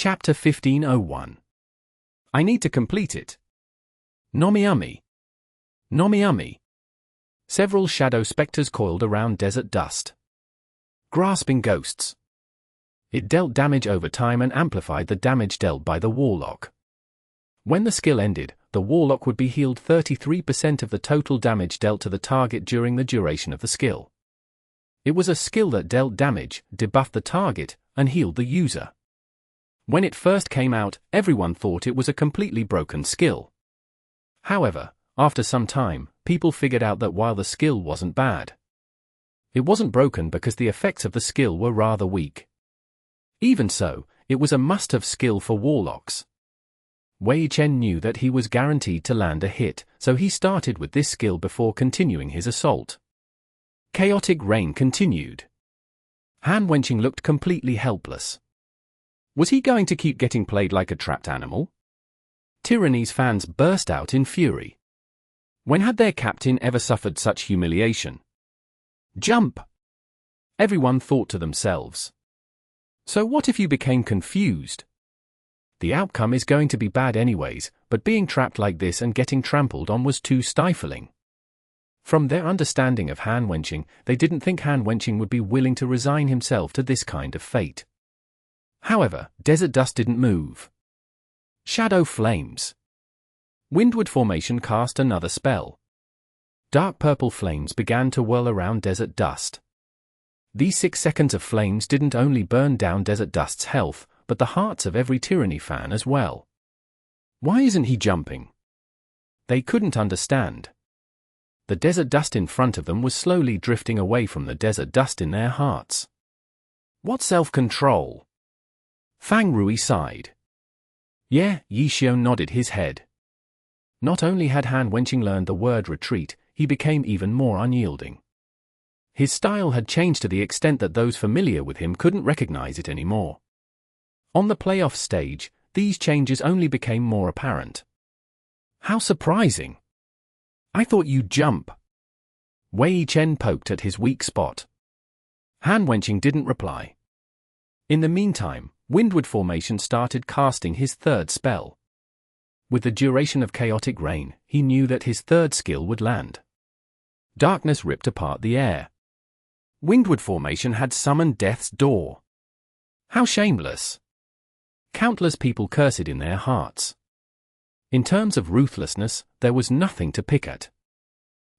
Chapter 1501. I need to complete it. Nomiumi. Nomiumi. Several shadow specters coiled around Desert Dust. Grasping ghosts. It dealt damage over time and amplified the damage dealt by the Warlock. When the skill ended, the Warlock would be healed 33% of the total damage dealt to the target during the duration of the skill. It was a skill that dealt damage, debuffed the target, and healed the user. When it first came out, everyone thought it was a completely broken skill. However, after some time, people figured out that while the skill wasn't bad, it wasn't broken because the effects of the skill were rather weak. Even so, it was a must-have skill for Warlocks. Wei Chen knew that he was guaranteed to land a hit, so he started with this skill before continuing his assault. Chaotic Rain continued. Han Wenqing looked completely helpless. Was he going to keep getting played like a trapped animal? Tyranny's fans burst out in fury. When had their captain ever suffered such humiliation? Jump! Everyone thought to themselves. So what if you became confused? The outcome is going to be bad anyways, but being trapped like this and getting trampled on was too stifling. From their understanding of Han Wenqing, they didn't think Han Wenqing would be willing to resign himself to this kind of fate. However, Desert Dust didn't move. Shadow Flames. Windward Formation cast another spell. Dark purple flames began to whirl around Desert Dust. These 6 seconds of flames didn't only burn down Desert Dust's health, but the hearts of every Tyranny fan as well. Why isn't he jumping? They couldn't understand. The Desert Dust in front of them was slowly drifting away from the Desert Dust in their hearts. What self-control? Fang Rui sighed. Yeah, Yi Xiong nodded his head. Not only had Han Wenqing learned the word retreat, he became even more unyielding. His style had changed to the extent that those familiar with him couldn't recognize it anymore. On the playoff stage, these changes only became more apparent. How surprising! I thought you'd jump. Wei Chen poked at his weak spot. Han Wenqing didn't reply. In the meantime, Windward Formation started casting his third spell. With the duration of Chaotic Rain, he knew that his third skill would land. Darkness ripped apart the air. Windward Formation had summoned Death's Door. How shameless! Countless people cursed in their hearts. In terms of ruthlessness, there was nothing to pick at.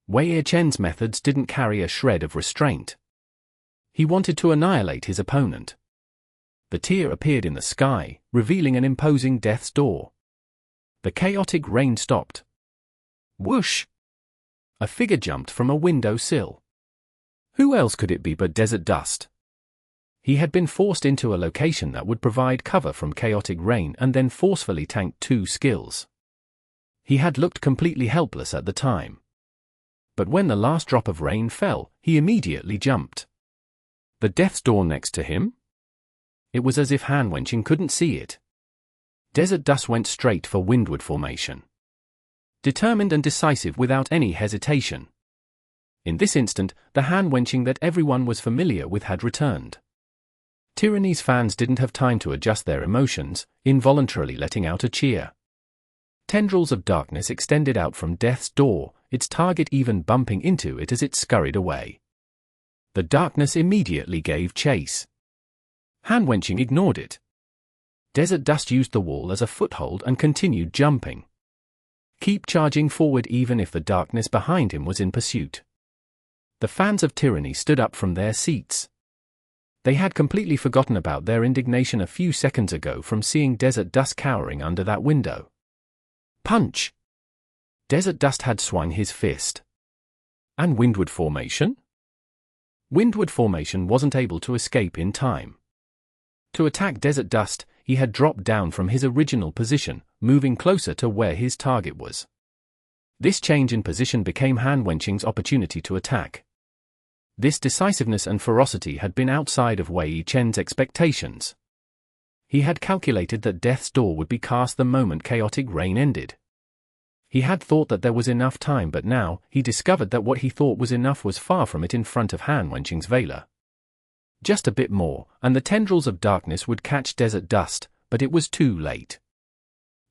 Wei Chen's methods didn't carry a shred of restraint. He wanted to annihilate his opponent. The tear appeared in the sky, revealing an imposing Death's Door. The Chaotic Rain stopped. Whoosh! A figure jumped from a window sill. Who else could it be but Desert Dust? He had been forced into a location that would provide cover from Chaotic Rain and then forcefully tanked 2 skills. He had looked completely helpless at the time. But when the last drop of rain fell, he immediately jumped. The Death's Door next to him? It was as if Han Wenqing couldn't see it. Desert Dust went straight for Windward Formation. Determined and decisive without any hesitation. In this instant, the Han Wenqing that everyone was familiar with had returned. Tyranny's fans didn't have time to adjust their emotions, involuntarily letting out a cheer. Tendrils of darkness extended out from Death's Door, its target even bumping into it as it scurried away. The darkness immediately gave chase. Han Wenqing ignored it. Desert Dust used the wall as a foothold and continued jumping. Keep charging forward even if the darkness behind him was in pursuit. The fans of Tyranny stood up from their seats. They had completely forgotten about their indignation a few seconds ago from seeing Desert Dust cowering under that window. Punch! Desert Dust had swung his fist. And Windward Formation? Windward Formation wasn't able to escape in time. To attack Desert Dust, he had dropped down from his original position, moving closer to where his target was. This change in position became Han Wenqing's opportunity to attack. This decisiveness and ferocity had been outside of Wei Chen's expectations. He had calculated that Death's Door would be cast the moment Chaotic Rain ended. He had thought that there was enough time, but now, he discovered that what he thought was enough was far from it in front of Han Wenqing's Veiler. Just a bit more, and the tendrils of darkness would catch Desert Dust, but it was too late.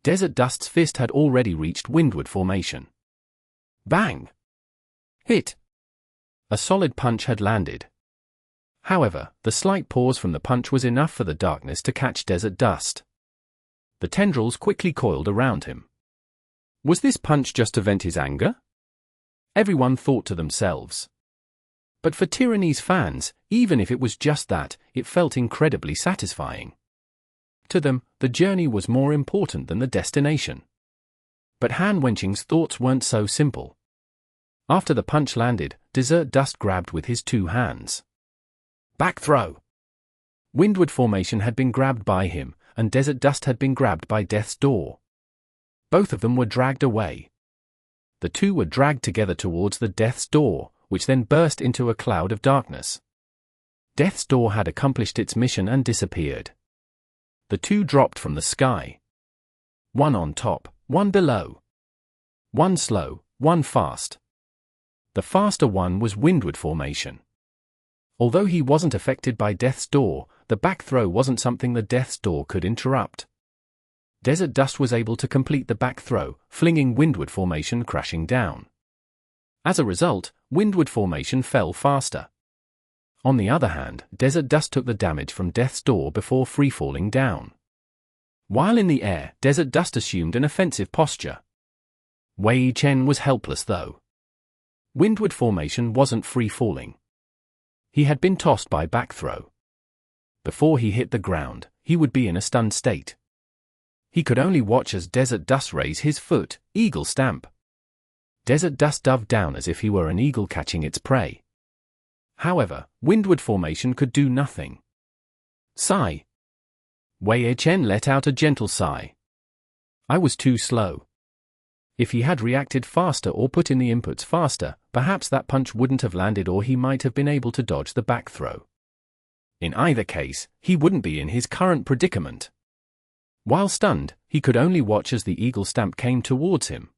Desert Dust's fist had already reached windward formation. Bang! Hit! A solid punch had landed. However, the slight pause from the punch was enough for the darkness to catch Desert Dust. The tendrils quickly coiled around him. Was this punch just to vent his anger? Everyone thought to themselves. But for Tyranny's fans, even if it was just that, it felt incredibly satisfying. To them, the journey was more important than the destination. But Han Wenqing's thoughts weren't so simple. After the punch landed, Desert Dust grabbed with his two hands. Back throw! Windward formation had been grabbed by him, and Desert Dust had been grabbed by Death's Door. Both of them were dragged away. The two were dragged together towards the Death's Door, which then burst into a cloud of darkness. Death's Door had accomplished its mission and disappeared. The two dropped from the sky. One on top, one below. One slow, one fast. The faster one was windward formation. Although he wasn't affected by Death's Door, the back throw wasn't something the Death's Door could interrupt. Desert Dust was able to complete the back throw, flinging windward formation crashing down. As a result, windward formation fell faster. On the other hand, Desert Dust took the damage from Death's Door before free-falling down. While in the air, Desert Dust assumed an offensive posture. Wei Chen was helpless though. Windward formation wasn't free-falling. He had been tossed by back throw. Before he hit the ground, he would be in a stunned state. He could only watch as Desert Dust raise his foot, eagle stamp. Desert Dust dove down as if he were an eagle catching its prey. However, windward formation could do nothing. Sigh. Wei Chen let out a gentle sigh. I was too slow. If he had reacted faster or put in the inputs faster, perhaps that punch wouldn't have landed or he might have been able to dodge the back throw. In either case, he wouldn't be in his current predicament. While stunned, he could only watch as the eagle stamp came towards him.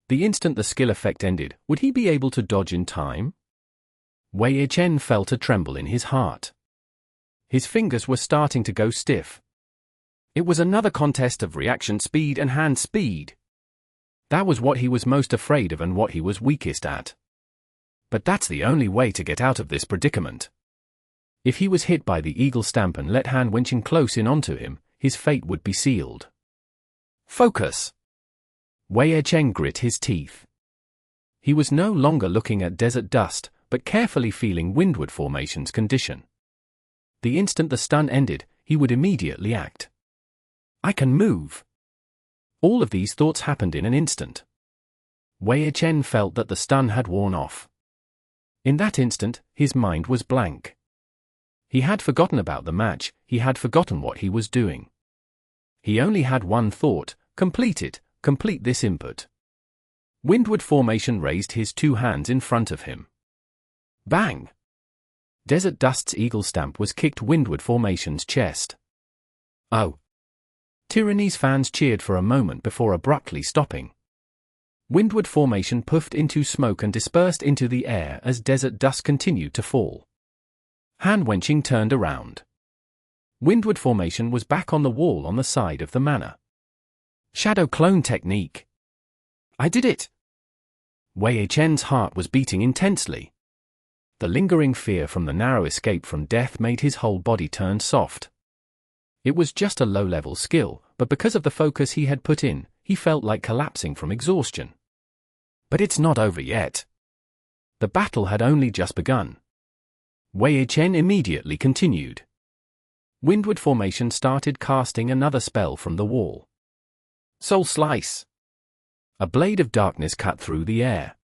The instant the skill effect ended, would he be able to dodge in time? Wei Chen felt a tremble in his heart. His fingers were starting to go stiff. It was another contest of reaction speed and hand speed. That was what he was most afraid of and what he was weakest at. But that's the only way to get out of this predicament. If he was hit by the eagle stamp and let Han Wenqing close in onto him, his fate would be sealed. Focus! Wei Chen grit his teeth. He was no longer looking at Desert Dust, but carefully feeling windward formation's condition. The instant the stun ended, he would immediately act. I can move! All of these thoughts happened in an instant. Wei Chen felt that the stun had worn off. In that instant, his mind was blank. He had forgotten about the match, he had forgotten what he was doing. He only had one thought: complete it, complete this input. Windward formation raised his two hands in front of him. Bang! Desert Dust's eagle stamp was kicked windward formation's chest. Oh! Tyranny's fans cheered for a moment before abruptly stopping. Windward formation puffed into smoke and dispersed into the air as Desert Dust continued to fall. Han Wenqing turned around. Windward formation was back on the wall on the side of the manor. Shadow clone technique. I did it! Wei Chen's heart was beating intensely. The lingering fear from the narrow escape from death made his whole body turn soft. It was just a low-level skill, but because of the focus he had put in, he felt like collapsing from exhaustion. But it's not over yet. The battle had only just begun. Wei Chen immediately continued. Windward formation started casting another spell from the wall. Soul Slice. A blade of darkness cut through the air.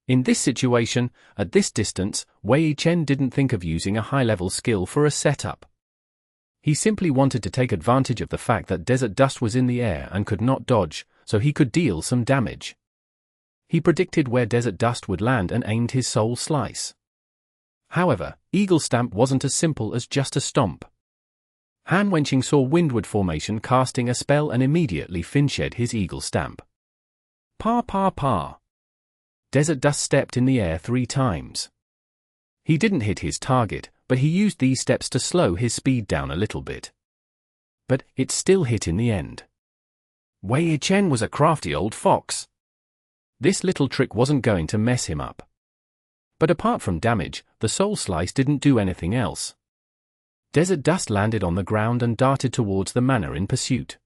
In this situation, at this distance, Wei Chen didn't think of using a high-level skill for a setup. He simply wanted to take advantage of the fact that Desert Dust was in the air and could not dodge, so he could deal some damage. He predicted where Desert Dust would land and aimed his Soul Slice. However, Eagle Stamp wasn't as simple as just a stomp. Han Wenqing saw Windward formation casting a spell and immediately finished his Eagle Stamp. Pa pa pa. Desert Dust stepped in the air 3 times. He didn't hit his target, but he used these steps to slow his speed down a little bit. But it still hit in the end. Wei Chen was a crafty old fox. This little trick wasn't going to mess him up. But apart from damage, the soul slice didn't do anything else. Desert Dust landed on the ground and darted towards the manor in pursuit.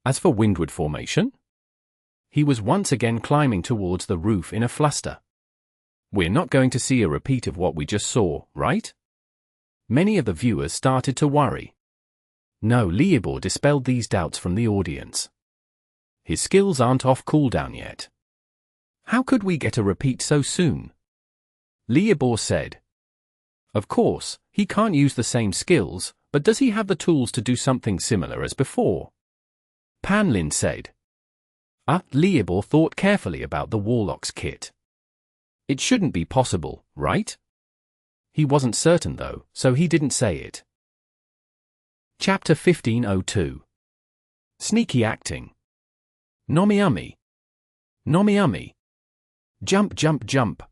As for Windward Formation, he was once again climbing towards the roof in a fluster. We're not going to see a repeat of what we just saw, right? Many of the viewers started to worry. No, Liebor dispelled these doubts from the audience. His skills aren't off cooldown yet. How could we get a repeat so soon? Liebor said. Of course, he can't use the same skills, but does he have the tools to do something similar as before? Pan Lin said. Liebor thought carefully about the Warlock's kit. It shouldn't be possible, right? He wasn't certain though, so he didn't say it. Chapter 1502. Sneaky Acting. Nomiumi. Nomiumi. Jump, jump, jump.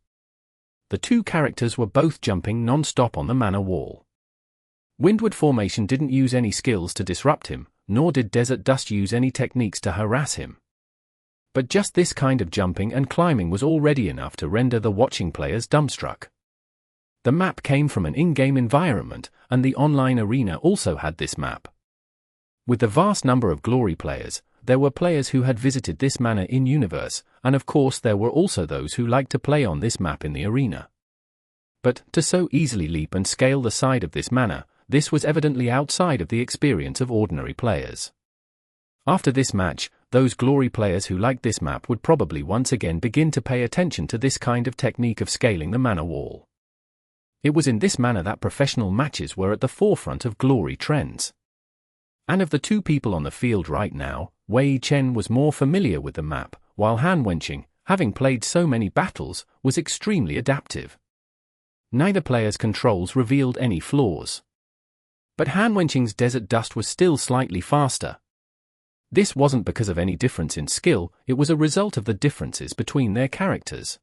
The two characters were both jumping non-stop on the manor wall. Windward Formation didn't use any skills to disrupt him, nor did Desert Dust use any techniques to harass him. But just this kind of jumping and climbing was already enough to render the watching players dumbstruck. The map came from an in-game environment, and the online arena also had this map. With the vast number of Glory players, there were players who had visited this manor in-universe, and of course there were also those who liked to play on this map in the arena. But, to so easily leap and scale the side of this manor, this was evidently outside of the experience of ordinary players. After this match, those Glory players who liked this map would probably once again begin to pay attention to this kind of technique of scaling the manor wall. It was in this manner that professional matches were at the forefront of Glory trends. And of the two people on the field right now, Wei Chen was more familiar with the map, while Han Wenqing, having played so many battles, was extremely adaptive. Neither player's controls revealed any flaws. But Han Wenqing's Desert Dust was still slightly faster. This wasn't because of any difference in skill, it was a result of the differences between their characters.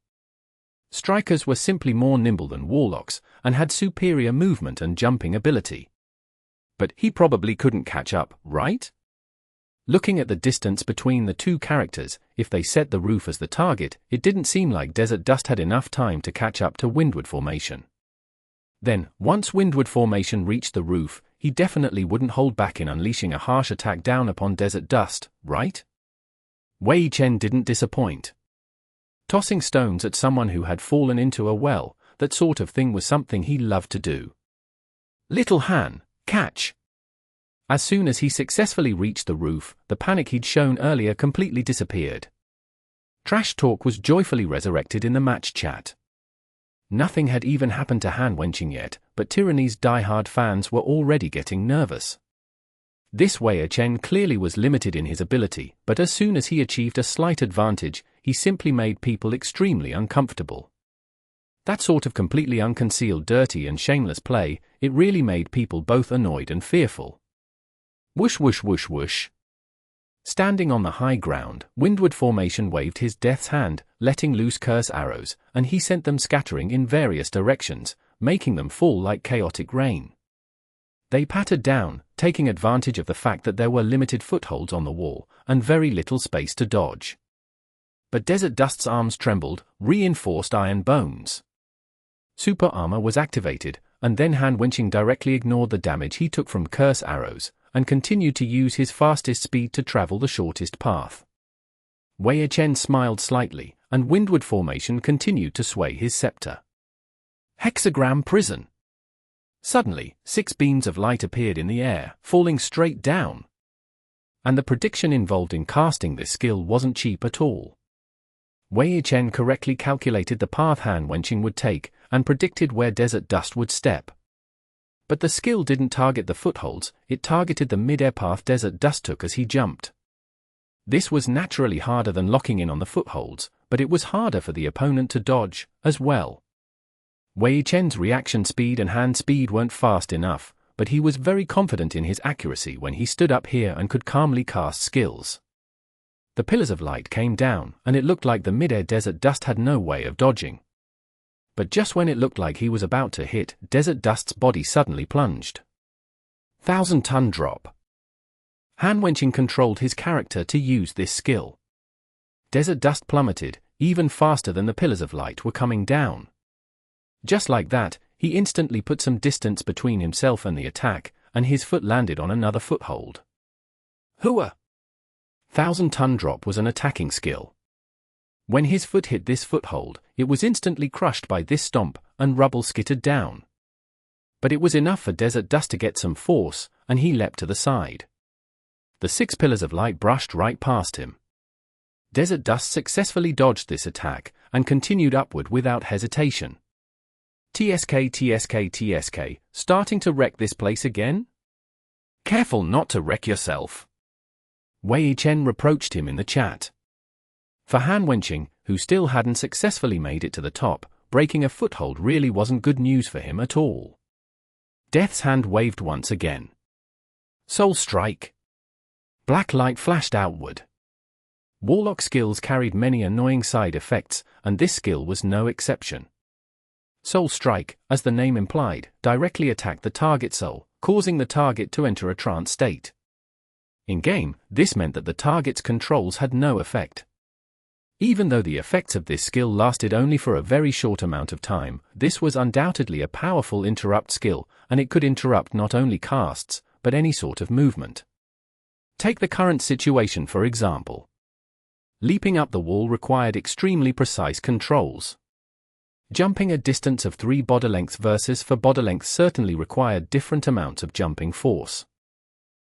Strikers were simply more nimble than Warlocks, and had superior movement and jumping ability. But he probably couldn't catch up, right? Looking at the distance between the two characters, if they set the roof as the target, it didn't seem like Desert Dust had enough time to catch up to Windward Formation. Then, once Windward Formation reached the roof, he definitely wouldn't hold back in unleashing a harsh attack down upon Desert Dust, right? Wei Chen didn't disappoint. Tossing stones at someone who had fallen into a well, that sort of thing was something he loved to do. Little Han, catch! As soon as he successfully reached the roof, the panic he'd shown earlier completely disappeared. Trash talk was joyfully resurrected in the match chat. Nothing had even happened to Han Wenqing yet, but Tyranny's die-hard fans were already getting nervous. This Wei Chen clearly was limited in his ability, but as soon as he achieved a slight advantage, he simply made people extremely uncomfortable. That sort of completely unconcealed dirty and shameless play, it really made people both annoyed and fearful. Whoosh whoosh whoosh whoosh. Standing on the high ground, Windward Formation waved his death's hand, letting loose curse arrows, and he sent them scattering in various directions, making them fall like chaotic rain. They pattered down, taking advantage of the fact that there were limited footholds on the wall, and very little space to dodge. But Desert Dust's arms trembled, reinforced iron bones. Super armor was activated, and then Han Wenqing directly ignored the damage he took from curse arrows, and continued to use his fastest speed to travel the shortest path. Wei Chen smiled slightly, and Windward Formation continued to sway his scepter. Hexagram Prison. Suddenly, 6 beams of light appeared in the air, falling straight down. And the prediction involved in casting this skill wasn't cheap at all. Wei Chen correctly calculated the path Han Wenqing would take, and predicted where Desert Dust would step. But the skill didn't target the footholds, it targeted the mid-air path Desert Dust took as he jumped. This was naturally harder than locking in on the footholds, but it was harder for the opponent to dodge, as well. Wei Chen's reaction speed and hand speed weren't fast enough, but he was very confident in his accuracy when he stood up here and could calmly cast skills. The pillars of light came down, and it looked like the mid-air Desert Dust had no way of dodging. But just when it looked like he was about to hit, Desert Dust's body suddenly plunged. 1,000-ton drop. Han Wenqing controlled his character to use this skill. Desert Dust plummeted, even faster than the pillars of light were coming down. Just like that, he instantly put some distance between himself and the attack, and his foot landed on another foothold. Hua! 1,000-ton drop was an attacking skill. When his foot hit this foothold, it was instantly crushed by this stomp, and rubble skittered down. But it was enough for Desert Dust to get some force, and he leapt to the side. The 6 pillars of light brushed right past him. Desert Dust successfully dodged this attack, and continued upward without hesitation. TSK, starting to wreck this place again? Careful not to wreck yourself. Wei Chen reproached him in the chat. For Han Wenqing, who still hadn't successfully made it to the top, breaking a foothold really wasn't good news for him at all. Death's hand waved once again. Soul Strike. Black light flashed outward. Warlock skills carried many annoying side effects, and this skill was no exception. Soul Strike, as the name implied, directly attacked the target soul, causing the target to enter a trance state. In-game, this meant that the target's controls had no effect. Even though the effects of this skill lasted only for a very short amount of time, this was undoubtedly a powerful interrupt skill, and it could interrupt not only casts, but any sort of movement. Take the current situation for example. Leaping up the wall required extremely precise controls. Jumping a distance of 3 body lengths versus 4 body lengths certainly required different amounts of jumping force.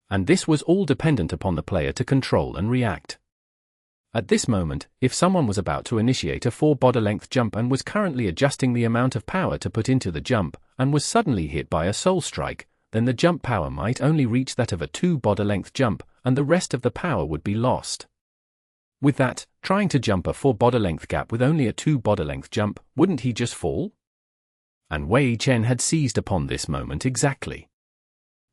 And this was all dependent upon the player to control and react. At this moment, if someone was about to initiate a 4 body length jump and was currently adjusting the amount of power to put into the jump, and was suddenly hit by a soul strike, then the jump power might only reach that of a 2 body length jump, and the rest of the power would be lost. With that, trying to jump a 4 body length gap with only a 2 body length jump, wouldn't he just fall? And Wei Chen had seized upon this moment exactly.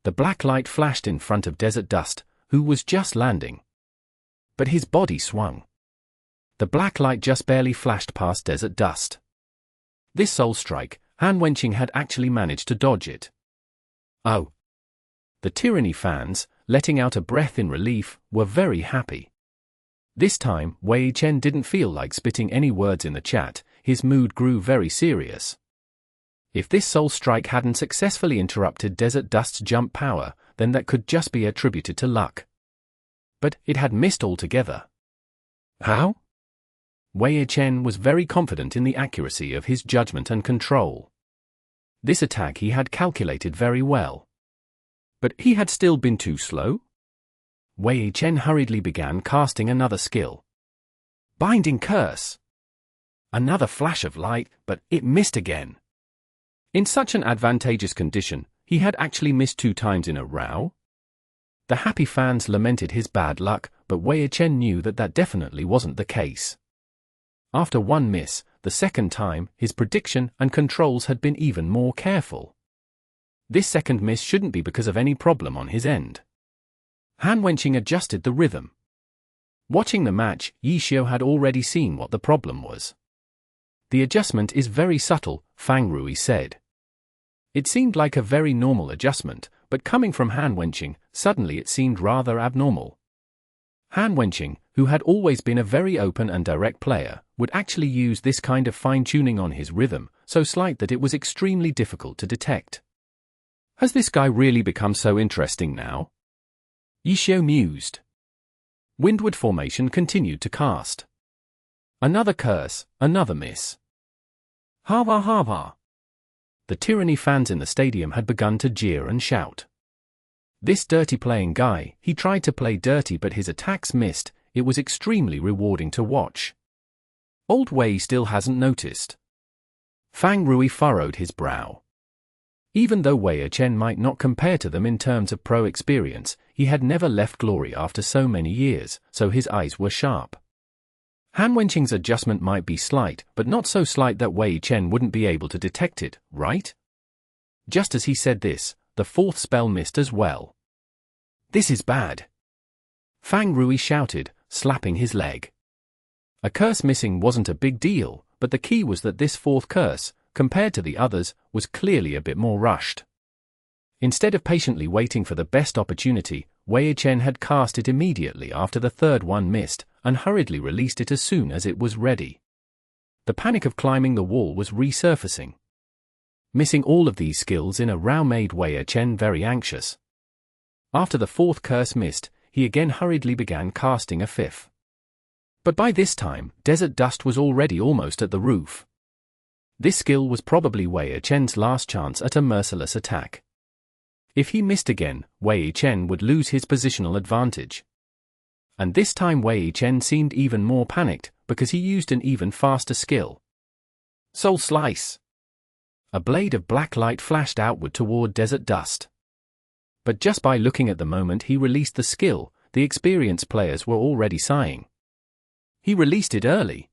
The black light flashed in front of Desert Dust, who was just landing. But his body swung. The black light just barely flashed past Desert Dust. This soul strike, Han Wenqing had actually managed to dodge it. Oh! The Tyranny fans, letting out a breath in relief, were very happy. This time, Wei Chen didn't feel like spitting any words in the chat, his mood grew very serious. If this soul strike hadn't successfully interrupted Desert Dust's jump power, then that could just be attributed to luck. But it had missed altogether. How? Wei Chen was very confident in the accuracy of his judgment and control. This attack he had calculated very well. But he had still been too slow? Wei Chen hurriedly began casting another skill. Binding Curse! Another flash of light, but it missed again. In such an advantageous condition, he had actually missed 2 times in a row. The happy fans lamented his bad luck, but Wei Chen knew that that definitely wasn't the case. After 1 miss, the second time, his prediction and controls had been even more careful. This second miss shouldn't be because of any problem on his end. Han Wenqing adjusted the rhythm. Watching the match, Yixiu had already seen what the problem was. The adjustment is very subtle, Fang Rui said. It seemed like a very normal adjustment, but coming from Han Wenqing, suddenly it seemed rather abnormal. Han Wenqing, who had always been a very open and direct player, would actually use this kind of fine-tuning on his rhythm, so slight that it was extremely difficult to detect. Has this guy really become so interesting now? Yixiu mused. Windward formation continued to cast. Another curse, another miss. Hava hava. The Tyranny fans in the stadium had begun to jeer and shout. This dirty playing guy, he tried to play dirty but his attacks missed, it was extremely rewarding to watch. Old Wei still hasn't noticed. Fang Rui furrowed his brow. Even though Wei Chen might not compare to them in terms of pro experience, he had never left Glory after so many years, so his eyes were sharp. Han Wenqing's adjustment might be slight, but not so slight that Wei Chen wouldn't be able to detect it, right? Just as he said this, the 4th spell missed as well. This is bad. Fang Rui shouted, slapping his leg. A curse missing wasn't a big deal, but the key was that this 4th curse, compared to the others, was clearly a bit more rushed. Instead of patiently waiting for the best opportunity, Wei Chen had cast it immediately after the third one missed, and hurriedly released it as soon as it was ready. The panic of climbing the wall was resurfacing. Missing all of these skills in a row made Wei Chen very anxious. After the fourth curse missed, he again hurriedly began casting a fifth. But by this time, Desert Dust was already almost at the roof. This skill was probably Wei Chen's last chance at a merciless attack. If he missed again, Wei Chen would lose his positional advantage. And this time Wei Chen seemed even more panicked, because he used an even faster skill. Soul Slice! A blade of black light flashed outward toward Desert Dust. But just by looking at the moment he released the skill, the experienced players were already sighing. He released it early.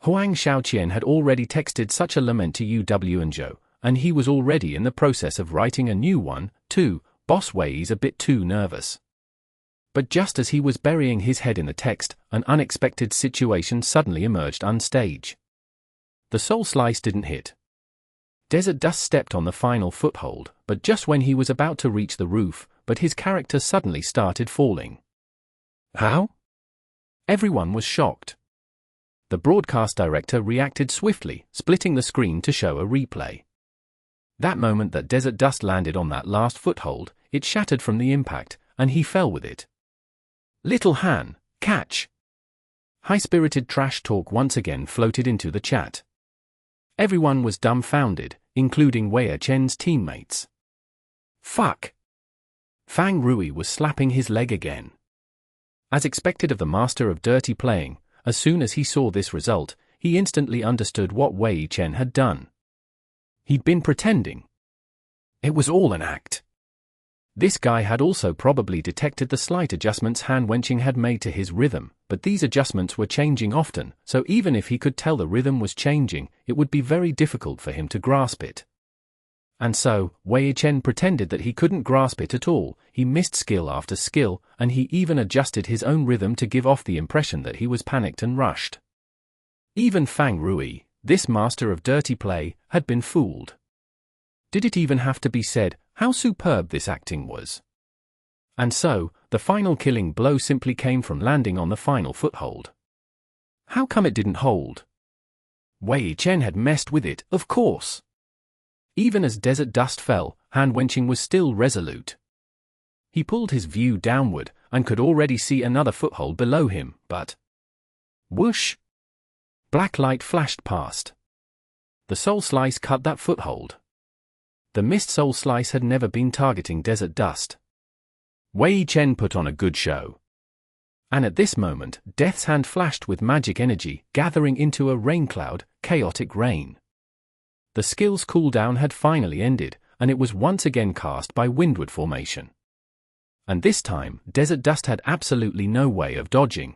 Huang Xiaoqian had already texted such a lament to Youve Won, and he was already in the process of writing a new one, too. Boss Wei's a bit too nervous. But just as he was burying his head in the text, an unexpected situation suddenly emerged on stage. The soul slice didn't hit. Desert Dust stepped on the final foothold, but just when he was about to reach the roof, but his character suddenly started falling. How? Everyone was shocked. The broadcast director reacted swiftly, splitting the screen to show a replay. That moment that Desert Dust landed on that last foothold, it shattered from the impact, and he fell with it. Little Han, catch! High-spirited trash talk once again floated into the chat. Everyone was dumbfounded, including Wei Chen's teammates. Fuck! Fang Rui was slapping his leg again. As expected of the master of dirty playing, as soon as he saw this result, he instantly understood what Wei Chen had done. He'd been pretending. It was all an act. This guy had also probably detected the slight adjustments Han Wenqing had made to his rhythm, but these adjustments were changing often, so even if he could tell the rhythm was changing, it would be very difficult for him to grasp it. And so, Wei Chen pretended that he couldn't grasp it at all. He missed skill after skill, and he even adjusted his own rhythm to give off the impression that he was panicked and rushed. Even Fang Rui, this master of dirty play, had been fooled. Did it even have to be said how superb this acting was? And so, the final killing blow simply came from landing on the final foothold. How come it didn't hold? Wei Chen had messed with it, of course. Even as Desert Dust fell, Han Wenqing was still resolute. He pulled his view downward, and could already see another foothold below him, but... whoosh! Black light flashed past. The soul slice cut that foothold. The missed soul slice had never been targeting Desert Dust. Wei Chen put on a good show. And at this moment, Death's hand flashed with magic energy, gathering into a rain cloud, chaotic rain. The skill's cooldown had finally ended, and it was once again cast by Windward formation. And this time, Desert Dust had absolutely no way of dodging.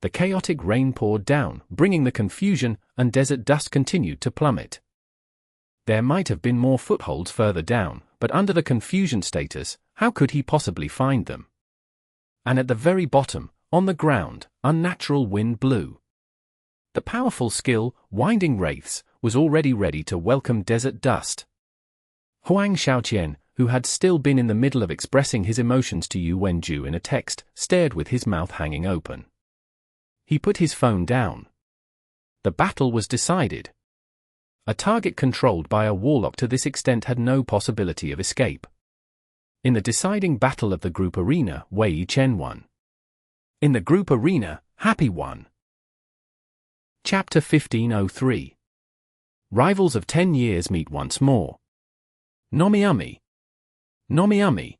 The chaotic rain poured down, bringing the confusion, and Desert Dust continued to plummet. There might have been more footholds further down, but under the confusion status, how could he possibly find them? And at the very bottom, on the ground, unnatural wind blew. The powerful skill, Winding Wraiths, was already ready to welcome Desert Dust. Huang Xiaoqian, who had still been in the middle of expressing his emotions to Yu Wenju in a text, stared with his mouth hanging open. He put his phone down. The battle was decided. A target controlled by a warlock to this extent had no possibility of escape. In the deciding battle of the group arena, Wei Chen won. In the group arena, Happy won. Chapter 1503. Rivals of 10 years meet once more. Nomiumi. Nomiumi.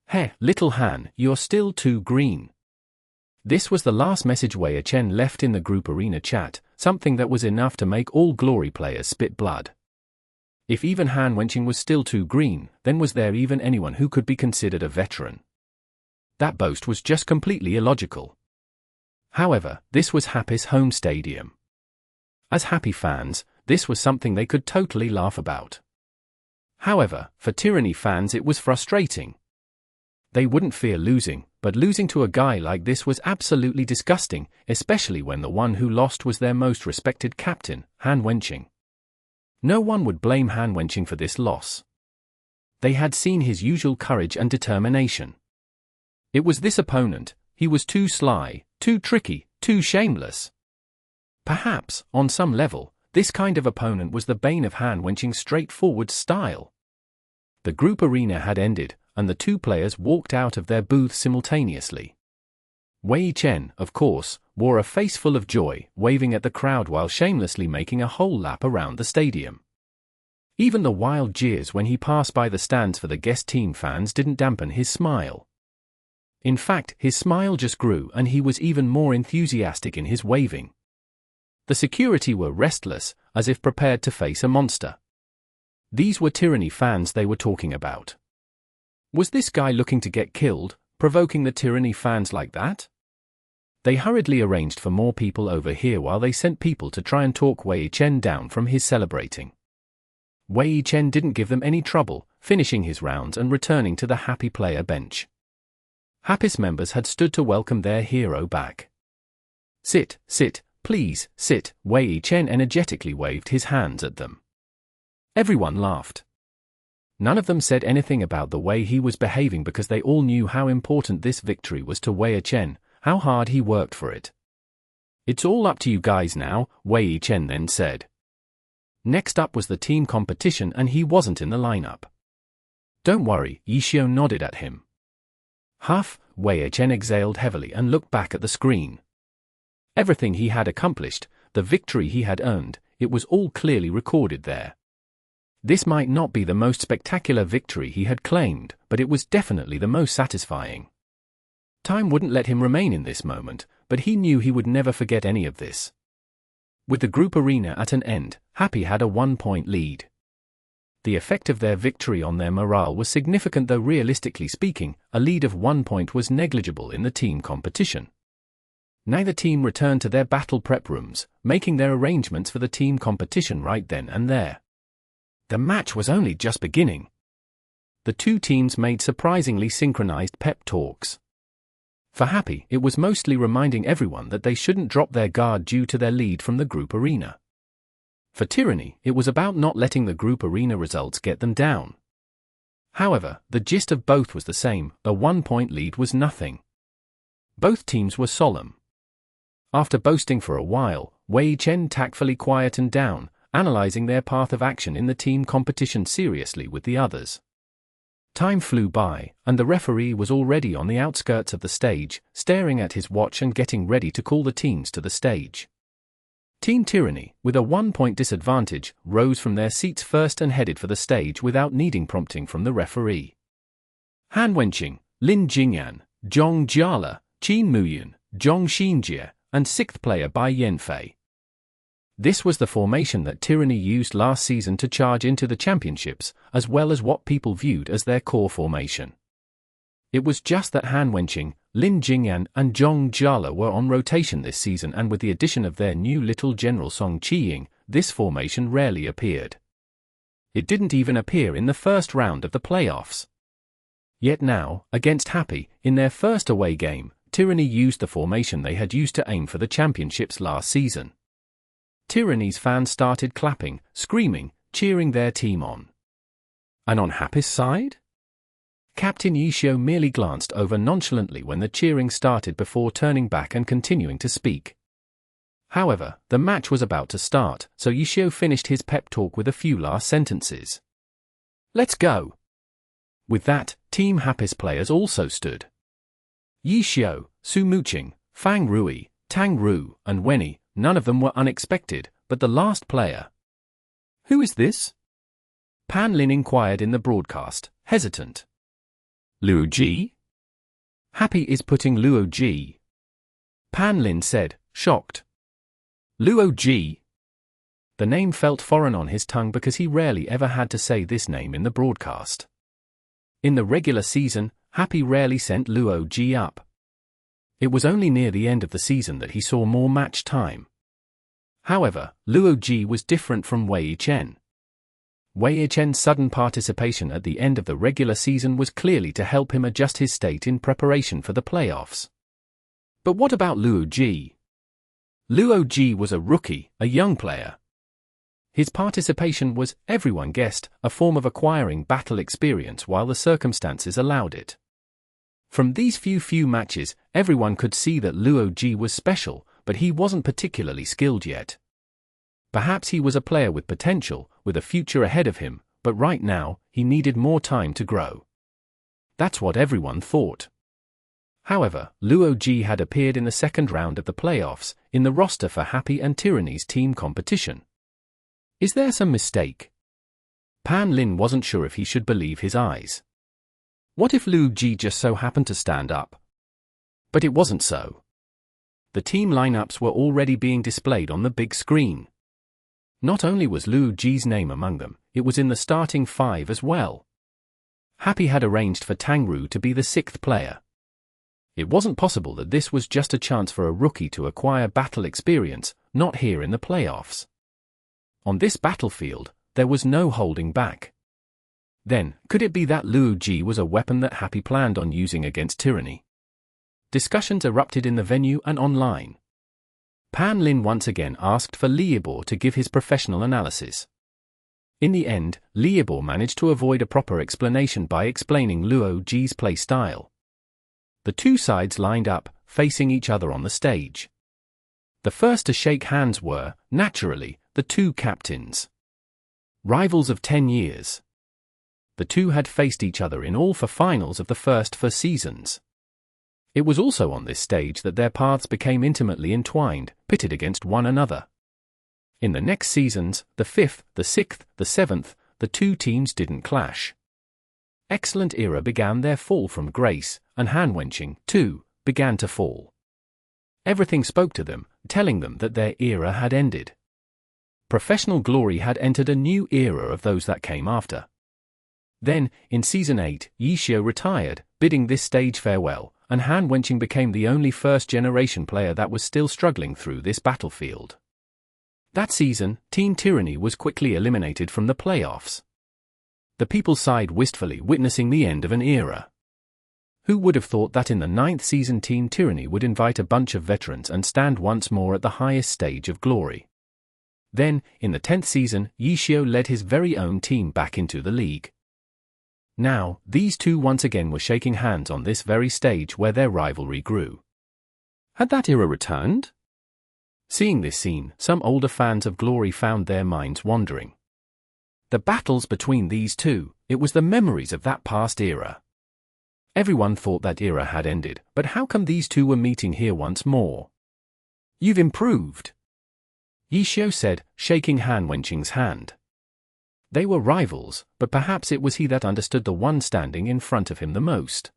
Heh, little Han, you're still too green. This was the last message Wei Chen left in the group arena chat, something that was enough to make all glory players spit blood. If even Han Wenqing was still too green, then was there even anyone who could be considered a veteran? That boast was just completely illogical. However, this was Happy's home stadium. As Happy fans, this was something they could totally laugh about. However, for Tyranny fans it was frustrating. They wouldn't fear losing, but losing to a guy like this was absolutely disgusting, especially when the one who lost was their most respected captain, Han Wenqing. No one would blame Han Wenqing for this loss. They had seen his usual courage and determination. It was this opponent. He was too sly, too tricky, too shameless. Perhaps, on some level, this kind of opponent was the bane of hand-wenching straightforward style. The group arena had ended, and the two players walked out of their booths simultaneously. Wei Chen, of course, wore a face full of joy, waving at the crowd while shamelessly making a whole lap around the stadium. Even the wild jeers when he passed by the stands for the guest team fans didn't dampen his smile. In fact, his smile just grew, and he was even more enthusiastic in his waving. The security were restless, as if prepared to face a monster. These were Tyranny fans they were talking about. Was this guy looking to get killed, provoking the Tyranny fans like that? They hurriedly arranged for more people over here while they sent people to try and talk Wei Chen down from his celebrating. Wei Chen didn't give them any trouble, finishing his rounds and returning to the happy player bench. Happy's members had stood to welcome their hero back. Sit, please, sit, Wei Chen energetically waved his hands at them. Everyone laughed. None of them said anything about the way he was behaving because they all knew how important this victory was to Wei Chen, how hard he worked for it. It's all up to you guys now, Wei Chen then said. Next up was the team competition, and he wasn't in the lineup. Don't worry, Yishio nodded at him. Huff, Wei Chen exhaled heavily and looked back at the screen. Everything he had accomplished, the victory he had earned, it was all clearly recorded there. This might not be the most spectacular victory he had claimed, but it was definitely the most satisfying. Time wouldn't let him remain in this moment, but he knew he would never forget any of this. With the group arena at an end, Happy had a 1-point lead. The effect of their victory on their morale was significant, though realistically speaking, a lead of 1 point was negligible in the team competition. Neither team returned to their battle prep rooms, making their arrangements for the team competition right then and there. The match was only just beginning. The two teams made surprisingly synchronized pep talks. For Happy, it was mostly reminding everyone that they shouldn't drop their guard due to their lead from the group arena. For Tyranny, it was about not letting the group arena results get them down. However, the gist of both was the same: a 1-point lead was nothing. Both teams were solemn. After boasting for a while, Wei Chen tactfully quietened down, analyzing their path of action in the team competition seriously with the others. Time flew by, and the referee was already on the outskirts of the stage, staring at his watch and getting ready to call the teams to the stage. Team Tyranny, with a 1-point disadvantage, rose from their seats first and headed for the stage without needing prompting from the referee. Han Wenqing, Lin Jingyan, Zhong Jiala, Qin Muyun, Zhong Xinjie, and 6th player Bai Yanfei. This was the formation that Tyranny used last season to charge into the championships, as well as what people viewed as their core formation. It was just that Han Wenqing, Lin Jingyan, and Zhong Jiala were on rotation this season, and with the addition of their new little general Song Qiying, this formation rarely appeared. It didn't even appear in the first round of the playoffs. Yet now, against Happy, in their first away game, Tyranny used the formation they had used to aim for the championships last season. Tyranny's fans started clapping, screaming, cheering their team on. And on Happy's side? Captain Yishio merely glanced over nonchalantly when the cheering started before turning back and continuing to speak. However, the match was about to start, so Yishio finished his pep talk with a few last sentences. Let's go! With that, Team Happy's players also stood. Yishio, Su Muqing, Fang Rui, Tang Ru, and Wenny, none of them were unexpected, but the last player. Who is this? Pan Lin inquired in the broadcast, hesitant. Luo Ji? Happy is putting Luo Ji. Pan Lin said, shocked. Luo Ji? The name felt foreign on his tongue because he rarely ever had to say this name in the broadcast. In the regular season, Happy rarely sent Luo Ji up. It was only near the end of the season that he saw more match time. However, Luo Ji was different from Wei Chen. Wei Chen's sudden participation at the end of the regular season was clearly to help him adjust his state in preparation for the playoffs. But what about Luo Ji? Luo Ji was a rookie, a young player. His participation was, everyone guessed, a form of acquiring battle experience while the circumstances allowed it. From these few matches, everyone could see that Luo Ji was special, but he wasn't particularly skilled yet. Perhaps he was a player with potential, with a future ahead of him, but right now, he needed more time to grow. That's what everyone thought. However, Luo Ji had appeared in the second round of the playoffs, in the roster for Happy and Tyranny's team competition. Is there some mistake? Pan Lin wasn't sure if he should believe his eyes. What if Luo Ji just so happened to stand up? But it wasn't so. The team lineups were already being displayed on the big screen. Not only was Luo Ji's name among them, it was in the starting 5 as well. Happy had arranged for Tang Ru to be the 6th player. It wasn't possible that this was just a chance for a rookie to acquire battle experience, not here in the playoffs. On this battlefield, there was no holding back. Then, could it be that Luo Ji was a weapon that Happy planned on using against Tyranny? Discussions erupted in the venue and online. Pan Lin once again asked for Liebor to give his professional analysis. In the end, Liebor managed to avoid a proper explanation by explaining Luo Ji's play style. The two sides lined up, facing each other on the stage. The first to shake hands were, naturally, the two captains. Rivals of 10 years. The two had faced each other in all 4 finals of the first 4 seasons. It was also on this stage that their paths became intimately entwined, pitted against one another. In the next seasons, the 5th, the 6th, the 7th, the two teams didn't clash. Excellent era began their fall from grace, and Han-Wenqing, too, began to fall. Everything spoke to them, telling them that their era had ended. Professional glory had entered a new era of those that came after. Then, in Season 8, Yishio retired, bidding this stage farewell, and Han-Wenqing became the only first-generation player that was still struggling through this battlefield. That season, Team Tyranny was quickly eliminated from the playoffs. The people sighed wistfully, witnessing the end of an era. Who would have thought that in the 9th season Team Tyranny would invite a bunch of veterans and stand once more at the highest stage of glory? Then, in the 10th season, Yishio led his very own team back into the league. Now, these two once again were shaking hands on this very stage where their rivalry grew. Had that era returned? Seeing this scene, some older fans of Glory found their minds wandering. The battles between these two, it was the memories of that past era. Everyone thought that era had ended, but how come these two were meeting here once more? You've improved, Yishio said, shaking Han-Wenqing's hand. They were rivals, but perhaps it was he that understood the one standing in front of him the most.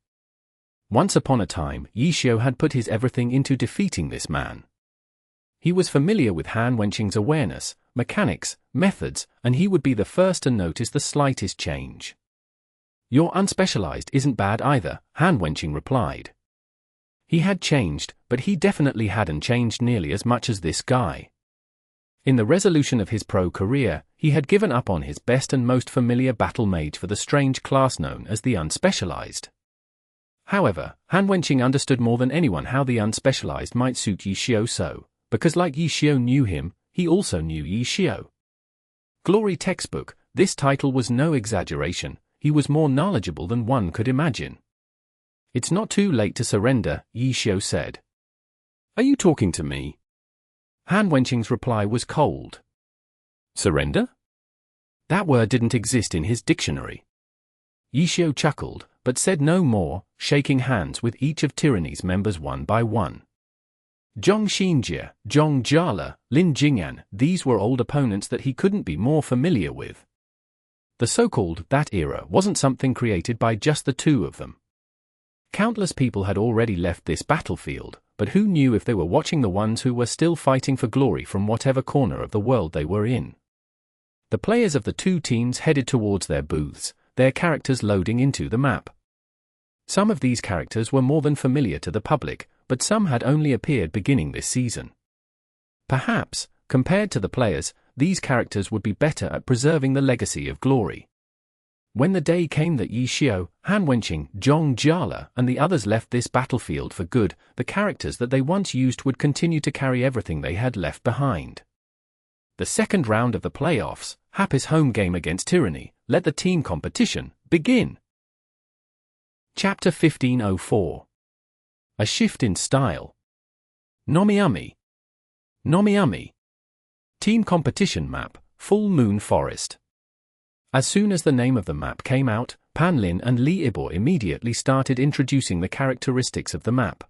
Once upon a time, Yishio had put his everything into defeating this man. He was familiar with Han-Wenqing's awareness, mechanics, methods, and he would be the first to notice the slightest change. Your unspecialized isn't bad either, Han-Wenqing replied. He had changed, but he definitely hadn't changed nearly as much as this guy. In the resolution of his pro career, he had given up on his best and most familiar battle mage for the strange class known as the unspecialized. However, Han-Wenqing understood more than anyone how the unspecialized might suit Yishio so, because like Yishio knew him, he also knew Yishio. Glory textbook, this title was no exaggeration, he was more knowledgeable than one could imagine. It's not too late to surrender, Yishio said. Are you talking to me? Han-Wenqing's reply was cold. Surrender? That word didn't exist in his dictionary. Yishio chuckled, but said no more, shaking hands with each of Tyranny's members one by one. Zhong Xinjie, Zhong Jiala, Lin Jingyan, these were old opponents that he couldn't be more familiar with. The so-called that era wasn't something created by just the two of them. Countless people had already left this battlefield, but who knew if they were watching the ones who were still fighting for glory from whatever corner of the world they were in. The players of the two teams headed towards their booths, their characters loading into the map. Some of these characters were more than familiar to the public, but some had only appeared beginning this season. Perhaps, compared to the players, these characters would be better at preserving the legacy of glory. When the day came that Yishio, Han-Wenqing, Zhong Jiala, and the others left this battlefield for good, the characters that they once used would continue to carry everything they had left behind. The second round of the playoffs, Happy's home game against Tyranny, let the team competition begin. Chapter 1504. A Shift in Style. Nomiami. Nomiami. Team Competition Map, Full Moon Forest. As soon as the name of the map came out, Pan Lin and Li Ibo immediately started introducing the characteristics of the map.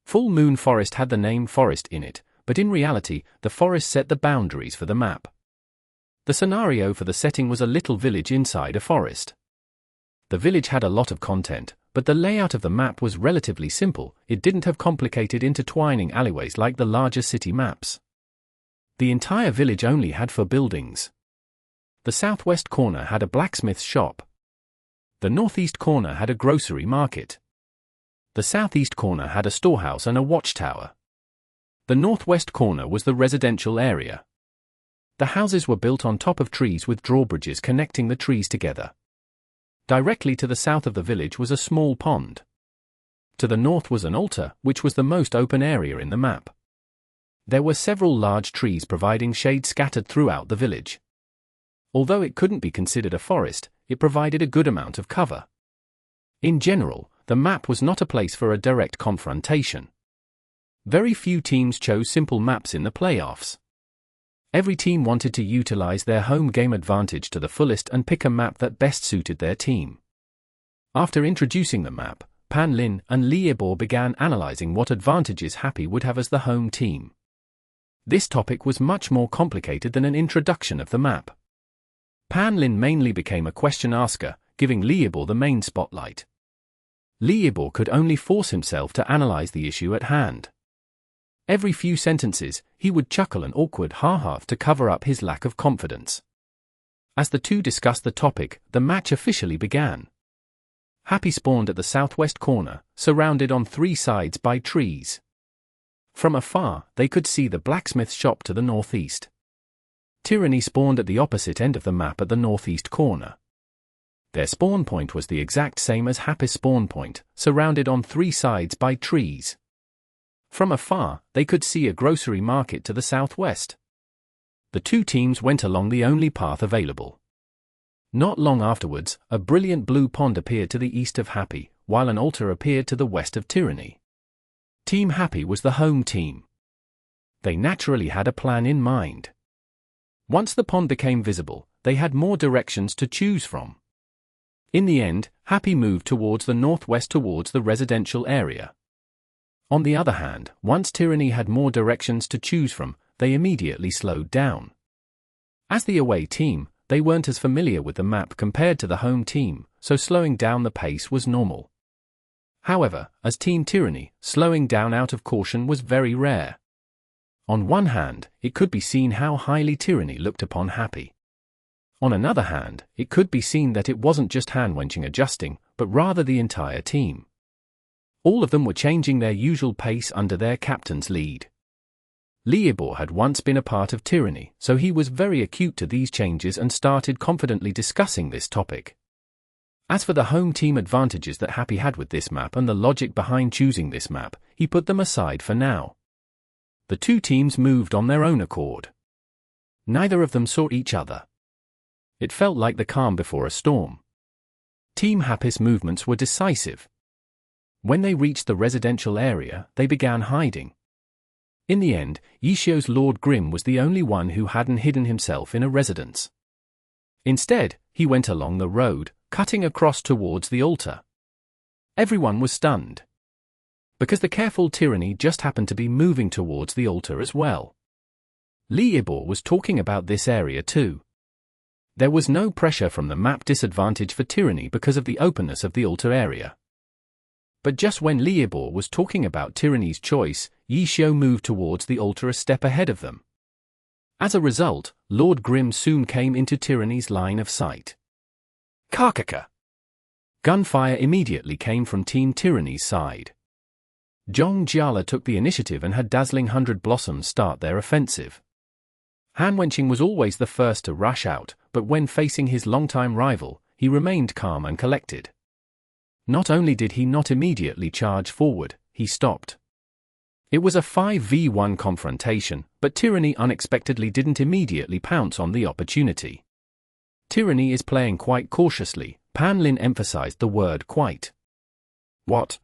Full Moon Forest had the name forest in it, but in reality, the forest set the boundaries for the map. The scenario for the setting was a little village inside a forest. The village had a lot of content, but the layout of the map was relatively simple. It didn't have complicated intertwining alleyways like the larger city maps. The entire village only had 4 buildings. The southwest corner had a blacksmith shop. The northeast corner had a grocery market. The southeast corner had a storehouse and a watchtower. The northwest corner was the residential area. The houses were built on top of trees with drawbridges connecting the trees together. Directly to the south of the village was a small pond. To the north was an altar, which was the most open area in the map. There were several large trees providing shade scattered throughout the village. Although it couldn't be considered a forest, it provided a good amount of cover. In general, the map was not a place for a direct confrontation. Very few teams chose simple maps in the playoffs. Every team wanted to utilize their home game advantage to the fullest and pick a map that best suited their team. After introducing the map, Pan Lin and Li Ibo began analyzing what advantages Happy would have as the home team. This topic was much more complicated than an introduction of the map. Pan Lin mainly became a question asker, giving Li Ibo the main spotlight. Li Ibo could only force himself to analyze the issue at hand. Every few sentences, he would chuckle an awkward ha-ha to cover up his lack of confidence. As the two discussed the topic, the match officially began. Happy spawned at the southwest corner, surrounded on 3 sides by trees. From afar, they could see the blacksmith shop to the northeast. Tyranny spawned at the opposite end of the map at the northeast corner. Their spawn point was the exact same as Happy's spawn point, surrounded on 3 sides by trees. From afar, they could see a grocery market to the southwest. The two teams went along the only path available. Not long afterwards, a brilliant blue pond appeared to the east of Happy, while an altar appeared to the west of Tyranny. Team Happy was the home team. They naturally had a plan in mind. Once the pond became visible, they had more directions to choose from. In the end, Happy moved towards the northwest towards the residential area. On the other hand, once Tyranny had more directions to choose from, they immediately slowed down. As the away team, they weren't as familiar with the map compared to the home team, so slowing down the pace was normal. However, as Team Tyranny, slowing down out of caution was very rare. On one hand, it could be seen how highly Tyranny looked upon Happy. On another hand, it could be seen that it wasn't just hand-wenching adjusting, but rather the entire team. All of them were changing their usual pace under their captain's lead. Li Ibo had once been a part of Tyranny, so he was very acute to these changes and started confidently discussing this topic. As for the home team advantages that Happy had with this map and the logic behind choosing this map, he put them aside for now. The two teams moved on their own accord. Neither of them saw each other. It felt like the calm before a storm. Team Happy's movements were decisive. When they reached the residential area, they began hiding. In the end, Yishio's Lord Grim was the only one who hadn't hidden himself in a residence. Instead, he went along the road, cutting across towards the altar. Everyone was stunned. Because the careful Tyranny just happened to be moving towards the altar as well. Li Ibo was talking about this area too. There was no pressure from the map disadvantage for Tyranny because of the openness of the altar area. But just when Li Ibo was talking about Tyranny's choice, Yishio moved towards the altar a step ahead of them. As a result, Lord Grim soon came into Tyranny's line of sight. Kakaka! Gunfire immediately came from Team Tyranny's side. Zhong Jiala took the initiative and had dazzling 100 Blossoms start their offensive. Han Wenqing was always the first to rush out, but when facing his longtime rival, he remained calm and collected. Not only did he not immediately charge forward, he stopped. It was a 5v1 confrontation, but Tyranny unexpectedly didn't immediately pounce on the opportunity. Tyranny is playing quite cautiously, Pan Lin emphasized the word quite. What?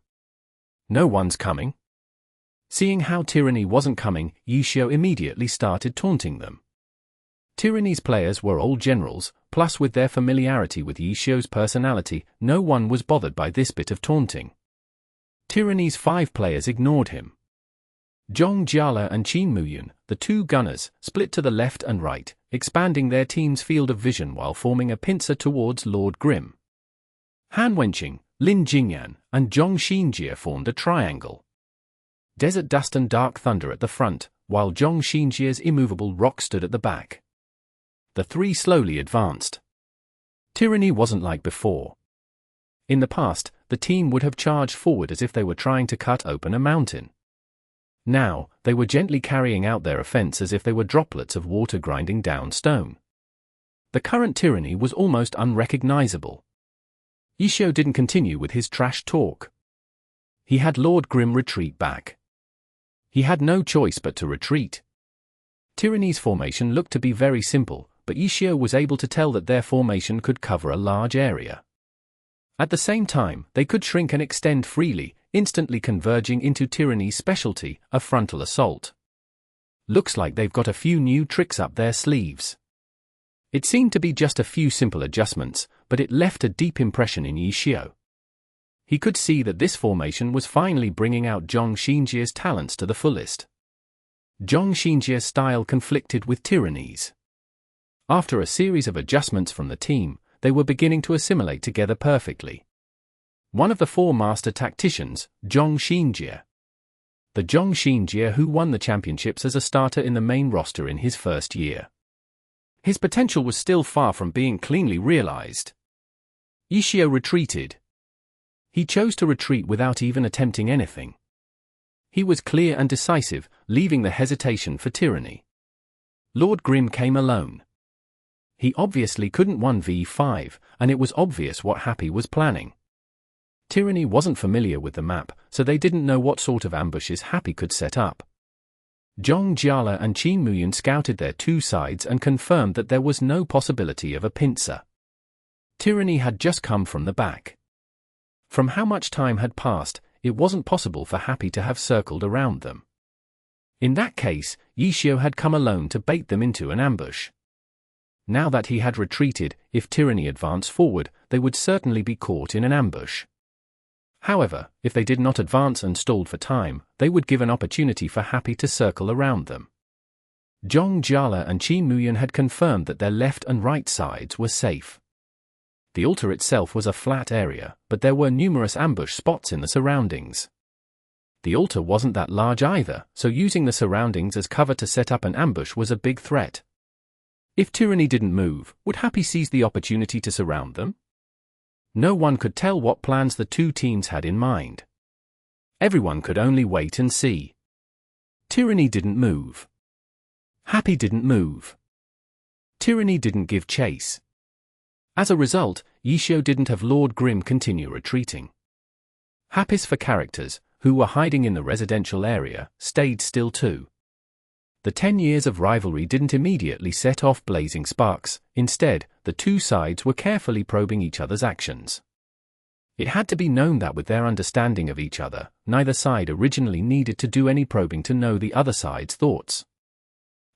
No one's coming? Seeing how Tyranny wasn't coming, Yishio immediately started taunting them. Tyranny's players were old generals, plus with their familiarity with Yishio's personality, no one was bothered by this bit of taunting. Tyranny's 5 players ignored him. Zhong Jiala and Qin Muyun, the 2 gunners, split to the left and right, expanding their team's field of vision while forming a pincer towards Lord Grim. Han Wenqing, Lin Jingyan, and Zhong Xinjie formed a triangle. Desert Dust and Dark Thunder at the front, while Zhong Xinjie's immovable rock stood at the back. The 3 slowly advanced. Tyranny wasn't like before. In the past, the team would have charged forward as if they were trying to cut open a mountain. Now, they were gently carrying out their offense as if they were droplets of water grinding down stone. The current Tyranny was almost unrecognizable. Yishio didn't continue with his trash talk. He had Lord Grim retreat back. He had no choice but to retreat. Tyranny's formation looked to be very simple, but Yishio was able to tell that their formation could cover a large area. At the same time, they could shrink and extend freely, instantly converging into Tyranny's specialty, a frontal assault. Looks like they've got a few new tricks up their sleeves. It seemed to be just a few simple adjustments, but it left a deep impression in Yishio. He could see that this formation was finally bringing out Zhong Xinjie's talents to the fullest. Zhong Xinjie's style conflicted with Tyranny's. After a series of adjustments from the team, they were beginning to assimilate together perfectly. One of the 4 master tacticians, Zhong Xinjie. The Zhong Xinjie who won the championships as a starter in the main roster in his first year. His potential was still far from being cleanly realized. Yishio retreated. He chose to retreat without even attempting anything. He was clear and decisive, leaving the hesitation for Tyranny. Lord Grim came alone. He obviously couldn't 1v5, and it was obvious what Happy was planning. Tyranny wasn't familiar with the map, so they didn't know what sort of ambushes Happy could set up. Zhong Jiala and Qin Muyun scouted their 2 sides and confirmed that there was no possibility of a pincer. Tyranny had just come from the back. From how much time had passed, it wasn't possible for Happy to have circled around them. In that case, Yishio had come alone to bait them into an ambush. Now that he had retreated, if Tyranny advanced forward, they would certainly be caught in an ambush. However, if they did not advance and stalled for time, they would give an opportunity for Happy to circle around them. Zhong Jiala and Qin Muyun had confirmed that their left and right sides were safe. The altar itself was a flat area, but there were numerous ambush spots in the surroundings. The altar wasn't that large either, so using the surroundings as cover to set up an ambush was a big threat. If Tyranny didn't move, would Happy seize the opportunity to surround them? No one could tell what plans the 2 teams had in mind. Everyone could only wait and see. Tyranny didn't move. Happy didn't move. Tyranny didn't give chase. As a result, Yishio didn't have Lord Grim continue retreating. Happy's 4 characters, who were hiding in the residential area, stayed still too. The 10 years of rivalry didn't immediately set off blazing sparks. Instead, the 2 sides were carefully probing each other's actions. It had to be known that with their understanding of each other, neither side originally needed to do any probing to know the other side's thoughts.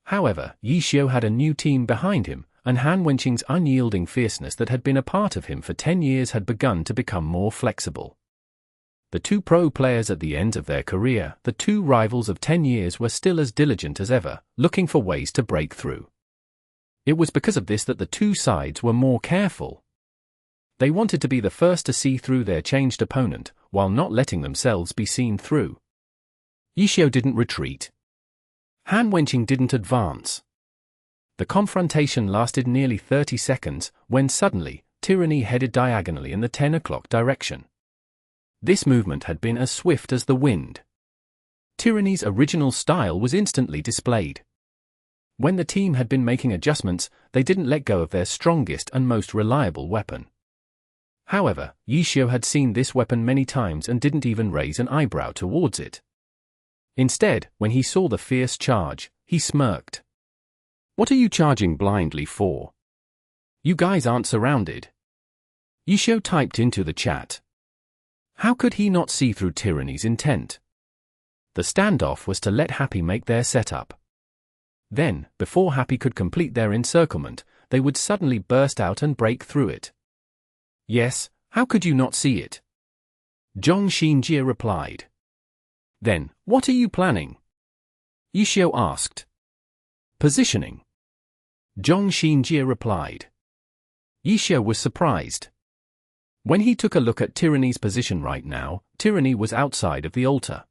However, Yishio had a new team behind him, and Han Wenqing's unyielding fierceness that had been a part of him for 10 years had begun to become more flexible. The 2 pro players at the end of their career, the 2 rivals of 10 years, were still as diligent as ever, looking for ways to break through. It was because of this that the 2 sides were more careful. They wanted to be the first to see through their changed opponent, while not letting themselves be seen through. Yishio didn't retreat. Han Wenqing didn't advance. The confrontation lasted nearly 30 seconds, when suddenly, Tyranny headed diagonally in the 10 o'clock direction. This movement had been as swift as the wind. Tyranny's original style was instantly displayed. When the team had been making adjustments, they didn't let go of their strongest and most reliable weapon. However, Yishio had seen this weapon many times and didn't even raise an eyebrow towards it. Instead, when he saw the fierce charge, he smirked. "What are you charging blindly for? You guys aren't surrounded." Yishio typed into the chat. How could he not see through Tyranny's intent? The standoff was to let Happy make their setup. Then, before Happy could complete their encirclement, they would suddenly burst out and break through it. Yes, how could you not see it? Zhong Xinjie replied. Then, what are you planning? Yishio asked. Positioning. Zhong Xinjie replied. Yishio was surprised. When he took a look at Tyranny's position right now, Tyranny was outside of the altar.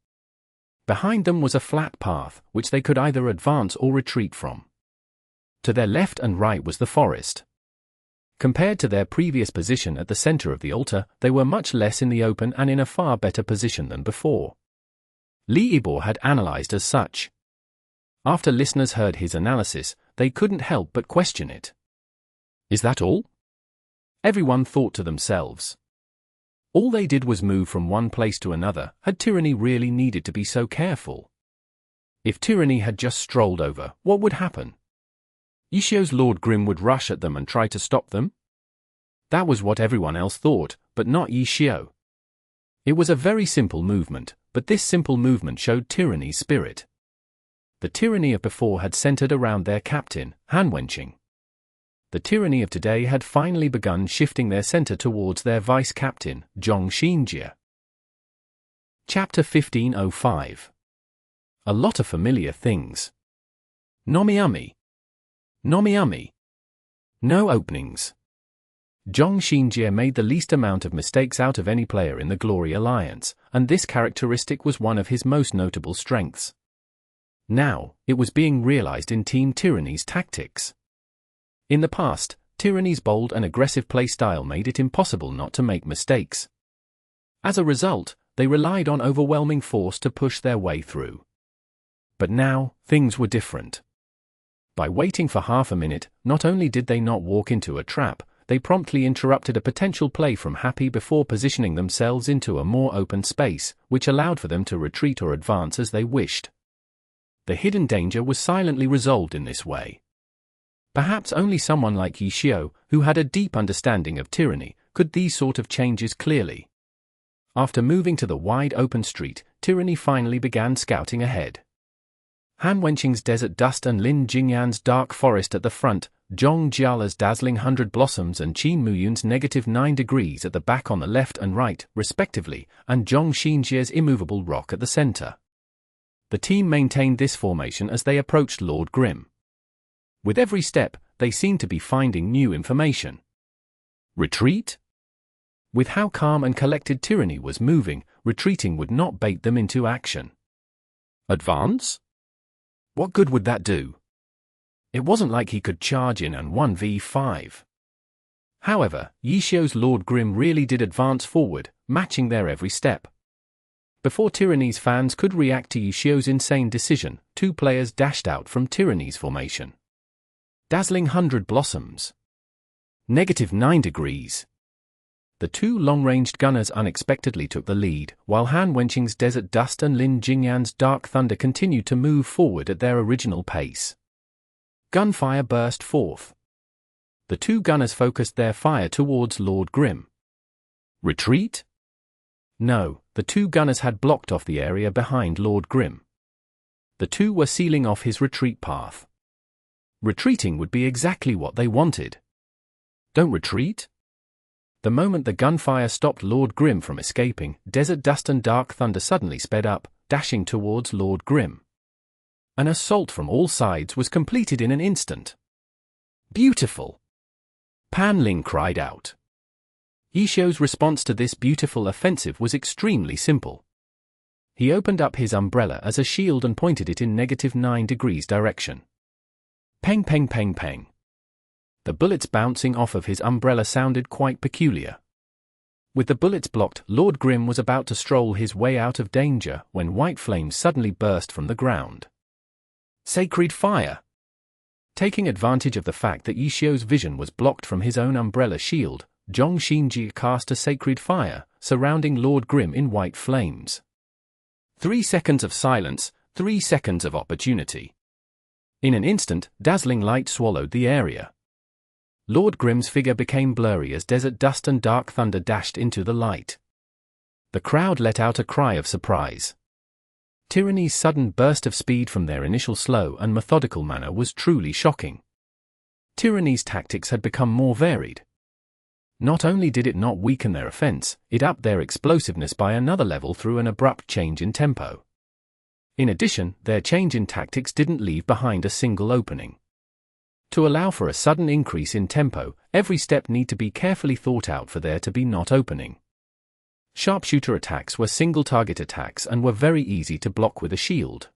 Behind them was a flat path, which they could either advance or retreat from. To their left and right was the forest. Compared to their previous position at the center of the altar, they were much less in the open and in a far better position than before. Li Yibor had analyzed as such. After listeners heard his analysis, they couldn't help but question it. Is that all? Everyone thought to themselves. All they did was move from one place to another. Had Tyranny really needed to be so careful? If Tyranny had just strolled over, what would happen? Yishio's Lord Grim would rush at them and try to stop them? That was what everyone else thought, but not Yishio. It was a very simple movement, but this simple movement showed Tyranny's spirit. The Tyranny of before had centered around their captain, Han Wenqing. The Tyranny of today had finally begun shifting their center towards their vice-captain, Zhong Xinjie. Chapter 1505. A lot of familiar things. Nomiami. Nomiami. No openings. Zhong Xinjie made the least amount of mistakes out of any player in the Glory Alliance, and this characteristic was one of his most notable strengths. Now, it was being realized in Team Tyranny's tactics. In the past, Tyranny's bold and aggressive play style made it impossible not to make mistakes. As a result, they relied on overwhelming force to push their way through. But now, things were different. By waiting for half a minute, not only did they not walk into a trap, they promptly interrupted a potential play from Happy before positioning themselves into a more open space, which allowed for them to retreat or advance as they wished. The hidden danger was silently resolved in this way. Perhaps only someone like Yishio, who had a deep understanding of Tyranny, could these sort of changes clearly. After moving to the wide open street, Tyranny finally began scouting ahead. Han Wenqing's Desert Dust and Lin Jingyan's Dark Forest at the front, Zhong Jiala's Dazzling 100 Blossoms and Qin Muyun's -9 degrees at the back on the left and right, respectively, and Zhong Xinjie's Immovable Rock at the center. The team maintained this formation as they approached Lord Grim. With every step, they seemed to be finding new information. Retreat? With how calm and collected Tyranny was moving, retreating would not bait them into action. Advance? What good would that do? It wasn't like he could charge in and 1v5. However, Yishio's Lord Grim really did advance forward, matching their every step. Before Tyranny's fans could react to Yishio's insane decision, two players dashed out from Tyranny's formation. Dazzling 100 Blossoms. -9 degrees. The two long-ranged gunners unexpectedly took the lead, while Han Wenqing's Desert Dust and Lin Jingyan's Dark Thunder continued to move forward at their original pace. Gunfire burst forth. The two gunners focused their fire towards Lord Grim. Retreat? No, the two gunners had blocked off the area behind Lord Grim. The two were sealing off his retreat path. Retreating would be exactly what they wanted. Don't retreat? The moment the gunfire stopped Lord Grim from escaping, Desert Dust and Dark Thunder suddenly sped up, dashing towards Lord Grim. An assault from all sides was completed in an instant. Beautiful! Pan Ling cried out. Yishio's response to this beautiful offensive was extremely simple. He opened up his umbrella as a shield and pointed it in -9 degrees direction. Peng peng peng peng. The bullets bouncing off of his umbrella sounded quite peculiar. With the bullets blocked, Lord Grim was about to stroll his way out of danger when white flames suddenly burst from the ground. Sacred fire! Taking advantage of the fact that Yishio's vision was blocked from his own umbrella shield, Zhong Xinjie cast a sacred fire, surrounding Lord Grim in white flames. 3 seconds of silence, 3 seconds of opportunity. In an instant, dazzling light swallowed the area. Lord Grim's figure became blurry as Desert Dust and Dark Thunder dashed into the light. The crowd let out a cry of surprise. Tyranny's sudden burst of speed from their initial slow and methodical manner was truly shocking. Tyranny's tactics had become more varied. Not only did it not weaken their offense, it upped their explosiveness by another level through an abrupt change in tempo. In addition, their change in tactics didn't leave behind a single opening. To allow for a sudden increase in tempo, every step need to be carefully thought out for there to be not opening. Sharpshooter attacks were single-target attacks and were very easy to block with a shield.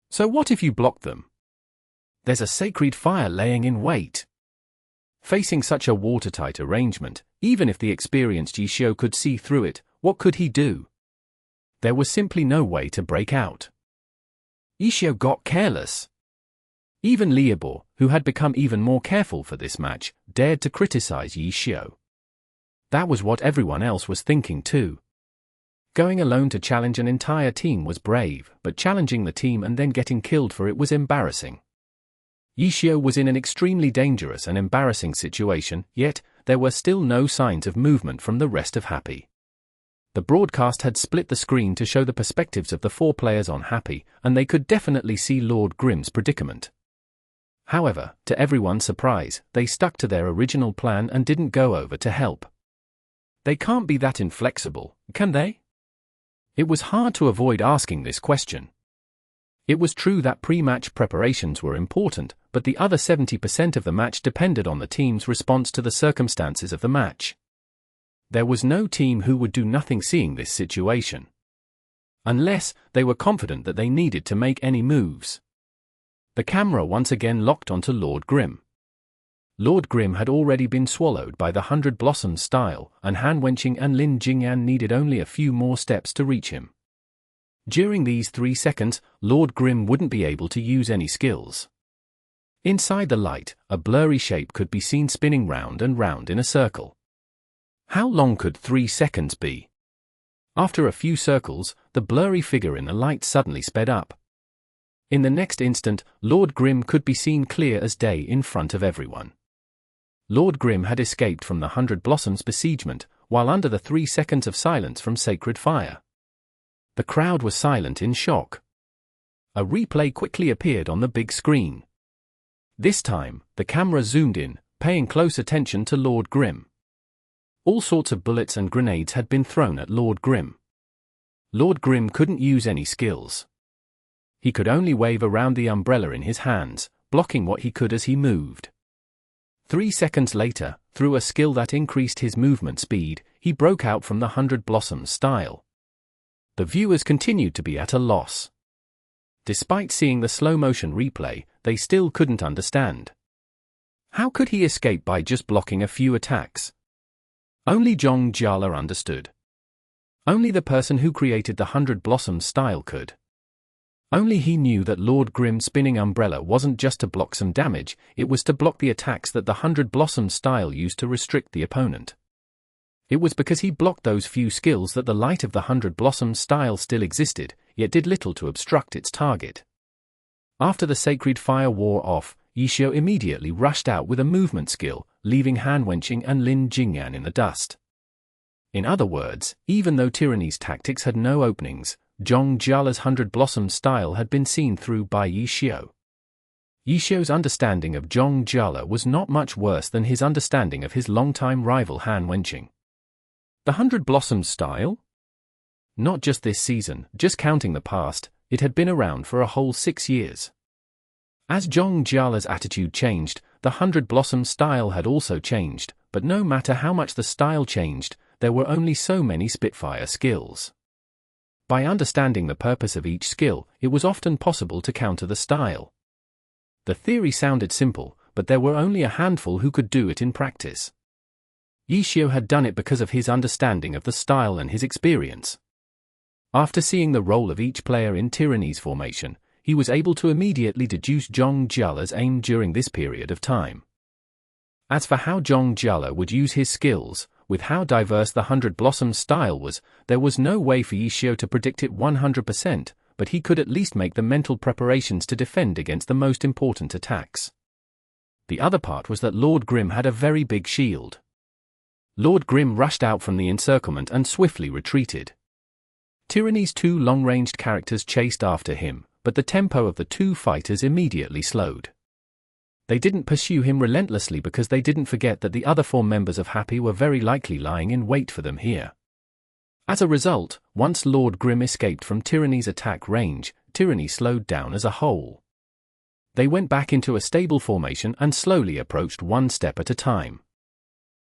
So what if you blocked them? There's a sacred fire laying in wait. Facing such a watertight arrangement, even if the experienced Yishio could see through it, what could he do? There was simply no way to break out. Yishio got careless. Even Liabor, who had become even more careful for this match, dared to criticize Yishio. That was what everyone else was thinking too. Going alone to challenge an entire team was brave, but challenging the team and then getting killed for it was embarrassing. Yishio was in an extremely dangerous and embarrassing situation, yet there were still no signs of movement from the rest of Happy. The broadcast had split the screen to show the perspectives of the 4 players on Happy, and they could definitely see Lord Grimm's predicament. However, to everyone's surprise, they stuck to their original plan and didn't go over to help. They can't be that inflexible, can they? It was hard to avoid asking this question. It was true that pre-match preparations were important, but the other 70% of the match depended on the team's response to the circumstances of the match. There was no team who would do nothing seeing this situation. Unless they were confident that they needed to make any moves. The camera once again locked onto Lord Grimm. Lord Grimm had already been swallowed by the 100 Blossoms style, and Han Wenqing and Lin Jingyan needed only a few more steps to reach him. During these 3 seconds, Lord Grimm wouldn't be able to use any skills. Inside the light, a blurry shape could be seen spinning round and round in a circle. How long could 3 seconds be? After a few circles, the blurry figure in the light suddenly sped up. In the next instant, Lord Grimm could be seen clear as day in front of everyone. Lord Grimm had escaped from the 100 Blossoms besiegement, while under the 3 seconds of silence from Sacred Fire. The crowd was silent in shock. A replay quickly appeared on the big screen. This time, the camera zoomed in, paying close attention to Lord Grimm. All sorts of bullets and grenades had been thrown at Lord Grimm. Lord Grimm couldn't use any skills. He could only wave around the umbrella in his hands, blocking what he could as he moved. 3 seconds later, through a skill that increased his movement speed, he broke out from the 100 Blossoms style. The viewers continued to be at a loss. Despite seeing the slow-motion replay, they still couldn't understand. How could he escape by just blocking a few attacks? Only Zhong Jiala understood. Only the person who created the 100 Blossoms style could. Only he knew that Lord Grimm's spinning umbrella wasn't just to block some damage, it was to block the attacks that the 100 Blossoms style used to restrict the opponent. It was because he blocked those few skills that the light of the 100 Blossoms style still existed, yet did little to obstruct its target. After the Sacred Fire wore off, Yishio immediately rushed out with a movement skill, leaving Han Wenqing and Lin Jingyan in the dust. In other words, even though Tyranny's tactics had no openings, Zhong Jiala's 100 Blossoms style had been seen through by Yishio. Yishio's understanding of Zhong Jiala was not much worse than his understanding of his longtime rival Han Wenqing. The 100 Blossoms style? Not just this season, just counting the past, it had been around for a whole 6 years. As Zhong Jiala's attitude changed, the 100 Blossoms style had also changed, but no matter how much the style changed, there were only so many Spitfire skills. By understanding the purpose of each skill, it was often possible to counter the style. The theory sounded simple, but there were only a handful who could do it in practice. Yishio had done it because of his understanding of the style and his experience. After seeing the role of each player in Tyranny's formation, he was able to immediately deduce Zhong Jiala's aim during this period of time. As for how Zhong Jiala would use his skills, with how diverse the 100 Blossoms style was, there was no way for Yishio to predict it 100%, but he could at least make the mental preparations to defend against the most important attacks. The other part was that Lord Grimm had a very big shield. Lord Grim rushed out from the encirclement and swiftly retreated. Tyranny's two long-ranged characters chased after him, but the tempo of the two fighters immediately slowed. They didn't pursue him relentlessly because they didn't forget that the other four members of Happy were very likely lying in wait for them here. As a result, once Lord Grim escaped from Tyranny's attack range, Tyranny slowed down as a whole. They went back into a stable formation and slowly approached one step at a time.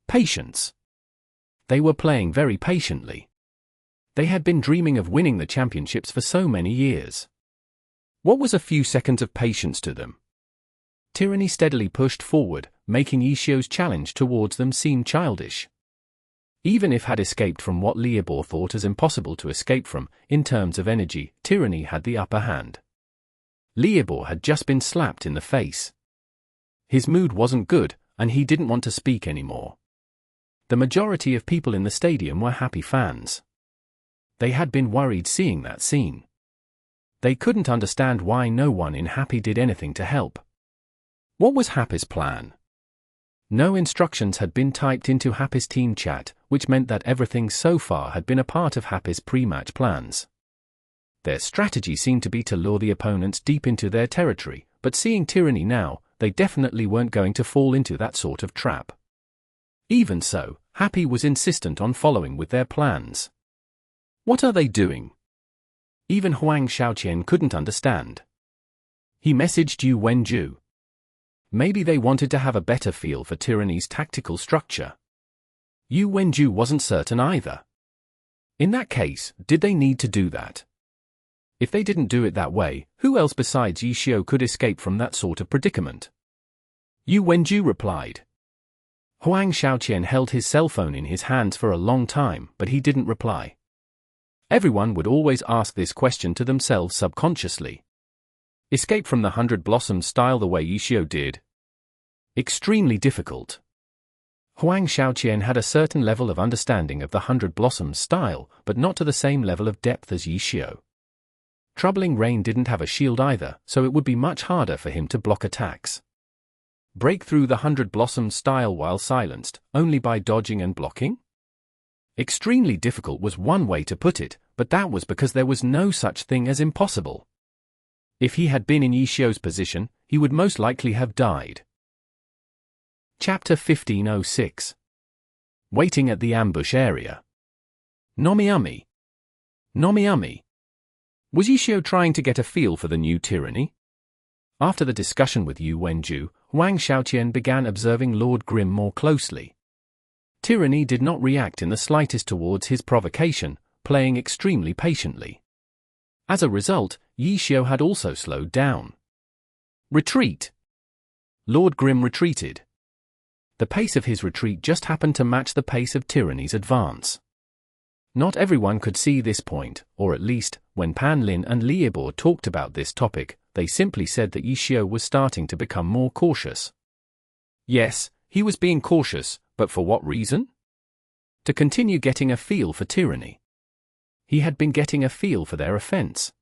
Patience. They were playing very patiently. They had been dreaming of winning the championships for so many years. What was a few seconds of patience to them? Tyranny steadily pushed forward, making Ishio's challenge towards them seem childish. Even if had escaped from what Liebor thought as impossible to escape from, in terms of energy, Tyranny had the upper hand. Liebor had just been slapped in the face. His mood wasn't good, and he didn't want to speak anymore. The majority of people in the stadium were Happy fans. They had been worried seeing that scene. They couldn't understand why no one in Happy did anything to help. What was Happy's plan? No instructions had been typed into Happy's team chat, which meant that everything so far had been a part of Happy's pre-match plans. Their strategy seemed to be to lure the opponents deep into their territory, but seeing Tyranny now, they definitely weren't going to fall into that sort of trap. Even so, Happy was insistent on following with their plans. What are they doing? Even Huang Xiaoqian couldn't understand. He messaged Yu Wenju. Maybe they wanted to have a better feel for Tyranny's tactical structure. Yu Wenju wasn't certain either. In that case, did they need to do that? If they didn't do it that way, who else besides Ishio could escape from that sort of predicament? Yu Wenju replied. Huang Xiaoqian held his cell phone in his hands for a long time, but he didn't reply. Everyone would always ask this question to themselves subconsciously. Escape from the 100 Blossoms style the way Ishio did? Extremely difficult. Huang Xiaoqian had a certain level of understanding of the 100 Blossoms style, but not to the same level of depth as Ishio. Troubling Rain didn't have a shield either, so it would be much harder for him to block attacks. Break through the 100 Blossoms style while silenced, only by dodging and blocking? Extremely difficult was one way to put it, but that was because there was no such thing as impossible. If he had been in Ishio's position, he would most likely have died. Chapter 1506. Waiting at the ambush area. Nomiumi. Nomiumi. Was Ishio trying to get a feel for the new tyranny? After the discussion with Yu Wenju, Huang Xiaoqian began observing Lord Grim more closely. Tyranny did not react in the slightest towards his provocation, playing extremely patiently. As a result, Ishio had also slowed down. Retreat. Lord Grim retreated. The pace of his retreat just happened to match the pace of Tyranny's advance. Not everyone could see this point, or at least, when Pan Lin and Liebor talked about this topic, they simply said that Ishio was starting to become more cautious. Yes, he was being cautious, but for what reason? To continue getting a feel for Tyranny. He had been getting a feel for their offense.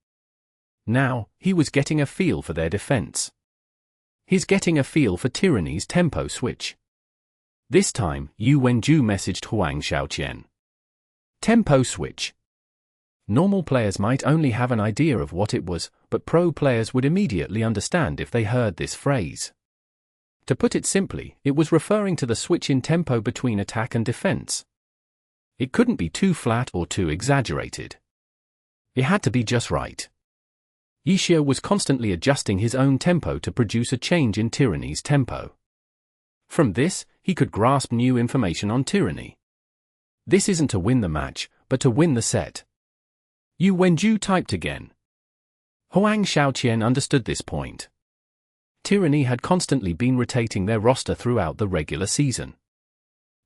Now, he was getting a feel for their defense. He's getting a feel for Tyranny's tempo switch. This time, Yu Wenju messaged Huang Xiaoqian. Tempo switch. Normal players might only have an idea of what it was, but pro players would immediately understand if they heard this phrase. To put it simply, it was referring to the switch in tempo between attack and defense. It couldn't be too flat or too exaggerated. It had to be just right. Ishio was constantly adjusting his own tempo to produce a change in Tyranny's tempo. From this, he could grasp new information on Tyranny. This isn't to win the match, but to win the set. Yu Wenju typed again. Huang Xiaoqian understood this point. Tyranny had constantly been rotating their roster throughout the regular season.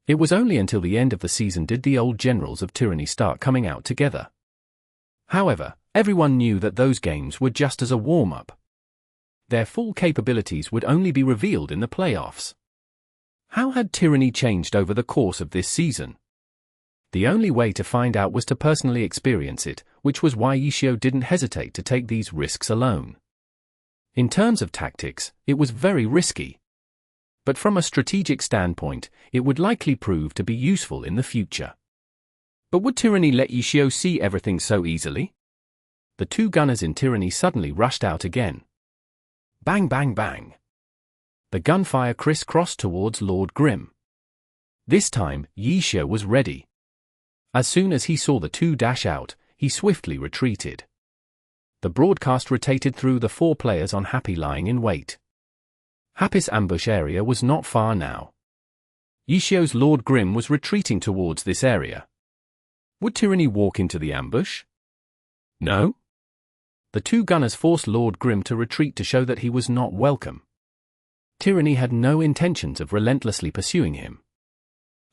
It was only until the end of the season did the old generals of Tyranny start coming out together. However, everyone knew that those games were just as a warm-up. Their full capabilities would only be revealed in the playoffs. How had Tyranny changed over the course of this season? The only way to find out was to personally experience it, which was why Ishio didn't hesitate to take these risks alone. In terms of tactics, it was very risky. but from a strategic standpoint, it would likely prove to be useful in the future. But would Tyranny let Yixiao see everything so easily? The two gunners in Tyranny suddenly rushed out again. Bang bang bang. The gunfire crisscrossed towards Lord Grim. This time, Yixiao was ready. As soon as he saw the two dash out, he swiftly retreated. The broadcast rotated through the four players on Happy lying in wait. Happy's ambush area was not far now. Yixiao's Lord Grim was retreating towards this area. Would Tyranny walk into the ambush? No? The two gunners forced Lord Grim to retreat to show that he was not welcome. Tyranny had no intentions of relentlessly pursuing him.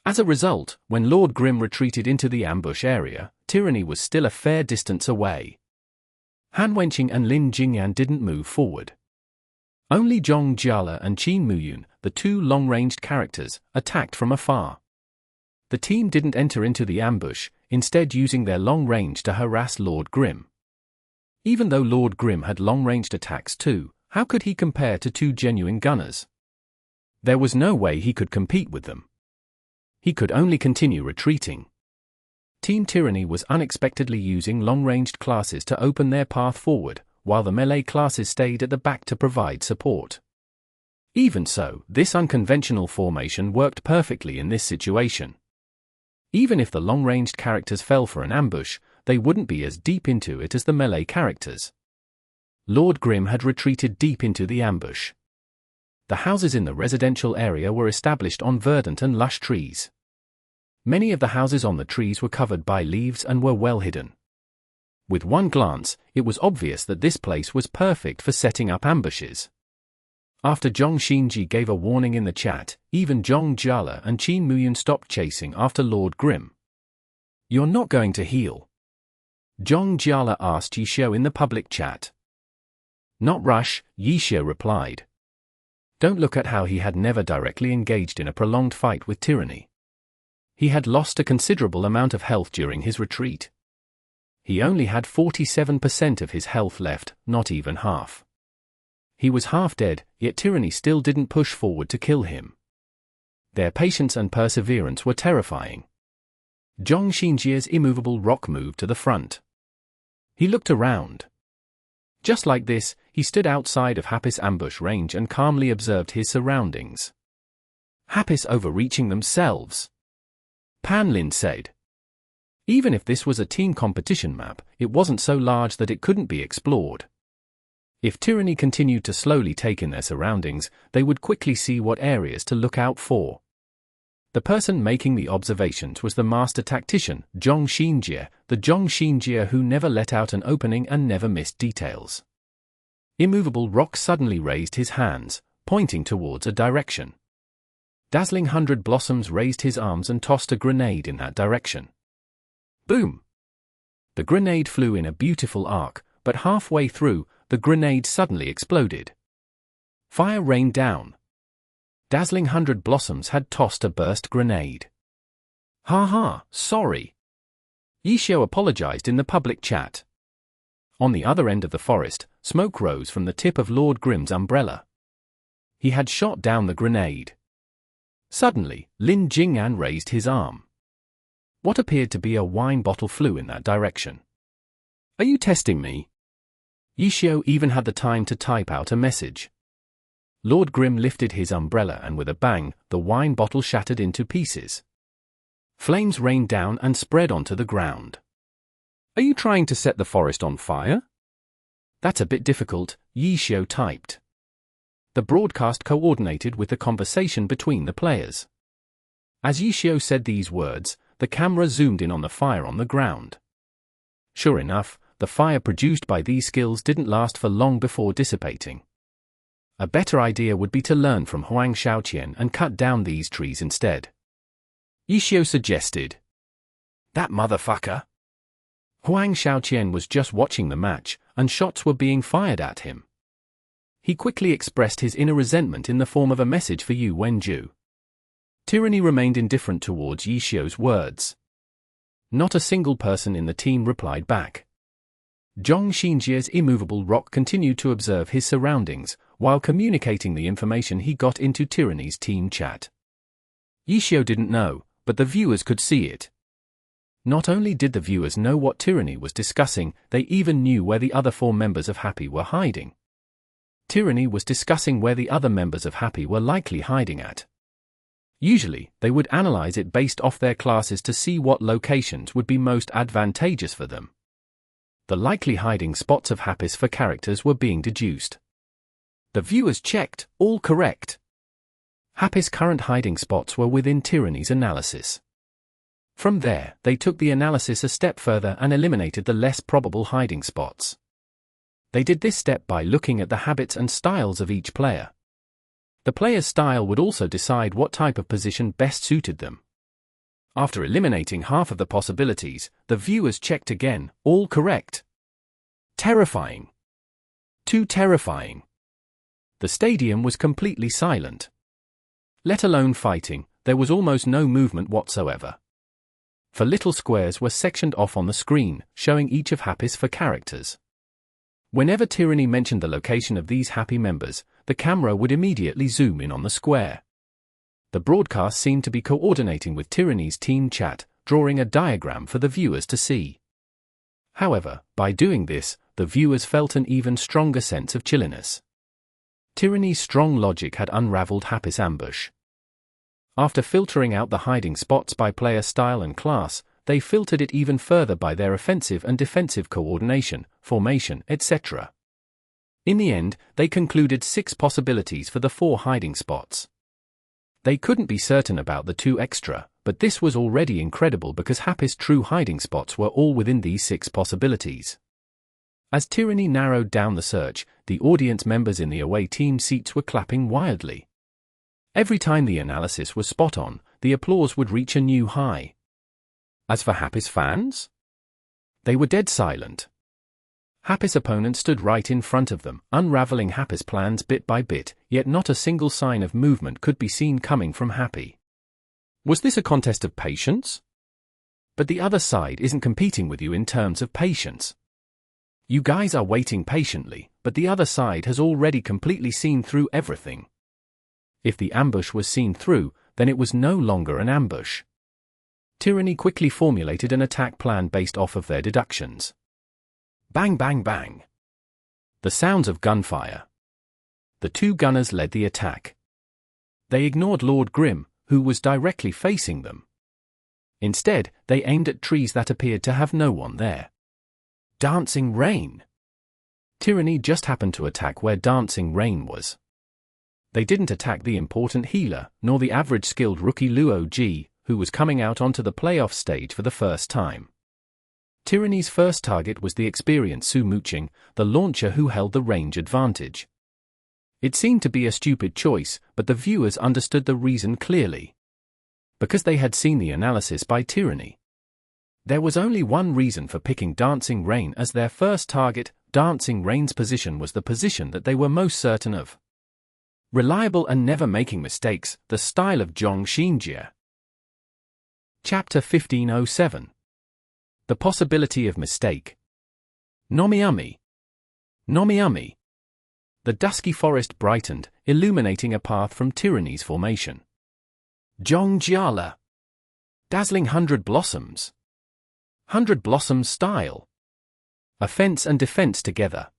As a result, when Lord Grim retreated into the ambush area, Tyranny was still a fair distance away. Han Wenqing and Lin Jingyan didn't move forward. Only Zhong Jiala and Qin Muyun, the two long-ranged characters, attacked from afar. The team didn't enter into the ambush, instead using their long range to harass Lord Grim. Even though Lord Grim had long-ranged attacks too, how could he compare to two genuine gunners? There was no way he could compete with them. He could only continue retreating. Team Tyranny was unexpectedly using long-ranged classes to open their path forward, while the melee classes stayed at the back to provide support. Even so, this unconventional formation worked perfectly in this situation. Even if the long-ranged characters fell for an ambush, they wouldn't be as deep into it as the melee characters. Lord Grim had retreated deep into the ambush. The houses in the residential area were established on verdant and lush trees. Many of the houses on the trees were covered by leaves and were well hidden. With one glance, it was obvious that this place was perfect for setting up ambushes. After Zhong Xinji gave a warning in the chat, even Zhong Jiala and Qin Muyun stopped chasing after Lord Grim. "You're not going to heal?" Zhong Jiala asked Yixiao in the public chat. "Not rush," Yixiao replied. Don't look at how he had never directly engaged in a prolonged fight with Tyranny. He had lost a considerable amount of health during his retreat. He only had 47% of his health left, not even half. He was half dead, yet Tyranny still didn't push forward to kill him. Their patience and perseverance were terrifying. Zhong Xinji's immovable rock moved to the front. He looked around. Just like this, he stood outside of Happy's ambush range and calmly observed his surroundings. Happy's overreaching themselves, Pan Lin said. Even if this was a team competition map, it wasn't so large that it couldn't be explored. If Tyranny continued to slowly take in their surroundings, they would quickly see what areas to look out for. The person making the observations was the master tactician, Zhong Xinjie, the Zhong Xinjie who never let out an opening and never missed details. Immovable Rock suddenly raised his hands, pointing towards a direction. Dazzling 100 Blossoms raised his arms and tossed a grenade in that direction. Boom! The grenade flew in a beautiful arc, but halfway through, the grenade suddenly exploded. Fire rained down. Dazzling 100 Blossoms had tossed a burst grenade. "Ha, sorry." Yixiao apologized in the public chat. On the other end of the forest, smoke rose from the tip of Lord Grim's umbrella. He had shot down the grenade. Suddenly, Lin Jingyan raised his arm. What appeared to be a wine bottle flew in that direction. "Are you testing me?" Yixiao even had the time to type out a message. Lord Grim lifted his umbrella and with a bang, the wine bottle shattered into pieces. Flames rained down and spread onto the ground. "Are you trying to set the forest on fire?" "That's a bit difficult," Yixiao typed. The broadcast coordinated with the conversation between the players. As Yixiao said these words, the camera zoomed in on the fire on the ground. Sure enough, the fire produced by these skills didn't last for long before dissipating. A better idea would be to learn from Huang Shaoqian and cut down these trees instead. Yixiao suggested. "That motherfucker!" Huang Shaoqian was just watching the match, and shots were being fired at him. He quickly expressed his inner resentment in the form of a message for Yu Wenju. Tyranny remained indifferent towards Yixiao's words. Not a single person in the team replied back. Zhong Xinjie's immovable rock continued to observe his surroundings, while communicating the information he got into Tyranny's team chat. Ishio didn't know, but the viewers could see it. Not only did the viewers know what Tyranny was discussing, they even knew where the other 4 members of Happy were hiding. Tyranny was discussing where the other members of Happy were likely hiding at. Usually, they would analyze it based off their classes to see what locations would be most advantageous for them. The likely hiding spots of Happy's for characters were being deduced. The viewers checked, all correct. Happy's current hiding spots were within Tyranny's analysis. From there, they took the analysis a step further and eliminated the less probable hiding spots. They did this step by looking at the habits and styles of each player. The player's style would also decide what type of position best suited them. After eliminating half of the possibilities, the viewers checked again, all correct. Terrifying. Too terrifying. The stadium was completely silent. Let alone fighting, there was almost no movement whatsoever. For little squares were sectioned off on the screen, showing each of Happy's for characters. Whenever Tyranny mentioned the location of these Happy members, the camera would immediately zoom in on the square. The broadcast seemed to be coordinating with Tyranny's team chat, drawing a diagram for the viewers to see. However, by doing this, the viewers felt an even stronger sense of chilliness. Tyranny's strong logic had unraveled Happy's ambush. After filtering out the hiding spots by player style and class, they filtered it even further by their offensive and defensive coordination, formation, etc. In the end, they concluded 6 possibilities for the 4 hiding spots. They couldn't be certain about the 2 extra, but this was already incredible because Happy's true hiding spots were all within these 6 possibilities. As Tyranny narrowed down the search, the audience members in the away team seats were clapping wildly. Every time the analysis was spot on, the applause would reach a new high. As for Happy's fans? They were dead silent. Happy's opponent stood right in front of them, unraveling Happy's plans bit by bit, yet not a single sign of movement could be seen coming from Happy. Was this a contest of patience? But the other side isn't competing with you in terms of patience. You guys are waiting patiently, but the other side has already completely seen through everything. If the ambush was seen through, then it was no longer an ambush. Tyranny quickly formulated an attack plan based off of their deductions. Bang bang bang. The sounds of gunfire. The 2 gunners led the attack. They ignored Lord Grimm, who was directly facing them. Instead, they aimed at trees that appeared to have no one there. Dancing Rain. Tyranny just happened to attack where Dancing Rain was. They didn't attack the important healer, nor the average skilled rookie Luo Ji, who was coming out onto the playoff stage for the first time. Tyranny's first target was the experienced Su Muqing, the launcher who held the range advantage. It seemed to be a stupid choice, but the viewers understood the reason clearly. Because they had seen the analysis by Tyranny. There was only one reason for picking Dancing Rain as their first target. Dancing Rain's position was the position that they were most certain of. Reliable and never making mistakes, the style of Zhong Xinjie. Chapter 1507. The possibility of mistake. Nomiami. Nomiami. The dusky forest brightened, illuminating a path from Tyranny's formation. Zhongjiala. Dazzling 100 blossoms. 100 blossoms style. Offense and defense together.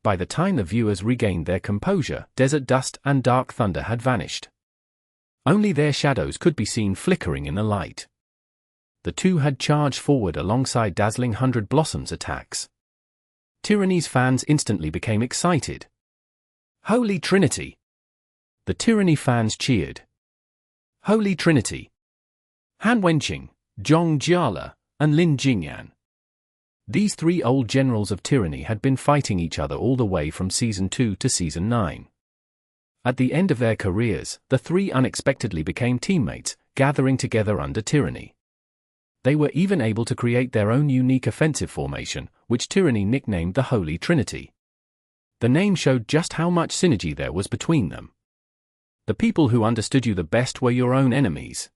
By the time the viewers regained their composure, Desert Dust and Dark Thunder had vanished. Only their shadows could be seen flickering in the light. The 2 had charged forward alongside Dazzling 100 Blossoms attacks. Tyranny's fans instantly became excited. Holy Trinity! The Tyranny fans cheered. Holy Trinity! Han Wenqing, Zhong Jiala, and Lin Jingyan. These 3 old generals of Tyranny had been fighting each other all the way from Season 2 to Season 9. At the end of their careers, the 3 unexpectedly became teammates, gathering together under Tyranny. They were even able to create their own unique offensive formation, which Tyranny nicknamed the Holy Trinity. The name showed just how much synergy there was between them. The people who understood you the best were your own enemies.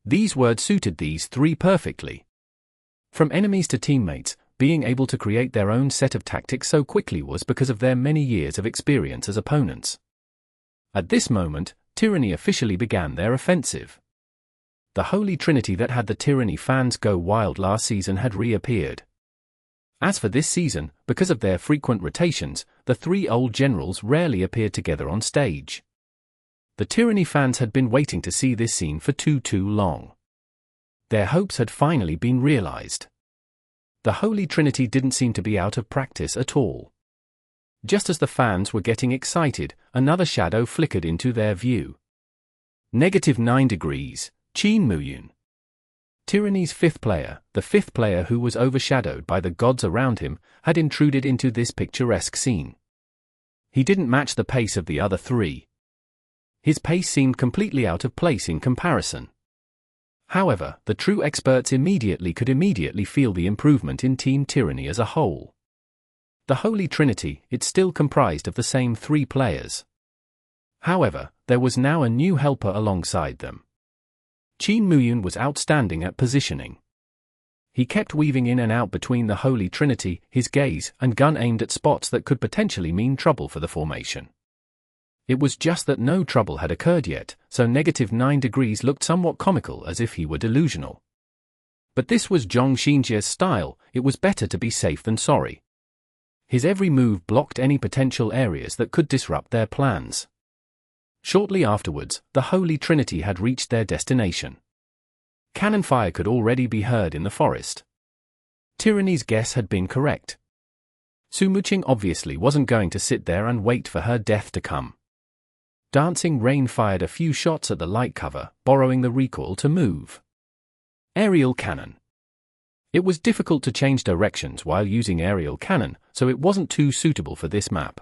These words suited these 3 perfectly. From enemies to teammates, being able to create their own set of tactics so quickly was because of their many years of experience as opponents. At this moment, Tyranny officially began their offensive. The Holy Trinity that had the Tyranny fans go wild last season had reappeared. As for this season, because of their frequent rotations, the three old generals rarely appeared together on stage. The Tyranny fans had been waiting to see this scene for too long. Their hopes had finally been realized. The Holy Trinity didn't seem to be out of practice at all. Just as the fans were getting excited, another shadow flickered into their view. -9 degrees, Qin Muyun. Tyranny's fifth player, the fifth player who was overshadowed by the gods around him, had intruded into this picturesque scene. He didn't match the pace of the other three. His pace seemed completely out of place in comparison. However, the true experts could immediately feel the improvement in Team Tyranny as a whole. The Holy Trinity, it still comprised of the same three players. However, there was now a new helper alongside them. Qin Muyun was outstanding at positioning. He kept weaving in and out between the Holy Trinity, his gaze and gun aimed at spots that could potentially mean trouble for the formation. It was just that no trouble had occurred yet, so -9 degrees looked somewhat comical, as if he were delusional. But this was Zhong Xinjia's style. It was better to be safe than sorry. His every move blocked any potential areas that could disrupt their plans. Shortly afterwards, the Holy Trinity had reached their destination. Cannon fire could already be heard in the forest. Tyranny's guess had been correct. Su Muqing obviously wasn't going to sit there and wait for her death to come. Dancing Rain fired a few shots at the light cover, borrowing the recoil to move. Aerial cannon. It was difficult to change directions while using aerial cannon, so it wasn't too suitable for this map.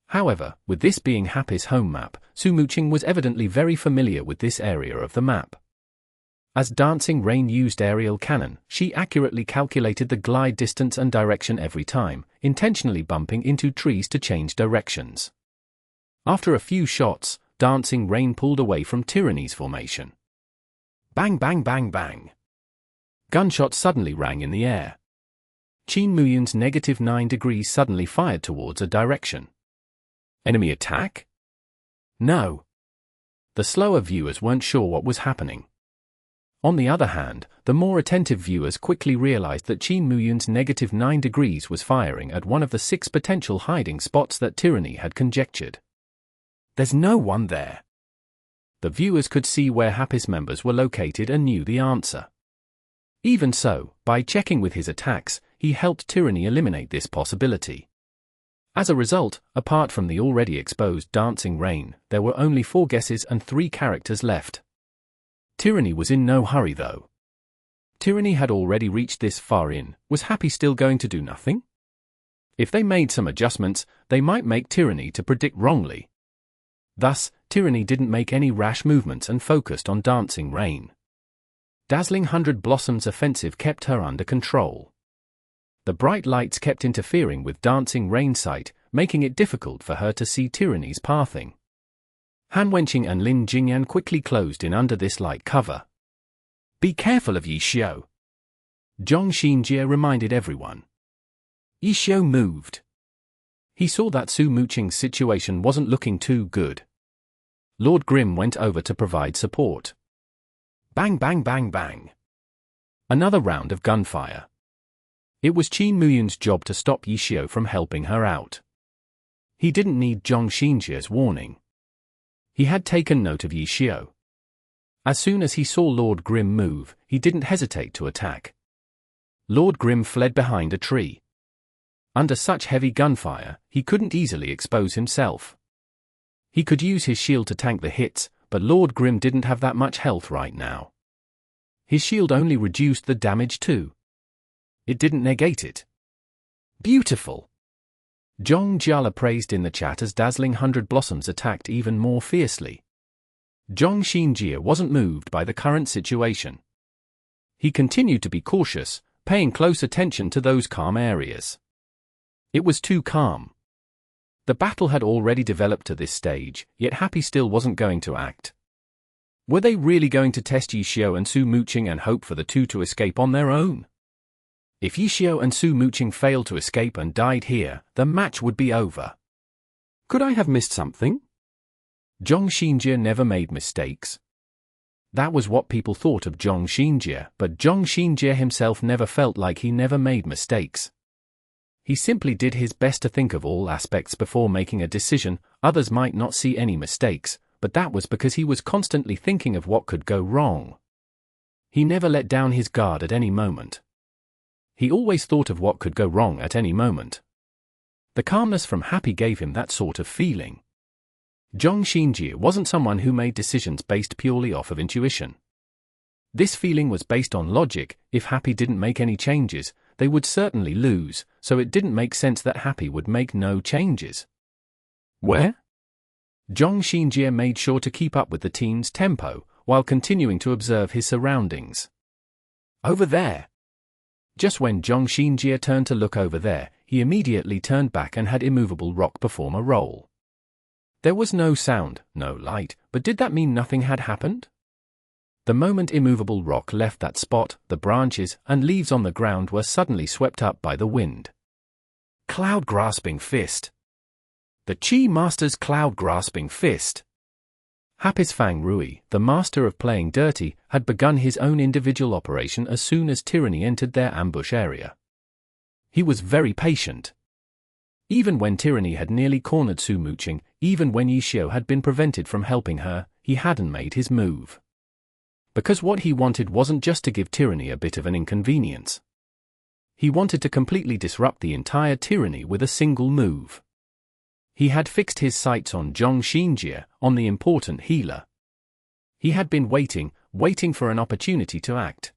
However, with this being Happy's home map, Su Muqing was evidently very familiar with this area of the map. As Dancing Rain used aerial cannon, she accurately calculated the glide distance and direction every time, intentionally bumping into trees to change directions. After a few shots, Dancing Rain pulled away from Tyranny's formation. Bang bang bang bang. Gunshots suddenly rang in the air. Qin Muyun's -9 degrees suddenly fired towards a direction. Enemy attack? No. The slower viewers weren't sure what was happening. On the other hand, the more attentive viewers quickly realized that Qin Muyun's -9 degrees was firing at one of the 6 potential hiding spots that Tyranny had conjectured. There's no one there. The viewers could see where Happy's members were located and knew the answer. Even so, by checking with his attacks, he helped Tyranny eliminate this possibility. As a result, apart from the already exposed Dancing Rain, there were only 4 guesses and 3 characters left. Tyranny was in no hurry though. Tyranny had already reached this far in. Was Happy still going to do nothing? If they made some adjustments, they might make Tyranny to predict wrongly. Thus, Tyranny didn't make any rash movements and focused on Dancing Rain. Dazzling 100 Blossoms offensive kept her under control. The bright lights kept interfering with Dancing Rain's sight, making it difficult for her to see Tyranny's pathing. Han Wenqing and Lin Jingyan quickly closed in under this light cover. Be careful of Yi Xiu. Zhong Xinjia reminded everyone. Yi Xiu moved. He saw that Su Muqing's situation wasn't looking too good. Lord Grimm went over to provide support. Bang bang bang bang. Another round of gunfire. It was Qin Muyun's job to stop Yi Xiu from helping her out. He didn't need Zhong Xinjia's warning. He had taken note of Yi Xiu. As soon as he saw Lord Grimm move, he didn't hesitate to attack. Lord Grimm fled behind a tree. Under such heavy gunfire, he couldn't easily expose himself. He could use his shield to tank the hits, but Lord Grimm didn't have that much health right now. His shield only reduced the damage too. It didn't negate it. Beautiful. Zhong Jiala praised in the chat as Dazzling 100 Blossoms attacked even more fiercely. Zhong Xinjia wasn't moved by the current situation. He continued to be cautious, paying close attention to those calm areas. It was too calm. The battle had already developed to this stage, yet Happy still wasn't going to act. Were they really going to test Yi Xiu and Su Muqing and hope for the two to escape on their own? If Yishio and Su Muqing failed to escape and died here, the match would be over. Could I have missed something? Zhong Xinjie never made mistakes. That was what people thought of Zhong Xinjie, but Zhong Xinjie himself never felt like he never made mistakes. He simply did his best to think of all aspects before making a decision. Others might not see any mistakes, but that was because he was constantly thinking of what could go wrong. He never let down his guard at any moment. He always thought of what could go wrong at any moment. The calmness from Happy gave him that sort of feeling. Zhong Xinjie wasn't someone who made decisions based purely off of intuition. This feeling was based on logic. If Happy didn't make any changes, they would certainly lose, so it didn't make sense that Happy would make no changes. Where? Zhong Xinjie made sure to keep up with the team's tempo, while continuing to observe his surroundings. Over there. Just when Zhong Xinjie turned to look over there, he immediately turned back and had Immovable Rock perform a roll. There was no sound, no light, but did that mean nothing had happened? The moment Immovable Rock left that spot, the branches and leaves on the ground were suddenly swept up by the wind. Cloud-grasping fist. The Qi Master's cloud-grasping fist. Happy's Fang Rui, the master of playing dirty, had begun his own individual operation as soon as Tyranny entered their ambush area. He was very patient. Even when Tyranny had nearly cornered Su Muqing, even when Yishio had been prevented from helping her, he hadn't made his move. Because what he wanted wasn't just to give Tyranny a bit of an inconvenience. He wanted to completely disrupt the entire Tyranny with a single move. He had fixed his sights on Zhong Xinjie, on the important healer. He had been waiting for an opportunity to act.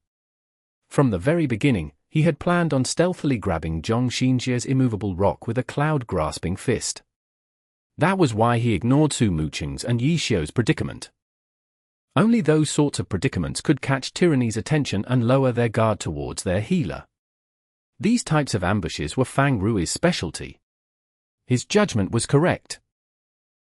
From the very beginning, he had planned on stealthily grabbing Zhong Xinjie's Immovable Rock with a cloud-grasping fist. That was why he ignored Su Muqing's and Yishio's predicament. Only those sorts of predicaments could catch Tyranny's attention and lower their guard towards their healer. These types of ambushes were Fang Rui's specialty. His judgment was correct.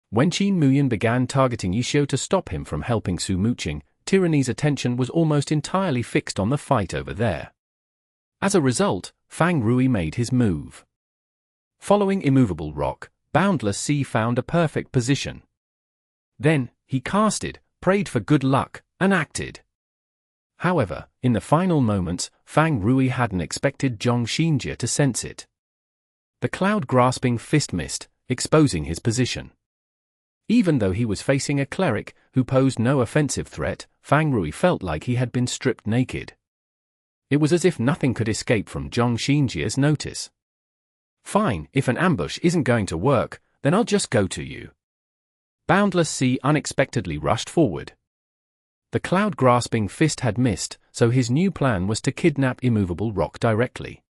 When Qin Muyan began targeting Yishio to stop him from helping Su Muqing, Tyranny's attention was almost entirely fixed on the fight over there. As a result, Fang Rui made his move. Following Immovable Rock, Boundless Sea found a perfect position. Then, he casted, prayed for good luck, and acted. However, in the final moments, Fang Rui hadn't expected Zhong Xinjie to sense it. The cloud-grasping fist missed, exposing his position. Even though he was facing a cleric who posed no offensive threat, Fang Rui felt like he had been stripped naked. It was as if nothing could escape from Zhong Xinjie's notice. Fine, if an ambush isn't going to work, then I'll just go to you. Boundless Sea unexpectedly rushed forward. The cloud-grasping fist had missed, so his new plan was to kidnap Immovable Rock directly.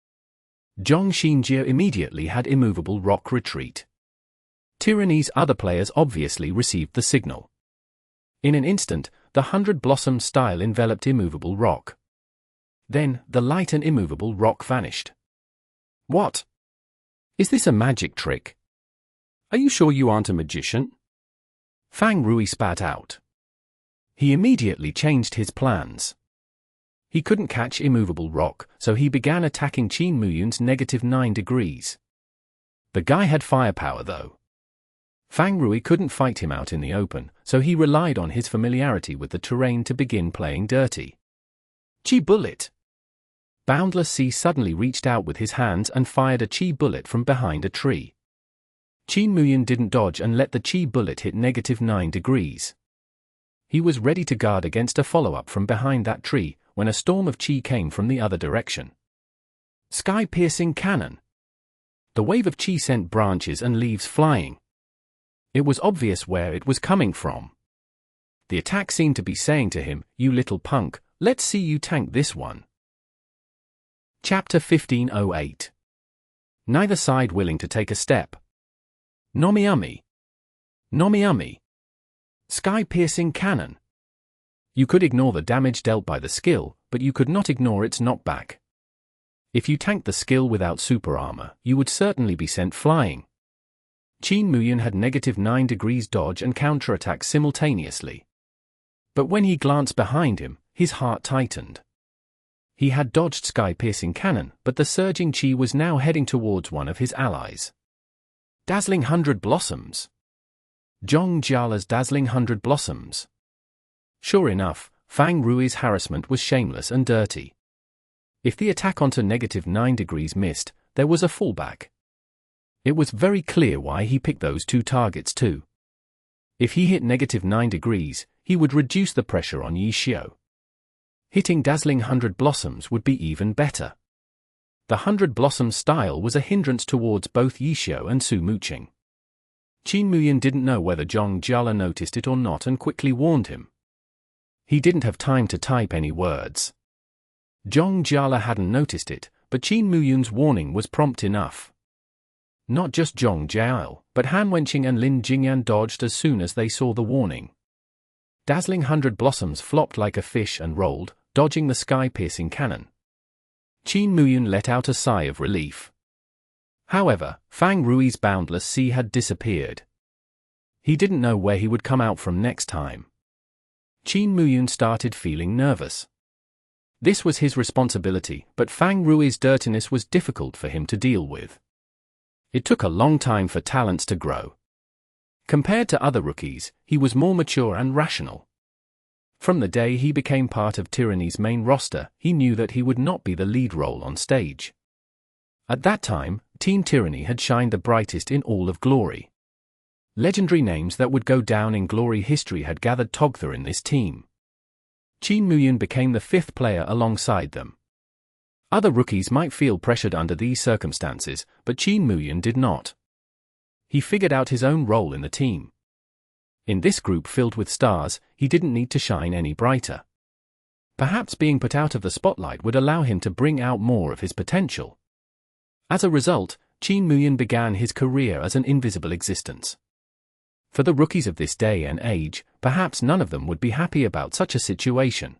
Zhong Xinjie immediately had Immovable Rock retreat. Tyranny's other players obviously received the signal. In an instant, the 100-blossom style enveloped Immovable Rock. Then, the light and Immovable Rock vanished. What? Is this a magic trick? Are you sure you aren't a magician? Fang Rui spat out. He immediately changed his plans. He couldn't catch Immovable Rock, so he began attacking Qin Muyan's -9 degrees. The guy had firepower though. Fang Rui couldn't fight him out in the open, so he relied on his familiarity with the terrain to begin playing dirty. Chi bullet! Boundless Sea suddenly reached out with his hands and fired a Chi bullet from behind a tree. Qin Muyan didn't dodge and let the Chi bullet hit -9 degrees. He was ready to guard against a follow-up from behind that tree, when a storm of Qi came from the other direction. Sky-piercing cannon! The wave of Qi sent branches and leaves flying. It was obvious where it was coming from. The attack seemed to be saying to him, "You little punk, let's see you tank this one." Chapter 1508. Neither side willing to take a step. Nomiami. Nomiami. Sky-piercing cannon. You could ignore the damage dealt by the skill, but you could not ignore its knockback. If you tanked the skill without super armor, you would certainly be sent flying. Qin Muyan had -9 degrees dodge and counterattack simultaneously. But when he glanced behind him, his heart tightened. He had dodged sky-piercing cannon, but the surging chi was now heading towards one of his allies. Dazzling 100 Blossoms. Zhong Jiala's dazzling 100 Blossoms. Sure enough, Fang Rui's harassment was shameless and dirty. If the attack onto -9 degrees missed, there was a fallback. It was very clear why he picked those two targets too. If he hit -9 degrees, he would reduce the pressure on Yi Xiu. Hitting dazzling 100 Blossoms would be even better. The 100 Blossoms style was a hindrance towards both Yi Xiu and Su Muqing. Qin Muyan didn't know whether Zhong Jiala noticed it or not and quickly warned him. He didn't have time to type any words. Zhong Jiala hadn't noticed it, but Qin Muyan's warning was prompt enough. Not just Zhong Jiao, but Han Wenqing and Lin Jingyan dodged as soon as they saw the warning. Dazzling 100 Blossoms flopped like a fish and rolled, dodging the sky-piercing cannon. Qin Muyan let out a sigh of relief. However, Fang Rui's boundless sea had disappeared. He didn't know where he would come out from next time. Qin Muyan started feeling nervous. This was his responsibility, but Fang Rui's dirtiness was difficult for him to deal with. It took a long time for talents to grow. Compared to other rookies, he was more mature and rational. From the day he became part of Tyranny's main roster, he knew that he would not be the lead role on stage. At that time, Team Tyranny had shined the brightest in all of glory. Legendary names that would go down in glory history had gathered together in this team. Qin Muyan became the fifth player alongside them. Other rookies might feel pressured under these circumstances, but Qin Muyan did not. He figured out his own role in the team. In this group filled with stars, he didn't need to shine any brighter. Perhaps being put out of the spotlight would allow him to bring out more of his potential. As a result, Qin Muyan began his career as an invisible existence. For the rookies of this day and age, perhaps none of them would be happy about such a situation.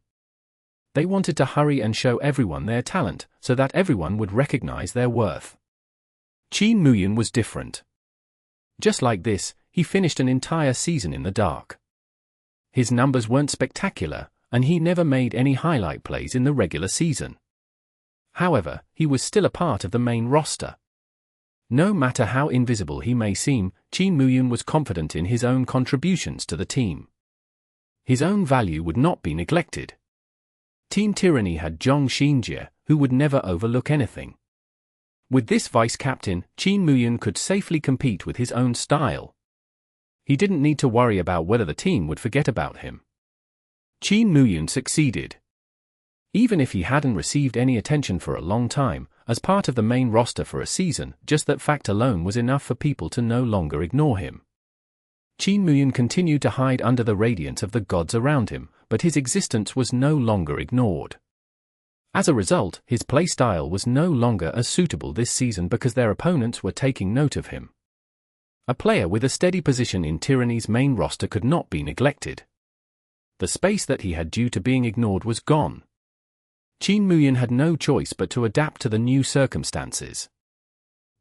They wanted to hurry and show everyone their talent, so that everyone would recognize their worth. Qin Muyan was different. Just like this, he finished an entire season in the dark. His numbers weren't spectacular, and he never made any highlight plays in the regular season. However, he was still a part of the main roster. No matter how invisible he may seem, Qin Muyan was confident in his own contributions to the team. His own value would not be neglected. Team Tyranny had Zhong Xinjie, who would never overlook anything. With this vice-captain, Qin Muyan could safely compete with his own style. He didn't need to worry about whether the team would forget about him. Qin Muyan succeeded. Even if he hadn't received any attention for a long time, as part of the main roster for a season, just that fact alone was enough for people to no longer ignore him. Qin Muyan continued to hide under the radiance of the gods around him, but his existence was no longer ignored. As a result, his playstyle was no longer as suitable this season because their opponents were taking note of him. A player with a steady position in Tyranny's main roster could not be neglected. The space that he had due to being ignored was gone. Qin Muyan had no choice but to adapt to the new circumstances.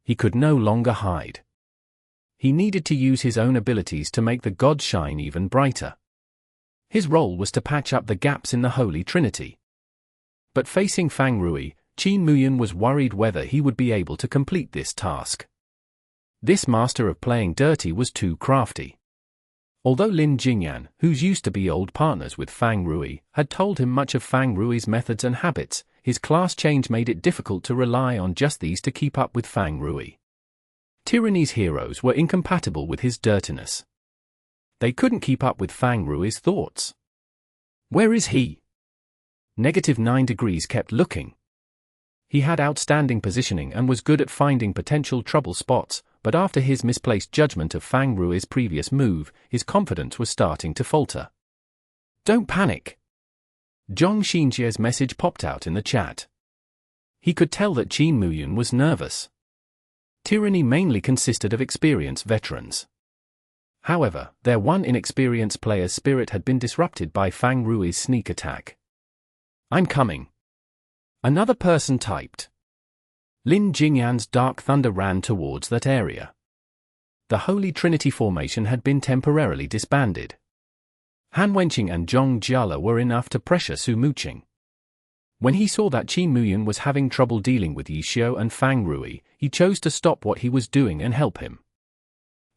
He could no longer hide. He needed to use his own abilities to make the gods shine even brighter. His role was to patch up the gaps in the Holy Trinity. But facing Fang Rui, Qin Muyan was worried whether he would be able to complete this task. This master of playing dirty was too crafty. Although Lin Jingyan, who's used to be old partners with Fang Rui, had told him much of Fang Rui's methods and habits, his class change made it difficult to rely on just these to keep up with Fang Rui. Tyranny's heroes were incompatible with his dirtiness. They couldn't keep up with Fang Rui's thoughts. Where is he? -9 degrees kept looking. He had outstanding positioning and was good at finding potential trouble spots, but after his misplaced judgment of Fang Rui's previous move, his confidence was starting to falter. Don't panic. Zhong Xinjie's message popped out in the chat. He could tell that Qin Muyan was nervous. Tyranny mainly consisted of experienced veterans. However, their one inexperienced player's spirit had been disrupted by Fang Rui's sneak attack. I'm coming. Another person typed. Lin Jingyan's Dark Thunder ran towards that area. The Holy Trinity formation had been temporarily disbanded. Han Wenqing and Zhong Jiala were enough to pressure Su Muqing. When he saw that Qi Muyan was having trouble dealing with Yixiu and Fang Rui, he chose to stop what he was doing and help him.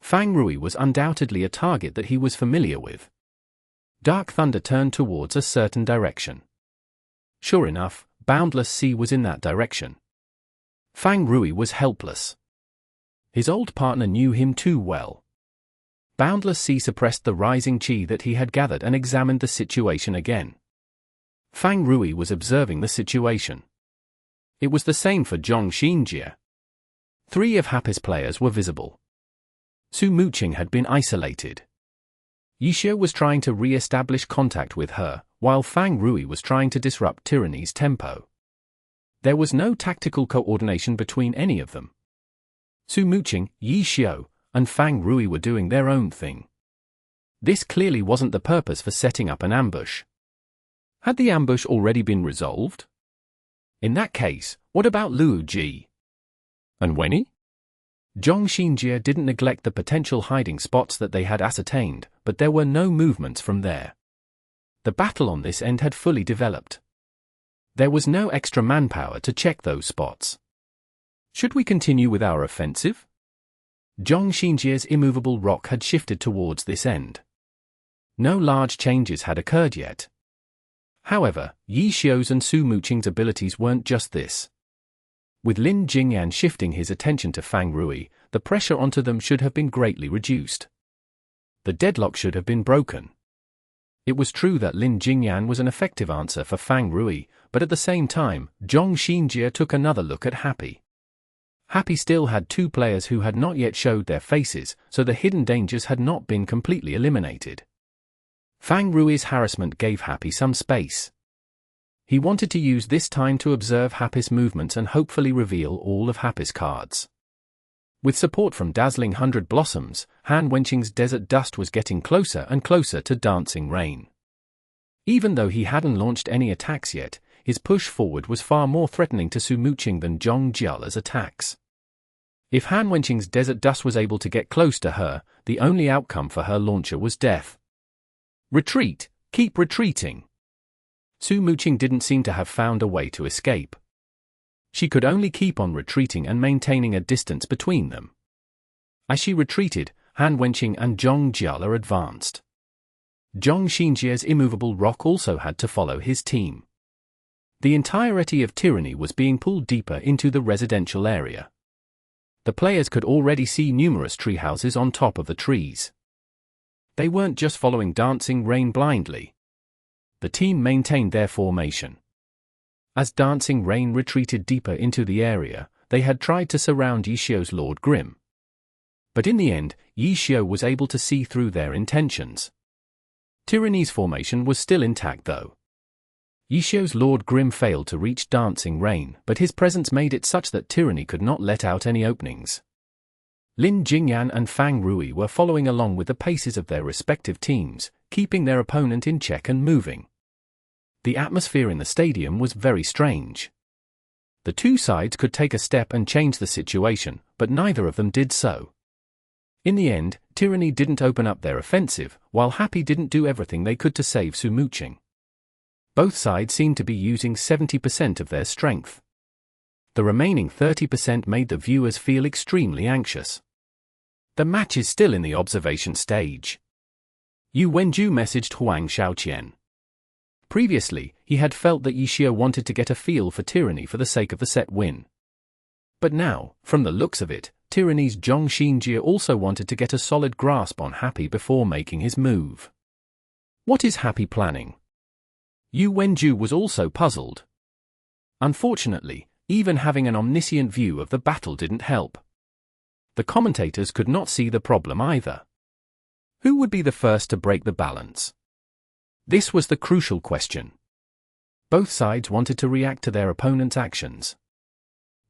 Fang Rui was undoubtedly a target that he was familiar with. Dark Thunder turned towards a certain direction. Sure enough, Boundless Sea was in that direction. Fang Rui was helpless. His old partner knew him too well. Boundless Sea suppressed the rising qi that he had gathered and examined the situation again. Fang Rui was observing the situation. It was the same for Zhong Xinjie. 3 of Happy's players were visible. Su Muqing had been isolated. Yixiu was trying to re-establish contact with her, while Fang Rui was trying to disrupt Tyranny's tempo. There was no tactical coordination between any of them. Su Muqing, Yixiu, and Fang Rui were doing their own thing. This clearly wasn't the purpose for setting up an ambush. Had the ambush already been resolved? In that case, what about Luo Ji? And Wenyi? Zhong Xinjie didn't neglect the potential hiding spots that they had ascertained, but there were no movements from there. The battle on this end had fully developed. There was no extra manpower to check those spots. Should we continue with our offensive? Zhong Xinjie's immovable rock had shifted towards this end. No large changes had occurred yet. However, Yixiu's and Su Muqing's abilities weren't just this. With Lin Jingyan shifting his attention to Fang Rui, the pressure onto them should have been greatly reduced. The deadlock should have been broken. It was true that Lin Jingyan was an effective answer for Fang Rui, but at the same time, Zhong Xinjie took another look at Happy. Happy still had 2 players who had not yet showed their faces, so the hidden dangers had not been completely eliminated. Fang Rui's harassment gave Happy some space. He wanted to use this time to observe Happy's movements and hopefully reveal all of Happy's cards. With support from Dazzling 100 Blossoms, Han Wenqing's Desert Dust was getting closer and closer to Dancing Rain. Even though he hadn't launched any attacks yet, his push forward was far more threatening to Su Muqing than Zhong Jiala's attacks. If Han Wenqing's Desert Dust was able to get close to her, the only outcome for her launcher was death. Retreat, keep retreating. Su Muqing didn't seem to have found a way to escape. She could only keep on retreating and maintaining a distance between them. As she retreated, Han Wenqing and Zhong Jiala advanced. Zhong Xinjie's immovable rock also had to follow his team. The entirety of Tyranny was being pulled deeper into the residential area. The players could already see numerous treehouses on top of the trees. They weren't just following Dancing Rain blindly. The team maintained their formation. As Dancing Rain retreated deeper into the area, they had tried to surround Yixiu's Lord Grim. But in the end, Yixiu was able to see through their intentions. Tyranny's formation was still intact though. Yixiu's Lord Grim failed to reach Dancing Rain, but his presence made it such that Tyranny could not let out any openings. Lin Jingyan and Fang Rui were following along with the paces of their respective teams, keeping their opponent in check and moving. The atmosphere in the stadium was very strange. The 2 sides could take a step and change the situation, but neither of them did so. In the end, Tyranny didn't open up their offensive, while Happy didn't do everything they could to save Su Muqing. Both sides seemed to be using 70% of their strength. The remaining 30% made the viewers feel extremely anxious. The match is still in the observation stage. Yu Wenju messaged Huang Shaoqian. Previously, he had felt that Yixiu wanted to get a feel for Tyranny for the sake of the set win. But now, from the looks of it, Tyranny's Zhong Xinjie also wanted to get a solid grasp on Happy before making his move. What is Happy planning? Yu Wenju was also puzzled. Unfortunately, even having an omniscient view of the battle didn't help. The commentators could not see the problem either. Who would be the first to break the balance? This was the crucial question. Both sides wanted to react to their opponent's actions.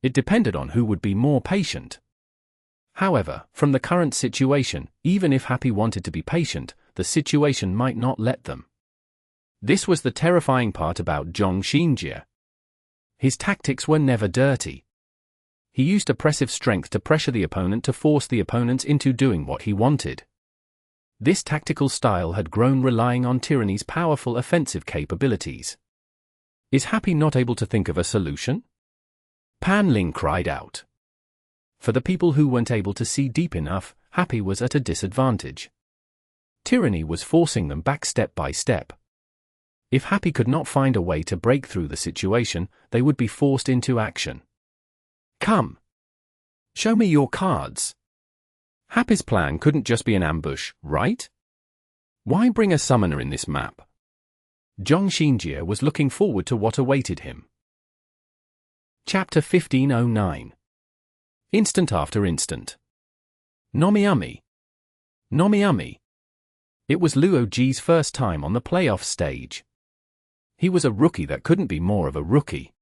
It depended on who would be more patient. However, from the current situation, even if Happy wanted to be patient, the situation might not let them. This was the terrifying part about Zhong Xinjie. His tactics were never dirty. He used oppressive strength to pressure the opponent to force the opponents into doing what he wanted. This tactical style had grown relying on Tyranny's powerful offensive capabilities. Is Happy not able to think of a solution? Pan Ling cried out. For the people who weren't able to see deep enough, Happy was at a disadvantage. Tyranny was forcing them back step by step. If Happy could not find a way to break through the situation, they would be forced into action. Come. Show me your cards. Happy's plan couldn't just be an ambush, right? Why bring a summoner in this map? Zhong Xinjie was looking forward to what awaited him. Chapter 1509. Instant after instant. Nomiumi. Nomiumi. It was Luo Ji's first time on the playoff stage. He was a rookie that couldn't be more of a rookie.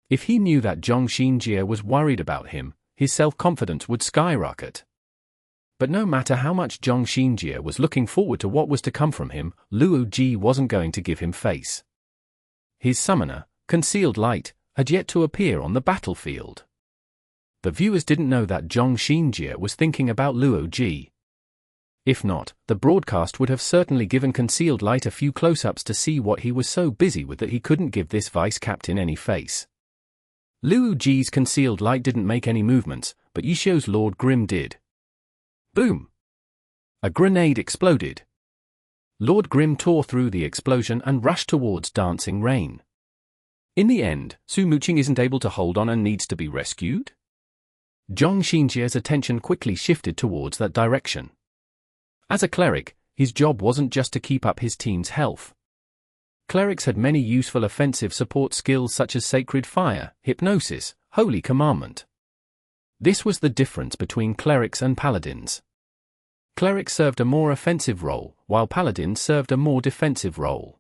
If he knew that Zhong Xinjie was worried about him, his self-confidence would skyrocket. But no matter how much Zhong Xinjie was looking forward to what was to come from him, Luo Ji wasn't going to give him face. His summoner, Concealed Light, had yet to appear on the battlefield. The viewers didn't know that Zhong Xinjie was thinking about Luo Ji. If not, the broadcast would have certainly given Concealed Light a few close-ups to see what he was so busy with that he couldn't give this vice-captain any face. Luo Ji's Concealed Light didn't make any movements, but Yishio's Lord Grim did. Boom! A grenade exploded. Lord Grim tore through the explosion and rushed towards Dancing Rain. In the end, Su Muqing isn't able to hold on and needs to be rescued? Zhong Xinjie's attention quickly shifted towards that direction. As a cleric, his job wasn't just to keep up his team's health. Clerics had many useful offensive support skills such as Sacred Fire, Hypnosis, Holy Commandment. This was the difference between clerics and paladins. Clerics served a more offensive role, while paladins served a more defensive role.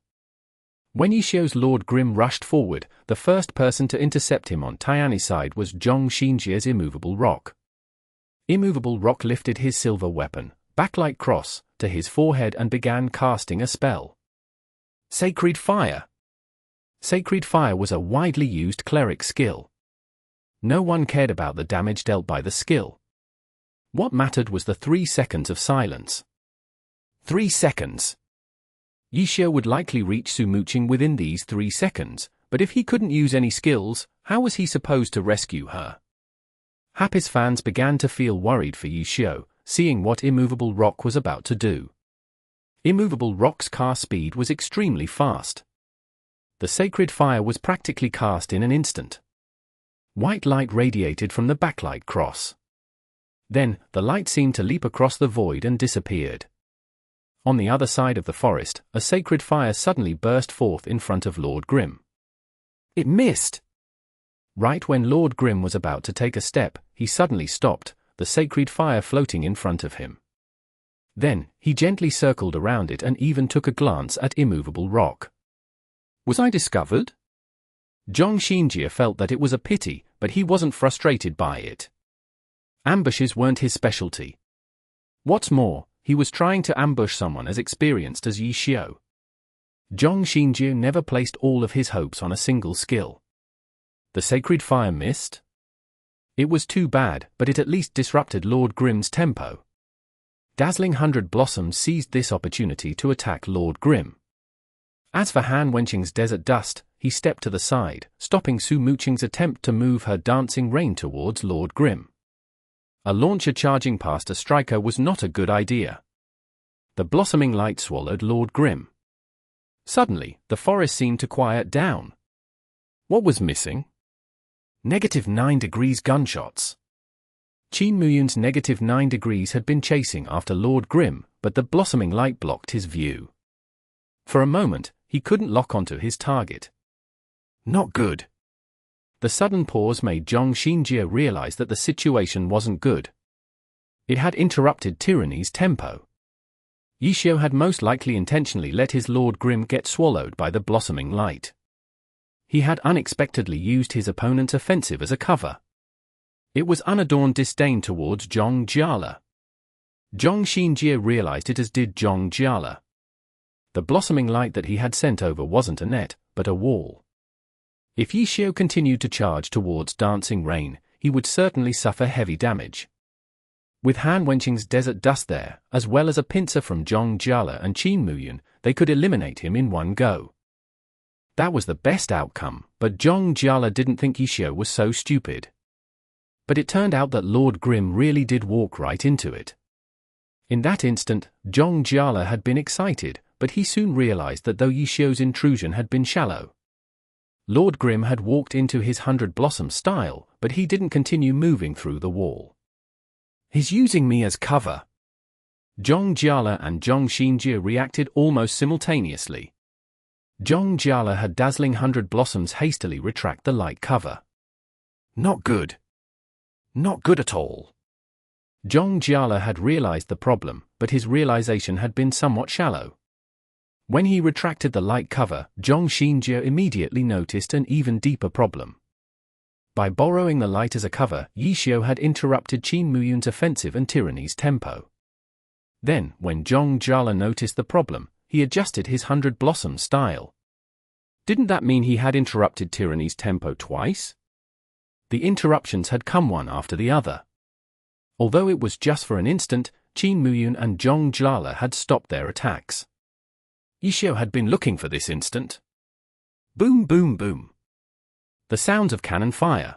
When Yishio's Lord Grim rushed forward, the first person to intercept him on Tiany's side was Zhong Xinjie's Immovable Rock. Immovable Rock lifted his silver weapon, backlight cross, to his forehead and began casting a spell. Sacred Fire. Sacred Fire was a widely used cleric skill. No one cared about the damage dealt by the skill. What mattered was the 3 seconds of silence. 3 seconds. Yishio would likely reach Su Muqing within these 3 seconds, but if he couldn't use any skills, how was he supposed to rescue her? Happy's fans began to feel worried for Yishio, seeing what Immovable Rock was about to do. Immovable Rock's cast speed was extremely fast. The Sacred Fire was practically cast in an instant. White light radiated from the backlight cross. Then, the light seemed to leap across the void and disappeared. On the other side of the forest, a Sacred Fire suddenly burst forth in front of Lord Grim. It missed! Right when Lord Grim was about to take a step, he suddenly stopped, the Sacred Fire floating in front of him. Then, he gently circled around it and even took a glance at Immovable Rock. Was I discovered? Zhong Xinjie felt that it was a pity, but he wasn't frustrated by it. Ambushes weren't his specialty. What's more, he was trying to ambush someone as experienced as Yishio. Zhong Xinjie never placed all of his hopes on a single skill. The Sacred Fire missed? It was too bad, but it at least disrupted Lord Grim's tempo. Dazzling 100 Blossoms seized this opportunity to attack Lord Grim. As for Han Wenqing's Desert Dust, he stepped to the side, stopping Su Muqing's attempt to move her Dancing Rain towards Lord Grim. A launcher charging past a striker was not a good idea. The blossoming light swallowed Lord Grim. Suddenly, the forest seemed to quiet down. What was missing? -9 degrees gunshots. Qin Muyun's -9 degrees had been chasing after Lord Grim, but the blossoming light blocked his view. For a moment, he couldn't lock onto his target. Not good. The sudden pause made Zhong Xinjie realize that the situation wasn't good. It had interrupted Tyranny's tempo. Yishio had most likely intentionally let his Lord Grim get swallowed by the blossoming light. He had unexpectedly used his opponent's offensive as a cover. It was unadorned disdain towards Zhong Jiala. Zhong Xinjie realized it, as did Zhong Jiala. The blossoming light that he had sent over wasn't a net, but a wall. If Yishio continued to charge towards Dancing Rain, he would certainly suffer heavy damage. With Han Wenqing's Desert Dust there, as well as a pincer from Zhong Jiala and Qin Muyun, they could eliminate him in one go. That was the best outcome, but Zhong didn't think Yishio was so stupid. But it turned out that Lord Grim really did walk right into it. In that instant, Zhong had been excited, but he soon realized that though Yishio's intrusion had been shallow, Lord Grim had walked into his 100 Blossom style, but he didn't continue moving through the wall. He's using me as cover. Zhong and Zhong Xinjie reacted almost simultaneously. Zhong had dazzling 100 Blossoms hastily retract the light cover. Not good. Not good at all. Zhong had realized the problem, but his realization had been somewhat shallow. When he retracted the light cover, Zhong Xinjie immediately noticed an even deeper problem. By borrowing the light as a cover, Yishio had interrupted Qin Muyun's offensive and tyranny's tempo. Then, when Zhong noticed the problem, he adjusted his 100 Blossom style. Didn't that mean he had interrupted tyranny's tempo twice? The interruptions had come one after the other. Although it was just for an instant, Qin Muyun and Zhong had stopped their attacks. Yishio had been looking for this instant. Boom, boom, boom. The sounds of cannon fire.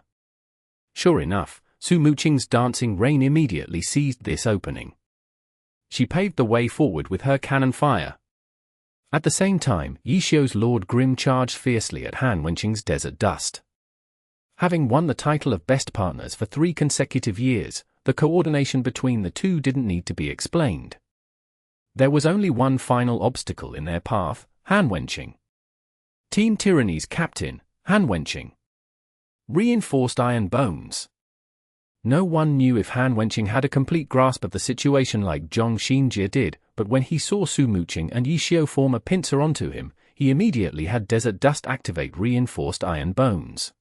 Sure enough, Su Muqing's dancing rain immediately seized this opening. She paved the way forward with her cannon fire. At the same time, Yishio's Lord Grim charged fiercely at Han Wenqing's Desert Dust. Having won the title of best partners for 3 consecutive years, the coordination between the two didn't need to be explained. There was only one final obstacle in their path: Han Wenqing. Team Tyranny's captain, Han Wenqing. Reinforced iron bones. No one knew if Han Wenqing had a complete grasp of the situation like Zhong Xinjie did, but when he saw Su Muqing and Yishio form a pincer onto him, he immediately had Desert Dust activate reinforced iron bones.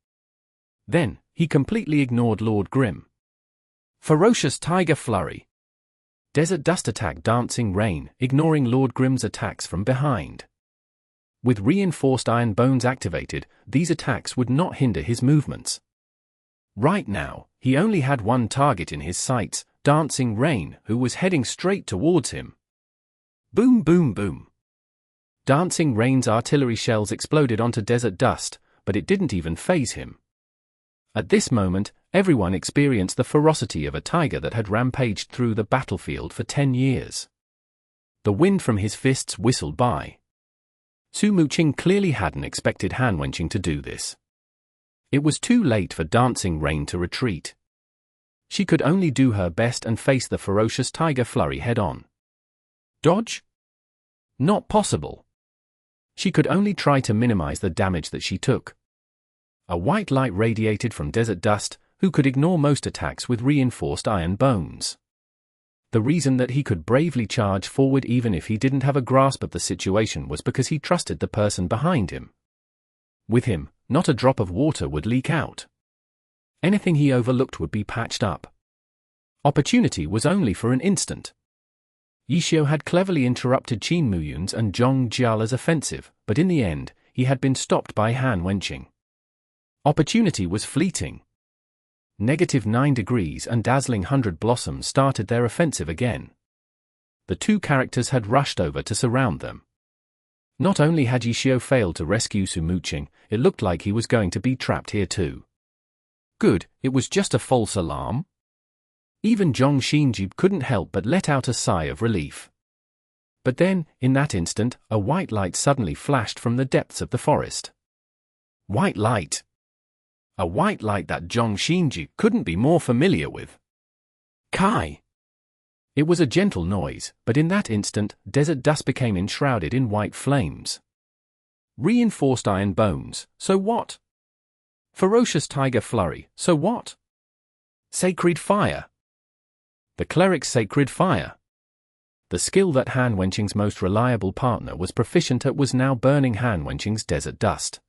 Then, he completely ignored Lord Grim. Ferocious Tiger Flurry. Desert Dust attack Dancing Rain, ignoring Lord Grim's attacks from behind. With reinforced iron bones activated, these attacks would not hinder his movements. Right now, he only had one target in his sights: Dancing Rain, who was heading straight towards him. Boom, boom, boom. Dancing Rain's artillery shells exploded onto Desert Dust, but it didn't even faze him. At this moment, everyone experienced the ferocity of a tiger that had rampaged through the battlefield for 10 years. The wind from his fists whistled by. Su Muqing clearly hadn't expected Han Wenqing to do this. It was too late for Dancing Rain to retreat. She could only do her best and face the ferocious tiger flurry head-on. Dodge? Not possible. She could only try to minimize the damage that she took. A white light radiated from Desert Dust, who could ignore most attacks with reinforced iron bones. The reason that he could bravely charge forward even if he didn't have a grasp of the situation was because he trusted the person behind him. With him, not a drop of water would leak out. Anything he overlooked would be patched up. Opportunity was only for an instant. Yishio had cleverly interrupted Qin Muyun's and Zhong Jiala's offensive, but in the end, he had been stopped by Han Wenqing. Opportunity was fleeting. -9 degrees and dazzling 100 Blossoms started their offensive again. The two characters had rushed over to surround them. Not only had Yishio failed to rescue Su Muqing, it looked like he was going to be trapped here too. Good, it was just a false alarm. Even Zhong Xinjie couldn't help but let out a sigh of relief. But then, in that instant, a white light suddenly flashed from the depths of the forest. White light! A white light that Zhong Xinjie couldn't be more familiar with. Kai! It was a gentle noise, but in that instant, Desert Dust became enshrouded in white flames. Reinforced iron bones, so what? Ferocious tiger flurry, so what? Sacred fire. The cleric's sacred fire. The skill that Han Wenqing's most reliable partner was proficient at was now burning Han Wenqing's Desert Dust.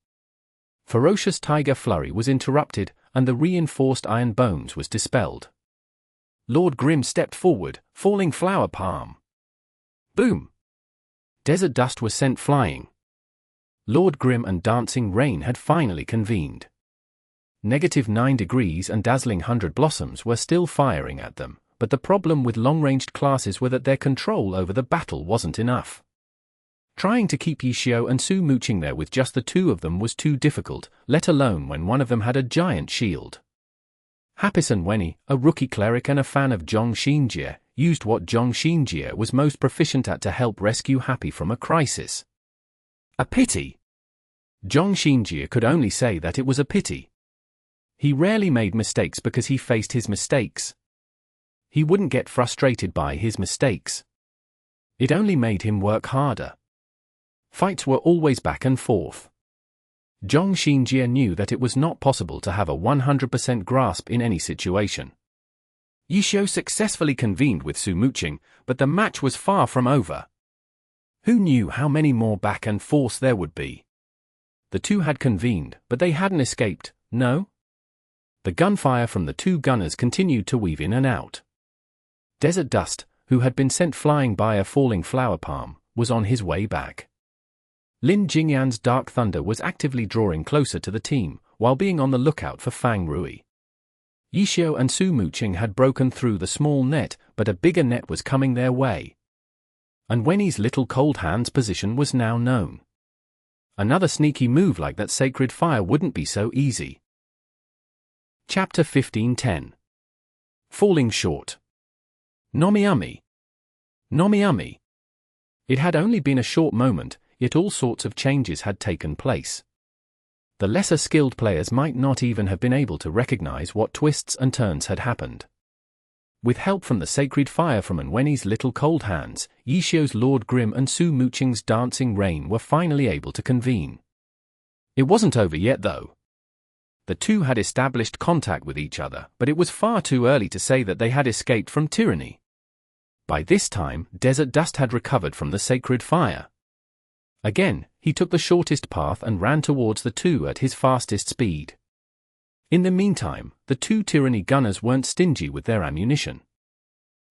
Ferocious tiger flurry was interrupted, and the reinforced iron bones was dispelled. Lord Grim stepped forward, falling flower palm. Boom! Desert Dust was sent flying. Lord Grim and Dancing Rain had finally convened. -9 degrees and dazzling 100 Blossoms were still firing at them, but the problem with long-ranged classes were that their control over the battle wasn't enough. Trying to keep Yishio and Su mooching there with just the two of them was too difficult, let alone when one of them had a giant shield. Happis and Wenny, a rookie cleric and a fan of Zhong Xinjie, used what Zhong Xinjie was most proficient at to help rescue Happy from a crisis. A pity. Zhong Xinjie could only say that it was a pity. He rarely made mistakes because he faced his mistakes. He wouldn't get frustrated by his mistakes. It only made him work harder. Fights were always back and forth. Zhong Xinjie knew that it was not possible to have a 100% grasp in any situation. Yishio successfully convened with Su mooching, but the match was far from over. Who knew how many more back and forth there would be? The two had convened, but they hadn't escaped, no? The gunfire from the two gunners continued to weave in and out. Desert Dust, who had been sent flying by a falling flower palm, was on his way back. Lin Jingyan's Dark Thunder was actively drawing closer to the team, while being on the lookout for Fang Rui. Yishio and Su mooching had broken through the small net, but a bigger net was coming their way. And Wenny's little cold hand's position was now known. Another sneaky move like that sacred fire wouldn't be so easy. Chapter 15:10. Falling Short. Nomiami. Nomiami. It had only been a short moment, yet all sorts of changes had taken place. The lesser skilled players might not even have been able to recognize what twists and turns had happened. With help from the sacred fire from Wenny's little cold hands, Yishio's Lord Grim and Su mooching's dancing rain were finally able to convene. It wasn't over yet though. The two had established contact with each other, but it was far too early to say that they had escaped from tyranny. By this time, Desert Dust had recovered from the sacred fire. Again, he took the shortest path and ran towards the two at his fastest speed. In the meantime, the two tyranny gunners weren't stingy with their ammunition.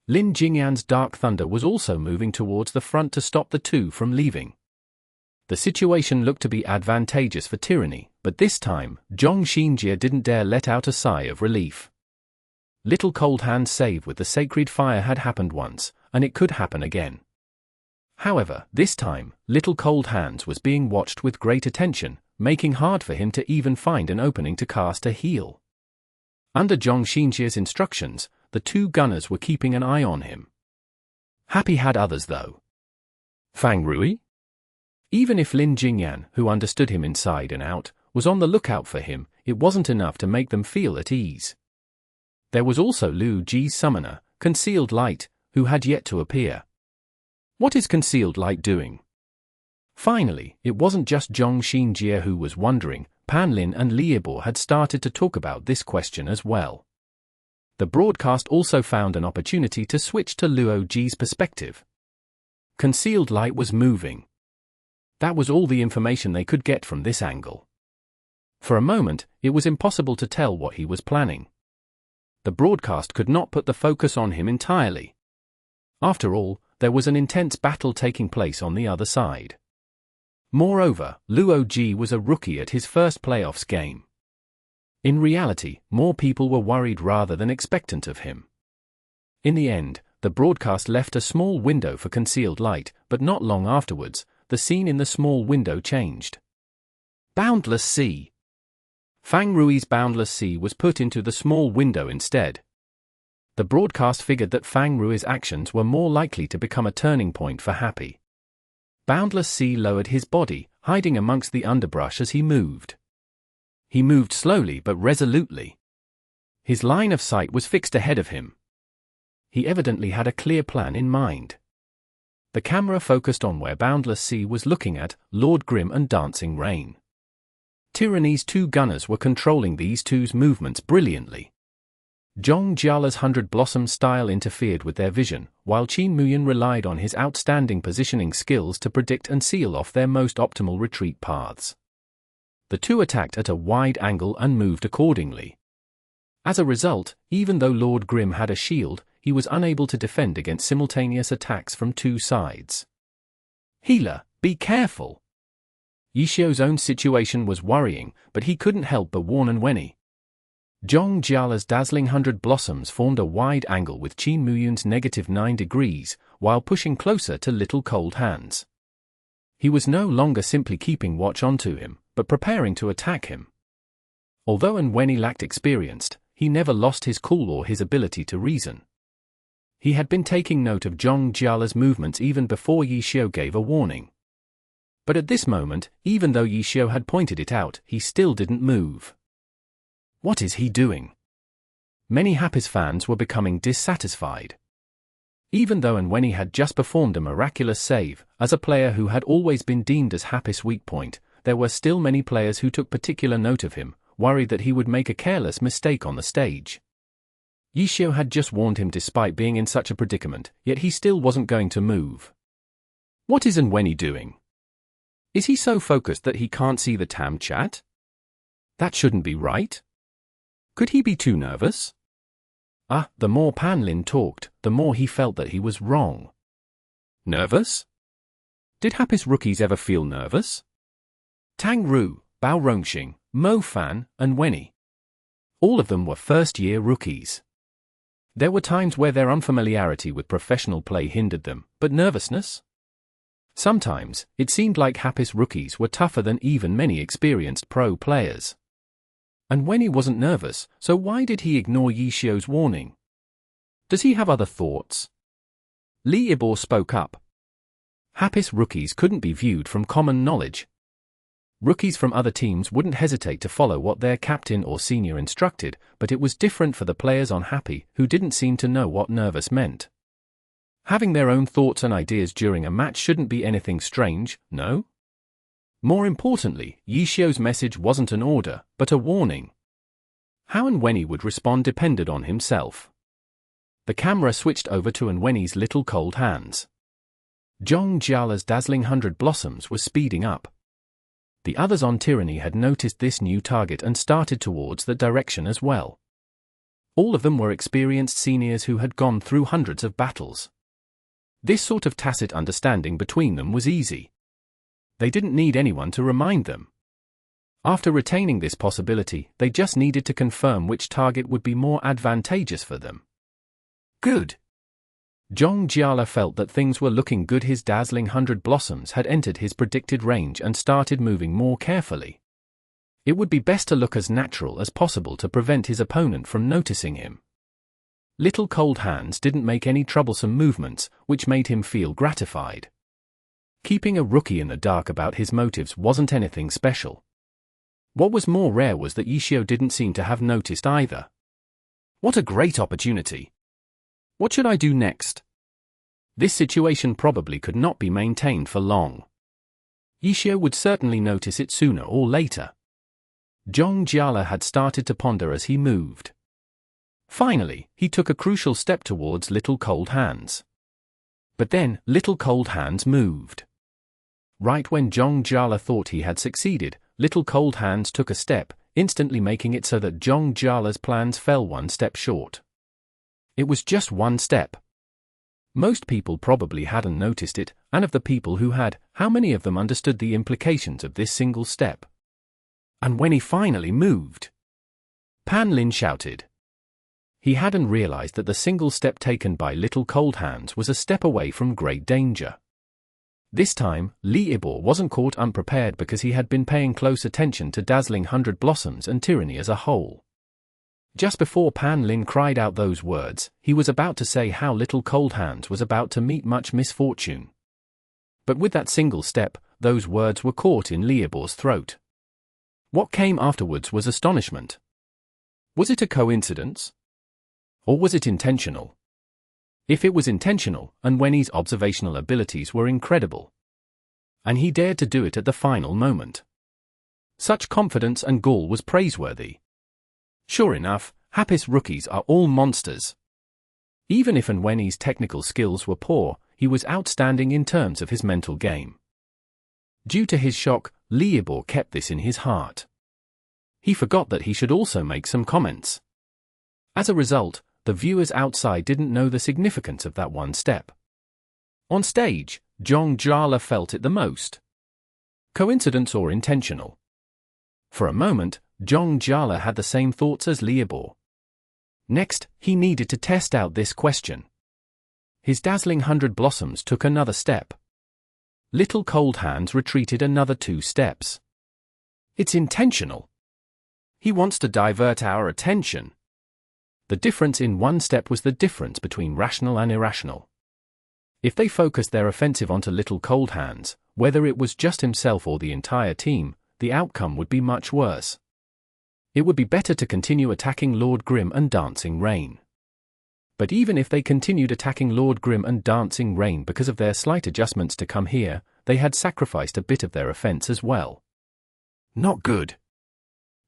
Lin Jingyan's Dark Thunder was also moving towards the front to stop the two from leaving. The situation looked to be advantageous for tyranny, but this time, Zhong Xinjie didn't dare let out a sigh of relief. Little Cold Hand's save with the sacred fire had happened once, and it could happen again. However, this time, Little Cold Hands was being watched with great attention, making hard for him to even find an opening to cast a heal. Under Zhong Xinjie's instructions, the two gunners were keeping an eye on him. Happy had others though. Fang Rui? Even if Lin Jingyan, who understood him inside and out, was on the lookout for him, it wasn't enough to make them feel at ease. There was also Liu Ji's summoner, Concealed Light, who had yet to appear. What is Concealed Light doing? Finally, it wasn't just Zhong Xinjie who was wondering. Pan Lin and Liebo had started to talk about this question as well. The broadcast also found an opportunity to switch to Luo Ji's perspective. Concealed Light was moving. That was all the information they could get from this angle. For a moment, it was impossible to tell what he was planning. The broadcast could not put the focus on him entirely. After all, there was an intense battle taking place on the other side. Moreover, Luo Ji was a rookie at his first playoffs game. In reality, more people were worried rather than expectant of him. In the end, the broadcast left a small window for Concealed Light, but not long afterwards, the scene in the small window changed. Boundless Sea. Fang Rui's Boundless Sea was put into the small window instead. The broadcast figured that Fang Rui's actions were more likely to become a turning point for Happy. Boundless Sea lowered his body, hiding amongst the underbrush as he moved. He moved slowly but resolutely. His line of sight was fixed ahead of him. He evidently had a clear plan in mind. The camera focused on where Boundless Sea was looking at, Lord Grim and Dancing Rain. Tyranny's two gunners were controlling these two's movements brilliantly. Zhong Jiala's 100 Blossom style interfered with their vision, while Qin Muyan relied on his outstanding positioning skills to predict and seal off their most optimal retreat paths. The two attacked at a wide angle and moved accordingly. As a result, even though Lord Grim had a shield, he was unable to defend against simultaneous attacks from two sides. Healer, be careful! Yishio's own situation was worrying, but he couldn't help but warn Wenny. Zhong Jiala's dazzling 100 Blossoms formed a wide angle with Qin Muyan's -9 degrees, while pushing closer to Little Cold Hands. He was no longer simply keeping watch onto him, but preparing to attack him. Although Unavoidable lacked experience, he never lost his cool or his ability to reason. He had been taking note of Jingyan's movements even before Yishio gave a warning. But at this moment, even though Yishio had pointed it out, he still didn't move. What is he doing? Many Happy's fans were becoming dissatisfied. Even though Unavoidable had just performed a miraculous save, as a player who had always been deemed as Happy's weak point, there were still many players who took particular note of him, worried that he would make a careless mistake on the stage. Yishio had just warned him despite being in such a predicament, yet he still wasn't going to move. What is Unavoidable doing? Is he so focused that he can't see the Tam chat? That shouldn't be right. Could he be too nervous? The more Panlin talked, the more he felt that he was wrong. Nervous? Did Happy's rookies ever feel nervous? Tang Ru, Bao Rongxing, Mo Fan, and Wenny. All of them were first-year rookies. There were times where their unfamiliarity with professional play hindered them, but nervousness? Sometimes, it seemed like Happy's rookies were tougher than even many experienced pro players. And when he wasn't nervous, so why did he ignore Yishio's warning? Does he have other thoughts? Liibor spoke up. Happy's rookies couldn't be viewed from common knowledge. Rookies from other teams wouldn't hesitate to follow what their captain or senior instructed, but it was different for the players on Happy, who didn't seem to know what nervous meant. Having their own thoughts and ideas during a match shouldn't be anything strange, no? More importantly, Yishio's message wasn't an order, but a warning. How Unavoidable would respond depended on himself. The camera switched over to Unavoidable's little cold hands. Jingyan's dazzling 100 blossoms was speeding up. The others on Tyranny had noticed this new target and started towards the direction as well. All of them were experienced seniors who had gone through hundreds of battles. This sort of tacit understanding between them was easy. They didn't need anyone to remind them. After retaining this possibility, they just needed to confirm which target would be more advantageous for them. Good. Jingyan felt that things were looking good. His dazzling 100 blossoms had entered his predicted range and started moving more carefully. It would be best to look as natural as possible to prevent his opponent from noticing him. Little cold hands didn't make any troublesome movements, which made him feel gratified. Keeping a rookie in the dark about his motives wasn't anything special. What was more rare was that Yishio didn't seem to have noticed either. What a great opportunity! What should I do next? This situation probably could not be maintained for long. Yishio would certainly notice it sooner or later. Jingyan had started to ponder as he moved. Finally, he took a crucial step towards Little Cold Hands. But then, Little Cold Hands moved. Right when Jingyan thought he had succeeded, Little Cold Hands took a step, instantly making it so that Jingyan's plans fell one step short. It was just one step. Most people probably hadn't noticed it, and of the people who had, how many of them understood the implications of this single step? And when he finally moved, Panlin shouted. He hadn't realized that the single step taken by Little Cold Hands was a step away from great danger. This time, Liibor wasn't caught unprepared because he had been paying close attention to dazzling 100 blossoms and tyranny as a whole. Just before Panlin cried out those words, he was about to say how Little Cold Hands was about to meet much misfortune. But with that single step, those words were caught in Liibor's throat. What came afterwards was astonishment. Was it a coincidence? Or was it intentional? If it was intentional, Unavoidable's observational abilities were incredible. And he dared to do it at the final moment. Such confidence and gall was praiseworthy. Sure enough, Happy's rookies are all monsters. Even if Unavoidable's technical skills were poor, he was outstanding in terms of his mental game. Due to his shock, Liibor kept this in his heart. He forgot that he should also make some comments. As a result, the viewers outside didn't know the significance of that one step. On stage, Jingyan felt it the most. Coincidence or intentional? For a moment, Jingyan had the same thoughts as Liibor. Next, he needed to test out this question. His dazzling 100 blossoms took another step. Little Cold Hands retreated another 2 steps. It's intentional. He wants to divert our attention. The difference in 1 step was the difference between rational and irrational. If they focused their offensive onto Little Cold Hands, whether it was just himself or the entire team, the outcome would be much worse. It would be better to continue attacking Lord Grim and Dancing Rain. But even if they continued attacking Lord Grim and Dancing Rain because of their slight adjustments to come here, they had sacrificed a bit of their offense as well. Not good.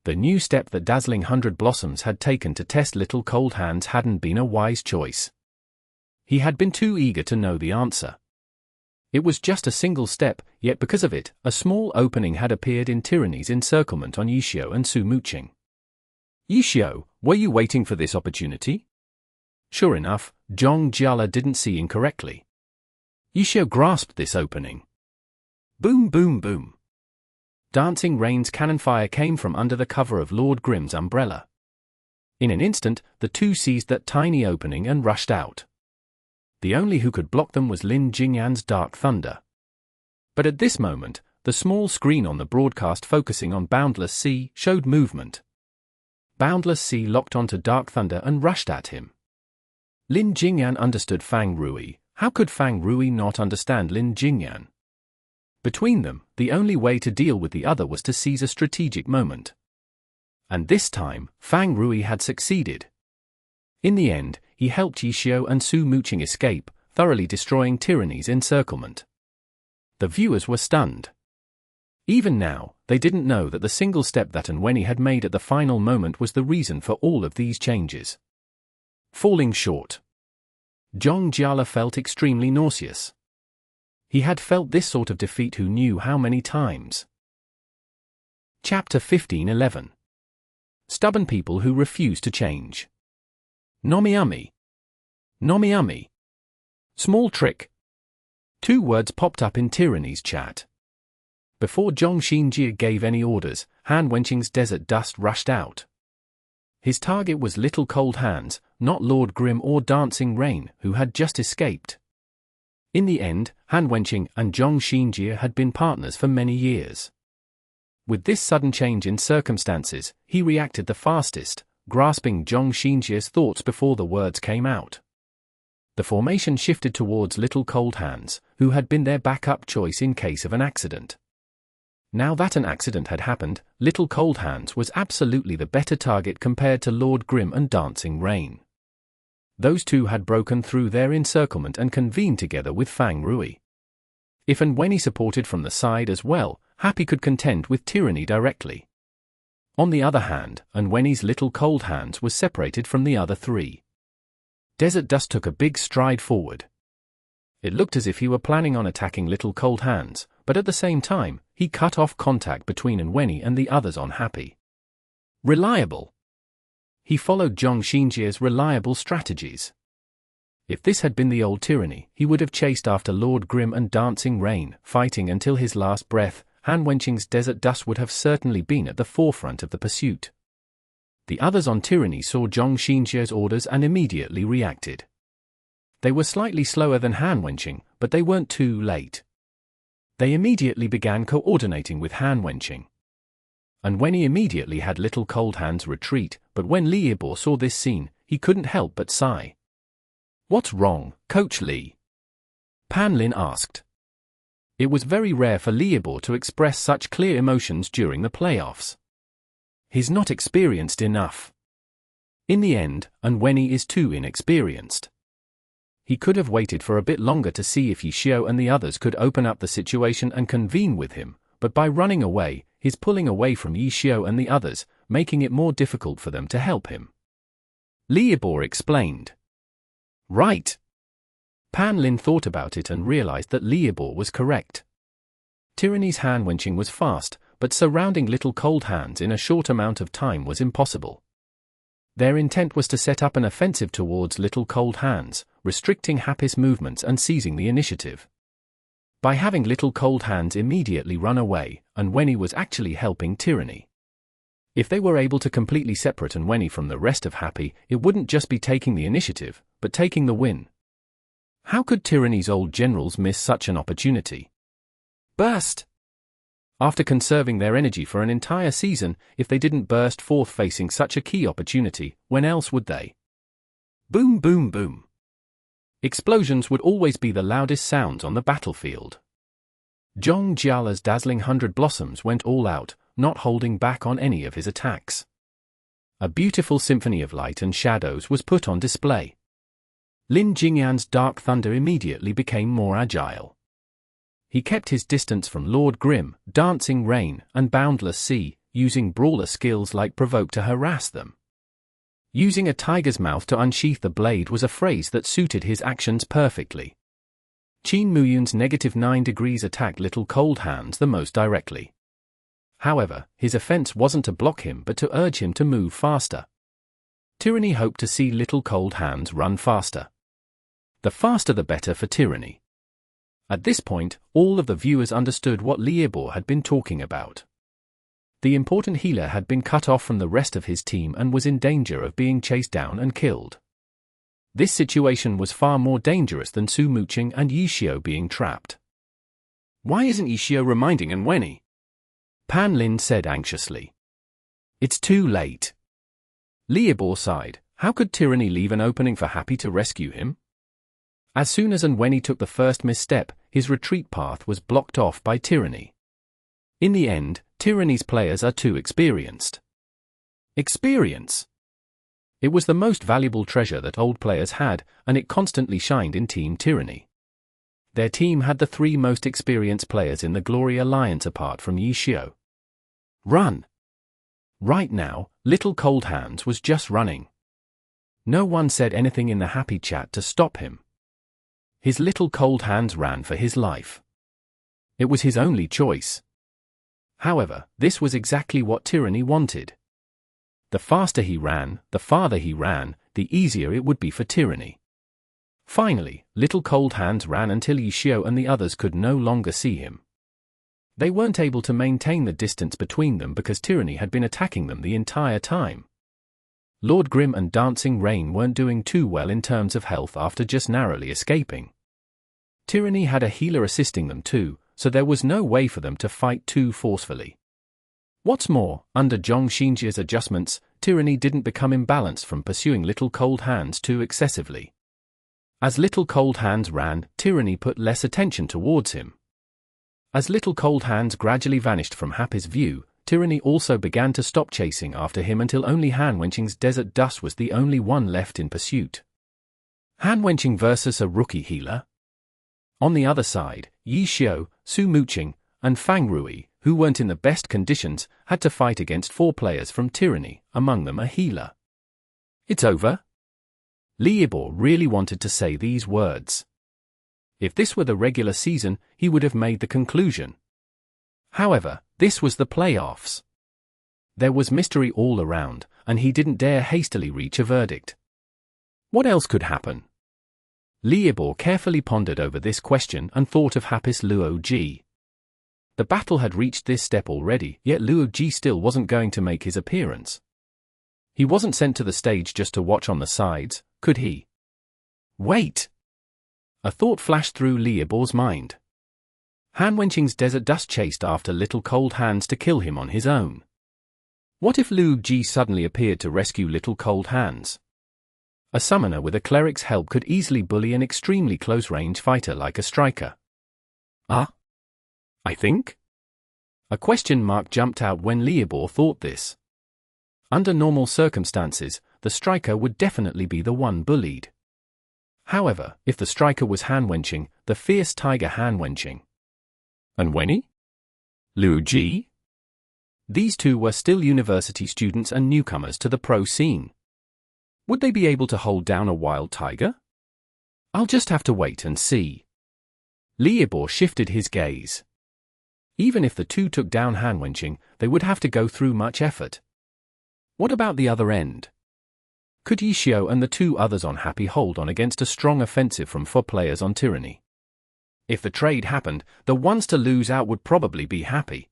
The new step that Dazzling 100 Blossoms had taken to test Little Cold Hands hadn't been a wise choice. He had been too eager to know the answer. It was just a single step, yet because of it, a small opening had appeared in Tyranny's encirclement on Yishio and Su Muqing. Yishio, were you waiting for this opportunity? Sure enough, Zhong Jiala didn't see incorrectly. Yishio grasped this opening. Boom boom boom. Dancing Rain's cannon fire came from under the cover of Lord Grim's umbrella. In an instant, the two seized that tiny opening and rushed out. The only who could block them was Lin Jingyan's Dark Thunder. But at this moment, the small screen on the broadcast focusing on Boundless Sea showed movement. Boundless Sea locked onto Dark Thunder and rushed at him. Lin Jingyan understood Fang Rui. How could Fang Rui not understand Lin Jingyan? Between them, the only way to deal with the other was to seize a strategic moment. And this time, Fang Rui had succeeded. In the end, he helped Yishio and Su Muqing escape, thoroughly destroying Tyranny's encirclement. The viewers were stunned. Even now, they didn't know that the single step that Anweni had made at the final moment was the reason for all of these changes. Falling short. Zhong Jiala felt extremely nauseous. He had felt this sort of defeat who knew how many times. Chapter 15:11. Stubborn people who refuse to change. Nomiami. Nomiami. Small trick. 2 words popped up in Tyranny's chat. Before Zhong Xinjie gave any orders, Han Wenqing's Desert Dust rushed out. His target was Little Cold Hands, not Lord Grim or Dancing Rain, who had just escaped. In the end, Han Wenqing and Zhong Xinjie had been partners for many years. With this sudden change in circumstances, he reacted the fastest, grasping Zhong Xinjie's thoughts before the words came out. The formation shifted towards Little Cold Hands, who had been their backup choice in case of an accident. Now that an accident had happened, Little Cold Hands was absolutely the better target compared to Lord Grim and Dancing Rain. Those two had broken through their encirclement and convened together with Fang Rui. If Anweni supported from the side as well, Happy could contend with Tyranny directly. On the other hand, Anweni's Little Cold Hands was separated from the other 3. Desert Dust took a big stride forward. It looked as if he were planning on attacking Little Cold Hands, but at the same time, he cut off contact between Anweni and the others on Happy. Reliable. He followed Zhong Xinjie's reliable strategies. If this had been the old Tyranny, he would have chased after Lord Grim and Dancing Rain, fighting until his last breath. Han Wenqing's Desert Dust would have certainly been at the forefront of the pursuit. The others on Tyranny saw Zhong Xinjie's orders and immediately reacted. They were slightly slower than Han Wenqing, but they weren't too late. They immediately began coordinating with Han Wenqing. Anweni immediately had Little Cold Hands retreat, but when Li Yibo saw this scene, he couldn't help but sigh. "What's wrong, Coach Li?" Pan Lin asked. It was very rare for Li Yibo to express such clear emotions during the playoffs. He's not experienced enough. In the end, Anweni is too inexperienced. He could have waited for a bit longer to see if Yishio and the others could open up the situation and convene with him, but by running away, he's pulling away from Yishio and the others, making it more difficult for them to help him. Li Yibo explained. Right. Pan Lin thought about it and realized that Li Yibo was correct. Tyranny's Han Wenqing was fast, but surrounding Little Cold Hands in a short amount of time was impossible. Their intent was to set up an offensive towards Little Cold Hands, restricting Happy's movements and seizing the initiative. By having Little Cold Hands immediately run away, Anweni was actually helping Tyranny. If they were able to completely separate Anweni from the rest of Happy, it wouldn't just be taking the initiative, but taking the win. How could Tyranny's old generals miss such an opportunity? Burst! After conserving their energy for an entire season, if they didn't burst forth facing such a key opportunity, when else would they? Boom, boom, boom. Explosions would always be the loudest sounds on the battlefield. Zhong Jiala's dazzling 100 Blossoms went all out, not holding back on any of his attacks. A beautiful symphony of light and shadows was put on display. Lin Jingyan's Dark Thunder immediately became more agile. He kept his distance from Lord Grim, Dancing Rain, and Boundless Sea, using brawler skills like Provoke to harass them. Using a tiger's mouth to unsheath the blade was a phrase that suited his actions perfectly. Qin Muyun's -9 degrees attacked Little Cold Hands the most directly. However, his offense wasn't to block him but to urge him to move faster. Tyranny hoped to see Little Cold Hands run faster. The faster the better for Tyranny. At this point, all of the viewers understood what Liebo had been talking about. The important healer had been cut off from the rest of his team and was in danger of being chased down and killed. This situation was far more dangerous than Su Muqing and Yishio being trapped. Why isn't Yishio reminding Enweni? Pan Lin said anxiously. It's too late. Liebo sighed. How could Tyranny leave an opening for Happy to rescue him? As soon as Enweni took the first misstep, his retreat path was blocked off by Tyranny. In the end, Tyranny's players are too experienced. Experience! It was the most valuable treasure that old players had, and it constantly shined in Team Tyranny. Their team had the 3 most experienced players in the Glory Alliance apart from Yishio. Run! Right now, Little Cold Hands was just running. No one said anything in the Happy chat to stop him. His Little Cold Hands ran for his life. It was his only choice. However, this was exactly what Tyranny wanted. The faster he ran, the farther he ran, the easier it would be for Tyranny. Finally, Little Cold Hands ran until Yishio and the others could no longer see him. They weren't able to maintain the distance between them because Tyranny had been attacking them the entire time. Lord Grim and Dancing Rain weren't doing too well in terms of health after just narrowly escaping. Tyranny had a healer assisting them too, so there was no way for them to fight too forcefully. What's more, under Zhong Xinjia's adjustments, Tyranny didn't become imbalanced from pursuing Little Cold Hands too excessively. As Little Cold Hands ran, Tyranny put less attention towards him. As Little Cold Hands gradually vanished from Happy's view, Tyranny also began to stop chasing after him until only Han Wenqing's Desert Dust was the only one left in pursuit. Han Wenqing versus a rookie healer? On the other side, Yishio, Su Muqing, and Fang Rui, who weren't in the best conditions, had to fight against 4 players from Tyranny, among them a healer. It's over? Liebo really wanted to say these words. If this were the regular season, he would have made the conclusion. However, this was the playoffs. There was mystery all around, and he didn't dare hastily reach a verdict. What else could happen? Liebo carefully pondered over this question and thought of Happy's Luo Ji. The battle had reached this step already, yet Luo Ji still wasn't going to make his appearance. He wasn't sent to the stage just to watch on the sides, could he? Wait! A thought flashed through Liebo's mind. Han Wenqing's Desert Dust chased after Little Cold Hands to kill him on his own. What if Luo Ji suddenly appeared to rescue Little Cold Hands? A summoner with a cleric's help could easily bully an extremely close-range fighter like a striker. I think? A question mark jumped out when Liebo thought this. Under normal circumstances, the striker would definitely be the one bullied. However, if the striker was Han Wenqing, the fierce tiger Han Wenqing. Enweni? Luo Ji? These two were still university students and newcomers to the pro scene. Would they be able to hold down a wild tiger? I'll just have to wait and see. Liebo shifted his gaze. Even if the two took down Han Wenqing, they would have to go through much effort. What about the other end? Could Yishio and the 2 others on Happy hold on against a strong offensive from 4 players on Tyranny? If the trade happened, the ones to lose out would probably be Happy.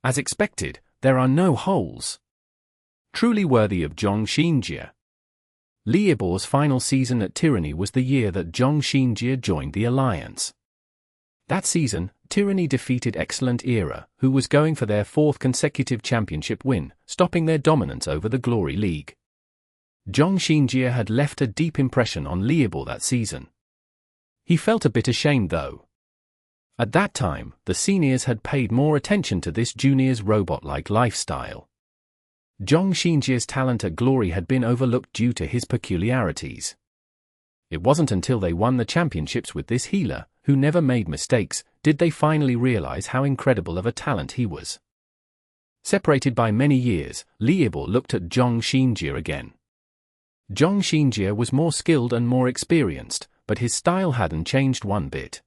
As expected, there are no holes. Truly worthy of Zhong Xinjia. Liebo's final season at Tyranny was the year that Zhong Xinjia joined the Alliance. That season, Tyranny defeated Excellent Era, who was going for their 4th consecutive championship win, stopping their dominance over the Glory League. Zhong Xinjie had left a deep impression on Liable that season. He felt a bit ashamed though. At that time, the seniors had paid more attention to this junior's robot-like lifestyle. Zhong Xinjie's talent at Glory had been overlooked due to his peculiarities. It wasn't until they won the championships with this healer, who never made mistakes, did they finally realize how incredible of a talent he was. Separated by many years, Liable looked at Zhong Xinjie again. Zhong Xinjie was more skilled and more experienced, but his style hadn't changed one bit.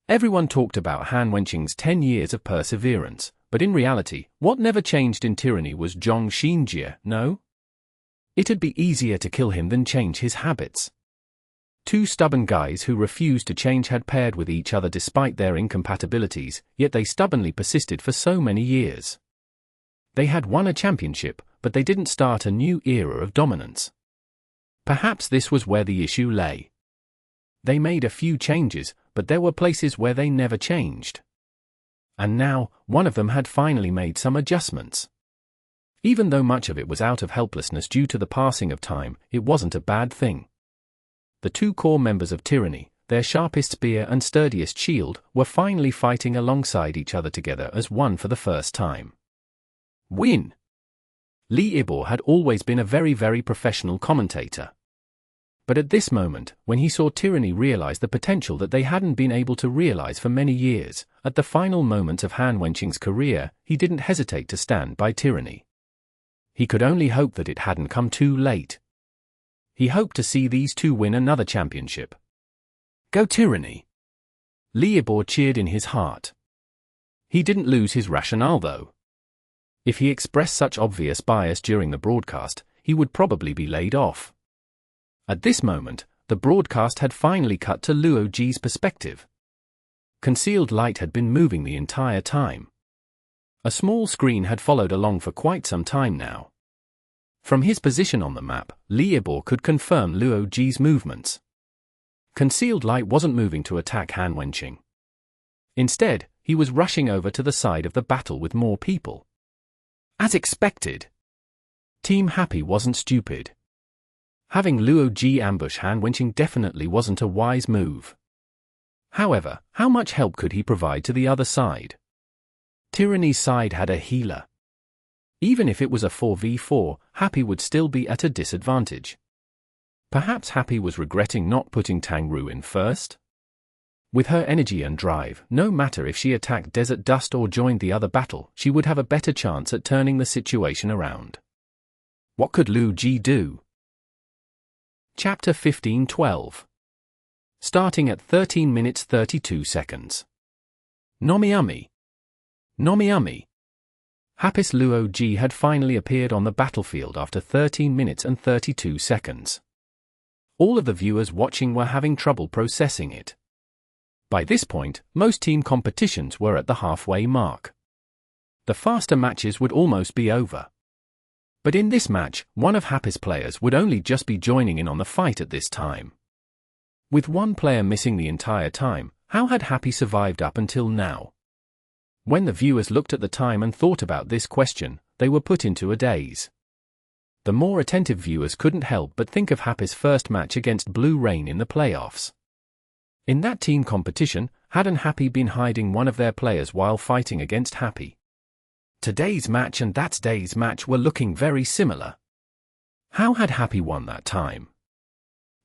Everyone talked about Han Wenqing's 10 years of perseverance, but in reality, what never changed in Tyranny was Zhong Xinjie, no? It'd be easier to kill him than change his habits. Two stubborn guys who refused to change had paired with each other despite their incompatibilities, yet they stubbornly persisted for so many years. They had won a championship, but they didn't start a new era of dominance. Perhaps this was where the issue lay. They made a few changes, but there were places where they never changed. And now, one of them had finally made some adjustments. Even though much of it was out of helplessness due to the passing of time, it wasn't a bad thing. The two core members of Tyranny, their sharpest spear and sturdiest shield, were finally fighting alongside each other together as one for the first time. Win! Liable had always been a very professional commentator. But at this moment, when he saw Tyranny realize the potential that they hadn't been able to realize for many years, at the final moments of Han Wenqing's career, he didn't hesitate to stand by Tyranny. He could only hope that it hadn't come too late. He hoped to see these two win another championship. Go Tyranny! Liable cheered in his heart. He didn't lose his rationale though. If he expressed such obvious bias during the broadcast, he would probably be laid off. At this moment, the broadcast had finally cut to Luo Ji's perspective. Concealed light had been moving the entire time. A small screen had followed along for quite some time now. From his position on the map, Liable could confirm Luo Ji's movements. Concealed light wasn't moving to attack Han Wenqing. Instead, he was rushing over to the side of the battle with more people. As expected. Team Happy wasn't stupid. Having Luo Ji ambush Han Wenqing definitely wasn't a wise move. However, how much help could he provide to the other side? Tyranny's side had a healer. Even if it was a 4v4, Happy would still be at a disadvantage. Perhaps Happy was regretting not putting Tang Ru in first? With her energy and drive, no matter if she attacked Desert Dust or joined the other battle, she would have a better chance at turning the situation around. What could Luo Ji do? Chapter 15:12. Starting at 13 minutes 32 seconds. Nomiami. Nomiami. Happy's Luo Ji had finally appeared on the battlefield after 13 minutes and 32 seconds. All of the viewers watching were having trouble processing it. By this point, most team competitions were at the halfway mark. The faster matches would almost be over. But in this match, one of Happy's players would only just be joining in on the fight at this time. With one player missing the entire time, how had Happy survived up until now? When the viewers looked at the time and thought about this question, they were put into a daze. The more attentive viewers couldn't help but think of Happy's first match against Blue Rain in the playoffs. In that team competition, hadn't Happy been hiding one of their players while fighting against Happy? Today's match and that day's match were looking very similar. How had Happy won that time?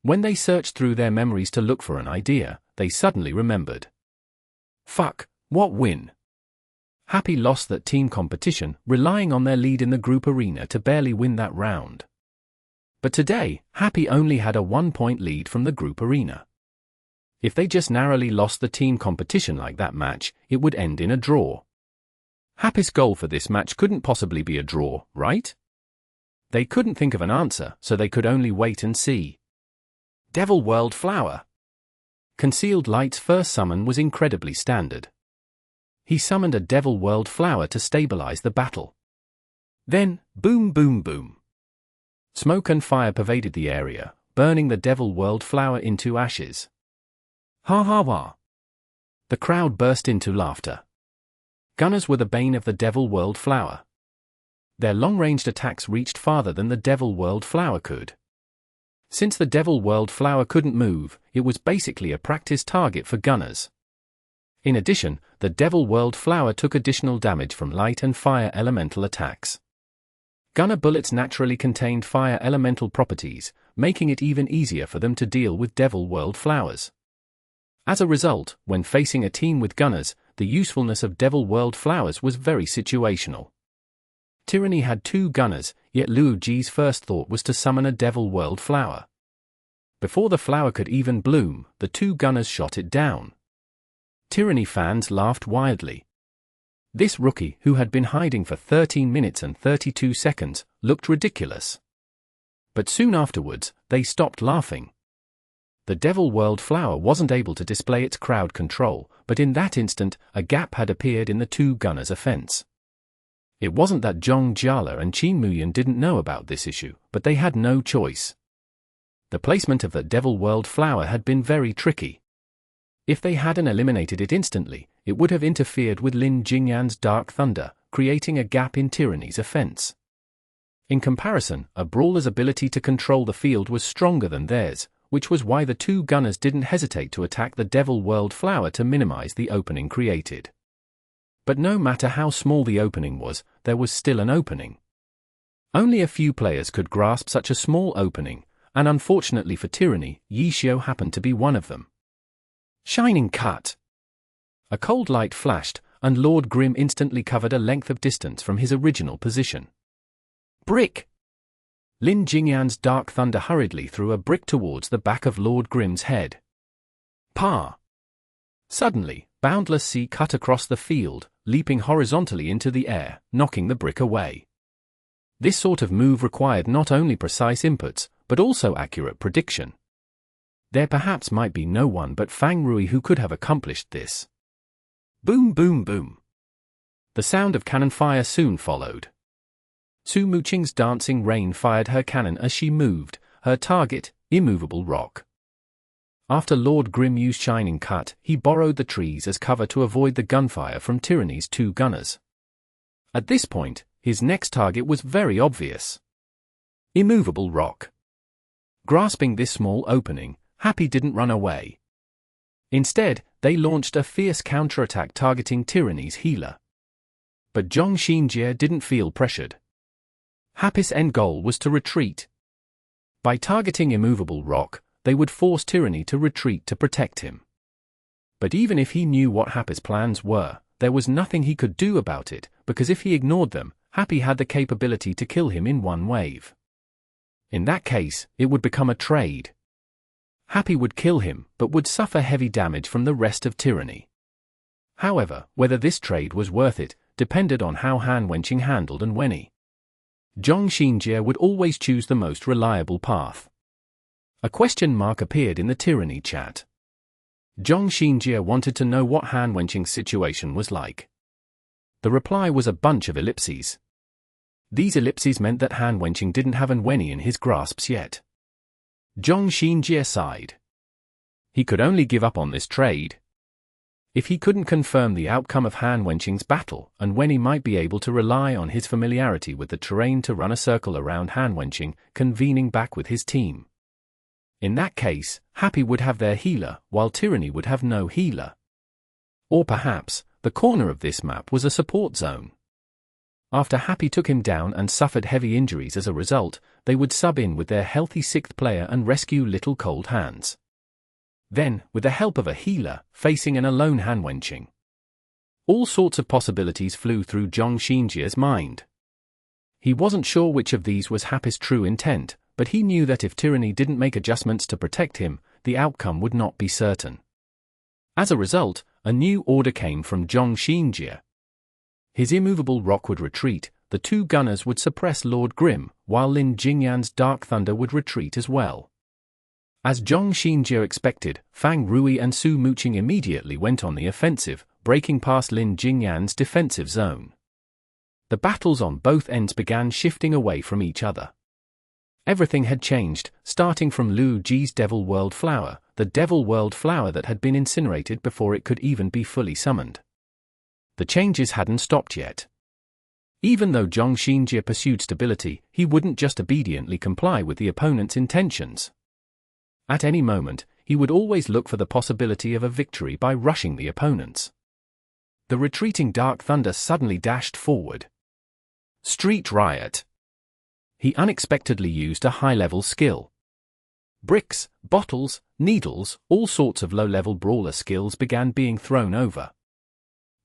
When they searched through their memories to look for an idea, they suddenly remembered. Fuck, what win? Happy lost that team competition, relying on their lead in the group arena to barely win that round. But today, Happy only had a 1-point lead from the group arena. If they just narrowly lost the team competition like that match, it would end in a draw. Happy's goal for this match couldn't possibly be a draw, right? They couldn't think of an answer, so they could only wait and see. Devil World Flower. Concealed Light's first summon was incredibly standard. He summoned a Devil World Flower to stabilize the battle. Then, boom boom boom. Smoke and fire pervaded the area, burning the Devil World Flower into ashes. Ha ha ha. The crowd burst into laughter. Gunners were the bane of the Devil World Flower. Their long-ranged attacks reached farther than the Devil World Flower could. Since the Devil World Flower couldn't move, it was basically a practice target for gunners. In addition, the Devil World Flower took additional damage from light and fire elemental attacks. Gunner bullets naturally contained fire elemental properties, making it even easier for them to deal with Devil World Flowers. As a result, when facing a team with gunners, the usefulness of Devil World Flowers was very situational. Tyranny had 2 gunners, yet Liu Ji's first thought was to summon a Devil World Flower. Before the flower could even bloom, the 2 gunners shot it down. Tyranny fans laughed wildly. This rookie, who had been hiding for 13 minutes and 32 seconds, looked ridiculous. But soon afterwards, they stopped laughing. The Devil World Flower wasn't able to display its crowd control, but in that instant, a gap had appeared in the 2 gunners' offense. It wasn't that Zhong Jiala and Qin Muyan didn't know about this issue, but they had no choice. The placement of the Devil World Flower had been very tricky. If they hadn't eliminated it instantly, it would have interfered with Lin Jingyan's Dark Thunder, creating a gap in Tyranny's offense. In comparison, a brawler's ability to control the field was stronger than theirs, which was why the 2 gunners didn't hesitate to attack the Devil World Flower to minimize the opening created. But no matter how small the opening was, there was still an opening. Only a few players could grasp such a small opening, and unfortunately for Tyranny, Yishio happened to be one of them. Shining Cut! A cold light flashed, and Lord Grim instantly covered a length of distance from his original position. Brick! Lin Jingyan's Dark Thunder hurriedly threw a brick towards the back of Lord Grim's head. Pa! Suddenly, Boundless Sea cut across the field, leaping horizontally into the air, knocking the brick away. This sort of move required not only precise inputs, but also accurate prediction. There perhaps might be no one but Fang Rui who could have accomplished this. Boom boom boom. The sound of cannon fire soon followed. Su Muqing's dancing rain fired her cannon as she moved, her target, immovable rock. After Lord Grim used Shining Cut, he borrowed the trees as cover to avoid the gunfire from Tyranny's 2 gunners. At this point, his next target was very obvious. Immovable rock. Grasping this small opening, Happy didn't run away. Instead, they launched a fierce counterattack targeting Tyranny's healer. But Zhong Xinjie didn't feel pressured. Happy's end goal was to retreat. By targeting Immovable Rock, they would force Tyranny to retreat to protect him. But even if he knew what Happy's plans were, there was nothing he could do about it, because if he ignored them, Happy had the capability to kill him in one wave. In that case, it would become a trade. Happy would kill him, but would suffer heavy damage from the rest of Tyranny. However, whether this trade was worth it, depended on how Han Wenqing handled and Wenny. Zhong Xinjie would always choose the most reliable path. A question mark appeared in the Tyranny chat. Zhong Xinjie wanted to know what Han Wenqing's situation was like. The reply was a bunch of ellipses. These ellipses meant that Han Wenqing didn't have an Wenny in his grasps yet. Zhong Xinjie sighed. He could only give up on this trade. If he couldn't confirm the outcome of Han Wenqing's battle, and Wenny might be able to rely on his familiarity with the terrain to run a circle around Han Wenqing, convening back with his team. In that case, Happy would have their healer, while Tyranny would have no healer. Or perhaps, the corner of this map was a support zone. After Happy took him down and suffered heavy injuries as a result, they would sub in with their healthy 6th player and rescue Little Cold Hands. Then, with the help of a healer, facing an alone Han Wenqing. All sorts of possibilities flew through Zhong Xinjie's mind. He wasn't sure which of these was Happy's true intent, but he knew that if Tyranny didn't make adjustments to protect him, the outcome would not be certain. As a result, a new order came from Zhong Xinjie. His immovable rock would retreat, the 2 gunners would suppress Lord Grim, while Lin Jingyan's Dark Thunder would retreat as well. As Zhong Xinjie expected, Fang Rui and Su Muqing immediately went on the offensive, breaking past Lin Jingyan's defensive zone. The battles on both ends began shifting away from each other. Everything had changed, starting from Liu Ji's Devil World Flower, the Devil World flower that had been incinerated before it could even be fully summoned. The changes hadn't stopped yet. Even though Zhong Xinjie pursued stability, he wouldn't just obediently comply with the opponent's intentions. At any moment, he would always look for the possibility of a victory by rushing the opponents. The retreating Dark Thunder suddenly dashed forward. Street Riot. He unexpectedly used a high-level skill. Bricks, bottles, needles, all sorts of low-level brawler skills began being thrown over.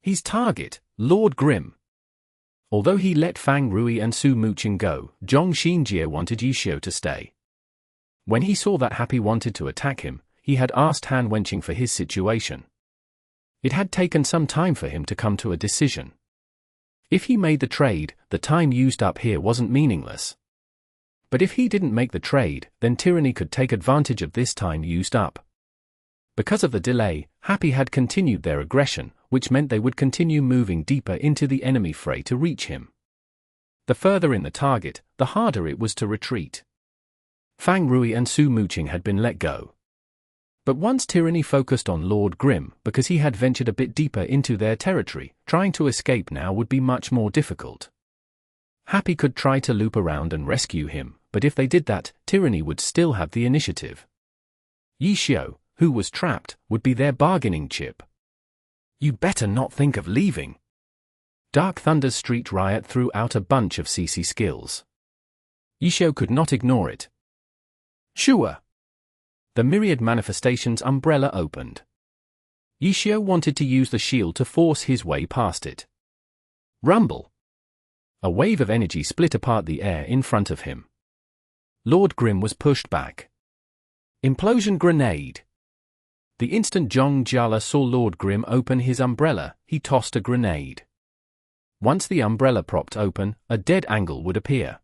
His target, Lord Grim. Although he let Fang Rui and Su Muqing go, Zhong Xinjie wanted Yishio to stay. When he saw that Happy wanted to attack him, he had asked Han Wenqing for his situation. It had taken some time for him to come to a decision. If he made the trade, the time used up here wasn't meaningless. But if he didn't make the trade, then Tyranny could take advantage of this time used up. Because of the delay, Happy had continued their aggression, which meant they would continue moving deeper into the enemy fray to reach him. The further in the target, the harder it was to retreat. Fang Rui and Su Muqing had been let go. But once Tyranny focused on Lord Grim, because he had ventured a bit deeper into their territory, trying to escape now would be much more difficult. Happy could try to loop around and rescue him, but if they did that, Tyranny would still have the initiative. Yishio, who was trapped, would be their bargaining chip. You better not think of leaving. Dark Thunder's Street Riot threw out a bunch of CC skills. Yishio could not ignore it. Shua. The myriad manifestations umbrella opened. Yishio wanted to use the shield to force his way past it. Rumble. A wave of energy split apart the air in front of him. Lord Grim was pushed back. Implosion Grenade. The instant Zhong Jiala saw Lord Grim open his umbrella, he tossed a grenade. Once the umbrella propped open, a dead angle would appear.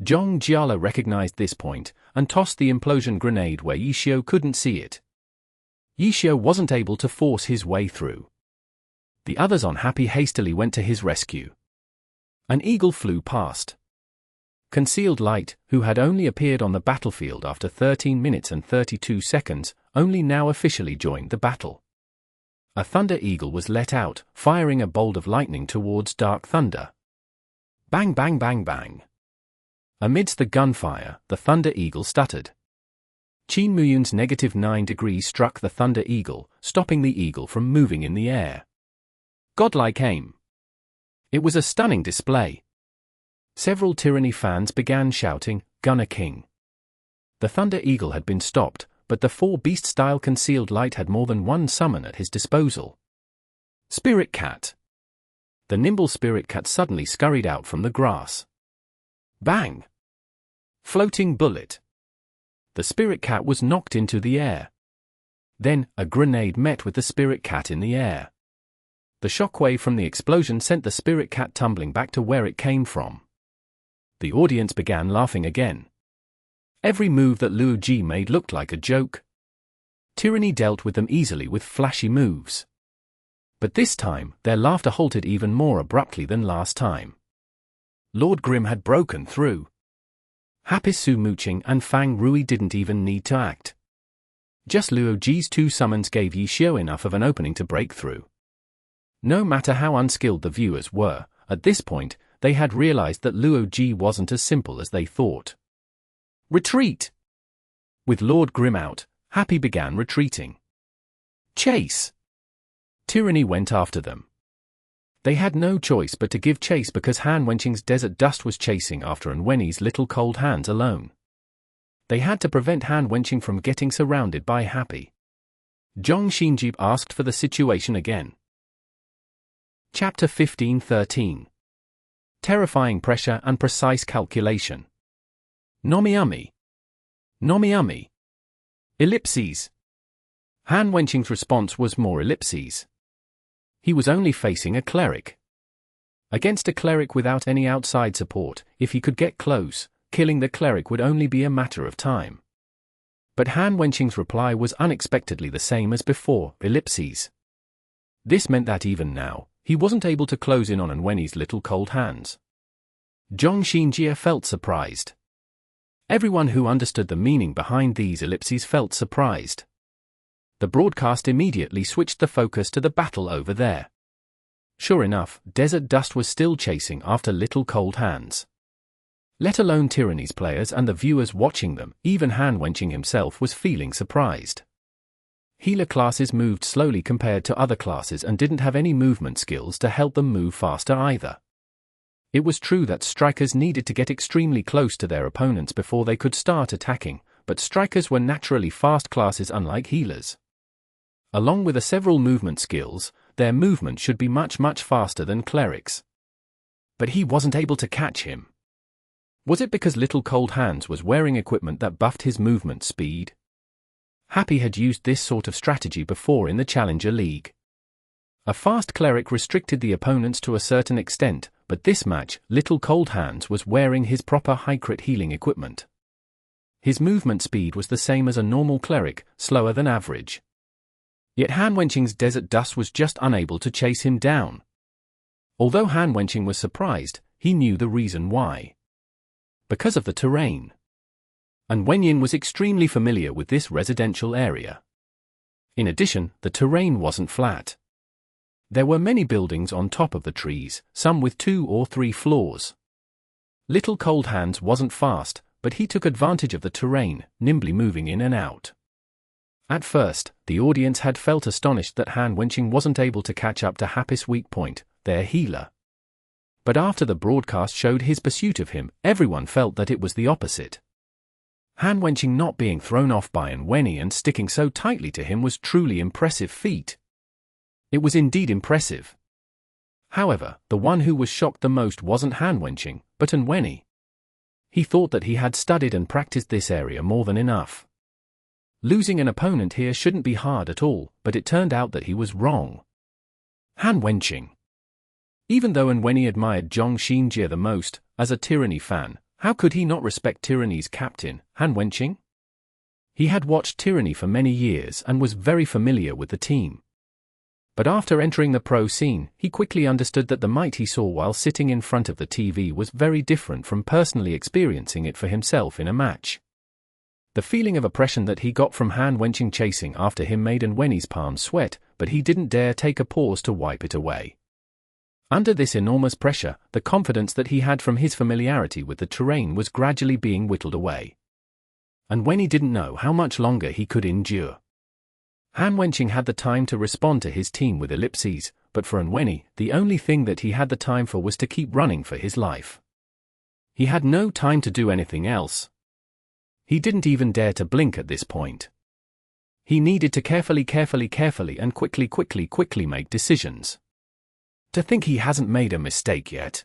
Zhong Jiala recognized this point, and tossed the implosion grenade where Yishio couldn't see it. Yishio wasn't able to force his way through. The others on Happy hastily went to his rescue. An eagle flew past. Concealed Light, who had only appeared on the battlefield after 13 minutes and 32 seconds, only now officially joined the battle. A Thunder Eagle was let out, firing a bolt of lightning towards Dark Thunder. Bang bang bang bang. Amidst the gunfire, the Thunder Eagle stuttered. Qin Muyun's -9 degrees struck the Thunder Eagle, stopping the eagle from moving in the air. Godlike aim. It was a stunning display. Several Tyranny fans began shouting, Gunner King. The Thunder Eagle had been stopped, but the 4-beast-style Concealed Light had more than one summon at his disposal. Spirit Cat. The nimble Spirit Cat suddenly scurried out from the grass. Bang! Floating Bullet. The Spirit Cat was knocked into the air. Then, a grenade met with the Spirit Cat in the air. The shockwave from the explosion sent the Spirit Cat tumbling back to where it came from. The audience began laughing again. Every move that Luo Ji made looked like a joke. Tyranny dealt with them easily with flashy moves. But this time, their laughter halted even more abruptly than last time. Lord Grim had broken through. Happy Su Muqing and Fang Rui didn't even need to act. Just Luo Ji's 2 summons gave Yishio enough of an opening to break through. No matter how unskilled the viewers were, at this point, they had realized that Luo Ji wasn't as simple as they thought. Retreat! With Lord Grim out, Happy began retreating. Chase! Tyranny went after them. They had no choice but to give chase because Han Wenqing's Desert Dust was chasing after Wenny's little cold hands alone. They had to prevent Han Wenqing from getting surrounded by Happy. Zhong Xinjie asked for the situation again. Chapter 15-13. Terrifying Pressure and Precise Calculation. Nomiami. Nomiami. Ellipses. Han Wenqing's response was more ellipses. He was only facing a cleric. Against a cleric without any outside support, if he could get close, killing the cleric would only be a matter of time. But Han Wenqing's reply was unexpectedly the same as before, ellipses. This meant that even now, he wasn't able to close in on Wenny's little cold hands. Zhong Xinjie felt surprised. Everyone who understood the meaning behind these ellipses felt surprised. The broadcast immediately switched the focus to the battle over there. Sure enough, Desert Dust was still chasing after Little Cold Hands. Let alone Tyranny's players and the viewers watching them, even Han-Wenching himself was feeling surprised. Healer classes moved slowly compared to other classes and didn't have any movement skills to help them move faster either. It was true that strikers needed to get extremely close to their opponents before they could start attacking, but strikers were naturally fast classes unlike healers. Along with the several movement skills, their movement should be much faster than clerics. But he wasn't able to catch him. Was it because Little Cold Hands was wearing equipment that buffed his movement speed? Happy had used this sort of strategy before in the Challenger League. A fast cleric restricted the opponents to a certain extent, but this match, Little Cold Hands was wearing his proper high crit healing equipment. His movement speed was the same as a normal cleric, slower than average. Yet Han-Wenching's Desert Dust was just unable to chase him down. Although Han-Wenching was surprised, he knew the reason why. Because of the terrain. And Wenyin was extremely familiar with this residential area. In addition, the terrain wasn't flat. There were many buildings on top of the trees, some with 2 or 3 floors. Little Cold Hands wasn't fast, but he took advantage of the terrain, nimbly moving in and out. At first, the audience had felt astonished that Han-Wenching wasn't able to catch up to Happy's weak point, their healer. But after the broadcast showed his pursuit of him, everyone felt that it was the opposite. Han-Wenching not being thrown off by Wenyi and sticking so tightly to him was truly impressive feat. It was indeed impressive. However, the one who was shocked the most wasn't Han-Wenching, but Wenyi. He thought that he had studied and practiced this area more than enough. Losing an opponent here shouldn't be hard at all, but it turned out that he was wrong. Han-Wenching. Even though Wenyi admired Zhong Xinjie the most, as a Tyranny fan, how could he not respect Tyranny's captain, Han-Wenching? He had watched Tyranny for many years and was very familiar with the team. But after entering the pro scene, he quickly understood that the might he saw while sitting in front of the TV was very different from personally experiencing it for himself in a match. The feeling of oppression that he got from Han-Wenching chasing after him made Wenyi's palms sweat, but he didn't dare take a pause to wipe it away. Under this enormous pressure, the confidence that he had from his familiarity with the terrain was gradually being whittled away. Wenyi didn't know how much longer he could endure. Han-Wenching had the time to respond to his team with ellipses, but for Wenyi, the only thing that he had the time for was to keep running for his life. He had no time to do anything else. He didn't even dare to blink at this point. He needed to carefully and quickly make decisions. To think he hasn't made a mistake yet.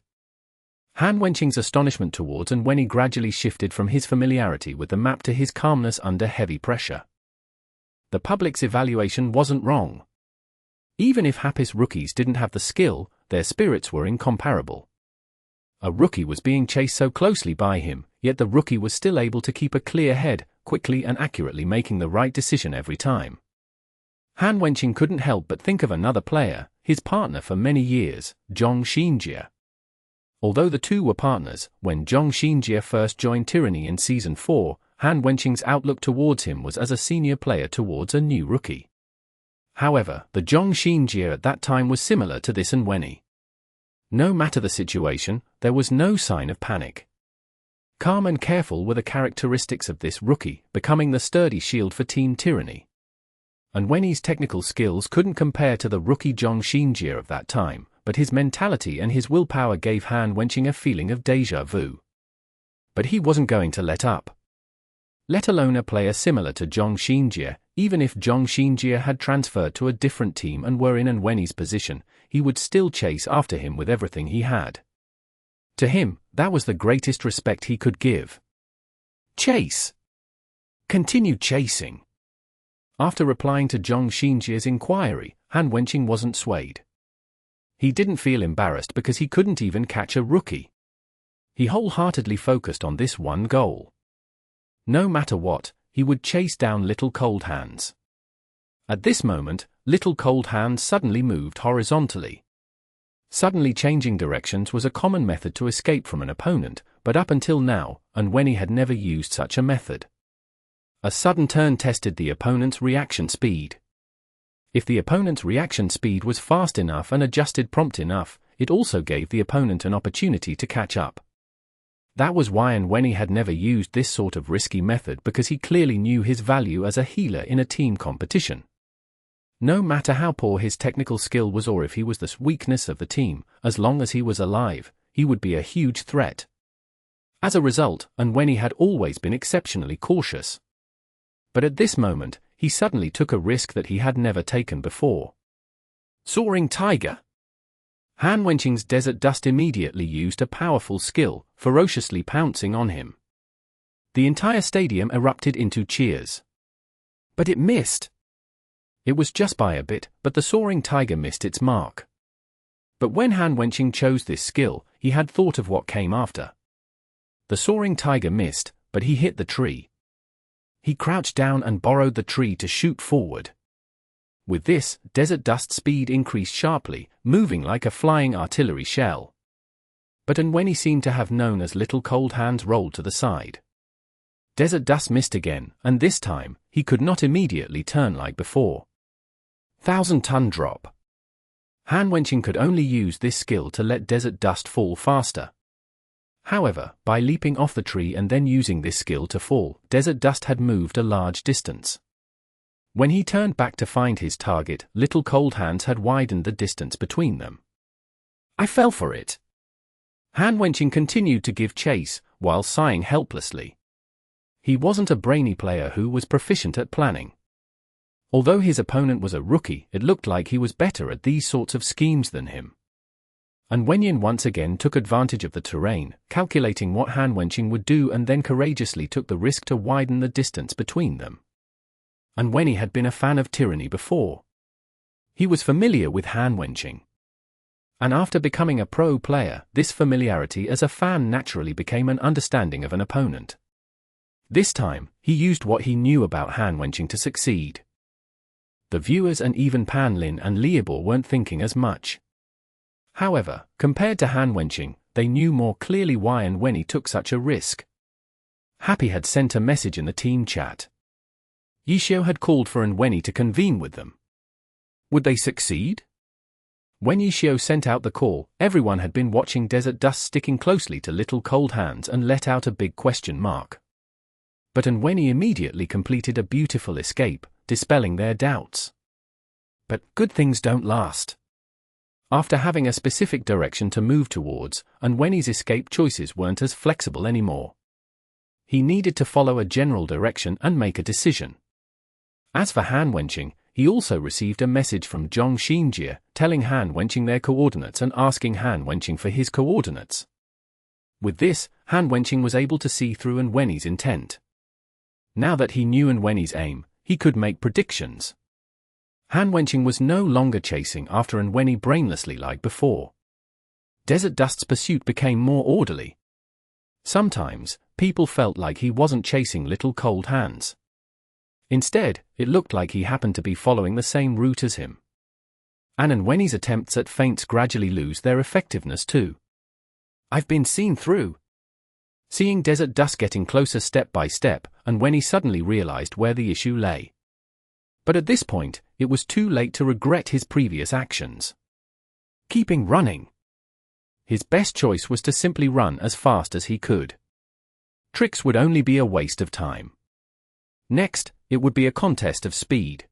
Han-Wenching's astonishment towards Wenyi gradually shifted from his familiarity with the map to his calmness under heavy pressure. The public's evaluation wasn't wrong. Even if Happy's rookies didn't have the skill, their spirits were incomparable. A rookie was being chased so closely by him, yet the rookie was still able to keep a clear head, quickly and accurately making the right decision every time. Han-Wenching couldn't help but think of another player, his partner for many years, Zhong Xinjie. Although the two were partners, when Zhong Xinjie first joined Tyranny in Season 4, Han-Wenching's outlook towards him was as a senior player towards a new rookie. However, the Zhong Xinjie at that time was similar to this Wenyi. No matter the situation, there was no sign of panic. Calm and careful were the characteristics of this rookie, becoming the sturdy shield for Team Tyranny. Wenyi's technical skills couldn't compare to the rookie Zhong Xinjie of that time, but his mentality and his willpower gave Han-Wenching a feeling of déjà vu. But he wasn't going to let up. Let alone a player similar to Zhong Xinjie, even if Zhong Xinjie had transferred to a different team and were in Wenyi's position, he would still chase after him with everything he had. To him, that was the greatest respect he could give. Chase. Continue chasing. After replying to Zhong Xinjie's inquiry, Han-Wenching wasn't swayed. He didn't feel embarrassed because he couldn't even catch a rookie. He wholeheartedly focused on this one goal. No matter what, he would chase down Little Cold Hands. At this moment, Little Cold Hands suddenly moved horizontally. Suddenly changing directions was a common method to escape from an opponent, but up until now, Unwenny had never used such a method. A sudden turn tested the opponent's reaction speed. If the opponent's reaction speed was fast enough and adjusted prompt enough, it also gave the opponent an opportunity to catch up. That was why Unwenny had never used this sort of risky method, because he clearly knew his value as a healer in a team competition. No matter how poor his technical skill was or if he was the weakness of the team, as long as he was alive, he would be a huge threat. As a result, Unwenny had always been exceptionally cautious. But at this moment, he suddenly took a risk that he had never taken before. Soaring Tiger. Han Wenqing's Desert Dust immediately used a powerful skill, ferociously pouncing on him. The entire stadium erupted into cheers. But it missed. It was just by a bit, but the Soaring Tiger missed its mark. But when Han Wenqing chose this skill, he had thought of what came after. The Soaring Tiger missed, but he hit the tree. He crouched down and borrowed the tree to shoot forward. With this, Desert Dust's speed increased sharply, moving like a flying artillery shell. But Unwenny seemed to have known as little cold hands rolled to the side. Desert Dust missed again, and this time, he could not immediately turn like before. 1,000-ton drop. Han Wenqing could only use this skill to let Desert Dust fall faster. However, by leaping off the tree and then using this skill to fall, Desert Dust had moved a large distance. When he turned back to find his target, Little Cold Hands had widened the distance between them. I fell for it. Han Wenqing continued to give chase, while sighing helplessly. He wasn't a brainy player who was proficient at planning. Although his opponent was a rookie, it looked like he was better at these sorts of schemes than him. Unwenny once again took advantage of the terrain, calculating what Han Wenqing would do, and then courageously took the risk to widen the distance between them. Unwenny had been a fan of tyranny before. He was familiar with Han Wenqing. And after becoming a pro player, this familiarity as a fan naturally became an understanding of an opponent. This time, he used what he knew about Han Wenqing to succeed. The viewers and even Pan Lin and Liebo weren't thinking as much. However, compared to Han Wenqing, they knew more clearly why Unwenny took such a risk. Happy had sent a message in the team chat. Yishio had called for Unwenny to convene with them. Would they succeed? When Yishio sent out the call, everyone had been watching Desert Dust sticking closely to Little Cold Hands and let out a big question mark. But Unwenny immediately completed a beautiful escape, dispelling their doubts. But good things don't last. After having a specific direction to move towards, Unwenny's escape choices weren't as flexible anymore. He needed to follow a general direction and make a decision. As for Han Wenqing, he also received a message from Zhong Xinjie, telling Han Wenqing their coordinates and asking Han Wenqing for his coordinates. With this, Han Wenqing was able to see through Unwenny's intent. Now that he knew Unwenny's aim, he could make predictions. Han Wenqing was no longer chasing after Unwenny brainlessly like before. Desert Dust's pursuit became more orderly. Sometimes, people felt like he wasn't chasing Little Cold Hands. Instead, it looked like he happened to be following the same route as him. And Unwenny's attempts at feints gradually lose their effectiveness too. I've been seen through. Seeing Desert Dust getting closer step by step, Unwenny suddenly realized where the issue lay. But at this point, it was too late to regret his previous actions. Keeping running. His best choice was to simply run as fast as he could. Tricks would only be a waste of time. Next, it would be a contest of speed.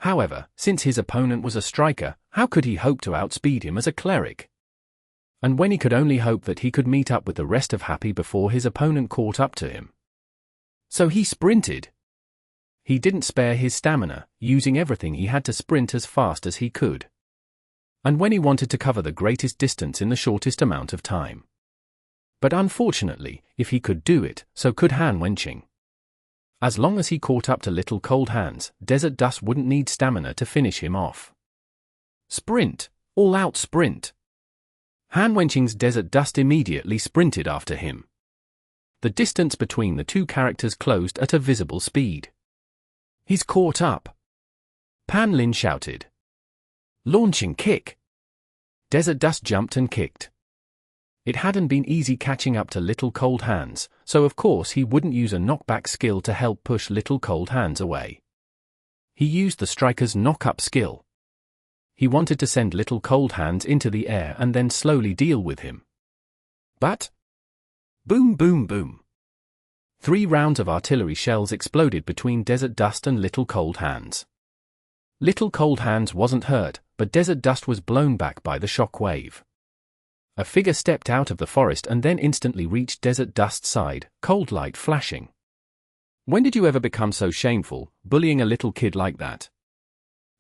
However, since his opponent was a striker, how could he hope to outspeed him as a cleric? Unwenny could only hope that he could meet up with the rest of Happy before his opponent caught up to him. So he sprinted. He didn't spare his stamina, using everything he had to sprint as fast as he could. Unwenny wanted to cover the greatest distance in the shortest amount of time. But unfortunately, if he could do it, so could Han Wenqing. As long as he caught up to Little Cold Hands, Desert Dust wouldn't need stamina to finish him off. Sprint! All-out sprint! Han Wenqing's Desert Dust immediately sprinted after him. The distance between the two characters closed at a visible speed. He's caught up! Pan Lin shouted. Launching kick! Desert Dust jumped and kicked. It hadn't been easy catching up to Little Cold Hands, so of course he wouldn't use a knockback skill to help push Little Cold Hands away. He used the striker's knock-up skill. He wanted to send Little Cold Hands into the air and then slowly deal with him. But boom, boom, boom. 3 rounds of artillery shells exploded between Desert Dust and Little Cold Hands. Little Cold Hands wasn't hurt, but Desert Dust was blown back by the shock wave. A figure stepped out of the forest and then instantly reached Desert Dust's side, cold light flashing. When did you ever become so shameful, bullying a little kid like that?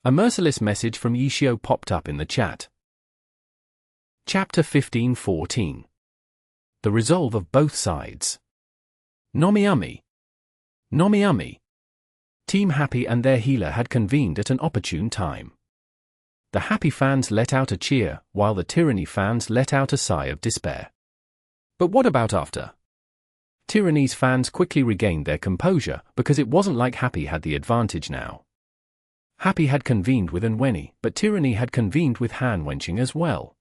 A merciless message from Yishio popped up in the chat. Chapter 15-14. The resolve of both sides. Nomiami. Nomiami. Team Happy and their healer had convened at an opportune time. The Happy fans let out a cheer, while the Tyranny fans let out a sigh of despair. But what about after? Tyranny's fans quickly regained their composure because it wasn't like Happy had the advantage now. Happy had convened with Unwenny, but Tyranny had convened with Han-Wenching as well.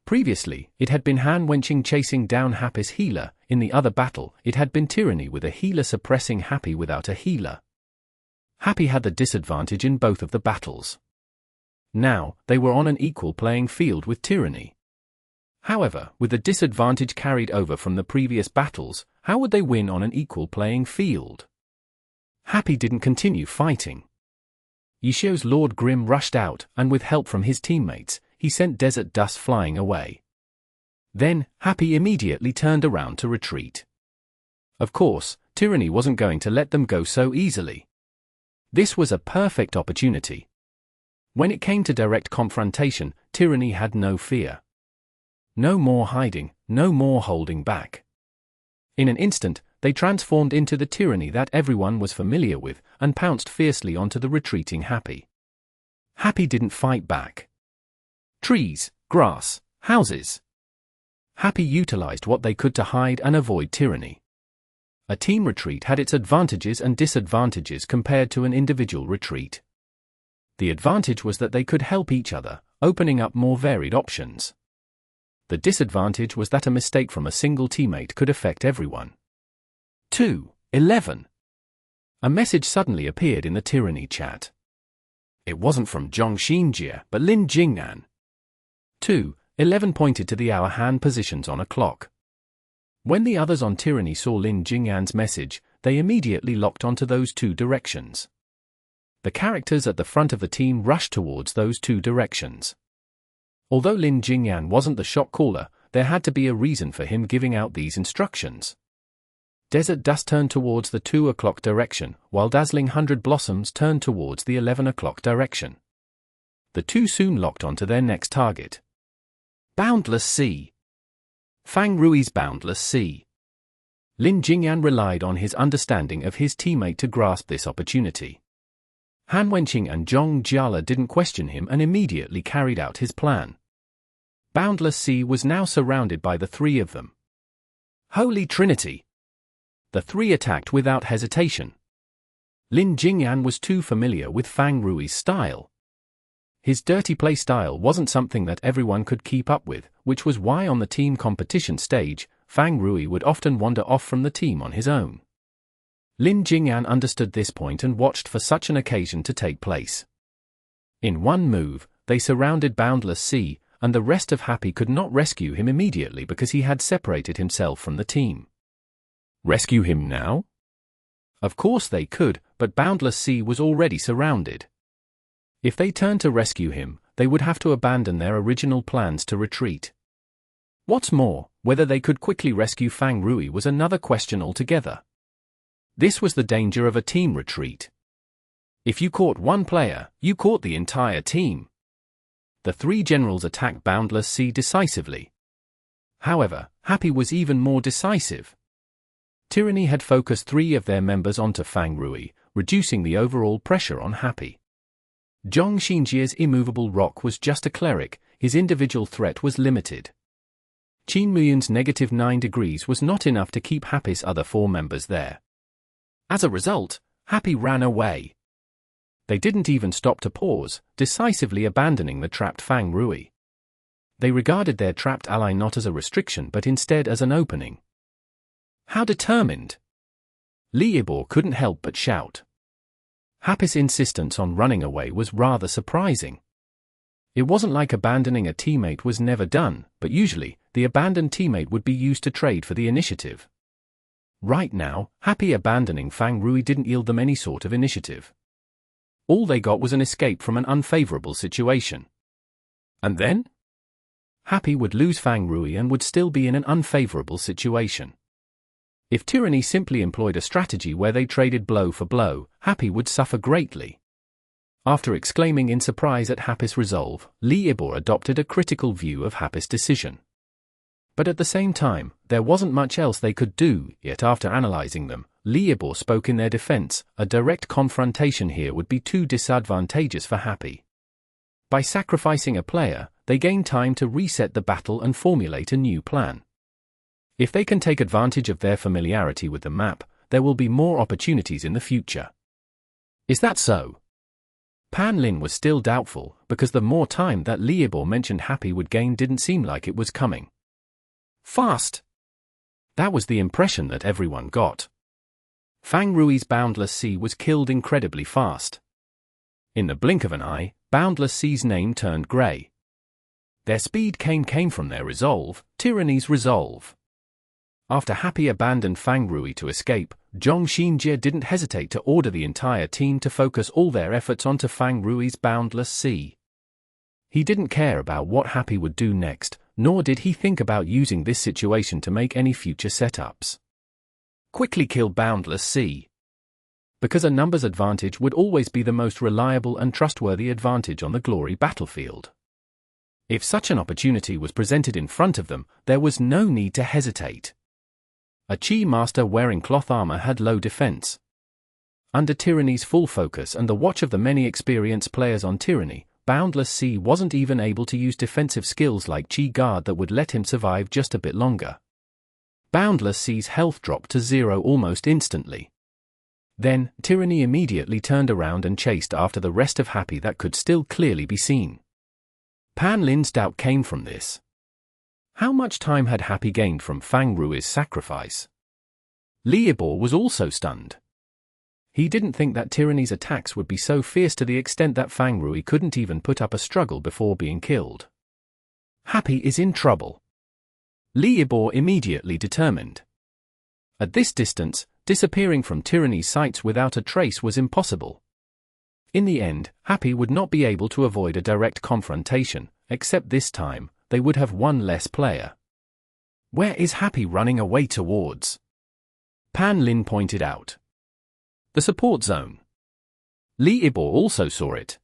Previously, it had been Han-Wenching chasing down Happy's healer. In the other battle, it had been Tyranny with a healer suppressing Happy without a healer. Happy had the disadvantage in both of the battles. Now, they were on an equal playing field with Tyranny. However, with the disadvantage carried over from the previous battles, how would they win on an equal playing field? Happy didn't continue fighting. Yishio's Lord Grim rushed out, and with help from his teammates, he sent Desert Dust flying away. Then, Happy immediately turned around to retreat. Of course, Tyranny wasn't going to let them go so easily. This was a perfect opportunity. When it came to direct confrontation, Tyranny had no fear. No more hiding, no more holding back. In an instant, they transformed into the Tyranny that everyone was familiar with, and pounced fiercely onto the retreating Happy. Happy didn't fight back. Trees, grass, houses. Happy utilized what they could to hide and avoid Tyranny. A team retreat had its advantages and disadvantages compared to an individual retreat. The advantage was that they could help each other, opening up more varied options. The disadvantage was that a mistake from a single teammate could affect everyone. 2:11. A message suddenly appeared in the Tyranny chat. It wasn't from Zhong Xinjie, but Lin Jingyan. 2:11 pointed to the hour hand positions on a clock. When the others on Tyranny saw Lin Jingyan's message, they immediately locked onto those 2 directions. The characters at the front of the team rushed towards those 2 directions. Although Lin Jingyan wasn't the shot caller, there had to be a reason for him giving out these instructions. Desert Dust turned towards the 2 o'clock direction, while Dazzling 100 Blossoms turned towards the 11 o'clock direction. The 2 soon locked onto their next target. Boundless Sea. Fang Rui's Boundless Sea. Lin Jingyan relied on his understanding of his teammate to grasp this opportunity. Han-Wenching and Zhong Jiala didn't question him and immediately carried out his plan. Boundless Sea was now surrounded by the 3 of them. Holy Trinity! The 3 attacked without hesitation. Lin Jingyan was too familiar with Fang Rui's style. His dirty play style wasn't something that everyone could keep up with, which was why on the team competition stage, Fang Rui would often wander off from the team on his own. Lin Jingyan understood this point and watched for such an occasion to take place. In one move, they surrounded Boundless Sea, and the rest of Happy could not rescue him immediately because he had separated himself from the team. Rescue him now? Of course they could, but Boundless Sea was already surrounded. If they turned to rescue him, they would have to abandon their original plans to retreat. What's more, whether they could quickly rescue Fang Rui was another question altogether. This was the danger of a team retreat. If you caught one player, you caught the entire team. The 3 generals attacked Boundless Sea decisively. However, Happy was even more decisive. Tyranny had focused 3 of their members onto Fang Rui, reducing the overall pressure on Happy. Zhong Xinjie's immovable rock was just a cleric, his individual threat was limited. Qin Muyun's -9 degrees was not enough to keep Happy's other 4 members there. As a result, Happy ran away. They didn't even stop to pause, decisively abandoning the trapped Fang Rui. They regarded their trapped ally not as a restriction but instead as an opening. How determined! Youve couldn't help but shout. Happy's insistence on running away was rather surprising. It wasn't like abandoning a teammate was never done, but usually, the abandoned teammate would be used to trade for the initiative. Right now, Happy abandoning Fang Rui didn't yield them any sort of initiative. All they got was an escape from an unfavorable situation. And then? Happy would lose Fang Rui and would still be in an unfavorable situation. If Tyranny simply employed a strategy where they traded blow for blow, Happy would suffer greatly. After exclaiming in surprise at Happy's resolve, Youve adopted a critical view of Happy's decision. But at the same time, there wasn't much else they could do, yet after analyzing them, Youve spoke in their defense. A direct confrontation here would be too disadvantageous for Happy. By sacrificing a player, they gain time to reset the battle and formulate a new plan. If they can take advantage of their familiarity with the map, there will be more opportunities in the future. Is that so? Pan Lin was still doubtful, because the more time that Youve mentioned Happy would gain didn't seem like it was coming fast. That was the impression that everyone got. Fang Rui's Boundless Sea was killed incredibly fast. In the blink of an eye, Boundless Sea's name turned grey. Their speed came from their resolve, Tyranny's resolve. After Happy abandoned Fang Rui to escape, Zhong Xinjie didn't hesitate to order the entire team to focus all their efforts onto Fang Rui's Boundless Sea. He didn't care about what Happy would do next, nor did he think about using this situation to make any future setups. Quickly kill Boundless Sea. Because a numbers advantage would always be the most reliable and trustworthy advantage on the Glory battlefield. If such an opportunity was presented in front of them, there was no need to hesitate. A Chi Master wearing cloth armor had low defense. Under Tyranny's full focus and the watch of the many experienced players on Tyranny, Boundless Sea wasn't even able to use defensive skills like Chi Guard that would let him survive just a bit longer. Boundless Sea's health dropped to 0 almost instantly. Then, Tyranny immediately turned around and chased after the rest of Happy that could still clearly be seen. Pan Lin's doubt came from this. How much time had Happy gained from Fang Rui's sacrifice? Youve was also stunned. He didn't think that Tyranny's attacks would be so fierce to the extent that Fang Rui couldn't even put up a struggle before being killed. Happy is in trouble. Youve immediately determined. At this distance, disappearing from Tyranny's sights without a trace was impossible. In the end, Happy would not be able to avoid a direct confrontation, except this time, they would have one less player. Where is Happy running away towards? Pan Lin pointed out. The support zone. Youve also saw it.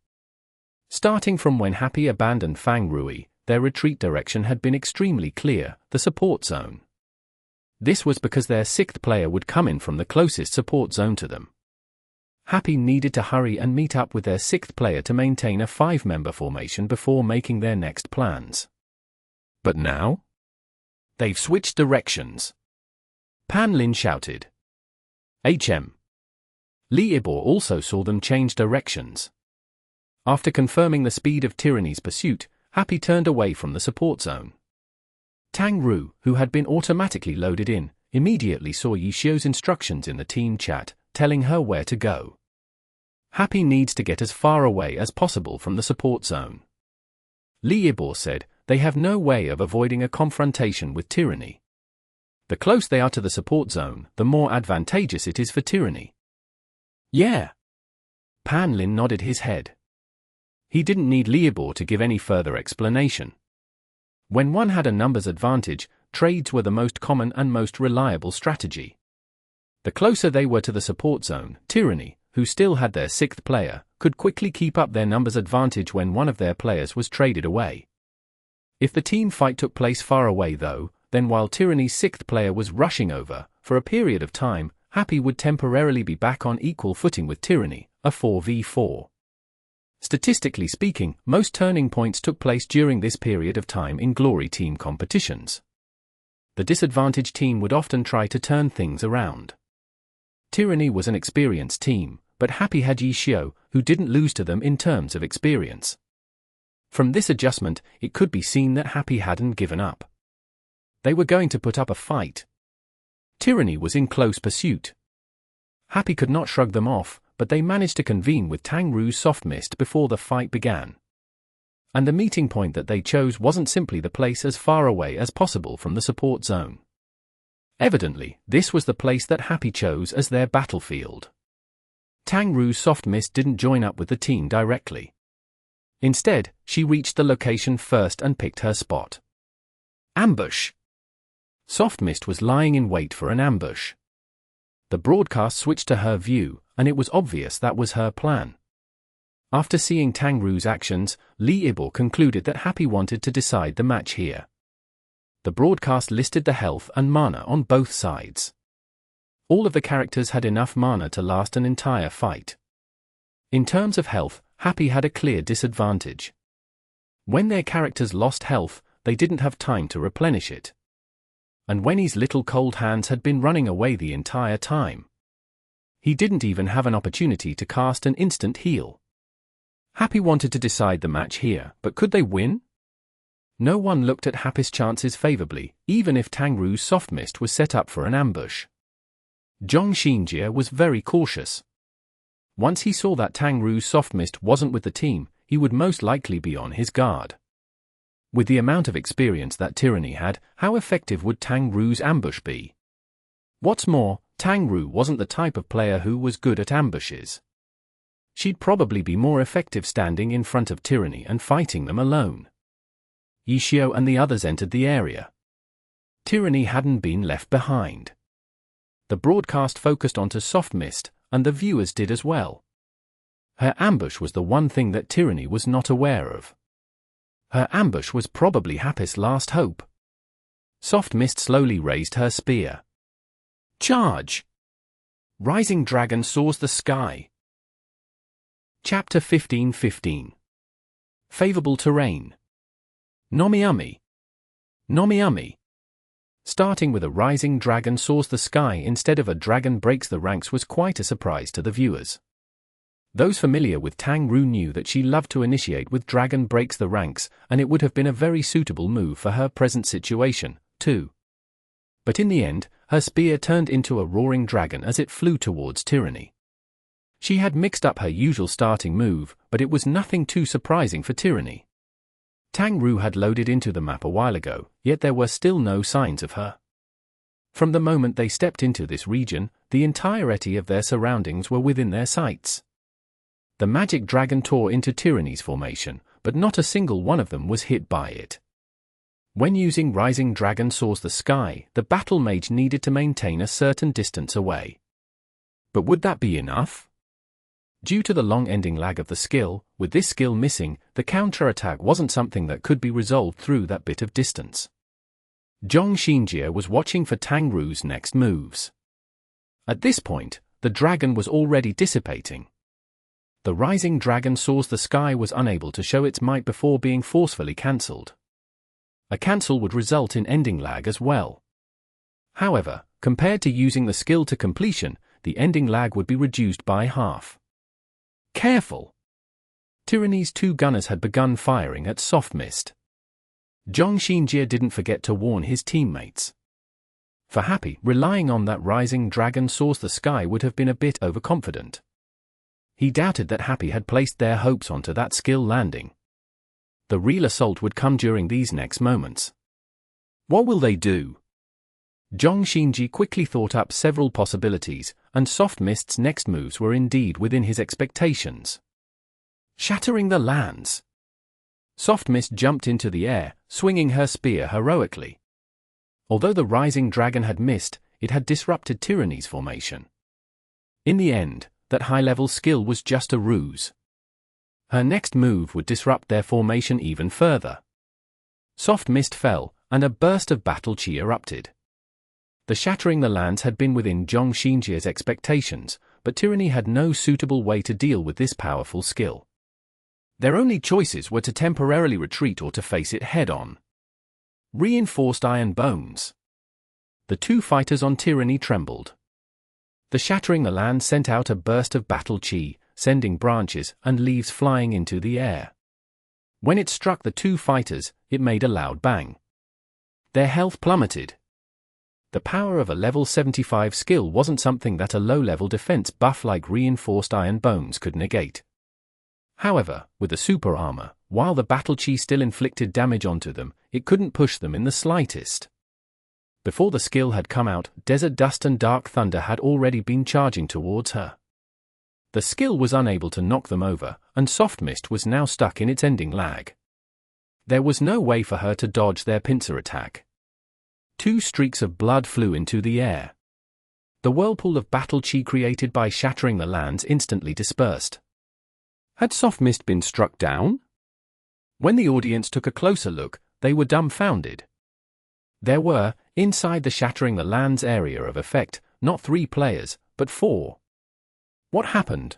Starting from when Happy abandoned Fang Rui, their retreat direction had been extremely clear, the support zone. This was because their 6th player would come in from the closest support zone to them. Happy needed to hurry and meet up with their 6th player to maintain a 5-member formation before making their next plans. But now? They've switched directions. Pan Lin shouted. HM. Youve also saw them change directions. After confirming the speed of Tyranny's pursuit, Happy turned away from the support zone. Tang Ru, who had been automatically loaded in, immediately saw Yishio's instructions in the team chat, telling her where to go. Happy needs to get as far away as possible from the support zone. Youve said, they have no way of avoiding a confrontation with Tyranny. The closer they are to the support zone, the more advantageous it is for Tyranny. Yeah. Pan Lin nodded his head. He didn't need Youve to give any further explanation. When one had a numbers advantage, trades were the most common and most reliable strategy. The closer they were to the support zone, Tyranny, who still had their 6th player, could quickly keep up their numbers advantage when one of their players was traded away. If the team fight took place far away though, then while Tyranny's 6th player was rushing over, for a period of time, Happy would temporarily be back on equal footing with Tyranny, a 4v4. Statistically speaking, most turning points took place during this period of time in Glory team competitions. The disadvantaged team would often try to turn things around. Tyranny was an experienced team, but Happy had Yishio, who didn't lose to them in terms of experience. From this adjustment, it could be seen that Happy hadn't given up. They were going to put up a fight. Tyranny was in close pursuit. Happy could not shrug them off, but they managed to convene with Tang Ru's soft mist before the fight began. And the meeting point that they chose wasn't simply the place as far away as possible from the support zone. Evidently, this was the place that Happy chose as their battlefield. Tang Ru's soft mist didn't join up with the team directly. Instead, she reached the location first and picked her spot. Ambush! Soft mist was lying in wait for an ambush. The broadcast switched to her view, and it was obvious that was her plan. After seeing Tang Ru's actions, Liibor concluded that Happy wanted to decide the match here. The broadcast listed the health and mana on both sides. All of the characters had enough mana to last an entire fight. In terms of health, Happy had a clear disadvantage. When their characters lost health, they didn't have time to replenish it. And Wenny's little cold hands had been running away the entire time. He didn't even have an opportunity to cast an instant heal. Happy wanted to decide the match here, but could they win? No one looked at Happy's chances favorably, even if Tang Ru's soft mist was set up for an ambush. Zhong Xinjie was very cautious. Once he saw that Tang Ru's soft mist wasn't with the team, he would most likely be on his guard. With the amount of experience that Tyranny had, how effective would Tang Ru's ambush be? What's more, Tang Ru wasn't the type of player who was good at ambushes. She'd probably be more effective standing in front of Tyranny and fighting them alone. Yishio and the others entered the area. Tyranny hadn't been left behind. The broadcast focused onto soft mist, and the viewers did as well. Her ambush was the one thing that Tyranny was not aware of. Her ambush was probably Happy's last hope. Soft mist slowly raised her spear. Charge! Rising dragon soars the sky. Chapter 15:15. Favorable terrain. Nomiami. Nomiami. Starting with a rising dragon soars the sky instead of a dragon breaks the ranks was quite a surprise to the viewers. Those familiar with Tang Ru knew that she loved to initiate with dragon breaks the ranks, and it would have been a very suitable move for her present situation, too. But in the end, her spear turned into a roaring dragon as it flew towards Tyranny. She had mixed up her usual starting move, but it was nothing too surprising for Tyranny. Tang Ru had loaded into the map a while ago, yet there were still no signs of her. From the moment they stepped into this region, the entirety of their surroundings were within their sights. The magic dragon tore into Tyranny's formation, but not a single one of them was hit by it. When using Rising Dragon Soars the Sky, the battle mage needed to maintain a certain distance away. But would that be enough? Due to the long ending lag of the skill, with this skill missing, the counterattack wasn't something that could be resolved through that bit of distance. Zhong Xinjie was watching for Tang Ru's next moves. At this point, the dragon was already dissipating. The Rising Dragon Soars the Sky was unable to show its might before being forcefully cancelled. A cancel would result in ending lag as well. However, compared to using the skill to completion, the ending lag would be reduced by half. Careful! Tyranny's two gunners had begun firing at soft mist. Zhong Xinjie didn't forget to warn his teammates. For Happy, relying on that Rising Dragon Soars the Sky would have been a bit overconfident. He doubted that Happy had placed their hopes onto that skill landing. The real assault would come during these next moments. What will they do? Zhong Xinjie quickly thought up several possibilities, and Soft Mist's next moves were indeed within his expectations. Shattering the lands. Soft Mist jumped into the air, swinging her spear heroically. Although the Rising Dragon had missed, it had disrupted Tyranny's formation. In the end, that high-level skill was just a ruse. Her next move would disrupt their formation even further. Soft Mist fell, and a burst of battle chi erupted. The Shattering the Lands had been within Zhong Xinjie's expectations, but Tyranny had no suitable way to deal with this powerful skill. Their only choices were to temporarily retreat or to face it head-on. Reinforced iron bones. The two fighters on Tyranny trembled. The Shattering the Land sent out a burst of battle chi, sending branches and leaves flying into the air. When it struck the two fighters, it made a loud bang. Their health plummeted. The power of a level 75 skill wasn't something that a low-level defense buff like reinforced iron bones could negate. However, with the super armor, while the battle chi still inflicted damage onto them, it couldn't push them in the slightest. Before the skill had come out, Desert Dust and Dark Thunder had already been charging towards her. The skill was unable to knock them over, and Soft Mist was now stuck in its ending lag. There was no way for her to dodge their pincer attack. Two streaks of blood flew into the air. The whirlpool of battle chi created by shattering the lands instantly dispersed. Had Soft Mist been struck down? When the audience took a closer look, they were dumbfounded. There were, inside the shattering the lands area of effect, not 3 players, but 4. What happened?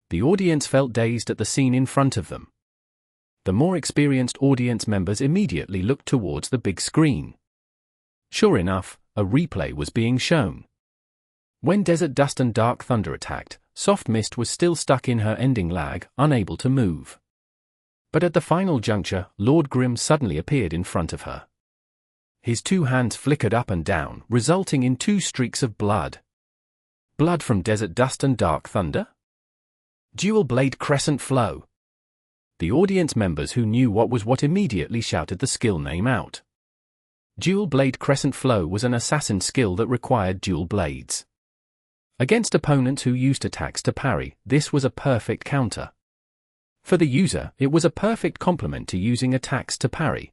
The audience felt dazed at the scene in front of them. The more experienced audience members immediately looked towards the big screen. Sure enough, a replay was being shown. When Desert Dust and Dark Thunder attacked, Soft Mist was still stuck in her ending lag, unable to move. But at the final juncture, Lord Grimm suddenly appeared in front of her. His 2 hands flickered up and down, resulting in 2 streaks of blood. Blood from Desert Dust and Dark Thunder? Dual Blade Crescent Flow. The audience members who knew what immediately shouted the skill name out. Dual Blade Crescent Flow was an assassin skill that required dual blades. Against opponents who used attacks to parry, this was a perfect counter. For the user, it was a perfect complement to using attacks to parry.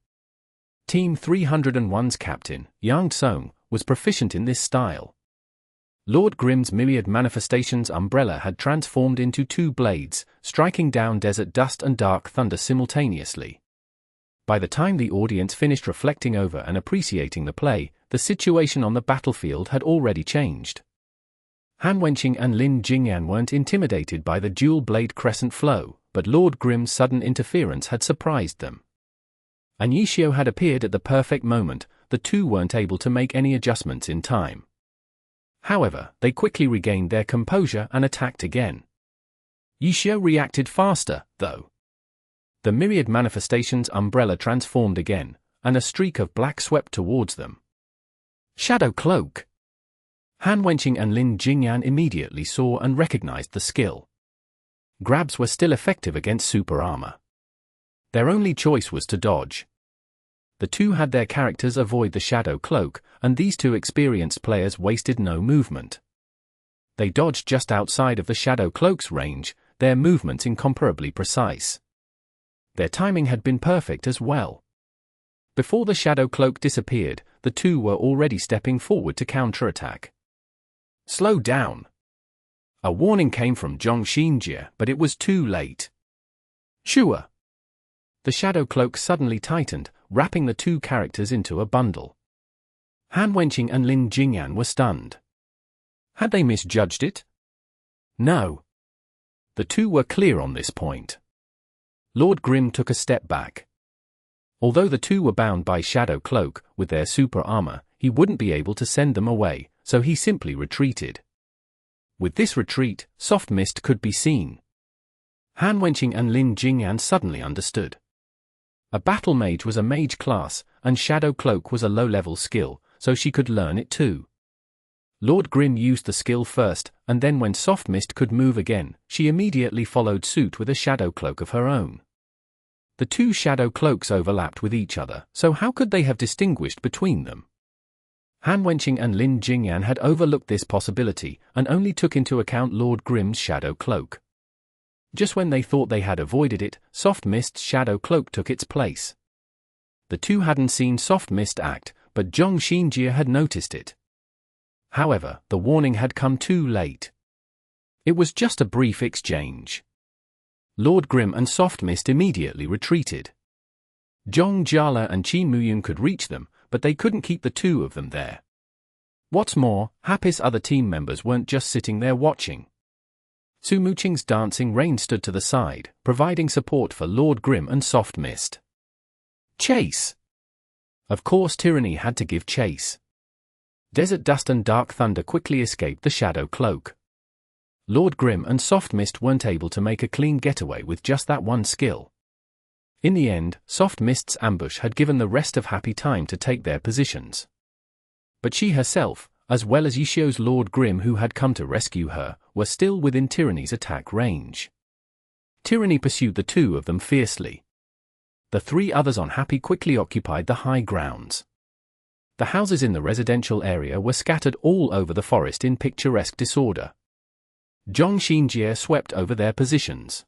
Team 301's captain, Yang Tsung, was proficient in this style. Lord Grimm's myriad manifestations umbrella had transformed into 2 blades, striking down Desert Dust and Dark Thunder simultaneously. By the time the audience finished reflecting over and appreciating the play, the situation on the battlefield had already changed. Han Wenqing and Lin Jingyan weren't intimidated by the dual blade crescent flow, but Lord Grimm's sudden interference had surprised them. An Yishio had appeared at the perfect moment. The 2 weren't able to make any adjustments in time. However, they quickly regained their composure and attacked again. Yishio reacted faster, though. The myriad manifestations umbrella transformed again, and a streak of black swept towards them. Shadow Cloak! Han Wenqing and Lin Jingyan immediately saw and recognized the skill. Grabs were still effective against super armor. Their only choice was to dodge. The 2 had their characters avoid the Shadow Cloak, and these 2 experienced players wasted no movement. They dodged just outside of the Shadow Cloak's range, their movements incomparably precise. Their timing had been perfect as well. Before the Shadow Cloak disappeared, the 2 were already stepping forward to counterattack. Slow down! A warning came from Zhong Xinjie, but it was too late. Shua! The Shadow Cloak suddenly tightened, wrapping the 2 characters into a bundle. Han Wenqing and Lin Jingyan were stunned. Had they misjudged it? No. The 2 were clear on this point. Lord Grimm took a step back. Although the 2 were bound by Shadow Cloak, with their super armor, he wouldn't be able to send them away, so he simply retreated. With this retreat, Soft Mist could be seen. Han Wenqing and Lin Jingyan suddenly understood. A battle mage was a mage class, and Shadow Cloak was a low-level skill, so she could learn it too. Lord Grimm used the skill first, and then when Soft Mist could move again, she immediately followed suit with a Shadow Cloak of her own. The 2 Shadow Cloaks overlapped with each other, so how could they have distinguished between them? Han Wenqing and Lin Jingyan had overlooked this possibility, and only took into account Lord Grimm's Shadow Cloak. Just when they thought they had avoided it, Soft Mist's Shadow Cloak took its place. The 2 hadn't seen Soft Mist act, but Zhong Xinjie had noticed it. However, the warning had come too late. It was just a brief exchange. Lord Grimm and Soft Mist immediately retreated. Zhong Jiala and Qi Muyun could reach them, but they couldn't keep the 2 of them there. What's more, Happy's other team members weren't just sitting there watching. Su Muqing's dancing rain stood to the side, providing support for Lord Grimm and Soft Mist. Chase! Of course Tyranny had to give chase. Desert Dust and Dark Thunder quickly escaped the Shadow Cloak. Lord Grimm and Soft Mist weren't able to make a clean getaway with just that one skill. In the end, Soft Mist's ambush had given the rest of Happy time to take their positions. But she herself, as well as Yishio's Lord Grim who had come to rescue her, were still within Tyranny's attack range. Tyranny pursued the two of them fiercely. The three others on Happy quickly occupied the high grounds. The houses in the residential area were scattered all over the forest in picturesque disorder. Zhong Xinjie swept over their positions.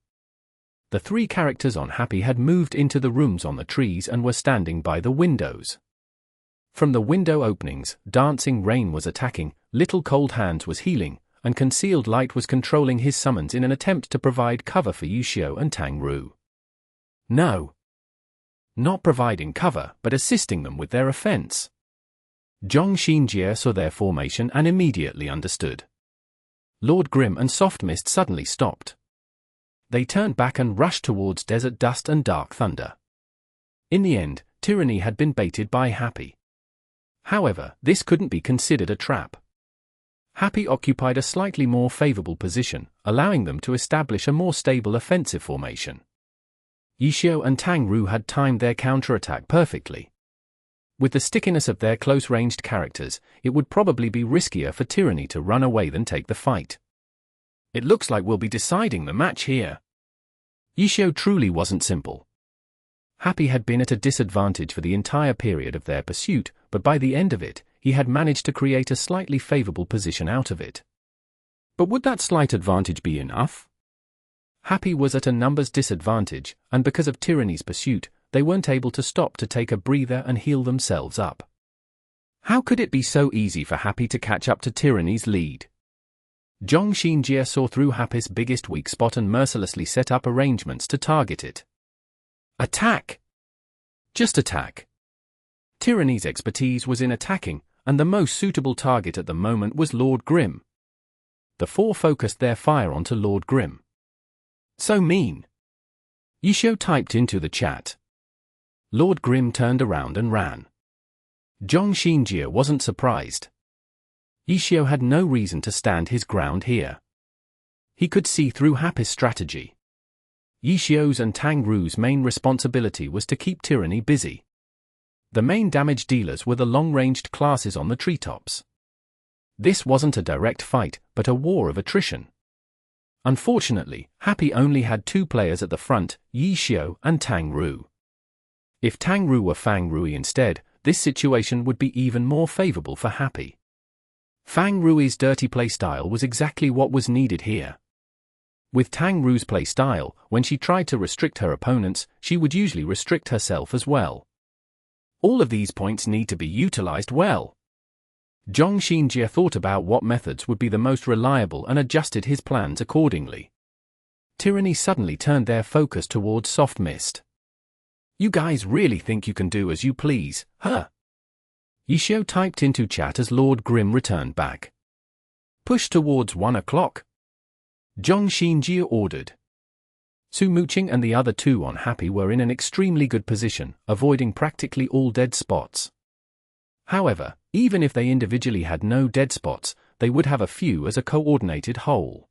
The three characters on Happy had moved into the rooms on the trees and were standing by the windows. From the window openings, Dancing Rain was attacking, Little Cold Hands was healing, and Concealed Light was controlling his summons in an attempt to provide cover for Yushio and Tang Ru. No. Not providing cover, but assisting them with their offense. Zhong Xinjie saw their formation and immediately understood. Lord Grim and Soft Mist suddenly stopped. They turned back and rushed towards Desert Dust and Dark Thunder. In the end, Tyranny had been baited by Happy. However, this couldn't be considered a trap. Happy occupied a slightly more favorable position, allowing them to establish a more stable offensive formation. Yishio and Tang Ru had timed their counterattack perfectly. With the stickiness of their close-ranged characters, it would probably be riskier for Tyranny to run away than take the fight. It looks like we'll be deciding the match here. Yishio truly wasn't simple. Happy had been at a disadvantage for the entire period of their pursuit, but by the end of it, he had managed to create a slightly favorable position out of it. But would that slight advantage be enough? Happy was at a numbers disadvantage, and because of Tyranny's pursuit, they weren't able to stop to take a breather and heal themselves up. How could it be so easy for Happy to catch up to Tyranny's lead? Zhong Xinjie saw through Happy's biggest weak spot and mercilessly set up arrangements to target it. Attack! Just attack. Tyranny's expertise was in attacking, and the most suitable target at the moment was Lord Grim. The four focused their fire onto Lord Grim. So mean. Yishio typed into the chat. Lord Grim turned around and ran. Zhong Xinjie wasn't surprised. Yishio had no reason to stand his ground here. He could see through Happy's strategy. Yishio's and Tang Ru's main responsibility was to keep Tyranny busy. The main damage dealers were the long-ranged classes on the treetops. This wasn't a direct fight, but a war of attrition. Unfortunately, Happy only had two players at the front, Yishio and Tang Ru. If Tang Ru were Fang Rui instead, this situation would be even more favorable for Happy. Fang Rui's dirty playstyle was exactly what was needed here. With Tang Ru's playstyle, when she tried to restrict her opponents, she would usually restrict herself as well. All of these points need to be utilized well. Zhong Xinjie thought about what methods would be the most reliable and adjusted his plans accordingly. Tyranny suddenly turned their focus towards Soft Mist. You guys really think you can do as you please, huh? Yishio typed into chat as Lord Grim returned back. Push towards 1 o'clock. Zhong Xinjie ordered. Su Muqing and the other two on Happy were in an extremely good position, avoiding practically all dead spots. However, even if they individually had no dead spots, they would have a few as a coordinated whole.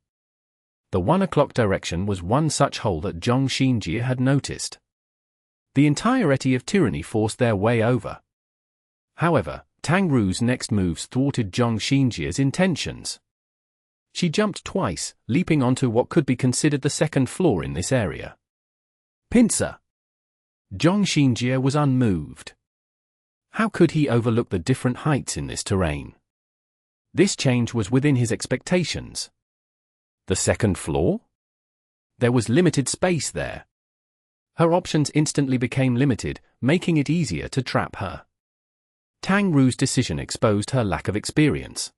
The 1 o'clock direction was one such hole that Zhong Xinjie had noticed. The entirety of Tyranny forced their way over. However, Tang Ru's next moves thwarted Zhong Xinjie's intentions. She jumped twice, leaping onto what could be considered the second floor in this area. Pincer! Zhong Xinjie was unmoved. How could he overlook the different heights in this terrain? This change was within his expectations. The second floor? There was limited space there. Her options instantly became limited, making it easier to trap her. Tang Ru's decision exposed her lack of experience.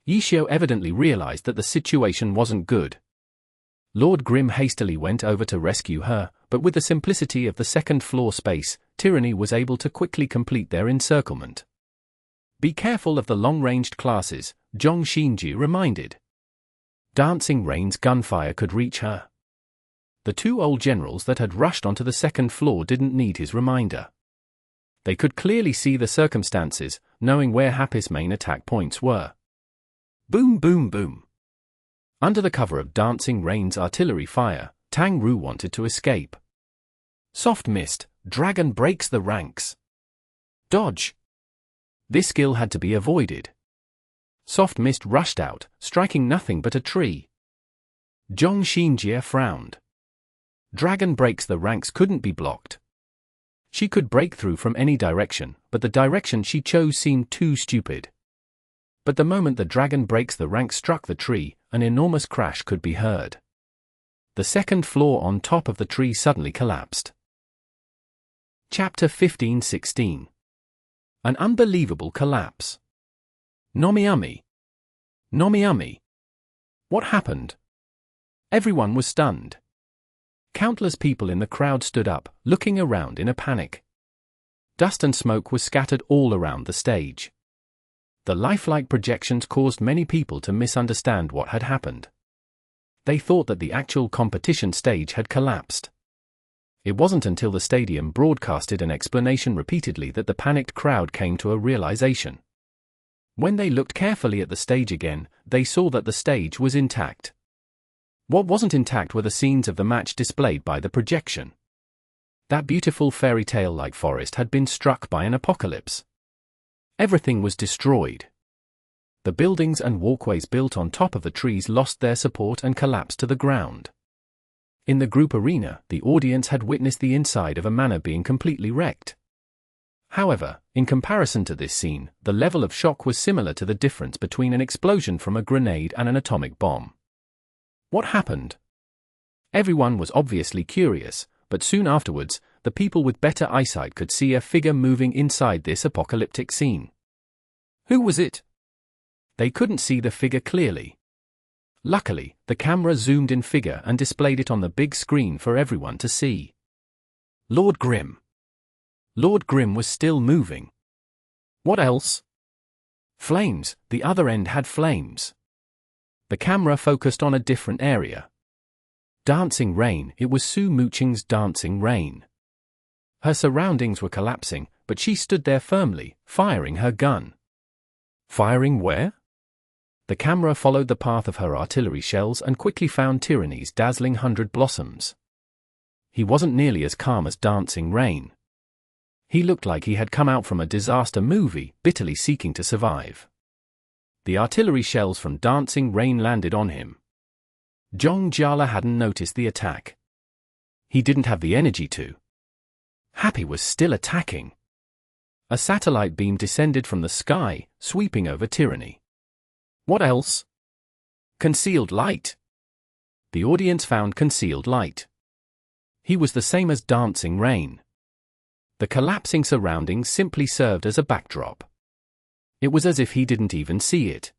Yishio evidently realized that the situation wasn't good. Lord Grim hastily went over to rescue her, but with the simplicity of the second floor space, Tyranny was able to quickly complete their encirclement. Be careful of the long-ranged classes, Zhong Xinjie reminded. Dancing Rain's gunfire could reach her. The two old generals that had rushed onto the second floor didn't need his reminder. They could clearly see the circumstances, knowing where Happy's main attack points were. Boom boom boom. Under the cover of Dancing Rain's artillery fire, Tang Ru wanted to escape. Soft Mist, Dragon breaks the ranks. Dodge. This skill had to be avoided. Soft Mist rushed out, striking nothing but a tree. Zhong Xinjie frowned. Dragon breaks the ranks couldn't be blocked. She could break through from any direction, but the direction she chose seemed too stupid. But the moment the dragon breaks the ranks struck the tree, an enormous crash could be heard. The second floor on top of the tree suddenly collapsed. Chapter 15-16. An unbelievable collapse. Nomiami. Nomiami. What happened? Everyone was stunned. Countless people in the crowd stood up, looking around in a panic. Dust and smoke was scattered all around the stage. The lifelike projections caused many people to misunderstand what had happened. They thought that the actual competition stage had collapsed. It wasn't until the stadium broadcasted an explanation repeatedly that the panicked crowd came to a realization. When they looked carefully at the stage again, they saw that the stage was intact. What wasn't intact were the scenes of the match displayed by the projection. That beautiful fairy tale-like forest had been struck by an apocalypse. Everything was destroyed. The buildings and walkways built on top of the trees lost their support and collapsed to the ground. In the group arena, the audience had witnessed the inside of a manor being completely wrecked. However, in comparison to this scene, the level of shock was similar to the difference between an explosion from a grenade and an atomic bomb. What happened? Everyone was obviously curious, but soon afterwards, the people with better eyesight could see a figure moving inside this apocalyptic scene. Who was it? They couldn't see the figure clearly. Luckily, the camera zoomed in figure and displayed it on the big screen for everyone to see. Lord Grimm. Lord Grimm was still moving. What else? Flames, the other end had flames. The camera focused on a different area. Dancing rain, it was Su Muqing's dancing rain. Her surroundings were collapsing, but she stood there firmly, firing her gun. Firing where? The camera followed the path of her artillery shells and quickly found Tyranny's dazzling 100 blossoms. He wasn't nearly as calm as dancing rain. He looked like he had come out from a disaster movie, bitterly seeking to survive. The artillery shells from dancing rain landed on him. Zhong Jiala hadn't noticed the attack. He didn't have the energy to. Happy was still attacking. A satellite beam descended from the sky, sweeping over Tyranny. What else? Concealed light. The audience found concealed light. He was the same as dancing rain. The collapsing surroundings simply served as a backdrop. It was as if he didn't even see it.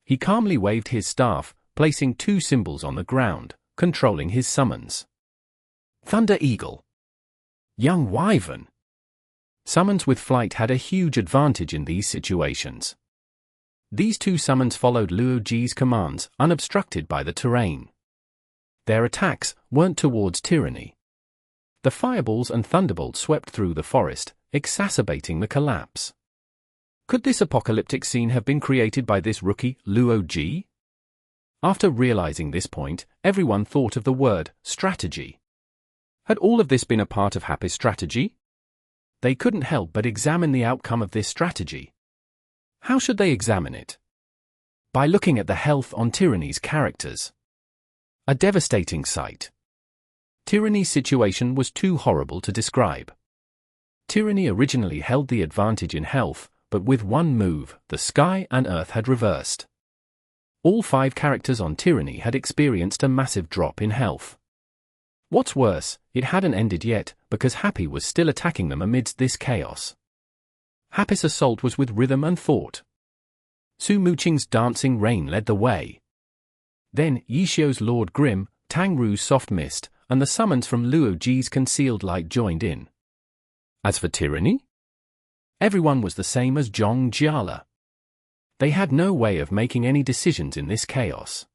He calmly waved his staff, placing 2 symbols on the ground, controlling his summons. Thunder Eagle. Young Wyvern. Summons with flight had a huge advantage in these situations. These 2 summons followed Luo Ji's commands, unobstructed by the terrain. Their attacks weren't towards Tyranny. The fireballs and thunderbolts swept through the forest, exacerbating the collapse. Could this apocalyptic scene have been created by this rookie, Luo Ji? After realizing this point, everyone thought of the word strategy. Had all of this been a part of Happy's strategy? They couldn't help but examine the outcome of this strategy. How should they examine it? By looking at the health on Tyranny's characters. A devastating sight. Tyranny's situation was too horrible to describe. Tyranny originally held the advantage in health, but with one move, the sky and earth had reversed. All 5 characters on Tyranny had experienced a massive drop in health. What's worse, it hadn't ended yet, because Happy was still attacking them amidst this chaos. Happy's assault was with rhythm and thought. Su Muqing's dancing rain led the way. Then Yishio's Lord Grimm, Tang Ru's soft mist, and the summons from Luo Ji's concealed light joined in. As for Tyranny? Everyone was the same as Zhong Jiala. They had no way of making any decisions in this chaos.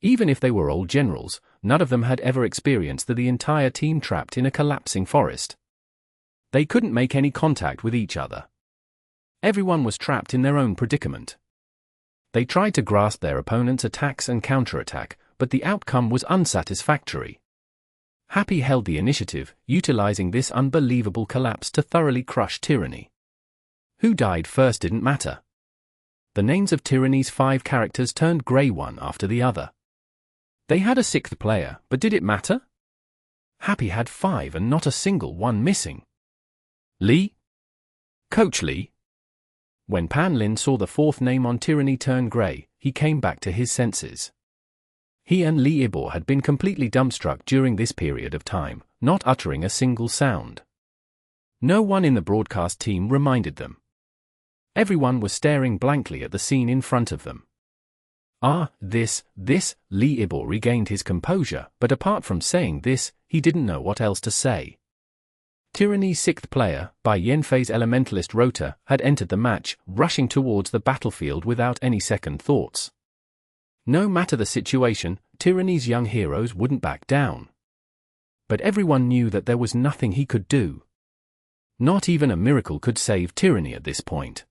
Even if they were old generals, none of them had ever experienced the entire team trapped in a collapsing forest. They couldn't make any contact with each other. Everyone was trapped in their own predicament. They tried to grasp their opponent's attacks and counterattack, but the outcome was unsatisfactory. Happy held the initiative, utilizing this unbelievable collapse to thoroughly crush Tyranny. Who died first didn't matter. The names of Tyranny's 5 characters turned grey one after the other. They had a 6th player, but did it matter? Happy had 5 and not a single one missing. Lee? Coach Lee? When Pan Lin saw the 4th name on Tyranny turn grey, he came back to his senses. He and Lee Ibor had been completely dumbstruck during this period of time, not uttering a single sound. No one in the broadcast team reminded them. Everyone was staring blankly at the scene in front of them. This, Lee Ibor regained his composure, but apart from saying this, he didn't know what else to say. Tyranny's 6th player, Bai Yanfei's Elementalist Rota, had entered the match, rushing towards the battlefield without any second thoughts. No matter the situation, Tyranny's young heroes wouldn't back down. But everyone knew that there was nothing he could do. Not even a miracle could save Tyranny at this point.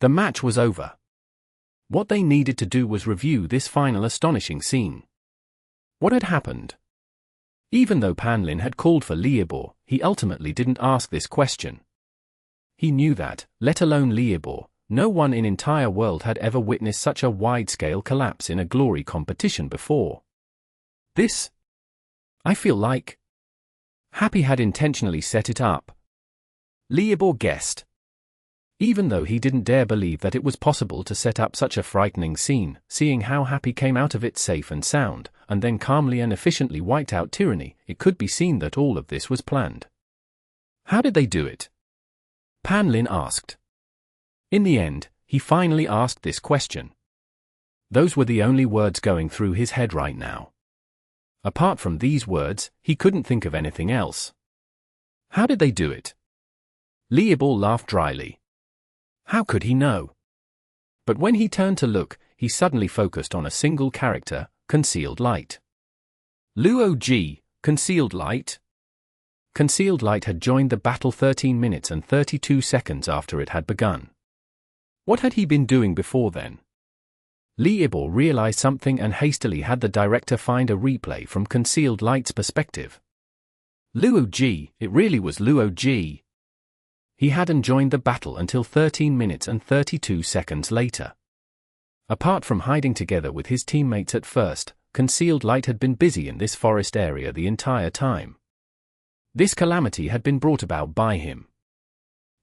The match was over. What they needed to do was review this final astonishing scene. What had happened? Even though Pan Lin had called for Lee Ibor, he ultimately didn't ask this question. He knew that, let alone Lee Ibor, no one in entire world had ever witnessed such a wide-scale collapse in a glory competition before. This? I feel like Happy had intentionally set it up. Lee Ibor guessed. Even though he didn't dare believe that it was possible to set up such a frightening scene, seeing how Happy came out of it safe and sound, and then calmly and efficiently wiped out Tyranny, it could be seen that all of this was planned. How did they do it? Pan Lin asked. In the end, he finally asked this question. Those were the only words going through his head right now. Apart from these words, he couldn't think of anything else. How did they do it? Lee Ibor laughed dryly. How could he know? But when he turned to look, he suddenly focused on a single character, Concealed Light. Luo Ji, Concealed Light? Concealed Light had joined the battle 13 minutes and 32 seconds after it had begun. What had he been doing before then? Lee Ibor realized something and hastily had the director find a replay from Concealed Light's perspective. Luo Ji, it really was Luo Ji. He hadn't joined the battle until 13 minutes and 32 seconds later. Apart from hiding together with his teammates at first, Concealed Light had been busy in this forest area the entire time. This calamity had been brought about by him.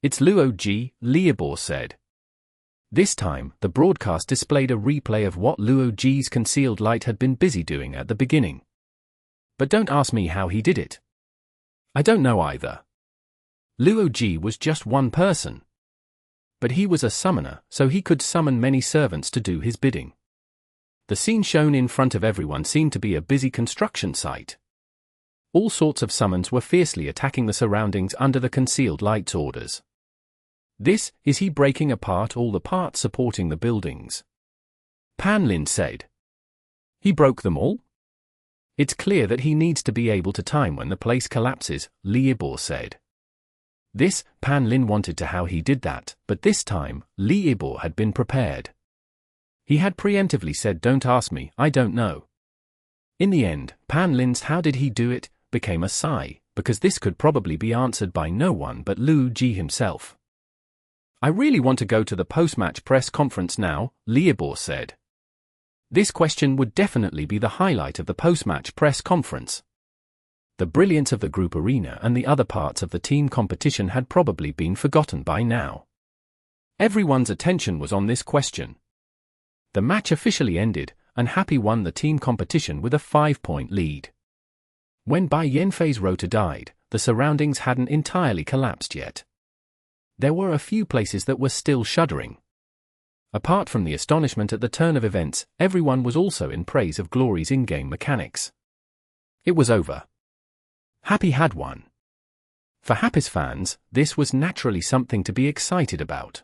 It's Luo Ji, Lee Ibor said. This time, the broadcast displayed a replay of what Luo Ji's Concealed Light had been busy doing at the beginning. But don't ask me how he did it. I don't know either. Luo Ji was just one person. But he was a summoner, so he could summon many servants to do his bidding. The scene shown in front of everyone seemed to be a busy construction site. All sorts of summons were fiercely attacking the surroundings under the Concealed Light's orders. This, is he breaking apart all the parts supporting the buildings? Pan Lin said. He broke them all? It's clear that he needs to be able to time when the place collapses, Lee Ibor said. This, Pan Lin wanted to how he did that, but this time, Lee Ibor had been prepared. He had preemptively said don't ask me, I don't know. In the end, Pan Lin's how did he do it, became a sigh, because this could probably be answered by no one but Luo Ji himself. I really want to go to the post-match press conference now, Lee Ibor said. This question would definitely be the highlight of the post-match press conference. The brilliance of the group arena and the other parts of the team competition had probably been forgotten by now. Everyone's attention was on this question. The match officially ended, and Happy won the team competition with a 5-point lead. When Bai Yanfei's Rota died, the surroundings hadn't entirely collapsed yet. There were a few places that were still shuddering. Apart from the astonishment at the turn of events, everyone was also in praise of Glory's in-game mechanics. It was over. Happy had won. For Happy's fans, this was naturally something to be excited about.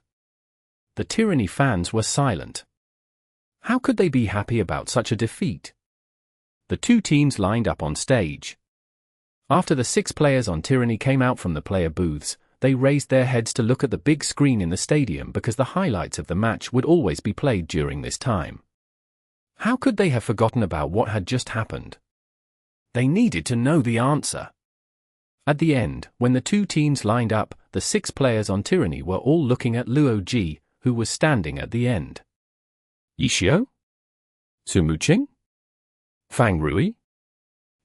The Tyranny fans were silent. How could they be happy about such a defeat? The two teams lined up on stage. After the 6 players on Tyranny came out from the player booths, they raised their heads to look at the big screen in the stadium because the highlights of the match would always be played during this time. How could they have forgotten about what had just happened? They needed to know the answer. At the end, when the two teams lined up, the 6 players on Tyranny were all looking at Luo Ji, who was standing at the end. Yishio? Sumuqing? Fang Rui?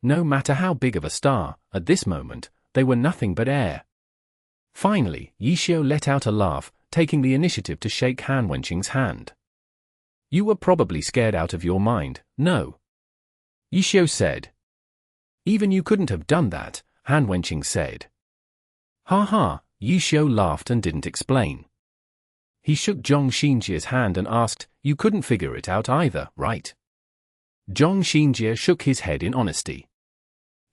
No matter how big of a star, at this moment, they were nothing but air. Finally, Yishio let out a laugh, taking the initiative to shake Han Wenqing's hand. You were probably scared out of your mind, no? Yishio said. Even you couldn't have done that, Han Wenqing said. Ha ha, Yishio laughed and didn't explain. He shook Zhong Xinjia's hand and asked, you couldn't figure it out either, right? Zhong Xinjia shook his head in honesty.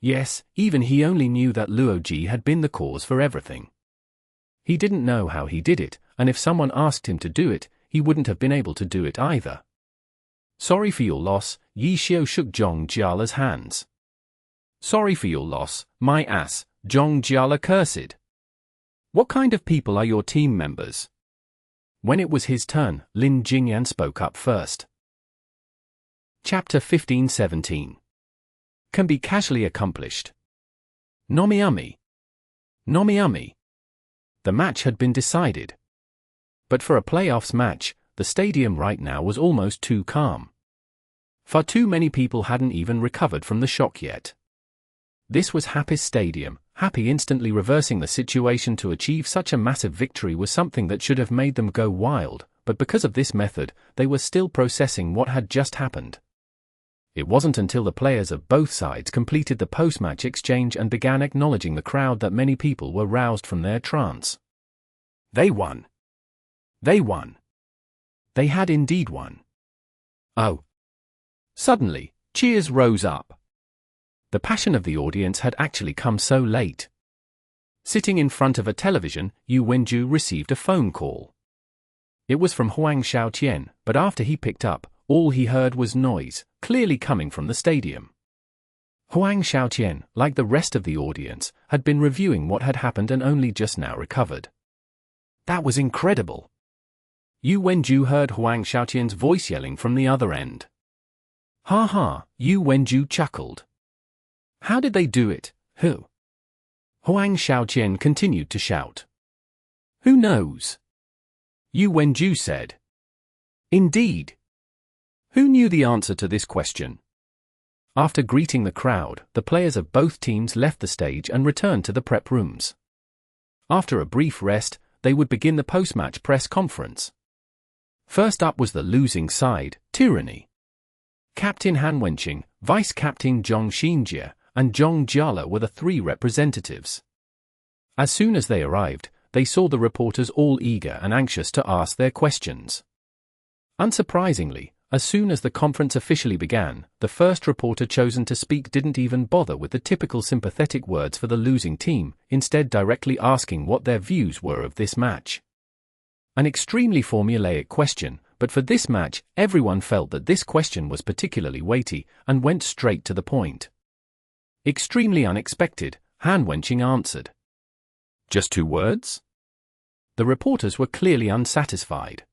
Yes, even he only knew that Luo Ji had been the cause for everything. He didn't know how he did it, and if someone asked him to do it, he wouldn't have been able to do it either. Sorry for your loss, Yishio shook Zhong Jiala's hands. Sorry for your loss, my ass, Zhong Jiala cursed. What kind of people are your team members? When it was his turn, Lin Jingyan spoke up first. Chapter 15-17. Can be casually accomplished. Nomiami. Nomiami. The match had been decided. But for a playoffs match, the stadium right now was almost too calm. Far too many people hadn't even recovered from the shock yet. This was Happy's stadium. Happy instantly reversing the situation to achieve such a massive victory was something that should have made them go wild, but because of this method, they were still processing what had just happened. It wasn't until the players of both sides completed the post-match exchange and began acknowledging the crowd that many people were roused from their trance. They won. They won. They had indeed won. Oh. Suddenly, cheers rose up. The passion of the audience had actually come so late. Sitting in front of a television, Yu Wenju received a phone call. It was from Huang Xiaotian, but after he picked up, all he heard was noise, clearly coming from the stadium. Huang Xiaotian, like the rest of the audience, had been reviewing what had happened and only just now recovered. That was incredible. Yu Wenju heard Huang Xiaotian's voice yelling from the other end. Ha ha, Yu Wenju chuckled. How did they do it, who? Huang Xiaotian continued to shout. Who knows? Yu Wenju said. Indeed. Who knew the answer to this question? After greeting the crowd, the players of both teams left the stage and returned to the prep rooms. After a brief rest, they would begin the post-match press conference. First up was the losing side, Tyranny. Captain Han Wenqing, Vice-Captain Zhong Xinjia, and Zhong Jiala were the 3 representatives. As soon as they arrived, they saw the reporters all eager and anxious to ask their questions. Unsurprisingly, as soon as the conference officially began, the first reporter chosen to speak didn't even bother with the typical sympathetic words for the losing team, instead directly asking what their views were of this match. An extremely formulaic question, but for this match, everyone felt that this question was particularly weighty, and went straight to the point. Extremely unexpected, Han Wenqing answered. Just 2 words? The reporters were clearly unsatisfied.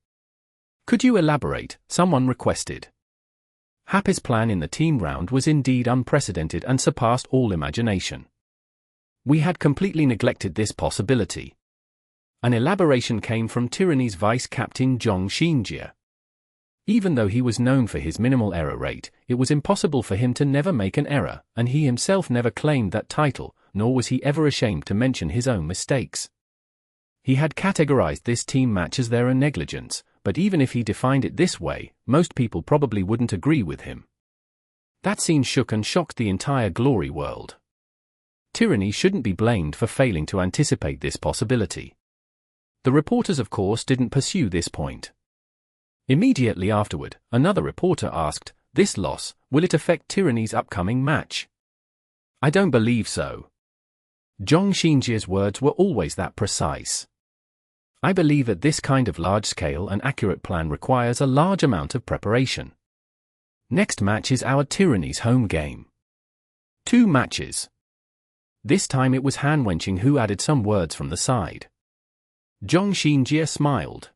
Could you elaborate? Someone requested. Happy's plan in the team round was indeed unprecedented and surpassed all imagination. We had completely neglected this possibility. An elaboration came from Tyranny's vice-captain Zhong Xinjia. Even though he was known for his minimal error rate, it was impossible for him to never make an error, and he himself never claimed that title, nor was he ever ashamed to mention his own mistakes. He had categorized this team match as their negligence, but even if he defined it this way, most people probably wouldn't agree with him. That scene shook and shocked the entire glory world. Tyranny shouldn't be blamed for failing to anticipate this possibility. The reporters of course didn't pursue this point. Immediately afterward, another reporter asked, this loss, will it affect Tyranny's upcoming match? I don't believe so. Zhong Xinjia's words were always that precise. I believe that this kind of large-scale and accurate plan requires a large amount of preparation. Next match is our Tyranny's home game. 2 matches. This time it was Han Wenqing who added some words from the side. Zhong Xinjia smiled.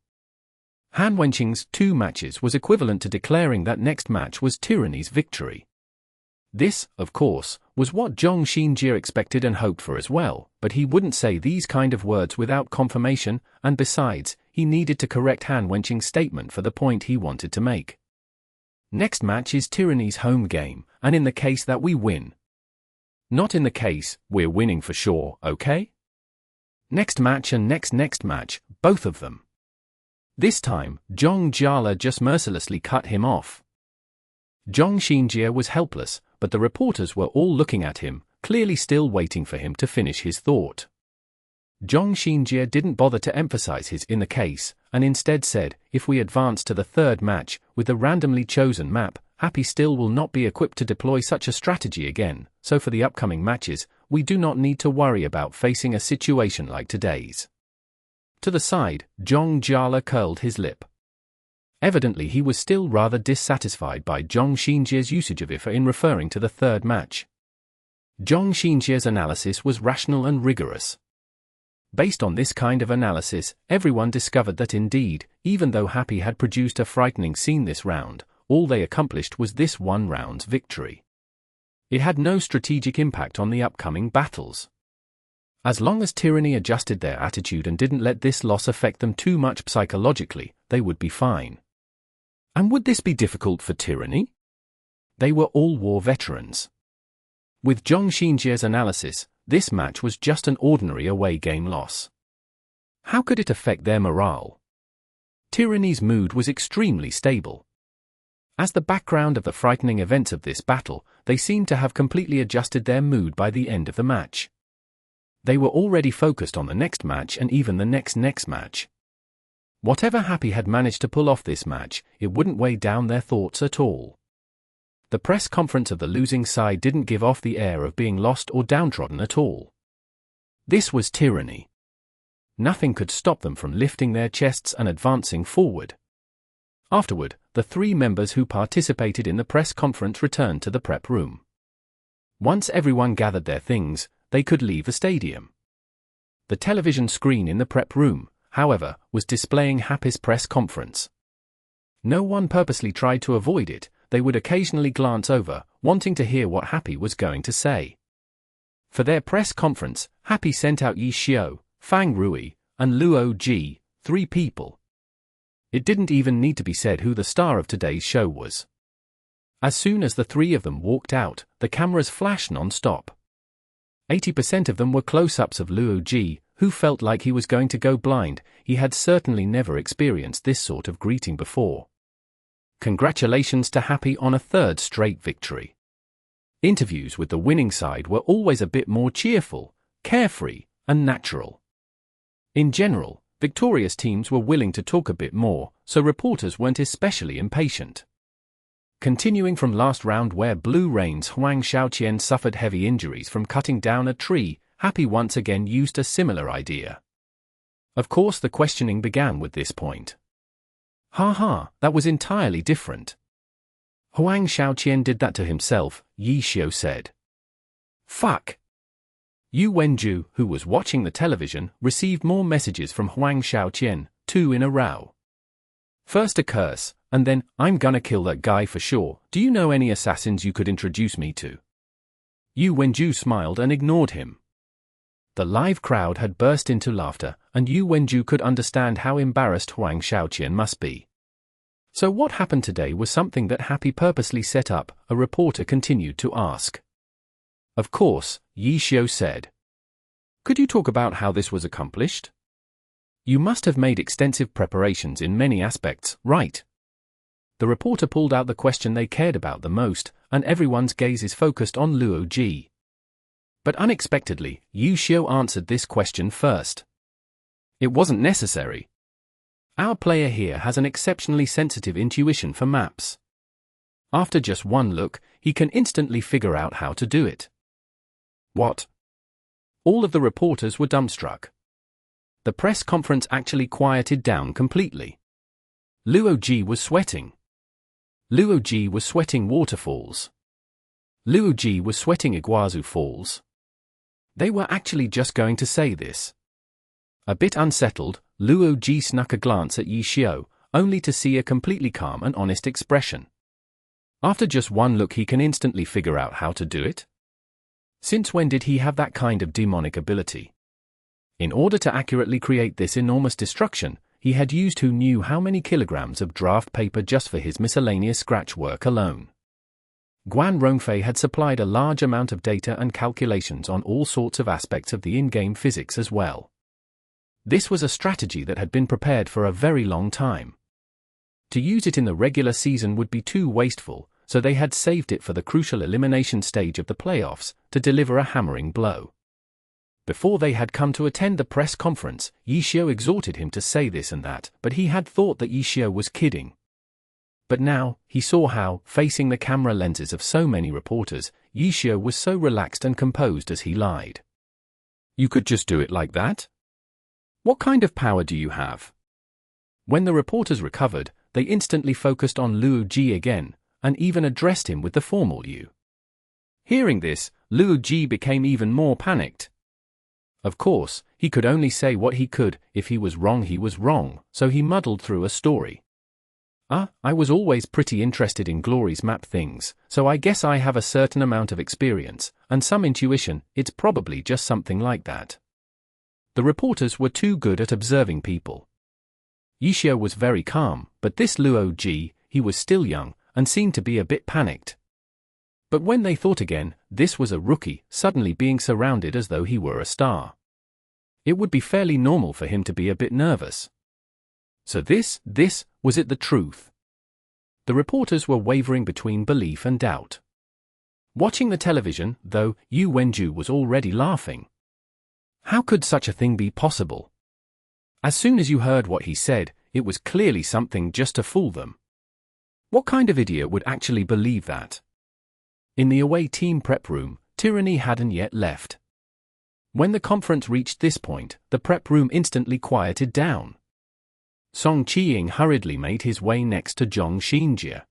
Han Wenqing's 2 matches was equivalent to declaring that next match was Tyranny's victory. This, of course, was what Zhong Xinjie expected and hoped for as well, but he wouldn't say these kind of words without confirmation, and besides, he needed to correct Han Wenqing's statement for the point he wanted to make. Next match is Tyranny's home game, and in the case that we win. Not in the case, we're winning for sure, okay? Next match and next match, both of them. This time, Zhong Jiala just mercilessly cut him off. Zhong Xinjie was helpless, but the reporters were all looking at him, clearly still waiting for him to finish his thought. Zhong Xinjie didn't bother to emphasize his in the case, and instead said, if we advance to the third match, with the randomly chosen map, Happy still will not be equipped to deploy such a strategy again, so for the upcoming matches, we do not need to worry about facing a situation like today's. To the side, Zhong Jiala curled his lip. Evidently he was still rather dissatisfied by Zhong Xinjie's usage of if in referring to the third match. Zhong Xinjie's analysis was rational and rigorous. Based on this kind of analysis, everyone discovered that indeed, even though Happy had produced a frightening scene this round, all they accomplished was this one round's victory. It had no strategic impact on the upcoming battles. As long as Tyranny adjusted their attitude and didn't let this loss affect them too much psychologically, they would be fine. And would this be difficult for Tyranny? They were all war veterans. With Zhong Xinjie's analysis, this match was just an ordinary away game loss. How could it affect their morale? Tyranny's mood was extremely stable. As the background of the frightening events of this battle, they seemed to have completely adjusted their mood by the end of the match. They were already focused on the next match and even the next match. Whatever Happy had managed to pull off this match, it wouldn't weigh down their thoughts at all. The press conference of the losing side didn't give off the air of being lost or downtrodden at all. This was Tyranny. Nothing could stop them from lifting their chests and advancing forward. Afterward, the three members who participated in the press conference returned to the prep room. Once everyone gathered their things, they could leave the stadium. The television screen in the prep room, however, was displaying Happy's press conference. No one purposely tried to avoid it, they would occasionally glance over, wanting to hear what Happy was going to say. For their press conference, Happy sent out Yi Xiu, Fang Rui, and Luo Ji, 3 people. It didn't even need to be said who the star of today's show was. As soon as the 3 of them walked out, the cameras flashed non-stop. 80% of them were close-ups of Luo Ji, who felt like he was going to go blind. He had certainly never experienced this sort of greeting before. Congratulations to Happy on a 3rd straight victory. Interviews with the winning side were always a bit more cheerful, carefree, and natural. In general, victorious teams were willing to talk a bit more, so reporters weren't especially impatient. Continuing from last round where Blue Rain's Huang Xiaoqian suffered heavy injuries from cutting down a tree, Happy once again used a similar idea. Of course the questioning began with this point. Haha, that was entirely different. Huang Xiaoqian did that to himself, Yi Xiu said. Fuck. Yu Wenju, who was watching the television, received more messages from Huang Xiaoqian, 2 in a row. First a curse, and then, I'm gonna kill that guy for sure. Do you know any assassins you could introduce me to? Yu Wenju smiled and ignored him. The live crowd had burst into laughter, and Yu Wenju could understand how embarrassed Huang Xiaoqian must be. So what happened today was something that Happy purposely set up, a reporter continued to ask. Of course, Yi Xiu said. Could you talk about how this was accomplished? You must have made extensive preparations in many aspects, right? The reporter pulled out the question they cared about the most, and everyone's gaze is focused on Luo Ji. But unexpectedly, Yi Xiu answered this question first. It wasn't necessary. Our player here has an exceptionally sensitive intuition for maps. After just one look, he can instantly figure out how to do it. What? All of the reporters were dumbstruck. The press conference actually quieted down completely. Luo Ji was sweating. Luo Ji was sweating waterfalls. Luo Ji was sweating Iguazu Falls. They were actually just going to say this. A bit unsettled, Luo Ji snuck a glance at Yi Xiu, only to see a completely calm and honest expression. After just one look he can instantly figure out how to do it? Since when did he have that kind of demonic ability? In order to accurately create this enormous destruction, he had used who knew how many kilograms of draft paper just for his miscellaneous scratch work alone. Guan Rongfei had supplied a large amount of data and calculations on all sorts of aspects of the in-game physics as well. This was a strategy that had been prepared for a very long time. To use it in the regular season would be too wasteful, so they had saved it for the crucial elimination stage of the playoffs to deliver a hammering blow. Before they had come to attend the press conference, Yixiao exhorted him to say this and that, but he had thought that Yixiao was kidding. But now, he saw how, facing the camera lenses of so many reporters, Yixiao was so relaxed and composed as he lied. You could just do it like that? What kind of power do you have? When the reporters recovered, they instantly focused on Luo Ji again, and even addressed him with the formal you. Hearing this, Luo Ji became even more panicked. Of course, he could only say what he could. If he was wrong, so he muddled through a story. I was always pretty interested in Glory's map things, so I guess I have a certain amount of experience, and some intuition. It's probably just something like that. The reporters were too good at observing people. Yixiao was very calm, but this Luo Ji, he was still young, and seemed to be a bit panicked. But when they thought again, this was a rookie, suddenly being surrounded as though he were a star. It would be fairly normal for him to be a bit nervous. So this, was it the truth? The reporters were wavering between belief and doubt. Watching the television, though, Yu Wenju was already laughing. How could such a thing be possible? As soon as you heard what he said, it was clearly something just to fool them. What kind of idiot would actually believe that? In the away team prep room, Tyranny hadn't yet left. When the conference reached this point, the prep room instantly quieted down. Song Qiying hurriedly made his way next to Zhong Xinjie.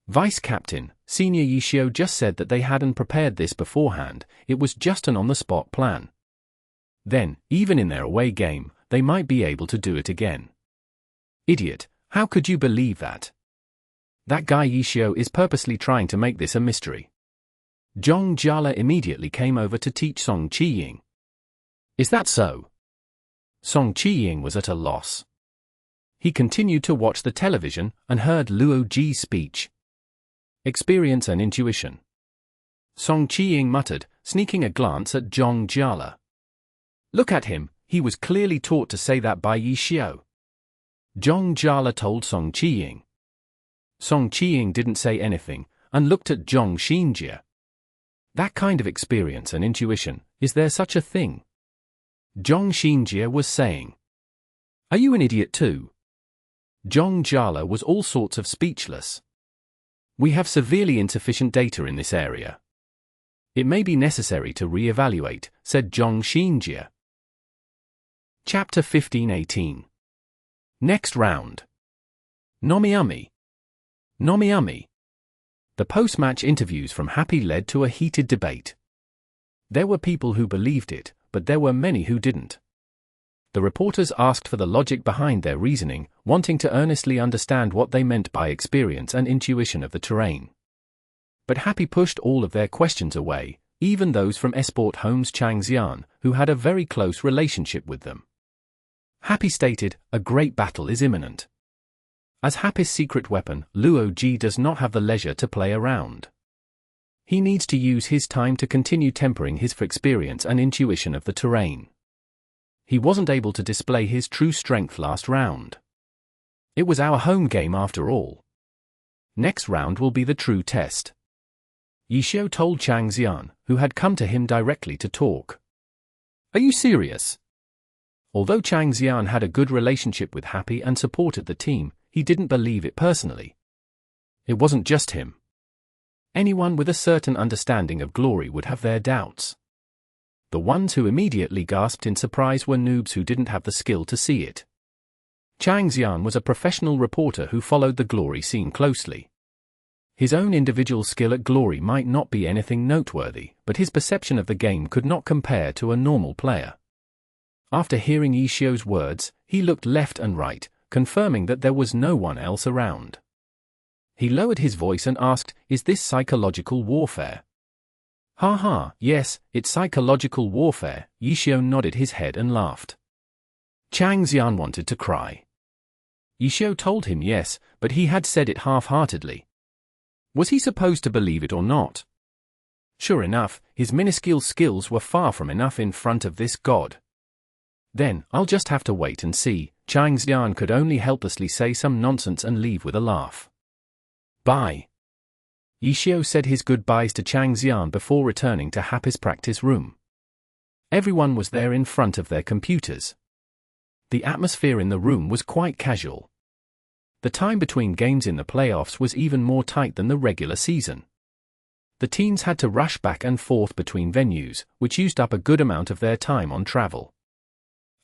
Vice Captain, Senior Yixiao just said that they hadn't prepared this beforehand, it was just an on-the-spot plan. Then, even in their away game, they might be able to do it again. Idiot, how could you believe that? That guy Yixiao is purposely trying to make this a mystery. Zhong Jiala immediately came over to teach Song Qiying. Is that so? Song Qiying was at a loss. He continued to watch the television and heard Luo Ji's speech. Experience and intuition. Song Qiying muttered, sneaking a glance at Zhong Jiala. Look at him, he was clearly taught to say that by Yixiao. Zhong Jiala told Song Qiying. Song Qiying didn't say anything, and looked at Zhong Xinjie. That kind of experience and intuition, is there such a thing? Zhong Xinjie was saying. Are you an idiot too? Zhong Jiala was all sorts of speechless. We have severely insufficient data in this area. It may be necessary to re-evaluate, said Zhong Xinjie. Chapter 15-18. Next round. Nomiami. The post-match interviews from Happy led to a heated debate. There were people who believed it, but there were many who didn't. The reporters asked for the logic behind their reasoning, wanting to earnestly understand what they meant by experience and intuition of the terrain. But Happy pushed all of their questions away, even those from Esport Home's Chang Xian, who had a very close relationship with them. Happy stated, a great battle is imminent. As Happy's secret weapon, Luo Ji does not have the leisure to play around. He needs to use his time to continue tempering his experience and intuition of the terrain. He wasn't able to display his true strength last round. It was our home game after all. Next round will be the true test. Yixiao told Chang Xian, who had come to him directly to talk. Are you serious? Although Chang Xian had a good relationship with Happy and supported the team, he didn't believe it personally. It wasn't just him. Anyone with a certain understanding of Glory would have their doubts. The ones who immediately gasped in surprise were noobs who didn't have the skill to see it. Chang Xian was a professional reporter who followed the Glory scene closely. His own individual skill at Glory might not be anything noteworthy, but his perception of the game could not compare to a normal player. After hearing Yixiao's words, he looked left and right, confirming that there was no one else around. He lowered his voice and asked, "Is this psychological warfare?" "Ha ha, yes, it's psychological warfare." Yishio nodded his head and laughed. Chang Xian wanted to cry. Yishio told him yes, but he had said it half-heartedly. Was he supposed to believe it or not? Sure enough, his minuscule skills were far from enough in front of this god. Then, I'll just have to wait and see. Chang Xian could only helplessly say some nonsense and leave with a laugh. Bye. Yishio said his goodbyes to Chang Xian before returning to Happy's practice room. Everyone was there in front of their computers. The atmosphere in the room was quite casual. The time between games in the playoffs was even more tight than the regular season. The teams had to rush back and forth between venues, which used up a good amount of their time on travel.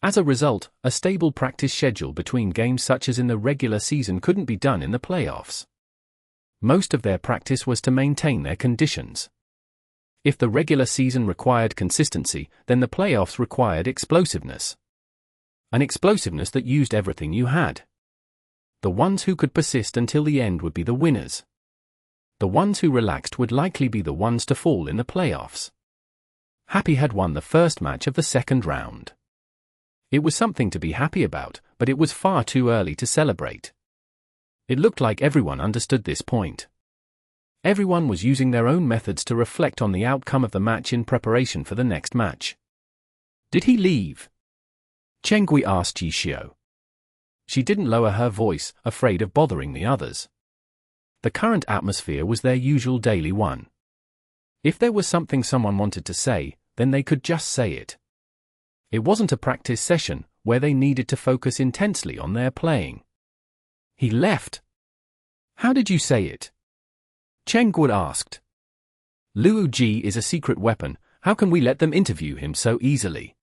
As a result, a stable practice schedule between games such as in the regular season couldn't be done in the playoffs. Most of their practice was to maintain their conditions. If the regular season required consistency, then the playoffs required explosiveness. An explosiveness that used everything you had. The ones who could persist until the end would be the winners. The ones who relaxed would likely be the ones to fall in the playoffs. Happy had won the first match of the second round. It was something to be happy about, but it was far too early to celebrate. It looked like everyone understood this point. Everyone was using their own methods to reflect on the outcome of the match in preparation for the next match. Did he leave? Chengui asked Yishio. She didn't lower her voice, afraid of bothering the others. The current atmosphere was their usual daily one. If there was something someone wanted to say, then they could just say it. It wasn't a practice session, where they needed to focus intensely on their playing. He left. How did you say it? Chengguo asked. Luo Ji is a secret weapon, how can we let them interview him so easily?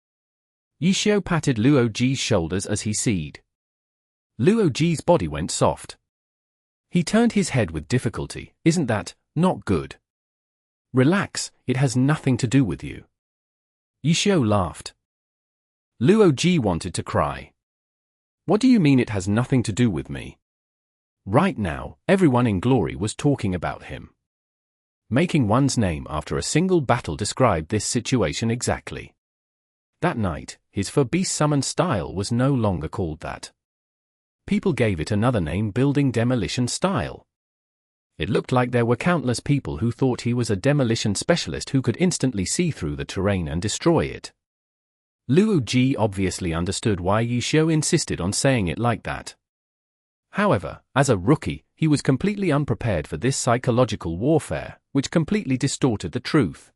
Yishio patted Luo Ji's shoulders as he sighed. Luo Ji's body went soft. He turned his head with difficulty. Isn't that not good? Relax, it has nothing to do with you. Yishio laughed. Luo Ji wanted to cry. What do you mean it has nothing to do with me? Right now, everyone in Glory was talking about him. Making one's name after a single battle described this situation exactly. That night, his for-beast summon style was no longer called that. People gave it another name, building demolition style. It looked like there were countless people who thought he was a demolition specialist who could instantly see through the terrain and destroy it. Luo Ji obviously understood why Yishio insisted on saying it like that. However, as a rookie, he was completely unprepared for this psychological warfare, which completely distorted the truth.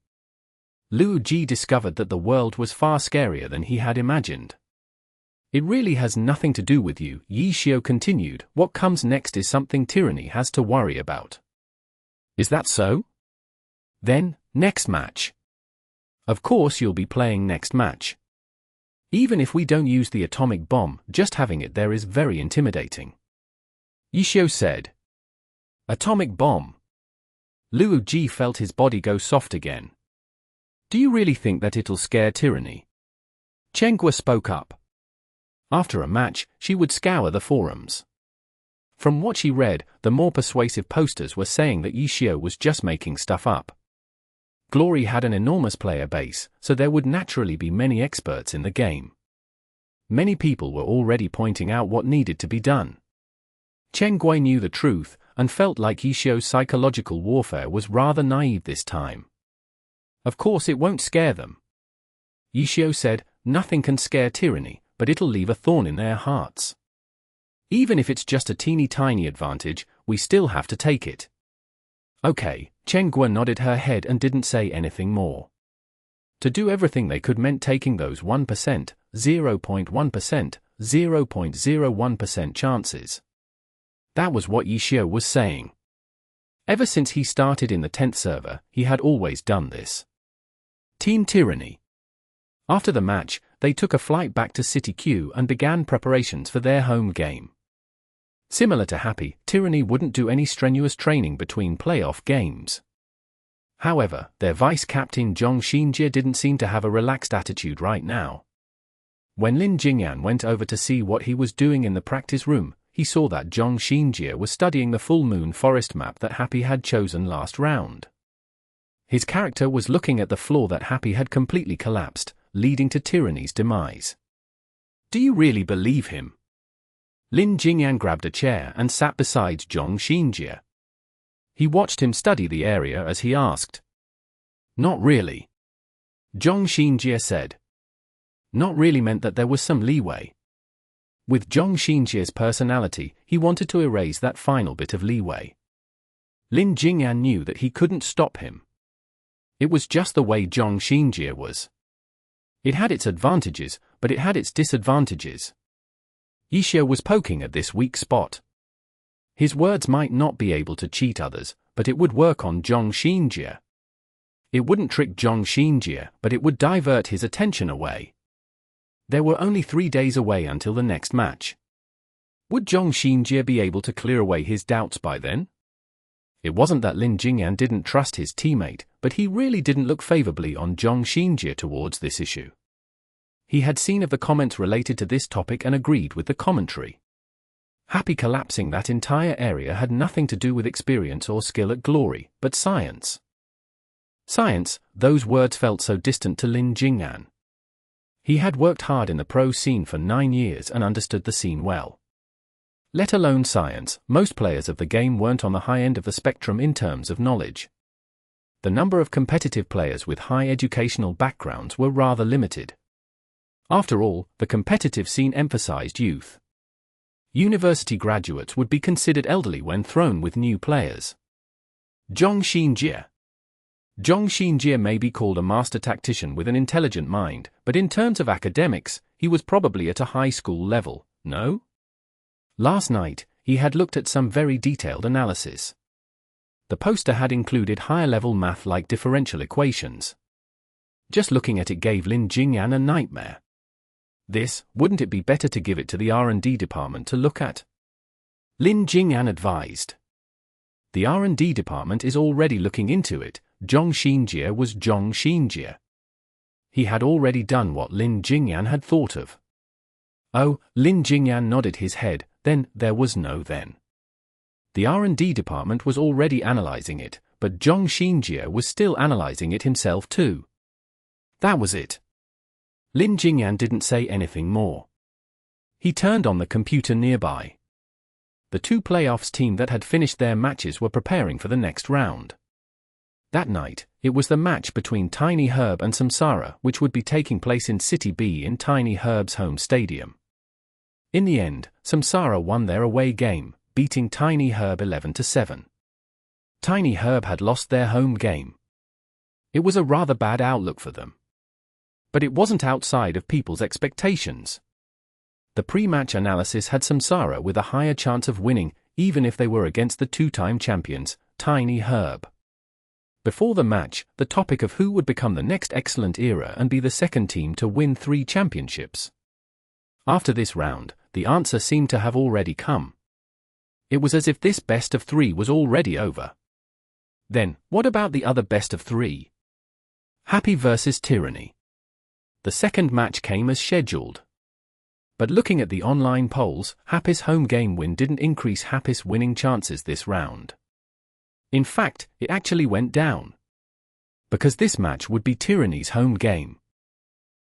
Luo Ji discovered that the world was far scarier than he had imagined. It really has nothing to do with you, Yishio continued. What comes next is something tyranny has to worry about. Is that so? Then, next match. Of course you'll be playing next match. Even if we don't use the atomic bomb, just having it there is very intimidating. Yishio said. Atomic bomb. Luo Ji felt his body go soft again. Do you really think that it'll scare tyranny? Chengguo spoke up. After a match, she would scour the forums. From what she read, the more persuasive posters were saying that Yishio was just making stuff up. Glory had an enormous player base, so there would naturally be many experts in the game. Many people were already pointing out what needed to be done. Chengguo knew the truth, and felt like Yishio's psychological warfare was rather naive this time. Of course it won't scare them. Yishio said, nothing can scare tyranny, but it'll leave a thorn in their hearts. Even if it's just a teeny tiny advantage, we still have to take it. Okay, Chengguo nodded her head and didn't say anything more. To do everything they could meant taking those 1%, 0.1%, 0.01% chances. That was what Yishio was saying. Ever since he started in the 10th server, he had always done this. Team Tyranny. After the match, they took a flight back to City Q and began preparations for their home game. Similar to Happy, Tyranny wouldn't do any strenuous training between playoff games. However, their vice-captain Zhong Xinjie didn't seem to have a relaxed attitude right now. When Lin Jingyan went over to see what he was doing in the practice room, he saw that Zhong Xinjie was studying the full moon forest map that Happy had chosen last round. His character was looking at the floor that Happy had completely collapsed, leading to Tyranny's demise. Do you really believe him? Lin Jingyan grabbed a chair and sat beside Zhong Xinjie. He watched him study the area as he asked. Not really. Zhong Xinjie said. Not really meant that there was some leeway. With Zhong Xinjie's personality, he wanted to erase that final bit of leeway. Lin Jingyan knew that he couldn't stop him. It was just the way Zhong Xinjie was. It had its advantages, but it had its disadvantages. Yishio was poking at this weak spot. His words might not be able to cheat others, but it would work on Zhong Xinjie. It wouldn't trick Zhong Xinjie, but it would divert his attention away. There were only 3 days away until the next match. Would Zhong Xinjie be able to clear away his doubts by then? It wasn't that Lin Jingyan didn't trust his teammate, but he really didn't look favorably on Zhong Xinjie towards this issue. He had seen of the comments related to this topic and agreed with the commentary. Happy collapsing that entire area had nothing to do with experience or skill at glory, but science. Science, those words felt so distant to Lin Jingyan. He had worked hard in the pro scene for 9 years and understood the scene well. Let alone science, most players of the game weren't on the high end of the spectrum in terms of knowledge. The number of competitive players with high educational backgrounds were rather limited. After all, the competitive scene emphasized youth. University graduates would be considered elderly when thrown with new players. Zhong Xinjie. Zhong Xinjie may be called a master tactician with an intelligent mind, but in terms of academics, he was probably at a high school level, no? Last night, he had looked at some very detailed analysis. The poster had included higher-level math like differential equations. Just looking at it gave Lin Jingyan a nightmare. Wouldn't it be better to give it to the R&D department to look at? Lin Jingyan advised. The R&D department is already looking into it. Zhong Xinjie was Zhong Xinjie. He had already done what Lin Jingyan had thought of. Oh, Lin Jingyan nodded his head, then there was no then. The R&D department was already analyzing it, but Zhong Xinjie was still analyzing it himself too. That was it. Lin Jingyan didn't say anything more. He turned on the computer nearby. The 2 playoffs team that had finished their matches were preparing for the next round. That night, it was the match between Tiny Herb and Samsara, which would be taking place in City B in Tiny Herb's home stadium. In the end, Samsara won their away game, beating Tiny Herb 11-7. Tiny Herb had lost their home game. It was a rather bad outlook for them. But it wasn't outside of people's expectations. The pre-match analysis had Samsara with a higher chance of winning, even if they were against the 2-time champions, Tiny Herb. Before the match, the topic of who would become the next excellent era and be the second team to win 3 championships. After this round, the answer seemed to have already come. It was as if this best of 3 was already over. Then, what about the other best of 3? Happy versus Tyranny. The second match came as scheduled. But looking at the online polls, Happy's home game win didn't increase Happy's winning chances this round. In fact, it actually went down. Because this match would be Tyranny's home game.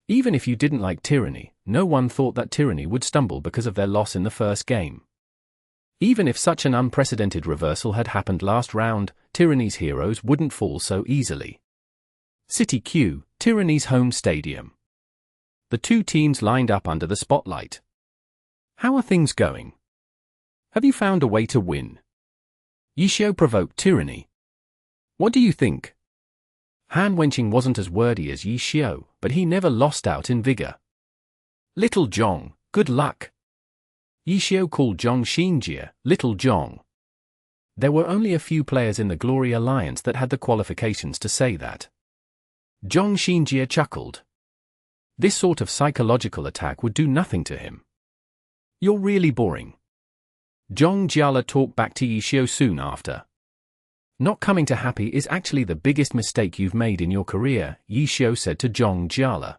Even if you didn't like Tyranny, no one thought that Tyranny would stumble because of their loss in the first game. Even if such an unprecedented reversal had happened last round, Tyranny's heroes wouldn't fall so easily. City Q, Tyranny's home stadium. The 2 teams lined up under the spotlight. How are things going? Have you found a way to win? Yishio provoked Tyranny. What do you think? Han Wenqing wasn't as wordy as Yishio, but he never lost out in vigor. Little Zhong, good luck. Yishio called Zhong Xinjie Little Zhong. There were only a few players in the Glory Alliance that had the qualifications to say that. Zhong Xinjie chuckled. This sort of psychological attack would do nothing to him. You're really boring. Zhong Jiala talked back to Yishio soon after. Not coming to Happy is actually the biggest mistake you've made in your career, Yishio said to Zhong Jiala.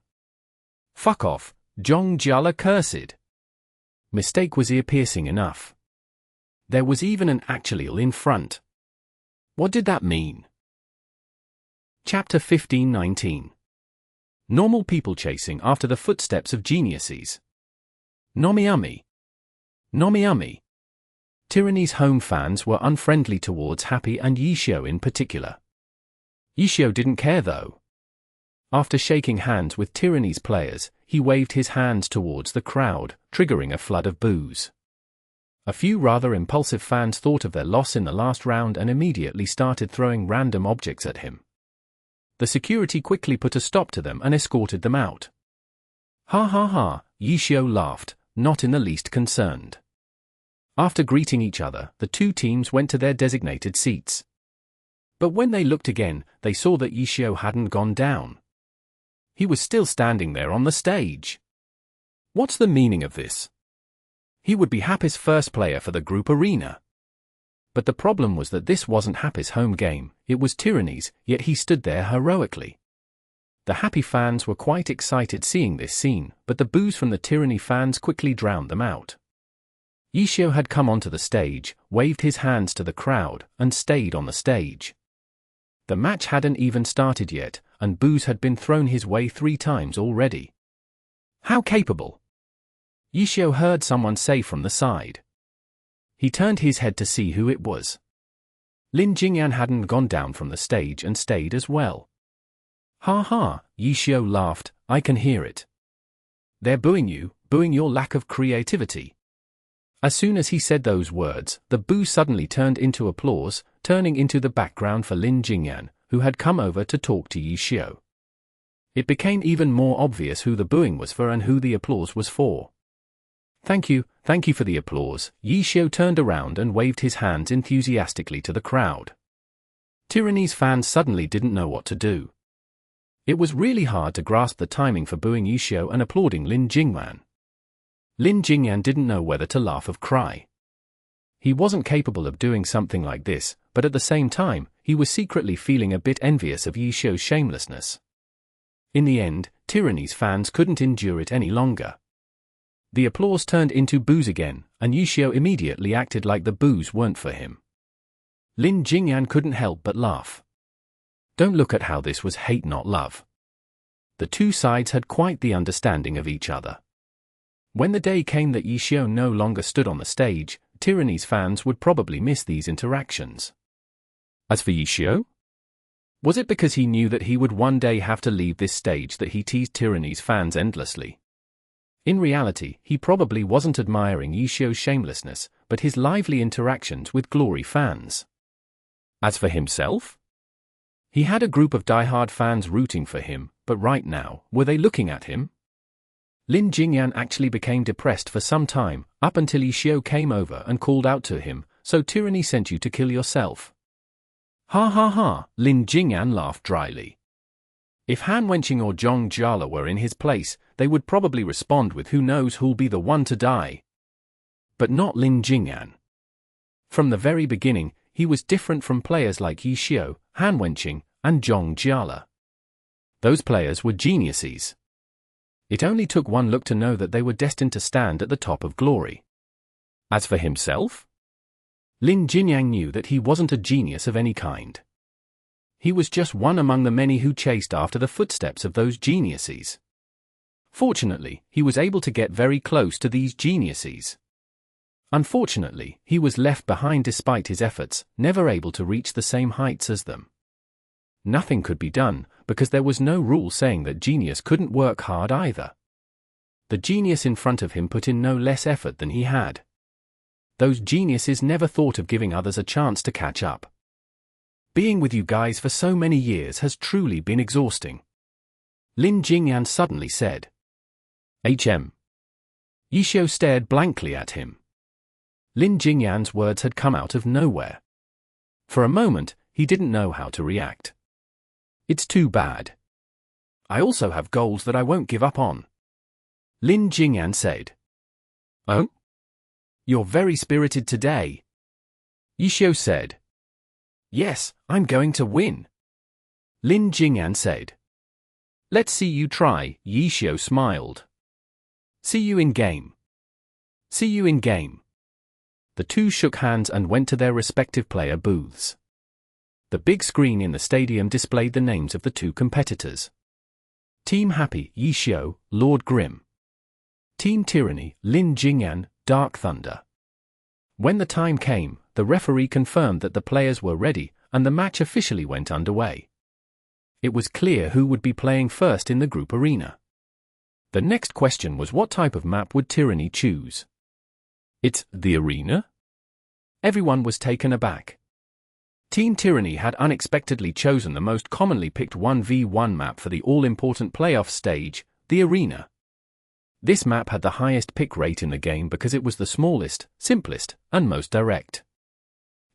Fuck off, Zhong Jiala cursed. Mistake was ear-piercing enough. There was even an Achilles in front. What did that mean? Chapter 15:19. Normal people chasing after the footsteps of geniuses. Nomiami. Nomiami. Tyranny's home fans were unfriendly towards Happy and Yishio in particular. Yishio didn't care though. After shaking hands with Tyranny's players, he waved his hands towards the crowd, triggering a flood of boos. A few rather impulsive fans thought of their loss in the last round and immediately started throwing random objects at him. The security quickly put a stop to them and escorted them out. Ha ha ha, Yishio laughed, not in the least concerned. After greeting each other, the two teams went to their designated seats. But when they looked again, they saw that Yishio hadn't gone down. He was still standing there on the stage. What's the meaning of this? He would be Happy's first player for the group arena. But the problem was that this wasn't Happy's home game, it was Tyranny's, yet he stood there heroically. The Happy fans were quite excited seeing this scene, but the boos from the Tyranny fans quickly drowned them out. Yishio had come onto the stage, waved his hands to the crowd, and stayed on the stage. The match hadn't even started yet, and boos had been thrown his way 3 times already. How capable! Yishio heard someone say from the side. He turned his head to see who it was. Jingyan hadn't gone down from the stage and stayed as well. Ha ha, Yishio laughed, I can hear it. They're booing you, booing your lack of creativity. As soon as he said those words, the boo suddenly turned into applause, turning into the background for Jingyan, who had come over to talk to Yishio. It became even more obvious who the booing was for and who the applause was for. Thank you for the applause. Yishio turned around and waved his hands enthusiastically to the crowd. Tyranny's fans suddenly didn't know what to do. It was really hard to grasp the timing for booing Yishio and applauding Jingyan. Jingyan didn't know whether to laugh or cry. He wasn't capable of doing something like this, but at the same time, he was secretly feeling a bit envious of Yishio's shamelessness. In the end, Tyranny's fans couldn't endure it any longer. The applause turned into boos again, and Yishio immediately acted like the boos weren't for him. Jingyan couldn't help but laugh. Don't look at how this was hate not love. The two sides had quite the understanding of each other. When the day came that Yishio no longer stood on the stage, Tyranny's fans would probably miss these interactions. As for Yishio? Was it because he knew that he would one day have to leave this stage that he teased Tyranny's fans endlessly? In reality, he probably wasn't admiring Yishio's shamelessness, but his lively interactions with Glory fans. As for himself? He had a group of diehard fans rooting for him, but right now, were they looking at him? Jingyan actually became depressed for some time, up until Yishio came over and called out to him, so Tyranny sent you to kill yourself. Ha ha ha, Jingyan laughed dryly. If Han Wenqing or Zhong Jiala were in his place, they would probably respond with who knows who'll be the one to die. But not Jingyan. From the very beginning, he was different from players like Yishio, Han Wenqing, and Zhong Jiala. Those players were geniuses. It only took one look to know that they were destined to stand at the top of glory. As for himself? Jingyan knew that he wasn't a genius of any kind. He was just one among the many who chased after the footsteps of those geniuses. Fortunately, he was able to get very close to these geniuses. Unfortunately, he was left behind despite his efforts, never able to reach the same heights as them. Nothing could be done, because there was no rule saying that genius couldn't work hard either. The genius in front of him put in no less effort than he had. Those geniuses never thought of giving others a chance to catch up. Being with you guys for so many years has truly been exhausting. Jingyan suddenly said. HM. Yishio stared blankly at him. Jingyan's words had come out of nowhere. For a moment, he didn't know how to react. It's too bad. I also have goals that I won't give up on. Jingyan said. Oh? You're very spirited today. Yishio said. Yes, I'm going to win. Jingyan said. Let's see you try, Yishio smiled. See you in game. See you in game. The two shook hands and went to their respective player booths. The big screen in the stadium displayed the names of the two competitors. Team Happy, Yishio, Lord Grim. Team Tyranny, Lin Jingyan, Dark Thunder. When the time came, the referee confirmed that the players were ready, and the match officially went underway. It was clear who would be playing first in the group arena. The next question was, what type of map would Tyranny choose? It's the arena? Everyone was taken aback. Team Tyranny had unexpectedly chosen the most commonly picked 1v1 map for the all-important playoff stage, the arena. This map had the highest pick rate in the game because it was the smallest, simplest, and most direct.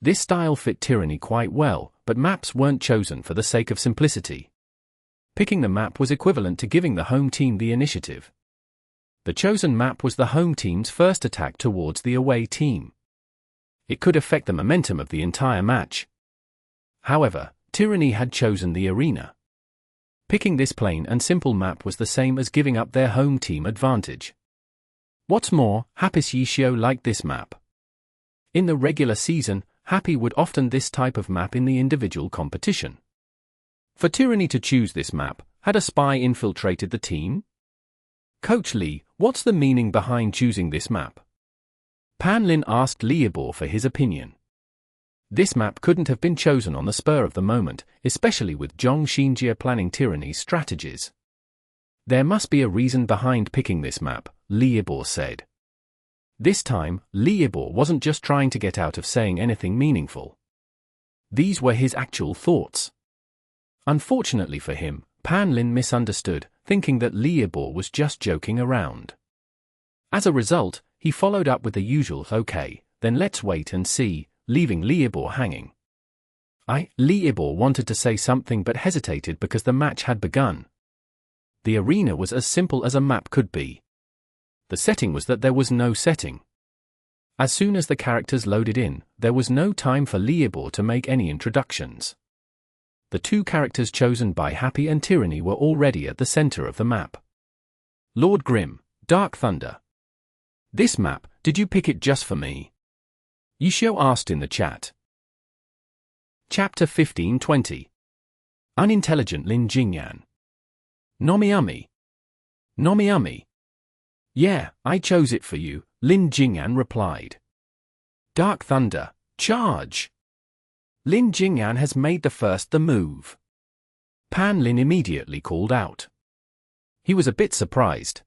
This style fit Tyranny quite well, but maps weren't chosen for the sake of simplicity. Picking the map was equivalent to giving the home team the initiative. The chosen map was the home team's first attack towards the away team. It could affect the momentum of the entire match. However, Tyranny had chosen the arena. Picking this plain and simple map was the same as giving up their home team advantage. What's more, Happy's Yishio liked this map. In the regular season, Happy would often this type of map in the individual competition. For Tyranny to choose this map, had a spy infiltrated the team? Coach Lee, what's the meaning behind choosing this map? Pan Lin asked Liebor for his opinion. This map couldn't have been chosen on the spur of the moment, especially with Zhong Xinjie planning Tyranny's strategies. There must be a reason behind picking this map, Liebor said. This time, Liebor wasn't just trying to get out of saying anything meaningful. These were his actual thoughts. Unfortunately for him, Pan Lin misunderstood, thinking that Liebor was just joking around. As a result, he followed up with the usual "okay, then let's wait and see," leaving Liebor hanging. Liebor wanted to say something but hesitated because the match had begun. The arena was as simple as a map could be. The setting was that there was no setting. As soon as the characters loaded in, there was no time for Liebor to make any introductions. The two characters chosen by Happy and Tyranny were already at the center of the map. Lord Grim, Dark Thunder. This map, did you pick it just for me? Yishio asked in the chat. Chapter 15-20. Unintelligent Lin Jingyan. Nomiami. Nomiami. Yeah, I chose it for you, Lin Jingyan replied. Dark Thunder, charge! Lin Jingyan has made the move. Pan Lin immediately called out. He was a bit surprised.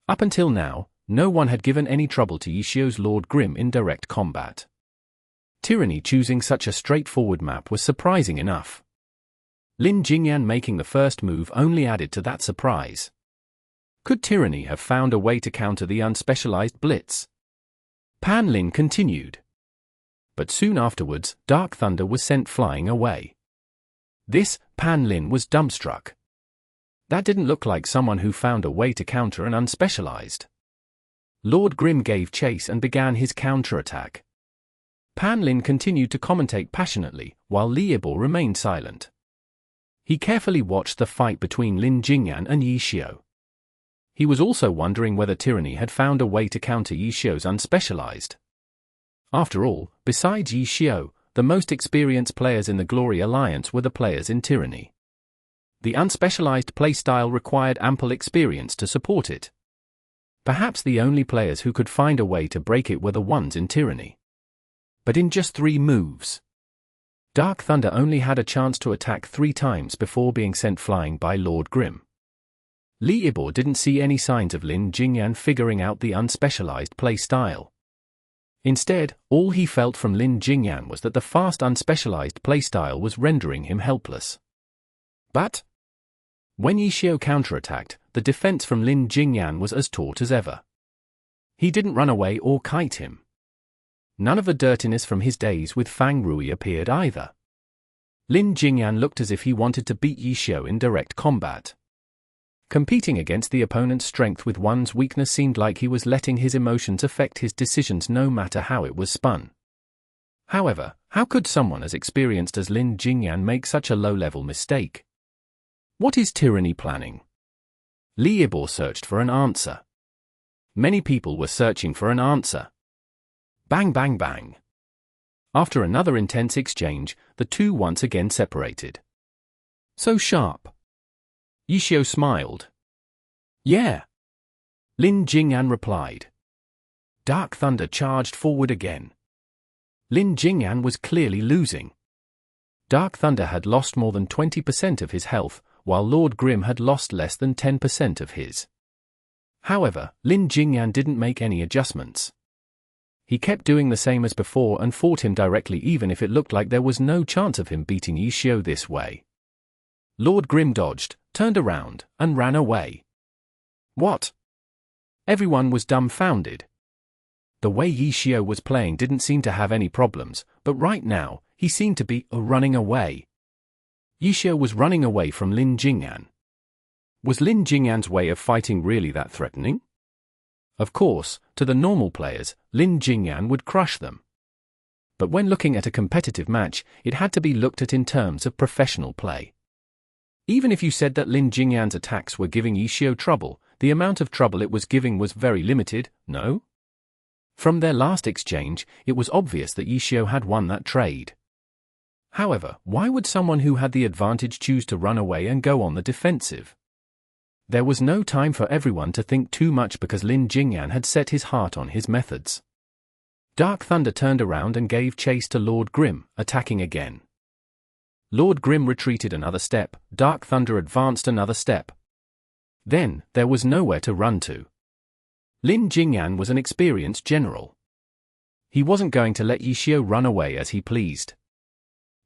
Up until now, no one had given any trouble to Yishio's Lord Grim in direct combat. Tyranny choosing such a straightforward map was surprising enough. Lin Jingyan making the first move only added to that surprise. Could Tyranny have found a way to counter the unspecialized blitz? Pan Lin continued. But soon afterwards, Dark Thunder was sent flying away. This, Pan Lin was dumbstruck. That didn't look like someone who found a way to counter an unspecialized. Lord Grim gave chase and began his counterattack. Pan Lin continued to commentate passionately, while Liebor remained silent. He carefully watched the fight between Lin Jingyan and Yishio. He was also wondering whether Tyranny had found a way to counter Yishio's unspecialized. After all, besides Yishio, the most experienced players in the Glory Alliance were the players in Tyranny. The unspecialized playstyle required ample experience to support it. Perhaps the only players who could find a way to break it were the ones in Tyranny. But in just 3 moves. Dark Thunder only had a chance to attack 3 times before being sent flying by Lord Grim. Liebor didn't see any signs of Lin Jingyan figuring out the unspecialized playstyle. Instead, all he felt from Lin Jingyan was that the fast unspecialized playstyle was rendering him helpless. But when Yishio counterattacked, the defense from Lin Jingyan was as taut as ever. He didn't run away or kite him. None of the dirtiness from his days with Fang Rui appeared either. Lin Jingyan looked as if he wanted to beat Yishio in direct combat. Competing against the opponent's strength with one's weakness seemed like he was letting his emotions affect his decisions no matter how it was spun. However, how could someone as experienced as Lin Jingyan make such a low-level mistake? What is Tyranny planning? Liebor searched for an answer. Many people were searching for an answer. Bang bang bang. After another intense exchange, the two once again separated. So sharp. Yishio smiled. Yeah. Lin Jingyan replied. Dark Thunder charged forward again. Lin Jingyan was clearly losing. Dark Thunder had lost more than 20% of his health, while Lord Grim had lost less than 10% of his. However, Lin Jingyan didn't make any adjustments. He kept doing the same as before and fought him directly even if it looked like there was no chance of him beating Yishio this way. Lord Grim dodged, turned around, and ran away. What? Everyone was dumbfounded. The way Yishio was playing didn't seem to have any problems, but right now, he seemed to be running away. Yishio was running away from Lin Jingyan. Was Lin Jingyan's way of fighting really that threatening? Of course, to the normal players, Lin Jingyan would crush them. But when looking at a competitive match, it had to be looked at in terms of professional play. Even if you said that Lin Jingyan's attacks were giving Yishio trouble, the amount of trouble it was giving was very limited, no? From their last exchange, it was obvious that Yishio had won that trade. However, why would someone who had the advantage choose to run away and go on the defensive? There was no time for everyone to think too much because Lin Jingyan had set his heart on his methods. Dark Thunder turned around and gave chase to Lord Grim, attacking again. Lord Grim retreated another step, Dark Thunder advanced another step. Then, there was nowhere to run to. Lin Jingyan was an experienced general. He wasn't going to let Yishio run away as he pleased.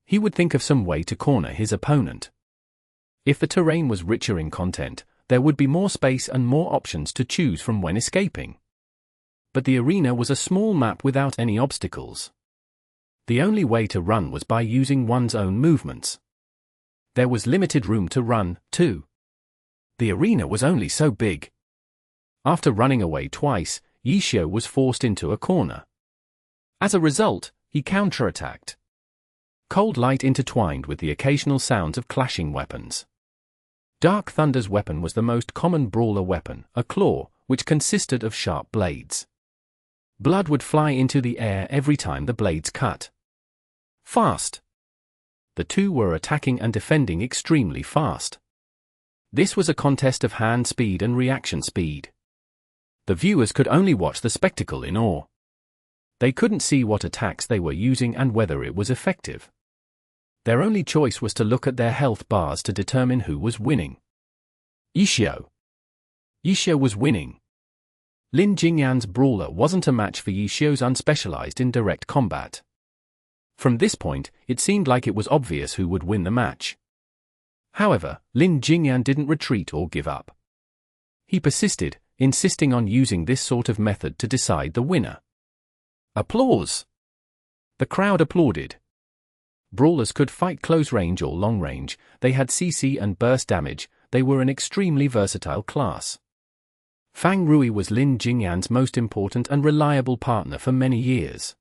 He would think of some way to corner his opponent. If the terrain was richer in content, there would be more space and more options to choose from when escaping. But the arena was a small map without any obstacles. The only way to run was by using one's own movements. There was limited room to run, too. The arena was only so big. After running away twice, Yishio was forced into a corner. As a result, he counterattacked. Cold light intertwined with the occasional sounds of clashing weapons. Dark Thunder's weapon was the most common brawler weapon, a claw, which consisted of sharp blades. Blood would fly into the air every time the blades cut. Fast. The two were attacking and defending extremely fast. This was a contest of hand speed and reaction speed. The viewers could only watch the spectacle in awe. They couldn't see what attacks they were using and whether it was effective. Their only choice was to look at their health bars to determine who was winning. Yishio. Yishio was winning. Lin Jingyan's brawler wasn't a match for Yishio's unspecialized in direct combat. From this point, it seemed like it was obvious who would win the match. However, Lin Jingyan didn't retreat or give up. He persisted, insisting on using this sort of method to decide the winner. Applause! The crowd applauded. Brawlers could fight close range or long range, they had CC and burst damage, they were an extremely versatile class. Fang Rui was Lin Jingyan's most important and reliable partner for many years.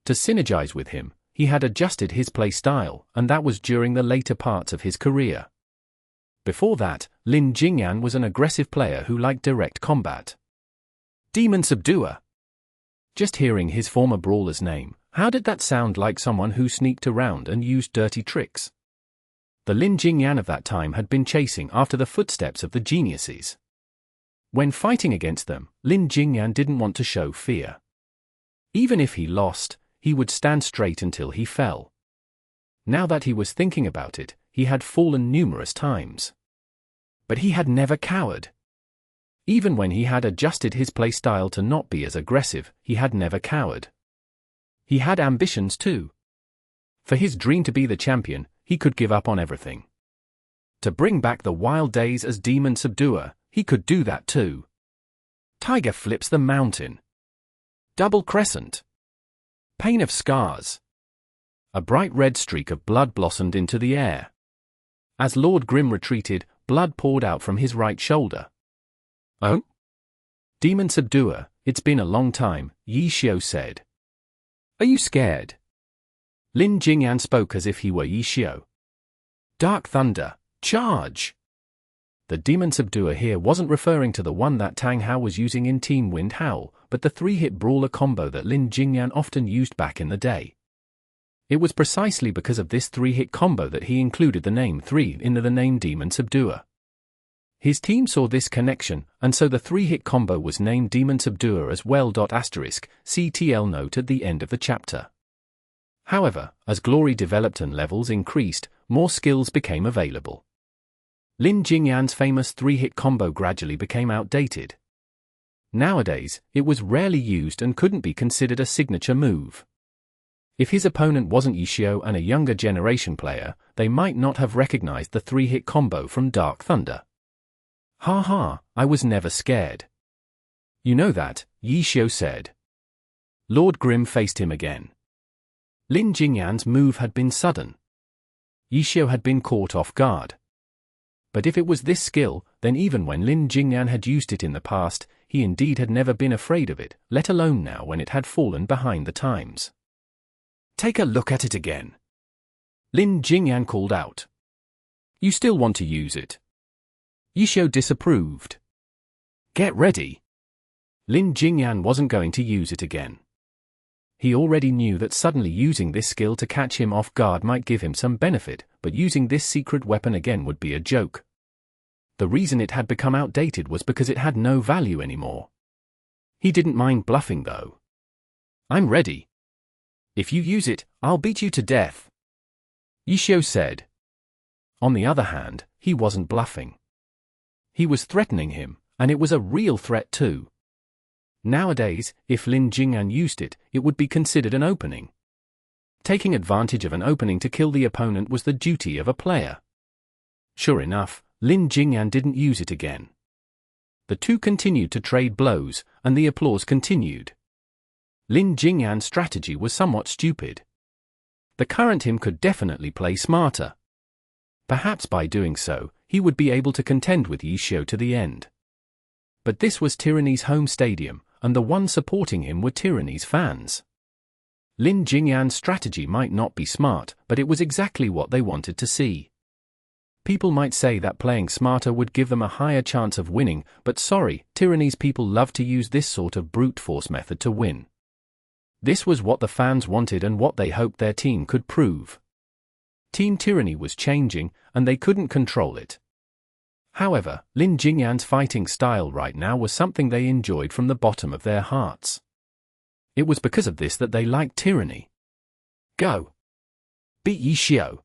To synergize with him, he had adjusted his play style, and that was during the later parts of his career. Before that, Lin Jingyan was an aggressive player who liked direct combat. Demon Subduer. Just hearing his former brawler's name, how did that sound like someone who sneaked around and used dirty tricks? The Lin Jingyan of that time had been chasing after the footsteps of the geniuses. When fighting against them, Lin Jingyan didn't want to show fear. Even if he lost, he would stand straight until he fell. Now that he was thinking about it, he had fallen numerous times. But he had never cowered. Even when he had adjusted his play style to not be as aggressive, he had never cowered. He had ambitions too. For his dream to be the champion, he could give up on everything. To bring back the wild days as Demon Subduer, he could do that too. Tiger flips the mountain. Double crescent. Pain of scars. A bright red streak of blood blossomed into the air. As Lord Grim retreated, blood poured out from his right shoulder. Oh? Demon Subduer, it's been a long time, Yishio said. Are you scared? Lin Jingyan spoke as if he were Yishio. Dark Thunder, charge! The Demon Subduer here wasn't referring to the one that Tang Hao was using in Team Wind Howl, but the three-hit brawler combo that Lin Jingyan often used back in the day. It was precisely because of this three-hit combo that he included the name 3 in the name Demon Subduer. His team saw this connection, and so the three-hit combo was named Demon Subduer as well. CTL note at the end of the chapter. However, as glory developed and levels increased, more skills became available. Lin Jingyan's famous three-hit combo gradually became outdated. Nowadays, it was rarely used and couldn't be considered a signature move. If his opponent wasn't Yishio and a younger generation player, they might not have recognized the three-hit combo from Dark Thunder. Ha ha, I was never scared. You know that, Yishio said. Lord Grimm faced him again. Lin Jingyan's move had been sudden. Yishio had been caught off guard. But if it was this skill, then even when Lin Jingyan had used it in the past, he indeed had never been afraid of it, let alone now when it had fallen behind the times. Take a look at it again. Lin Jingyan called out. You still want to use it? Yishio disapproved. Get ready. Lin Jingyan wasn't going to use it again. He already knew that suddenly using this skill to catch him off guard might give him some benefit, but using this secret weapon again would be a joke. The reason it had become outdated was because it had no value anymore. He didn't mind bluffing though. I'm ready. If you use it, I'll beat you to death, Yishio said. On the other hand, he wasn't bluffing. He was threatening him, and it was a real threat too. Nowadays, if Lin Jingyan used it, it would be considered an opening. Taking advantage of an opening to kill the opponent was the duty of a player. Sure enough, Lin Jingyan didn't use it again. The two continued to trade blows, and the applause continued. Lin Jingyan's strategy was somewhat stupid. The current him could definitely play smarter. Perhaps by doing so, he would be able to contend with Yishio to the end. But this was Tyranny's home stadium, and the ones supporting him were Tyranny's fans. Lin Jingyan's strategy might not be smart, but it was exactly what they wanted to see. People might say that playing smarter would give them a higher chance of winning, but sorry, Tyranny's people love to use this sort of brute force method to win. This was what the fans wanted and what they hoped their team could prove. Team Tyranny was changing, and they couldn't control it. However, Lin Jingyan's fighting style right now was something they enjoyed from the bottom of their hearts. It was because of this that they liked Tyranny. Go! Beat Yishio!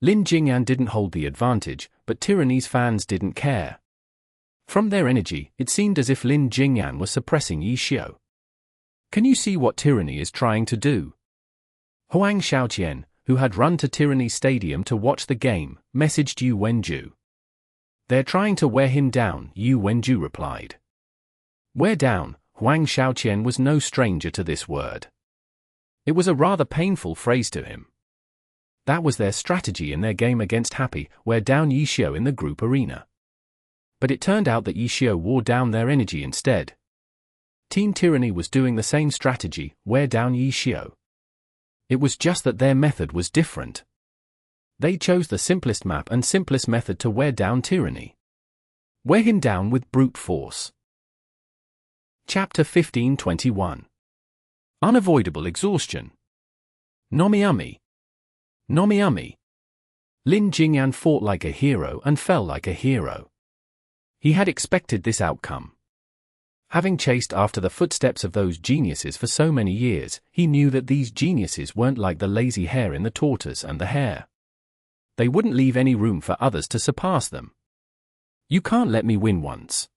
Lin Jingyan didn't hold the advantage, but Tyranny's fans didn't care. From their energy, it seemed as if Lin Jingyan was suppressing Yishio. Can you see what Tyranny is trying to do? Huang Xiaoqian, who had run to Tyranny Stadium to watch the game, messaged Yu Wenju. They're trying to wear him down, Yu Wenju replied. Wear down, Huang Xiaoqian was no stranger to this word. It was a rather painful phrase to him. That was their strategy in their game against Happy, wear down Yishio in the group arena. But it turned out that Yishio wore down their energy instead. Team Tyranny was doing the same strategy, wear down Yishio. It was just that their method was different. They chose the simplest map and simplest method to wear down Tyranny. Wear him down with brute force. Chapter 1521. Unavoidable Exhaustion. Nomiami. Nomiami. Lin Jingyan fought like a hero and fell like a hero. He had expected this outcome. Having chased after the footsteps of those geniuses for so many years, he knew that these geniuses weren't like the lazy hare in the tortoise and the hare. They wouldn't leave any room for others to surpass them. You can't let me win once,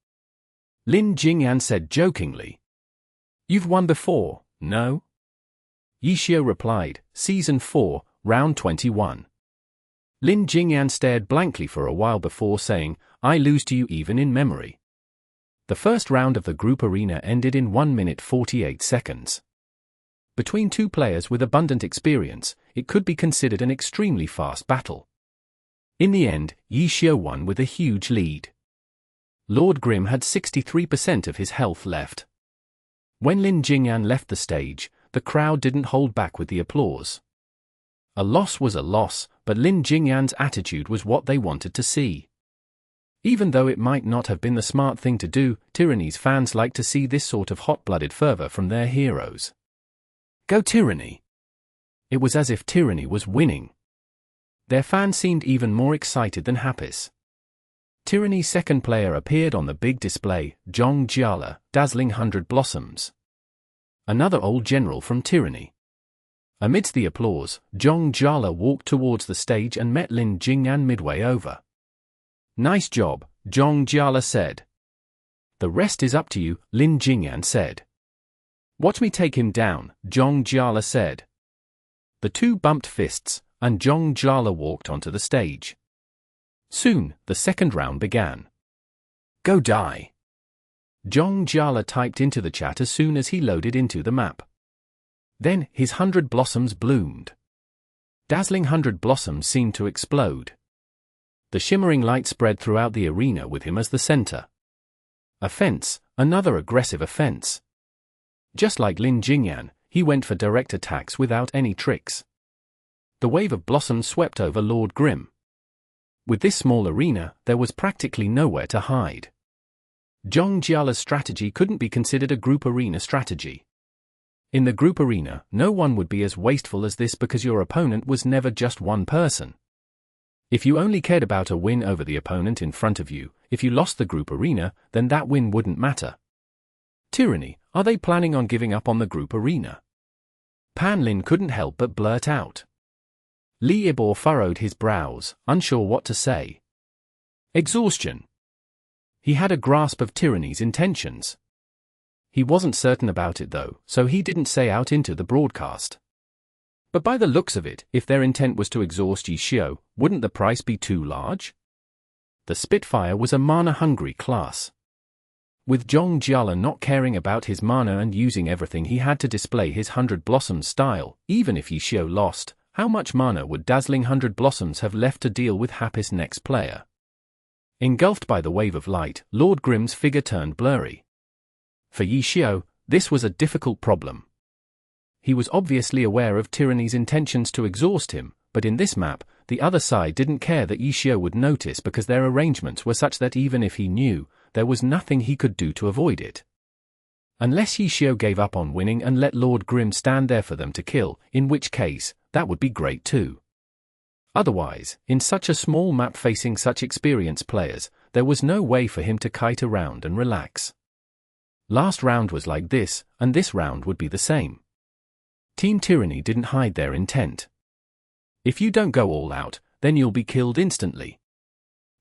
Lin Jingyan said jokingly. You've won before, no? Yishio replied, Season 4, Round 21. Lin Jingyan stared blankly for a while before saying, I lose to you even in memory. The first round of the group arena ended in 1 minute 48 seconds. Between two players with abundant experience, it could be considered an extremely fast battle. In the end, Yishio won with a huge lead. Lord Grimm had 63% of his health left. When Lin Jingyan left the stage, the crowd didn't hold back with the applause. A loss was a loss, but Lin Jingyan's attitude was what they wanted to see. Even though it might not have been the smart thing to do, Tyranny's fans like to see this sort of hot-blooded fervor from their heroes. Go Tyranny! It was as if Tyranny was winning. Their fans seemed even more excited than Happis. Tyranny's second player appeared on the big display, Jingyan, dazzling 100 blossoms. Another old general from Tyranny. Amidst the applause, Jingyan walked towards the stage and met Lin Jingyan midway over. Nice job, Jingyan said. The rest is up to you, Lin Jingyan said. Watch me take him down, Jingyan said. The two bumped fists, and Jingyan walked onto the stage. Soon, the second round began. Go die. Jingyan typed into the chat as soon as he loaded into the map. Then, his 100 blossoms bloomed. Dazzling 100 blossoms seemed to explode. The shimmering light spread throughout the arena with him as the center. Offense, another aggressive offense. Just like Lin Jingyan, he went for direct attacks without any tricks. The wave of blossoms swept over Lord Grimm. With this small arena, there was practically nowhere to hide. Jingyan's strategy couldn't be considered a group arena strategy. In the group arena, no one would be as wasteful as this because your opponent was never just one person. If you only cared about a win over the opponent in front of you, if you lost the group arena, then that win wouldn't matter. Tyranny, are they planning on giving up on the group arena? Pan Lin couldn't help but blurt out. Li Ibor furrowed his brows, unsure what to say. Exhaustion. He had a grasp of Tyranny's intentions. He wasn't certain about it though, so he didn't say out into the broadcast. But by the looks of it, if their intent was to exhaust Yi Xiu, wouldn't the price be too large? The Spitfire was a mana-hungry class. With Jingyan not caring about his mana and using everything he had to display his 100 Blossoms style, even if Yi Xiu lost, how much mana would dazzling 100 Blossoms have left to deal with Happis' next player? Engulfed by the wave of light, Lord Grimm's figure turned blurry. For Yi Xiu, this was a difficult problem. He was obviously aware of Tyranny's intentions to exhaust him, but in this map, the other side didn't care that Yi Xiu would notice because their arrangements were such that even if he knew, there was nothing he could do to avoid it. Unless Yi Xiu gave up on winning and let Lord Grimm stand there for them to kill, in which case, that would be great too. Otherwise, in such a small map facing such experienced players, there was no way for him to kite around and relax. Last round was like this, and this round would be the same. Team Tyranny didn't hide their intent. If you don't go all out, then you'll be killed instantly.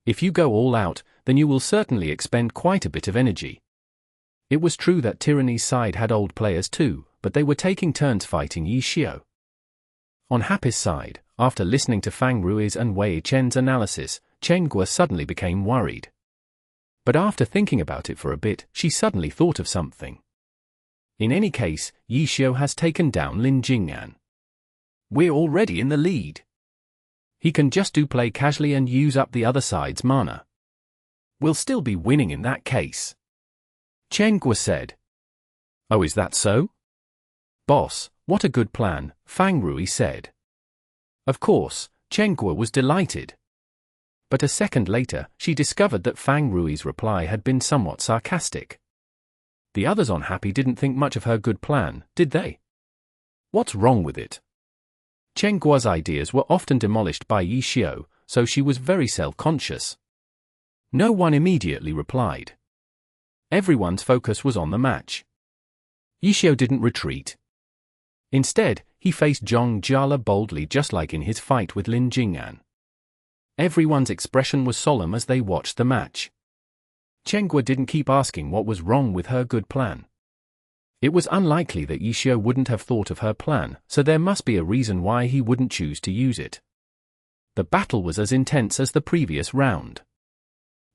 If you go all out, then you will certainly expend quite a bit of energy. It was true that Tyranny's side had old players too, but they were taking turns fighting Yi Xiu. On Happis' side, after listening to Fang Rui's and Wei Chen's analysis, Chen Guo suddenly became worried. But after thinking about it for a bit, she suddenly thought of something. In any case, Yi Xiu has taken down Lin Jingyan. We're already in the lead. He can just play casually and use up the other side's mana. We'll still be winning in that case. Chen Guo said. Oh, is that so? Boss, what a good plan, Fang Rui said. Of course, Chen Guo was delighted. But a second later, she discovered that Fang Rui's reply had been somewhat sarcastic. The others on Happy didn't think much of her good plan, did they? What's wrong with it? Chen Guo's ideas were often demolished by Yi Xiu, so she was very self-conscious. No one immediately replied. Everyone's focus was on the match. Yi Xiu didn't retreat. Instead, he faced Jingyan boldly just like in his fight with Lin Jingyan. Everyone's expression was solemn as they watched the match. Chen Guo didn't keep asking what was wrong with her good plan. It was unlikely that Yi Xiu wouldn't have thought of her plan, so there must be a reason why he wouldn't choose to use it. The battle was as intense as the previous round.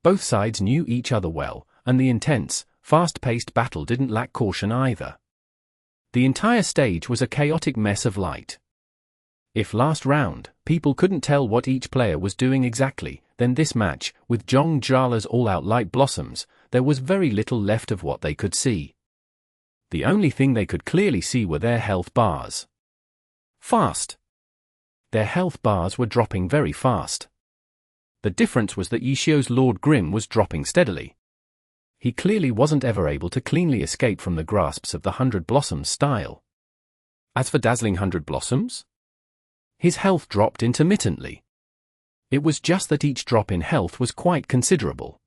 Both sides knew each other well, and the intense, fast-paced battle didn't lack caution either. The entire stage was a chaotic mess of light. If last round, people couldn't tell what each player was doing exactly, then this match, with Jingyan's all-out light blossoms, there was very little left of what they could see. The only thing they could clearly see were their health bars. Fast. Their health bars were dropping very fast. The difference was that Yishio's Lord Grim was dropping steadily. He clearly wasn't ever able to cleanly escape from the grasps of the 100 Blossoms style. As for Dazzling 100 Blossoms, his health dropped intermittently. It was just that each drop in health was quite considerable.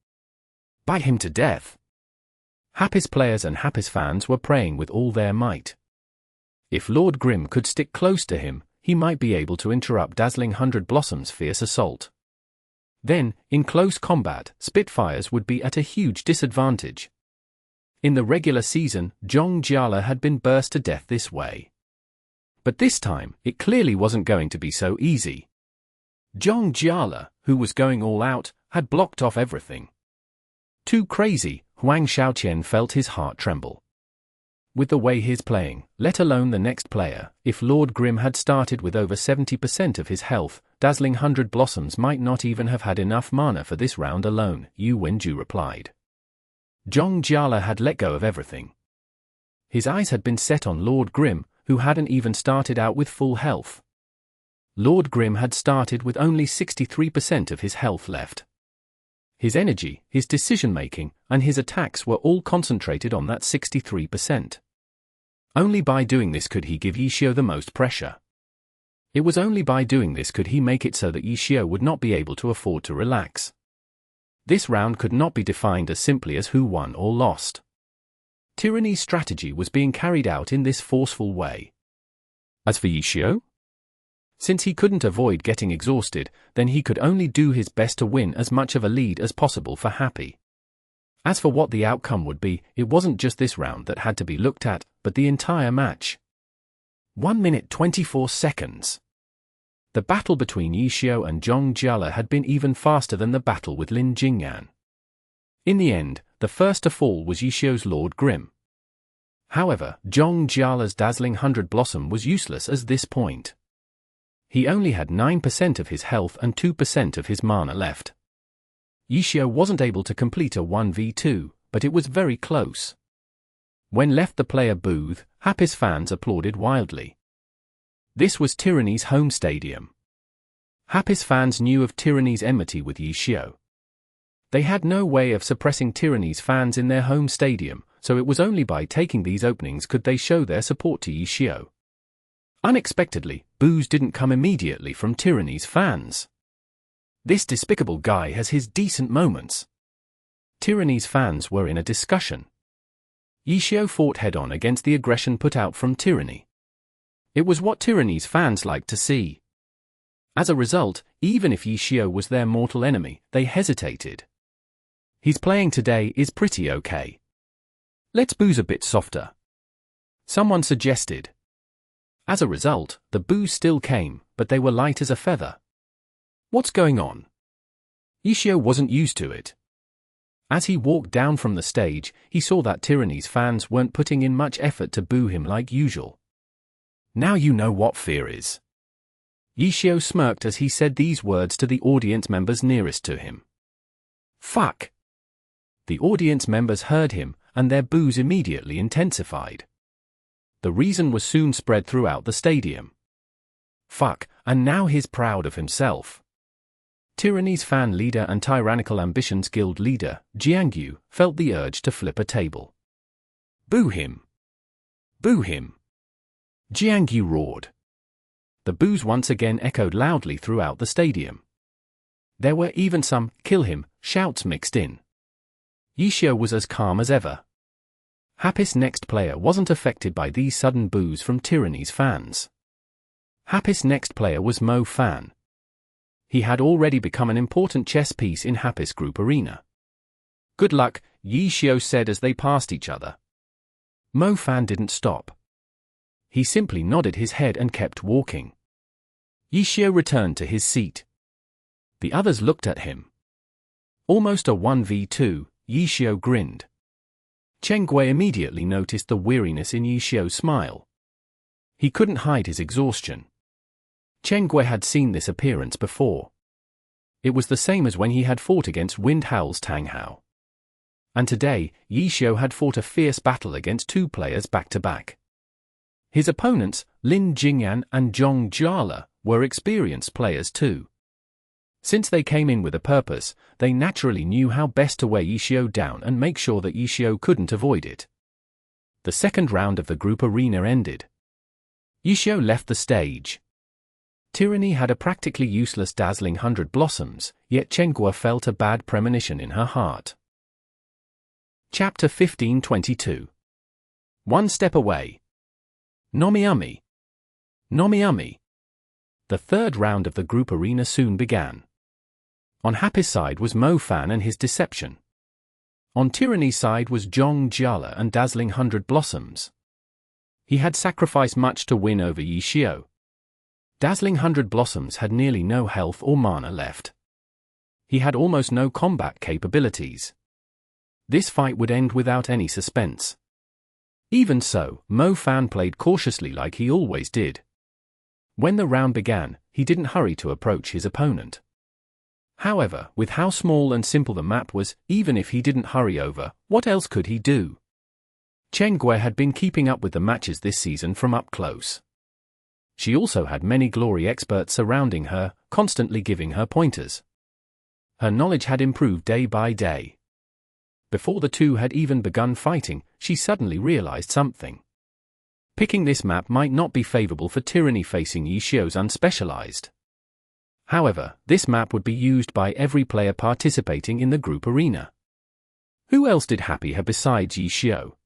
Bite him to death. Happy's players and Happy's fans were praying with all their might. If Lord Grim could stick close to him, he might be able to interrupt Dazzling 100 Blossoms' fierce assault. Then, in close combat, Spitfires would be at a huge disadvantage. In the regular season, Zhong had been burst to death this way. But this time, it clearly wasn't going to be so easy. Zhong, who was going all out, had blocked off everything. Too crazy, Huang Xiaoqian felt his heart tremble. With the way he's playing, let alone the next player, if Lord Grim had started with over 70% of his health, Dazzling 100 Blossoms might not even have had enough mana for this round alone, Yu Wenju replied. Zhong had let go of everything. His eyes had been set on Lord Grim, who hadn't even started out with full health. Lord Grim had started with only 63% of his health left. His energy, his decision-making, and his attacks were all concentrated on that 63%. Only by doing this could he give Yishio the most pressure. It was only by doing this could he make it so that Yishio would not be able to afford to relax. This round could not be defined as simply as who won or lost. Tyranny's strategy was being carried out in this forceful way. As for Yishio, since he couldn't avoid getting exhausted, then he could only do his best to win as much of a lead as possible for Happy. As for what the outcome would be, it wasn't just this round that had to be looked at, but the entire match. 1 minute 24 seconds. The battle between Yishio and Zhong had been even faster than the battle with Lin Jingyan. In the end, the first to fall was Yishio's Lord Grim. However, Zhong's Dazzling 100 Blossom was useless at this point. He only had 9% of his health and 2% of his mana left. Yishio wasn't able to complete a 1v2, but it was very close. When left the player booth, Happy's fans applauded wildly. This was Tyranny's home stadium. Happy's fans knew of Tyranny's enmity with Yishio. They had no way of suppressing Tyranny's fans in their home stadium, so it was only by taking these openings could they show their support to Yishio. Unexpectedly, boos didn't come immediately from Tyranny's fans. This despicable guy has his decent moments. Tyranny's fans were in a discussion. Yishio fought head-on against the aggression put out from Tyranny. It was what Tyranny's fans liked to see. As a result, even if Yishio was their mortal enemy, they hesitated. His playing today is pretty okay. Let's boos a bit softer, someone suggested. As a result, the boos still came, but they were light as a feather. What's going on? Yishio wasn't used to it. As he walked down from the stage, he saw that Tyranny's fans weren't putting in much effort to boo him like usual. Now you know what fear is. Yishio smirked as he said these words to the audience members nearest to him. Fuck! The audience members heard him, and their boos immediately intensified. The reason was soon spread throughout the stadium. Fuck, and now he's proud of himself. Tyranny's fan leader and Tyrannical Ambitions Guild leader, Jiangyu, felt the urge to flip a table. Boo him! Boo him! Jiangyu roared. The boos once again echoed loudly throughout the stadium. There were even some "kill him" shouts mixed in. Yishio was as calm as ever. Happy's next player wasn't affected by these sudden boos from Tyranny's fans. Happy's next player was Mo Fan. He had already become an important chess piece in Happy's group arena. Good luck, Yishio said as they passed each other. Mo Fan didn't stop. He simply nodded his head and kept walking. Yishio returned to his seat. The others looked at him. Almost a 1v2, Yishio grinned. Chen Gui immediately noticed the weariness in Yishio's smile. He couldn't hide his exhaustion. Chen Gui had seen this appearance before. It was the same as when he had fought against Wind Howl's Tang Hao. And today, Yishio had fought a fierce battle against two players back-to-back. His opponents, Lin Jingyan and Zhong, were experienced players too. Since they came in with a purpose, they naturally knew how best to weigh Ishio down and make sure that Ishio couldn't avoid it. The second round of the group arena ended. Ishio left the stage. Tyranny had a practically useless dazzling 100 blossoms, yet Chenghua felt a bad premonition in her heart. Chapter 1522. One Step Away. Nomiami. Nomiami. The third round of the group arena soon began. On Happy's side was Mo Fan and his deception. On Tyranny's side was Zhong Jiala and dazzling 100 blossoms. He had sacrificed much to win over Ishio. Dazzling 100 blossoms had nearly no health or mana left. He had almost no combat capabilities. This fight would end without any suspense. Even so, Mo Fan played cautiously like he always did. When the round began, he didn't hurry to approach his opponent. However, with how small and simple the map was, even if he didn't hurry over, what else could he do? Chenghua had been keeping up with the matches this season from up close. She also had many glory experts surrounding her, constantly giving her pointers. Her knowledge had improved day by day. Before the two had even begun fighting, she suddenly realized something. Picking this map might not be favorable for Tyranny facing Ishio's unspecialized. However, this map would be used by every player participating in the group arena. Who else did Happy have besides Ishio?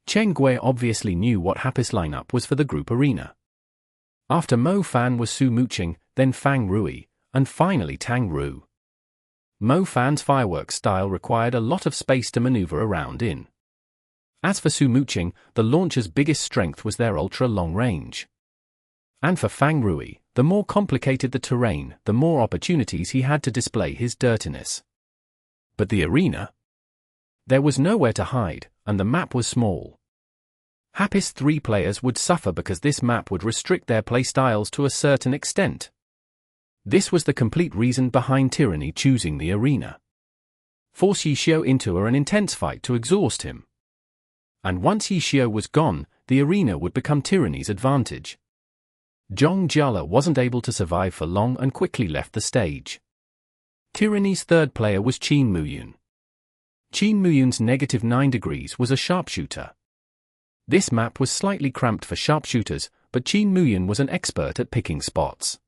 Chenghua obviously knew what Happy's lineup was for the group arena. After Mo Fan was Su Muqing, then Fang Rui, and finally Tang Ru. Mo Fan's fireworks style required a lot of space to maneuver around in. As for Su Muqing, the launcher's biggest strength was their ultra-long range. And for Fang Rui, the more complicated the terrain, the more opportunities he had to display his dirtiness. But the arena? There was nowhere to hide, and the map was small. Happy's three players would suffer because this map would restrict their playstyles to a certain extent. This was the complete reason behind Tyranny choosing the arena. Force Ishio into an intense fight to exhaust him. And once Ishio was gone, the arena would become Tyranny's advantage. Zhong Jiala wasn't able to survive for long and quickly left the stage. Tyranny's third player was Qin Muyun. Qin Muyun's -9 degrees was a sharpshooter. This map was slightly cramped for sharpshooters, but Qin Muyun was an expert at picking spots.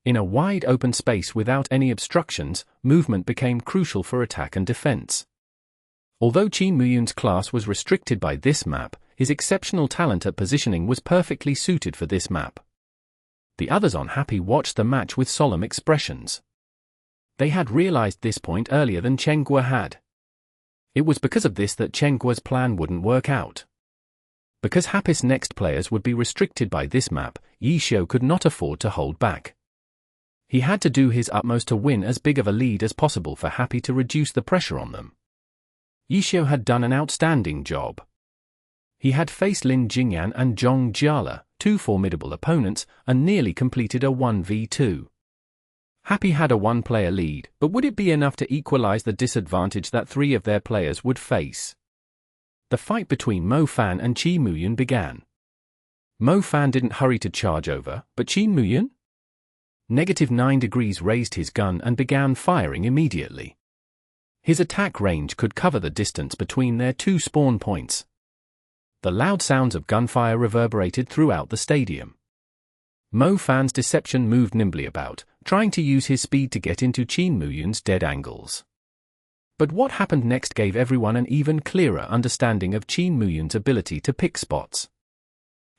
In a wide open space without any obstructions, movement became crucial for attack and defense. Although Qin Muyun's class was restricted by this map, his exceptional talent at positioning was perfectly suited for this map. The others on Happy watched the match with solemn expressions. They had realized this point earlier than Chenghua had. It was because of this that Chenghua's plan wouldn't work out. Because Happy's next players would be restricted by this map, Ishio could not afford to hold back. He had to do his utmost to win as big of a lead as possible for Happy to reduce the pressure on them. Ishio had done an outstanding job. He had faced Lin Jingyan and Zhong Jiala, two formidable opponents, and nearly completed a 1v2. Happy had a one-player lead, but would it be enough to equalize the disadvantage that three of their players would face? The fight between Mo Fan and Qin Muyun began. Mo Fan didn't hurry to charge over, but Qin Muyun? -9 degrees raised his gun and began firing immediately. His attack range could cover the distance between their two spawn points. The loud sounds of gunfire reverberated throughout the stadium. Mo Fan's deception moved nimbly about, trying to use his speed to get into Qin Muyun's dead angles. But what happened next gave everyone an even clearer understanding of Qin Muyun's ability to pick spots.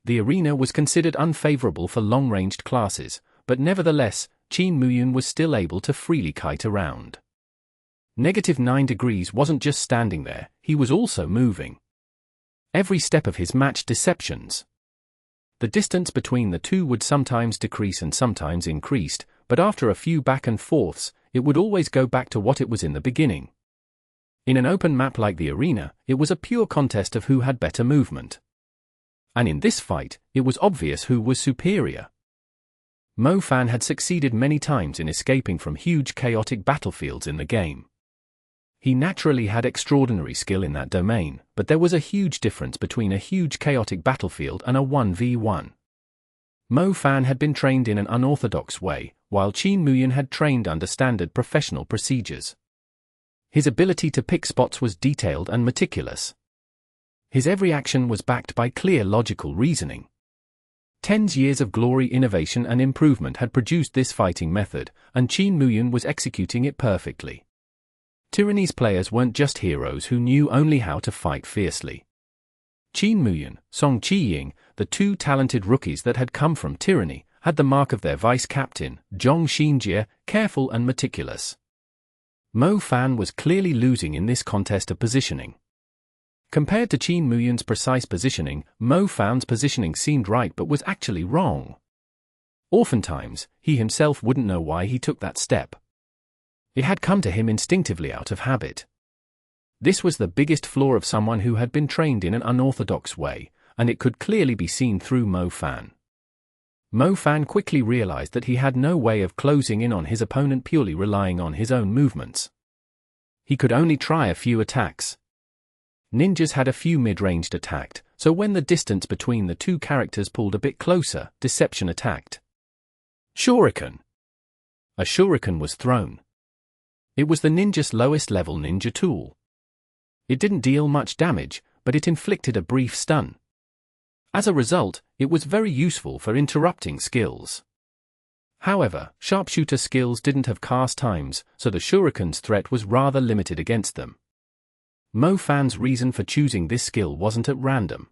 The arena was considered unfavorable for long-ranged classes, but nevertheless, Qin Muyun was still able to freely kite around. -9 degrees wasn't just standing there, he was also moving. Every step of his matched deceptions. The distance between the two would sometimes decrease and sometimes increased, but after a few back and forths, it would always go back to what it was in the beginning. In an open map like the arena, it was a pure contest of who had better movement. And in this fight, it was obvious who was superior. Mo Fan had succeeded many times in escaping from huge chaotic battlefields in the game. He naturally had extraordinary skill in that domain, but there was a huge difference between a huge chaotic battlefield and a 1v1. Mo Fan had been trained in an unorthodox way, while Qin Muyan had trained under standard professional procedures. His ability to pick spots was detailed and meticulous. His every action was backed by clear logical reasoning. 10 years of glory, innovation and improvement had produced this fighting method, and Qin Muyan was executing it perfectly. Tyranny's players weren't just heroes who knew only how to fight fiercely. Qin Muyan, Song Qiying, the two talented rookies that had come from Tyranny, had the mark of their vice-captain, Zhong Xinjie, careful and meticulous. Mo Fan was clearly losing in this contest of positioning. Compared to Qin Muyan's precise positioning, Mo Fan's positioning seemed right but was actually wrong. Oftentimes, he himself wouldn't know why he took that step. It had come to him instinctively out of habit. This was the biggest flaw of someone who had been trained in an unorthodox way, and it could clearly be seen through Mo Fan. Mo Fan quickly realized that he had no way of closing in on his opponent purely relying on his own movements. He could only try a few attacks. Ninjas had a few mid-ranged attacked, so when the distance between the two characters pulled a bit closer, Deception attacked. Shuriken. A shuriken was thrown. It was the ninja's lowest level ninja tool. It didn't deal much damage, but it inflicted a brief stun. As a result, it was very useful for interrupting skills. However, sharpshooter skills didn't have cast times, so the shuriken's threat was rather limited against them. Mo Fan's reason for choosing this skill wasn't at random.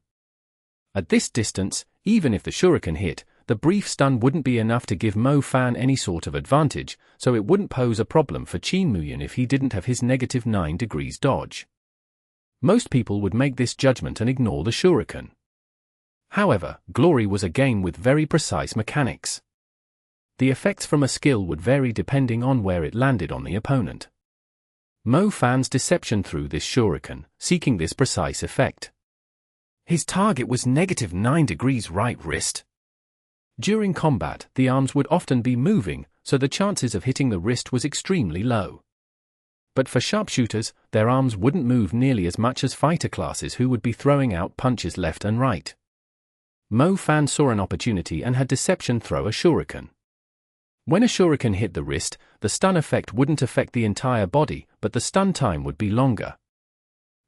At this distance, even if the shuriken hit, the brief stun wouldn't be enough to give Mo Fan any sort of advantage, so it wouldn't pose a problem for Qin Muyan if he didn't have his -9 degrees dodge. Most people would make this judgment and ignore the shuriken. However, Glory was a game with very precise mechanics. The effects from a skill would vary depending on where it landed on the opponent. Mo Fan's deception threw this shuriken, seeking this precise effect. His target was -9 degrees right wrist. During combat, the arms would often be moving, so the chances of hitting the wrist was extremely low. But for sharpshooters, their arms wouldn't move nearly as much as fighter classes who would be throwing out punches left and right. Mo Fan saw an opportunity and had Deception throw a shuriken. When a shuriken hit the wrist, the stun effect wouldn't affect the entire body, but the stun time would be longer.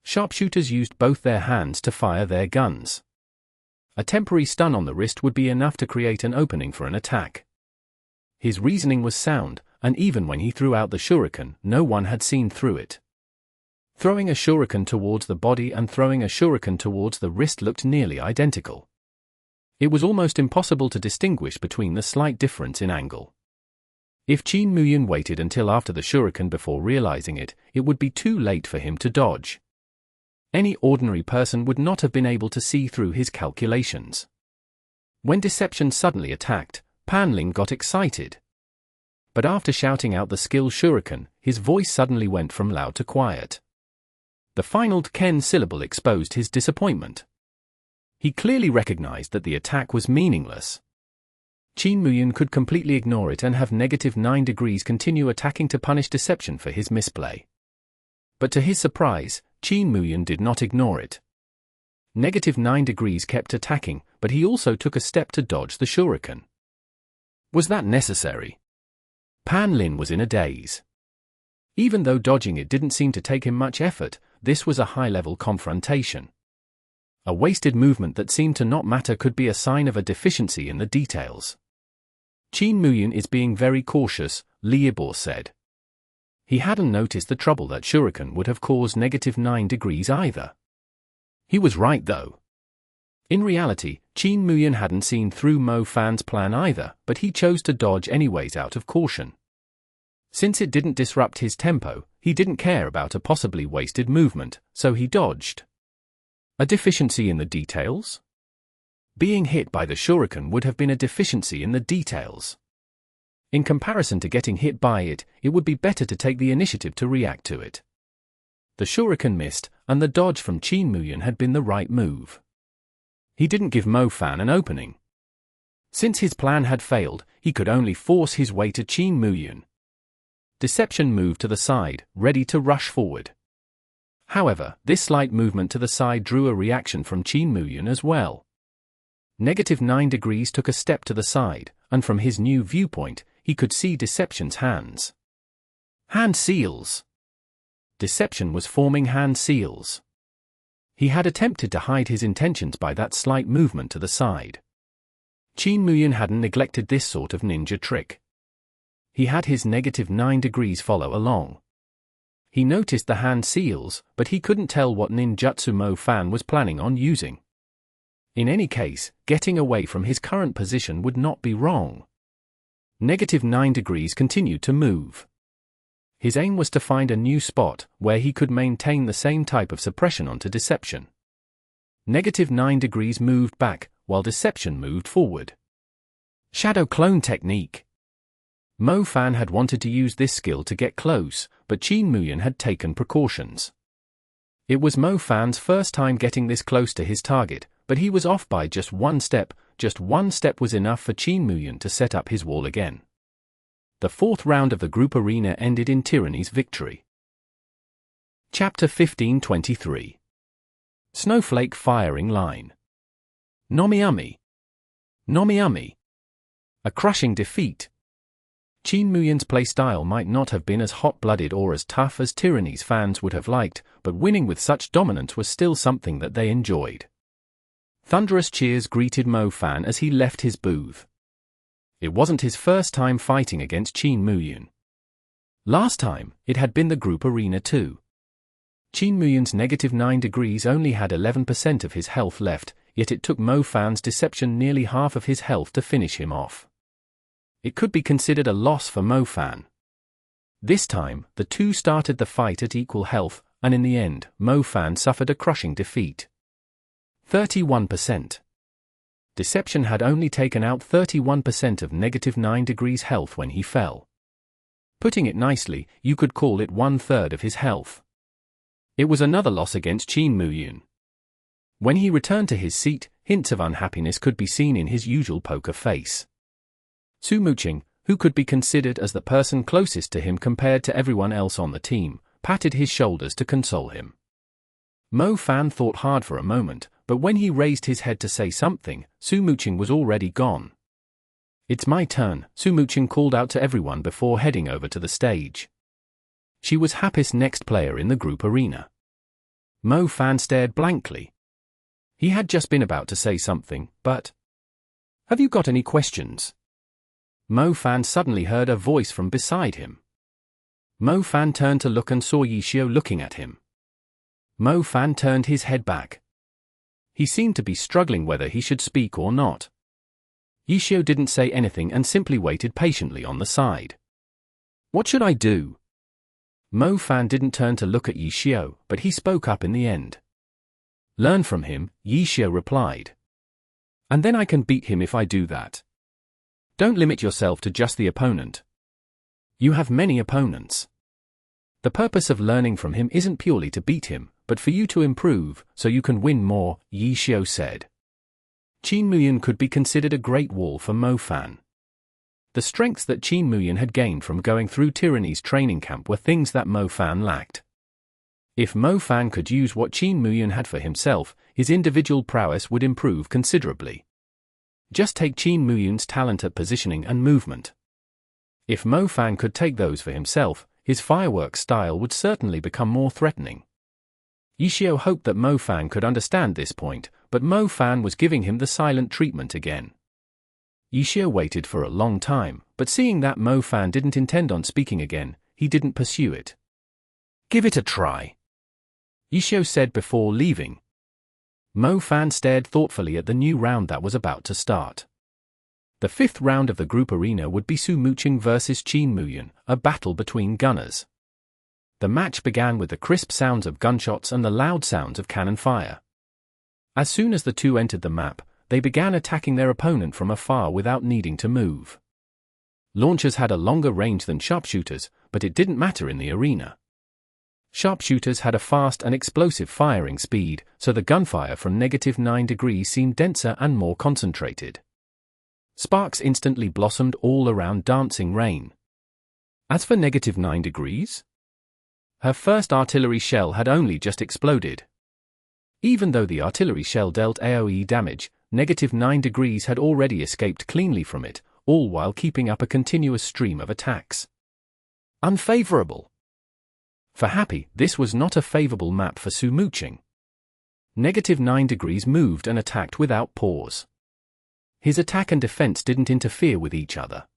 Sharpshooters used both their hands to fire their guns. A temporary stun on the wrist would be enough to create an opening for an attack. His reasoning was sound, and even when he threw out the shuriken, no one had seen through it. Throwing a shuriken towards the body and throwing a shuriken towards the wrist looked nearly identical. It was almost impossible to distinguish between the slight difference in angle. If Qin Muyan waited until after the shuriken before realizing it, it would be too late for him to dodge. Any ordinary person would not have been able to see through his calculations. When Deception suddenly attacked, Pan Ling got excited. But after shouting out the skill shuriken, his voice suddenly went from loud to quiet. The final Ken syllable exposed his disappointment. He clearly recognized that the attack was meaningless. Qin Muyan could completely ignore it and have -9 degrees continue attacking to punish Deception for his misplay. But to his surprise, Qin Muyan did not ignore it. -9 degrees kept attacking, but he also took a step to dodge the shuriken. Was that necessary? Pan Lin was in a daze. Even though dodging it didn't seem to take him much effort, this was a high-level confrontation. A wasted movement that seemed to not matter could be a sign of a deficiency in the details. Qin Muyan is being very cautious, Li Yibor said. He hadn't noticed the trouble that shuriken would have caused -9 degrees either. He was right though. In reality, Qin Muyan hadn't seen through Mo Fan's plan either, but he chose to dodge anyways out of caution. Since it didn't disrupt his tempo, he didn't care about a possibly wasted movement, so he dodged. A deficiency in the details? Being hit by the shuriken would have been a deficiency in the details. In comparison to getting hit by it, it would be better to take the initiative to react to it. The shuriken missed, and the dodge from Qin Muyan had been the right move. He didn't give Mo Fan an opening. Since his plan had failed, he could only force his way to Qin Muyan. Deception moved to the side, ready to rush forward. However, this slight movement to the side drew a reaction from Qin Muyan as well. -9 degrees took a step to the side, and from his new viewpoint, he could see Deception's hands. Hand seals! Deception was forming hand seals. He had attempted to hide his intentions by that slight movement to the side. Qin Muyan hadn't neglected this sort of ninja trick. He had his -9 degrees follow along. He noticed the hand seals, but he couldn't tell what ninjutsu Mo Fan was planning on using. In any case, getting away from his current position would not be wrong. -9 degrees continued to move. His aim was to find a new spot where he could maintain the same type of suppression onto Deception. -9 degrees moved back, while Deception moved forward. Shadow clone technique. Mo Fan had wanted to use this skill to get close, but Qin Muyan had taken precautions. It was Mo Fan's first time getting this close to his target, but he was off by just one step. Just one step was enough for Qin Muyan to set up his wall again. The fourth round of the group arena ended in Tyranny's victory. Chapter 15-23. Snowflake firing line. Nomiami. Nomiami. A crushing defeat. Qin Muyan's playstyle might not have been as hot-blooded or as tough as Tyranny's fans would have liked, but winning with such dominance was still something that they enjoyed. Thunderous cheers greeted Mo Fan as he left his booth. It wasn't his first time fighting against Qin Muyan. Last time, it had been the group arena too. Qin Muyan's -9 degrees only had 11% of his health left, yet it took Mo Fan's Deception nearly half of his health to finish him off. It could be considered a loss for Mo Fan. This time, the two started the fight at equal health, and in the end, Mo Fan suffered a crushing defeat. 31%. Deception had only taken out 31% of -9 degrees health when he fell. Putting it nicely, you could call it 1/3 of his health. It was another loss against Qin Muyan. When he returned to his seat, hints of unhappiness could be seen in his usual poker face. Su Muqing, who could be considered as the person closest to him compared to everyone else on the team, patted his shoulders to console him. Mo Fan thought hard for a moment, but when he raised his head to say something, Su Muqing was already gone. "It's my turn," Su Muqing called out to everyone before heading over to the stage. She was Happy's next player in the group arena. Mo Fan stared blankly. He had just been about to say something, but... "Have you got any questions?" Mo Fan suddenly heard a voice from beside him. Mo Fan turned to look and saw Yishio looking at him. Mo Fan turned his head back. He seemed to be struggling whether he should speak or not. Yishio didn't say anything and simply waited patiently on the side. "What should I do?" Mo Fan didn't turn to look at Yishio, but he spoke up in the end. "Learn from him," Yishio replied. "And then I can beat him if I do that. Don't limit yourself to just the opponent. You have many opponents. The purpose of learning from him isn't purely to beat him, but for you to improve, so you can win more," Yishio said. Qin Muyan could be considered a great wall for Mo Fan. The strengths that Qin Muyan had gained from going through Tyranny's training camp were things that Mo Fan lacked. If Mo Fan could use what Qin Muyan had for himself, his individual prowess would improve considerably. Just take Qin Muyan's talent at positioning and movement. If Mo Fan could take those for himself, his fireworks style would certainly become more threatening. Yishio hoped that Mo Fan could understand this point, but Mo Fan was giving him the silent treatment again. Yishio waited for a long time, but seeing that Mo Fan didn't intend on speaking again, he didn't pursue it. "Give it a try," Yishio said before leaving. Mo Fan stared thoughtfully at the new round that was about to start. The fifth round of the group arena would be Su Muqing versus Qin Muyan, a battle between gunners. The match began with the crisp sounds of gunshots and the loud sounds of cannon fire. As soon as the two entered the map, they began attacking their opponent from afar without needing to move. Launchers had a longer range than sharpshooters, but it didn't matter in the arena. Sharpshooters had a fast and explosive firing speed, so the gunfire from -9 degrees seemed denser and more concentrated. Sparks instantly blossomed all around Dancing Rain. As for -9 degrees, her first artillery shell had only just exploded. Even though the artillery shell dealt AoE damage, -9 degrees had already escaped cleanly from it, all while keeping up a continuous stream of attacks. Unfavorable. For Happy, this was not a favorable map for Su Muqing. -9 degrees moved and attacked without pause. His attack and defense didn't interfere with each other.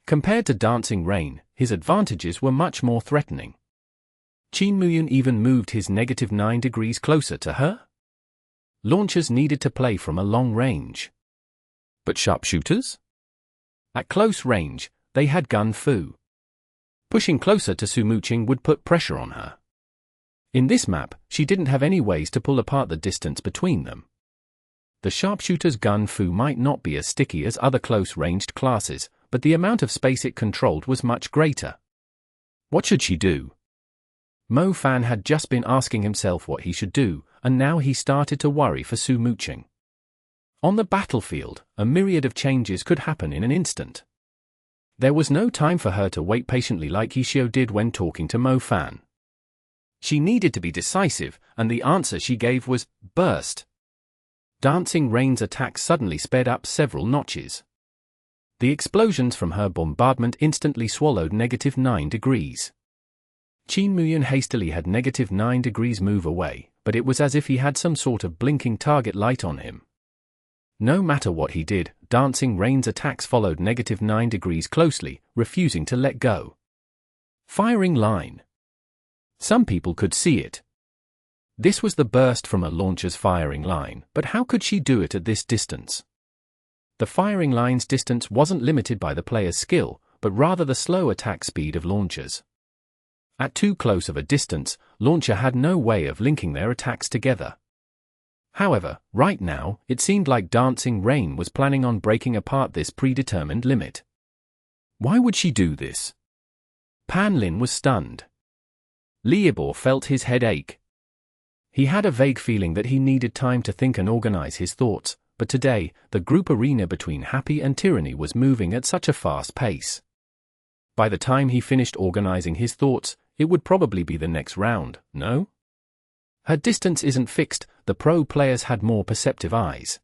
Compared to Dancing Rain, his advantages were much more threatening. Qin Muyun even moved his -9 degrees closer to her. Launchers needed to play from a long range. But sharpshooters? At close range, they had gun fu. Pushing closer to Su Muqing would put pressure on her. In this map, she didn't have any ways to pull apart the distance between them. The sharpshooter's gun fu might not be as sticky as other close-ranged classes, but the amount of space it controlled was much greater. What should she do? Mo Fan had just been asking himself what he should do, and now he started to worry for Su Muqing. On the battlefield, a myriad of changes could happen in an instant. There was no time for her to wait patiently like Yishio did when talking to Mo Fan. She needed to be decisive, and the answer she gave was, burst. Dancing Rain's attack suddenly sped up several notches. The explosions from her bombardment instantly swallowed -9 degrees. Qin Muyun hastily had -9 degrees move away, but it was as if he had some sort of blinking target light on him. No matter what he did, Dancing Rain's attacks followed -9 degrees closely, refusing to let go. Firing line. Some people could see it. This was the burst from a launcher's firing line, but how could she do it at this distance? The firing line's distance wasn't limited by the player's skill, but rather the slow attack speed of launchers. At too close of a distance, launcher had no way of linking their attacks together. However, right now, it seemed like Dancing Rain was planning on breaking apart this predetermined limit. Why would she do this? Pan Lin was stunned. Liebor felt his head ache. He had a vague feeling that he needed time to think and organize his thoughts, but today, the group arena between Happy and Tyranny was moving at such a fast pace. By the time he finished organizing his thoughts, it would probably be the next round, no? Her distance isn't fixed, the pro players had more perceptive eyes.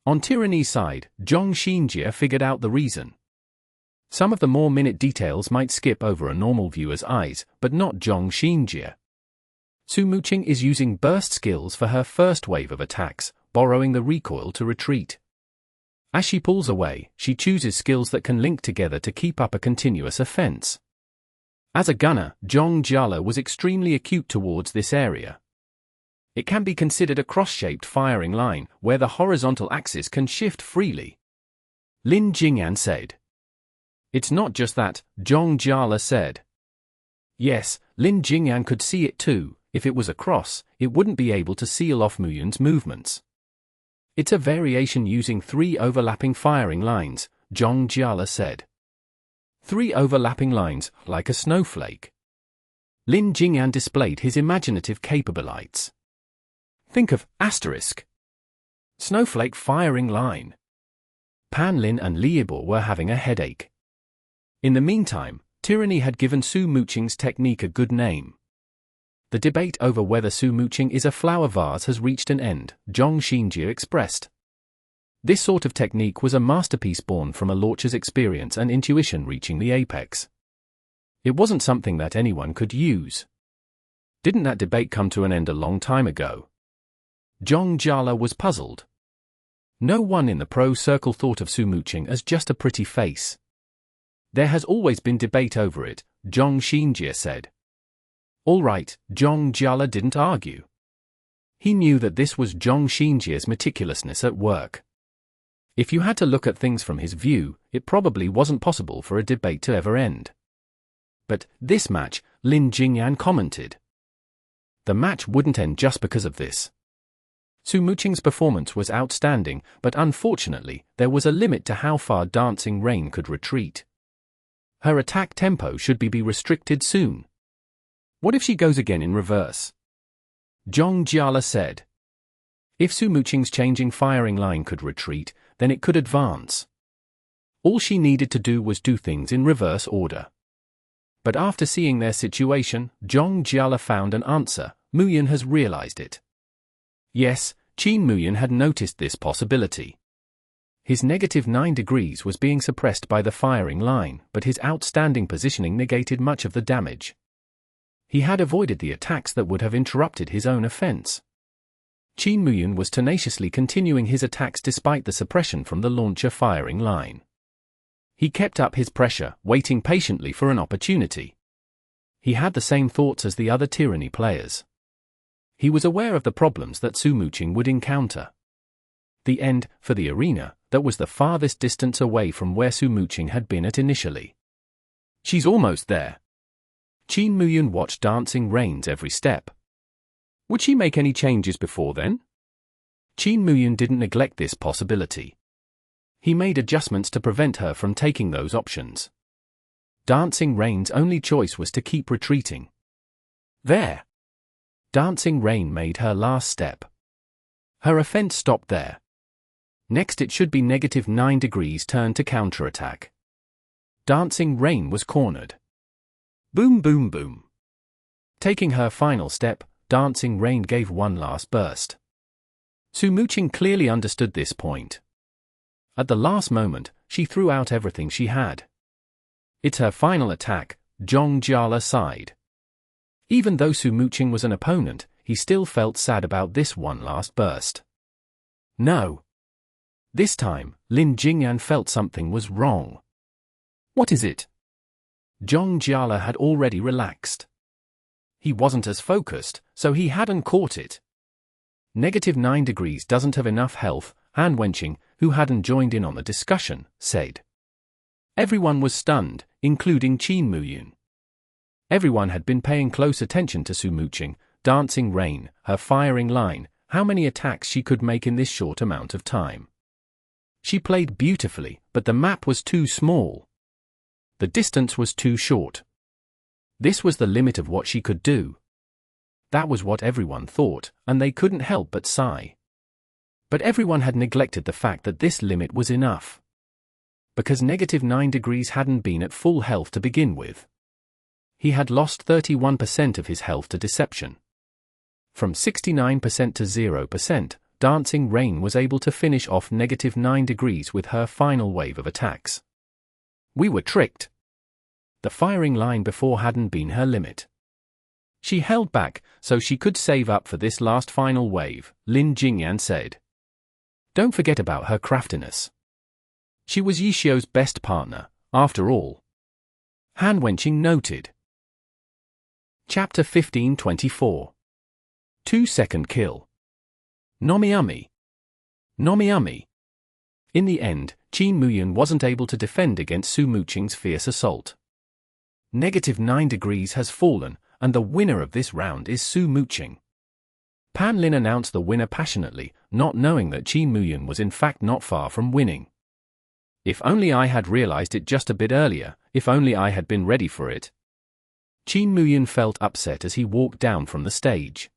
On Tyranny's side, Zhong Xinjie figured out the reason. Some of the more minute details might skip over a normal viewer's eyes, but not Zhong Xinjie. Su Muqing is using burst skills for her first wave of attacks, borrowing the recoil to retreat. As she pulls away, she chooses skills that can link together to keep up a continuous offense. As a gunner, Zhong Jiala was extremely acute towards this area. It can be considered a cross-shaped firing line, where the horizontal axis can shift freely. Lin Jingyan said. It's not just that, Zhong Jiala said. Yes, Lin Jingyan could see it too. If it was a cross, it wouldn't be able to seal off Muyun's movements. It's a variation using 3 overlapping firing lines, Zhong Jiala said. 3 overlapping lines, like a snowflake. Lin Jingyan displayed his imaginative capabilities. Think of asterisk. Snowflake firing line. Pan Lin and Liebor were having a headache. In the meantime, Tyranny had given Su Muqing's technique a good name. The debate over whether Su Muqing is a flower vase has reached an end, Zhong Xinjie expressed. This sort of technique was a masterpiece born from a launcher's experience and intuition reaching the apex. It wasn't something that anyone could use. Didn't that debate come to an end a long time ago? Zhong Jiala was puzzled. No one in the pro circle thought of Su Muqing as just a pretty face. There has always been debate over it, Zhong Xinjie said. All right, Zhong Jiala didn't argue. He knew that this was Zhong Xinjie's meticulousness at work. If you had to look at things from his view, it probably wasn't possible for a debate to ever end. But this match, Lin Jingyan commented. The match wouldn't end just because of this. Su Muqing's performance was outstanding, but unfortunately, there was a limit to how far Dancing Rain could retreat. Her attack tempo should be restricted soon. What if she goes again in reverse? Zhong Jiala said. If Su Muqing's changing firing line could retreat, then it could advance. All she needed to do was do things in reverse order. But after seeing their situation, Zhong Jiala found an answer. Muyun has realized it. Yes, Qin Muyan had noticed this possibility. His -9 degrees was being suppressed by the firing line, but his outstanding positioning negated much of the damage. He had avoided the attacks that would have interrupted his own offense. Qin Muyan was tenaciously continuing his attacks despite the suppression from the launcher firing line. He kept up his pressure, waiting patiently for an opportunity. He had the same thoughts as the other Tyranny players. He was aware of the problems that Su Muqing would encounter. The end, for the arena, that was the farthest distance away from where Su Muqing had been at initially. She's almost there. Qin Muyan watched dancing Rain's every step. Would she make any changes before then? Qin Muyan didn't neglect this possibility. He made adjustments to prevent her from taking those options. Dancing Rain's only choice was to keep retreating. There. Dancing Rain made her last step. Her offense stopped there. Next it should be -9 degrees turn to counterattack. Dancing Rain was cornered. Boom boom boom. Taking her final step, Dancing Rain gave one last burst. Su Muqing clearly understood this point. At the last moment, she threw out everything she had. It's her final attack, Zhong Jiala sighed. Even though Su Muqing was an opponent, he still felt sad about this one last burst. No. This time, Lin Jingyan felt something was wrong. What is it? Zhong Jiala had already relaxed. He wasn't as focused, so he hadn't caught it. -9 degrees doesn't have enough health, Han Wenqing, who hadn't joined in on the discussion, said. Everyone was stunned, including Qin Muyan. Everyone had been paying close attention to Su Muqing, Dancing Rain, her firing line, how many attacks she could make in this short amount of time. She played beautifully, but the map was too small. The distance was too short. This was the limit of what she could do. That was what everyone thought, and they couldn't help but sigh. But everyone had neglected the fact that this limit was enough. Because -9 degrees hadn't been at full health to begin with. He had lost 31% of his health to deception. From 69% to 0%, Dancing Rain was able to finish off -9 degrees with her final wave of attacks. We were tricked. The firing line before hadn't been her limit. She held back, so she could save up for this last final wave, Lin Jingyan said. Don't forget about her craftiness. She was Yishio's best partner, after all. Han Wenqing noted. Chapter 1524. 2-second kill. Nomiami. Nomiami. In the end, Qin Muyan wasn't able to defend against Su Muqing's fierce assault. -9 degrees has fallen, and the winner of this round is Su Muqing. Pan Lin announced the winner passionately, not knowing that Qin Muyan was in fact not far from winning. If only I had realized it just a bit earlier, if only I had been ready for it. Qin Muyan felt upset as he walked down from the stage.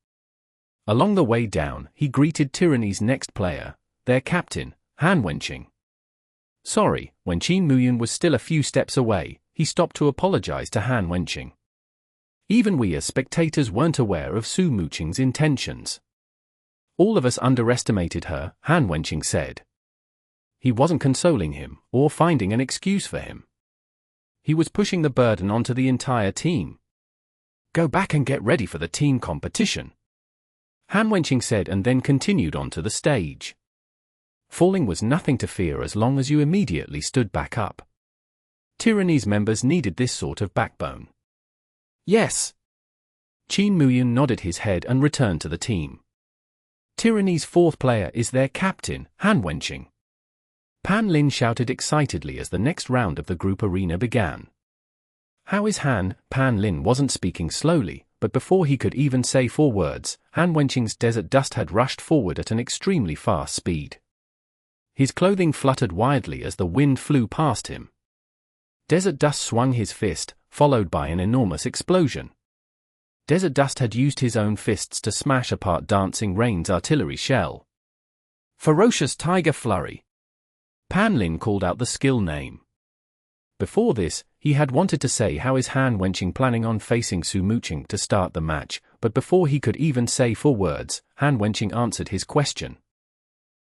Along the way down, he greeted Tyranny's next player, their captain, Han Wenqing. Sorry, when Qin Muyan was still a few steps away, he stopped to apologize to Han Wenqing. Even we as spectators weren't aware of Su Muqing's intentions. All of us underestimated her, Han Wenqing said. He wasn't consoling him, or finding an excuse for him. He was pushing the burden onto the entire team. Go back and get ready for the team competition, Han Wenqing said, and then continued onto the stage. Falling was nothing to fear as long as you immediately stood back up. Tyranny's members needed this sort of backbone. Yes. Qin Muyan nodded his head and returned to the team. Tyranny's fourth player is their captain, Han Wenqing. Pan Lin shouted excitedly as the next round of the group arena began. How is Han? Pan Lin wasn't speaking slowly, but before he could even say 4 words, Han Wenqing's desert dust had rushed forward at an extremely fast speed. His clothing fluttered wildly as the wind flew past him. Desert dust swung his fist, followed by an enormous explosion. Desert dust had used his own fists to smash apart Dancing Rain's artillery shell. Ferocious Tiger Flurry. Pan Lin called out the skill name. Before this, he had wanted to say how is Han Wenqing planning on facing Su Muqing to start the match, but before he could even say 4 words, Han Wenqing answered his question.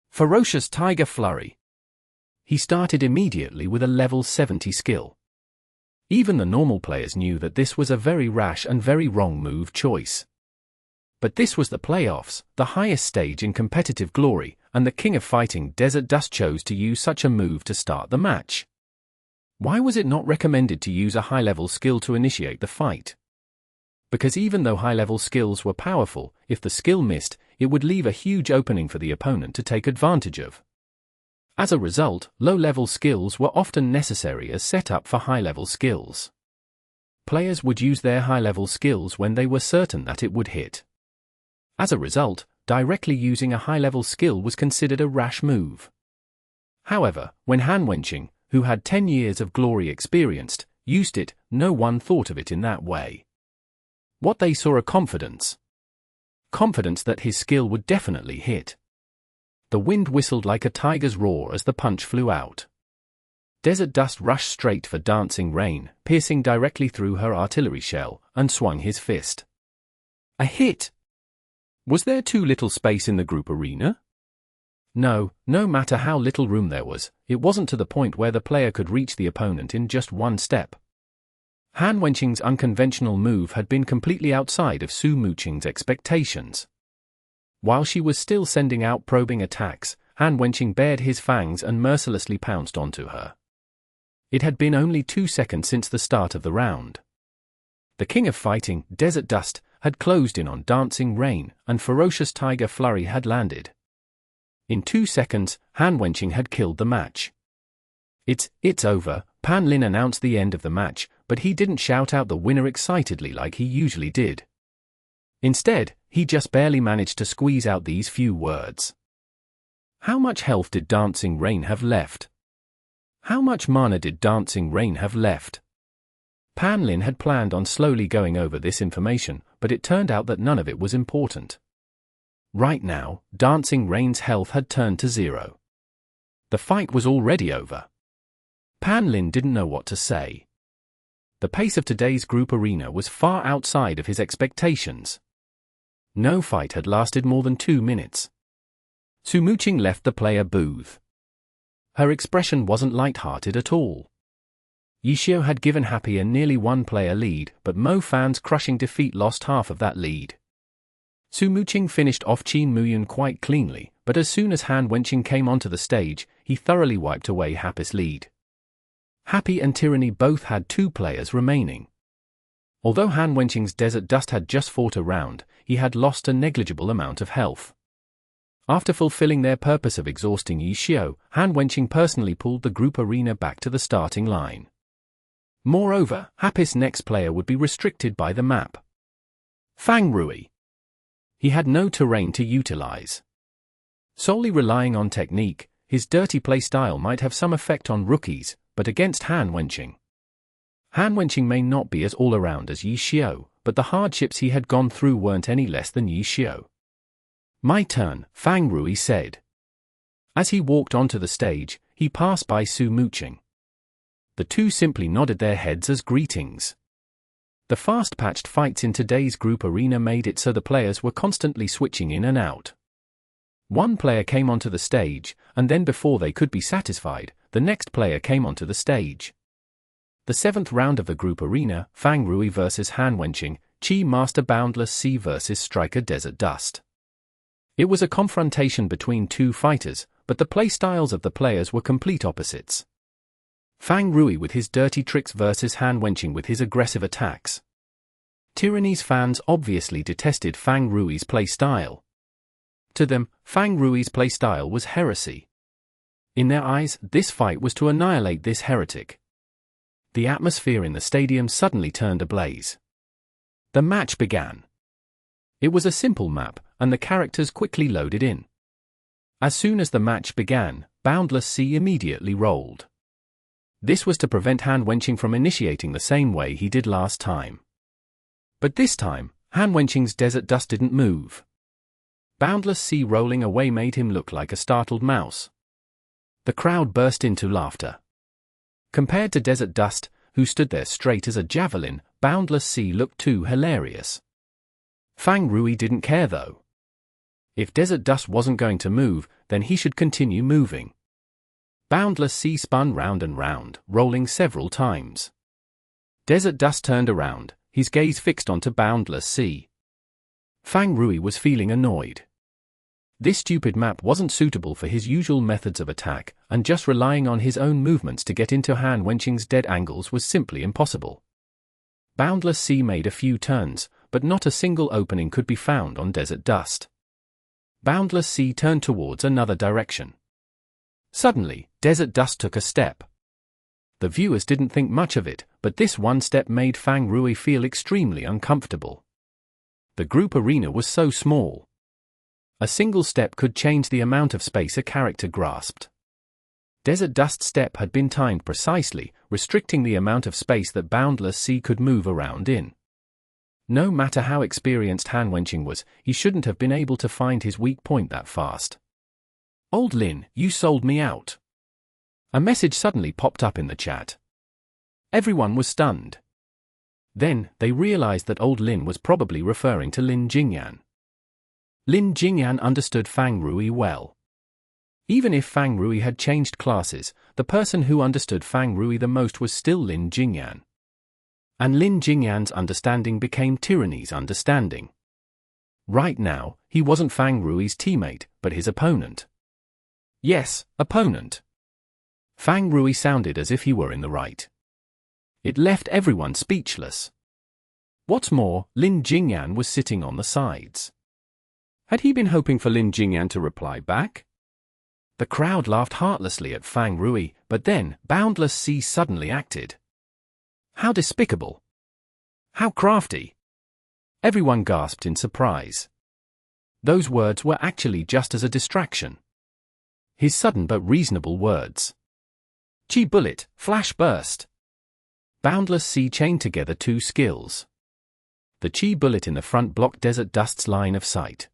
Ferocious Tiger Flurry. He started immediately with a level 70 skill. Even the normal players knew that this was a very rash and very wrong move choice. But this was the playoffs, the highest stage in competitive glory, and the king of fighting Desert Dust chose to use such a move to start the match. Why was it not recommended to use a high-level skill to initiate the fight? Because even though high-level skills were powerful, if the skill missed, it would leave a huge opening for the opponent to take advantage of. As a result, low-level skills were often necessary as setup for high-level skills. Players would use their high-level skills when they were certain that it would hit. As a result, directly using a high-level skill was considered a rash move. However, when Han Wenqing, who had 10 years of glory experienced, used it, no one thought of it in that way. What they saw a confidence. Confidence that his skill would definitely hit. The wind whistled like a tiger's roar as the punch flew out. Desert Dust rushed straight for Dancing Rain, piercing directly through her artillery shell, and swung his fist. A hit! Was there too little space in the group arena? No matter how little room there was, it wasn't to the point where the player could reach the opponent in just one step. Han Wenqing's unconventional move had been completely outside of Su Muqing's expectations. While she was still sending out probing attacks, Han Wenqing bared his fangs and mercilessly pounced onto her. It had been only 2 seconds since the start of the round. The king of fighting, Desert Dust, had closed in on Dancing Rain, and Ferocious Tiger Flurry had landed. In 2 seconds, Han Wenqing had killed the match. It's over, Pan Lin announced the end of the match, but he didn't shout out the winner excitedly like he usually did. Instead, he just barely managed to squeeze out these few words. How much health did Dancing Rain have left? How much mana did Dancing Rain have left? Pan Lin had planned on slowly going over this information, but it turned out that none of it was important. Right now, Dancing Rain's health had turned to 0. The fight was already over. Pan Lin didn't know what to say. The pace of today's group arena was far outside of his expectations. No fight had lasted more than 2 minutes. Su Muqing left the player booth. Her expression wasn't light-hearted at all. Yishio had given Happy a nearly 1-player lead, but Mo Fan's crushing defeat lost half of that lead. Su Muqing finished off Qin Muyun quite cleanly, but as soon as Han Wenqing came onto the stage, he thoroughly wiped away Happy's lead. Happy and Tyranny both had 2 players remaining. Although Han Wenqing's Desert Dust had just fought a round, he had lost a negligible amount of health. After fulfilling their purpose of exhausting Yishio, Han Wenqing personally pulled the group arena back to the starting line. Moreover, Happy's next player would be restricted by the map. Fang Rui. He had no terrain to utilize. Solely relying on technique, his dirty play style might have some effect on rookies, but against Han Wenqing. Han Wenqing may not be as all-around as Yishio, but the hardships he had gone through weren't any less than Yishio. My turn, Fang Rui said. As he walked onto the stage, he passed by Su Muqing. The two simply nodded their heads as greetings. The fast-patched fights in today's group arena made it so the players were constantly switching in and out. One player came onto the stage, and then before they could be satisfied, the next player came onto the stage. The 7th round of the group arena, Fang Rui vs Han Wenqing, Chi Master Boundless Sea vs Striker Desert Dust. It was a confrontation between 2 fighters, but the play styles of the players were complete opposites. Fang Rui with his dirty tricks versus Han Wenqing with his aggressive attacks. Tyranny's fans obviously detested Fang Rui's play style. To them, Fang Rui's play style was heresy. In their eyes, this fight was to annihilate this heretic. The atmosphere in the stadium suddenly turned ablaze. The match began. It was a simple map, and the characters quickly loaded in. As soon as the match began, Boundless Sea immediately rolled. This was to prevent Han Wenqing from initiating the same way he did last time. But this time, Han Wenqing's Desert Dust didn't move. Boundless Sea rolling away made him look like a startled mouse. The crowd burst into laughter. Compared to Desert Dust, who stood there straight as a javelin, Boundless Sea looked too hilarious. Fang Rui didn't care though. If Desert Dust wasn't going to move, then he should continue moving. Boundless Sea spun round and round, rolling several times. Desert Dust turned around, his gaze fixed onto Boundless Sea. Fang Rui was feeling annoyed. This stupid map wasn't suitable for his usual methods of attack, and just relying on his own movements to get into Han Wenqing's dead angles was simply impossible. Boundless Sea made a few turns, but not a single opening could be found on Desert Dust. Boundless Sea turned towards another direction. Suddenly, Desert Dust took a step. The viewers didn't think much of it, but this one step made Fang Rui feel extremely uncomfortable. The group arena was so small. A single step could change the amount of space a character grasped. Desert Dust's step had been timed precisely, restricting the amount of space that Boundless Sea could move around in. No matter how experienced Han Wenqing was, he shouldn't have been able to find his weak point that fast. "Old Lin, you sold me out." A message suddenly popped up in the chat. Everyone was stunned. Then, they realized that Old Lin was probably referring to Lin Jingyan. Lin Jingyan understood Fang Rui well. Even if Fang Rui had changed classes, the person who understood Fang Rui the most was still Lin Jingyan. And Lin Jingyan's understanding became Tyranny's understanding. Right now, he wasn't Fang Rui's teammate, but his opponent. Yes, opponent. Fang Rui sounded as if he were in the right. It left everyone speechless. What's more, Lin Jingyan was sitting on the sides. Had he been hoping for Lin Jingyan to reply back? The crowd laughed heartlessly at Fang Rui, but then, Boundless Sea suddenly acted. How despicable! How crafty! Everyone gasped in surprise. Those words were actually just as a distraction. His sudden but reasonable words. Chi Bullet, Flash Burst. Boundless Sea chained together two skills. The Chi Bullet in the front blocked Desert Dust's line of sight.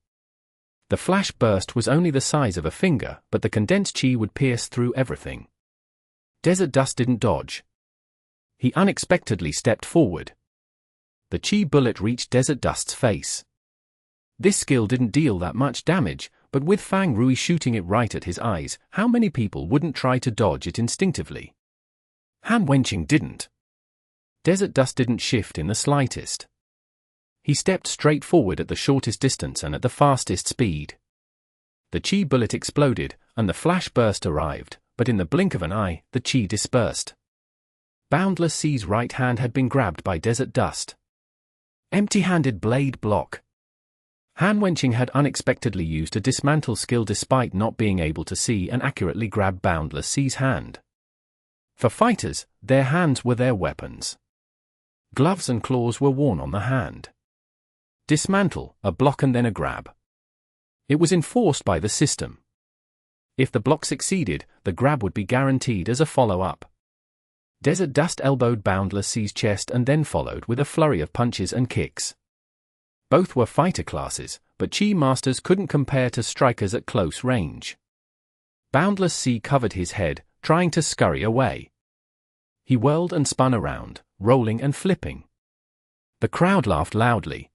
The Flash Burst was only the size of a finger, but the condensed Chi would pierce through everything. Desert Dust didn't dodge. He unexpectedly stepped forward. The Chi Bullet reached Desert Dust's face. This skill didn't deal that much damage, but with Fang Rui shooting it right at his eyes, how many people wouldn't try to dodge it instinctively? Han Wenqing didn't. Desert Dust didn't shift in the slightest. He stepped straight forward at the shortest distance and at the fastest speed. The Chi Bullet exploded, and the Flash Burst arrived, but in the blink of an eye, the Chi dispersed. Boundless Sea's right hand had been grabbed by Desert Dust. Empty-handed blade block. Han Wenqing had unexpectedly used a dismantle skill despite not being able to see and accurately grab Boundless Sea's hand. For fighters, their hands were their weapons. Gloves and claws were worn on the hand. Dismantle, a block and then a grab. It was enforced by the system. If the block succeeded, the grab would be guaranteed as a follow-up. Desert Dust elbowed Boundless Sea's chest and then followed with a flurry of punches and kicks. Both were fighter classes, but Chi Masters couldn't compare to strikers at close range. Boundless Sea covered his head, trying to scurry away. He whirled and spun around, rolling and flipping. The crowd laughed loudly.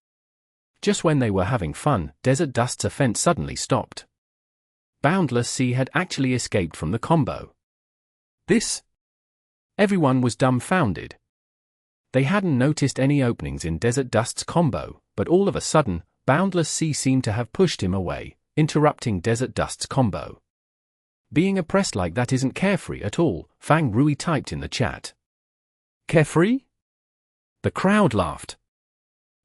Just when they were having fun, Desert Dust's offense suddenly stopped. Boundless Sea had actually escaped from the combo. This? Everyone was dumbfounded. They hadn't noticed any openings in Desert Dust's combo, but all of a sudden, Boundless Sea seemed to have pushed him away, interrupting Desert Dust's combo. Being oppressed like that isn't carefree at all, Fang Rui typed in the chat. Carefree? The crowd laughed.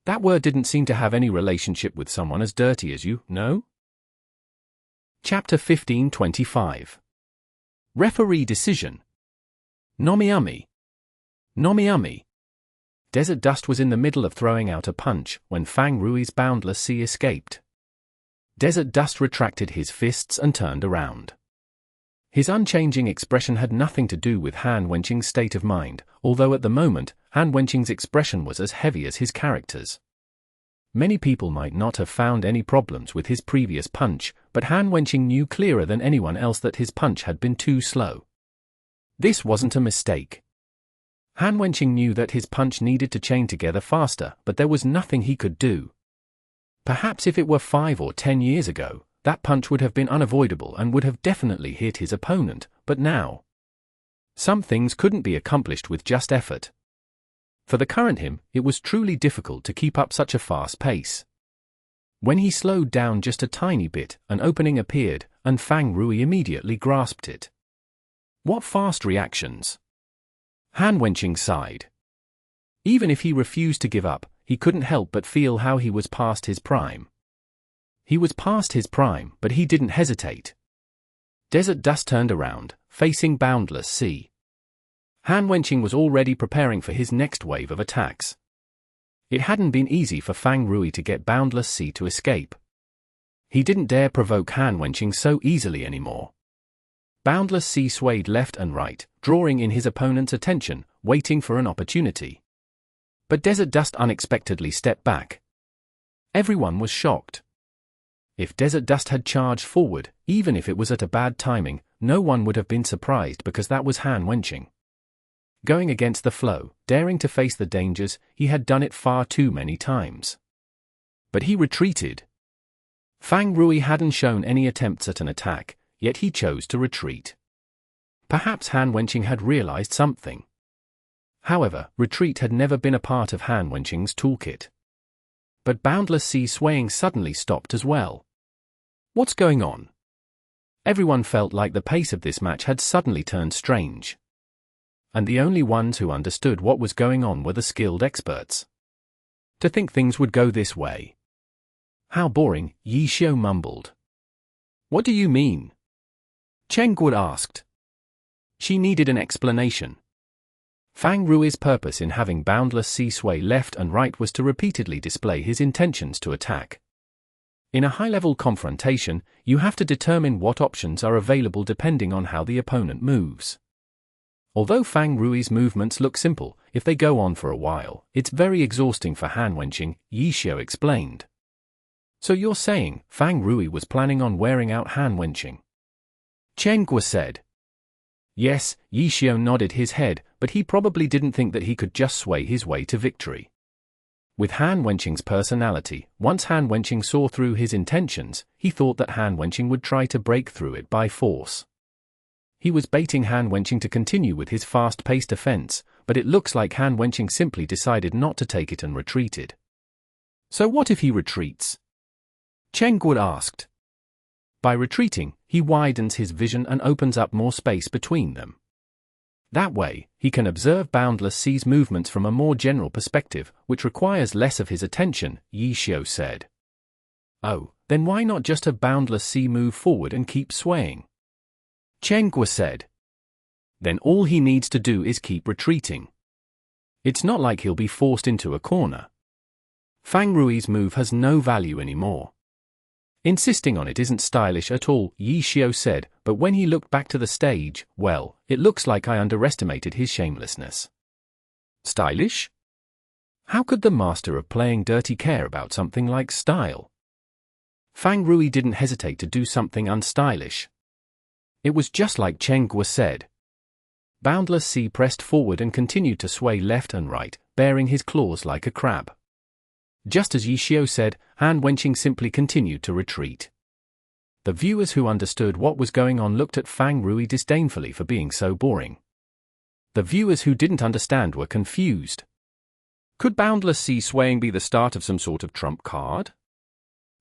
That word didn't seem to have any relationship with someone as dirty as you, no? Chapter 1525. Referee Decision. Nomiami. Nomiami. Desert Dust was in the middle of throwing out a punch when Fang Rui's Boundless Sea escaped. Desert Dust retracted his fists and turned around. His unchanging expression had nothing to do with Han Wenqing's state of mind, although at the moment, Han Wenqing's expression was as heavy as his character's. Many people might not have found any problems with his previous punch, but Han Wenqing knew clearer than anyone else that his punch had been too slow. This wasn't a mistake. Han Wenqing knew that his punch needed to chain together faster, but there was nothing he could do. Perhaps if it were 5 or 10 years ago, that punch would have been unavoidable and would have definitely hit his opponent, but now, some things couldn't be accomplished with just effort. For the current him, it was truly difficult to keep up such a fast pace. When he slowed down just a tiny bit, an opening appeared, and Fang Rui immediately grasped it. What fast reactions! Han Wenqing sighed. Even if he refused to give up, he couldn't help but feel how he was past his prime. He was past his prime, but he didn't hesitate. Desert Dust turned around, facing Boundless Sea. Han Wenqing was already preparing for his next wave of attacks. It hadn't been easy for Fang Rui to get Boundless Sea to escape. He didn't dare provoke Han Wenqing so easily anymore. Boundless Sea swayed left and right, drawing in his opponent's attention, waiting for an opportunity. But Desert Dust unexpectedly stepped back. Everyone was shocked. If Desert Dust had charged forward, even if it was at a bad timing, no one would have been surprised because that was Han Wenqing. Going against the flow, daring to face the dangers, he had done it far too many times. But he retreated. Fang Rui hadn't shown any attempts at an attack, yet he chose to retreat. Perhaps Han Wenqing had realized something. However, retreat had never been a part of Han Wenqing's toolkit. But Boundless Sea swaying suddenly stopped as well. What's going on? Everyone felt like the pace of this match had suddenly turned strange. And the only ones who understood what was going on were the skilled experts. To think things would go this way. How boring, Yi Xiu mumbled. What do you mean? Cheng Guo asked. She needed an explanation. Fang Rui's purpose in having Boundless Sea sway left and right was to repeatedly display his intentions to attack. In a high-level confrontation, you have to determine what options are available depending on how the opponent moves. Although Fang Rui's movements look simple, if they go on for a while, it's very exhausting for Han Wenqing, Yi Xiu explained. So you're saying, Fang Rui was planning on wearing out Han Wenqing? Chen Guo said. Yes, Yi Xiu nodded his head, but he probably didn't think that he could just sway his way to victory. With Han Wenqing's personality, once Han Wenqing saw through his intentions, he thought that Han Wenqing would try to break through it by force. He was baiting Han Wenqing to continue with his fast-paced offense, but it looks like Han Wenqing simply decided not to take it and retreated. So what if he retreats? Cheng Guo asked. By retreating, he widens his vision and opens up more space between them. That way, he can observe Boundless Sea's movements from a more general perspective, which requires less of his attention, Yi Xiu said. Oh, then why not just have Boundless Sea move forward and keep swaying? Cheng Guo said. Then all he needs to do is keep retreating. It's not like he'll be forced into a corner. Fang Rui's move has no value anymore. Insisting on it isn't stylish at all, Yi Xiu said, but when he looked back to the stage, well, it looks like I underestimated his shamelessness. Stylish? How could the master of playing dirty care about something like style? Fang Rui didn't hesitate to do something unstylish. It was just like Cheng Guo said. Boundless Sea pressed forward and continued to sway left and right, baring his claws like a crab. Just as Yi Xiu said, Han Wenqing simply continued to retreat. The viewers who understood what was going on looked at Fang Rui disdainfully for being so boring. The viewers who didn't understand were confused. Could Boundless Sea swaying be the start of some sort of trump card?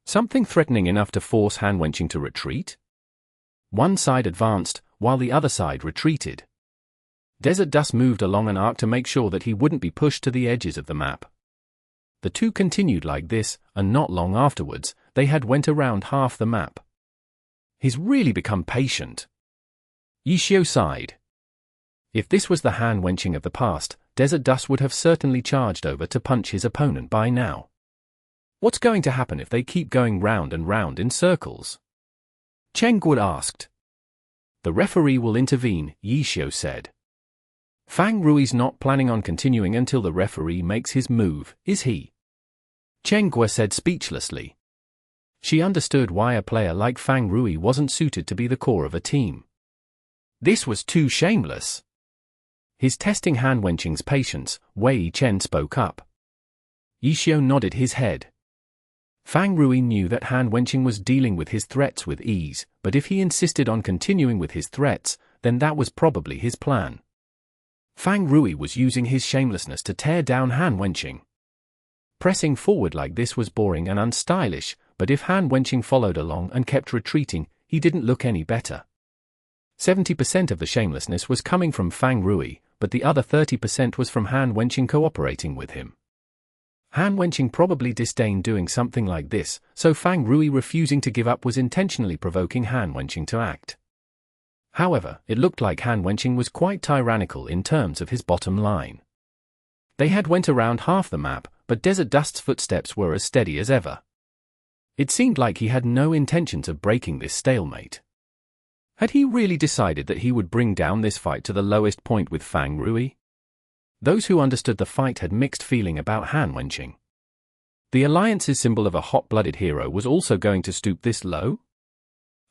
Something threatening enough to force Han Wenqing to retreat? One side advanced, while the other side retreated. Desert Dust moved along an arc to make sure that he wouldn't be pushed to the edges of the map. The two continued like this, and not long afterwards, they had went around half the map. He's really become patient. Yi Xiu sighed. If this was the Han Wenqing of the past, Desert Dust would have certainly charged over to punch his opponent by now. What's going to happen if they keep going round and round in circles? Cheng Guo asked. The referee will intervene, Yi Xiu said. Fang Rui's not planning on continuing until the referee makes his move, is he? Cheng Guo said speechlessly. She understood why a player like Fang Rui wasn't suited to be the core of a team. This was too shameless. His testing Han Wenqing's patience, Wei Chen spoke up. Yi Xiu nodded his head. Fang Rui knew that Han Wenqing was dealing with his threats with ease, but if he insisted on continuing with his threats, then that was probably his plan. Fang Rui was using his shamelessness to tear down Han Wenqing. Pressing forward like this was boring and unstylish, but if Han Wenqing followed along and kept retreating, he didn't look any better. 70% of the shamelessness was coming from Fang Rui, but the other 30% was from Han Wenqing cooperating with him. Han Wenqing probably disdained doing something like this, so Fang Rui refusing to give up was intentionally provoking Han Wenqing to act. However, it looked like Han Wenqing was quite tyrannical in terms of his bottom line. They had went around half the map, but Desert Dust's footsteps were as steady as ever. It seemed like he had no intentions of breaking this stalemate. Had he really decided that he would bring down this fight to the lowest point with Fang Rui? Those who understood the fight had mixed feeling about Han Wenqing. The Alliance's symbol of a hot-blooded hero was also going to stoop this low?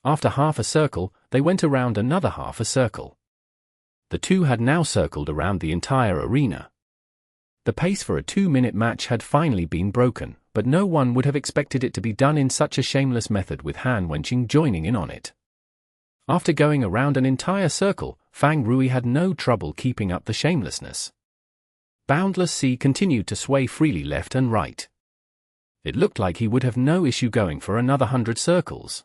After half a circle, they went around another half a circle. The two had now circled around the entire arena. The pace for a 2-minute match had finally been broken, but no one would have expected it to be done in such a shameless method with Han Wenqing joining in on it. After going around an entire circle, Fang Rui had no trouble keeping up the shamelessness. Boundless Sea continued to sway freely left and right. It looked like he would have no issue going for another 100 circles.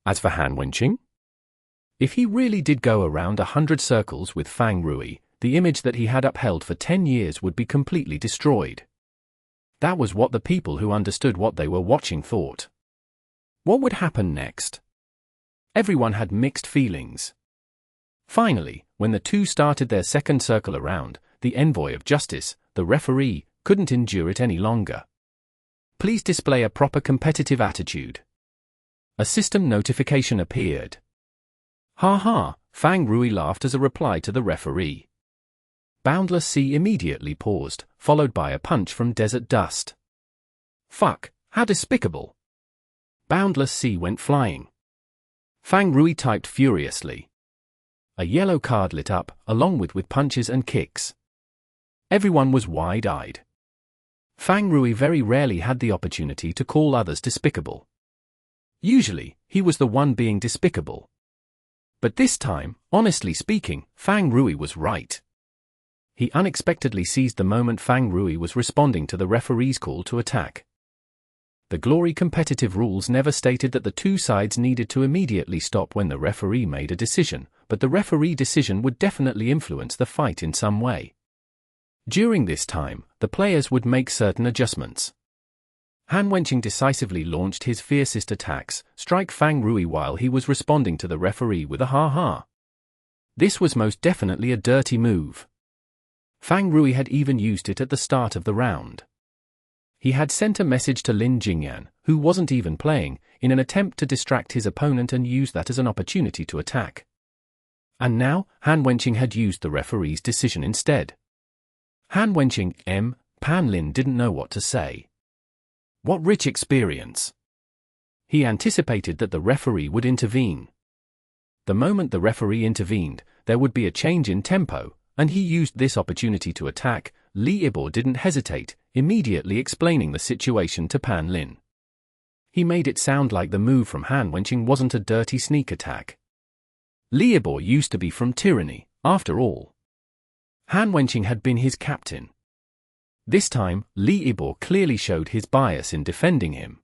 As for Han Wenqing, if he really did go around 100 circles with Fang Rui, the image that he had upheld for 10 years would be completely destroyed. That was what the people who understood what they were watching thought. What would happen next? Everyone had mixed feelings. Finally, when the two started their second circle around, the envoy of justice, the referee, couldn't endure it any longer. Please display a proper competitive attitude. A system notification appeared. Ha ha, Fang Rui laughed as a reply to the referee. Boundless Sea immediately paused, followed by a punch from Desert Dust. Fuck, how despicable. Boundless Sea went flying. Fang Rui typed furiously. A yellow card lit up, along with punches and kicks. Everyone was wide-eyed. Fang Rui very rarely had the opportunity to call others despicable. Usually, he was the one being despicable. But this time, honestly speaking, Fang Rui was right. He unexpectedly seized the moment Fang Rui was responding to the referee's call to attack. The Glory competitive rules never stated that the two sides needed to immediately stop when the referee made a decision, but the referee decision would definitely influence the fight in some way. During this time, the players would make certain adjustments. Han Wenqing decisively launched his fiercest attacks, strike Fang Rui while he was responding to the referee with a ha-ha. This was most definitely a dirty move. Fang Rui had even used it at the start of the round. He had sent a message to Lin Jingyan, who wasn't even playing, in an attempt to distract his opponent and use that as an opportunity to attack. And now, Han Wenqing had used the referee's decision instead. Han Wenqing, Pan Lin didn't know what to say. What rich experience! He anticipated that the referee would intervene. The moment the referee intervened, there would be a change in tempo, and he used this opportunity to attack. Li Ibor didn't hesitate, immediately explaining the situation to Pan Lin. He made it sound like the move from Han Wenqing wasn't a dirty sneak attack. Li Ibor used to be from Tyranny, after all. Han Wenqing had been his captain. This time, Li Ibor clearly showed his bias in defending him.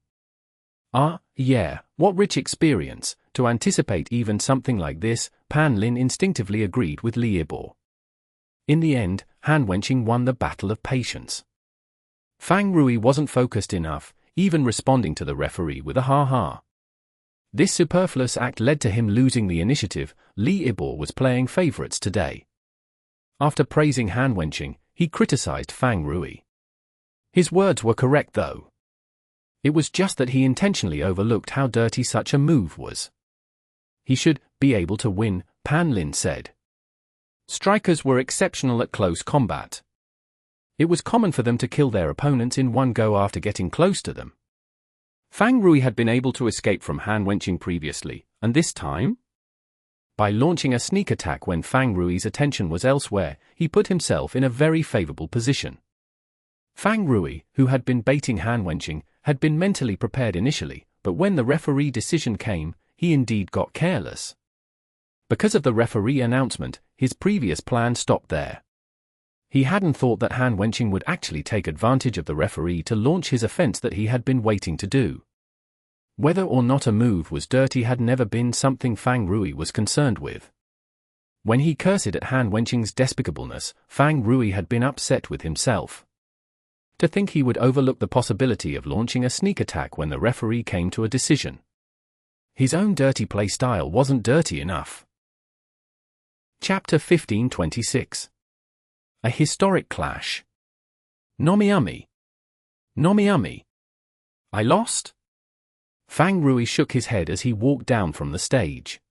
Ah, yeah, what rich experience. To anticipate even something like this, Pan Lin instinctively agreed with Li Ibor. In the end, Han Wenqing won the battle of patience. Fang Rui wasn't focused enough, even responding to the referee with a ha-ha. This superfluous act led to him losing the initiative. Li Ibor was playing favorites today. After praising Han Wenqing, he criticized Fang Rui. His words were correct though. It was just that he intentionally overlooked how dirty such a move was. He should be able to win, Pan Lin said. Strikers were exceptional at close combat. It was common for them to kill their opponents in one go after getting close to them. Fang Rui had been able to escape from Han Wenqing previously, and this time? By launching a sneak attack when Fang Rui's attention was elsewhere, he put himself in a very favorable position. Fang Rui, who had been baiting Han Wenqing, had been mentally prepared initially, but when the referee decision came, he indeed got careless. Because of the referee announcement, his previous plan stopped there. He hadn't thought that Han Wenqing would actually take advantage of the referee to launch his offense that he had been waiting to do. Whether or not a move was dirty had never been something Fang Rui was concerned with. When he cursed at Han Wenqing's despicableness, Fang Rui had been upset with himself. To think he would overlook the possibility of launching a sneak attack when the referee came to a decision. His own dirty play style wasn't dirty enough. Chapter 1526. A historic clash. Nomiami. Nomiami. I lost? Fang Rui shook his head as he walked down from the stage.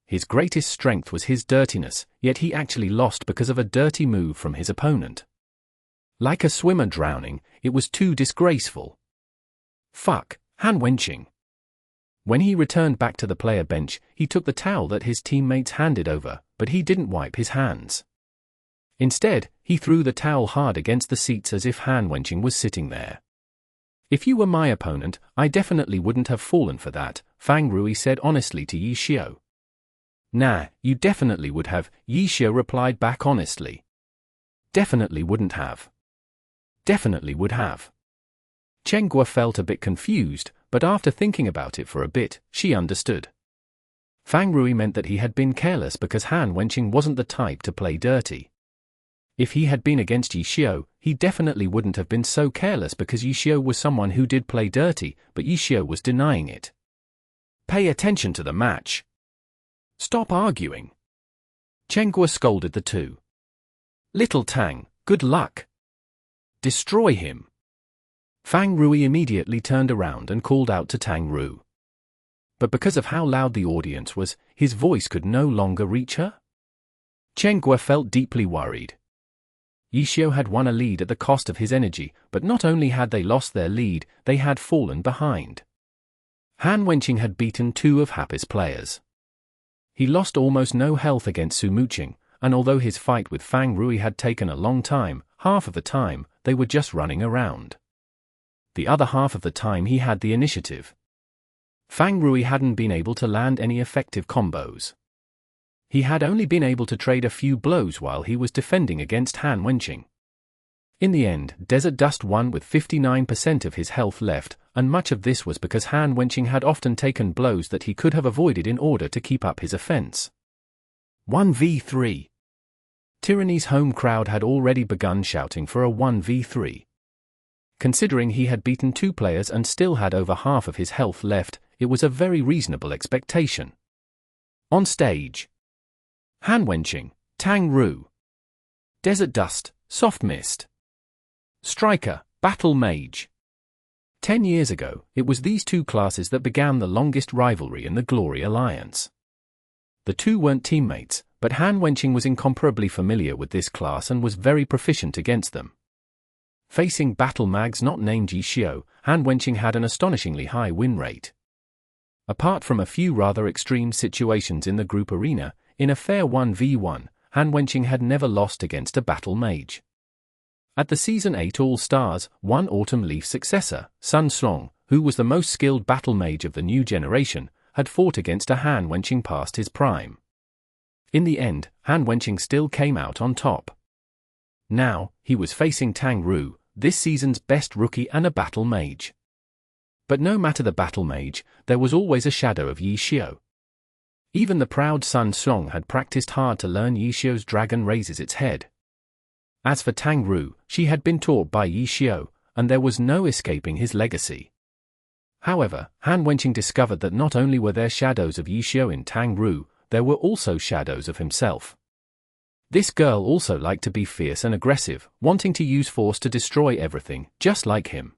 His greatest strength was his dirtiness, yet he actually lost because of a dirty move from his opponent. Like a swimmer drowning, it was too disgraceful. Fuck, Han Wenqing. When he returned back to the player bench, he took the towel that his teammates handed over, but he didn't wipe his hands. Instead, he threw the towel hard against the seats as if Han Wenqing was sitting there. If you were my opponent, I definitely wouldn't have fallen for that, Fang Rui said honestly to Yi Xiao. Nah, you definitely would have, Yi Xiao replied back honestly. Definitely wouldn't have. Definitely would have. Chen Guo felt a bit confused, but after thinking about it for a bit, she understood. Fang Rui meant that he had been careless because Han Wenqing wasn't the type to play dirty. If he had been against Yi Xiao, he definitely wouldn't have been so careless because Yi Xiao was someone who did play dirty, but Yi Xiao was denying it. Pay attention to the match. Stop arguing. Chen Guo scolded the two. Little Tang, good luck. Destroy him. Fang Rui immediately turned around and called out to Tang Ru. But because of how loud the audience was, his voice could no longer reach her. Chen Guo felt deeply worried. Yi Xiao had won a lead at the cost of his energy, but not only had they lost their lead, they had fallen behind. Han Wenqing had beaten two of Happy's players. He lost almost no health against Su Muqing, and although his fight with Fang Rui had taken a long time, half of the time, they were just running around. The other half of the time he had the initiative. Fang Rui hadn't been able to land any effective combos. He had only been able to trade a few blows while he was defending against Han Wenqing. In the end, Desert Dust won with 59% of his health left, and much of this was because Han Wenqing had often taken blows that he could have avoided in order to keep up his offense. 1v3. Tyranny's home crowd had already begun shouting for a 1v3. Considering he had beaten two players and still had over half of his health left, it was a very reasonable expectation. On stage. Han Wenqing, Tang Ru. Desert Dust, Soft Mist. Striker, Battle Mage. 10 years ago, it was these two classes that began the longest rivalry in the Glory Alliance. The two weren't teammates, but Han Wenqing was incomparably familiar with this class and was very proficient against them. Facing battle mags not named Yi Xiao, Han Wenqing had an astonishingly high win rate. Apart from a few rather extreme situations in the group arena, in a fair 1v1, Han Wenqing had never lost against a battle mage. At the Season 8 All-Stars, one Autumn Leaf successor, Sun Song, who was the most skilled battle mage of the new generation, had fought against a Han Wenqing past his prime. In the end, Han Wenqing still came out on top. Now, he was facing Tang Ru, this season's best rookie and a battle mage. But no matter the battle mage, there was always a shadow of Yi Xiao. Even the proud Sun Song had practiced hard to learn Yi Xiao's dragon raises its head. As for Tang Ru, she had been taught by Yi Xiao, and there was no escaping his legacy. However, Han Wenqing discovered that not only were there shadows of Yi Xiao in Tang Ru, there were also shadows of himself. This girl also liked to be fierce and aggressive, wanting to use force to destroy everything, just like him.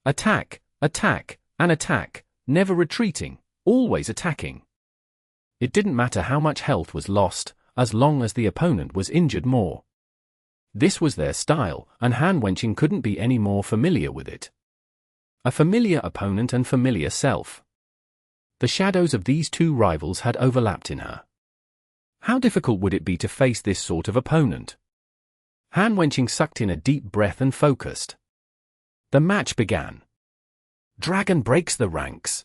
Attack, attack, and attack, never retreating, always attacking. It didn't matter how much health was lost, as long as the opponent was injured more. This was their style, and Han Wenqing couldn't be any more familiar with it. A familiar opponent and familiar self. The shadows of these two rivals had overlapped in her. How difficult would it be to face this sort of opponent? Han Wenqing sucked in a deep breath and focused. The match began. Dragon breaks the ranks.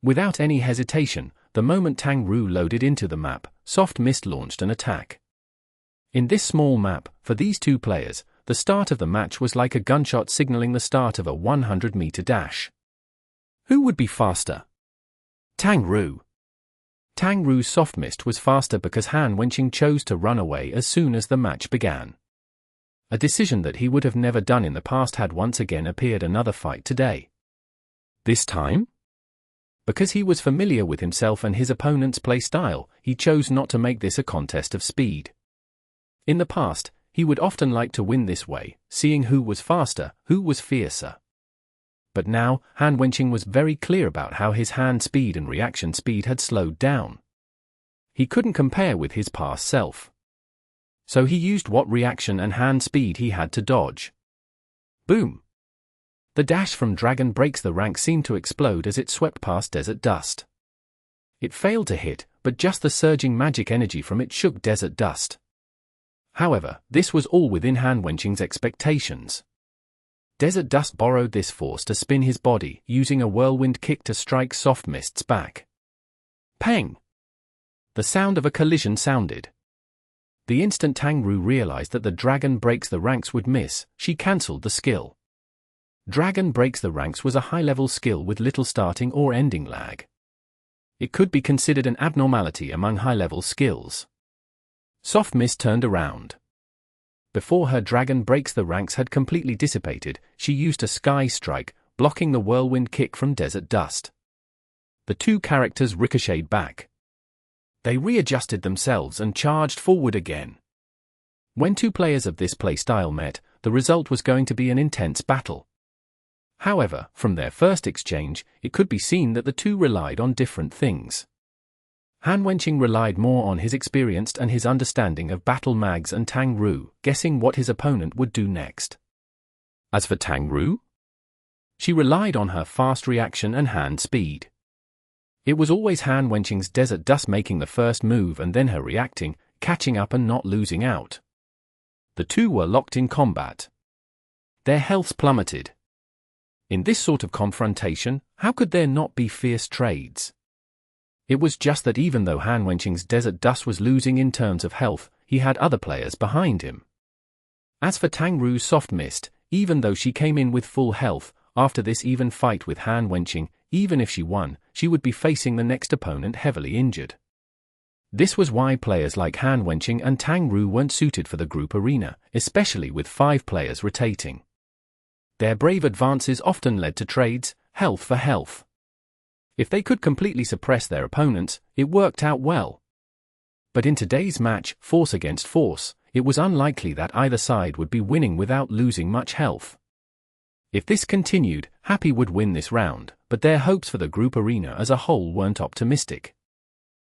Without any hesitation, the moment Tang Ru loaded into the map, Soft Mist launched an attack. In this small map, for these two players, the start of the match was like a gunshot signaling the start of a 100-meter dash. Who would be faster? Tang Ru. Tang Ru's Soft Mist was faster because Han Wenqing chose to run away as soon as the match began. A decision that he would have never done in the past had once again appeared another fight today. This time? Because he was familiar with himself and his opponent's play style, he chose not to make this a contest of speed. In the past, he would often like to win this way, seeing who was faster, who was fiercer. But now, Han Wenqing was very clear about how his hand speed and reaction speed had slowed down. He couldn't compare with his past self. So he used what reaction and hand speed he had to dodge. Boom! The dash from Dragon breaks the rank seemed to explode as it swept past Desert Dust. It failed to hit, but just the surging magic energy from it shook Desert Dust. However, this was all within Han Wenqing's expectations. Desert Dust borrowed this force to spin his body, using a whirlwind kick to strike Soft Mist's back. Peng! The sound of a collision sounded. The instant Tang Ru realized that the Dragon breaks the ranks would miss, she cancelled the skill. Dragon breaks the ranks was a high-level skill with little starting or ending lag. It could be considered an abnormality among high-level skills. Soft Mist turned around. Before her Dragon breaks the ranks had completely dissipated, she used a Sky Strike, blocking the whirlwind kick from Desert Dust. The two characters ricocheted back. They readjusted themselves and charged forward again. When two players of this playstyle met, the result was going to be an intense battle. However, from their first exchange, it could be seen that the two relied on different things. Han Wenqing relied more on his experience and his understanding of battle mags and Tang Ru, guessing what his opponent would do next. As for Tang Ru, she relied on her fast reaction and hand speed. It was always Han Wenqing's Desert Dust making the first move and then her reacting, catching up and not losing out. The two were locked in combat. Their healths plummeted. In this sort of confrontation, how could there not be fierce trades? It was just that even though Han Wenqing's Desert Dust was losing in terms of health, he had other players behind him. As for Tang Ru's Soft Mist, even though she came in with full health, after this even fight with Han Wenqing, even if she won, she would be facing the next opponent heavily injured. This was why players like Han Wenqing and Tang Ru weren't suited for the group arena, especially with 5 players rotating. Their brave advances often led to trades, health for health. If they could completely suppress their opponents, it worked out well. But in today's match, force against force, it was unlikely that either side would be winning without losing much health. If this continued, Happy would win this round, but their hopes for the group arena as a whole weren't optimistic.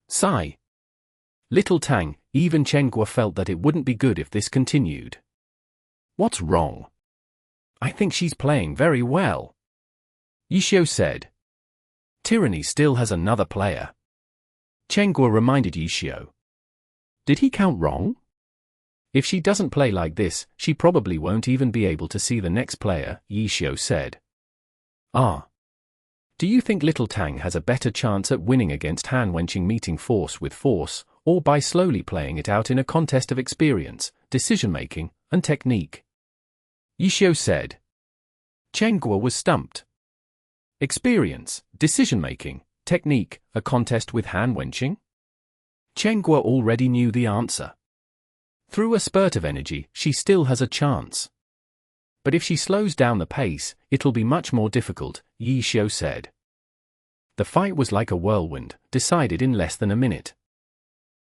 Sigh. Little Tang, even Chen Guo felt that it wouldn't be good if this continued. What's wrong? I think she's playing very well. Yishio said. Tyranny still has another player. Chen Guo reminded Yishio. Did he count wrong? If she doesn't play like this, she probably won't even be able to see the next player, Yishio said. Ah. Do you think Little Tang has a better chance at winning against Han Wenqing meeting force with force, or by slowly playing it out in a contest of experience, decision-making, and technique? Yishio said. Chen Guo was stumped. Experience, decision-making, technique, a contest with Han Wenqing? Chen Guo already knew the answer. Through a spurt of energy, she still has a chance. But if she slows down the pace, it'll be much more difficult, Yishio said. The fight was like a whirlwind, decided in less than a minute.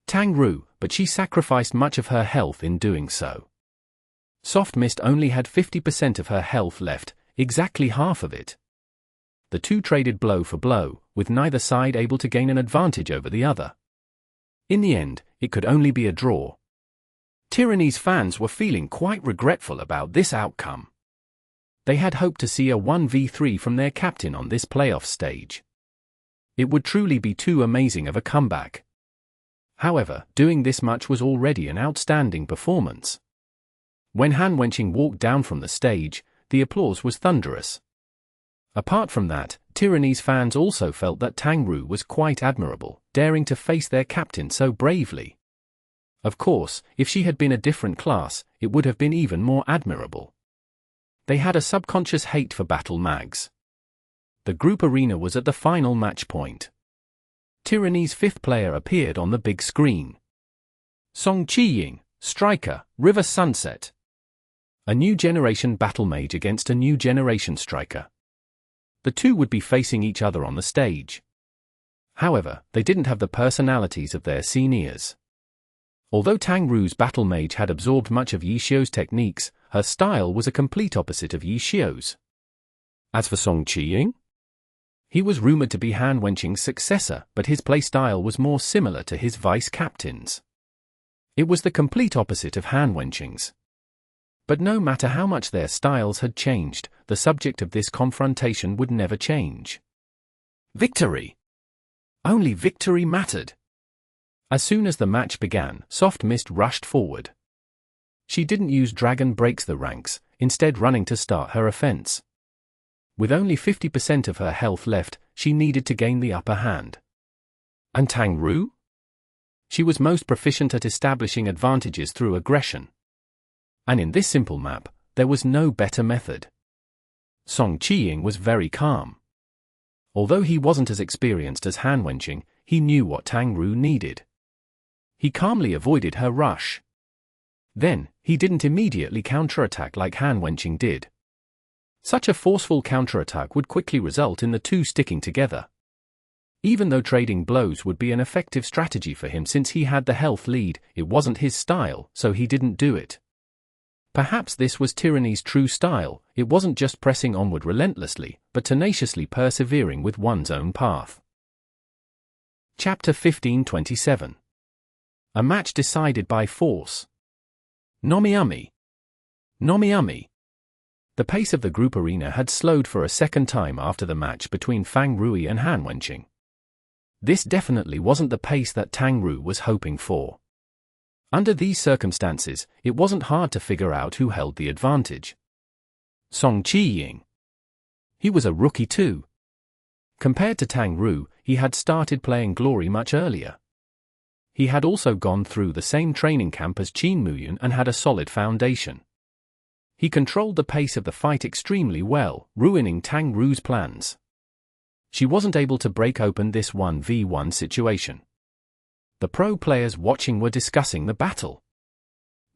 Tang Ru, but she sacrificed much of her health in doing so. Soft Mist only had 50% of her health left, exactly half of it. The two traded blow for blow, with neither side able to gain an advantage over the other. In the end, it could only be a draw. Tyranny's fans were feeling quite regretful about this outcome. They had hoped to see a 1v3 from their captain on this playoff stage. It would truly be too amazing of a comeback. However, doing this much was already an outstanding performance. When Han Wenqing walked down from the stage, the applause was thunderous. Apart from that, Tyranny's fans also felt that Tang Roo was quite admirable, daring to face their captain so bravely. Of course, if she had been a different class, it would have been even more admirable. They had a subconscious hate for battle mags. The group arena was at the final match point. Tyranny's fifth player appeared on the big screen. Song Chi-ying, striker, River Sunset. A new generation battle mage against a new generation striker. The two would be facing each other on the stage. However, they didn't have the personalities of their seniors. Although Tang Roo's battle mage had absorbed much of Yi Xiu's techniques, her style was a complete opposite of Yi Xiu's. As for Song Chi-ying, he was rumored to be Han Wenqing's successor, but his playstyle was more similar to his vice-captain's. It was the complete opposite of Han Wenqing's. But no matter how much their styles had changed, the subject of this confrontation would never change. Victory! Only victory mattered. As soon as the match began, Soft Mist rushed forward. She didn't use Dragon Breaks the Ranks, instead running to start her offense. With only 50% of her health left, she needed to gain the upper hand. And Tang Roo? She was most proficient at establishing advantages through aggression. And in this simple map, there was no better method. Song Chi-ying was very calm. Although he wasn't as experienced as Han Wenqing, he knew what Tang Roo needed. He calmly avoided her rush. Then, he didn't immediately counterattack like Han Wenqing did. Such a forceful counterattack would quickly result in the two sticking together. Even though trading blows would be an effective strategy for him since he had the health lead, it wasn't his style, so he didn't do it. Perhaps this was Tyranny's true style. It wasn't just pressing onward relentlessly, but tenaciously persevering with one's own path. Chapter 1527. A match decided by force. Nomiami. Nomiami. The pace of the group arena had slowed for a second time after the match between Fang Rui and Han Wenqing. This definitely wasn't the pace that Tang Roo was hoping for. Under these circumstances, it wasn't hard to figure out who held the advantage. Song Chi-ying. He was a rookie too. Compared to Tang Roo, he had started playing Glory much earlier. He had also gone through the same training camp as Qin Muyun and had a solid foundation. He controlled the pace of the fight extremely well, ruining Tang Roo's plans. She wasn't able to break open this 1v1 situation. The pro players watching were discussing the battle.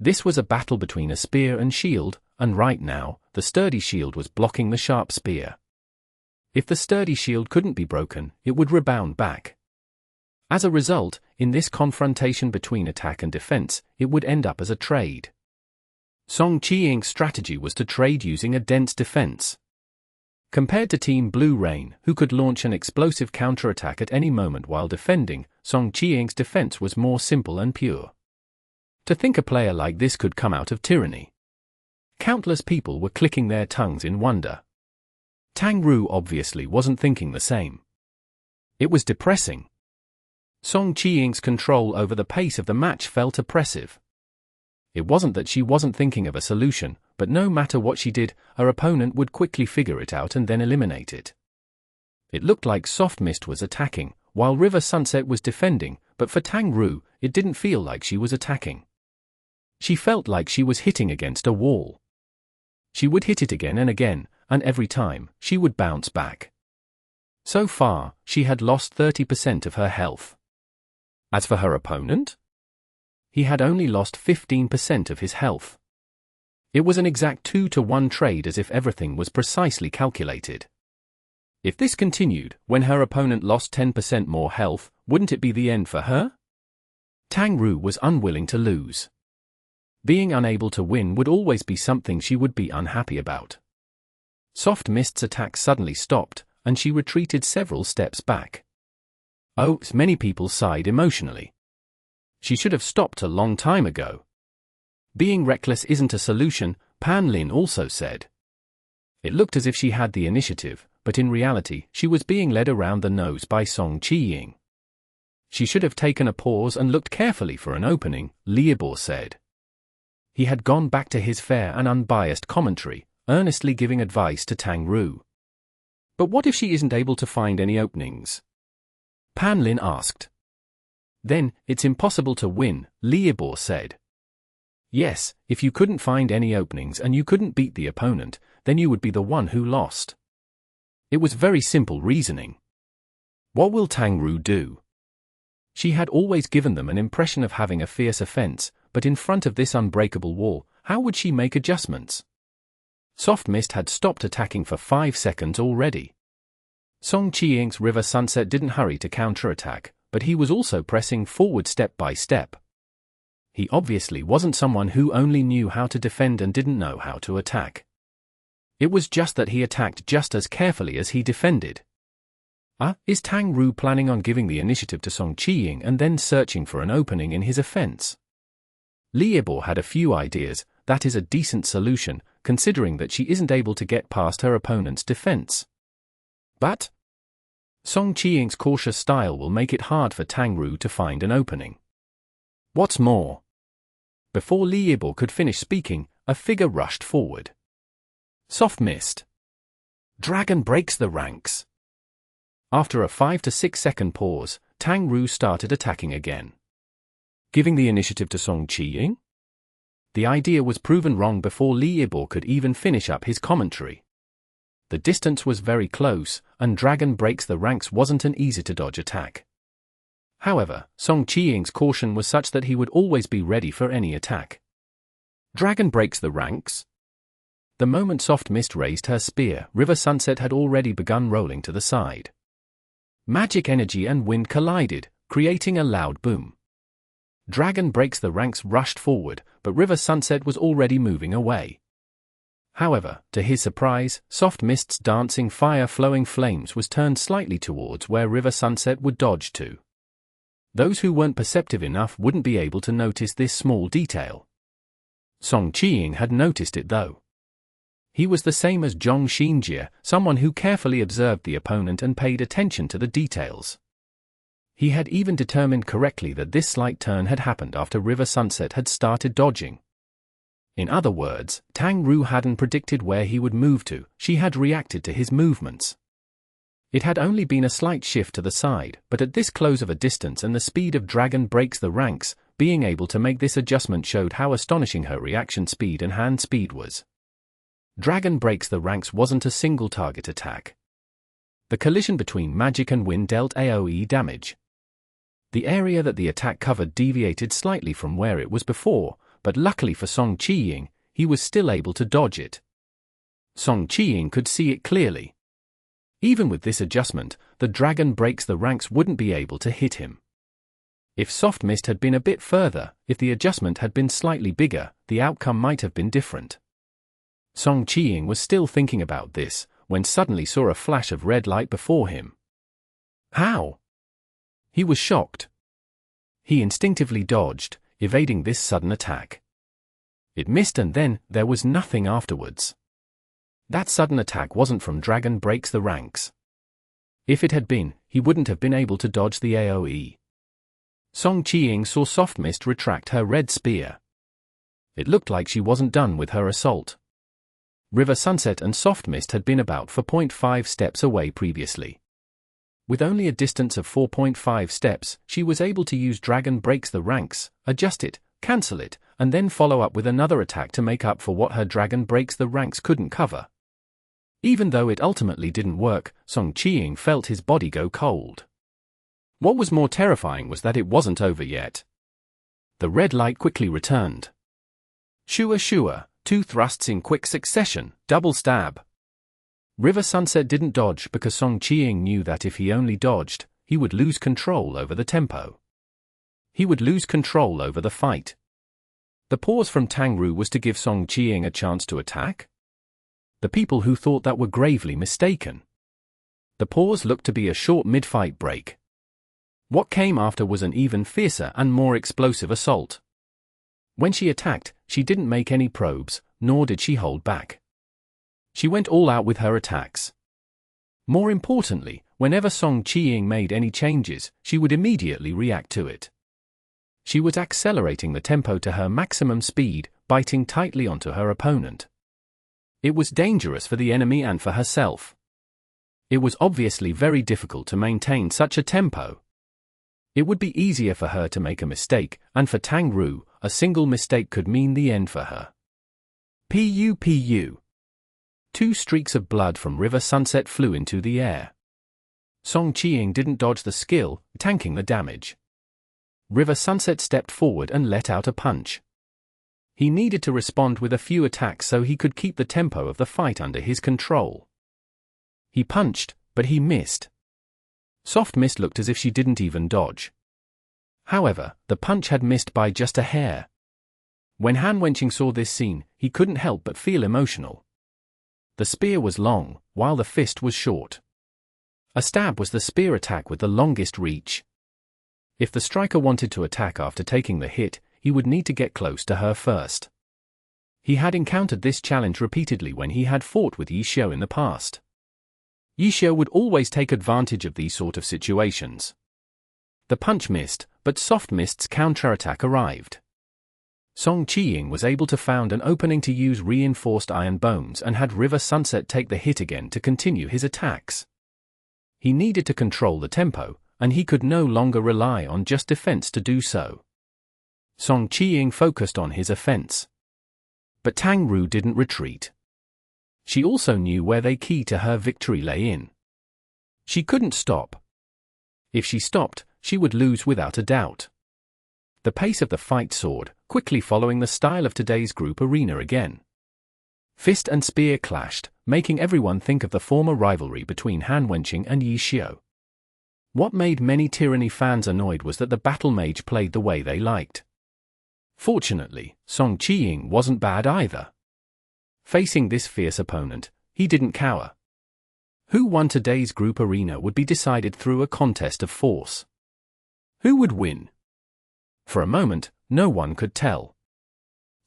This was a battle between a spear and shield, and right now, the sturdy shield was blocking the sharp spear. If the sturdy shield couldn't be broken, it would rebound back. As a result, in this confrontation between attack and defense, it would end up as a trade. Song Chi-ying's strategy was to trade using a dense defense. Compared to Team Blue Rain, who could launch an explosive counterattack at any moment while defending, Song Chi-ying's defense was more simple and pure. To think a player like this could come out of Tyranny. Countless people were clicking their tongues in wonder. Tang Roo obviously wasn't thinking the same. It was depressing. Song Chi-ying's control over the pace of the match felt oppressive. It wasn't that she wasn't thinking of a solution, but no matter what she did, her opponent would quickly figure it out and then eliminate it. It looked like Soft Mist was attacking, while River Sunset was defending, but for Tang Roo, it didn't feel like she was attacking. She felt like she was hitting against a wall. She would hit it again and again, and every time, she would bounce back. So far, she had lost 30% of her health. As for her opponent, he had only lost 15% of his health. It was an exact 2-to-1 trade, as if everything was precisely calculated. If this continued, when her opponent lost 10% more health, wouldn't it be the end for her? Tang Roo was unwilling to lose. Being unable to win would always be something she would be unhappy about. Soft Mist's attack suddenly stopped, and she retreated several steps back. Oh, many people sighed emotionally. She should have stopped a long time ago. Being reckless isn't a solution, Pan Lin also said. It looked as if she had the initiative, but in reality, she was being led around the nose by Song Chi-ying. She should have taken a pause and looked carefully for an opening, Liebor said. He had gone back to his fair and unbiased commentary, earnestly giving advice to Tang Roo. But what if she isn't able to find any openings? Pan Lin asked. Then, it's impossible to win, Liebor said. Yes, if you couldn't find any openings and you couldn't beat the opponent, then you would be the one who lost. It was very simple reasoning. What will Tang Ru do? She had always given them an impression of having a fierce offense, but in front of this unbreakable wall, how would she make adjustments? Soft Mist had stopped attacking for 5 seconds already. Song Qiying's River Sunset didn't hurry to counterattack, but he was also pressing forward step by step. He obviously wasn't someone who only knew how to defend and didn't know how to attack. It was just that he attacked just as carefully as he defended. Is Tang Ru planning on giving the initiative to Song Qiying and then searching for an opening in his offense? Liebor had a few ideas. That is a decent solution, considering that she isn't able to get past her opponent's defense. But Song Qiying's cautious style will make it hard for Tang Ru to find an opening. What's more, before Liebor could finish speaking, a figure rushed forward. Soft Mist. Dragon breaks the ranks. After a 5 to 6 second pause, Tang Ru started attacking again. Giving the initiative to Song Qiying? The idea was proven wrong before Liebor could even finish up his commentary. The distance was very close, and Dragon breaks the ranks wasn't an easy-to-dodge attack. However, Song Qiying's caution was such that he would always be ready for any attack. Dragon breaks the ranks? The moment Soft Mist raised her spear, River Sunset had already begun rolling to the side. Magic energy and wind collided, creating a loud boom. Dragon breaks the ranks rushed forward, but River Sunset was already moving away. However, to his surprise, Soft Mist's dancing fire-flowing flames was turned slightly towards where River Sunset would dodge to. Those who weren't perceptive enough wouldn't be able to notice this small detail. Song Qiying had noticed it though. He was the same as Zhong Xinjie, someone who carefully observed the opponent and paid attention to the details. He had even determined correctly that this slight turn had happened after River Sunset had started dodging. In other words, Tang Ru hadn't predicted where he would move to, she had reacted to his movements. It had only been a slight shift to the side, but at this close of a distance and the speed of Dragon breaks the ranks, being able to make this adjustment showed how astonishing her reaction speed and hand speed was. Dragon breaks the ranks wasn't a single target attack. The collision between magic and wind dealt AoE damage. The area that the attack covered deviated slightly from where it was before, but luckily for Song Qiying, he was still able to dodge it. Song Qiying could see it clearly. Even with this adjustment, the Dragon breaks the ranks wouldn't be able to hit him. If Soft Mist had been a bit further, if the adjustment had been slightly bigger, the outcome might have been different. Song Qiying was still thinking about this, when suddenly saw a flash of red light before him. How? He was shocked. He instinctively dodged, evading this sudden attack. It missed and then, there was nothing afterwards. That sudden attack wasn't from Dragon breaks the ranks. If it had been, he wouldn't have been able to dodge the AoE. Song Qiying saw Soft Mist retract her red spear. It looked like she wasn't done with her assault. River Sunset and Soft Mist had been about 4.5 steps away previously. With only a distance of 4.5 steps, she was able to use Dragon breaks the ranks, adjust it, cancel it, and then follow up with another attack to make up for what her Dragon breaks the ranks couldn't cover. Even though it ultimately didn't work, Song Qiying felt his body go cold. What was more terrifying was that it wasn't over yet. The red light quickly returned. Shua shua, 2 thrusts in quick succession, double stab. River Sunset didn't dodge because Song Qiying knew that if he only dodged, he would lose control over the tempo. He would lose control over the fight. The pause from Tang Ru was to give Song Qiying a chance to attack? The people who thought that were gravely mistaken. The pause looked to be a short mid-fight break. What came after was an even fiercer and more explosive assault. When she attacked, she didn't make any probes, nor did she hold back. She went all out with her attacks. More importantly, whenever Song Qiying made any changes, she would immediately react to it. She was accelerating the tempo to her maximum speed, biting tightly onto her opponent. It was dangerous for the enemy and for herself. It was obviously very difficult to maintain such a tempo. It would be easier for her to make a mistake, and for Tang Ru, a single mistake could mean the end for her. Pu. 2 streaks of blood from River Sunset flew into the air. Song Qiying didn't dodge the skill, tanking the damage. River Sunset stepped forward and let out a punch. He needed to respond with a few attacks so he could keep the tempo of the fight under his control. He punched, but he missed. Soft Mist looked as if she didn't even dodge. However, the punch had missed by just a hair. When Han Wenqing saw this scene, he couldn't help but feel emotional. The spear was long, while the fist was short. A stab was the spear attack with the longest reach. If the striker wanted to attack after taking the hit, he would need to get close to her first. He had encountered this challenge repeatedly when he had fought with Yi Xiu in the past. Yi Xiu would always take advantage of these sort of situations. The punch missed, but Soft Mist's counterattack arrived. Song Qiying was able to found an opening to use reinforced iron bones and had River Sunset take the hit again to continue his attacks. He needed to control the tempo, and he could no longer rely on just defense to do so. Song Qiying focused on his offense. But Tang Ru didn't retreat. She also knew where the key to her victory lay in. She couldn't stop. If she stopped, she would lose without a doubt. The pace of the fight soared, quickly following the style of today's group arena again. Fist and spear clashed, making everyone think of the former rivalry between Han Wenqing and Yi Xiu. What made many Tyranny fans annoyed was that the battle mage played the way they liked. Fortunately, Song Qiying wasn't bad either. Facing this fierce opponent, he didn't cower. Who won today's group arena would be decided through a contest of force. Who would win? For a moment, no one could tell.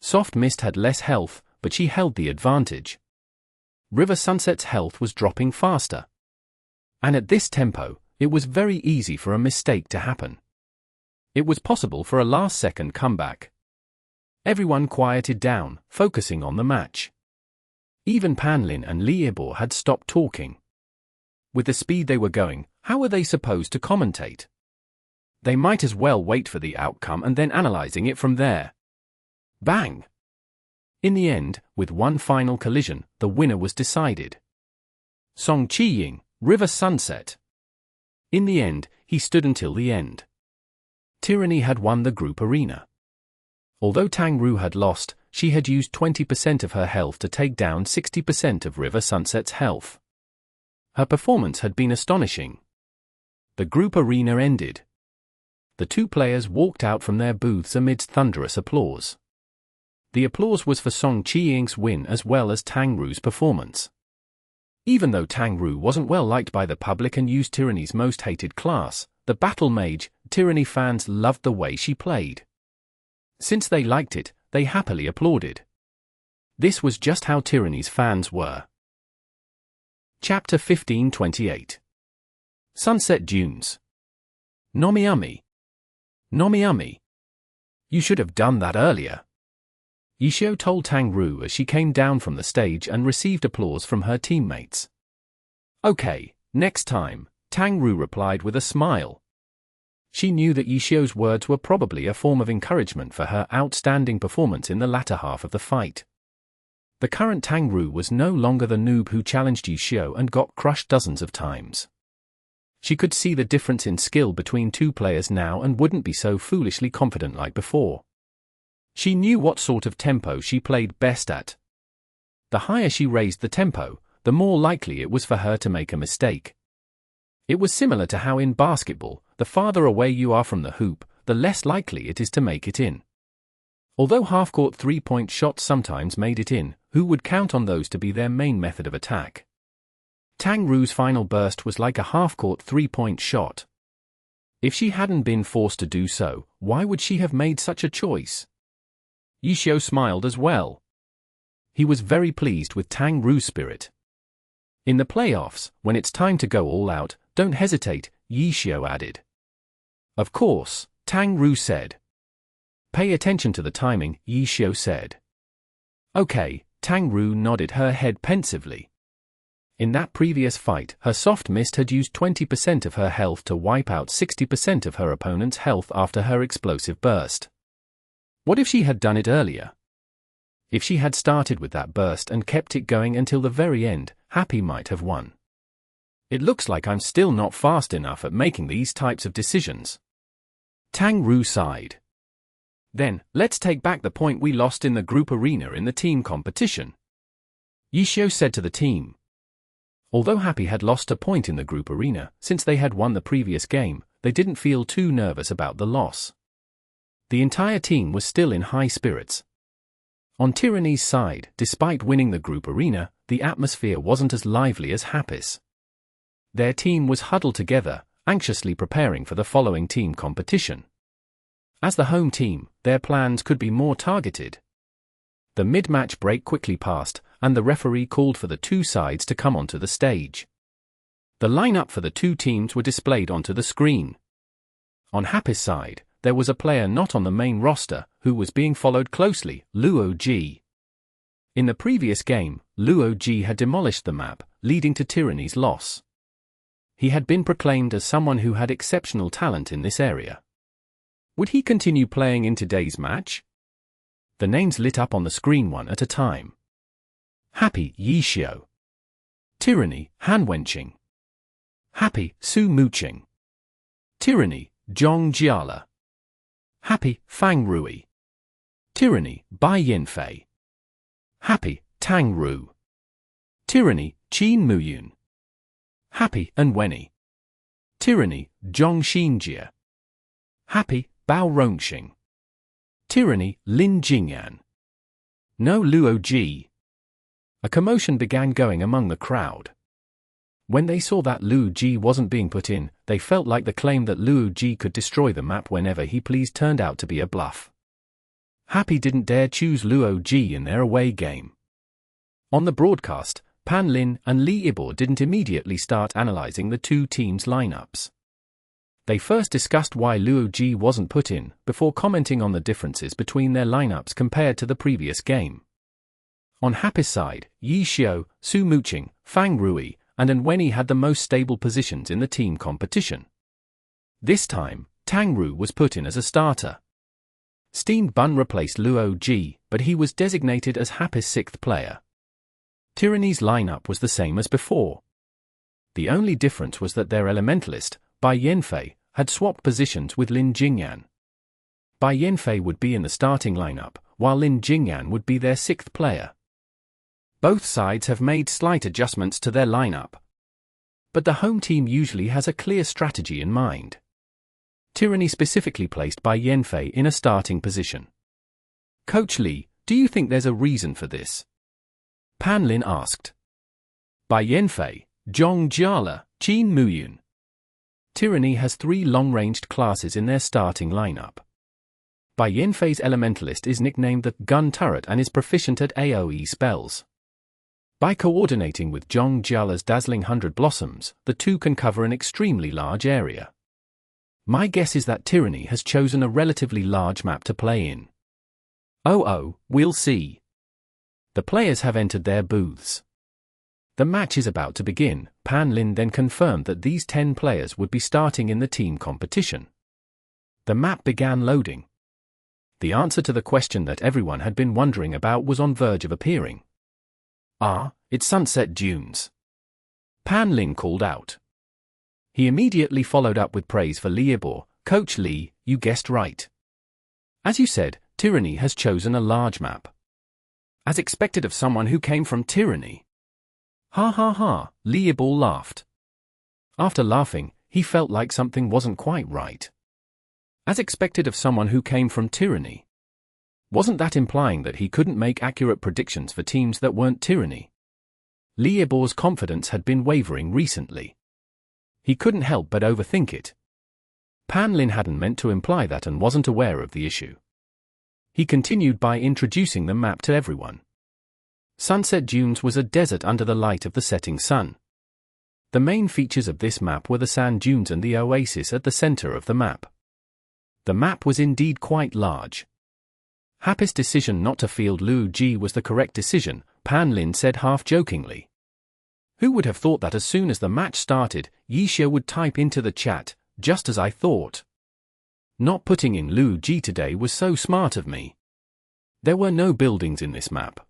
Soft Mist had less health, but she held the advantage. River Sunset's health was dropping faster. And at this tempo, it was very easy for a mistake to happen. It was possible for a last-second comeback. Everyone quieted down, focusing on the match. Even Pan Lin and Li Yibo had stopped talking. With the speed they were going, how were they supposed to commentate? They might as well wait for the outcome and then analyzing it from there. Bang! In the end, with one final collision, the winner was decided. Song Qiying, River Sunset. In the end, he stood until the end. Tyranny had won the group arena. Although Tang Ru had lost, she had used 20% of her health to take down 60% of River Sunset's health. Her performance had been astonishing. The group arena ended. The 2 players walked out from their booths amidst thunderous applause. The applause was for Song Qiying's win as well as Tang Ru's performance. Even though Tang Ru wasn't well liked by the public and used Tyranny's most hated class, the Battle Mage, Tyranny fans loved the way she played. Since they liked it, they happily applauded. This was just how Tyranny's fans were. Chapter 1528. Sunset Dunes. Nomiami. Nomiami. You should have done that earlier. Yi Xiu told Tang Ru as she came down from the stage and received applause from her teammates. Okay, next time, Tang Ru replied with a smile. She knew that Yi Xiu's words were probably a form of encouragement for her outstanding performance in the latter half of the fight. The current Tang Ru was no longer the noob who challenged Yi Xiu and got crushed dozens of times. She could see the difference in skill between 2 players now and wouldn't be so foolishly confident like before. She knew what sort of tempo she played best at. The higher she raised the tempo, the more likely it was for her to make a mistake. It was similar to how in basketball, the farther away you are from the hoop, the less likely it is to make it in. Although half-court 3-point shots sometimes made it in, who would count on those to be their main method of attack? Tang Ru's final burst was like a half-court 3-point shot. If she hadn't been forced to do so, why would she have made such a choice? Yi Xiu smiled as well. He was very pleased with Tang Ru's spirit. In the playoffs, when it's time to go all out, don't hesitate, Yi Xiu added. Of course, Tang Ru said. Pay attention to the timing, Yi Xiu said. Okay, Tang Ru nodded her head pensively. In that previous fight, her soft mist had used 20% of her health to wipe out 60% of her opponent's health after her explosive burst. What if she had done it earlier? If she had started with that burst and kept it going until the very end, Happy might have won. It looks like I'm still not fast enough at making these types of decisions. Tang Ru sighed. Then, let's take back the point we lost in the group arena in the team competition. Yishio said to the team. Although Happy had lost a point in the group arena, since they had won the previous game, they didn't feel too nervous about the loss. The entire team was still in high spirits. On Tyranny's side, despite winning the group arena, the atmosphere wasn't as lively as Happy's. Their team was huddled together, anxiously preparing for the following team competition. As the home team, their plans could be more targeted. The mid-match break quickly passed, and the referee called for the two sides to come onto the stage. The lineup for the two teams were displayed onto the screen. On Happy's side, there was a player not on the main roster, who was being followed closely, Luo Ji. In the previous game, Luo Ji had demolished the map, leading to Tyranny's loss. He had been proclaimed as someone who had exceptional talent in this area. Would he continue playing in today's match? The names lit up on the screen one at a time. Happy, Yishio. Tyranny, Han Wenqing. Happy, Su Muqing. Tyranny, Zhong Jiala. Happy, Fang Rui. Tyranny, Bai Yinfei. Happy, Tang Ru. Tyranny, Qin Muyun. Happy, Anwenny. Tyranny, Zhong Xinjie. Happy, Bao Rongxing. Tyranny, Lin Jingyan. No Luo Ji. A commotion began going among the crowd. When they saw that Luo Ji wasn't being put in, they felt like the claim that Luo Ji could destroy the map whenever he pleased turned out to be a bluff. Happy didn't dare choose Luo Ji in their away game. On the broadcast, Pan Lin and Li Ibo didn't immediately start analyzing the two teams' lineups. They first discussed why Luo Ji wasn't put in, before commenting on the differences between their lineups compared to the previous game. On Happy's side, Yishio, Su Muqing, Fang Rui, and Anwenny had the most stable positions in the team competition. This time, Tang Ru was put in as a starter. Steen Bun replaced Luo Ji, but he was designated as Happy's sixth player. Tyranny's lineup was the same as before. The only difference was that their elementalist, Bai Yinfei, had swapped positions with Lin Jingyan. Bai Yinfei would be in the starting lineup, while Lin Jingyan would be their sixth player. Both sides have made slight adjustments to their lineup. But the home team usually has a clear strategy in mind. Tyranny specifically placed Bai Yinfei in a starting position. Coach Li, do you think there's a reason for this? Pan Lin asked. Bai Yinfei, Zhong Jiala, Qin Muyun. Tyranny has three long-ranged classes in their starting lineup. Bai Yinfei's elementalist is nicknamed the Gun Turret and is proficient at AoE spells. By coordinating with Zhong Jiala's dazzling 100 Blossoms, the two can cover an extremely large area. My guess is that Tyranny has chosen a relatively large map to play in. We'll see. The players have entered their booths. The match is about to begin. Pan Lin then confirmed that these 10 players would be starting in the team competition. The map began loading. The answer to the question that everyone had been wondering about was on verge of appearing. It's Sunset Dunes. Pan Lin called out. He immediately followed up with praise for Li Ibo. Coach Li, you guessed right. As you said, Tyranny has chosen a large map. As expected of someone who came from Tyranny. Ha ha ha, Li Ibo laughed. After laughing, he felt like something wasn't quite right. As expected of someone who came from Tyranny. Wasn't that implying that he couldn't make accurate predictions for teams that weren't Tyranny? Li Ibo's confidence had been wavering recently. He couldn't help but overthink it. Pan Lin hadn't meant to imply that and wasn't aware of the issue. He continued by introducing the map to everyone. Sunset Dunes was a desert under the light of the setting sun. The main features of this map were the sand dunes and the oasis at the center of the map. The map was indeed quite large. Happy's decision not to field Luo Ji was the correct decision, Pan Lin said half-jokingly. Who would have thought that as soon as the match started, Yishio would type into the chat, "Just as I thought. Not putting in Lu Ji today was so smart of me." There were no buildings in this map.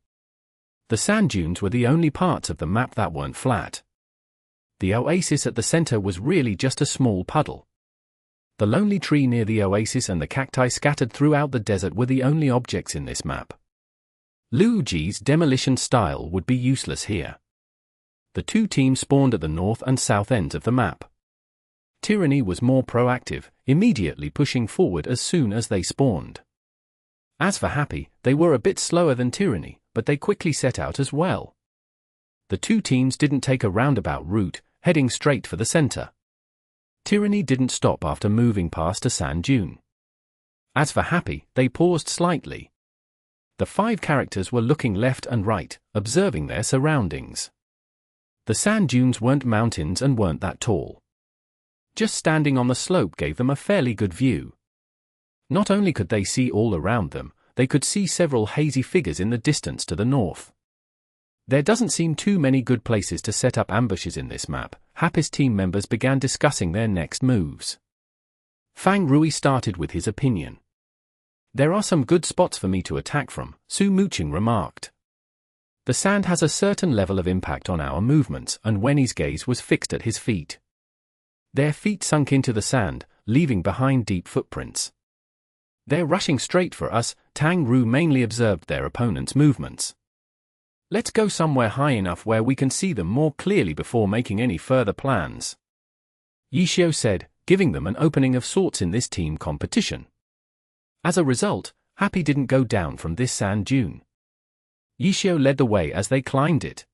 The sand dunes were the only parts of the map that weren't flat. The oasis at the center was really just a small puddle. The lonely tree near the oasis and the cacti scattered throughout the desert were the only objects in this map. Lu Ji's demolition style would be useless here. The two teams spawned at the north and south ends of the map. Tyranny was more proactive, immediately pushing forward as soon as they spawned. As for Happy, they were a bit slower than Tyranny, but they quickly set out as well. The two teams didn't take a roundabout route, heading straight for the center. Tyranny didn't stop after moving past a sand dune. As for Happy, they paused slightly. The 5 characters were looking left and right, observing their surroundings. The sand dunes weren't mountains and weren't that tall. Just standing on the slope gave them a fairly good view. Not only could they see all around them, they could see several hazy figures in the distance to the north. There doesn't seem too many good places to set up ambushes in this map. Happy's team members began discussing their next moves. Fang Rui started with his opinion. "There are some good spots for me to attack from," Su Muqing remarked. "The sand has a certain level of impact on our movements," and Wenny's gaze was fixed at his feet. Their feet sunk into the sand, leaving behind deep footprints. "They're rushing straight for us," Tang Ru mainly observed their opponent's movements. "Let's go somewhere high enough where we can see them more clearly before making any further plans," Yishio said, giving them an opening of sorts in this team competition. As a result, Happy didn't go down from this sand dune. Yishio led the way as they climbed it.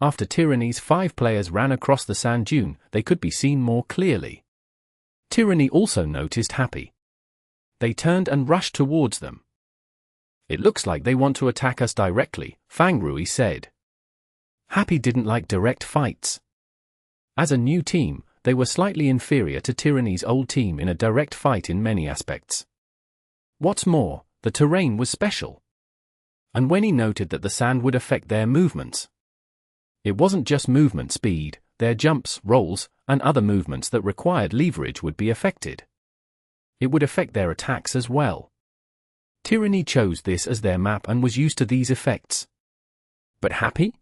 After Tyranny's 5 players ran across the sand dune, they could be seen more clearly. Tyranny also noticed Happy. They turned and rushed towards them. "It looks like they want to attack us directly," Fang Rui said. Happy didn't like direct fights. As a new team, they were slightly inferior to Tyranny's old team in a direct fight in many aspects. What's more, the terrain was special. And when he noted that the sand would affect their movements. It wasn't just movement speed, their jumps, rolls, and other movements that required leverage would be affected. It would affect their attacks as well. Tyranny chose this as their map and was used to these effects. But Happy?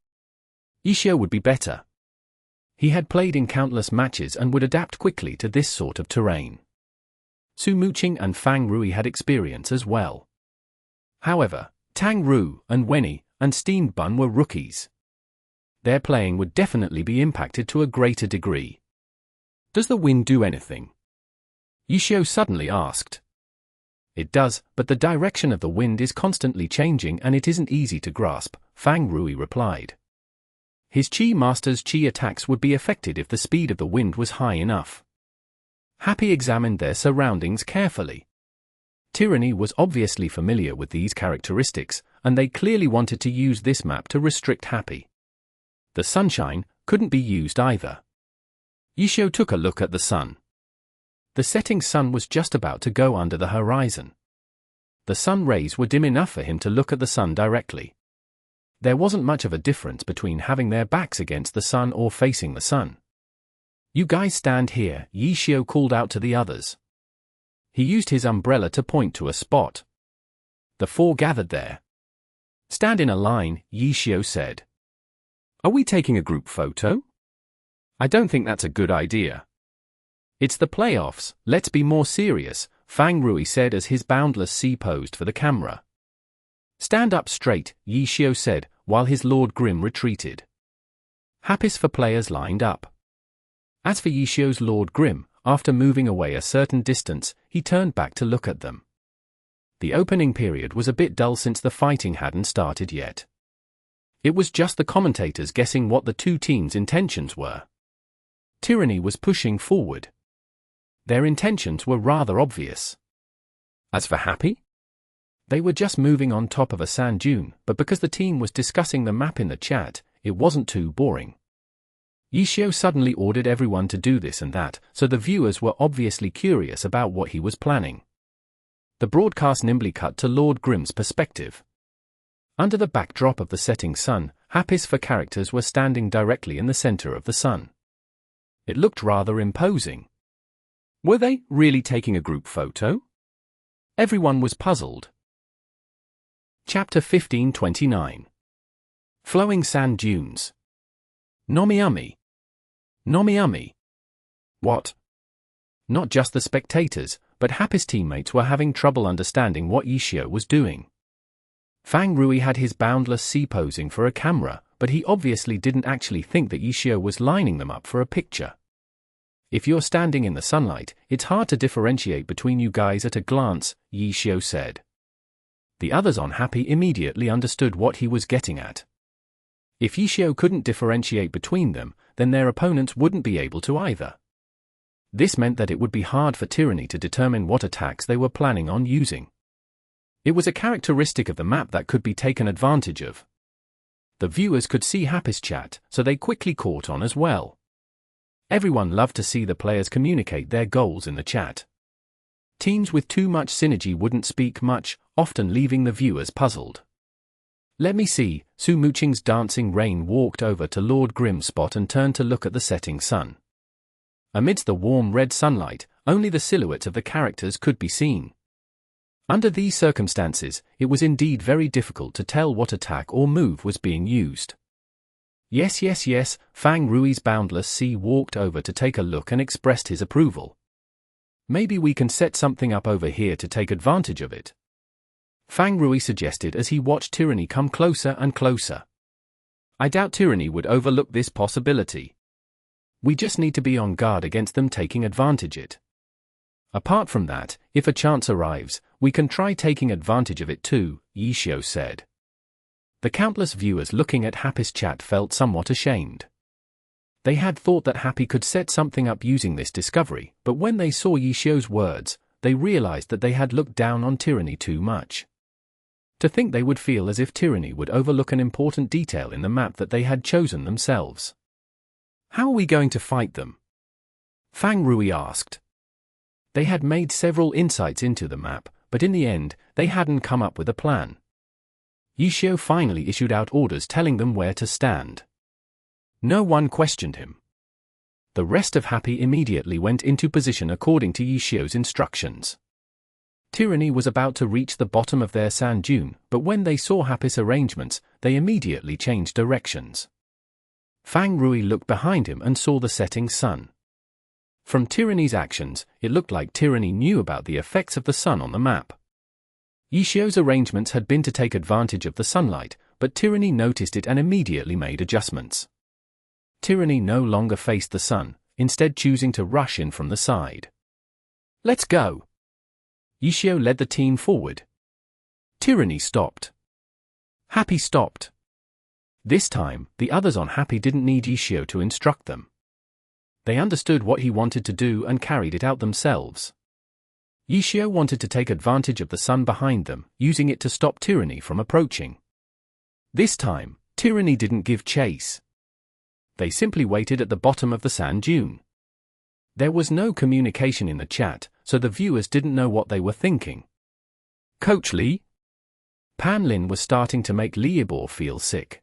Yishio would be better. He had played in countless matches and would adapt quickly to this sort of terrain. Su Muqing and Fang Rui had experience as well. However, Tang Ru and Wenny and Steamed Bun were rookies. Their playing would definitely be impacted to a greater degree. "Does the wind do anything?" Yishio suddenly asked. "It does, but the direction of the wind is constantly changing and it isn't easy to grasp," Fang Rui replied. His Chi Master's Chi attacks would be affected if the speed of the wind was high enough. Happy examined their surroundings carefully. Tyranny was obviously familiar with these characteristics, and they clearly wanted to use this map to restrict Happy. The sunshine couldn't be used either. Yishio took a look at the sun. The setting sun was just about to go under the horizon. The sun rays were dim enough for him to look at the sun directly. There wasn't much of a difference between having their backs against the sun or facing the sun. "You guys stand here," Yishio called out to the others. He used his umbrella to point to a spot. The 4 gathered there. "Stand in a line," Yishio said. "Are we taking a group photo?" "I don't think that's a good idea. It's the playoffs, let's be more serious," Fang Rui said as his boundless sea posed for the camera. "Stand up straight," Yishio said, while his Lord Grim retreated. Happy's for players lined up. As for Yishio's Lord Grim, after moving away a certain distance, he turned back to look at them. The opening period was a bit dull since the fighting hadn't started yet. It was just the commentators guessing what the two teams' intentions were. Tyranny was pushing forward. Their intentions were rather obvious. As for Happy? They were just moving on top of a sand dune, but because the team was discussing the map in the chat, it wasn't too boring. Yishio suddenly ordered everyone to do this and that, so the viewers were obviously curious about what he was planning. The broadcast nimbly cut to Lord Grim's perspective. Under the backdrop of the setting sun, Happy's four characters were standing directly in the center of the sun. It looked rather imposing. Were they really taking a group photo? Everyone was puzzled. Chapter 1529. Flowing Sand Dunes. Nomiami. Nomiami. What? Not just the spectators, but Happy's teammates were having trouble understanding what Yishio was doing. Fang Rui had his boundless sea posing for a camera, but he obviously didn't actually think that Yishio was lining them up for a picture. If you're standing in the sunlight, it's hard to differentiate between you guys at a glance, Yishio said. The others on Happy immediately understood what he was getting at. If Yishio couldn't differentiate between them, then their opponents wouldn't be able to either. This meant that it would be hard for Tyranny to determine what attacks they were planning on using. It was a characteristic of the map that could be taken advantage of. The viewers could see Happy's chat, so they quickly caught on as well. Everyone loved to see the players communicate their goals in the chat. Teams with too much synergy wouldn't speak much, often leaving the viewers puzzled. Let me see, Su Muqing's dancing rain walked over to Lord Grimm's spot and turned to look at the setting sun. Amidst the warm red sunlight, only the silhouettes of the characters could be seen. Under these circumstances, it was indeed very difficult to tell what attack or move was being used. Yes, Fang Rui's boundless sea walked over to take a look and expressed his approval. Maybe we can set something up over here to take advantage of it. Fang Rui suggested as he watched Tyranny come closer and closer. I doubt Tyranny would overlook this possibility. We just need to be on guard against them taking advantage of it. Apart from that, if a chance arrives, we can try taking advantage of it too, Yishio said. The countless viewers looking at Happy's chat felt somewhat ashamed. They had thought that Happy could set something up using this discovery, but when they saw Yishio's words, they realized that they had looked down on Tyranny too much. To think they would feel as if Tyranny would overlook an important detail in the map that they had chosen themselves. How are we going to fight them? Fang Rui asked. They had made several insights into the map, but in the end, they hadn't come up with a plan. Yishio finally issued out orders telling them where to stand. No one questioned him. The rest of Happy immediately went into position according to Yishio's instructions. Tyranny was about to reach the bottom of their sand dune, but when they saw Happy's arrangements, they immediately changed directions. Fang Rui looked behind him and saw the setting sun. From Tyranny's actions, it looked like Tyranny knew about the effects of the sun on the map. Yishio's arrangements had been to take advantage of the sunlight, but Tyranny noticed it and immediately made adjustments. Tyranny no longer faced the sun, instead choosing to rush in from the side. Let's go! Yishio led the team forward. Tyranny stopped. Happy stopped. This time, the others on Happy didn't need Yishio to instruct them. They understood what he wanted to do and carried it out themselves. Yishio wanted to take advantage of the sun behind them, using it to stop Tyranny from approaching. This time, Tyranny didn't give chase. They simply waited at the bottom of the sand dune. There was no communication in the chat, so the viewers didn't know what they were thinking. Coach Li? Pan Lin was starting to make Liebor feel sick.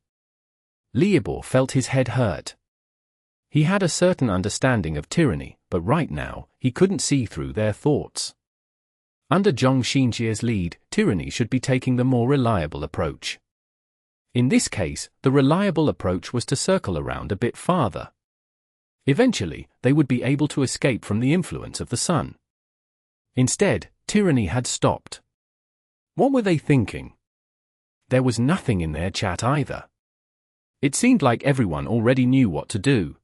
Liebor felt his head hurt. He had a certain understanding of Tyranny, but right now, he couldn't see through their thoughts. Under Zhong Xinjie's lead, Tyranny should be taking the more reliable approach. In this case, the reliable approach was to circle around a bit farther. Eventually, they would be able to escape from the influence of the sun. Instead, Tyranny had stopped. What were they thinking? There was nothing in their chat either. It seemed like everyone already knew what to do.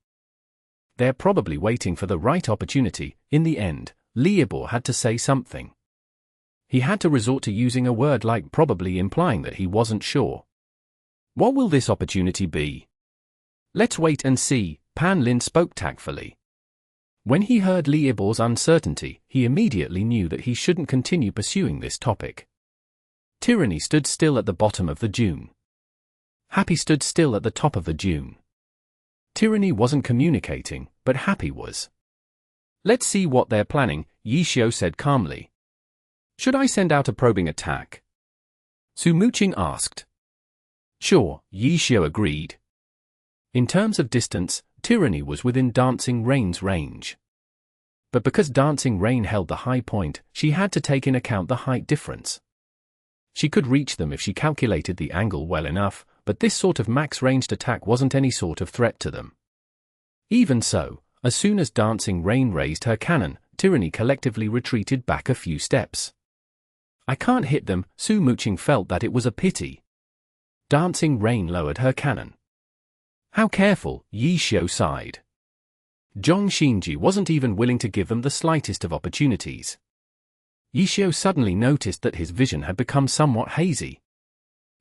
They're probably waiting for the right opportunity. In the end, Liebor had to say something. He had to resort to using a word like probably, implying that he wasn't sure. What will this opportunity be? Let's wait and see, Pan Lin spoke tactfully. When he heard Liebor's uncertainty, he immediately knew that he shouldn't continue pursuing this topic. Tyranny stood still at the bottom of the dune. Happy stood still at the top of the dune. Tyranny wasn't communicating, but Happy was. Let's see what they're planning, Yishio said calmly. Should I send out a probing attack? Su Muqing asked. Sure, Yi Xiao agreed. In terms of distance, Tyranny was within Dancing Rain's range. But because Dancing Rain held the high point, she had to take in account the height difference. She could reach them if she calculated the angle well enough, but this sort of max-ranged attack wasn't any sort of threat to them. Even so, as soon as Dancing Rain raised her cannon, Tyranny collectively retreated back a few steps. I can't hit them, Su Muqing felt that it was a pity. Dancing Rain lowered her cannon. How careful, Yi Xiao sighed. Zhong Xinji wasn't even willing to give them the slightest of opportunities. Yi Xiao suddenly noticed that his vision had become somewhat hazy.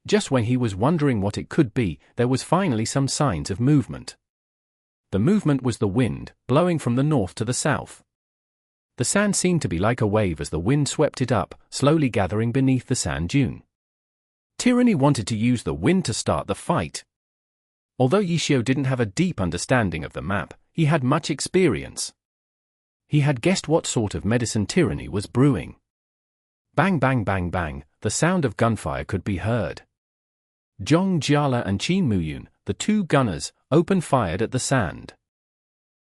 Just when he was wondering what it could be, there was finally some signs of movement. The movement was the wind, blowing from the north to the south. The sand seemed to be like a wave as the wind swept it up, slowly gathering beneath the sand dune. Tyranny wanted to use the wind to start the fight. Although Yi Xiao didn't have a deep understanding of the map, he had much experience. He had guessed what sort of medicine Tyranny was brewing. Bang bang bang bang, the sound of gunfire could be heard. Zhong Jiala and Qin Muyun, the two gunners, open-fired at the sand.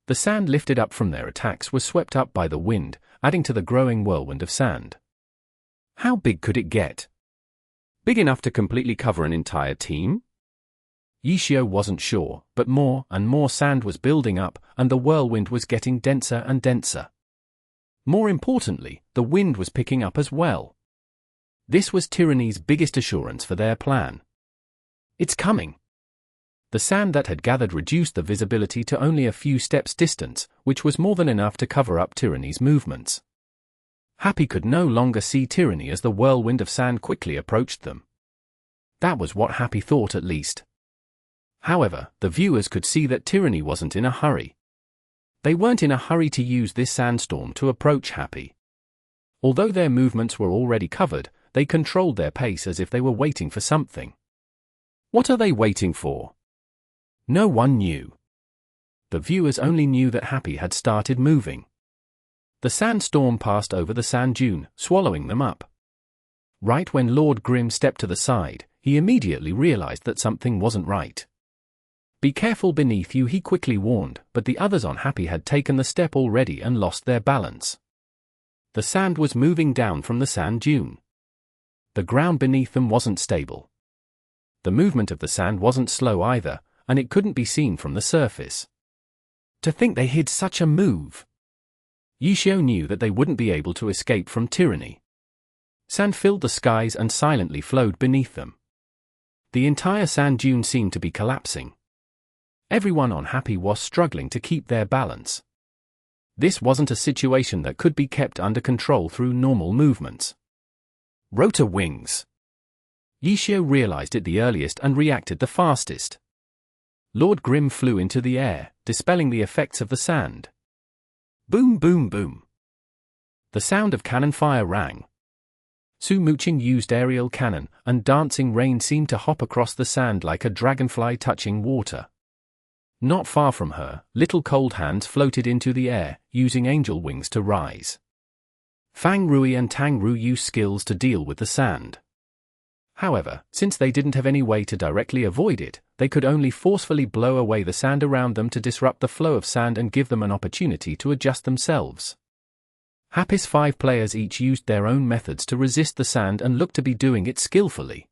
The sand lifted up from their attacks was swept up by the wind, adding to the growing whirlwind of sand. How big could it get? Big enough to completely cover an entire team? Yi Xiao wasn't sure, but more and more sand was building up, and the whirlwind was getting denser and denser. More importantly, the wind was picking up as well. This was Tyranny's biggest assurance for their plan. It's coming. The sand that had gathered reduced the visibility to only a few steps distance, which was more than enough to cover up Tyranny's movements. Happy could no longer see Tyranny as the whirlwind of sand quickly approached them. That was what Happy thought at least. However, the viewers could see that Tyranny wasn't in a hurry. They weren't in a hurry to use this sandstorm to approach Happy. Although their movements were already covered, they controlled their pace as if they were waiting for something. What are they waiting for? No one knew. The viewers only knew that Happy had started moving. The sandstorm passed over the sand dune, swallowing them up. Right when Lord Grim stepped to the side, he immediately realized that something wasn't right. Be careful beneath you, he quickly warned, but the others on Happy had taken the step already and lost their balance. The sand was moving down from the sand dune. The ground beneath them wasn't stable. The movement of the sand wasn't slow either, and it couldn't be seen from the surface. To think they hid such a move! Yi Xiao knew that they wouldn't be able to escape from Tyranny. Sand filled the skies and silently flowed beneath them. The entire sand dune seemed to be collapsing. Everyone on Happy was struggling to keep their balance. This wasn't a situation that could be kept under control through normal movements. Rotor wings! Yi Xiao realized it the earliest and reacted the fastest. Lord Grim flew into the air, dispelling the effects of the sand. Boom boom boom! The sound of cannon fire rang. Su Muqing used aerial cannon, and Dancing Rain seemed to hop across the sand like a dragonfly touching water. Not far from her, little cold hands floated into the air, using angel wings to rise. Fang Rui and Tang Ru used skills to deal with the sand. However, since they didn't have any way to directly avoid it, they could only forcefully blow away the sand around them to disrupt the flow of sand and give them an opportunity to adjust themselves. Happy's 5 players each used their own methods to resist the sand and looked to be doing it skillfully.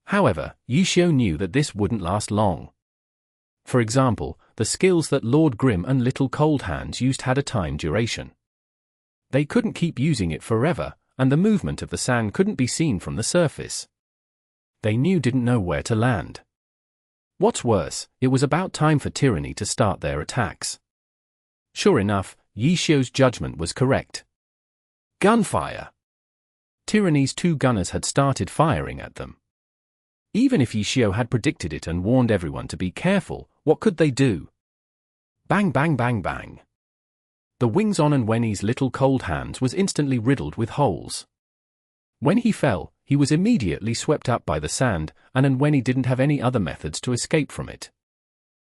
However, Yi Xiao knew that this wouldn't last long. For example, the skills that Lord Grim and Little Cold Hands used had a time duration. They couldn't keep using it forever, and the movement of the sand couldn't be seen from the surface. They didn't know where to land. What's worse, it was about time for Tyranny to start their attacks. Sure enough, Yi Xiao's judgment was correct. Gunfire! Tyranny's 2 gunners had started firing at them. Even if Yi Xiao had predicted it and warned everyone to be careful, what could they do? Bang bang bang bang! The wings on Wenny's Little Cold Hands was instantly riddled with holes. When he fell, he was immediately swept up by the sand, and Wenny didn't have any other methods to escape from it.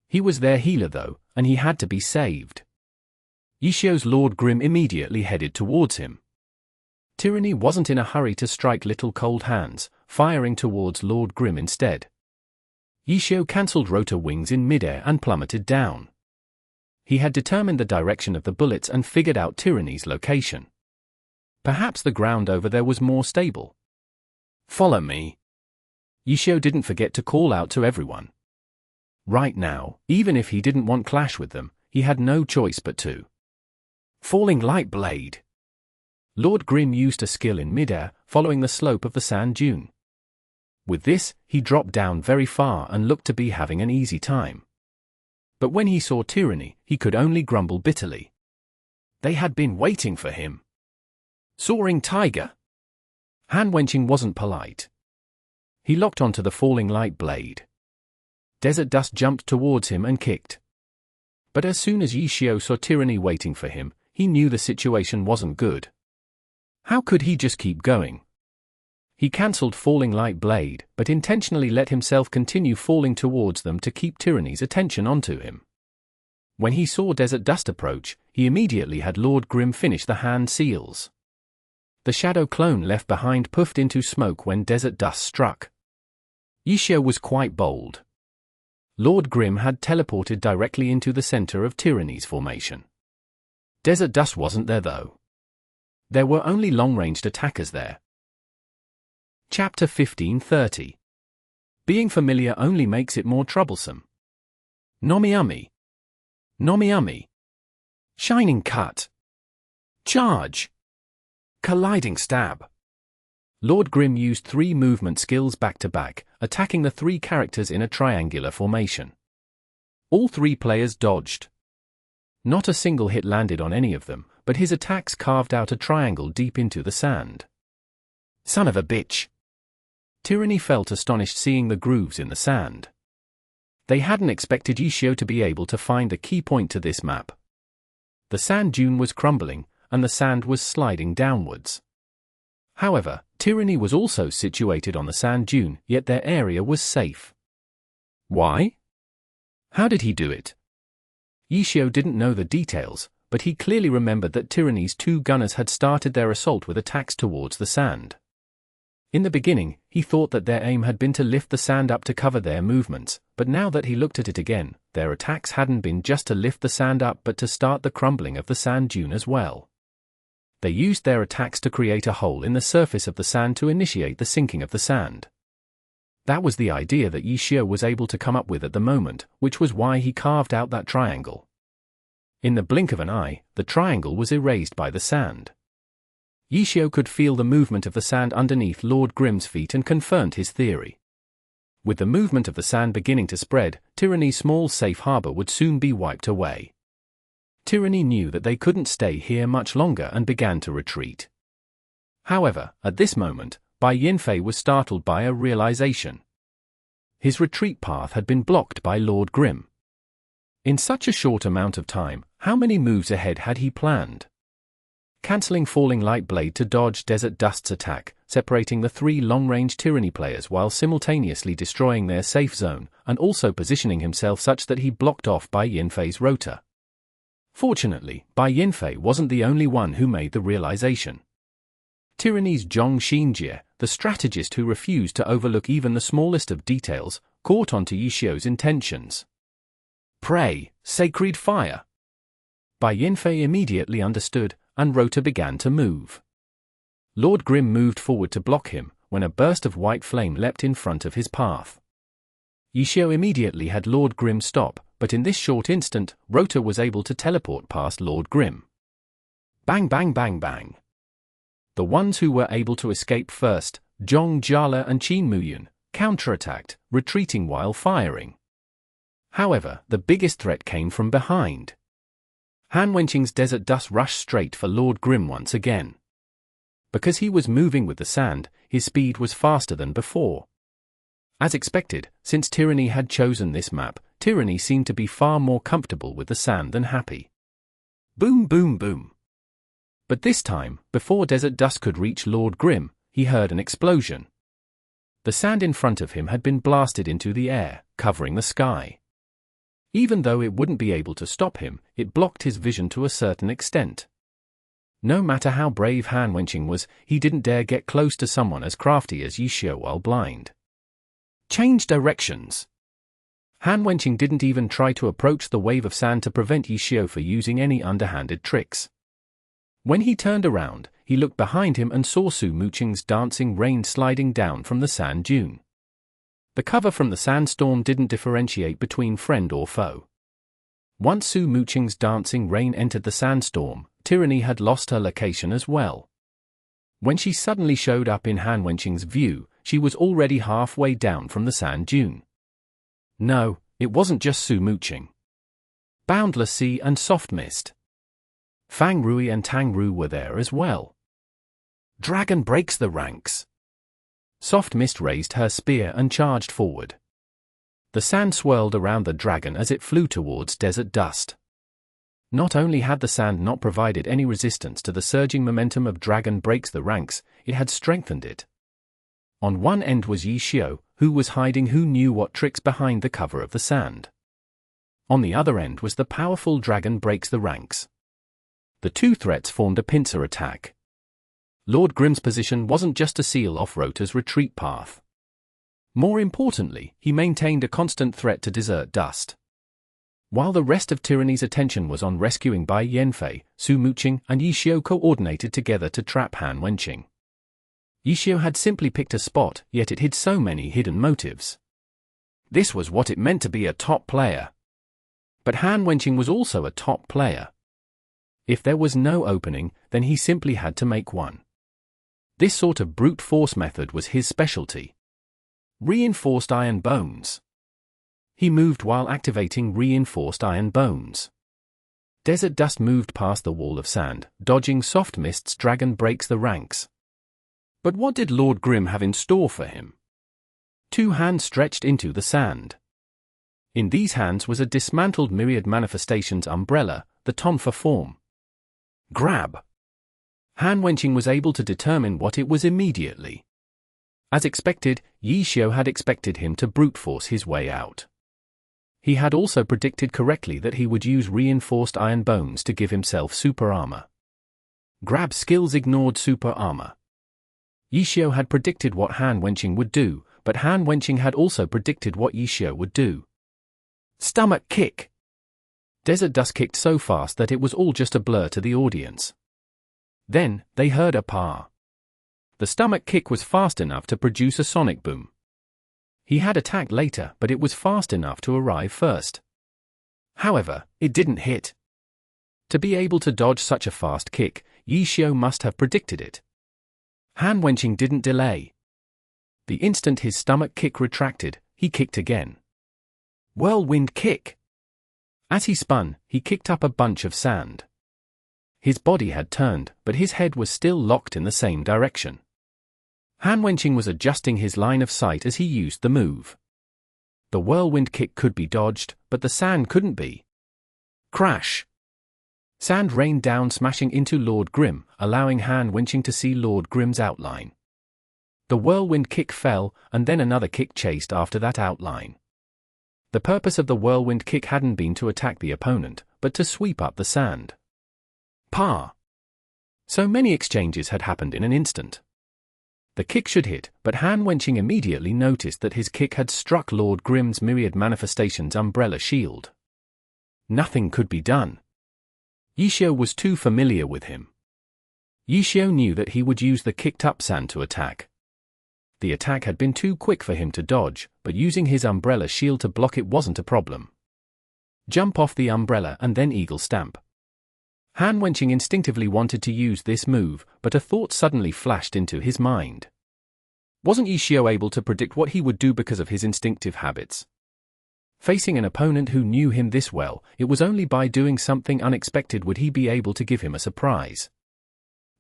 He was their healer though, and he had to be saved. Yi Xiao's Lord Grim immediately headed towards him. Tyranny wasn't in a hurry to strike Little Cold Hands, firing towards Lord Grim instead. Yishio cancelled rotor wings in midair and plummeted down. He had determined the direction of the bullets and figured out Tyranny's location. Perhaps the ground over there was more stable. "Follow me." Yishio didn't forget to call out to everyone. Right now, even if he didn't want clash with them, he had no choice but to. Falling light blade. Lord Grim used a skill in midair, following the slope of the sand dune. With this, he dropped down very far and looked to be having an easy time. But when he saw Tyranny, he could only grumble bitterly. They had been waiting for him. Soaring tiger. Hand-wenching wasn't polite. He locked onto the falling light blade. Desert Dust jumped towards him and kicked. But as soon as Yishio saw Tyranny waiting for him, he knew the situation wasn't good. How could he just keep going? He cancelled falling light blade, but intentionally let himself continue falling towards them to keep Tyranny's attention onto him. When he saw Desert Dust approach, he immediately had Lord Grim finish the hand seals. The shadow clone left behind puffed into smoke when Desert Dust struck. Yishio was quite bold. Lord Grim had teleported directly into the center of Tyranny's formation. Desert Dust wasn't there though. There were only long-ranged attackers there. Chapter 15:30. Being familiar only makes it more troublesome. Nomiami. Nomiami. Shining cut. Charge. Colliding stab. Lord Grim used 3 movement skills back-to-back, attacking the 3 characters in a triangular formation. All 3 players dodged. Not a single hit landed on any of them, but his attacks carved out a triangle deep into the sand. Son of a bitch. Tyranny felt astonished seeing the grooves in the sand. They hadn't expected Yishio to be able to find the key point to this map. The sand dune was crumbling, and the sand was sliding downwards. However, Tyranny was also situated on the sand dune, yet their area was safe. Why? How did he do it? Yishio didn't know the details, but he clearly remembered that Tyranny's 2 gunners had started their assault with attacks towards the sand. In the beginning, he thought that their aim had been to lift the sand up to cover their movements, but now that he looked at it again, their attacks hadn't been just to lift the sand up but to start the crumbling of the sand dune as well. They used their attacks to create a hole in the surface of the sand to initiate the sinking of the sand. That was the idea that Yishio was able to come up with at the moment, which was why he carved out that triangle. In the blink of an eye, the triangle was erased by the sand. Yishio could feel the movement of the sand underneath Lord Grim's feet and confirmed his theory. With the movement of the sand beginning to spread, Tyranny's small safe harbor would soon be wiped away. Tyranny knew that they couldn't stay here much longer and began to retreat. However, at this moment, Bai Yinfei was startled by a realization. His retreat path had been blocked by Lord Grim. In such a short amount of time, how many moves ahead had he planned? Cancelling falling light blade to dodge Desert Dust's attack, separating the 3 long-range Tyranny players while simultaneously destroying their safe zone, and also positioning himself such that he blocked off Bai Yinfei's rotor. Fortunately, Bai Yinfei wasn't the only one who made the realization. Tyranny's Zhong Xinjie, the strategist who refused to overlook even the smallest of details, caught onto Yishio's intentions. Pray, sacred fire! Bai Yinfei immediately understood, and rotor began to move. Lord Grim moved forward to block him, when a burst of white flame leapt in front of his path. Yishio immediately had Lord Grim stop, but in this short instant, rotor was able to teleport past Lord Grim. Bang bang bang bang. The ones who were able to escape first, Zhong Jiala and Qin Muyun, counterattacked, retreating while firing. However, the biggest threat came from behind. Han Wenqing's Desert Dust rushed straight for Lord Grim once again. Because he was moving with the sand, his speed was faster than before. As expected, since Tyranny had chosen this map, Tyranny seemed to be far more comfortable with the sand than happy. Boom boom boom. But this time, before Desert Dust could reach Lord Grim, he heard an explosion. The sand in front of him had been blasted into the air, covering the sky. Even though it wouldn't be able to stop him, it blocked his vision to a certain extent. No matter how brave Han Wenqing was, he didn't dare get close to someone as crafty as Yishio while blind. Change directions. Han Wenqing didn't even try to approach the wave of sand to prevent Yi Xiu from using any underhanded tricks. When he turned around, he looked behind him and saw Su Muqing's dancing rain sliding down from the sand dune. The cover from the sandstorm didn't differentiate between friend or foe. Once Su Muqing's dancing rain entered the sandstorm, tyranny had lost her location as well. When she suddenly showed up in Han Wenqing's view, she was already halfway down from the sand dune. No, it wasn't just Su Muqing. Boundless Sea and Soft Mist, Fang Rui and Tang Ru were there as well. Dragon breaks the ranks. Soft Mist raised her spear and charged forward. The sand swirled around the dragon as it flew towards Desert Dust. Not only had the sand not provided any resistance to the surging momentum of Dragon breaks the ranks, it had strengthened it. On one end was Yi Xiu, who was hiding who knew what tricks behind the cover of the sand. On the other end was the powerful Dragon breaks the ranks. The two threats formed a pincer attack. Lord Grimm's position wasn't just to seal off Rota's retreat path. More importantly, he maintained a constant threat to Desert Dust. While the rest of Tyranny's attention was on rescuing Bai Yanfei, Su Muqing and Yi Xiu coordinated together to trap Han Wenqing. Yi Xiu had simply picked a spot, yet it hid so many hidden motives. This was what it meant to be a top player. But Han Wenqing was also a top player. If there was no opening, then he simply had to make one. This sort of brute force method was his specialty. Reinforced iron bones. He moved while activating reinforced iron bones. Desert Dust moved past the wall of sand, dodging Soft Mist's Dragon breaks the ranks. But what did Lord Grimm have in store for him? Two hands stretched into the sand. In these hands was a dismantled Myriad Manifestations umbrella, the Tonfa form. Grab! Han Wenqing was able to determine what it was immediately. As expected, Yi Xiu had expected him to brute force his way out. He had also predicted correctly that he would use reinforced iron bones to give himself super armor. Grab skills ignored super armor. Yi Xiu had predicted what Han Wenqing would do, but Han Wenqing had also predicted what Yi Xiu would do. Stomach kick! Desert Dust kicked so fast that it was all just a blur to the audience. Then, they heard a pa. The stomach kick was fast enough to produce a sonic boom. He had attacked later, but it was fast enough to arrive first. However, it didn't hit. To be able to dodge such a fast kick, Yi Xiu must have predicted it. Han Wenqing didn't delay. The instant his stomach kick retracted, he kicked again. Whirlwind kick! As he spun, he kicked up a bunch of sand. His body had turned, but his head was still locked in the same direction. Han Wenqing was adjusting his line of sight as he used the move. The whirlwind kick could be dodged, but the sand couldn't be. Crash! Sand rained down, smashing into Lord Grimm, allowing Han Wenqing to see Lord Grimm's outline. The whirlwind kick fell, and then another kick chased after that outline. The purpose of the whirlwind kick hadn't been to attack the opponent, but to sweep up the sand. Pa! So many exchanges had happened in an instant. The kick should hit, but Han Wenqing immediately noticed that his kick had struck Lord Grimm's Myriad Manifestations umbrella shield. Nothing could be done. Yi Xiu was too familiar with him. Yi Xiu knew that he would use the kicked-up sand to attack. The attack had been too quick for him to dodge, but using his umbrella shield to block it wasn't a problem. Jump off the umbrella and then eagle stamp. Han Wenqing instinctively wanted to use this move, but a thought suddenly flashed into his mind. Wasn't Yi Xiu able to predict what he would do because of his instinctive habits? Facing an opponent who knew him this well, it was only by doing something unexpected would he be able to give him a surprise.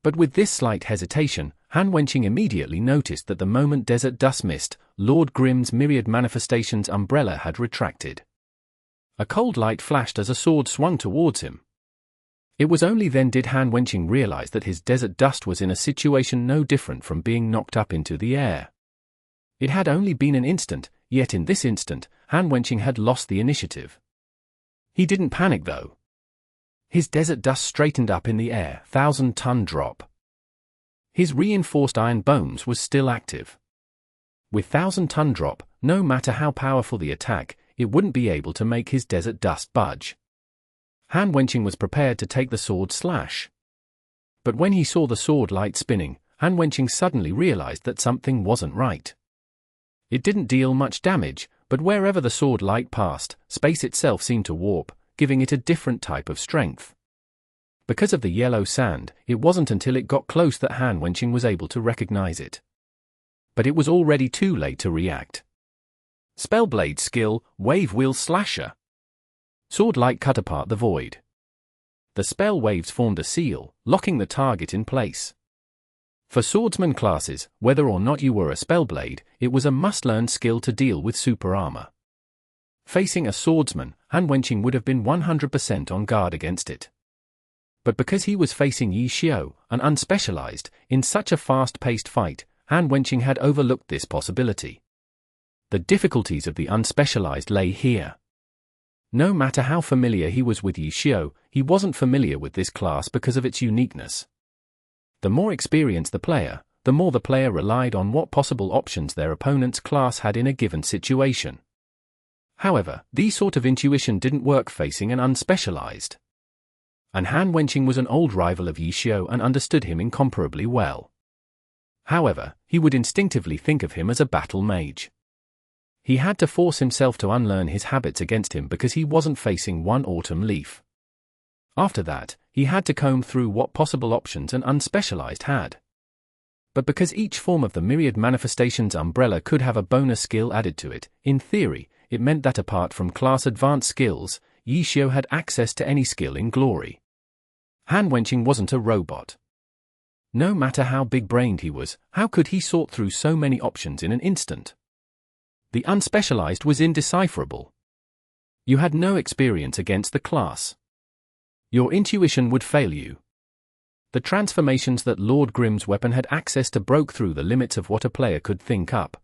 But with this slight hesitation, Han Wenqing immediately noticed that the moment Desert Dust missed, Lord Grimm's Myriad Manifestations umbrella had retracted. A cold light flashed as a sword swung towards him. It was only then did Han Wenqing realize that his Desert Dust was in a situation no different from being knocked up into the air. It had only been an instant, yet in this instant, Han Wenqing had lost the initiative. He didn't panic though. His Desert Dust straightened up in the air, 1,000-ton drop. His reinforced iron bones was still active. With 1,000-ton drop, no matter how powerful the attack, it wouldn't be able to make his desert dust budge. Han Wenqing was prepared to take the sword slash. But when he saw the sword light spinning, Han Wenqing suddenly realized that something wasn't right. It didn't deal much damage, but wherever the sword light passed, space itself seemed to warp, giving it a different type of strength. Because of the yellow sand, it wasn't until it got close that Han Wenqing was able to recognize it. But it was already too late to react. Spellblade skill, Wave Wheel Slasher. Sword light cut apart the void. The spell waves formed a seal, locking the target in place. For swordsman classes, whether or not you were a spellblade, it was a must-learn skill to deal with super armor. Facing a swordsman, Han Wenqing would have been 100% on guard against it. But because he was facing Yi Xiu, an unspecialized, in such a fast-paced fight, Han Wenqing had overlooked this possibility. The difficulties of the unspecialized lay here. No matter how familiar he was with Yi Xiu, he wasn't familiar with this class because of its uniqueness. The more experienced the player, the more the player relied on what possible options their opponent's class had in a given situation. However, this sort of intuition didn't work facing an unspecialized. And Han Wenqing was an old rival of Yi Xiu and understood him incomparably well. However, he would instinctively think of him as a battle mage. He had to force himself to unlearn his habits against him because he wasn't facing one autumn leaf. After that, he had to comb through what possible options an unspecialized had. But because each form of the myriad manifestations umbrella could have a bonus skill added to it, in theory, it meant that apart from class advanced skills, Yi Xiu had access to any skill in glory. Han Wenqing wasn't a robot. No matter how big-brained he was, how could he sort through so many options in an instant? The unspecialized was indecipherable. You had no experience against the class. Your intuition would fail you. The transformations that Lord Grimm's weapon had access to broke through the limits of what a player could think up.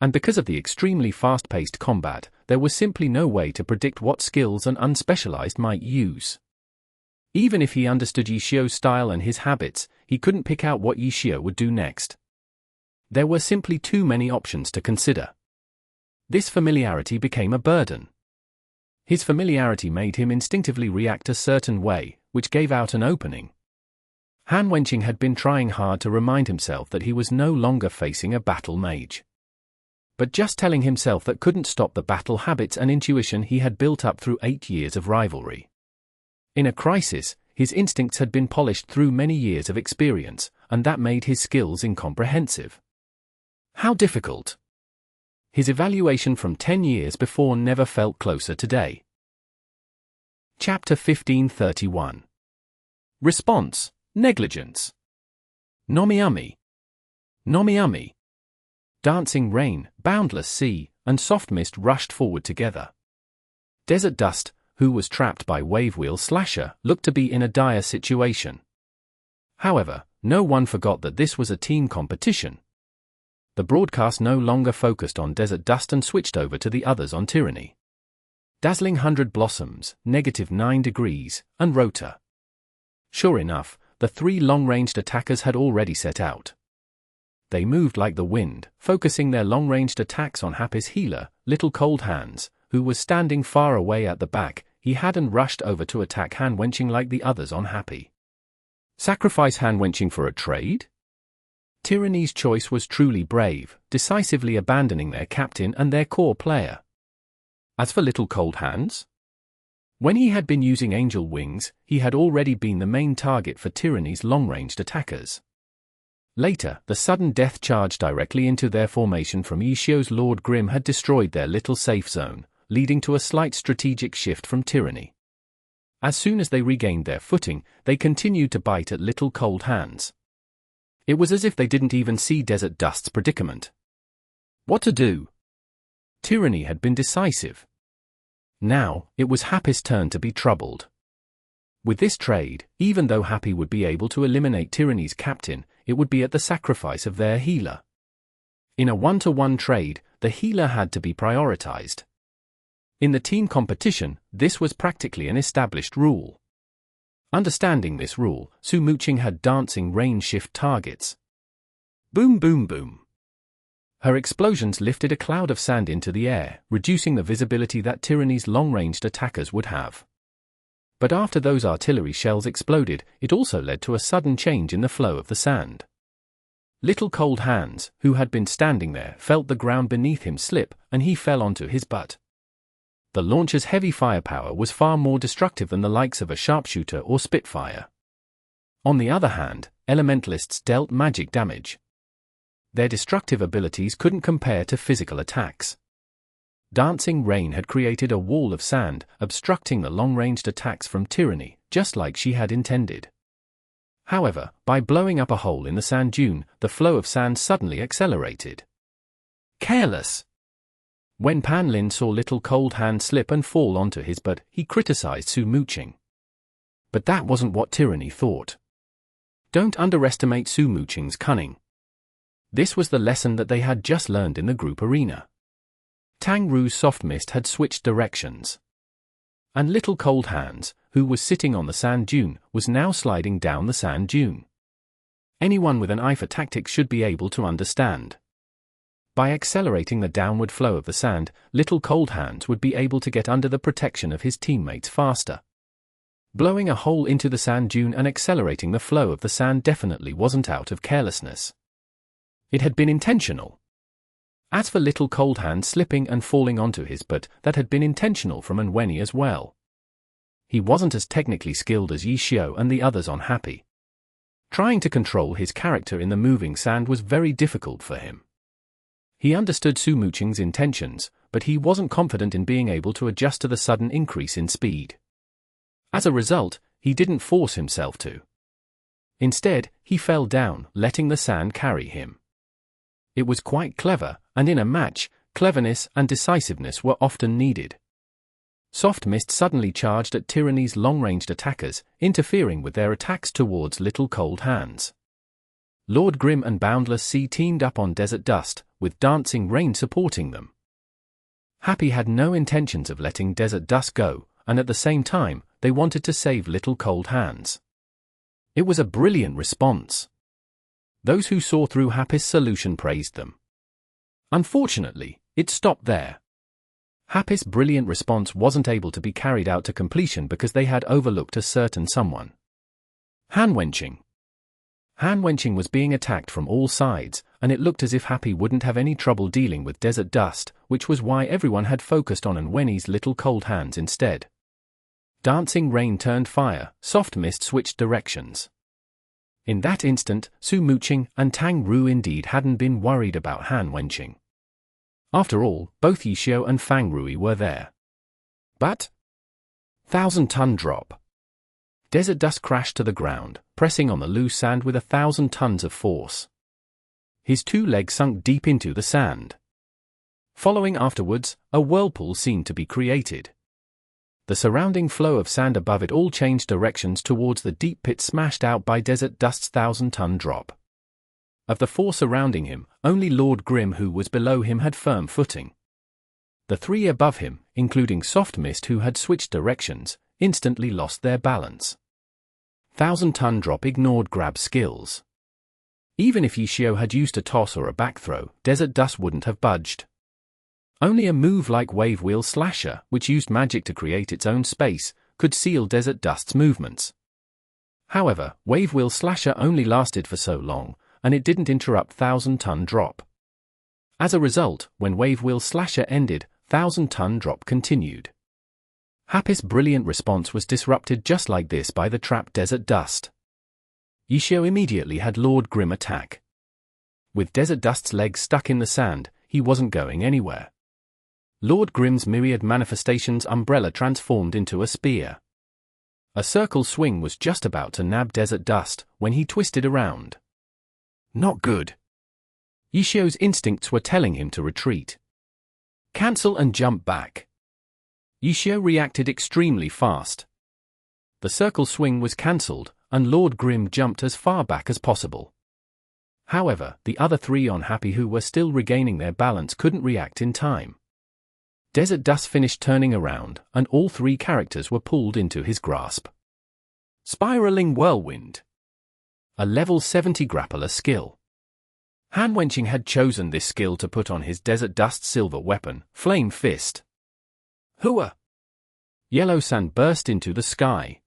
And because of the extremely fast-paced combat, there was simply no way to predict what skills an unspecialized might use. Even if he understood Yi Xiu's style and his habits, he couldn't pick out what Yi Xiu would do next. There were simply too many options to consider. This familiarity became a burden. His familiarity made him instinctively react a certain way, which gave out an opening. Han Wenqing had been trying hard to remind himself that he was no longer facing a battle mage. But just telling himself that couldn't stop the battle habits and intuition he had built up through 8 years of rivalry. In a crisis, his instincts had been polished through many years of experience, and that made his skills incomprehensive. How difficult! His evaluation from 10 years before never felt closer today. Chapter 1531. Response, Negligence. Nomiami. Nomiami. Dancing rain, boundless sea, and soft mist rushed forward together. Desert Dust, who was trapped by Wave Wheel Slasher, looked to be in a dire situation. However, no one forgot that this was a team competition. The broadcast no longer focused on Desert Dust and switched over to the others on Tyranny. Dazzling 100 Blossoms, -9 degrees, and Rota. Sure enough, the 3 long-ranged attackers had already set out. They moved like the wind, focusing their long-ranged attacks on Happy's healer, Little Cold Hands, who was standing far away at the back. He hadn't rushed over to attack Han Wenqing like the others on Happy. Sacrifice Han Wenqing for a trade? Tyranny's choice was truly brave, decisively abandoning their captain and their core player. As for Little Cold Hands? When he had been using Angel Wings, he had already been the main target for Tyranny's long-ranged attackers. Later, the sudden death charge directly into their formation from Yi Xiu's Lord Grimm had destroyed their little safe zone, leading to a slight strategic shift from Tyranny. As soon as they regained their footing, they continued to bite at Little Cold Hands. It was as if they didn't even see Desert Dust's predicament. What to do? Tyranny had been decisive. Now, it was Happy's turn to be troubled. With this trade, even though Happy would be able to eliminate Tyranny's captain, it would be at the sacrifice of their healer. In a 1-to-1 trade, the healer had to be prioritized. In the team competition, this was practically an established rule. Understanding this rule, Su Muqing had dancing rain shift targets. Boom boom boom. Her explosions lifted a cloud of sand into the air, reducing the visibility that Tyranny's long-ranged attackers would have. But after those artillery shells exploded, it also led to a sudden change in the flow of the sand. Little Cold Hands, who had been standing there, felt the ground beneath him slip, and he fell onto his butt. The launcher's heavy firepower was far more destructive than the likes of a sharpshooter or Spitfire. On the other hand, elementalists dealt magic damage. Their destructive abilities couldn't compare to physical attacks. Dancing Rain had created a wall of sand, obstructing the long-ranged attacks from Tyranny, just like she had intended. However, by blowing up a hole in the sand dune, the flow of sand suddenly accelerated. Careless! When Pan Lin saw Little Cold Hand slip and fall onto his butt, he criticized Su Muqing. But that wasn't what Tyranny thought. Don't underestimate Su Muqing's cunning. This was the lesson that they had just learned in the group arena. Tang Ru's soft mist had switched directions. And Little Cold Hands, who was sitting on the sand dune, was now sliding down the sand dune. Anyone with an eye for tactics should be able to understand. By accelerating the downward flow of the sand, Little Cold Hands would be able to get under the protection of his teammates faster. Blowing a hole into the sand dune and accelerating the flow of the sand definitely wasn't out of carelessness. It had been intentional. As for Little Cold Hand slipping and falling onto his butt, that had been intentional from Unwenny as well. He wasn't as technically skilled as Yi Xiu and the others on Happy. Trying to control his character in the moving sand was very difficult for him. He understood Su Muqing's intentions, but he wasn't confident in being able to adjust to the sudden increase in speed. As a result, he didn't force himself to. Instead, he fell down, letting the sand carry him. It was quite clever, and in a match, cleverness and decisiveness were often needed. Soft Mist suddenly charged at Tyranny's long-ranged attackers, interfering with their attacks towards Little Cold Hands. Lord Grim and Boundless Sea teamed up on Desert Dust, with Dancing Rain supporting them. Happy had no intentions of letting Desert Dust go, and at the same time, they wanted to save Little Cold Hands. It was a brilliant response. Those who saw through Happy's solution praised them. Unfortunately, it stopped there. Happy's brilliant response wasn't able to be carried out to completion because they had overlooked a certain someone. Hanwenching. Hanwenching was being attacked from all sides, and it looked as if Happy wouldn't have any trouble dealing with Desert Dust, which was why everyone had focused on Unwenny's Little Cold Hands instead. Dancing Rain turned fire, Soft Mist switched directions. In that instant, Su Muqing and Tang Ru indeed hadn't been worried about Hanwenching. After all, both Yi Xiu and Fang Rui were there. But 1,000-ton drop. Desert Dust crashed to the ground, pressing on the loose sand with 1,000 tons of force. His two legs sunk deep into the sand. Following afterwards, a whirlpool seemed to be created. The surrounding flow of sand above it all changed directions towards the deep pit smashed out by Desert Dust's 1,000-ton drop. Of the four surrounding him, only Lord Grim who was below him had firm footing. The three above him, including Soft Mist who had switched directions, instantly lost their balance. 1,000-ton drop ignored grab skills. Even if Yi Xiu had used a toss or a back throw, Desert Dust wouldn't have budged. Only a move like Wave Wheel Slasher, which used magic to create its own space, could seal Desert Dust's movements. However, Wave Wheel Slasher only lasted for so long, and it didn't interrupt 1,000-ton drop. As a result, when Wave Wheel Slasher ended, 1,000-ton drop continued. Happy's brilliant response was disrupted just like this by the trapped Desert Dust. Yi Xiu immediately had Lord Grim attack. With Desert Dust's legs stuck in the sand, he wasn't going anywhere. Lord Grim's myriad manifestations umbrella transformed into a spear. A circle swing was just about to nab Desert Dust when he twisted around. Not good. Yi Xiu's instincts were telling him to retreat. Cancel and jump back. Yi Xiu reacted extremely fast. The circle swing was cancelled, and Lord Grim jumped as far back as possible. However, the other three on Happy who were still regaining their balance couldn't react in time. Desert Dust finished turning around, and all three characters were pulled into his grasp. Spiraling Whirlwind. A level 70 grappler skill. Han Wenqing had chosen this skill to put on his Desert Dust silver weapon, Flame Fist. Hua! Yellow sand burst into the sky.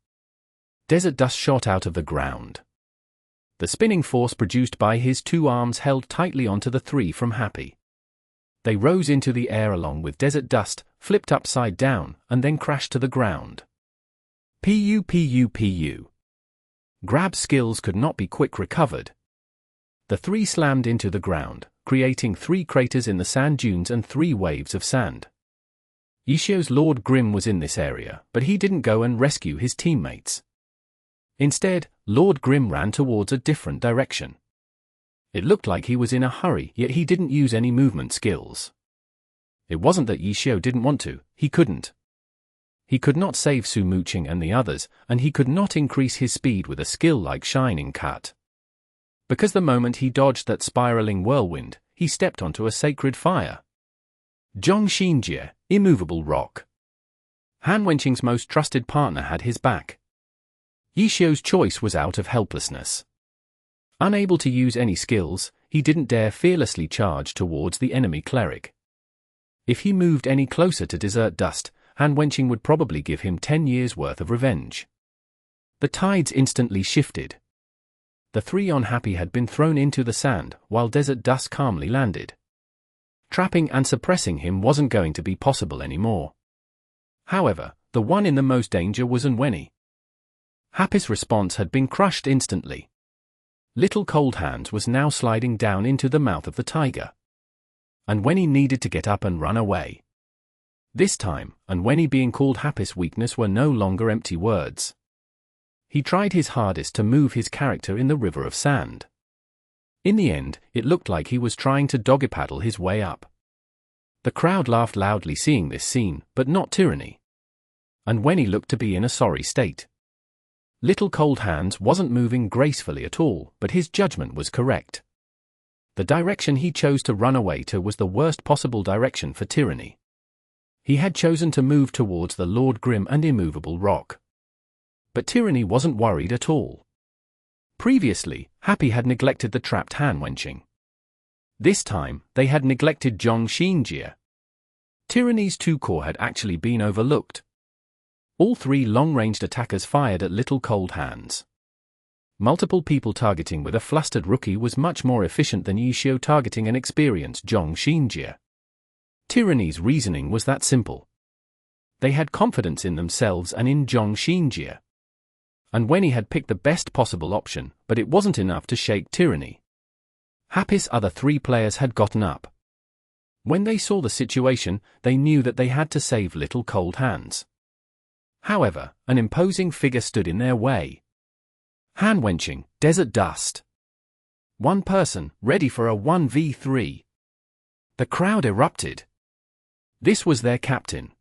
Desert Dust shot out of the ground. The spinning force produced by his two arms held tightly onto the three from Happy. They rose into the air along with Desert Dust, flipped upside down, and then crashed to the ground. Pu. Grab skills could not be quick recovered. The three slammed into the ground, creating 3 craters in the sand dunes and 3 waves of sand. Yishio's Lord Grim was in this area, but he didn't go and rescue his teammates. Instead, Lord Grim ran towards a different direction. It looked like he was in a hurry, yet he didn't use any movement skills. It wasn't that Yishio didn't want to, he couldn't. He could not save Su Muqing and the others, and he could not increase his speed with a skill like Shining Cut. Because the moment he dodged that spiraling whirlwind, he stepped onto a sacred fire. Zhongxinjie, immovable rock. Han Wenqing's most trusted partner had his back. Yishio's choice was out of helplessness. Unable to use any skills, he didn't dare fearlessly charge towards the enemy cleric. If he moved any closer to Desert Dust, Han Wenqing would probably give him 10 years' worth of revenge. The tides instantly shifted. The 3 unhappy had been thrown into the sand, while Desert Dust calmly landed. Trapping and suppressing him wasn't going to be possible anymore. However, the one in the most danger was Unweni. Happy's response had been crushed instantly. Little Cold Hands was now sliding down into the mouth of the tiger. Unweni needed to get up and run away. This time, Unweni being called Happy's weakness were no longer empty words. He tried his hardest to move his character in the river of sand. In the end, it looked like he was trying to doggy-paddle his way up. The crowd laughed loudly seeing this scene, but not Tyranny. Unweni looked to be in a sorry state. Little Cold Hands wasn't moving gracefully at all, but his judgment was correct. The direction he chose to run away to was the worst possible direction for Tyranny. He had chosen to move towards the Lord Grim and immovable rock. But Tyranny wasn't worried at all. Previously, Happy had neglected the trapped Han Wenqing. This time, they had neglected Zhongxinjie. Tyranny's 2 core had actually been overlooked. All 3 long-ranged attackers fired at Little Cold Hands. Multiple people targeting with a flustered rookie was much more efficient than Yishio targeting an experienced Zhongxinjie. Tyranny's reasoning was that simple. They had confidence in themselves and in Zhongxinjie. Unweni had picked the best possible option, but it wasn't enough to shake Tyranny. Happy's other 3 players had gotten up. When they saw the situation, they knew that they had to save Little Cold Hands. However, an imposing figure stood in their way. Han Wenqing, Desert Dust. One person, ready for a 1v3. The crowd erupted. This was their captain.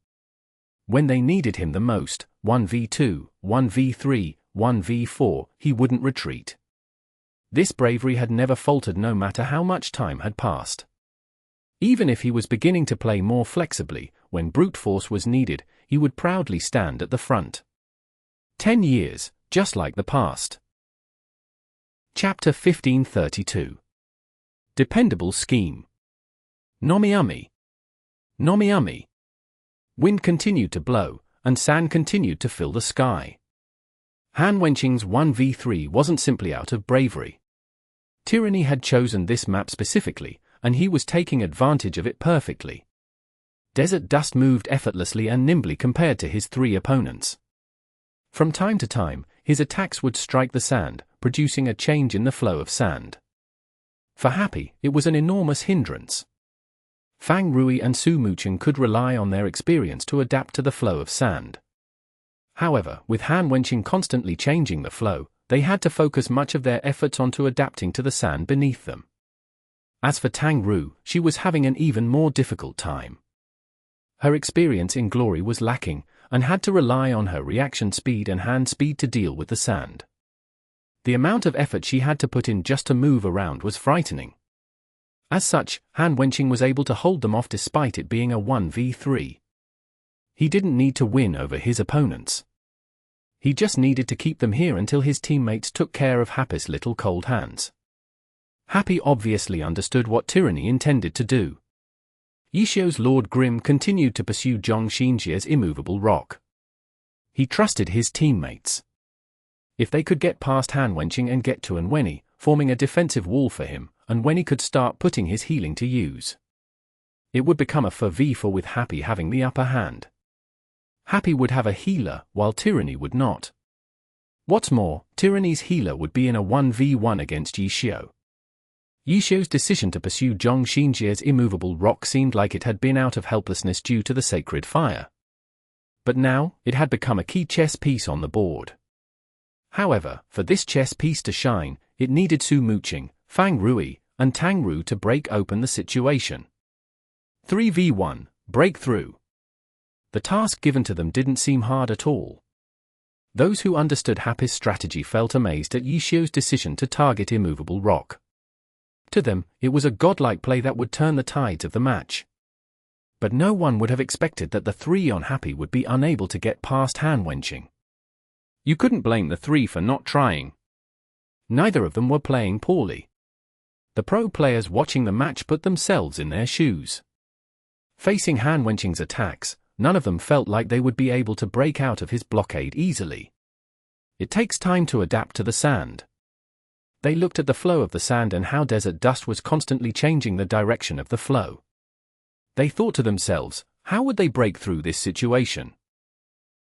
When they needed him the most, 1v2, 1v3, 1v4, he wouldn't retreat. This bravery had never faltered no matter how much time had passed. Even if he was beginning to play more flexibly, when brute force was needed, he would proudly stand at the front. 10 years, just like the past. Chapter 1532. Dependable Scheme. Nomiami. Nomiami. Wind continued to blow, and sand continued to fill the sky. Han Wenqing's 1v3 wasn't simply out of bravery. Tyranny had chosen this map specifically, and he was taking advantage of it perfectly. Desert Dust moved effortlessly and nimbly compared to his 3 opponents. From time to time, his attacks would strike the sand, producing a change in the flow of sand. For Happy, it was an enormous hindrance. Fang Rui and Su Muqing could rely on their experience to adapt to the flow of sand. However, with Han Wenqing constantly changing the flow, they had to focus much of their efforts onto adapting to the sand beneath them. As for Tang Ru, she was having an even more difficult time. Her experience in Glory was lacking, and had to rely on her reaction speed and hand speed to deal with the sand. The amount of effort she had to put in just to move around was frightening. As such, Han Wenqing was able to hold them off despite it being a 1v3. He didn't need to win over his opponents. He just needed to keep them here until his teammates took care of Happy's Little Cold Hands. Happy obviously understood what Tyranny intended to do. Yishio's Lord Grim continued to pursue Zhong Xinjie's immovable rock. He trusted his teammates. If they could get past Han Wenqing and get to Anwenny, forming a defensive wall for him, Anwenny could start putting his healing to use. It would become a 4v4 with Happy having the upper hand. Happy would have a healer, while Tyranny would not. What's more, Tyranny's healer would be in a 1v1 against Yishio. Yishio's decision to pursue Zhong Xinjie's immovable rock seemed like it had been out of helplessness due to the sacred fire. But now, it had become a key chess piece on the board. However, for this chess piece to shine, it needed Su Muqing, Fang Rui, and Tang Ru to break open the situation. 3v1, breakthrough. The task given to them didn't seem hard at all. Those who understood Happy's strategy felt amazed at Yishio's decision to target immovable rock. To them, it was a godlike play that would turn the tides of the match. But no one would have expected that the three on Happy would be unable to get past Han Wenqing. You couldn't blame the three for not trying. Neither of them were playing poorly. The pro players watching the match put themselves in their shoes. Facing Han Wenqing's attacks, none of them felt like they would be able to break out of his blockade easily. It takes time to adapt to the sand. They looked at the flow of the sand and how desert dust was constantly changing the direction of the flow. They thought to themselves, how would they break through this situation?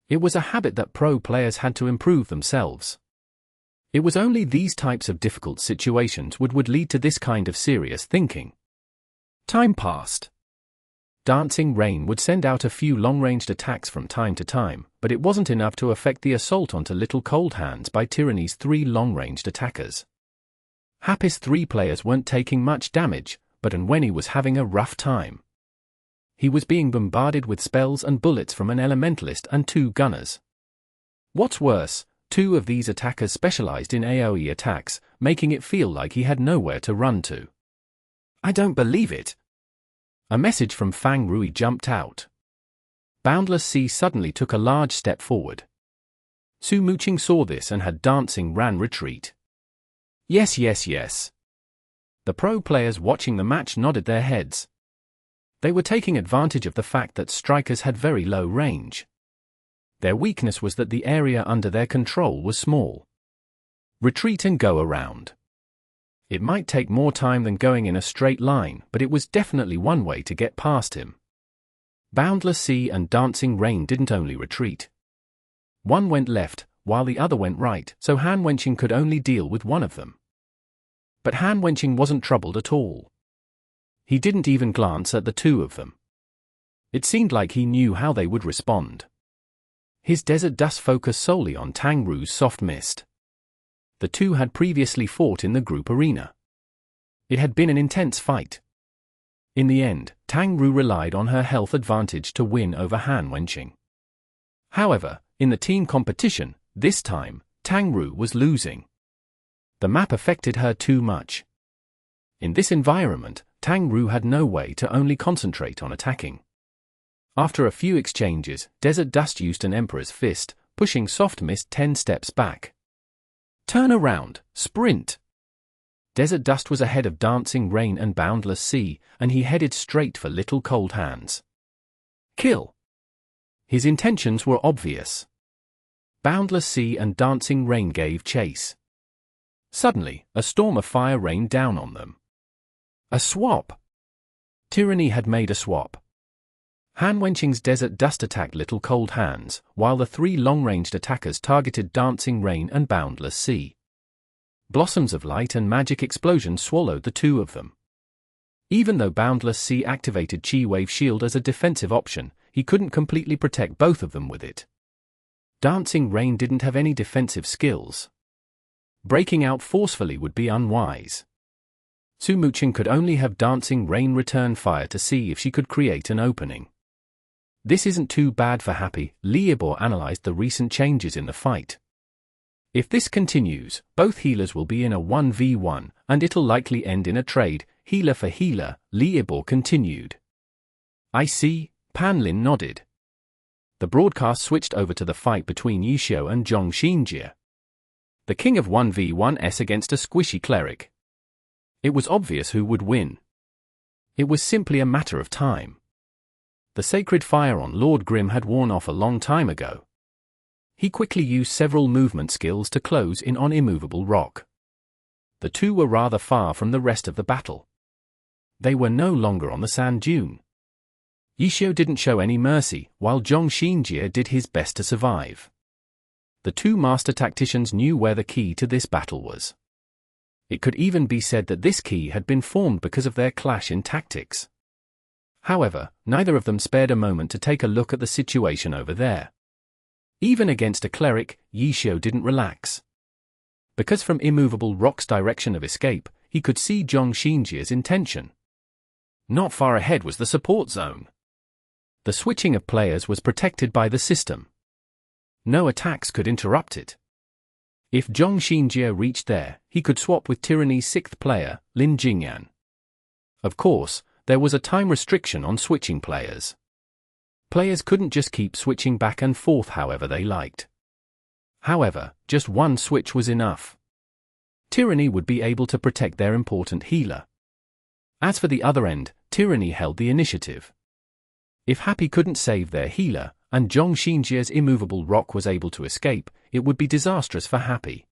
It was a habit that pro players had to improve themselves. It was only these types of difficult situations would lead to this kind of serious thinking. Time passed. Dancing Rain would send out a few long-ranged attacks from time to time, but it wasn't enough to affect the assault onto Little Cold Hands by Tyranny's three long-ranged attackers. Happy's three players weren't taking much damage, but Anwenny was having a rough time. He was being bombarded with spells and bullets from an elementalist and two gunners. What's worse, two of these attackers specialized in AoE attacks, making it feel like he had nowhere to run to. I don't believe it. A message from Fang Rui jumped out. Boundless Sea suddenly took a large step forward. Su Muqing saw this and had Dancing Ran retreat. Yes. The pro players watching the match nodded their heads. They were taking advantage of the fact that strikers had very low range. Their weakness was that the area under their control was small. Retreat and go around. It might take more time than going in a straight line, but it was definitely one way to get past him. Boundless Sea and Dancing Rain didn't only retreat. One went left, while the other went right, so Han Wenqing could only deal with one of them. But Han Wenqing wasn't troubled at all. He didn't even glance at the two of them. It seemed like he knew how they would respond. His desert dust focused solely on Tang Ru's soft mist. The two had previously fought in the group arena. It had been an intense fight. In the end, Tang Ru relied on her health advantage to win over Han Wenqing. However, in the team competition, this time, Tang Ru was losing. The map affected her too much. In this environment, Tang Ru had no way to only concentrate on attacking. After a few exchanges, Desert Dust used an Emperor's Fist, pushing Soft Mist 10 steps back. Turn around, sprint! Desert Dust was ahead of Dancing Rain and Boundless Sea, and he headed straight for Little Cold Hands. Kill! His intentions were obvious. Boundless Sea and Dancing Rain gave chase. Suddenly, a storm of fire rained down on them. A swap! Tyranny had made a swap. Han Wenqing's Desert Dust attacked Little Cold Hands, while the three long-ranged attackers targeted Dancing Rain and Boundless Sea. Blossoms of Light and Magic Explosion swallowed the two of them. Even though Boundless Sea activated Chi Wave Shield as a defensive option, he couldn't completely protect both of them with it. Dancing Rain didn't have any defensive skills. Breaking out forcefully would be unwise. Su Muqing could only have Dancing Rain return fire to see if she could create an opening. This isn't too bad for Happy. Liebor analyzed the recent changes in the fight. If this continues, both healers will be in a 1v1, and it'll likely end in a trade, healer for healer, Liebor continued. I see, Panlin nodded. The broadcast switched over to the fight between Yishio and Zhong Xinjie. The king of 1v1s against a squishy cleric. It was obvious who would win. It was simply a matter of time. The sacred fire on Lord Grimm had worn off a long time ago. He quickly used several movement skills to close in on Immovable Rock. The two were rather far from the rest of the battle. They were no longer on the sand dune. Yishio didn't show any mercy, while Zhong Xinjie did his best to survive. The two master tacticians knew where the key to this battle was. It could even be said that this key had been formed because of their clash in tactics. However, neither of them spared a moment to take a look at the situation over there. Even against a cleric, Yishio didn't relax. Because from Immovable Rock's direction of escape, he could see Zhong Xinjie's intention. Not far ahead was the support zone. The switching of players was protected by the system. No attacks could interrupt it. If Zhong Xinjie reached there, he could swap with Tyranny's sixth player, Lin Jingyan. Of course, there was a time restriction on switching players. Players couldn't just keep switching back and forth however they liked. However, just one switch was enough. Tyranny would be able to protect their important healer. As for the other end, Tyranny held the initiative. If Happy couldn't save their healer, and Zhong Xinjie's Immovable Rock was able to escape, it would be disastrous for Happy.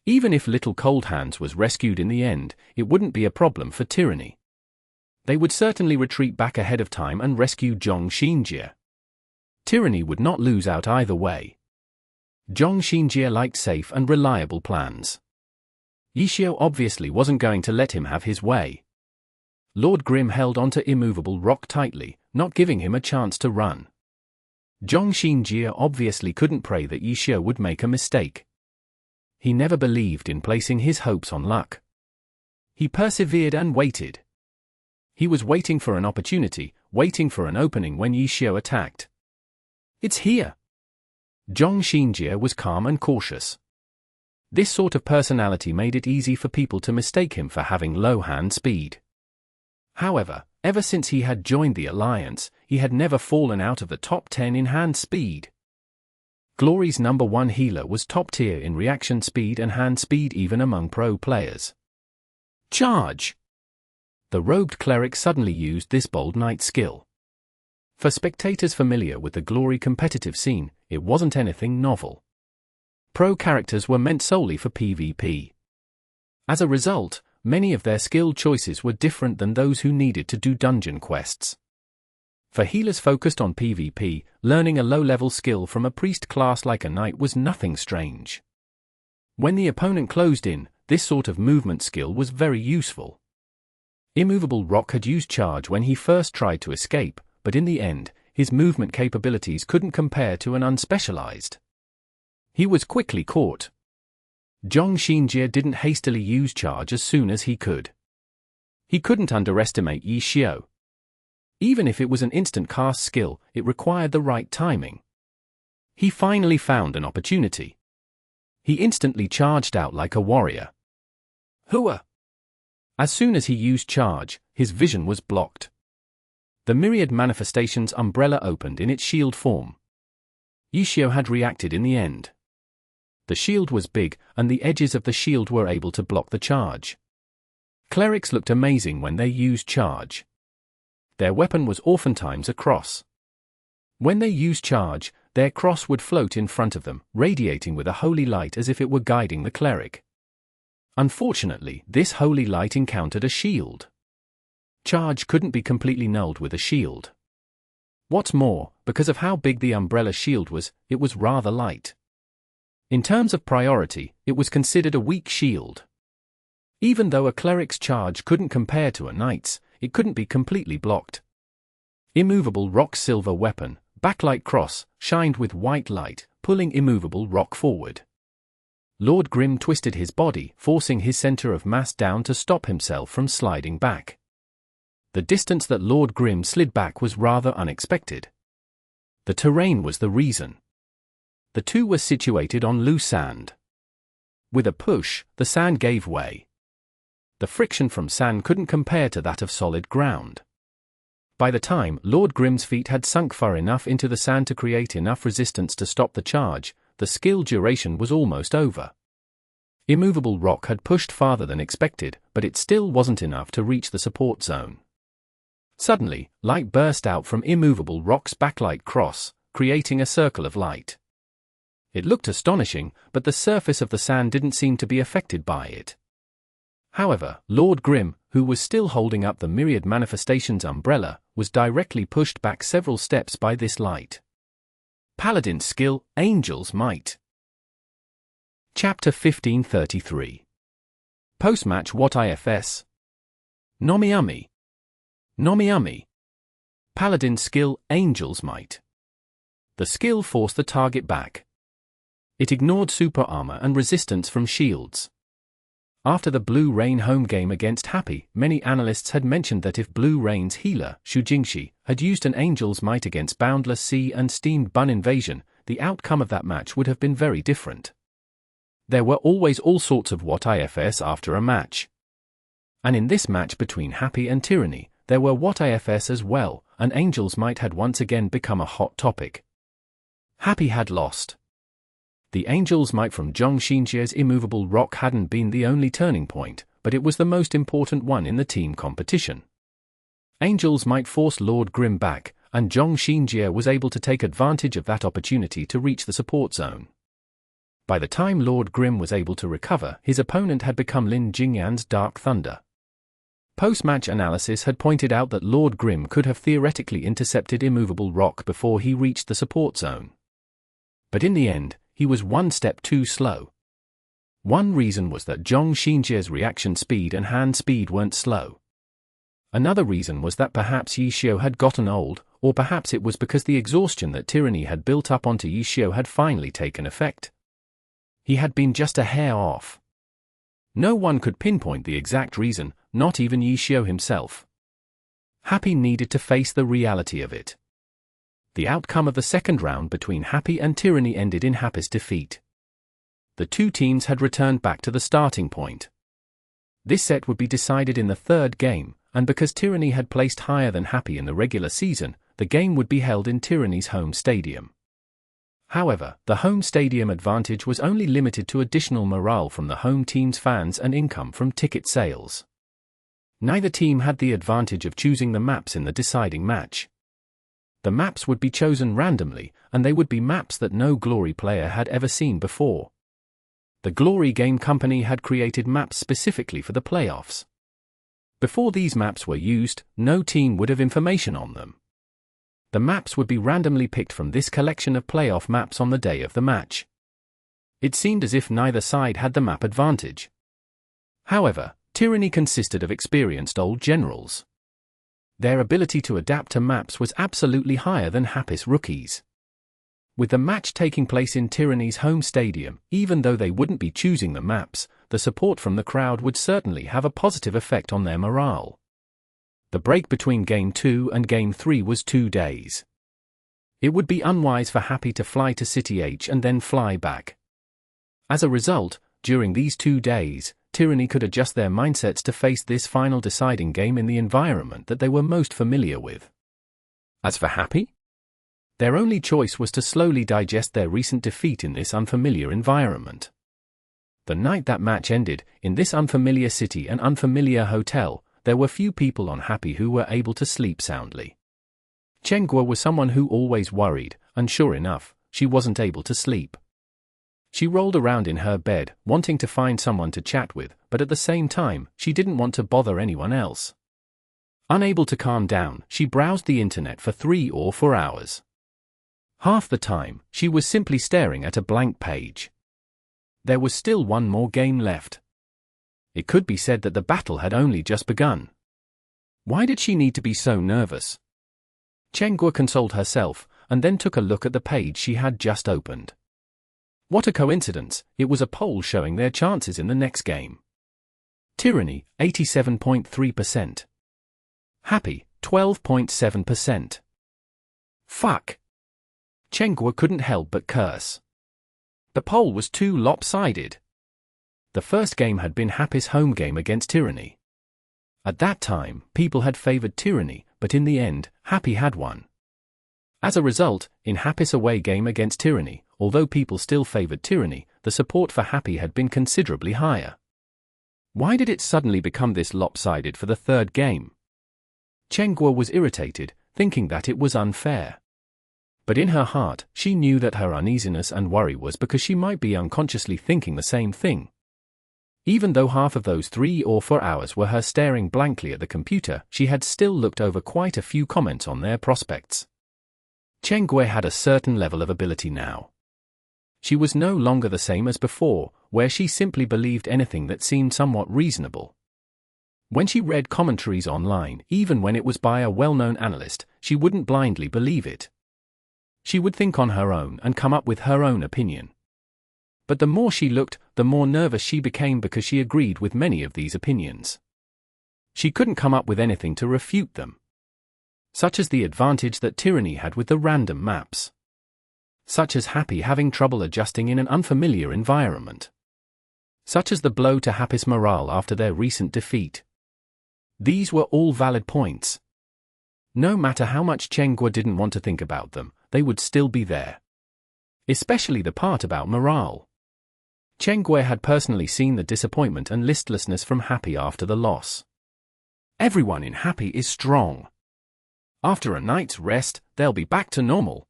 Even if Little Cold Hands was rescued in the end, it wouldn't be a problem for Tyranny. They would certainly retreat back ahead of time and rescue Zhong Xinjie. Tyranny would not lose out either way. Zhong Xinjie liked safe and reliable plans. Yishio obviously wasn't going to let him have his way. Lord Grimm held onto Immovable Rock tightly, not giving him a chance to run. Zhong Xinjie obviously couldn't pray that Yishio would make a mistake. He never believed in placing his hopes on luck. He persevered and waited. He was waiting for an opportunity, waiting for an opening when Yishio attacked. It's here. Zhong Xinjie was calm and cautious. This sort of personality made it easy for people to mistake him for having low hand speed. However, ever since he had joined the alliance, he had never fallen out of the top 10 in hand speed. Glory's #1 healer was top tier in reaction speed and hand speed even among pro players. Charge! The robed cleric suddenly used this bold knight skill. For spectators familiar with the Glory competitive scene, it wasn't anything novel. Pro characters were meant solely for PvP. As a result, many of their skill choices were different than those who needed to do dungeon quests. For healers focused on PvP, learning a low-level skill from a priest class like a knight was nothing strange. When the opponent closed in, this sort of movement skill was very useful. Immovable Rock had used charge when he first tried to escape, but in the end, his movement capabilities couldn't compare to an unspecialized. He was quickly caught. Zhong Xinjie didn't hastily use charge as soon as he could. He couldn't underestimate Yishio. Even if it was an instant cast skill, it required the right timing. He finally found an opportunity. He instantly charged out like a warrior. Hua! As soon as he used charge, his vision was blocked. The myriad manifestations umbrella opened in its shield form. Yishio had reacted in the end. The shield was big, and the edges of the shield were able to block the charge. Clerics looked amazing when they used charge. Their weapon was oftentimes a cross. When they used charge, their cross would float in front of them, radiating with a holy light as if it were guiding the cleric. Unfortunately, this holy light encountered a shield. Charge couldn't be completely nulled with a shield. What's more, because of how big the umbrella shield was, it was rather light. In terms of priority, it was considered a weak shield. Even though a cleric's charge couldn't compare to a knight's, it couldn't be completely blocked. Immovable Rock's silver weapon, backlight cross, shined with white light, pulling Immovable Rock forward. Lord Grimm twisted his body, forcing his center of mass down to stop himself from sliding back. The distance that Lord Grimm slid back was rather unexpected. The terrain was the reason. The two were situated on loose sand. With a push, the sand gave way. The friction from sand couldn't compare to that of solid ground. By the time Lord Grimm's feet had sunk far enough into the sand to create enough resistance to stop the charge, the skill duration was almost over. Immovable Rock had pushed farther than expected, but it still wasn't enough to reach the support zone. Suddenly, light burst out from Immovable Rock's backlight cross, creating a circle of light. It looked astonishing, but the surface of the sand didn't seem to be affected by it. However, Lord Grim, who was still holding up the Myriad Manifestations umbrella, was directly pushed back several steps by this light. Paladin's skill, Angel's might. Chapter 1533. Post-match What-Ifs. Nomiami. Nomiami. Paladin's skill, Angel's might. The skill forced the target back. It ignored super armor and resistance from shields. After the Blue Rain home game against Happy, many analysts had mentioned that if Blue Rain's healer, Shu Jingxi, had used an Angel's Might against Boundless Sea and Steamed Bun Invasion, the outcome of that match would have been very different. There were always all sorts of What-Ifs after a match. And in this match between Happy and Tyranny, there were What-Ifs as well, and Angel's Might had once again become a hot topic. Happy had lost. The Angel's Might from Zhong Xinjie's Immovable Rock hadn't been the only turning point, but it was the most important one in the team competition. Angel's Might forced Lord Grim back, and Zhong Xinjie was able to take advantage of that opportunity to reach the support zone. By the time Lord Grim was able to recover, his opponent had become Lin Jingyan's Dark Thunder. Post-match analysis had pointed out that Lord Grim could have theoretically intercepted Immovable Rock before he reached the support zone. But in the end, he was one step too slow. One reason was that Zhong Xinjie's reaction speed and hand speed weren't slow. Another reason was that perhaps Yishio had gotten old, or perhaps it was because the exhaustion that Tyranny had built up onto Yishio had finally taken effect. He had been just a hair off. No one could pinpoint the exact reason, not even Yishio himself. Happy needed to face the reality of it. The outcome of the second round between Happy and Tyranny ended in Happy's defeat. The two teams had returned back to the starting point. This set would be decided in the third game, and because Tyranny had placed higher than Happy in the regular season, the game would be held in Tyranny's home stadium. However, the home stadium advantage was only limited to additional morale from the home team's fans and income from ticket sales. Neither team had the advantage of choosing the maps in the deciding match. The maps would be chosen randomly, and they would be maps that no Glory player had ever seen before. The Glory game company had created maps specifically for the playoffs. Before these maps were used, no team would have information on them. The maps would be randomly picked from this collection of playoff maps on the day of the match. It seemed as if neither side had the map advantage. However, Tyranny consisted of experienced old generals. Their ability to adapt to maps was absolutely higher than Happy's rookies. With the match taking place in Tyranny's home stadium, even though they wouldn't be choosing the maps, the support from the crowd would certainly have a positive effect on their morale. The break between Game 2 and Game 3 was 2 days. It would be unwise for Happy to fly to City H and then fly back. As a result, during these 2 days, Tyranny could adjust their mindsets to face this final deciding game in the environment that they were most familiar with. As for Happy, their only choice was to slowly digest their recent defeat in this unfamiliar environment. The night that match ended, in this unfamiliar city and unfamiliar hotel, there were few people on Happy who were able to sleep soundly. Chenghua was someone who always worried, and sure enough, she wasn't able to sleep. She rolled around in her bed, wanting to find someone to chat with, but at the same time, she didn't want to bother anyone else. Unable to calm down, she browsed the internet for 3 or 4 hours. Half the time, she was simply staring at a blank page. There was still one more game left. It could be said that the battle had only just begun. Why did she need to be so nervous? Chenghua consoled herself, and then took a look at the page she had just opened. What a coincidence, it was a poll showing their chances in the next game. Tyranny, 87.3%. Happy, 12.7%. Fuck. Chenghua couldn't help but curse. The poll was too lopsided. The first game had been Happy's home game against Tyranny. At that time, people had favored Tyranny, but in the end, Happy had won. As a result, in Happy's away game against Tyranny, although people still favored Tyranny, the support for Happy had been considerably higher. Why did it suddenly become this lopsided for the third game? Chen Guo was irritated, thinking that it was unfair. But in her heart, she knew that her uneasiness and worry was because she might be unconsciously thinking the same thing. Even though half of those 3 or 4 hours were her staring blankly at the computer, she had still looked over quite a few comments on their prospects. Chen Guo had a certain level of ability now. She was no longer the same as before, where she simply believed anything that seemed somewhat reasonable. When she read commentaries online, even when it was by a well-known analyst, she wouldn't blindly believe it. She would think on her own and come up with her own opinion. But the more she looked, the more nervous she became because she agreed with many of these opinions. She couldn't come up with anything to refute them. Such as the advantage that Tyranny had with the random maps. Such as Happy having trouble adjusting in an unfamiliar environment. Such as the blow to Happy's morale after their recent defeat. These were all valid points. No matter how much Chen Guo didn't want to think about them, they would still be there. Especially the part about morale. Chen Guo had personally seen the disappointment and listlessness from Happy after the loss. Everyone in Happy is strong. After a night's rest, they'll be back to normal.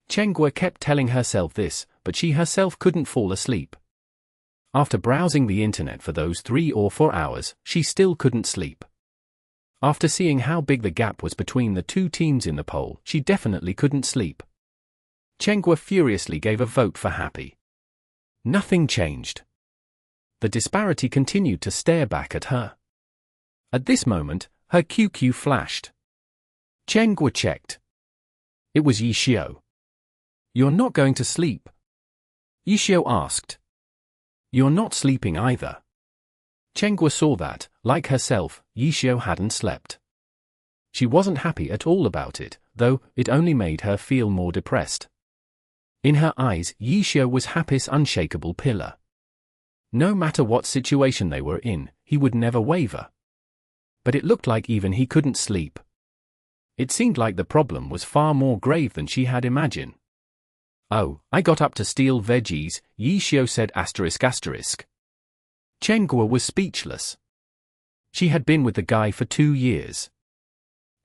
Chen Guo kept telling herself this, but she herself couldn't fall asleep. After browsing the internet for those 3 or 4 hours, she still couldn't sleep. After seeing how big the gap was between the two teams in the poll, she definitely couldn't sleep. Chen Guo furiously gave a vote for Happy. Nothing changed. The disparity continued to stare back at her. At this moment, her QQ flashed. Chen Guo checked. It was Yi Xiao. "You're not going to sleep?" Yi Xiao asked. "You're not sleeping either." Chen Guo saw that, like herself, Yi Xiao hadn't slept. She wasn't happy at all about it, though it only made her feel more depressed. In her eyes, Yi Xiao was Happy's unshakable pillar. No matter what situation they were in, he would never waver. But it looked like even he couldn't sleep. It seemed like the problem was far more grave than she had imagined. "Oh, I got up to steal veggies," Yi Xiao said ***. Chen Guo was speechless. She had been with the guy for 2 years.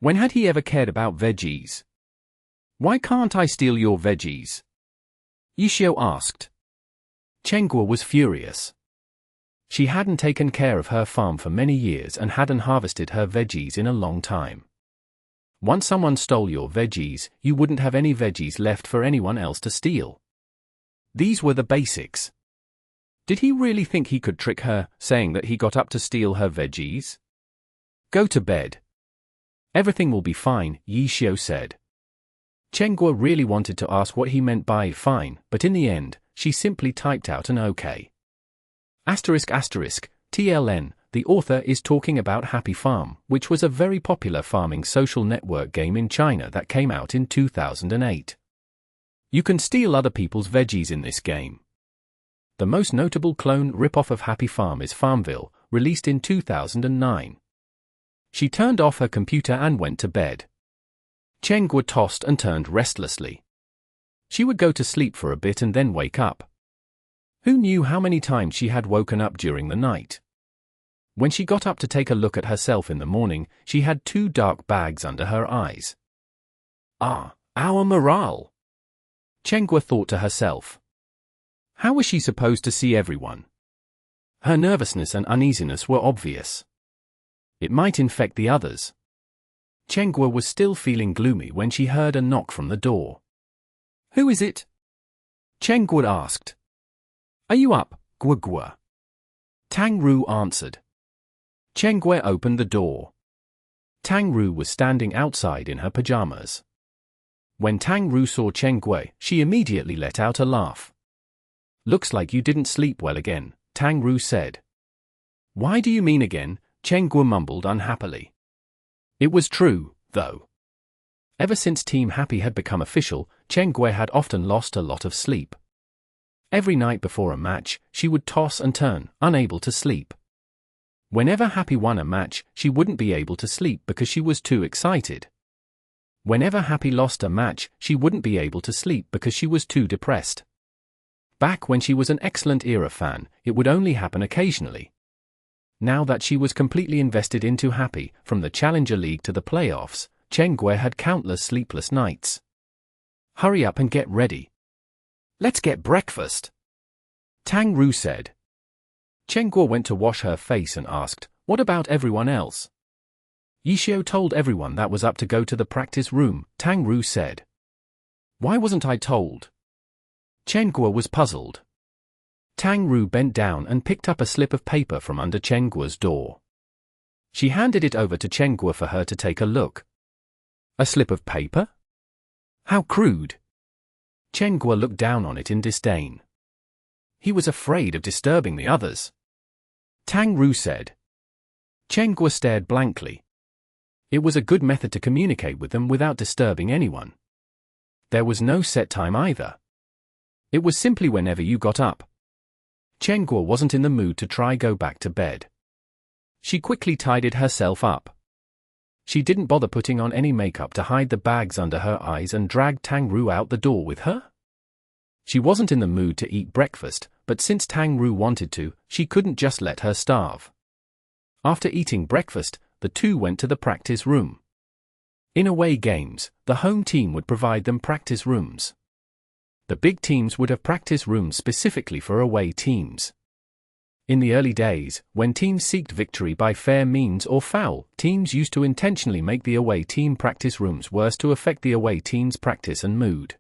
When had he ever cared about veggies? "Why can't I steal your veggies?" Yi Xiao asked. Chen Guo was furious. She hadn't taken care of her farm for many years and hadn't harvested her veggies in a long time. Once someone stole your veggies, you wouldn't have any veggies left for anyone else to steal. These were the basics. Did he really think he could trick her, saying that he got up to steal her veggies? "Go to bed. Everything will be fine," Yi Xiao said. Chen Guo really wanted to ask what he meant by fine, but in the end, she simply typed out an OK. ***TLN, the author is talking about Happy Farm, which was a very popular farming social network game in China that came out in 2008. You can steal other people's veggies in this game. The most notable clone ripoff of Happy Farm is Farmville, released in 2009. She turned off her computer and went to bed. Chen Guo tossed and turned restlessly. She would go to sleep for a bit and then wake up. Who knew how many times she had woken up during the night? When she got up to take a look at herself in the morning, she had 2 dark bags under her eyes. Our morale. Chen Guo thought to herself. How was she supposed to see everyone? Her nervousness and uneasiness were obvious. It might infect the others. Chen Guo was still feeling gloomy when she heard a knock from the door. "Who is it?" Chen Guo asked. "Are you up, Guo Guo?" Tang Ru answered. Chen Guo opened the door. Tang Ru was standing outside in her pajamas. When Tang Ru saw Chen Guo, she immediately let out a laugh. "Looks like you didn't sleep well again," Tang Ru said. "Why do you mean again?" Chen Guo mumbled unhappily. It was true, though. Ever since Team Happy had become official, Chen Guo had often lost a lot of sleep. Every night before a match, she would toss and turn, unable to sleep. Whenever Happy won a match, she wouldn't be able to sleep because she was too excited. Whenever Happy lost a match, she wouldn't be able to sleep because she was too depressed. Back when she was an excellent era fan, it would only happen occasionally. Now that she was completely invested into Happy, from the Challenger League to the playoffs, Chen Guo had countless sleepless nights. Hurry up and get ready. Let's get breakfast, Tang Ru said. Chen Guo went to wash her face and asked, what about everyone else? Yishio told everyone that was up to go to the practice room, Tang Ru said. Why wasn't I told? Chen Guo was puzzled. Tang Ru bent down and picked up a slip of paper from under Chen Guo's door. She handed it over to Chen Guo for her to take a look. A slip of paper? How crude. Chen Guo looked down on it in disdain. He was afraid of disturbing the others. Tang Ru said. Chen Guo stared blankly. It was a good method to communicate with them without disturbing anyone. There was no set time either. It was simply whenever you got up. Chen Guo wasn't in the mood to try go back to bed. She quickly tidied herself up. She didn't bother putting on any makeup to hide the bags under her eyes and dragged Tang Ru out the door with her. She wasn't in the mood to eat breakfast, but since Tang Ru wanted to, she couldn't just let her starve. After eating breakfast, the two went to the practice room. In away games, the home team would provide them practice rooms. The big teams would have practice rooms specifically for away teams. In the early days, when teams sought victory by fair means or foul, teams used to intentionally make the away team practice rooms worse to affect the away team's practice and mood.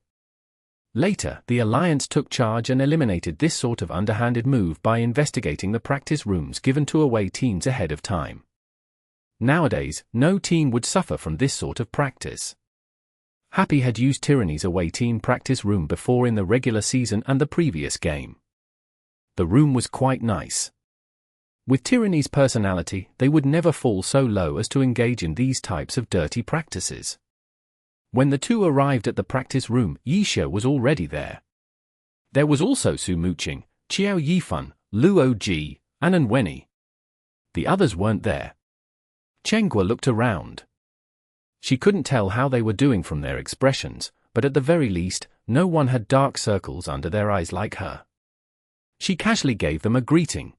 Later, the Alliance took charge and eliminated this sort of underhanded move by investigating the practice rooms given to away teams ahead of time. Nowadays, no team would suffer from this sort of practice. Happy had used Tyranny's away team practice room before in the regular season and the previous game. The room was quite nice. With Tyranny's personality, they would never fall so low as to engage in these types of dirty practices. When the two arrived at the practice room, Yishio was already there. There was also Su Muqing, Qiao Yifan, Luo Ji, and An Wenyi. The others weren't there. Chen Guo looked around. She couldn't tell how they were doing from their expressions, but at the very least, no one had dark circles under their eyes like her. She casually gave them a greeting.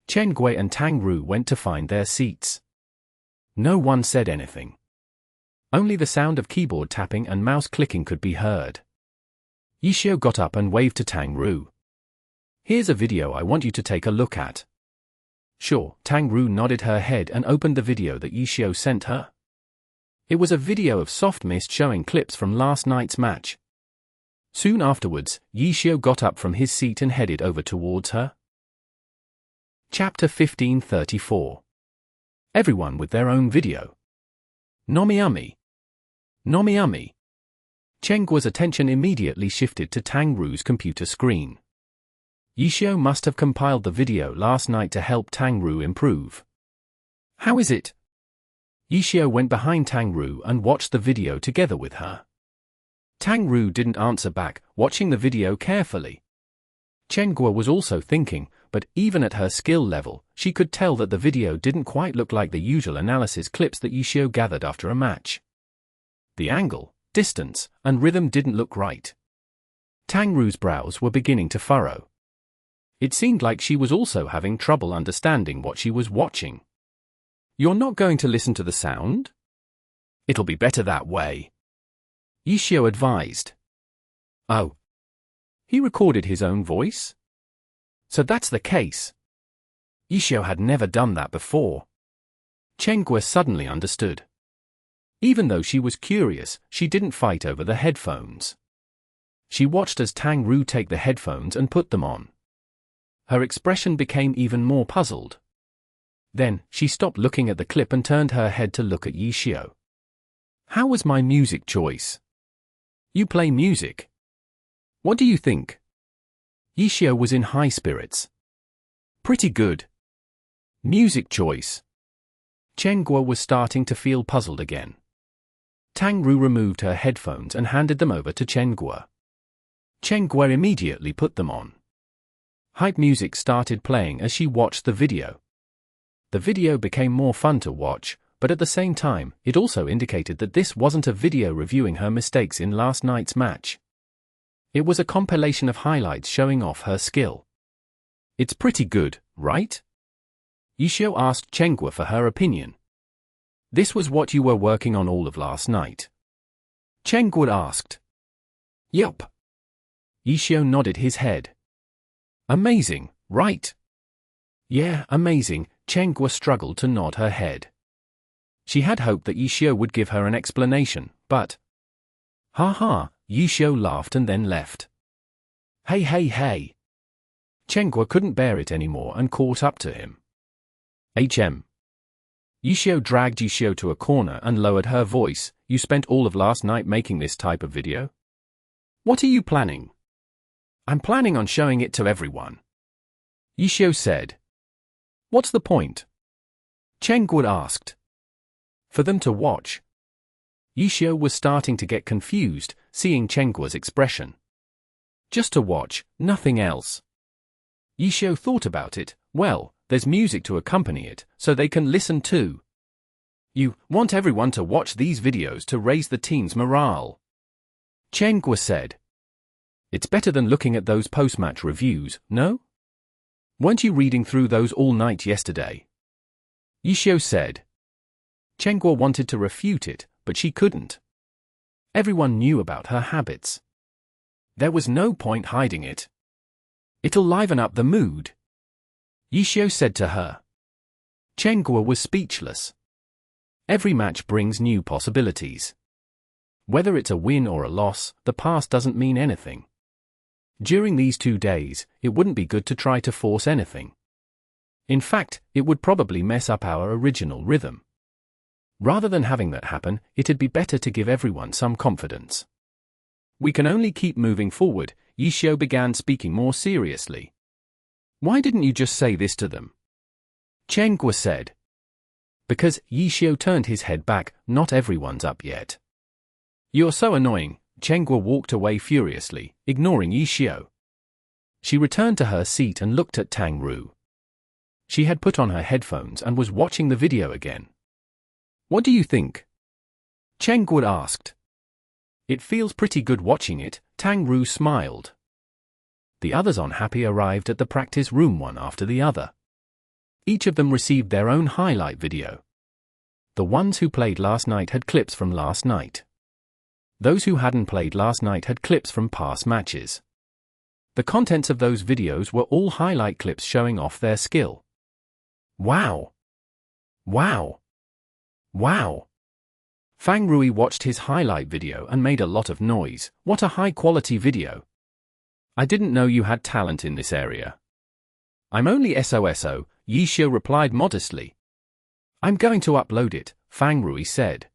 Chen Guo and Tang Ru went to find their seats. No one said anything. Only the sound of keyboard tapping and mouse clicking could be heard. Yishio got up and waved to Tang Ru. Here's a video I want you to take a look at. Sure, Tang Ru nodded her head and opened the video that Yishio sent her. It was a video of Soft Mist showing clips from last night's match. Soon afterwards, Yishio got up from his seat and headed over towards her. Chapter 1534. Everyone with their own video. Nomiami. Nomiami. Chen Guo's attention immediately shifted to Tang Ru's computer screen. Yishio must have compiled the video last night to help Tang Ru improve. How is it? Yishio went behind Tang Ru and watched the video together with her. Tang Ru didn't answer back, watching the video carefully. Chen Guo was also thinking, but even at her skill level, she could tell that the video didn't quite look like the usual analysis clips that Yishio gathered after a match. The angle, distance, and rhythm didn't look right. Tang Ru's brows were beginning to furrow. It seemed like she was also having trouble understanding what she was watching. You're not going to listen to the sound? It'll be better that way, Yishio advised. Oh. He recorded his own voice? So that's the case. Yishio had never done that before. Chen Guo suddenly understood. Even though she was curious, she didn't fight over the headphones. She watched as Tang Ru take the headphones and put them on. Her expression became even more puzzled. Then, she stopped looking at the clip and turned her head to look at Yishio. How was my music choice? You play music. What do you think? Yishio was in high spirits. Pretty good. Music choice. Chen Guo was starting to feel puzzled again. Tang Ru removed her headphones and handed them over to Chen Guo. Chen Guo immediately put them on. Hype music started playing as she watched the video. The video became more fun to watch, but at the same time, it also indicated that this wasn't a video reviewing her mistakes in last night's match. It was a compilation of highlights showing off her skill. It's pretty good, right? Yishio asked Chenghua for her opinion. This was what you were working on all of last night? Chenghua asked. Yup. Yishio nodded his head. Amazing, right? Yeah, amazing. Chenghua struggled to nod her head. She had hoped that Yishio would give her an explanation, but... Ha ha, Yishio laughed and then left. Hey hey hey. Chenghua couldn't bear it anymore and caught up to him. HM. Yishio dragged Yishio to a corner and lowered her voice. You spent all of last night making this type of video? What are you planning? I'm planning on showing it to everyone. Yishio said. What's the point? Chenghua asked. For them to watch. Yishio was starting to get confused, seeing Chenggua's expression. Just to watch, nothing else. Yishio thought about it. Well, there's music to accompany it, so they can listen too. You want everyone to watch these videos to raise the team's morale. Chenghua said. It's better than looking at those post-match reviews, no? Weren't you reading through those all night yesterday? Yishio said. Chenghua wanted to refute it, but she couldn't. Everyone knew about her habits. There was no point hiding it. It'll liven up the mood. Yishio said to her. Chenghua was speechless. Every match brings new possibilities. Whether it's a win or a loss, the past doesn't mean anything. During these 2 days, it wouldn't be good to try to force anything. In fact, it would probably mess up our original rhythm. Rather than having that happen, it'd be better to give everyone some confidence. We can only keep moving forward. Yishio began speaking more seriously. Why didn't you just say this to them? Chenghua said. Because Yishio turned his head back. Not everyone's up yet. You're so annoying. Chenghua walked away furiously, ignoring Yishio. She returned to her seat and looked at Tang Ru. She had put on her headphones and was watching the video again. What do you think? Chenghua asked. It feels pretty good watching it. Tang Ru smiled. The others on Happy arrived at the practice room one after the other. Each of them received their own highlight video. The ones who played last night had clips from last night. Those who hadn't played last night had clips from past matches. The contents of those videos were all highlight clips showing off their skill. Wow! Wow! Wow! Fang Rui watched his highlight video and made a lot of noise. What a high-quality video! I didn't know you had talent in this area. I'm only SOSO, Yishio replied modestly. I'm going to upload it, Fang Rui said.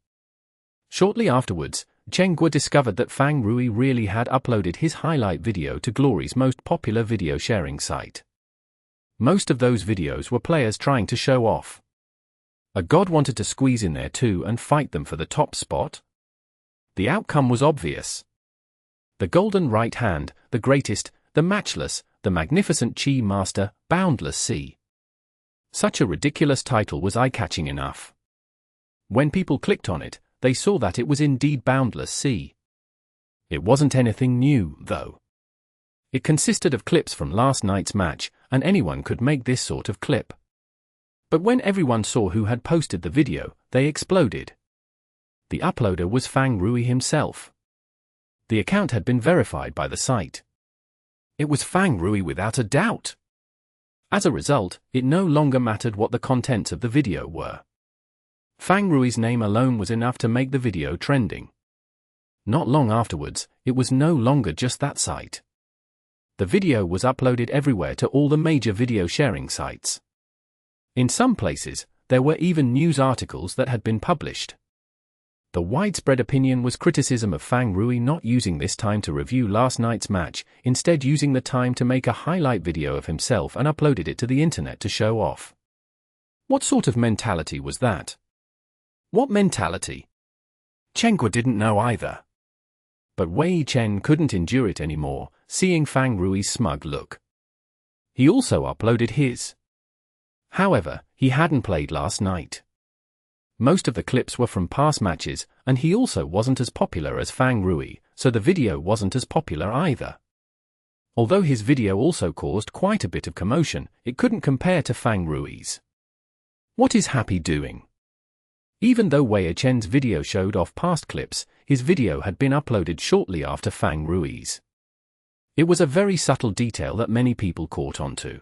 Shortly afterwards, Chenghua discovered that Fang Rui really had uploaded his highlight video to Glory's most popular video sharing site. Most of those videos were players trying to show off. A god wanted to squeeze in there too and fight them for the top spot? The outcome was obvious. The golden right hand, the greatest, the matchless, the magnificent Chi Master, Boundless Sea. Such a ridiculous title was eye-catching enough. When people clicked on it, they saw that it was indeed Boundless Sea. It wasn't anything new, though. It consisted of clips from last night's match, and anyone could make this sort of clip. But when everyone saw who had posted the video, they exploded. The uploader was Fang Rui himself. The account had been verified by the site. It was Fang Rui without a doubt. As a result, it no longer mattered what the contents of the video were. Fang Rui's name alone was enough to make the video trending. Not long afterwards, it was no longer just that site. The video was uploaded everywhere to all the major video sharing sites. In some places, there were even news articles that had been published. The widespread opinion was criticism of Fang Rui not using this time to review last night's match, instead using the time to make a highlight video of himself and uploaded it to the internet to show off. What sort of mentality was that? What mentality? Chenghua didn't know either. But Wei Chen couldn't endure it anymore, seeing Fang Rui's smug look. He also uploaded his. However, he hadn't played last night. Most of the clips were from past matches, and he also wasn't as popular as Fang Rui, so the video wasn't as popular either. Although his video also caused quite a bit of commotion, it couldn't compare to Fang Rui's. What is Happy doing? Even though Wei Chen's video showed off past clips, his video had been uploaded shortly after Fang Rui's. It was a very subtle detail that many people caught on to.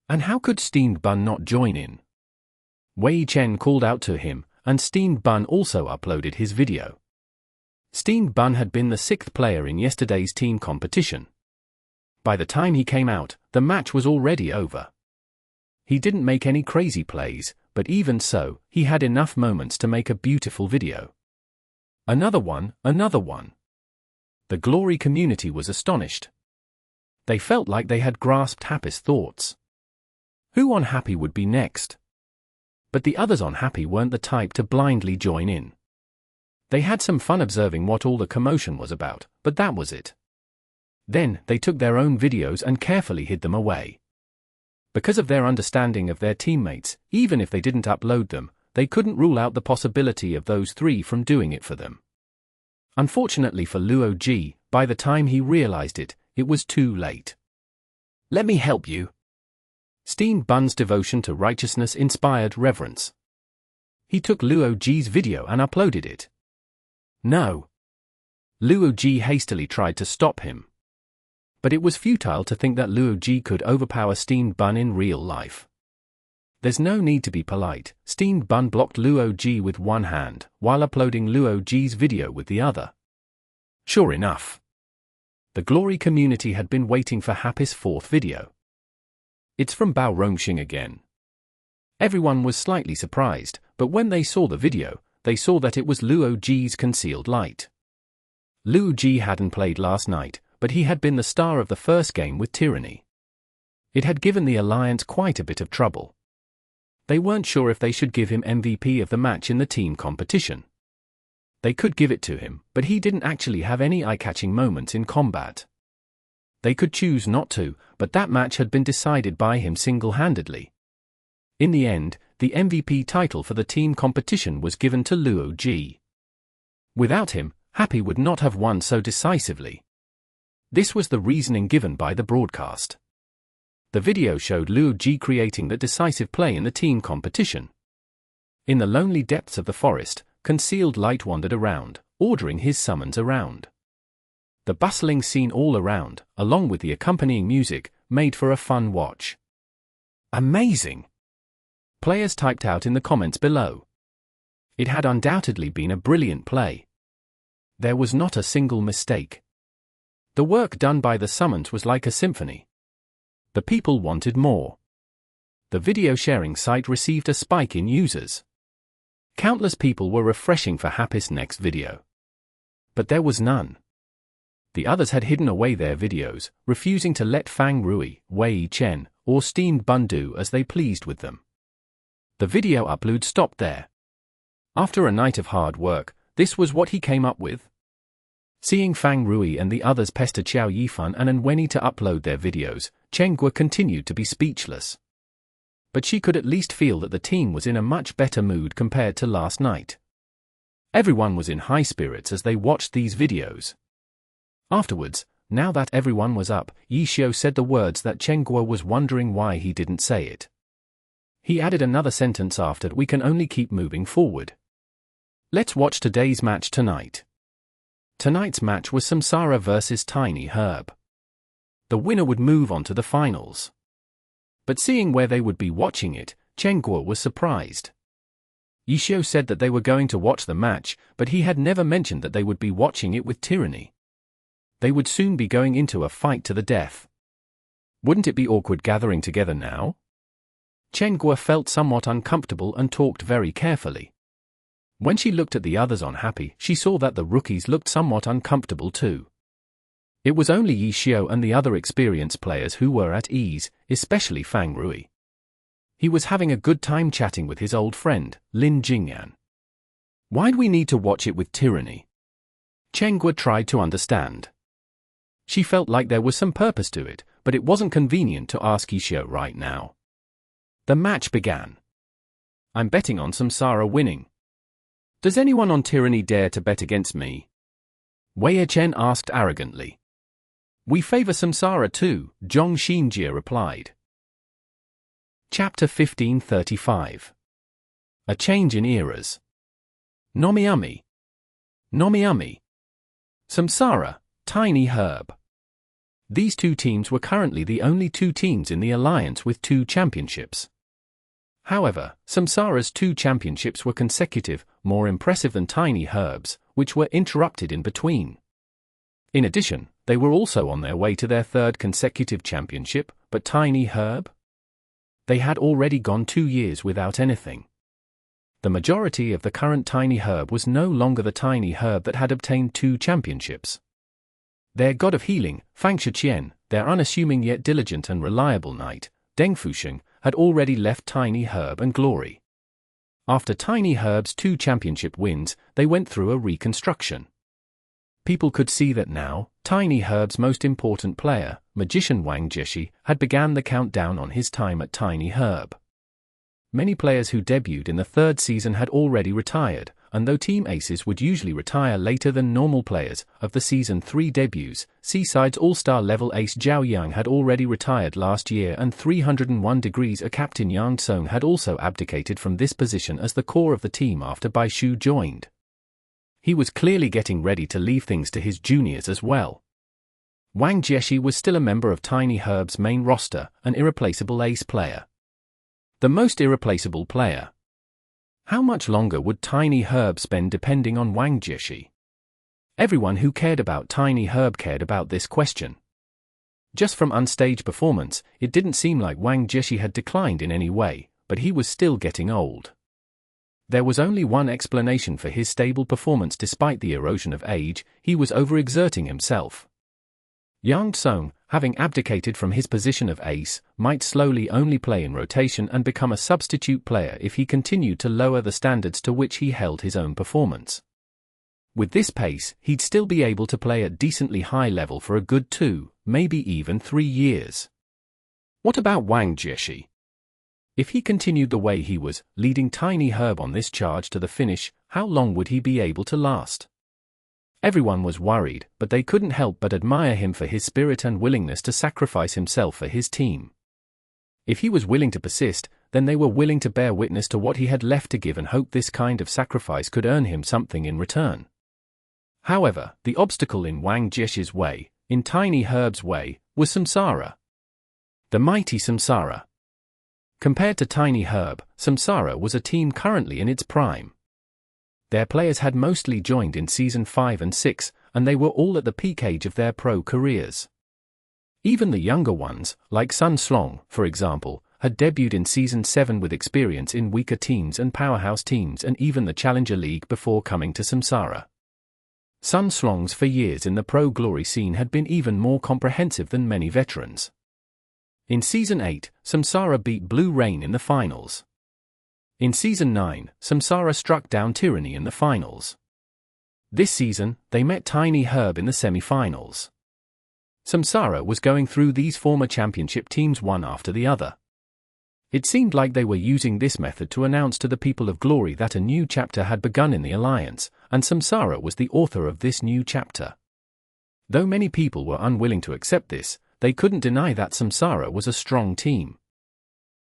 And how could Steamed Bun not join in? Wei Chen called out to him, and Steamed Bun also uploaded his video. Steamed Bun had been the 6th player in yesterday's team competition. By the time he came out, the match was already over. He didn't make any crazy plays, but even so, he had enough moments to make a beautiful video. Another one, another one. The Glory community was astonished. They felt like they had grasped Happy's thoughts. Who on Happy would be next? But the others on Happy weren't the type to blindly join in. They had some fun observing what all the commotion was about, but that was it. Then, they took their own videos and carefully hid them away. Because of their understanding of their teammates, even if they didn't upload them, they couldn't rule out the possibility of those 3 from doing it for them. Unfortunately for Luo Ji, by the time he realized it, it was too late. Let me help you. Steamed Bun's devotion to righteousness inspired reverence. He took Luo Ji's video and uploaded it. No. Luo Ji hastily tried to stop him. But it was futile to think that Luo Ji could overpower Steamed Bun in real life. There's no need to be polite. Steamed Bun blocked Luo Ji with one hand, while uploading Luo Ji's video with the other. Sure enough. The Glory community had been waiting for Happy's 4th video. It's from Bao Rongxing again. Everyone was slightly surprised, but when they saw the video, they saw that it was Luo Ji's concealed light. Luo Ji hadn't played last night, but he had been the star of the first game with Tyranny. It had given the Alliance quite a bit of trouble. They weren't sure if they should give him MVP of the match in the team competition. They could give it to him, but he didn't actually have any eye-catching moments in combat. They could choose not to, but that match had been decided by him single-handedly. In the end, the MVP title for the team competition was given to Luo Ji. Without him, Happy would not have won so decisively. This was the reasoning given by the broadcast. The video showed Luo Ji creating the decisive play in the team competition. In the lonely depths of the forest, concealed light wandered around, ordering his summons around. The bustling scene all around, along with the accompanying music, made for a fun watch. Amazing! Players typed out in the comments below. It had undoubtedly been a brilliant play. There was not a single mistake. The work done by the summons was like a symphony. The people wanted more. The video sharing site received a spike in users. Countless people were refreshing for Happy's next video. But there was none. The others had hidden away their videos, refusing to let Fang Rui, Wei Chen, or Steamed Bun do as they pleased with them. The video upload stopped there. After a night of hard work, this was what he came up with. Seeing Fang Rui and the others pester Xiao Yifan and Wenyi to upload their videos, Chen Guo continued to be speechless. But she could at least feel that the team was in a much better mood compared to last night. Everyone was in high spirits as they watched these videos. Afterwards, now that everyone was up, Yi Xiu said the words that Chen Guo was wondering why he didn't say it. He added another sentence after, "We can only keep moving forward. Let's watch today's match tonight." Tonight's match was Samsara versus Tiny Herb. The winner would move on to the finals. But seeing where they would be watching it, Chen Guo was surprised. Yi Xiu said that they were going to watch the match, but he had never mentioned that they would be watching it with Tyranny. They would soon be going into a fight to the death. Wouldn't it be awkward gathering together now? Chen Guo felt somewhat uncomfortable and talked very carefully. When she looked at the others on Happy, she saw that the rookies looked somewhat uncomfortable too. It was only Yi Xiu and the other experienced players who were at ease, especially Fang Rui. He was having a good time chatting with his old friend, Lin Jingyan. Why'd we need to watch it with Tyranny? Chen Guo tried to understand. She felt like there was some purpose to it, but it wasn't convenient to ask Yi Xiu right now. The match began. I'm betting on Samsara winning. Does anyone on Tyranny dare to bet against me? Wei Chen asked arrogantly. We favor Samsara too, Zhong Xinjie replied. Chapter 1535. A Change in Eras. Nomiumi. Nomiumi. Samsara, Tiny Herb. These two teams were currently the only two teams in the alliance with 2 championships. However, Samsara's 2 championships were consecutive, more impressive than Tiny Herb's, which were interrupted in between. In addition, they were also on their way to their 3rd consecutive championship, but Tiny Herb? They had already gone 2 years without anything. The majority of the current Tiny Herb was no longer the Tiny Herb that had obtained 2 championships. Their god of healing, Fang Shiqian, their unassuming yet diligent and reliable knight, Deng Fusheng, had already left Tiny Herb and glory. After Tiny Herb's 2 championship wins, they went through a reconstruction. People could see that now, Tiny Herb's most important player, magician Wang Jieshi, had begun the countdown on his time at Tiny Herb. Many players who debuted in the 3rd season had already retired, and though team aces would usually retire later than normal players, of the Season 3 debuts, Seaside's all-star level ace Zhao Yang had already retired last year, and 301 degrees a captain Yang Song had also abdicated from this position as the core of the team after Bai Shu joined. He was clearly getting ready to leave things to his juniors as well. Wang Jieshi was still a member of Tiny Herb's main roster, an irreplaceable ace player. The most irreplaceable player. How much longer would Tiny Herb spend depending on Wang Jieshi? Everyone who cared about Tiny Herb cared about this question. Just from unstage performance, it didn't seem like Wang Jieshi had declined in any way, but he was still getting old. There was only one explanation for his stable performance despite the erosion of age: he was overexerting himself. Yang Song, having abdicated from his position of ace, might slowly only play in rotation and become a substitute player if he continued to lower the standards to which he held his own performance. With this pace, he'd still be able to play at decently high level for a good 2, maybe even 3 years. What about Wang Jieshi? If he continued the way he was, leading Tiny Herb on this charge to the finish, how long would he be able to last? Everyone was worried, but they couldn't help but admire him for his spirit and willingness to sacrifice himself for his team. If he was willing to persist, then they were willing to bear witness to what he had left to give and hope this kind of sacrifice could earn him something in return. However, the obstacle in Wang Jieshi's way, in Tiny Herb's way, was Samsara. The mighty Samsara. Compared to Tiny Herb, Samsara was a team currently in its prime. Their players had mostly joined in Season 5 and 6, and they were all at the peak age of their pro careers. Even the younger ones, like Sun Slong, for example, had debuted in Season 7 with experience in weaker teams and powerhouse teams and even the Challenger League before coming to Samsara. Sun Slong's for years in the pro glory scene had been even more comprehensive than many veterans. In Season 8, Samsara beat Blue Rain in the finals. In Season 9, Samsara struck down Tyranny in the finals. This season, they met Tiny Herb in the semi-finals. Samsara was going through these former championship teams one after the other. It seemed like they were using this method to announce to the people of Glory that a new chapter had begun in the alliance, and Samsara was the author of this new chapter. Though many people were unwilling to accept this, they couldn't deny that Samsara was a strong team.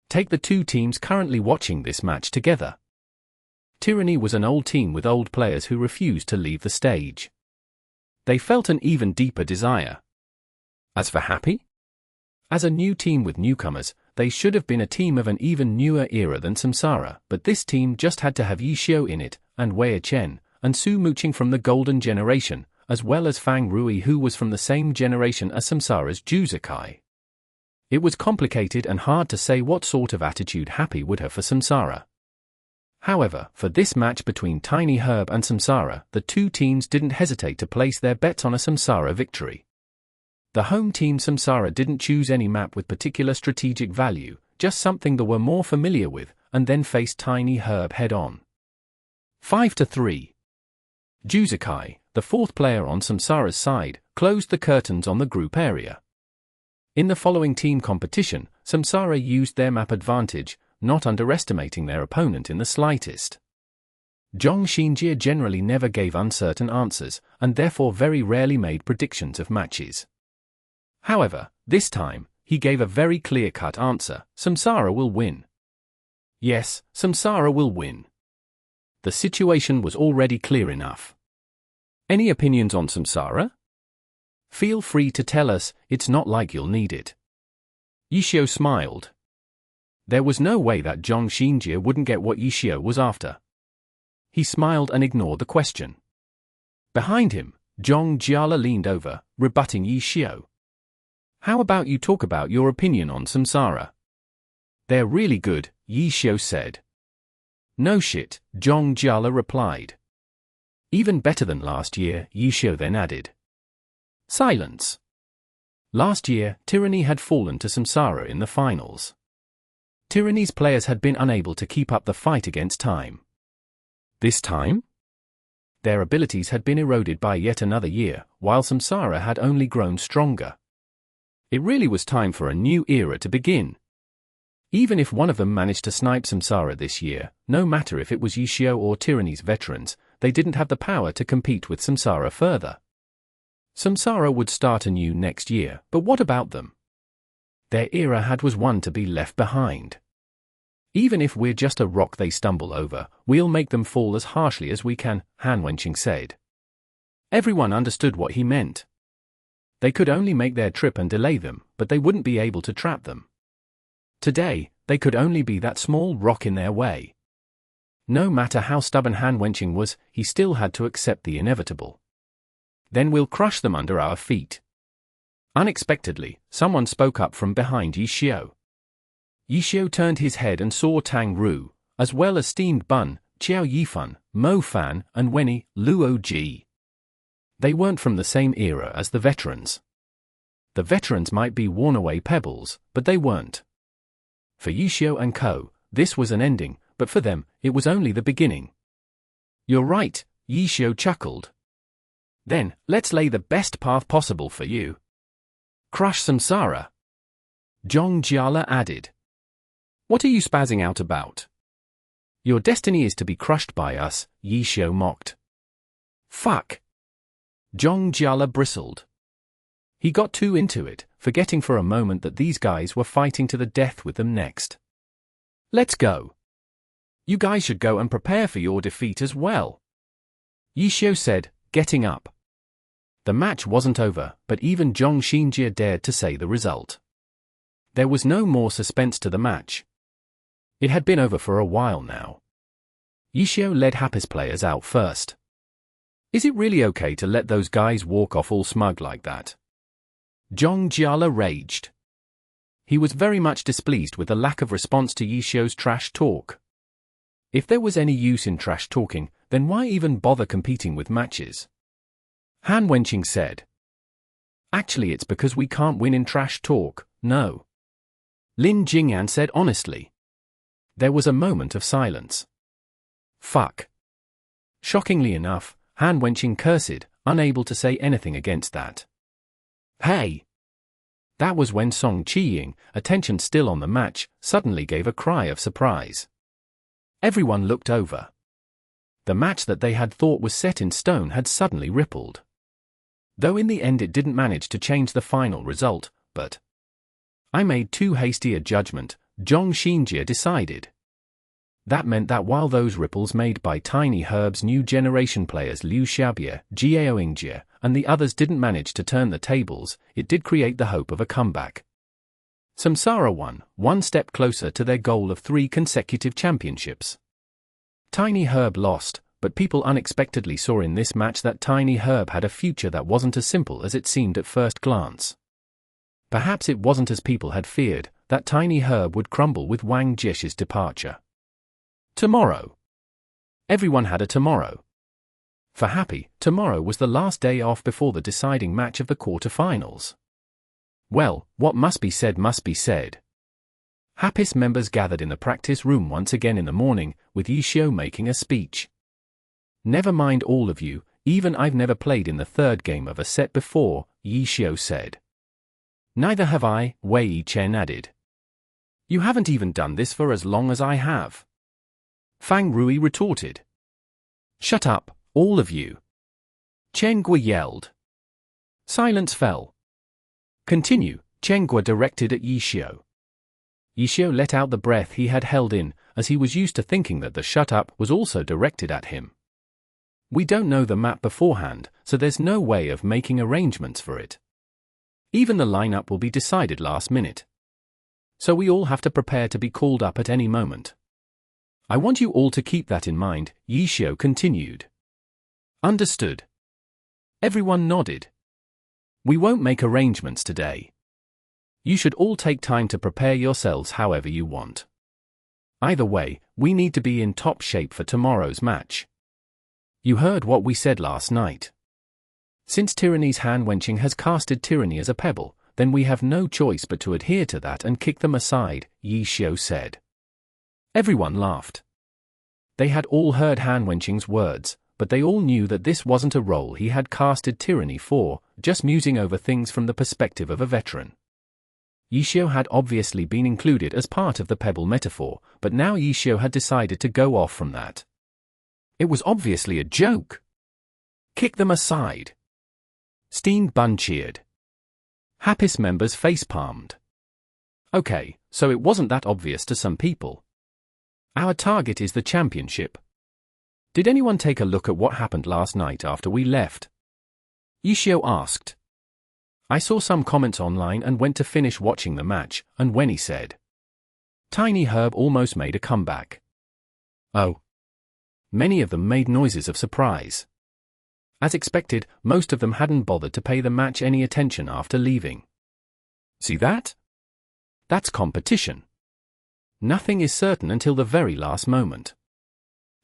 Take the two teams currently watching this match together. Tyranny was an old team with old players who refused to leave the stage. They felt an even deeper desire. As for Happy? As a new team with newcomers, they should have been a team of an even newer era than Samsara, but this team just had to have Yi Xiu in it, and Wei Chen, and Su Muqing from the Golden Generation, as well as Fang Rui who was from the same generation as Samsara's Zhu Zikai. It was complicated and hard to say what sort of attitude Happy would have for Samsara. However, for this match between Tiny Herb and Samsara, the two teams didn't hesitate to place their bets on a Samsara victory. The home team Samsara didn't choose any map with particular strategic value, just something they were more familiar with, and then faced Tiny Herb head-on. 5-3. Zhu Zikai, the fourth player on Samsara's side, closed the curtains on the group area. In the following team competition, Samsara used their map advantage, not underestimating their opponent in the slightest. Zhong Xinjie generally never gave uncertain answers, and therefore very rarely made predictions of matches. However, this time, he gave a very clear-cut answer: Samsara will win. Yes, Samsara will win. The situation was already clear enough. Any opinions on Samsara? Feel free to tell us, it's not like you'll need it. Yishio smiled. There was no way that Zhong Xinjie wouldn't get what Yishio was after. He smiled and ignored the question. Behind him, Zhong Jiala leaned over, rebutting Yishio. How about you talk about your opinion on Samsara? They're really good, Yishio said. No shit, Zhong Jiala replied. Even better than last year, Yishio then added. Silence. Last year, Tyranny had fallen to Samsara in the finals. Tyranny's players had been unable to keep up the fight against time. This time? Their abilities had been eroded by yet another year, while Samsara had only grown stronger. It really was time for a new era to begin. Even if one of them managed to snipe Samsara this year, no matter if it was Yishio or Tyranny's veterans, they didn't have the power to compete with Samsara further. Samsara would start anew next year, but what about them? Their era was one to be left behind. Even if we're just a rock they stumble over, we'll make them fall as harshly as we can, Han Wenqing said. Everyone understood what he meant. They could only make their trip and delay them, but they wouldn't be able to trap them. Today, they could only be that small rock in their way. No matter how stubborn Han Wenqing was, he still had to accept the inevitable. Then we'll crush them under our feet. Unexpectedly, someone spoke up from behind Yishio. Yishio turned his head and saw Tang Ru, as well as Steamed Bun, Qiao Yifan, Mo Fan, and Wenny, Luo Ji. They weren't from the same era as the veterans. The veterans might be worn-away pebbles, but they weren't. For Yishio and Co., this was an ending, but for them, it was only the beginning. You're right, Yishio chuckled. Then, let's lay the best path possible for you. Crush Samsara. Zhong Jiala added. What are you spazzing out about? Your destiny is to be crushed by us, Yishio mocked. Fuck. Zhong Jiala bristled. He got too into it, forgetting for a moment that these guys were fighting to the death with them next. Let's go. You guys should go and prepare for your defeat as well. Yishio said, getting up. The match wasn't over, but even Zhong Xinjie dared to say the result. There was no more suspense to the match. It had been over for a while now. Yishio led Happy's players out first. Is it really okay to let those guys walk off all smug like that? Zhong Jiala raged. He was very much displeased with the lack of response to Yishio's trash talk. If there was any use in trash talking, then why even bother competing with matches? Han Wenqing said. Actually, it's because we can't win in trash talk, no. Lin Jingyan said honestly. There was a moment of silence. Fuck. Shockingly enough, Han Wenqing cursed, unable to say anything against that. Hey! That was when Song Qiying, attention still on the match, suddenly gave a cry of surprise. Everyone looked over. The match that they had thought was set in stone had suddenly rippled. Though in the end it didn't manage to change the final result, but I made too hasty a judgment, Zhong Xinjie decided. That meant that while those ripples made by Tiny Herb's new generation players Liu Xiaobie, Jiao Yingjie, and the others didn't manage to turn the tables, it did create the hope of a comeback. Samsara won, one step closer to their goal of 3 consecutive championships. Tiny Herb lost, but people unexpectedly saw in this match that Tiny Herb had a future that wasn't as simple as it seemed at first glance. Perhaps it wasn't as people had feared, that Tiny Herb would crumble with Wang Jie's departure. Tomorrow. Everyone had a tomorrow. For Happy, tomorrow was the last day off before the deciding match of the quarterfinals. Well, what must be said must be said. Happy's members gathered in the practice room once again in the morning, with Yishio making a speech. Never mind all of you, even I've never played in the third game of a set before, Yishio said. Neither have I, Wei Chen added. You haven't even done this for as long as I have. Fang Rui retorted. "Shut up, all of you!" Chengwa yelled. Silence fell. "Continue," Chengwa directed at Yishio. Yishio let out the breath he had held in, as he was used to thinking that the "shut up" was also directed at him. "We don't know the map beforehand, so there's no way of making arrangements for it. Even the lineup will be decided last minute. So we all have to prepare to be called up at any moment. I want you all to keep that in mind," Yishio continued. "Understood." Everyone nodded. "We won't make arrangements today. You should all take time to prepare yourselves however you want. Either way, we need to be in top shape for tomorrow's match. You heard what we said last night. Since tyranny's hand-wenching has casted tyranny as a pebble, then we have no choice but to adhere to that and kick them aside," Yishio said. Everyone laughed. They had all heard hand-wenching's words, but they all knew that this wasn't a role he had casted tyranny for, just musing over things from the perspective of a veteran. Yishio had obviously been included as part of the pebble metaphor, but now Yishio had decided to go off from that. It was obviously a joke. "Kick them aside!" Steen Bun cheered. Happy's members face-palmed. "Okay, so it wasn't that obvious to some people. Our target is the championship. Did anyone take a look at what happened last night after we left?" Yishio asked. "I saw some comments online and went to finish watching the match, and when he said, Tiny Herb almost made a comeback." "Oh." Many of them made noises of surprise. As expected, most of them hadn't bothered to pay the match any attention after leaving. "See that? That's competition. Nothing is certain until the very last moment.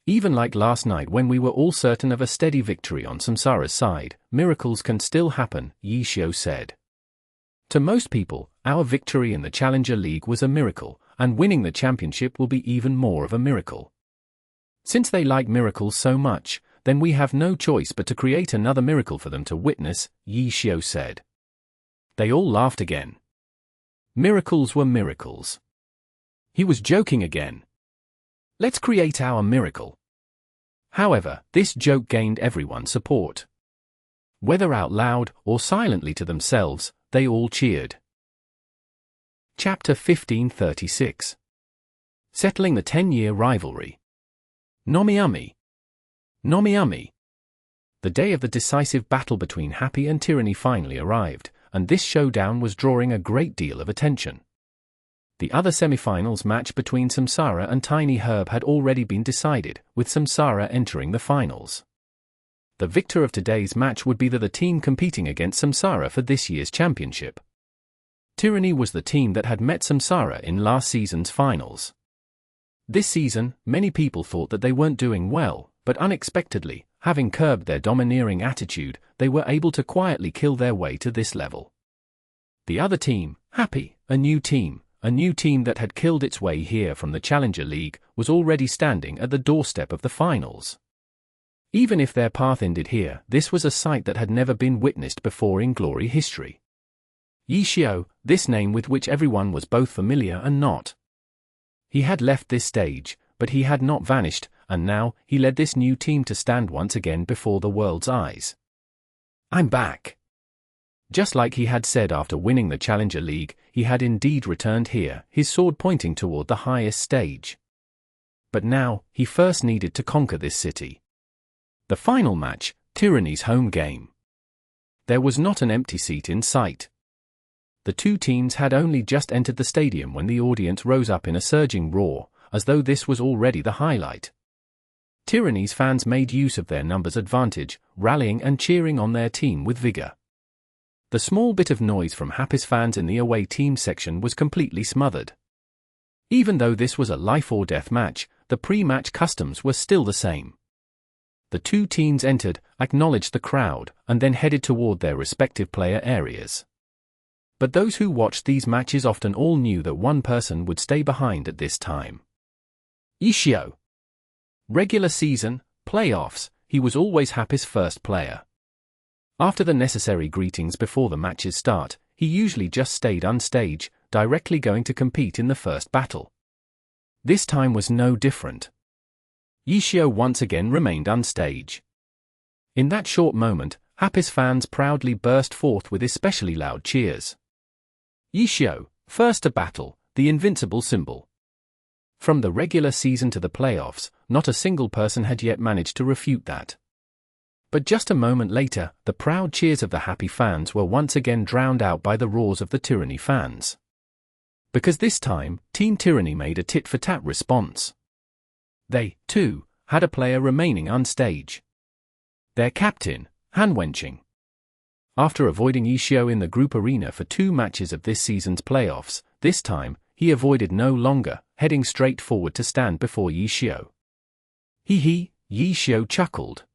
Even like last night when we were all certain of a steady victory on Samsara's side, miracles can still happen," Yishio said. "To most people, our victory in the Challenger League was a miracle, and winning the championship will be even more of a miracle. Since they like miracles so much, then we have no choice but to create another miracle for them to witness," Yishio said. They all laughed again. Miracles were miracles. He was joking again. "Let's create our miracle." However, this joke gained everyone's support. Whether out loud or silently to themselves, they all cheered. Chapter 1536. Settling the 10-year rivalry. Nomiami. Nomiami. The day of the decisive battle between Happy and Tyranny finally arrived, and this showdown was drawing a great deal of attention. The other semifinals match between Samsara and Tiny Herb had already been decided, with Samsara entering the finals. The victor of today's match would be the team competing against Samsara for this year's championship. Tyranny was the team that had met Samsara in last season's finals. This season, many people thought that they weren't doing well, but unexpectedly, having curbed their domineering attitude, they were able to quietly kill their way to this level. The other team, Happy, a new team that had killed its way here from the Challenger League, was already standing at the doorstep of the finals. Even if their path ended here, this was a sight that had never been witnessed before in Glory history. Yishio, this name with which everyone was both familiar and not. He had left this stage, but he had not vanished, and now he led this new team to stand once again before the world's eyes. "I'm back." Just like he had said after winning the Challenger League, he had indeed returned here, his sword pointing toward the highest stage. But now, he first needed to conquer this city. The final match, Tyranny's home game. There was not an empty seat in sight. The two teams had only just entered the stadium when the audience rose up in a surging roar, as though this was already the highlight. Tyranny's fans made use of their numbers advantage, rallying and cheering on their team with vigor. The small bit of noise from Happy's fans in the away team section was completely smothered. Even though this was a life-or-death match, the pre-match customs were still the same. The two teams entered, acknowledged the crowd, and then headed toward their respective player areas. But those who watched these matches often all knew that one person would stay behind at this time. Yishio. Regular season, playoffs, he was always Happy's first player. After the necessary greetings before the match's start, he usually just stayed on stage, directly going to compete in the first battle. This time was no different. Yishio once again remained unstage. In that short moment, Happy's fans proudly burst forth with especially loud cheers. Yishio, first to battle, the invincible symbol. From the regular season to the playoffs, not a single person had yet managed to refute that. But just a moment later, the proud cheers of the Happy fans were once again drowned out by the roars of the Tyranny fans. Because this time, Team Tyranny made a tit-for-tat response. They, too, had a player remaining unstage. Their captain, Han Wenqing. After avoiding Yishio in the group arena for 2 matches of this season's playoffs, this time, he avoided no longer, heading straight forward to stand before Yishio. Hee, Yishio chuckled.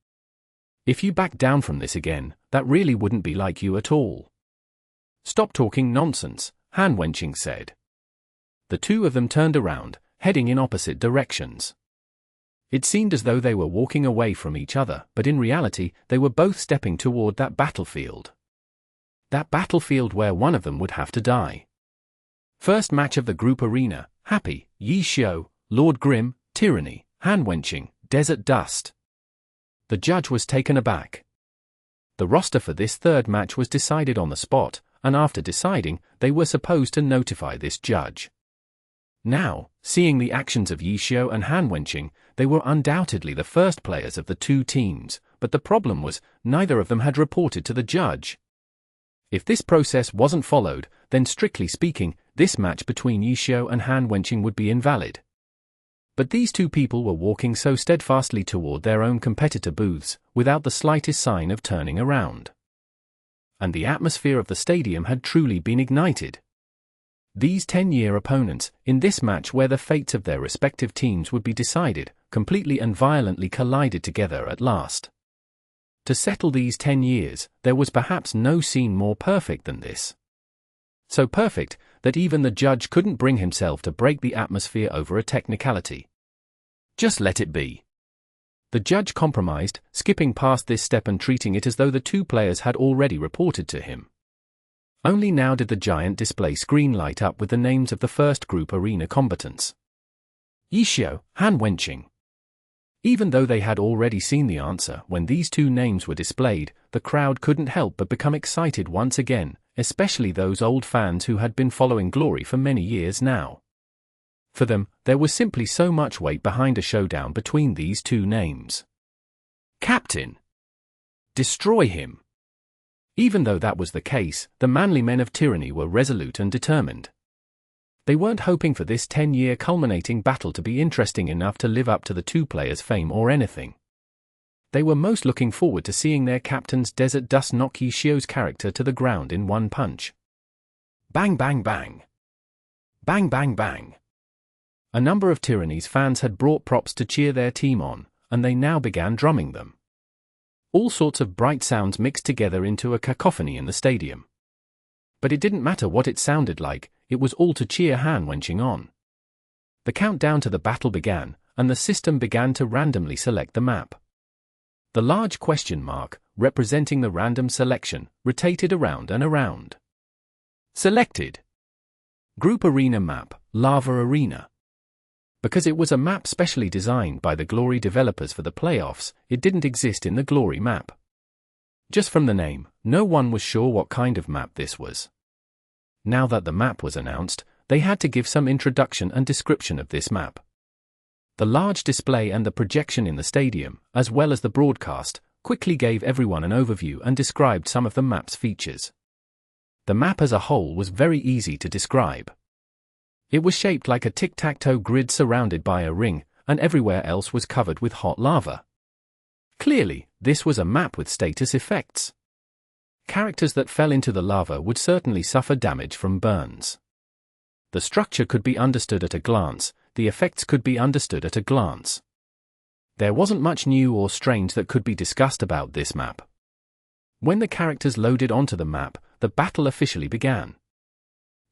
If you back down from this again, that really wouldn't be like you at all. Stop talking nonsense, Han Wenqing said. The two of them turned around, heading in opposite directions. It seemed as though they were walking away from each other, but in reality, they were both stepping toward that battlefield. That battlefield where one of them would have to die. First match of the group arena, Happy, Yishio, Lord Grim, Tyranny, Han Wenqing, Desert Dust. The judge was taken aback. The roster for this third match was decided on the spot, and after deciding, they were supposed to notify this judge. Now, seeing the actions of Yishio and Han Wenqing, they were undoubtedly the first players of the two teams, but the problem was, neither of them had reported to the judge. If this process wasn't followed, then strictly speaking, this match between Yishio and Han Wenqing would be invalid. But these two people were walking so steadfastly toward their own competitor booths, without the slightest sign of turning around. And the atmosphere of the stadium had truly been ignited. These 10-year opponents, in this match where the fates of their respective teams would be decided, completely and violently collided together at last. To settle these 10 years, there was perhaps no scene more perfect than this. So perfect, that even the judge couldn't bring himself to break the atmosphere over a technicality. Just let it be. The judge compromised, skipping past this step and treating it as though the two players had already reported to him. Only now did the giant display screen light up with the names of the first group arena combatants. Yishio, Han Wenqing. Even though they had already seen the answer when these two names were displayed, the crowd couldn't help but become excited once again, especially those old fans who had been following Glory for many years now. For them, there was simply so much weight behind a showdown between these two names. Captain! Destroy him! Even though that was the case, the manly men of Tyranny were resolute and determined. They weren't hoping for this 10-year culminating battle to be interesting enough to live up to the two players' fame or anything. They were most looking forward to seeing their captain's Desert Dust knock Yishio's character to the ground in one punch. Bang bang bang. Bang bang bang. A number of Tyranny's fans had brought props to cheer their team on, and they now began drumming them. All sorts of bright sounds mixed together into a cacophony in the stadium. But it didn't matter what it sounded like, it was all to cheer Han Wenqing on. The countdown to the battle began, and the system began to randomly select the map. The large question mark, representing the random selection, rotated around and around. Selected. Group Arena Map, Lava Arena. Because it was a map specially designed by the Glory developers for the playoffs, it didn't exist in the Glory map. Just from the name, no one was sure what kind of map this was. Now that the map was announced, they had to give some introduction and description of this map. The large display and the projection in the stadium, as well as the broadcast, quickly gave everyone an overview and described some of the map's features. The map as a whole was very easy to describe. It was shaped like a tic-tac-toe grid surrounded by a ring, and everywhere else was covered with hot lava. Clearly, this was a map with status effects. Characters that fell into the lava would certainly suffer damage from burns. The structure could be understood at a glance, the effects could be understood at a glance. There wasn't much new or strange that could be discussed about this map. When the characters loaded onto the map, the battle officially began.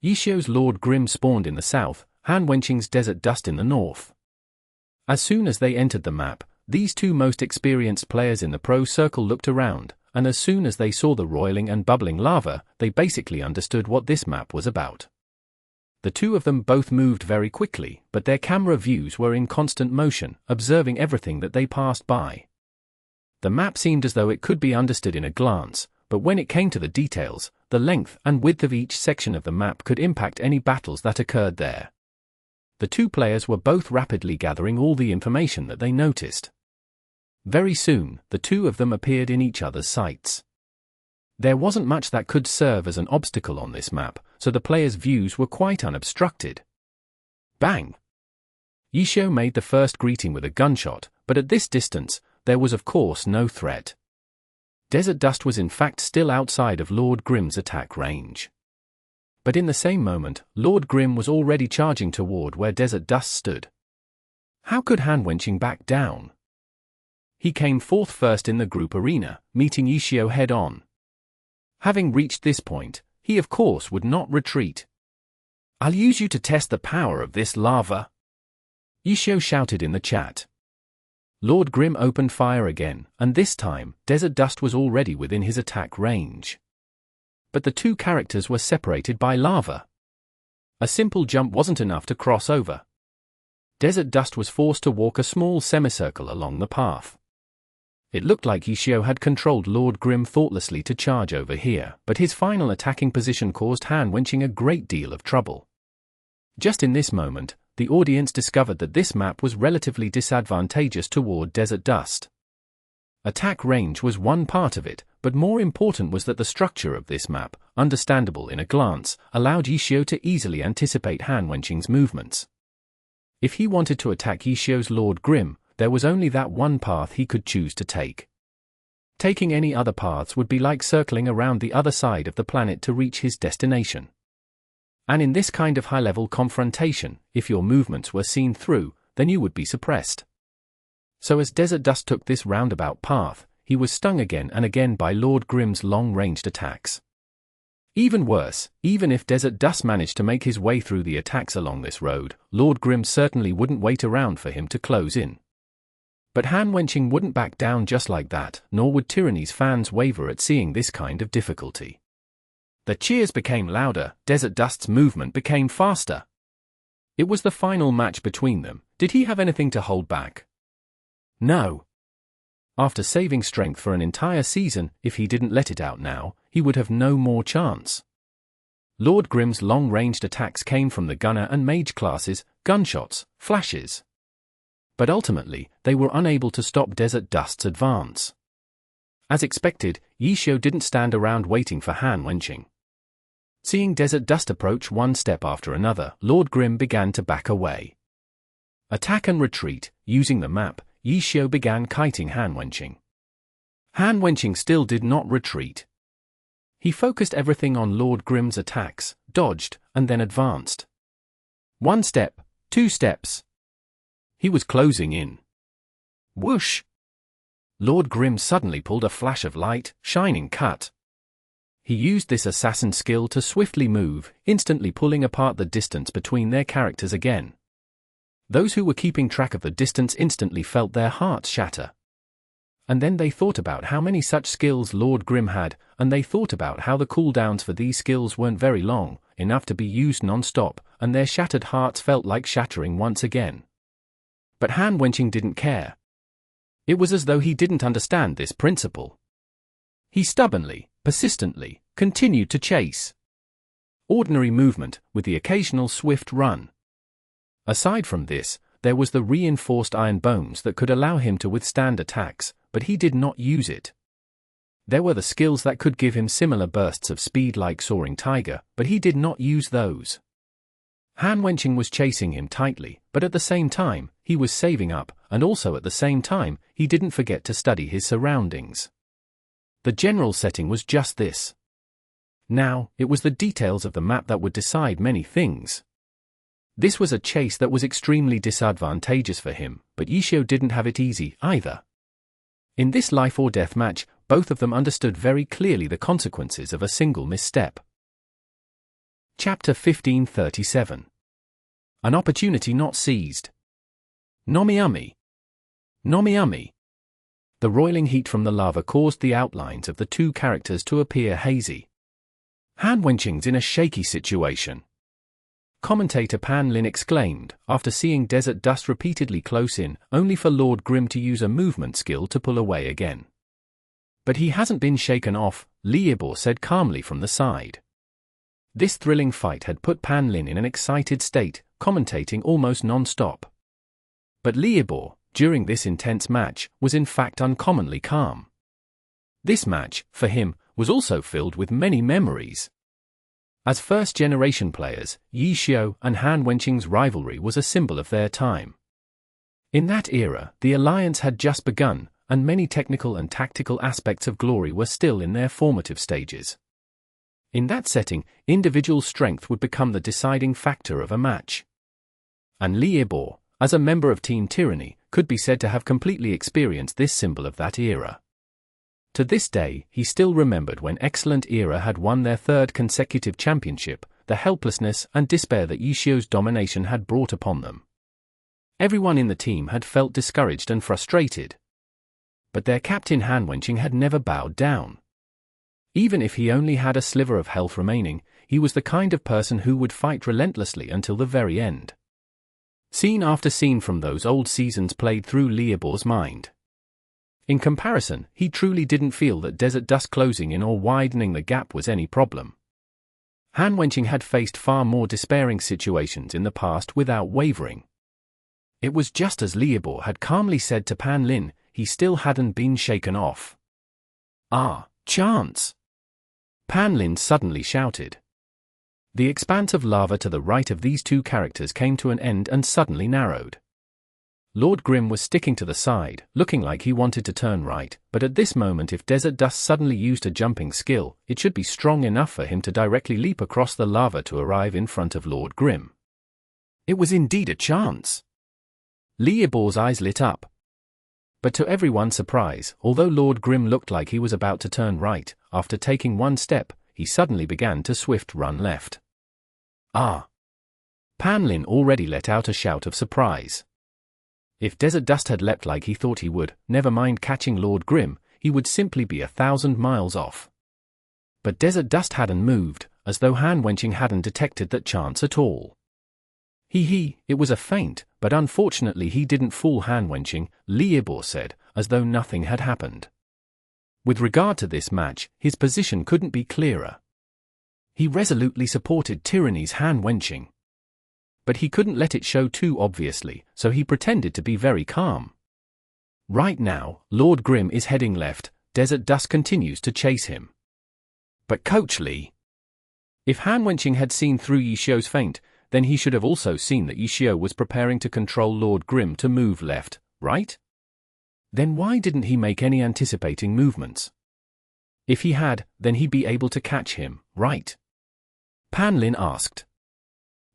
Yishio's Lord Grim spawned in the south, Han Wenqing's Desert Dust in the north. As soon as they entered the map, these two most experienced players in the pro circle looked around, and as soon as they saw the roiling and bubbling lava, they basically understood what this map was about. The two of them both moved very quickly, but their camera views were in constant motion, observing everything that they passed by. The map seemed as though it could be understood in a glance, but when it came to the details, the length and width of each section of the map could impact any battles that occurred there. The two players were both rapidly gathering all the information that they noticed. Very soon, the two of them appeared in each other's sights. There wasn't much that could serve as an obstacle on this map, so the players' views were quite unobstructed. Bang! Yishio made the first greeting with a gunshot, but at this distance, there was of course no threat. Desert Dust was in fact still outside of Lord Grimm's attack range. But in the same moment, Lord Grimm was already charging toward where Desert Dust stood. How could Han Wenqing back down? He came fourth first in the group arena, meeting Yishio head-on. Having reached this point, he of course would not retreat. "I'll use you to test the power of this lava," Yishio shouted in the chat. Lord Grimm opened fire again, and this time, Desert Dust was already within his attack range. But the two characters were separated by lava. A simple jump wasn't enough to cross over. Desert Dust was forced to walk a small semicircle along the path. It looked like Yishio had controlled Lord Grimm thoughtlessly to charge over here, but his final attacking position caused Han Wenqing a great deal of trouble. Just in this moment, the audience discovered that this map was relatively disadvantageous toward Desert Dust. Attack range was one part of it, but more important was that the structure of this map, understandable in a glance, allowed Yishio to easily anticipate Han Wenqing's movements. If he wanted to attack Yishio's Lord Grimm, there was only that one path he could choose to take. Taking any other paths would be like circling around the other side of the planet to reach his destination. And in this kind of high-level confrontation, if your movements were seen through, then you would be suppressed. So as Desert Dust took this roundabout path, he was stung again and again by Lord Grimm's long-ranged attacks. Even worse, even if Desert Dust managed to make his way through the attacks along this road, Lord Grimm certainly wouldn't wait around for him to close in. But Han Wenqing wouldn't back down just like that, nor would Tyranny's fans waver at seeing this kind of difficulty. The cheers became louder, Desert Dust's movement became faster. It was the final match between them. Did he have anything to hold back? No. After saving strength for an entire season, if he didn't let it out now, he would have no more chance. Lord Grimm's long-ranged attacks came from the gunner and mage classes, gunshots, flashes. But ultimately, they were unable to stop Desert Dust's advance. As expected, Yishio didn't stand around waiting for Han Wenqing. Seeing Desert Dust approach one step after another, Lord Grimm began to back away. Attack and retreat, using the map, Yishio began kiting Han Wenqing. Han Wenqing still did not retreat. He focused everything on Lord Grimm's attacks, dodged, and then advanced. 1 step, 2 steps. He was closing in. Whoosh! Lord Grimm suddenly pulled a flash of light, shining cut. He used this assassin skill to swiftly move, instantly pulling apart the distance between their characters again. Those who were keeping track of the distance instantly felt their hearts shatter. And then they thought about how many such skills Lord Grimm had, and they thought about how the cooldowns for these skills weren't very long, enough to be used non-stop, and their shattered hearts felt like shattering once again. But Han Wenqing didn't care. It was as though he didn't understand this principle. He stubbornly, persistently, continued to chase. Ordinary movement, with the occasional swift run. Aside from this, there was the reinforced iron bones that could allow him to withstand attacks, but he did not use it. There were the skills that could give him similar bursts of speed like Soaring Tiger, but he did not use those. Han Wenqing was chasing him tightly, but at the same time, he was saving up, and also at the same time, he didn't forget to study his surroundings. The general setting was just this. Now, it was the details of the map that would decide many things. This was a chase that was extremely disadvantageous for him, but Yishio didn't have it easy either. In this life or death match, both of them understood very clearly the consequences of a single misstep. Chapter 1537. An opportunity not seized. Nomiami. Nomiami. The roiling heat from the lava caused the outlines of the two characters to appear hazy. Han Wenqing's in a shaky situation. commentator Pan Lin exclaimed, after seeing Desert Dust repeatedly close in, only for Lord Grimm to use a movement skill to pull away again. But he hasn't been shaken off, Liebor said calmly from the side. This thrilling fight had put Pan Lin in an excited state, commentating almost non-stop. But Liebor, during this intense match, was in fact uncommonly calm. This match, for him, was also filled with many memories. As first-generation players, Yi Xiu and Han Wenqing's rivalry was a symbol of their time. In that era, the alliance had just begun, and many technical and tactical aspects of glory were still in their formative stages. In that setting, individual strength would become the deciding factor of a match. And Liebor, as a member of Team Tyranny, could be said to have completely experienced this symbol of that era. To this day, he still remembered when Excellent Era had won their third consecutive championship, the helplessness and despair that Yi Xiu's domination had brought upon them. Everyone in the team had felt discouraged and frustrated. But their captain Han Wenqing had never bowed down. Even if he only had a sliver of health remaining, he was the kind of person who would fight relentlessly until the very end. Scene after scene from those old seasons played through Liebor's mind. In comparison, he truly didn't feel that Desert Dust closing in or widening the gap was any problem. Han Wenqing had faced far more despairing situations in the past without wavering. It was just as Liebor had calmly said to Pan Lin, he still hadn't been shaken off. "Ah, chance!" Pan Lin suddenly shouted. The expanse of lava to the right of these two characters came to an end and suddenly narrowed. Lord Grimm was sticking to the side, looking like he wanted to turn right, but at this moment if Desert Dust suddenly used a jumping skill, it should be strong enough for him to directly leap across the lava to arrive in front of Lord Grimm. It was indeed a chance. Liebor's eyes lit up. But to everyone's surprise, although Lord Grimm looked like he was about to turn right, after taking one step, he suddenly began to swift run left. "Ah!" Pan Lin already let out a shout of surprise. If Desert Dust had leapt like he thought he would, never mind catching Lord Grimm, he would simply be 1,000 miles off. But Desert Dust hadn't moved, as though Han Wenqing hadn't detected that chance at all. It was a feint, but unfortunately he didn't fool Han Wenqing, Liebor said, as though nothing had happened. With regard to this match, his position couldn't be clearer. He resolutely supported Tyranny's Han Wenqing. But he couldn't let it show too obviously, so he pretended to be very calm. Right now, Lord Grimm is heading left, Desert Dust continues to chase him. But Coach Li. If Han Wenqing had seen through Yi Xiu's feint, then he should have also seen that Yi Xiu was preparing to control Lord Grimm to move left, right? Then why didn't he make any anticipating movements? If he had, then he'd be able to catch him, right? Pan Lin asked.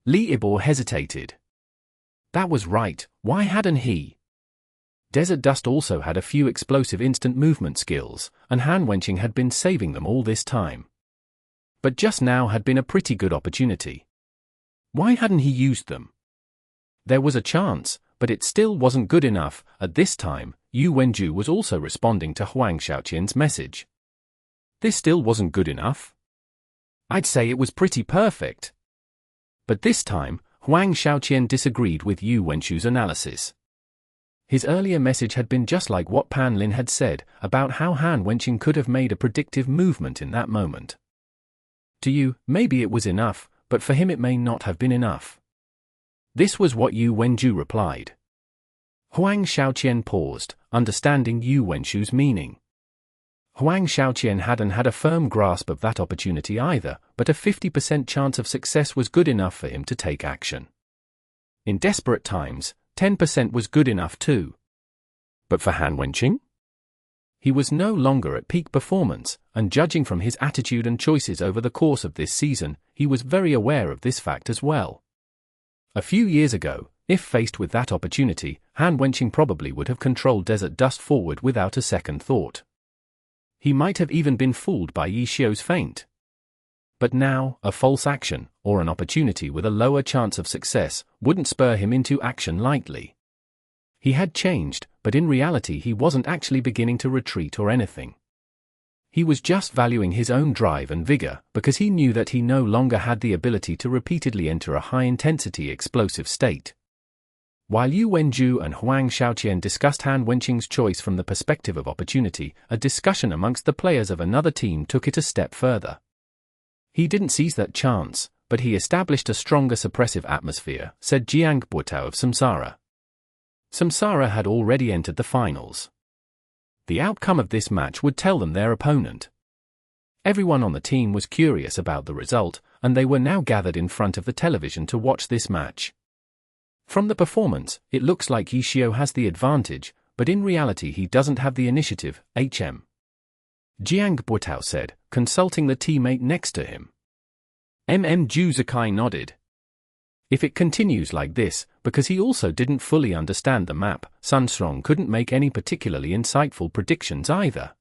Liebor hesitated. That was right, why hadn't he? Desert Dust also had a few explosive instant movement skills, and Han Wenqing had been saving them all this time. But just now had been a pretty good opportunity. Why hadn't he used them? There was a chance, but it still wasn't good enough. At this time, Yu Wenju was also responding to Huang Shaoqian's message. This still wasn't good enough? I'd say it was pretty perfect. But this time, Huang Shaoqian disagreed with Yu Wenju's analysis. His earlier message had been just like what Pan Lin had said, about how Han Wenqing could have made a predictive movement in that moment. To you, maybe it was enough, but for him it may not have been enough. This was what Yu Wenju replied. Huang Shaoqian paused, understanding Yu Wenju's meaning. Huang Shaoqian hadn't had a firm grasp of that opportunity either, but a 50% chance of success was good enough for him to take action. In desperate times, 10% was good enough too. But for Han Wenqing? He was no longer at peak performance, and judging from his attitude and choices over the course of this season, he was very aware of this fact as well. A few years ago, if faced with that opportunity, Han Wenqing probably would have controlled Desert Dust forward without a second thought. He might have even been fooled by Yi Xiu's feint. But now, a false action, or an opportunity with a lower chance of success, wouldn't spur him into action lightly. He had changed, but in reality he wasn't actually beginning to retreat or anything. He was just valuing his own drive and vigor because he knew that he no longer had the ability to repeatedly enter a high-intensity explosive state. While Yu Wenju and Huang Xiaoqian discussed Han Wenqing's choice from the perspective of opportunity, a discussion amongst the players of another team took it a step further. He didn't seize that chance, but he established a stronger suppressive atmosphere, said Jiang Buotao of Samsara. Samsara had already entered the finals. The outcome of this match would tell them their opponent. Everyone on the team was curious about the result, and they were now gathered in front of the television to watch this match. From the performance, it looks like Yishio has the advantage, but in reality he doesn't have the initiative, HM. Jiang Buotao said, consulting the teammate next to him. Ju Zakai nodded. If it continues like this, because he also didn't fully understand the map, Sun Strong couldn't make any particularly insightful predictions either.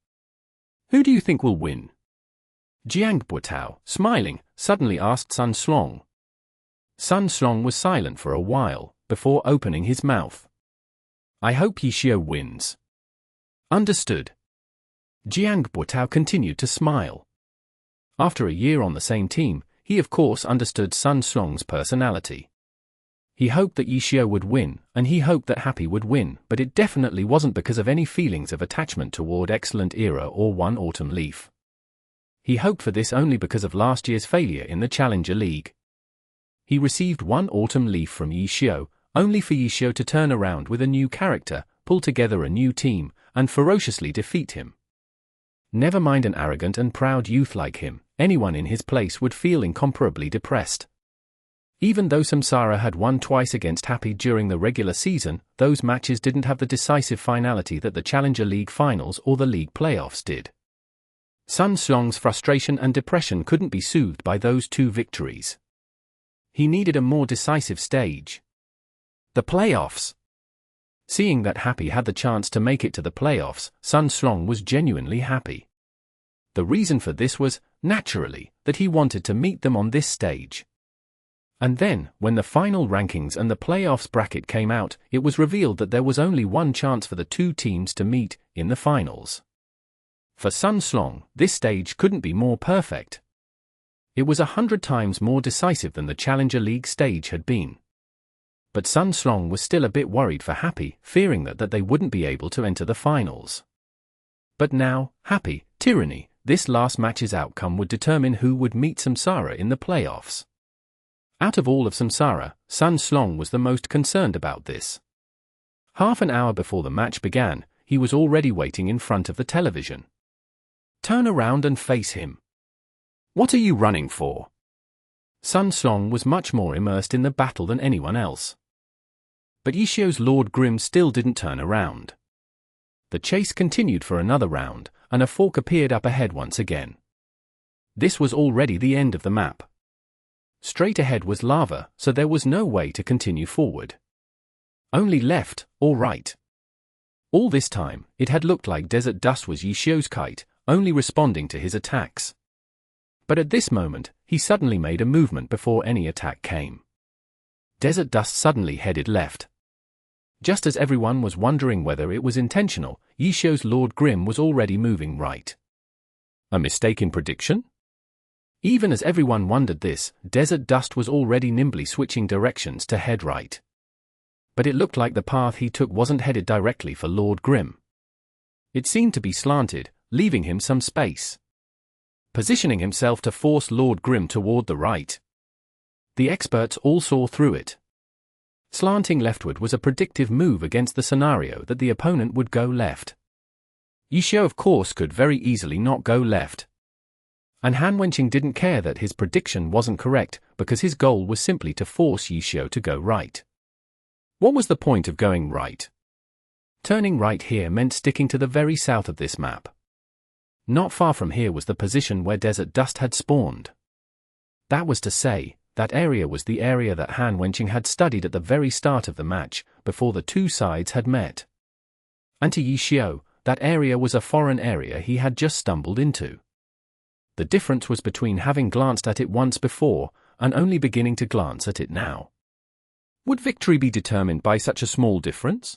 Who do you think will win? Jiang Buotao, smiling, suddenly asked Sun Strong. Sun Strong was silent for a while, before opening his mouth. I hope Yishio wins. Understood. Jiang Buotao continued to smile. After a year on the same team, he of course understood Sun Strong's personality. He hoped that Yishio would win, and he hoped that Happy would win, but it definitely wasn't because of any feelings of attachment toward Excellent Era or One Autumn Leaf. He hoped for this only because of last year's failure in the Challenger League. He received One Autumn Leaf from Yishio, only for Yishio to turn around with a new character, pull together a new team, and ferociously defeat him. Never mind an arrogant and proud youth like him, anyone in his place would feel incomparably depressed. Even though Samsara had won twice against Happy during the regular season, those matches didn't have the decisive finality that the Challenger League finals or the league playoffs did. Sun Strong's frustration and depression couldn't be soothed by those two victories. He needed a more decisive stage. The playoffs. Seeing that Happy had the chance to make it to the playoffs, Sun Strong was genuinely happy. The reason for this was, naturally, that he wanted to meet them on this stage. And then, when the final rankings and the playoffs bracket came out, it was revealed that there was only one chance for the two teams to meet, in the finals. For Sun Strong, this stage couldn't be more perfect. It was 100 times more decisive than the Challenger League stage had been. But Sun Strong was still a bit worried for Happy, fearing that they wouldn't be able to enter the finals. But now, Happy, Tyranny, this last match's outcome would determine who would meet Samsara in the playoffs. Out of all of Samsara, Sun Strong was the most concerned about this. Half an hour before the match began, he was already waiting in front of the television. Turn around and face him. What are you running for? Sun Strong was much more immersed in the battle than anyone else. But Yishio's Lord Grimm still didn't turn around. The chase continued for another round, and a fork appeared up ahead once again. This was already the end of the map. Straight ahead was lava, so there was no way to continue forward. Only left, or right. All this time, it had looked like Desert Dust was Yishio's kite, only responding to his attacks. But at this moment, he suddenly made a movement before any attack came. Desert Dust suddenly headed left. Just as everyone was wondering whether it was intentional, Yishio's Lord Grimm was already moving right. A mistaken prediction? Even as everyone wondered this, Desert Dust was already nimbly switching directions to head right. But it looked like the path he took wasn't headed directly for Lord Grimm. It seemed to be slanted, leaving him some space. Positioning himself to force Lord Grimm toward the right. The experts all saw through it. Slanting leftward was a predictive move against the scenario that the opponent would go left. Yishio of course could very easily not go left. And Han Wenqing didn't care that his prediction wasn't correct, because his goal was simply to force Yishio to go right. What was the point of going right? Turning right here meant sticking to the very south of this map. Not far from here was the position where Desert Dust had spawned. That was to say, that area was the area that Han Wenqing had studied at the very start of the match, before the two sides had met. And to Yishio, that area was a foreign area he had just stumbled into. The difference was between having glanced at it once before, and only beginning to glance at it now. Would victory be determined by such a small difference?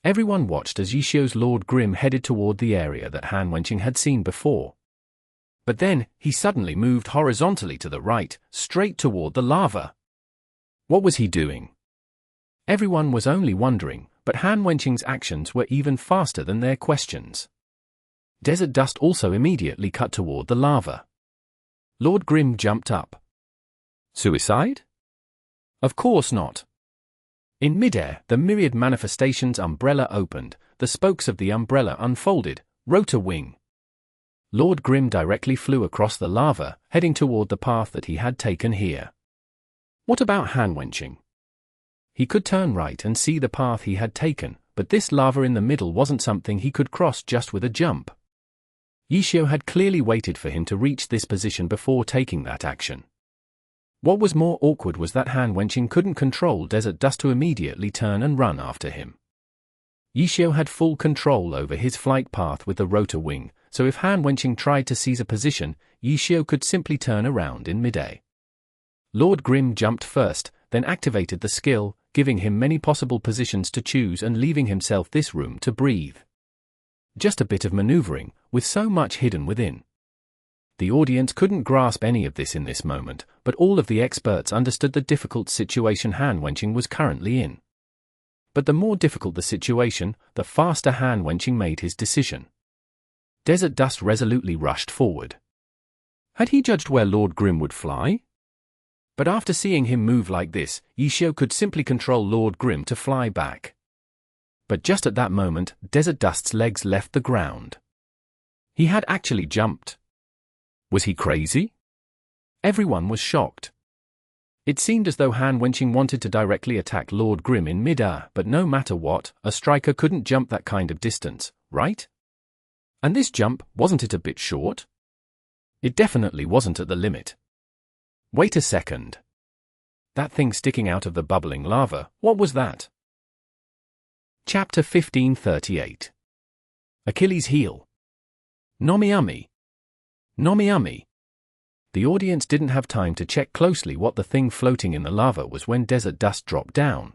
Everyone watched as Yishio's Lord Grim headed toward the area that Han Wenqing had seen before. But then, he suddenly moved horizontally to the right, straight toward the lava. What was he doing? Everyone was only wondering, but Han Wenqing's actions were even faster than their questions. Desert Dust also immediately cut toward the lava. Lord Grim jumped up. Suicide? Of course not. In midair, the myriad manifestations umbrella opened, the spokes of the umbrella unfolded, rotor wing. Lord Grim directly flew across the lava, heading toward the path that he had taken here. What about Han Wenqing? He could turn right and see the path he had taken, but this lava in the middle wasn't something he could cross just with a jump. Yishio had clearly waited for him to reach this position before taking that action. What was more awkward was that Han Wenqing couldn't control Desert Dust to immediately turn and run after him. Yishio had full control over his flight path with the rotor wing, so if Han Wenqing tried to seize a position, Yishio could simply turn around in midair. Lord Grim jumped first, then activated the skill, giving him many possible positions to choose and leaving himself this room to breathe. Just a bit of maneuvering, with so much hidden within. The audience couldn't grasp any of this in this moment, but all of the experts understood the difficult situation Han Wenqing was currently in. But the more difficult the situation, the faster Han Wenqing made his decision. Desert Dust resolutely rushed forward. Had he judged where Lord Grim would fly? But after seeing him move like this, Yishio could simply control Lord Grim to fly back. But just at that moment, Desert Dust's legs left the ground. He had actually jumped. Was he crazy? Everyone was shocked. It seemed as though Han Wenqing wanted to directly attack Lord Grim in mid-air, but no matter what, a striker couldn't jump that kind of distance, right? And this jump, wasn't it a bit short? It definitely wasn't at the limit. Wait a second. That thing sticking out of the bubbling lava, what was that? Chapter 1538. Achilles' heel. Nomiami. Nomiami. The audience didn't have time to check closely what the thing floating in the lava was when Desert Dust dropped down.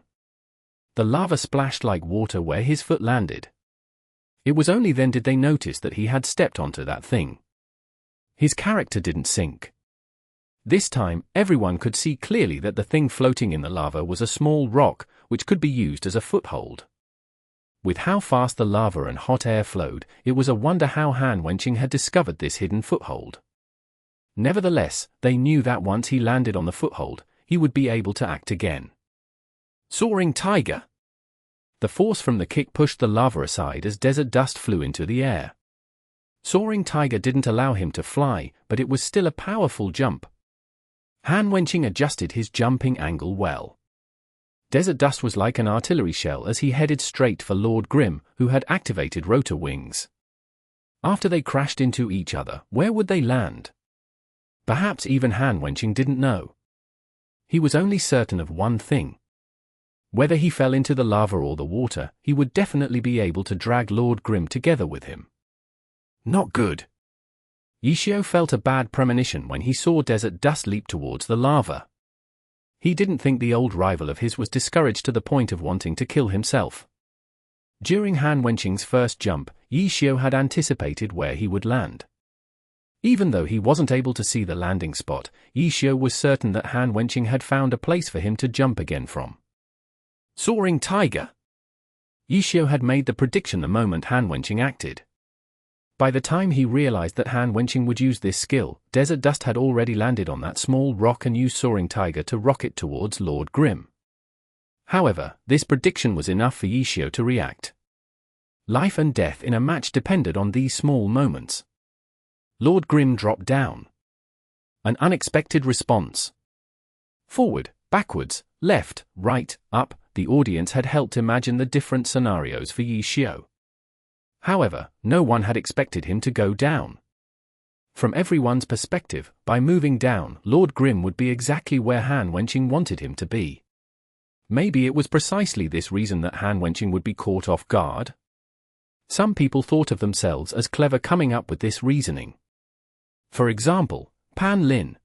The lava splashed like water where his foot landed. It was only then did they notice that he had stepped onto that thing. His character didn't sink. This time, everyone could see clearly that the thing floating in the lava was a small rock, which could be used as a foothold. With how fast the lava and hot air flowed, it was a wonder how Han Wenqing had discovered this hidden foothold. Nevertheless, they knew that once he landed on the foothold, he would be able to act again. Soaring Tiger. The force from the kick pushed the lava aside as Desert Dust flew into the air. Soaring Tiger didn't allow him to fly, but it was still a powerful jump. Han Wenqing adjusted his jumping angle well. Desert Dust was like an artillery shell as he headed straight for Lord Grim, who had activated rotor wings. After they crashed into each other, where would they land? Perhaps even Han Wenqing didn't know. He was only certain of one thing. Whether he fell into the lava or the water, he would definitely be able to drag Lord Grim together with him. Not good. Yishio felt a bad premonition when he saw Desert Dust leap towards the lava. He didn't think the old rival of his was discouraged to the point of wanting to kill himself. During Han Wenqing's first jump, Yishio had anticipated where he would land. Even though he wasn't able to see the landing spot, Yishio was certain that Han Wenqing had found a place for him to jump again from. Soaring Tiger. Yishio had made the prediction the moment Han Wenqing acted. By the time he realized that Han Wenqing would use this skill, Desert Dust had already landed on that small rock and used Soaring Tiger to rocket towards Lord Grim. However, this prediction was enough for Yishio to react. Life and death in a match depended on these small moments. Lord Grim dropped down. An unexpected response. Forward, backwards, left, right, up, the audience had helped imagine the different scenarios for Yishio. However, no one had expected him to go down. From everyone's perspective, by moving down, Lord Grim would be exactly where Han Wenqing wanted him to be. Maybe it was precisely this reason that Han Wenqing would be caught off guard. Some people thought of themselves as clever coming up with this reasoning. For example, Pan Lin.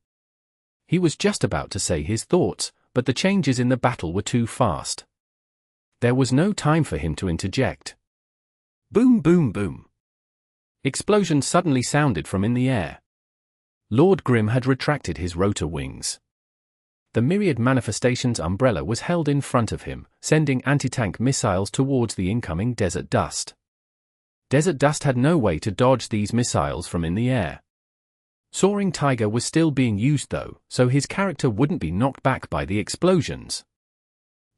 He was just about to say his thoughts, but the changes in the battle were too fast. There was no time for him to interject. Boom, boom, boom. Explosions suddenly sounded from in the air. Lord Grim had retracted his rotor wings. The myriad manifestations umbrella was held in front of him, sending anti-tank missiles towards the incoming desert dust. Desert dust had no way to dodge these missiles from in the air. Soaring Tiger was still being used though, so his character wouldn't be knocked back by the explosions.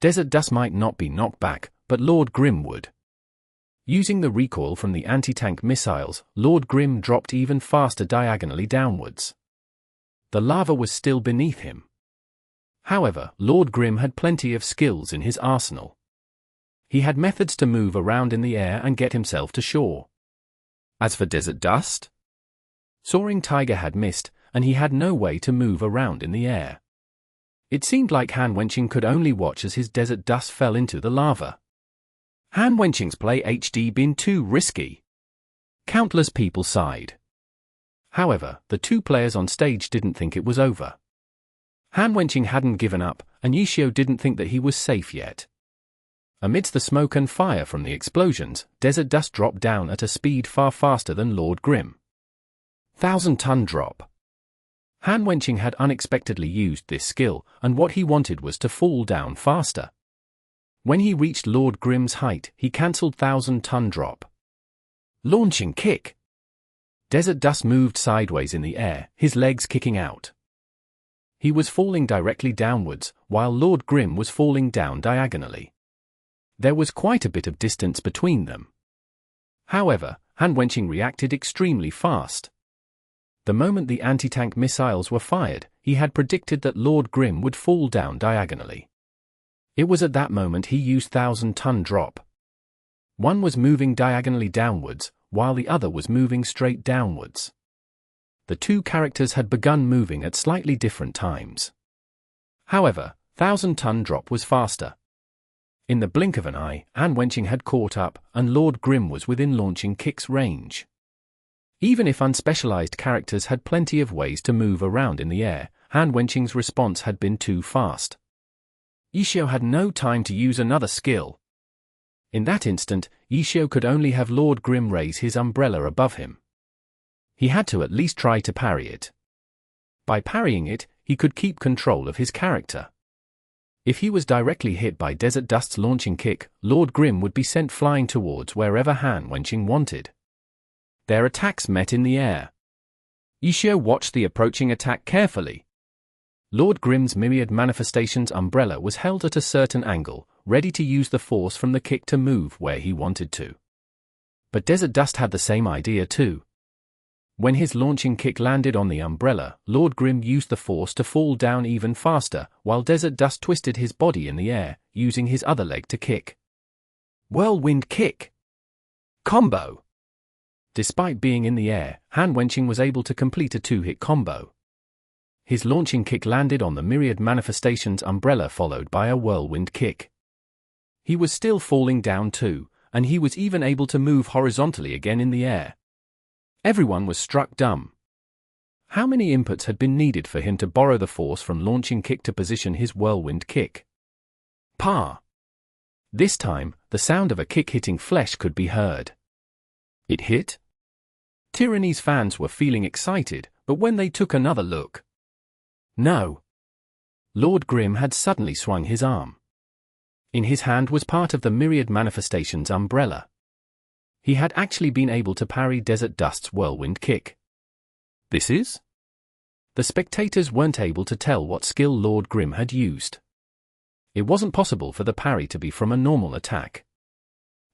Desert dust might not be knocked back, but Lord Grim would. Using the recoil from the anti-tank missiles, Lord Grim dropped even faster diagonally downwards. The lava was still beneath him. However, Lord Grim had plenty of skills in his arsenal. He had methods to move around in the air and get himself to shore. As for desert dust, Soaring Tiger had missed, and he had no way to move around in the air. It seemed like Han Wenqing could only watch as his desert dust fell into the lava. Han Wenqing's play HD been too risky. Countless people sighed. However, the two players on stage didn't think it was over. Han Wenqing hadn't given up, and Yishio didn't think that he was safe yet. Amidst the smoke and fire from the explosions, desert dust dropped down at a speed far faster than Lord Grim. 1,000-ton drop. Han Wenqing had unexpectedly used this skill, and what he wanted was to fall down faster. When he reached Lord Grim's height, he cancelled 1,000-ton drop. Launching kick. Desert dust moved sideways in the air, his legs kicking out. He was falling directly downwards, while Lord Grim was falling down diagonally. There was quite a bit of distance between them. However, Han Wenqing reacted extremely fast. The moment the anti-tank missiles were fired, he had predicted that Lord Grim would fall down diagonally. It was at that moment he used 1,000-ton drop. One was moving diagonally downwards, while the other was moving straight downwards. The two characters had begun moving at slightly different times. However, 1,000-ton drop was faster. In the blink of an eye, Han Wenqing had caught up, and Lord Grim was within launching kick's range. Even if unspecialized characters had plenty of ways to move around in the air, Han Wenqing's response had been too fast. Yishio had no time to use another skill. In that instant, Yishio could only have Lord Grim raise his umbrella above him. He had to at least try to parry it. By parrying it, he could keep control of his character. If he was directly hit by Desert Dust's launching kick, Lord Grim would be sent flying towards wherever Han Wenqing wanted. Their attacks met in the air. Yishio watched the approaching attack carefully. Lord Grim's myriad manifestations umbrella was held at a certain angle, ready to use the force from the kick to move where he wanted to. But Desert Dust had the same idea too. When his launching kick landed on the umbrella, Lord Grim used the force to fall down even faster, while Desert Dust twisted his body in the air, using his other leg to kick. Whirlwind kick. Combo. Despite being in the air, Han Wenqing was able to complete a two-hit combo. His launching kick landed on the myriad manifestations umbrella followed by a whirlwind kick. He was still falling down too, and he was even able to move horizontally again in the air. Everyone was struck dumb. How many inputs had been needed for him to borrow the force from launching kick to position his whirlwind kick? Pa! This time, the sound of a kick hitting flesh could be heard. It hit? Tyranny's fans were feeling excited, but when they took another look... No. Lord Grim had suddenly swung his arm. In his hand was part of the myriad manifestations umbrella. He had actually been able to parry Desert Dust's whirlwind kick. This is? The spectators weren't able to tell what skill Lord Grim had used. It wasn't possible for the parry to be from a normal attack.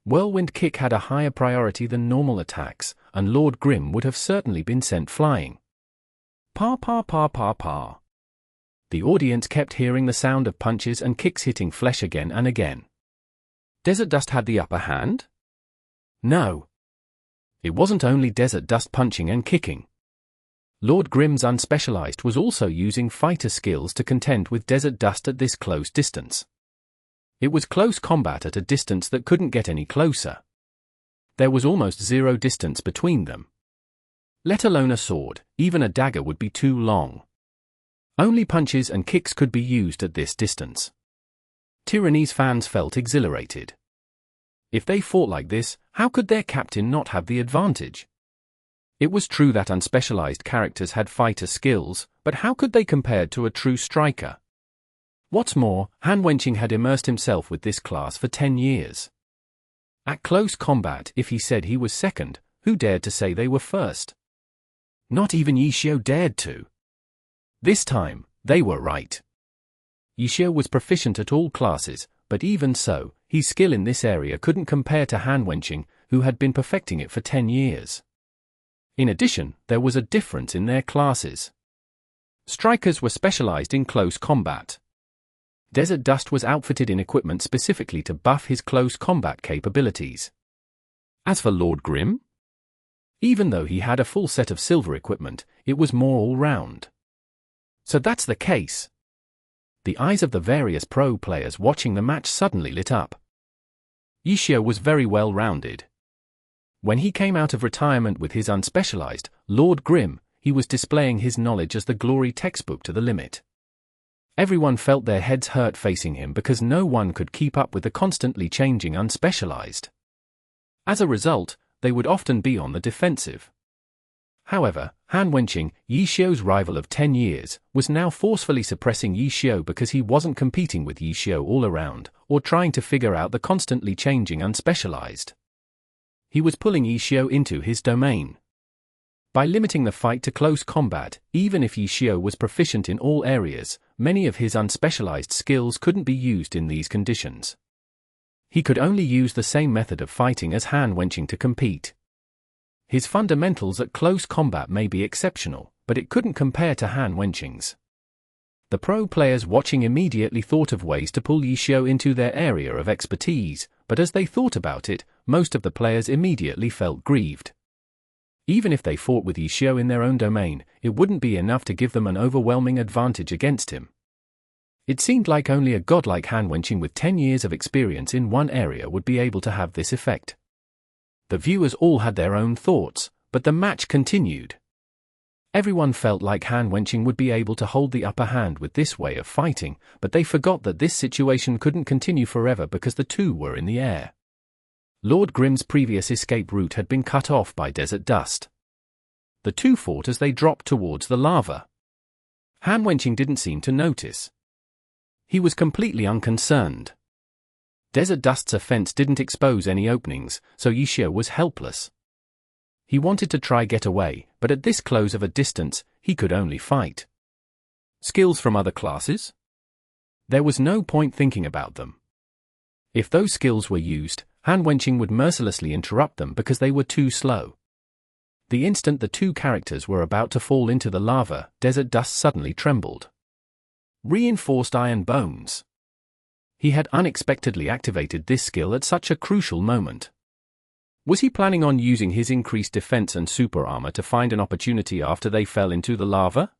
Whirlwind kick had a higher priority than normal attacks, and Lord Grim would have certainly been sent flying. Pa pa pa pa pa. The audience kept hearing the sound of punches and kicks hitting flesh again and again. Desert Dust had the upper hand? No. It wasn't only Desert Dust punching and kicking. Lord Grim's unspecialized was also using fighter skills to contend with Desert Dust at this close distance. It was close combat at a distance that couldn't get any closer. There was almost zero distance between them. Let alone a sword, even a dagger would be too long. Only punches and kicks could be used at this distance. Tyranny's fans felt exhilarated. If they fought like this, how could their captain not have the advantage? It was true that unspecialized characters had fighter skills, but how could they compare to a true striker? What's more, Han Wenqing had immersed himself with this class for 10 years. At close combat, if he said he was second, who dared to say they were first? Not even Yi Xiu dared to. This time, they were right. Yi Xiu was proficient at all classes, but even so, his skill in this area couldn't compare to Han Wenqing, who had been perfecting it for 10 years. In addition, there was a difference in their classes. Strikers were specialized in close combat. Desert Dust was outfitted in equipment specifically to buff his close combat capabilities. As for Lord Grimm, even though he had a full set of silver equipment, it was more all-round. So that's the case. The eyes of the various pro players watching the match suddenly lit up. Yi Xiu was very well-rounded. When he came out of retirement with his unspecialized Lord Grimm, he was displaying his knowledge as the glory textbook to the limit. Everyone felt their heads hurt facing him because no one could keep up with the constantly changing unspecialized. As a result, they would often be on the defensive. However, Han Wenqing, Yi Xiu's rival of 10 years, was now forcefully suppressing Yi Xiu because he wasn't competing with Yi Xiu all around, or trying to figure out the constantly changing unspecialized. He was pulling Yi Xiu into his domain. By limiting the fight to close combat, even if Yi Xiu was proficient in all areas, many of his unspecialized skills couldn't be used in these conditions. He could only use the same method of fighting as Han Wenqing to compete. His fundamentals at close combat may be exceptional, but it couldn't compare to Han Wenqing's. The pro players watching immediately thought of ways to pull Yi Xiu into their area of expertise, but as they thought about it, most of the players immediately felt grieved. Even if they fought with Yi Xiu in their own domain, it wouldn't be enough to give them an overwhelming advantage against him. It seemed like only a god like Han Wenqing with 10 years of experience in one area would be able to have this effect. The viewers all had their own thoughts, but the match continued. Everyone felt like Han Wenqing would be able to hold the upper hand with this way of fighting, but they forgot that this situation couldn't continue forever because the two were in the air. Lord Grimm's previous escape route had been cut off by Desert Dust. The two fought as they dropped towards the lava. Han Wenqing didn't seem to notice. He was completely unconcerned. Desert Dust's offense didn't expose any openings, so Yi Xiu was helpless. He wanted to try get away, but at this close of a distance, he could only fight. Skills from other classes? There was no point thinking about them. If those skills were used, Han Wenqing would mercilessly interrupt them because they were too slow. The instant the two characters were about to fall into the lava, Desert Dust suddenly trembled. Reinforced iron bones. He had unexpectedly activated this skill at such a crucial moment. Was he planning on using his increased defense and super armor to find an opportunity after they fell into the lava?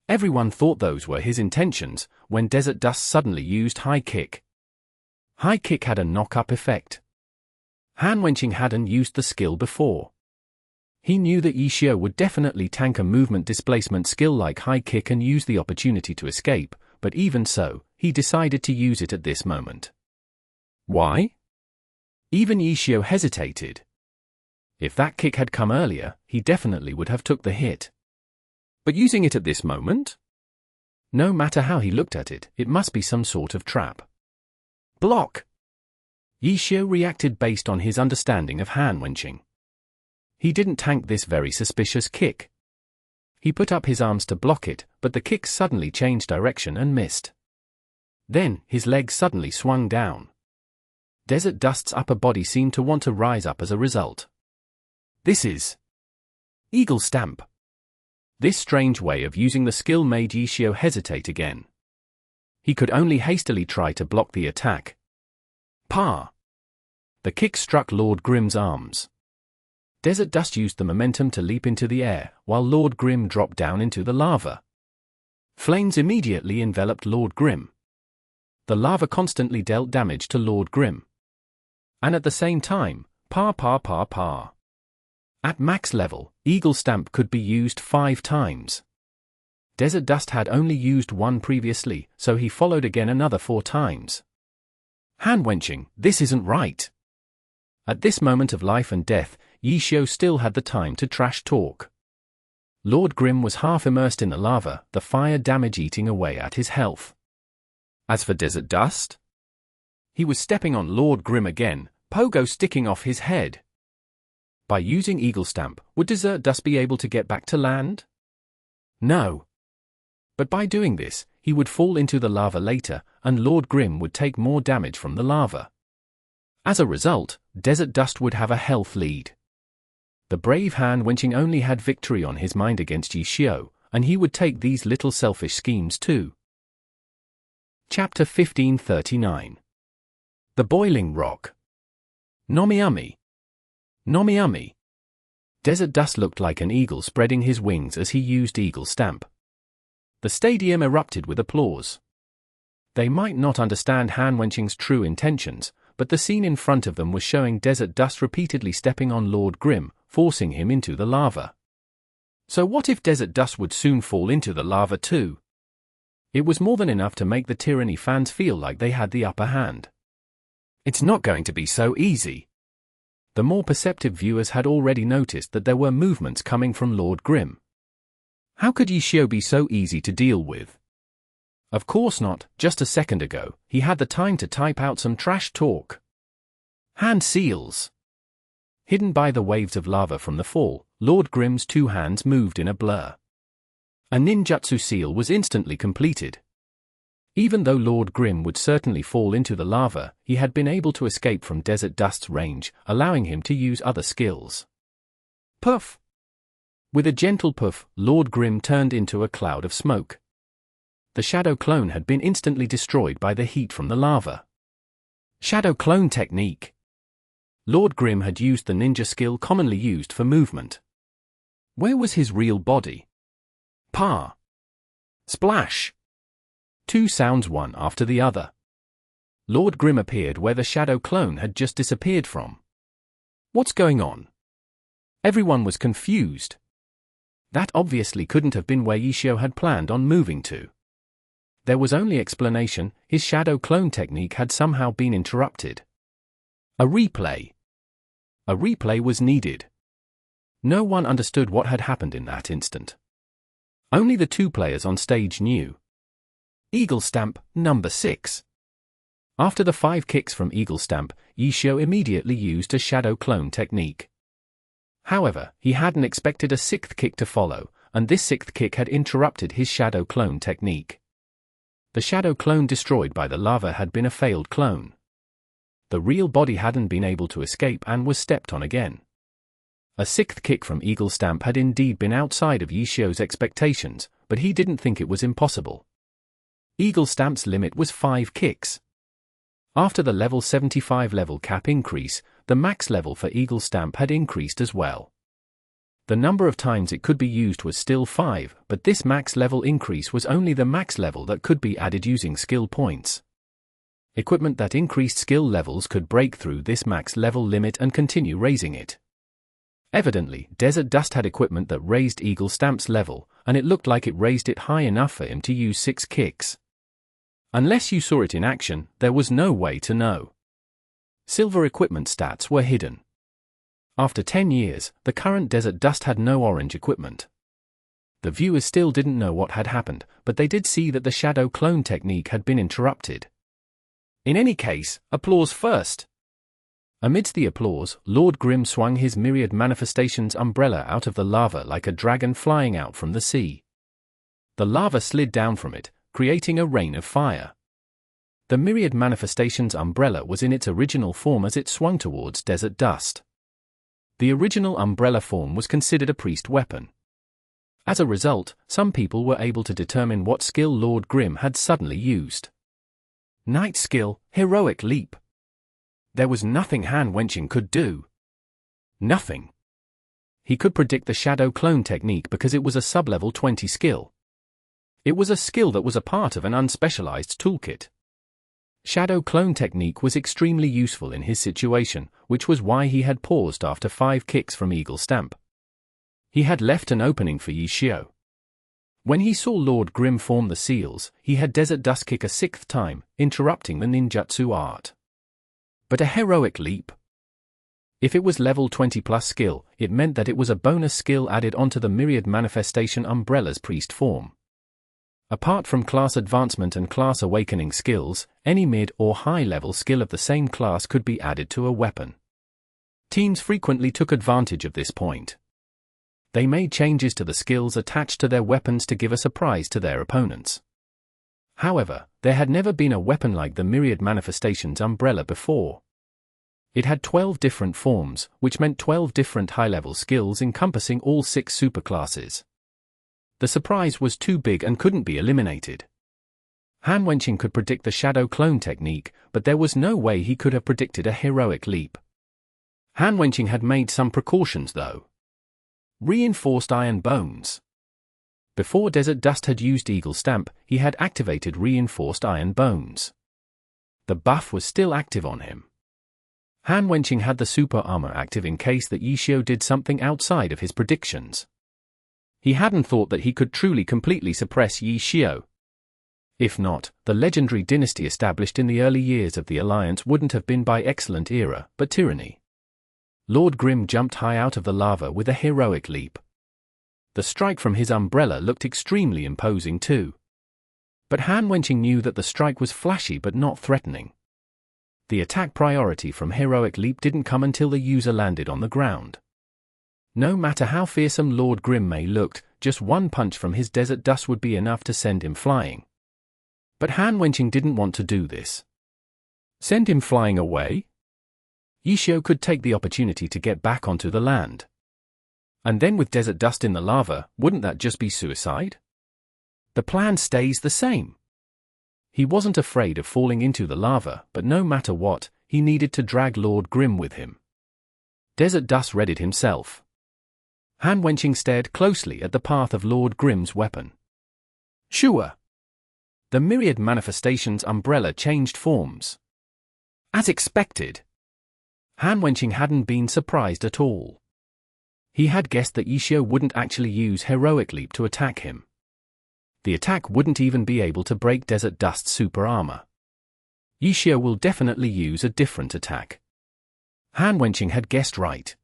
Everyone thought those were his intentions, when Desert Dust suddenly used High Kick. High Kick had a knock-up effect. Han Wenqing hadn't used the skill before. He knew that Yi Xiu would definitely tank a movement displacement skill like High Kick and use the opportunity to escape, but even so, he decided to use it at this moment. Why? Even Yi Xiu hesitated. If that kick had come earlier, he definitely would have took the hit. But using it at this moment? No matter how he looked at it, it must be some sort of trap. Block! Yi Xiu reacted based on his understanding of Han Wenqing. He didn't tank this very suspicious kick. He put up his arms to block it, but the kick suddenly changed direction and missed. Then, his leg suddenly swung down. Desert Dust's upper body seemed to want to rise up as a result. This is Eagle Stamp. This strange way of using the skill made Yi Xiu hesitate again. He could only hastily try to block the attack. Pa! The kick struck Lord Grimm's arms. Desert Dust used the momentum to leap into the air, while Lord Grimm dropped down into the lava. Flames immediately enveloped Lord Grimm. The lava constantly dealt damage to Lord Grimm. And at the same time, pa. At max level, Eagle Stamp could be used 5 times. Desert Dust had only used one previously, so he followed again another 4 times. Hand-wenching, this isn't right. At this moment of life and death, Yishio still had the time to trash talk. Lord Grim was half immersed in the lava, the fire damage eating away at his health. As for Desert Dust? He was stepping on Lord Grim again, pogo sticking off his head. By using Eagle Stamp, would Desert Dust be able to get back to land? No. But by doing this, he would fall into the lava later, and Lord Grim would take more damage from the lava. As a result, Desert Dust would have a health lead. The brave hand-wenching only had victory on his mind against Yishio, and he would take these little selfish schemes too. Chapter 1539. The Boiling Rock. Nomiami. Nomiami. Desert Dust looked like an eagle spreading his wings as he used Eagle Stamp. The stadium erupted with applause. They might not understand hand-wenching's true intentions, but the scene in front of them was showing Desert Dust repeatedly stepping on Lord Grim, forcing him into the lava. So what if Desert Dust would soon fall into the lava too? It was more than enough to make the Tyranny fans feel like they had the upper hand. It's not going to be so easy. The more perceptive viewers had already noticed that there were movements coming from Lord Grim. How could Yishio be so easy to deal with? Of course not. Just a second ago, he had the time to type out some trash talk. Hand seals. Hidden by the waves of lava from the fall, Lord Grim's two hands moved in a blur. A ninjutsu seal was instantly completed. Even though Lord Grim would certainly fall into the lava, he had been able to escape from Desert Dust's range, allowing him to use other skills. Puff! With a gentle puff, Lord Grim turned into a cloud of smoke. The shadow clone had been instantly destroyed by the heat from the lava. Shadow clone technique. Lord Grim had used the ninja skill commonly used for movement. Where was his real body? Pa! Splash! Two sounds one after the other. Lord Grim appeared where the shadow clone had just disappeared from. What's going on? Everyone was confused. That obviously couldn't have been where Yishio had planned on moving to. There was only explanation: his shadow clone technique had somehow been interrupted. A replay. A replay was needed. No one understood what had happened in that instant. Only the two players on stage knew. Eagle Stamp, number 6. After the 5 kicks from Eagle Stamp, Yishio immediately used a shadow clone technique. However, he hadn't expected a 6th kick to follow, and this 6th kick had interrupted his shadow clone technique. The shadow clone destroyed by the lava had been a failed clone. The real body hadn't been able to escape and was stepped on again. A 6th kick from Eagle Stamp had indeed been outside of Yishio's expectations, but he didn't think it was impossible. Eagle Stamp's limit was 5 kicks. After the level 75 level cap increase, the max level for Eagle Stamp had increased as well. The number of times it could be used was still 5, but this max level increase was only the max level that could be added using skill points. Equipment that increased skill levels could break through this max level limit and continue raising it. Evidently, Desert Dust had equipment that raised Eagle Stamp's level, and it looked like it raised it high enough for him to use 6 kicks. Unless you saw it in action, there was no way to know. Silver equipment stats were hidden. After 10 years, the current Desert Dust had no orange equipment. The viewers still didn't know what had happened, but they did see that the shadow clone technique had been interrupted. In any case, applause first. Amidst the applause, Lord Grim swung his myriad manifestations umbrella out of the lava like a dragon flying out from the sea. The lava slid down from it, creating a rain of fire. The myriad manifestations umbrella was in its original form as it swung towards Desert Dust. The original umbrella form was considered a priest weapon. As a result, some people were able to determine what skill Lord Grim had suddenly used. Knight skill, heroic leap. There was nothing hand-wenching could do. Nothing. He could predict the shadow clone technique because it was a sub-level 20 skill. It was a skill that was a part of an unspecialized toolkit. Shadow clone technique was extremely useful in his situation, which was why he had paused after 5 kicks from Eagle Stamp. He had left an opening for Yishio. When he saw Lord Grim form the seals, he had Desert Dust kick a 6th time, interrupting the ninjutsu art. But a heroic leap? If it was level 20 plus skill, it meant that it was a bonus skill added onto the myriad manifestation umbrella's priest form. Apart from class advancement and class awakening skills, any mid or high level skill of the same class could be added to a weapon. Teams frequently took advantage of this point. They made changes to the skills attached to their weapons to give a surprise to their opponents. However, there had never been a weapon like the myriad manifestations umbrella before. It had 12 different forms, which meant 12 different high-level skills encompassing all 6 superclasses. The surprise was too big and couldn't be eliminated. Han Wenqing could predict the shadow clone technique, but there was no way he could have predicted a heroic leap. Han Wenqing had made some precautions though. Reinforced iron bones. Before Desert Dust had used Eagle Stamp, he had activated reinforced iron bones. The buff was still active on him. Han Wenqing had the super armor active in case that Ye Xiu did something outside of his predictions. He hadn't thought that he could truly completely suppress Ye Xiu. If not, the legendary dynasty established in the early years of the Alliance wouldn't have been by excellent era, but tyranny. Lord Grimm jumped high out of the lava with a heroic leap. The strike from his umbrella looked extremely imposing too. But Han Wenqing knew that the strike was flashy but not threatening. The attack priority from heroic leap didn't come until the user landed on the ground. No matter how fearsome Lord Grimm may looked, just one punch from his Desert Dust would be enough to send him flying. But Han Wenqing didn't want to do this. Send him flying away? Ye Xiu could take the opportunity to get back onto the land. And then with Desert Dust in the lava, wouldn't that just be suicide? The plan stays the same. He wasn't afraid of falling into the lava, but no matter what, he needed to drag Lord Grimm with him. Desert Dust readied himself. Han Wenqing stared closely at the path of Lord Grimm's weapon. Sure. The myriad manifestations umbrella changed forms. As expected. Han Wenqing hadn't been surprised at all. He had guessed that Ye Xiu wouldn't actually use heroic leap to attack him. The attack wouldn't even be able to break Desert Dust's super armor. Ye Xiu will definitely use a different attack. Han Wenqing had guessed right.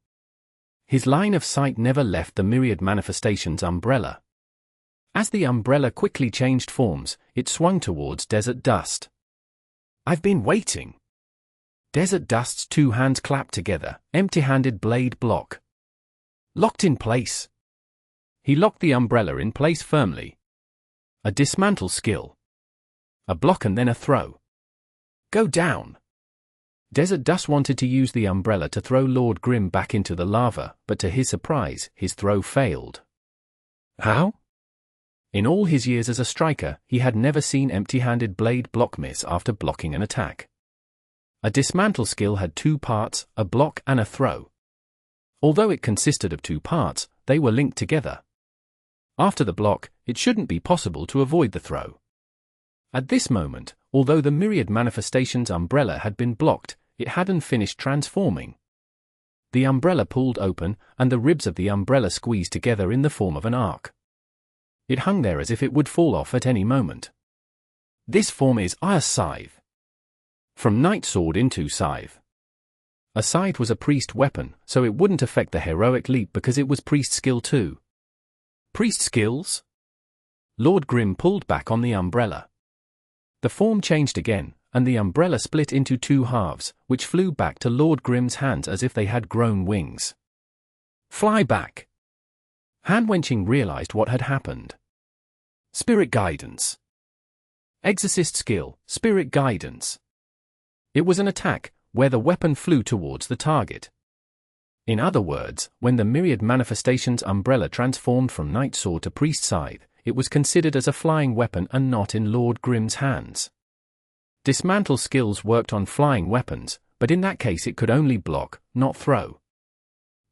His line of sight never left the myriad manifestations umbrella. As the umbrella quickly changed forms, it swung towards Desert Dust. I've been waiting. Desert Dust's 2 hands clapped together, empty-handed blade block. Locked in place. He locked the umbrella in place firmly. A dismantle skill. A block and then a throw. Go down. Desert Dust wanted to use the umbrella to throw Lord Grimm back into the lava, but to his surprise, his throw failed. How? In all his years as a striker, he had never seen empty-handed blade block miss after blocking an attack. A dismantle skill had 2 parts, a block and a throw. Although it consisted of 2 parts, they were linked together. After the block, it shouldn't be possible to avoid the throw. At this moment, although the myriad manifestations umbrella had been blocked, it hadn't finished transforming. The umbrella pulled open, and the ribs of the umbrella squeezed together in the form of an arc. It hung there as if it would fall off at any moment. This form is a scythe. From Night Sword into Scythe. A scythe was a priest weapon, so it wouldn't affect the heroic leap because it was priest skill too. Priest skills? Lord Grimm pulled back on the umbrella. The form changed again, and the umbrella split into 2 halves, which flew back to Lord Grimm's hands as if they had grown wings. Fly back. Han Wenqing realized what had happened. Spirit Guidance. Exorcist skill, Spirit Guidance. It was an attack, where the weapon flew towards the target. In other words, when the myriad manifestations umbrella transformed from Night Sword to Priest Scythe, it was considered as a flying weapon and not in Lord Grimm's hands. Dismantle skills worked on flying weapons, but in that case it could only block, not throw.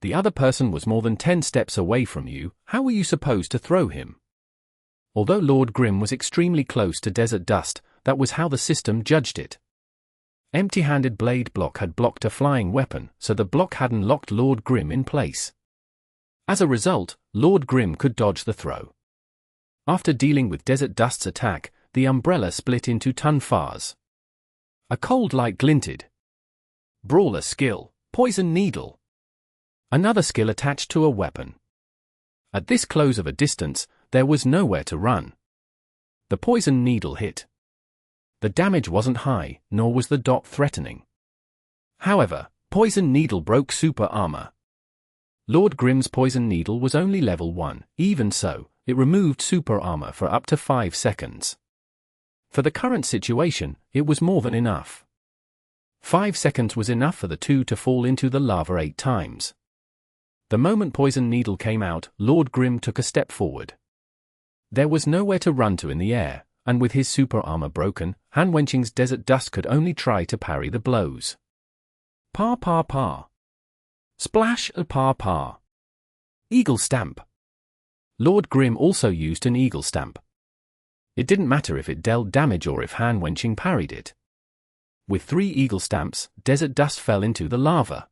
The other person was more than 10 steps away from you, how were you supposed to throw him? Although Lord Grimm was extremely close to Desert Dust, that was how the system judged it. Empty-handed blade block had blocked a flying weapon, so the block hadn't locked Lord Grimm in place. As a result, Lord Grimm could dodge the throw. After dealing with Desert Dust's attack, the umbrella split into 2 fars. A cold light glinted. brawler skill, poison needle. Another skill attached to a weapon. At this close of a distance, there was nowhere to run. The poison needle hit. The damage wasn't high, nor was the dot threatening. However, poison needle broke super armor. Lord Grimm's poison needle was only level 1, even so, it removed super armor for up to 5 seconds. For the current situation, it was more than enough. 5 seconds was enough for the two to fall into the lava 8 times. The moment poison needle came out, Lord Grimm took a step forward. There was nowhere to run to in the air, and with his super armor broken, Han Wenqing's desert dust could only try to parry the blows. Pa pa pa. Splash a pa pa. Eagle stamp. Lord Grimm also used an eagle stamp. It didn't matter if it dealt damage or if Han Wenqing parried it. With 3 eagle stamps, desert dust fell into the lava.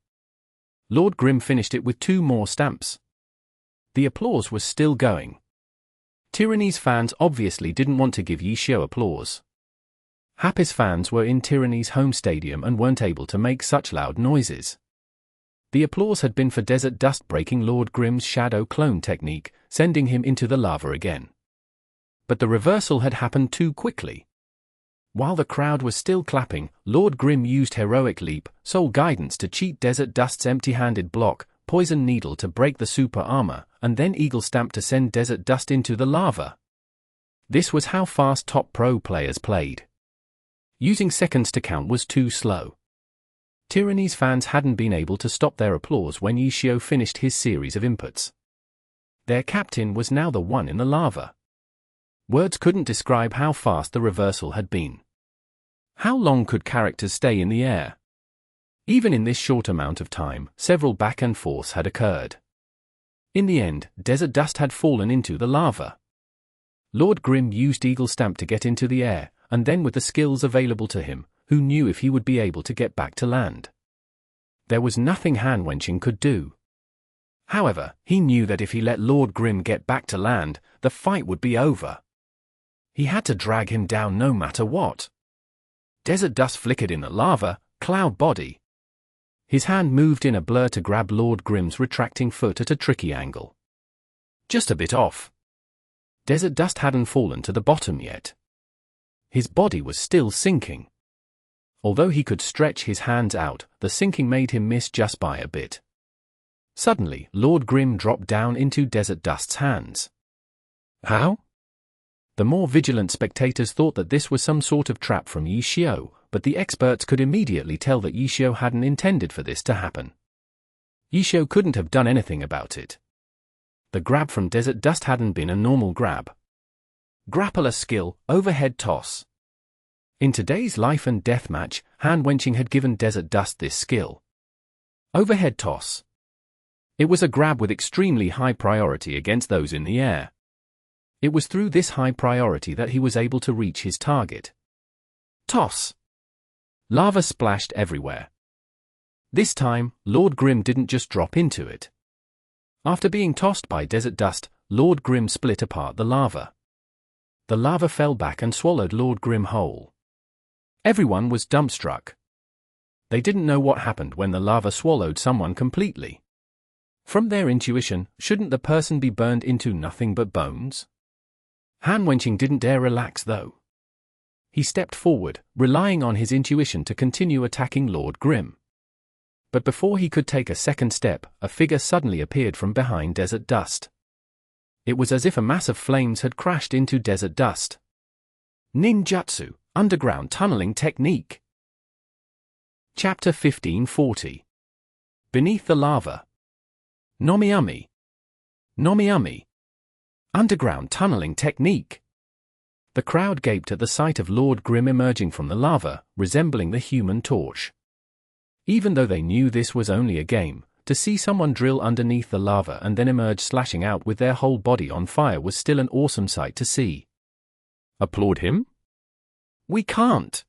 Lord Grimm finished it with 2 more stamps. The applause was still going. Tyranny's fans obviously didn't want to give Yi Xiu applause. Happy's fans were in Tyranny's home stadium and weren't able to make such loud noises. The applause had been for desert dust breaking Lord Grimm's shadow clone technique, sending him into the lava again. But the reversal had happened too quickly. While the crowd was still clapping, Lord Grimm used Heroic Leap, Soul Guidance to cheat Desert Dust's empty-handed block, Poison Needle to break the super armor, and then Eagle Stamp to send Desert Dust into the lava. This was how fast top pro players played. Using seconds to count was too slow. Tyranny's fans hadn't been able to stop their applause when Yi Xiu finished his series of inputs. Their captain was now the one in the lava. Words couldn't describe how fast the reversal had been. How long could characters stay in the air? Even in this short amount of time, several back and forths had occurred. In the end, Desert Dust had fallen into the lava. Lord Grimm used Eagle Stamp to get into the air, and then with the skills available to him, who knew if he would be able to get back to land? There was nothing Han Wenqing could do. However, he knew that if he let Lord Grimm get back to land, the fight would be over. He had to drag him down no matter what. Desert Dust flickered in the lava, cloud body. His hand moved in a blur to grab Lord Grimm's retracting foot at a tricky angle. Just a bit off. Desert Dust hadn't fallen to the bottom yet. His body was still sinking. Although he could stretch his hands out, the sinking made him miss just by a bit. Suddenly, Lord Grimm dropped down into Desert Dust's hands. How? The more vigilant spectators thought that this was some sort of trap from Yi Xiu, but the experts could immediately tell that Yi Xiu hadn't intended for this to happen. Yi Xiu couldn't have done anything about it. The grab from Desert Dust hadn't been a normal grab. Grappler skill, overhead toss. In today's life and death match, Han Wenqing had given Desert Dust this skill. Overhead toss. It was a grab with extremely high priority against those in the air. It was through this high priority that he was able to reach his target. Toss. Lava splashed everywhere. This time, Lord Grimm didn't just drop into it. After being tossed by Desert Dust, Lord Grimm split apart the lava. The lava fell back and swallowed Lord Grimm whole. Everyone was dumbstruck. They didn't know what happened when the lava swallowed someone completely. From their intuition, shouldn't the person be burned into nothing but bones? Han Wenqing didn't dare relax though. He stepped forward, relying on his intuition to continue attacking Lord Grimm. But before he could take a second step, a figure suddenly appeared from behind Desert Dust. It was as if a mass of flames had crashed into Desert Dust. Ninjutsu, underground tunneling technique. Chapter 1540. Beneath the lava. Nomiumi. Nomiumi. Underground tunneling technique. The crowd gaped at the sight of Lord Grimm emerging from the lava, resembling the Human Torch. Even though they knew this was only a game, to see someone drill underneath the lava and then emerge slashing out with their whole body on fire was still an awesome sight to see. Applaud him? We can't.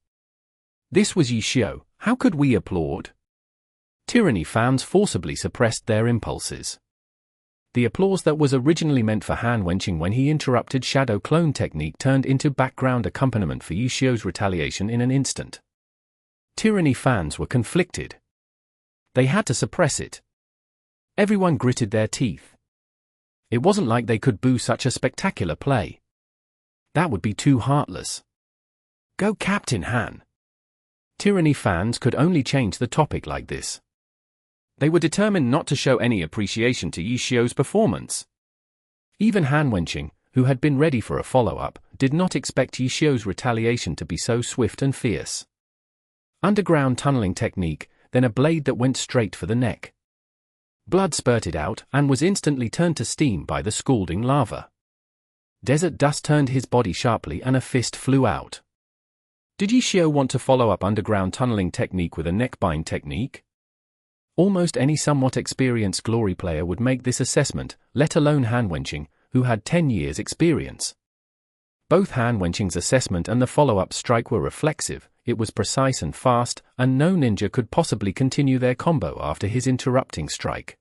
This was Yi Xiu, how could we applaud? Tyranny fans forcibly suppressed their impulses. The applause that was originally meant for Han Wenqing when he interrupted Shadow Clone technique turned into background accompaniment for Yi Xiu's retaliation in an instant. Tyranny fans were conflicted. They had to suppress it. Everyone gritted their teeth. It wasn't like they could boo such a spectacular play. That would be too heartless. Go Captain Han! Tyranny fans could only change the topic like this. They were determined not to show any appreciation to Yishio's performance. Even Han Wenqing, who had been ready for a follow-up, did not expect Yishio's retaliation to be so swift and fierce. Underground tunneling technique, then a blade that went straight for the neck. Blood spurted out and was instantly turned to steam by the scalding lava. Desert Dust turned his body sharply and a fist flew out. Did Yishio want to follow up underground tunneling technique with a neckbind technique? Almost any somewhat experienced glory player would make this assessment, let alone Han Wenqing, who had 10 years experience. Both Han Wenqing's assessment and the follow-up strike were reflexive, it was precise and fast, and no ninja could possibly continue their combo after his interrupting strike.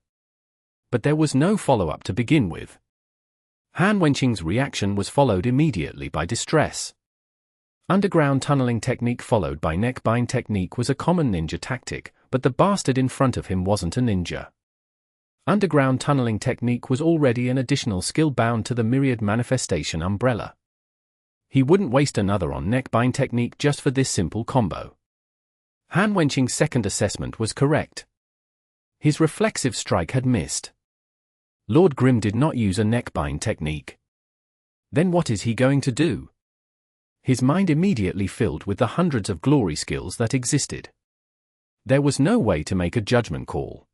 But there was no follow-up to begin with. Han Wenqing's reaction was followed immediately by distress. Underground tunneling technique followed by neckbind technique was a common ninja tactic, but the bastard in front of him wasn't a ninja. Underground tunneling technique was already an additional skill bound to the myriad manifestation umbrella. He wouldn't waste another on neckbind technique just for this simple combo. Han Wenqing's second assessment was correct. His reflexive strike had missed. Lord Grimm did not use a neckbind technique. Then what is he going to do? His mind immediately filled with the hundreds of glory skills that existed. There was no way to make a judgment call.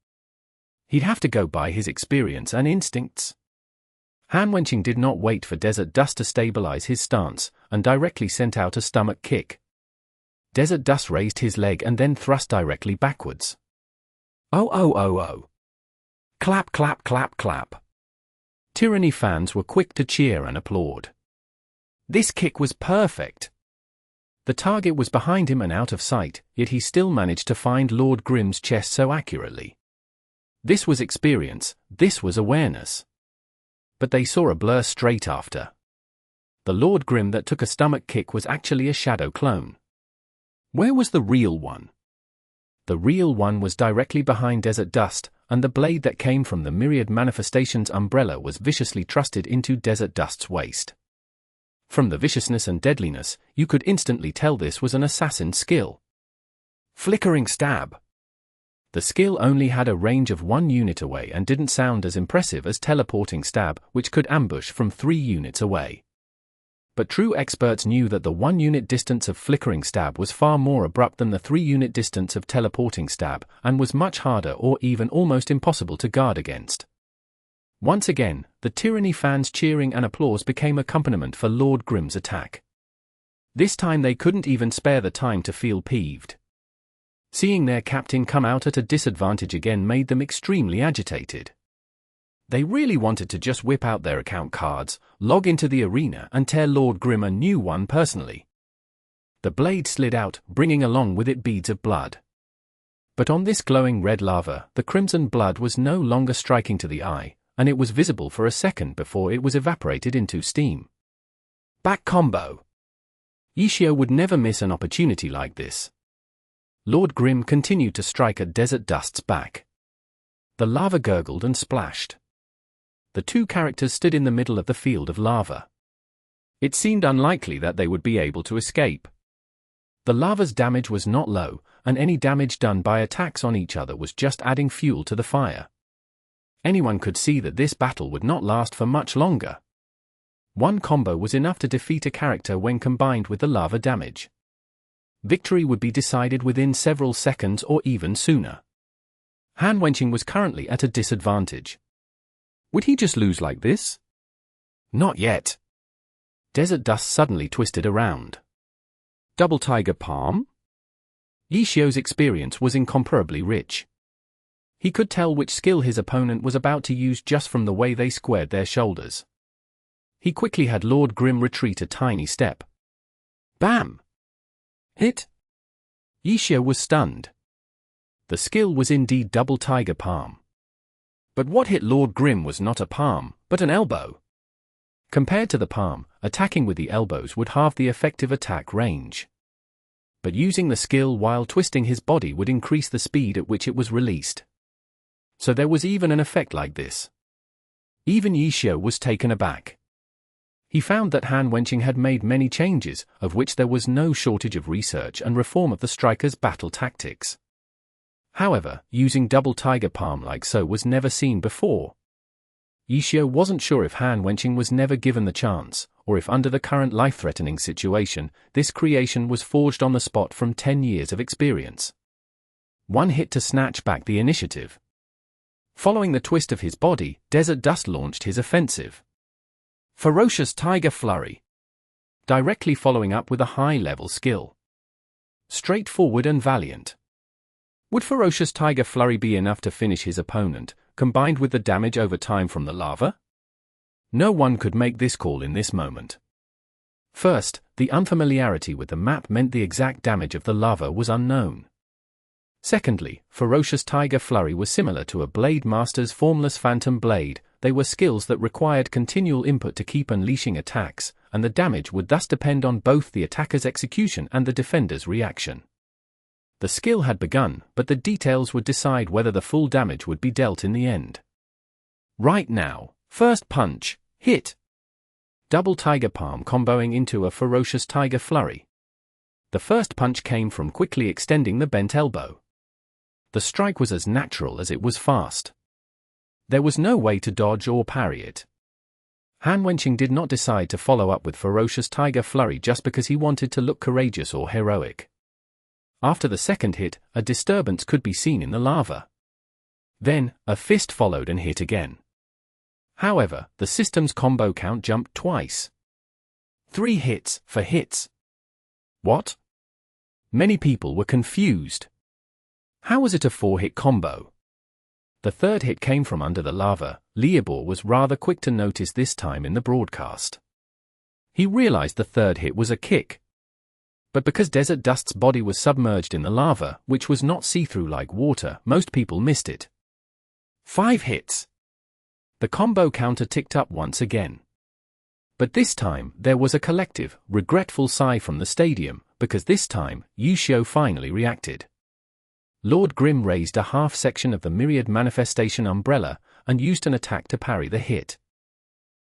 He'd have to go by his experience and instincts. Han Wenqing did not wait for Desert Dust to stabilize his stance, and directly sent out a stomach kick. Desert Dust raised his leg and then thrust directly backwards. Oh oh oh oh. Clap clap clap clap. Tyranny fans were quick to cheer and applaud. This kick was perfect. The target was behind him and out of sight, yet he still managed to find Lord Grimm's chest so accurately. This was experience, this was awareness. But they saw a blur straight after. The Lord Grimm that took a stomach kick was actually a shadow clone. Where was the real one? The real one was directly behind Desert Dust, and the blade that came from the myriad manifestations umbrella was viciously thrusted into Desert Dust's waist. From the viciousness and deadliness, you could instantly tell this was an assassin's skill. Flickering stab. The skill only had a range of 1 unit away and didn't sound as impressive as teleporting stab, which could ambush from 3 units away. But true experts knew that the 1 unit distance of flickering stab was far more abrupt than the 3 unit distance of teleporting stab, and was much harder or even almost impossible to guard against. Once again, the Tyranny fans' cheering and applause became accompaniment for Lord Grimm's attack. This time they couldn't even spare the time to feel peeved. Seeing their captain come out at a disadvantage again made them extremely agitated. They really wanted to just whip out their account cards, log into the arena and tear Lord Grimm a new one personally. The blade slid out, bringing along with it beads of blood. But on this glowing red lava, the crimson blood was no longer striking to the eye, and it was visible for a second before it was evaporated into steam. Back combo. Yishio would never miss an opportunity like this. Lord Grimm continued to strike at Desert Dust's back. The lava gurgled and splashed. The two characters stood in the middle of the field of lava. It seemed unlikely that they would be able to escape. The lava's damage was not low, and any damage done by attacks on each other was just adding fuel to the fire. Anyone could see that this battle would not last for much longer. One combo was enough to defeat a character when combined with the lava damage. Victory would be decided within several seconds or even sooner. Han Wenqing was currently at a disadvantage. Would he just lose like this? Not yet. Desert Dust suddenly twisted around. Double Tiger Palm? Yishio's experience was incomparably rich. He could tell which skill his opponent was about to use just from the way they squared their shoulders. He quickly had Lord Grimm retreat a tiny step. Bam! Hit! Yishio was stunned. The skill was indeed Double Tiger Palm. But what hit Lord Grimm was not a palm, but an elbow. Compared to the palm, attacking with the elbows would halve the effective attack range. But using the skill while twisting his body would increase the speed at which it was released. So there was even an effect like this. Even Yishio was taken aback. He found that Han Wenqing had made many changes, of which there was no shortage of research and reform of the striker's battle tactics. However, using double tiger palm like so was never seen before. Yishio wasn't sure if Han Wenqing was never given the chance, or if under the current life-threatening situation, this creation was forged on the spot from 10 years of experience. One hit to snatch back the initiative. Following the twist of his body, Desert Dust launched his offensive. Ferocious Tiger Flurry. Directly following up with a high-level skill. Straightforward and valiant. Would Ferocious Tiger Flurry be enough to finish his opponent, combined with the damage over time from the lava? No one could make this call in this moment. First, the unfamiliarity with the map meant the exact damage of the lava was unknown. Secondly, Ferocious Tiger Flurry was similar to a Blade Master's Formless Phantom Blade. They were skills that required continual input to keep unleashing attacks, and the damage would thus depend on both the attacker's execution and the defender's reaction. The skill had begun, but the details would decide whether the full damage would be dealt in the end. Right now, first punch, hit. Double Tiger Palm comboing into a Ferocious Tiger Flurry. The first punch came from quickly extending the bent elbow. The strike was as natural as it was fast. There was no way to dodge or parry it. Han Wenqing did not decide to follow up with Ferocious Tiger Flurry just because he wanted to look courageous or heroic. After the second hit, a disturbance could be seen in the lava. Then, a fist followed and hit again. However, the system's combo count jumped twice. 3 hits for hits. What? Many people were confused. How was it a 4-hit combo? The third hit came from under the lava. Liabor was rather quick to notice this time in the broadcast. He realized the third hit was a kick. But because Desert Dust's body was submerged in the lava, which was not see-through like water, most people missed it. 5 hits. The combo counter ticked up once again. But this time, there was a collective, regretful sigh from the stadium, because this time, Yishio finally reacted. Lord Grimm raised a half-section of the Myriad Manifestation umbrella, and used an attack to parry the hit.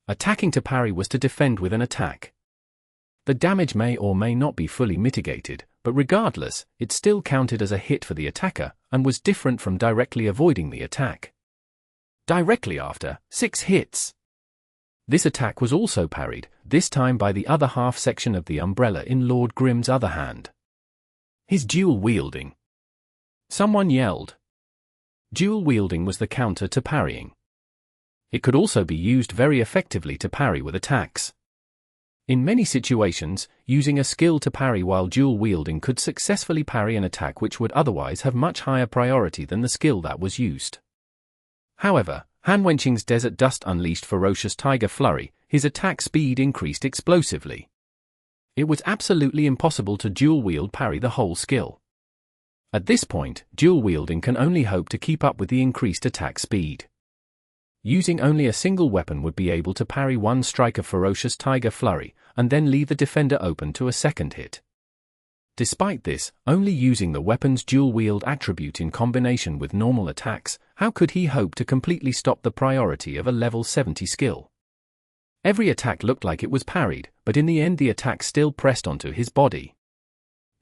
Attacking to parry was to defend with an attack. The damage may or may not be fully mitigated, but regardless, it still counted as a hit for the attacker, and was different from directly avoiding the attack. Directly after, 6 hits. This attack was also parried, this time by the other half-section of the umbrella in Lord Grimm's other hand. His dual wielding. Someone yelled. Dual wielding was the counter to parrying. It could also be used very effectively to parry with attacks. In many situations, using a skill to parry while dual wielding could successfully parry an attack which would otherwise have much higher priority than the skill that was used. However, Han Wenqing's Desert Dust unleashed Ferocious Tiger Flurry. His attack speed increased explosively. It was absolutely impossible to dual wield parry the whole skill. At this point, dual wielding can only hope to keep up with the increased attack speed. Using only a single weapon would be able to parry one strike of Ferocious Tiger Flurry, and then leave the defender open to a second hit. Despite this, only using the weapon's dual wield attribute in combination with normal attacks, how could he hope to completely stop the priority of a level 70 skill? Every attack looked like it was parried, but in the end the attack still pressed onto his body.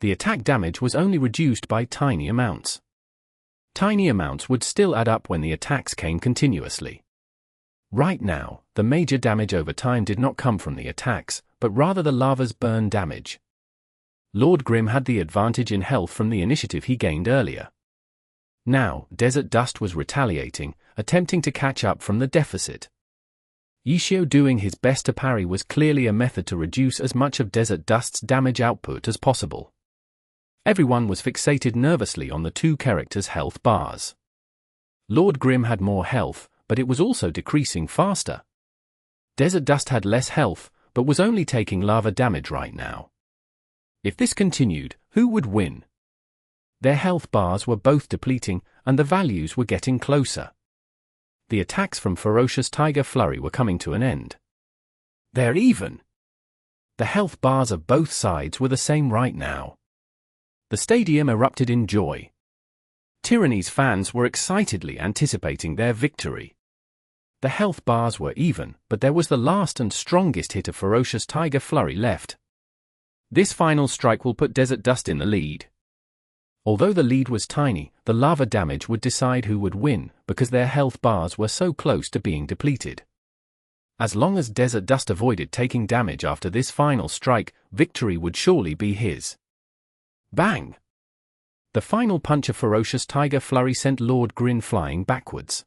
The attack damage was only reduced by tiny amounts. Tiny amounts would still add up when the attacks came continuously. Right now, the major damage over time did not come from the attacks, but rather the lava's burn damage. Lord Grimm had the advantage in health from the initiative he gained earlier. Now, Desert Dust was retaliating, attempting to catch up from the deficit. Yishio doing his best to parry was clearly a method to reduce as much of Desert Dust's damage output as possible. Everyone was fixated nervously on the two characters' health bars. Lord Grimm had more health, but it was also decreasing faster. Desert Dust had less health, but was only taking lava damage right now. If this continued, who would win? Their health bars were both depleting, and the values were getting closer. The attacks from Ferocious Tiger Flurry were coming to an end. They're even. The health bars of both sides were the same right now. The stadium erupted in joy. Tyranny's fans were excitedly anticipating their victory. The health bars were even, but there was the last and strongest hit of Ferocious Tiger Flurry left. This final strike will put Desert Dust in the lead. Although the lead was tiny, the lava damage would decide who would win, because their health bars were so close to being depleted. As long as Desert Dust avoided taking damage after this final strike, victory would surely be his. Bang! The final punch of Ferocious Tiger Flurry sent Lord Grin flying backwards.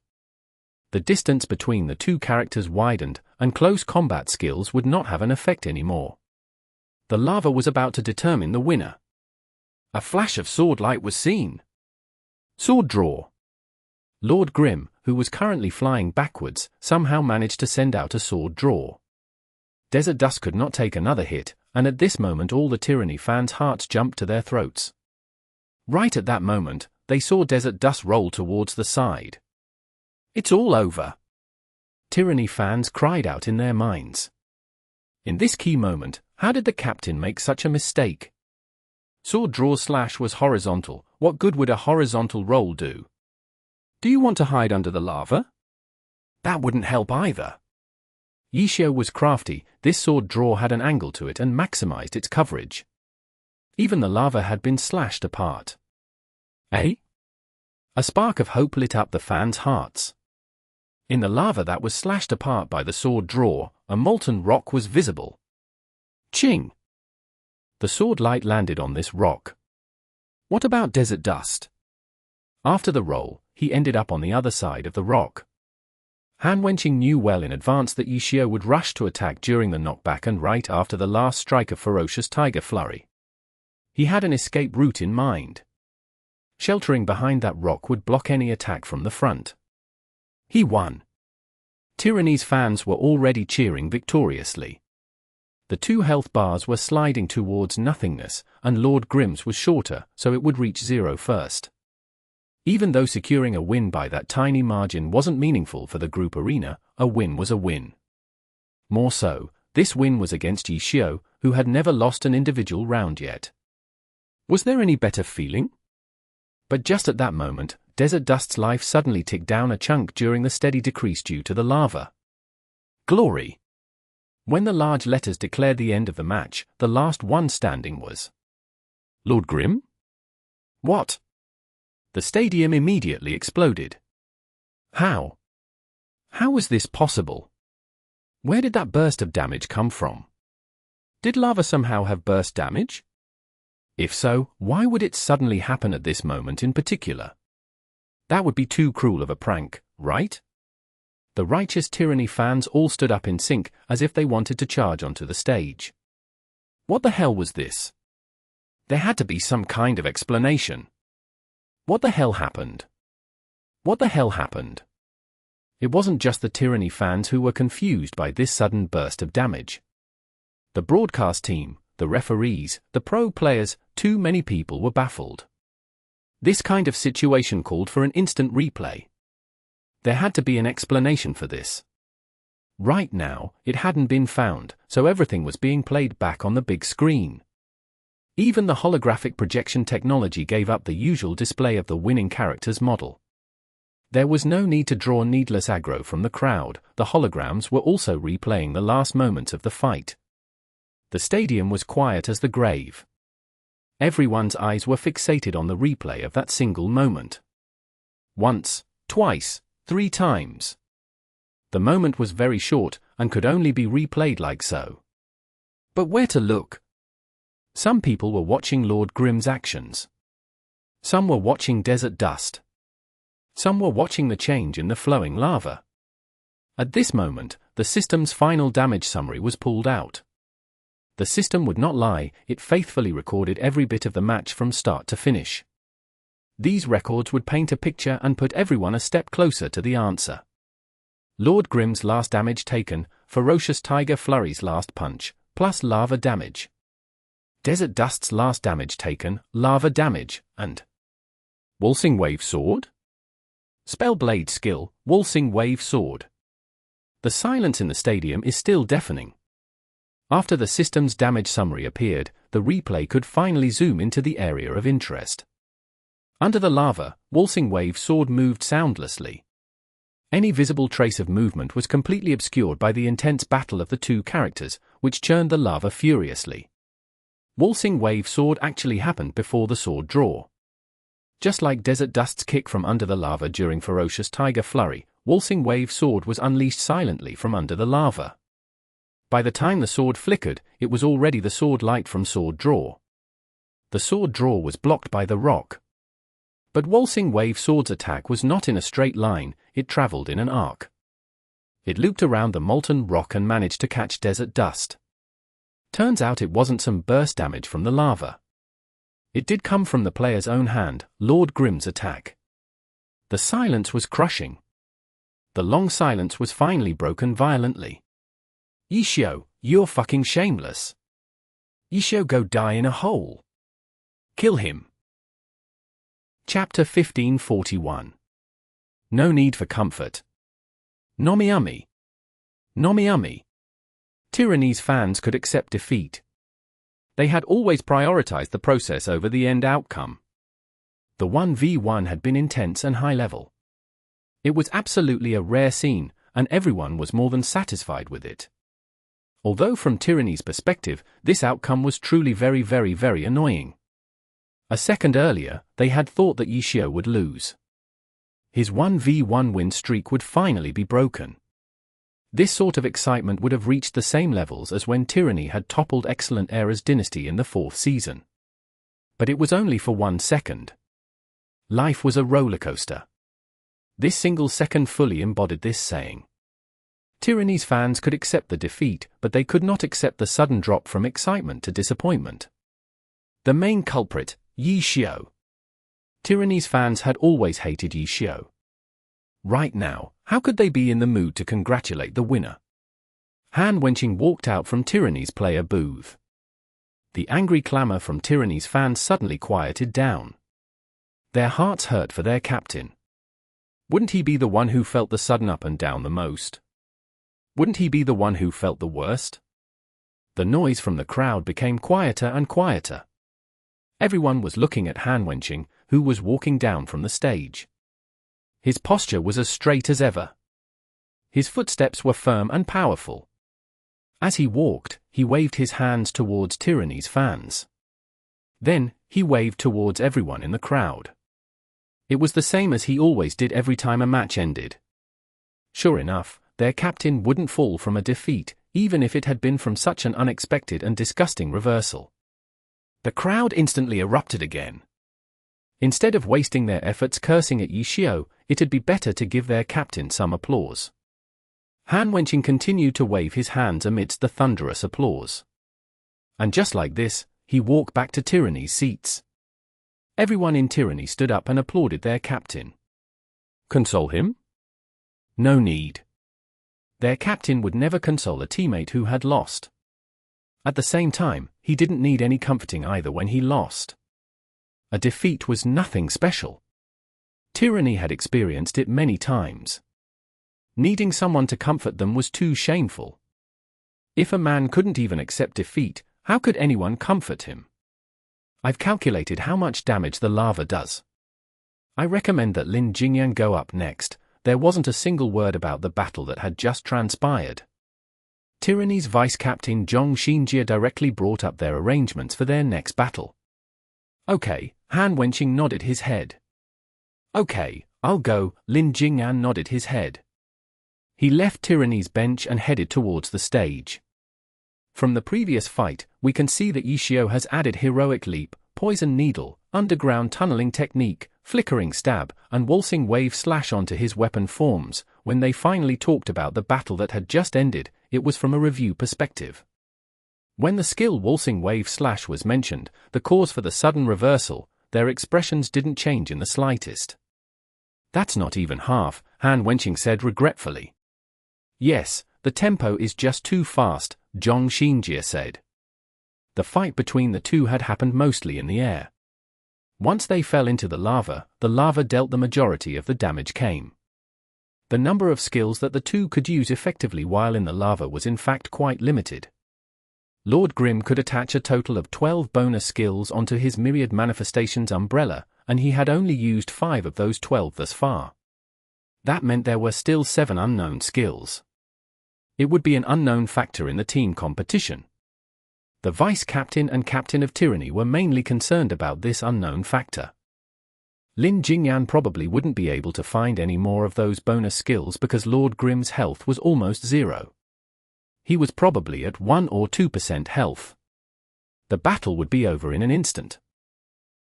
The distance between the two characters widened, and close combat skills would not have an effect anymore. The lava was about to determine the winner. A flash of sword light was seen. Sword draw. Lord Grim, who was currently flying backwards, somehow managed to send out a sword draw. Desert Dust could not take another hit, and at this moment all the Tyranny fans' hearts jumped to their throats. Right at that moment, they saw Desert Dust roll towards the side. It's all over. Tyranny fans cried out in their minds. In this key moment, how did the captain make such a mistake? Sword draw slash was horizontal. What good would a horizontal roll do? Do you want to hide under the lava? That wouldn't help either. Yishio was crafty. This sword draw had an angle to it and maximized its coverage. Even the lava had been slashed apart. Eh? A spark of hope lit up the fans' hearts. In the lava that was slashed apart by the sword draw, a molten rock was visible. Ching! The sword light landed on this rock. What about Desert Dust? After the roll, he ended up on the other side of the rock. Han Wenqing knew well in advance that Yishio would rush to attack during the knockback and right after the last strike of Ferocious Tiger Flurry. He had an escape route in mind. Sheltering behind that rock would block any attack from the front. He won. Tyranny's fans were already cheering victoriously. The two health bars were sliding towards nothingness, and Lord Grim's was shorter, so it would reach 0 first. Even though securing a win by that tiny margin wasn't meaningful for the group arena, a win was a win. More so, this win was against Yishio, who had never lost an individual round yet. Was there any better feeling? But just at that moment, Desert Dust's life suddenly ticked down a chunk during the steady decrease due to the lava. Glory! When the large letters declared the end of the match, the last one standing was Lord Grim? What? The stadium immediately exploded. How? How was this possible? Where did that burst of damage come from? Did lava somehow have burst damage? If so, why would it suddenly happen at this moment in particular? That would be too cruel of a prank, right? The righteous Tyranny fans all stood up in sync, as if they wanted to charge onto the stage. What the hell was this? There had to be some kind of explanation. What the hell happened? What the hell happened? It wasn't just the Tyranny fans who were confused by this sudden burst of damage. The broadcast team, the referees, the pro players, too many people were baffled. This kind of situation called for an instant replay. There had to be an explanation for this. Right now, it hadn't been found, so everything was being played back on the big screen. Even the holographic projection technology gave up the usual display of the winning character's model. There was no need to draw needless aggro from the crowd. The holograms were also replaying the last moments of the fight. The stadium was quiet as the grave. Everyone's eyes were fixated on the replay of that single moment. Once, twice, 3 times. The moment was very short, and could only be replayed like so. But where to look? Some people were watching Lord Grim's actions. Some were watching Desert Dust. Some were watching the change in the flowing lava. At this moment, the system's final damage summary was pulled out. The system would not lie, it faithfully recorded every bit of the match from start to finish. These records would paint a picture and put everyone a step closer to the answer. Lord Grim's last damage taken, Ferocious Tiger Flurry's last punch, plus lava damage. Desert Dust's last damage taken, lava damage, and Waltzing Wave Sword? Spellblade skill, Waltzing Wave Sword. The silence in the stadium is still deafening. After the system's damage summary appeared, the replay could finally zoom into the area of interest. Under the lava, Waltzing Wave Sword moved soundlessly. Any visible trace of movement was completely obscured by the intense battle of the two characters, which churned the lava furiously. Waltzing Wave Sword actually happened before the sword draw. Just like Desert Dust's kick from under the lava during Ferocious Tiger Flurry, Waltzing Wave Sword was unleashed silently from under the lava. By the time the sword flickered, it was already the sword light from sword draw. The sword draw was blocked by the rock. But Waltzing Wave Sword's attack was not in a straight line, it traveled in an arc. It looped around the molten rock and managed to catch Desert Dust. Turns out it wasn't some burst damage from the lava. It did come from the player's own hand, Lord Grimm's attack. The silence was crushing. The long silence was finally broken violently. Yishio, you're fucking shameless. Yishio, go die in a hole. Kill him. Chapter 1541. No need for comfort. Nomiami. Nomiami. Tyranny's fans could accept defeat. They had always prioritized the process over the end outcome. The 1v1 had been intense and high level. It was absolutely a rare scene, and everyone was more than satisfied with it. Although from Tyranny's perspective, this outcome was truly very annoying. A second earlier, they had thought that Yishio would lose. His 1v1 win streak would finally be broken. This sort of excitement would have reached the same levels as when Tyranny had toppled Excellent Era's dynasty in the 4th season. But it was only for 1 second. Life was a roller coaster. This single second fully embodied this saying. Tyranny's fans could accept the defeat, but they could not accept the sudden drop from excitement to disappointment. The main culprit, Yishio. Tyranny's fans had always hated Yishio. Right now, how could they be in the mood to congratulate the winner? Han Wenqing walked out from Tyranny's player booth. The angry clamor from Tyranny's fans suddenly quieted down. Their hearts hurt for their captain. Wouldn't he be the one who felt the sudden up and down the most? Wouldn't he be the one who felt the worst? The noise from the crowd became quieter and quieter. Everyone was looking at Han Wenqing, who was walking down from the stage. His posture was as straight as ever. His footsteps were firm and powerful. As he walked, he waved his hands towards Tyranny's fans. Then, he waved towards everyone in the crowd. It was the same as he always did every time a match ended. Sure enough, their captain wouldn't fall from a defeat, even if it had been from such an unexpected and disgusting reversal. The crowd instantly erupted again. Instead of wasting their efforts cursing at Yishio, it'd be better to give their captain some applause. Han Wenqing continued to wave his hands amidst the thunderous applause. And just like this, he walked back to Tyranny's seats. Everyone in Tyranny stood up and applauded their captain. Console him? No need. Their captain would never console a teammate who had lost. At the same time, he didn't need any comforting either when he lost. A defeat was nothing special. Tyranny had experienced it many times. Needing someone to comfort them was too shameful. If a man couldn't even accept defeat, how could anyone comfort him? I've calculated how much damage the lava does. I recommend that Lin Jingyan go up next. There wasn't a single word about the battle that had just transpired. Tyranny's vice-captain Zhong Xinjie directly brought up their arrangements for their next battle. Okay, Han Wenqing nodded his head. Okay, I'll go, Lin Jingyan nodded his head. He left Tyranny's bench and headed towards the stage. From the previous fight, we can see that Yishio has added Heroic Leap, Poison Needle, Underground Tunneling Technique, Flickering Stab, and Waltzing Wave Slash onto his weapon forms. When they finally talked about the battle that had just ended, it was from a review perspective. When the skill Waltzing Wave Slash was mentioned, the cause for the sudden reversal, their expressions didn't change in the slightest. That's not even half, Han Wenqing said regretfully. Yes, the tempo is just too fast, Zhong Xinjie said. The fight between the two had happened mostly in the air. Once they fell into the lava dealt the majority of the damage came. The number of skills that the two could use effectively while in the lava was in fact quite limited. Lord Grim could attach a total of 12 bonus skills onto his Myriad Manifestations umbrella, and he had only used 5 of those 12 thus far. That meant there were still 7 unknown skills. It would be an unknown factor in the team competition. The vice-captain and captain of tyranny were mainly concerned about this unknown factor. Lin Jingyan probably wouldn't be able to find any more of those bonus skills because Lord Grim's health was almost 0. He was probably at 1 or 2% health. The battle would be over in an instant.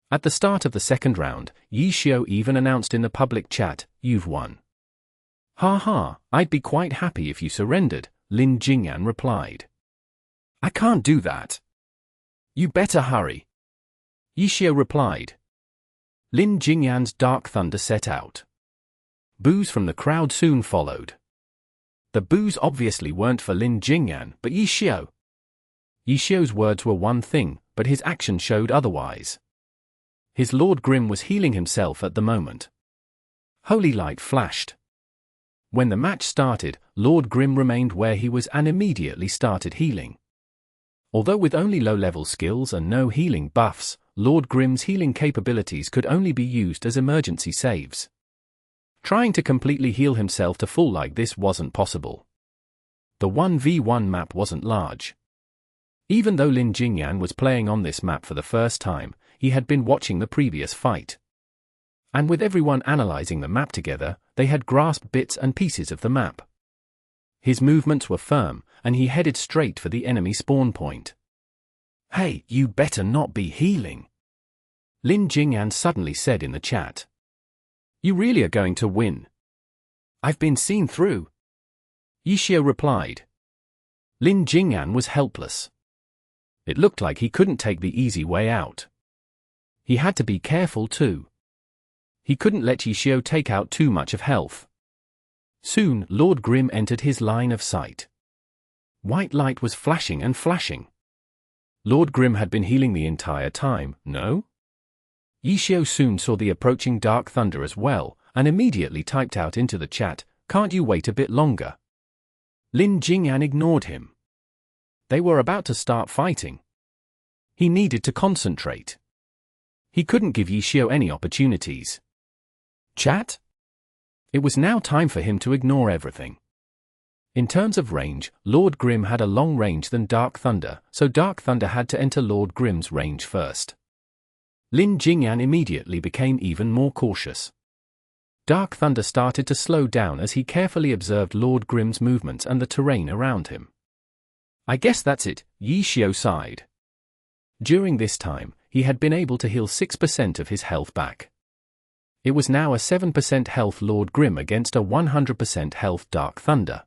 At the start of the second round, Yi Xiu even announced in the public chat, "You've won." "Ha ha, I'd be quite happy if you surrendered," Lin Jingyan replied. "I can't do that." "You better hurry," Yi Xiu replied. Lin Jingyan's Dark Thunder set out. Boos from the crowd soon followed. The boos obviously weren't for Lin Jingyan but Yi Xiu. Yi Xiu's words were one thing, but his action showed otherwise. His Lord Grim was healing himself at the moment. Holy light flashed. When the match started, Lord Grim remained where he was and immediately started healing. Although with only low-level skills and no healing buffs, Lord Grim's healing capabilities could only be used as emergency saves. Trying to completely heal himself to full like this wasn't possible. The 1v1 map wasn't large. Even though Lin Jingyan was playing on this map for the first time, he had been watching the previous fight. And with everyone analyzing the map together, they had grasped bits and pieces of the map. His movements were firm, and he headed straight for the enemy spawn point. "Hey, you better not be healing," Lin Jingyan suddenly said in the chat. "You really are going to win." "I've been seen through," Yi Xiu replied. Lin Jingyan was helpless. It looked like he couldn't take the easy way out. He had to be careful too. He couldn't let Yi Xiu take out too much of health. Soon, Lord Grim entered his line of sight. White light was flashing and flashing. Lord Grim had been healing the entire time, no? Yi Xiu soon saw the approaching Dark Thunder as well, and immediately typed out into the chat, "Can't you wait a bit longer?" Lin Jingyan ignored him. They were about to start fighting. He needed to concentrate. He couldn't give Yi Xiu any opportunities. Chat? It was now time for him to ignore everything. In terms of range, Lord Grim had a long range than Dark Thunder, so Dark Thunder had to enter Lord Grim's range first. Lin Jingyan immediately became even more cautious. Dark Thunder started to slow down as he carefully observed Lord Grim's movements and the terrain around him. "I guess that's it," Yi Xiu sighed. During this time, he had been able to heal 6% of his health back. It was now a 7% health Lord Grim against a 100% health Dark Thunder.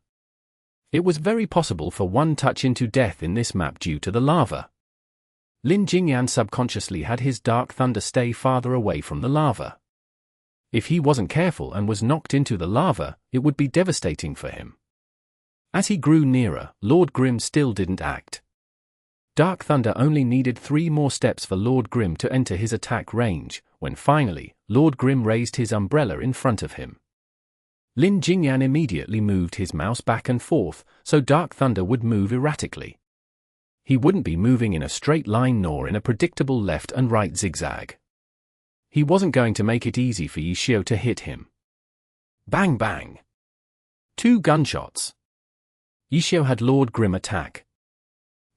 It was very possible for one touch into death in this map due to the lava. Lin Jingyan subconsciously had his Dark Thunder stay farther away from the lava. If he wasn't careful and was knocked into the lava, it would be devastating for him. As he grew nearer, Lord Grim still didn't act. Dark Thunder only needed 3 more steps for Lord Grim to enter his attack range, when finally, Lord Grim raised his umbrella in front of him. Lin Jingyan immediately moved his mouse back and forth, so Dark Thunder would move erratically. He wouldn't be moving in a straight line nor in a predictable left and right zigzag. He wasn't going to make it easy for Yi Xiu to hit him. Bang bang! 2 gunshots. Yi Xiu had Lord Grim attack.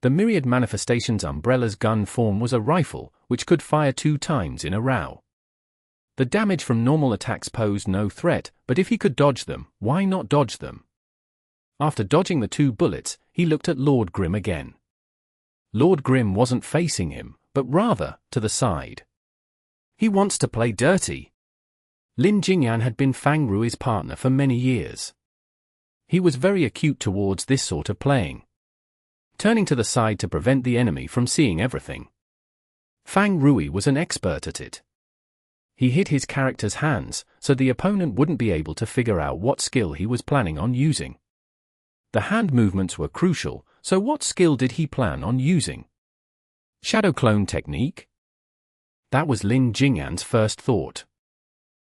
The Myriad Manifestations umbrella's gun form was a rifle, which could fire 2 times in a row. The damage from normal attacks posed no threat, but if he could dodge them, why not dodge them? After dodging the 2 bullets, he looked at Lord Grim again. Lord Grim wasn't facing him, but rather, to the side. He wants to play dirty. Lin Jingyan had been Fang Rui's partner for many years. He was very acute towards this sort of playing. Turning to the side to prevent the enemy from seeing everything. Fang Rui was an expert at it. He hid his character's hands, so the opponent wouldn't be able to figure out what skill he was planning on using. The hand movements were crucial, so what skill did he plan on using? Shadow clone technique? That was Lin Jingyan's first thought.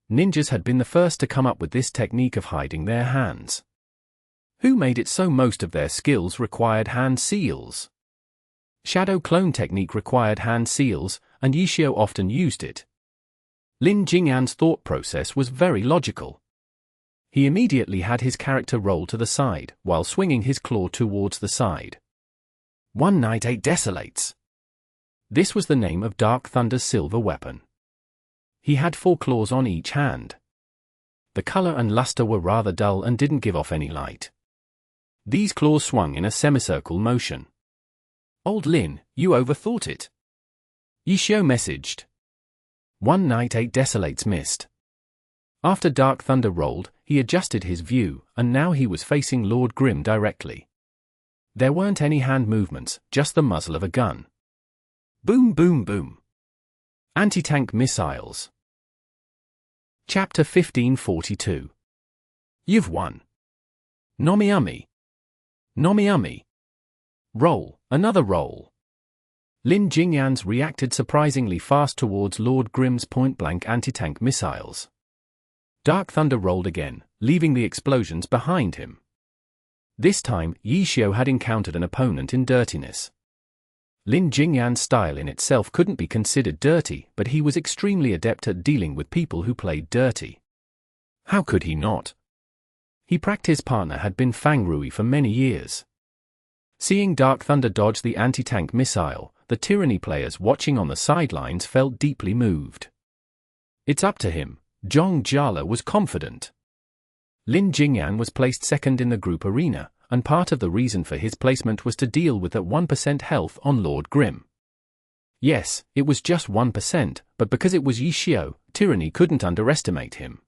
Ninjas had been the first to come up with this technique of hiding their hands. Who made it so most of their skills required hand seals? Shadow clone technique required hand seals, and Yixiao often used it. Lin Jingyan's thought process was very logical. He immediately had his character roll to the side, while swinging his claw towards the side. One Night 8 Desolates. This was the name of Dark Thunder's silver weapon. He had 4 claws on each hand. The color and luster were rather dull and didn't give off any light. These claws swung in a semicircle motion. "Old Lin, you overthought it," Yixiao messaged. One Night 8 Desolates missed. After Dark Thunder rolled, he adjusted his view, and now he was facing Lord Grimm directly. There weren't any hand movements, just the muzzle of a gun. Boom boom boom. Anti-tank missiles. Chapter 1542. You've won. Nomiami. Nomiami. Roll, another roll. Lin Jingyan's reacted surprisingly fast towards Lord Grimm's point-blank anti-tank missiles. Dark Thunder rolled again, leaving the explosions behind him. This time, Yixiao had encountered an opponent in dirtiness. Lin Jingyan's style in itself couldn't be considered dirty, but he was extremely adept at dealing with people who played dirty. How could he not? He practiced partner had been Fang Rui for many years. Seeing Dark Thunder dodge the anti-tank missile, the Tyranny players watching on the sidelines felt deeply moved. It's up to him, Zhong Jiala was confident. Lin Jingyan was placed second in the group arena, and part of the reason for his placement was to deal with that 1% health on Lord Grimm. Yes, it was just 1%, but because it was Yixiao, Tyranny couldn't underestimate him.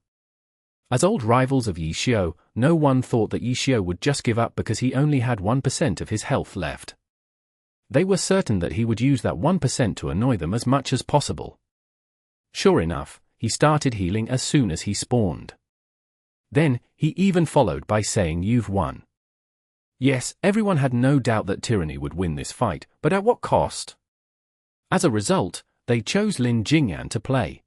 As old rivals of Yixiao, no one thought that Yixiao would just give up because he only had 1% of his health left. They were certain that he would use that 1% to annoy them as much as possible. Sure enough, he started healing as soon as he spawned. Then, he even followed by saying "You've won." Yes, everyone had no doubt that Tyranny would win this fight, but at what cost? As a result, they chose Lin Jingyan to play.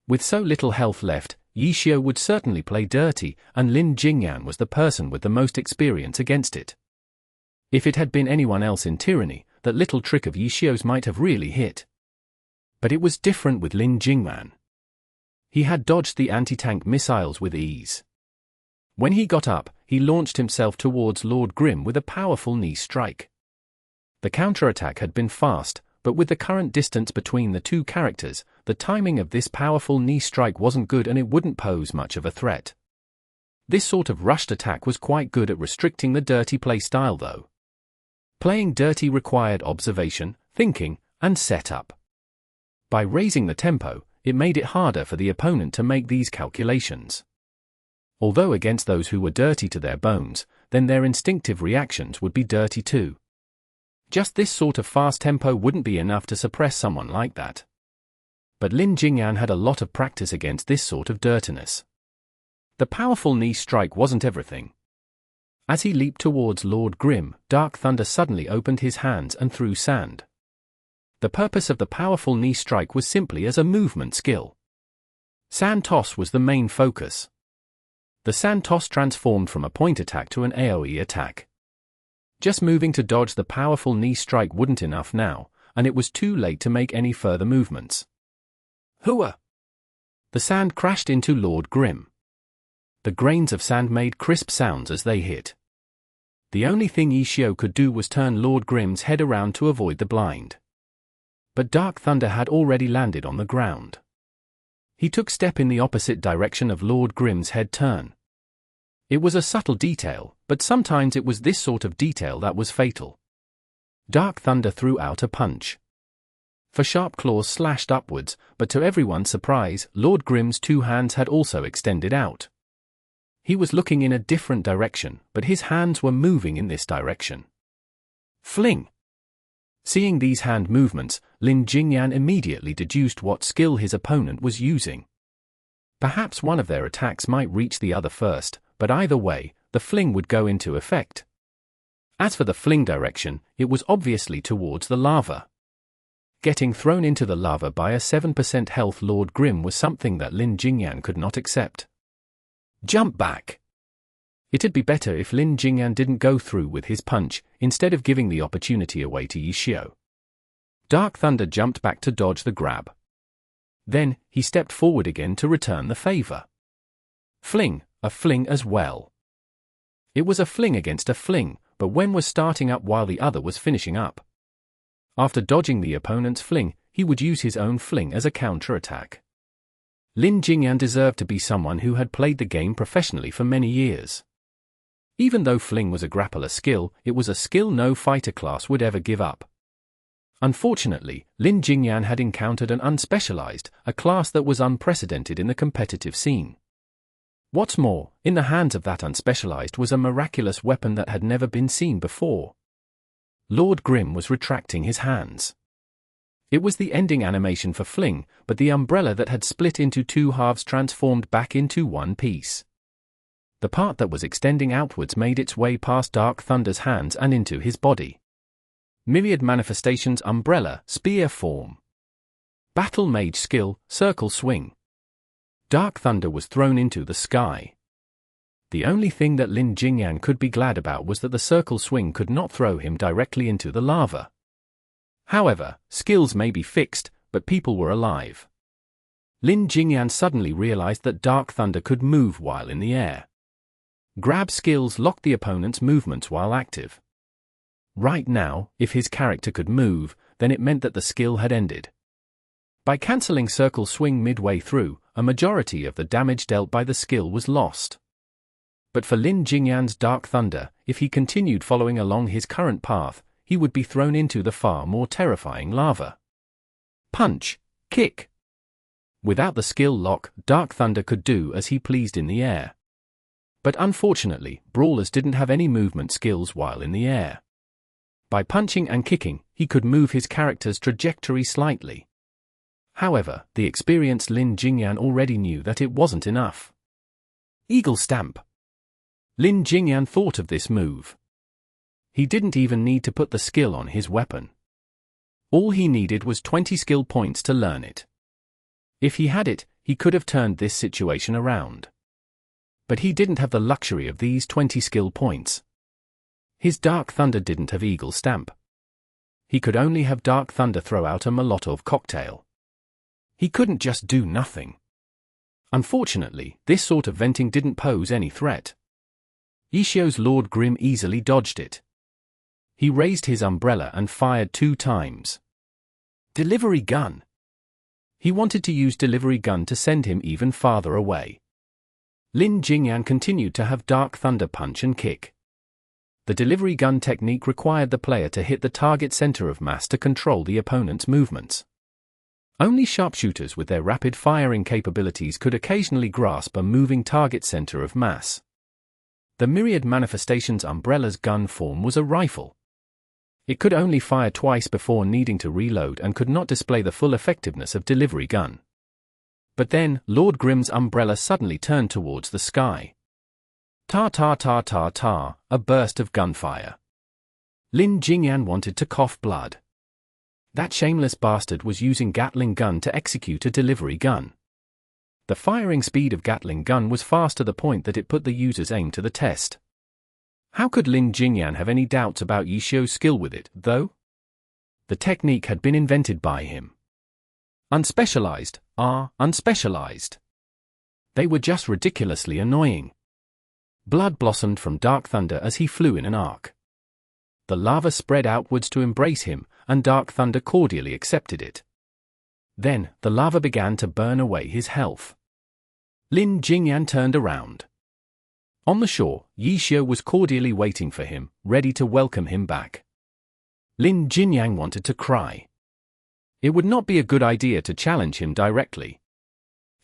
With so little health left, Yixiao would certainly play dirty, and Lin Jingyan was the person with the most experience against it. If it had been anyone else in Tyranny, that little trick of Yixiao's might have really hit. But it was different with Lin Jingyan. He had dodged the anti-tank missiles with ease. When he got up, he launched himself towards Lord Grimm with a powerful knee strike. The counterattack had been fast, but with the current distance between the two characters, the timing of this powerful knee strike wasn't good and it wouldn't pose much of a threat. This sort of rushed attack was quite good at restricting the dirty play style though. Playing dirty required observation, thinking, and setup. By raising the tempo, it made it harder for the opponent to make these calculations. Although against those who were dirty to their bones, then their instinctive reactions would be dirty too. Just this sort of fast tempo wouldn't be enough to suppress someone like that. But Lin Jingyan had a lot of practice against this sort of dirtiness. The powerful knee strike wasn't everything. As he leaped towards Lord Grimm, Dark Thunder suddenly opened his hands and threw sand. The purpose of the powerful knee strike was simply as a movement skill. Sand toss was the main focus. The sand toss transformed from a point attack to an AoE attack. Just moving to dodge the powerful knee strike wouldn't enough now, and it was too late to make any further movements. Hooah! The sand crashed into Lord Grimm. The grains of sand made crisp sounds as they hit. The only thing Yixiao could do was turn Lord Grimm's head around to avoid the blind. But Dark Thunder had already landed on the ground. He took step in the opposite direction of Lord Grimm's head turn. It was a subtle detail, but sometimes it was this sort of detail that was fatal. Dark Thunder threw out a punch. For sharp claws slashed upwards, but to everyone's surprise, Lord Grimm's 2 hands had also extended out. He was looking in a different direction, but his hands were moving in this direction. Fling! Seeing these hand movements, Lin Jingyan immediately deduced what skill his opponent was using. Perhaps one of their attacks might reach the other first, but either way, the fling would go into effect. As for the fling direction, it was obviously towards the lava. Getting thrown into the lava by a 7% health Lord Grimm was something that Lin Jingyan could not accept. Jump back! It'd be better if Lin Jingyan didn't go through with his punch, instead of giving the opportunity away to Yishio. Dark Thunder jumped back to dodge the grab. Then, he stepped forward again to return the favor. Fling, a fling as well. It was a fling against a fling, but one was starting up while the other was finishing up. After dodging the opponent's fling, he would use his own fling as a counterattack. Lin Jingyan deserved to be someone who had played the game professionally for many years. Even though fling was a grappler skill, it was a skill no fighter class would ever give up. Unfortunately, Lin Jingyan had encountered an unspecialized, a class that was unprecedented in the competitive scene. What's more, in the hands of that unspecialized was a miraculous weapon that had never been seen before. Lord Grimm was retracting his hands. It was the ending animation for fling, but the umbrella that had split into two halves transformed back into one piece. The part that was extending outwards made its way past Dark Thunder's hands and into his body. Myriad Manifestations Umbrella, Spear Form. Battle Mage Skill, Circle Swing. Dark Thunder was thrown into the sky. The only thing that Lin Jingyan could be glad about was that the circle swing could not throw him directly into the lava. However, skills may be fixed, but people were alive. Lin Jingyan suddenly realized that Dark Thunder could move while in the air. Grab skills locked the opponent's movements while active. Right now, if his character could move, then it meant that the skill had ended. By cancelling circle swing midway through, a majority of the damage dealt by the skill was lost. But for Lin Jingyan's Dark Thunder, if he continued following along his current path, he would be thrown into the far more terrifying lava. Punch, kick. Without the skill lock, Dark Thunder could do as he pleased in the air. But unfortunately, brawlers didn't have any movement skills while in the air. By punching and kicking, he could move his character's trajectory slightly. However, the experienced Lin Jingyan already knew that it wasn't enough. Eagle Stamp. Lin Jingyan thought of this move. He didn't even need to put the skill on his weapon. All he needed was 20 skill points to learn it. If he had it, he could have turned this situation around. But he didn't have the luxury of these 20 skill points. His Dark Thunder didn't have Eagle Stamp. He could only have Dark Thunder throw out a Molotov cocktail. He couldn't just do nothing. Unfortunately, this sort of venting didn't pose any threat. Yishio's Lord Grimm easily dodged it. He raised his umbrella and fired 2 times. Delivery gun. He wanted to use delivery gun to send him even farther away. Lin Jingyan continued to have Dark Thunder punch and kick. The delivery gun technique required the player to hit the target center of mass to control the opponent's movements. Only sharpshooters with their rapid firing capabilities could occasionally grasp a moving target center of mass. The Myriad Manifestations Umbrella's gun form was a rifle. It could only fire twice before needing to reload and could not display the full effectiveness of delivery gun. But then, Lord Grimm's umbrella suddenly turned towards the sky. Ta-ta-ta-ta-ta, a burst of gunfire. Lin Jingyan wanted to cough blood. That shameless bastard was using Gatling gun to execute a delivery gun. The firing speed of Gatling gun was fast to the point that it put the user's aim to the test. How could Lin Jingyan have any doubts about Yishio's skill with it, though? The technique had been invented by him. Unspecialized, unspecialized. They were just ridiculously annoying. Blood blossomed from Dark Thunder as he flew in an arc. The lava spread outwards to embrace him, and Dark Thunder cordially accepted it. Then, the lava began to burn away his health. Lin Jingyan turned around. On the shore, Yishio was cordially waiting for him, ready to welcome him back. Lin Jingyan wanted to cry. It would not be a good idea to challenge him directly.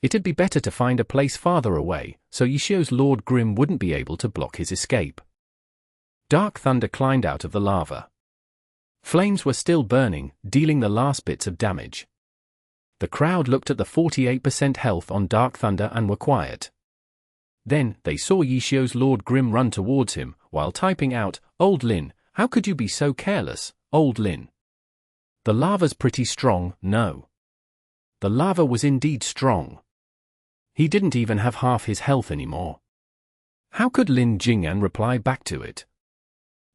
It'd be better to find a place farther away, so Yishio's Lord Grimm wouldn't be able to block his escape. Dark Thunder climbed out of the lava. Flames were still burning, dealing the last bits of damage. The crowd looked at the 48% health on Dark Thunder and were quiet. Then, they saw Yishio's Lord Grimm run towards him, while typing out, "Old Lin, how could you be so careless, Old Lin? The lava's pretty strong, no." The lava was indeed strong. He didn't even have half his health anymore. How could Lin Jingyan reply back to it?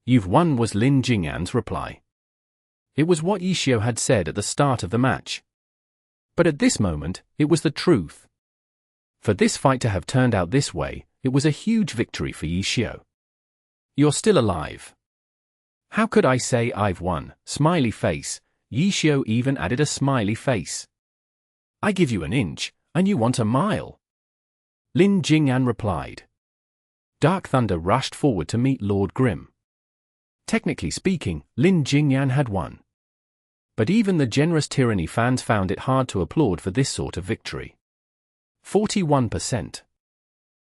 "You've won" was Lin Jingyan's reply. It was what Yishio had said at the start of the match. But at this moment, it was the truth. For this fight to have turned out this way, it was a huge victory for Yishio. "You're still alive." "How could I say I've won?" Smiley face. Yishio even added a smiley face. "I give you an inch, and you want a mile." Lin Jingyan replied. Dark Thunder rushed forward to meet Lord Grim. Technically speaking, Lin Jingyan had won. But even the generous Tyranny fans found it hard to applaud for this sort of victory. 41%.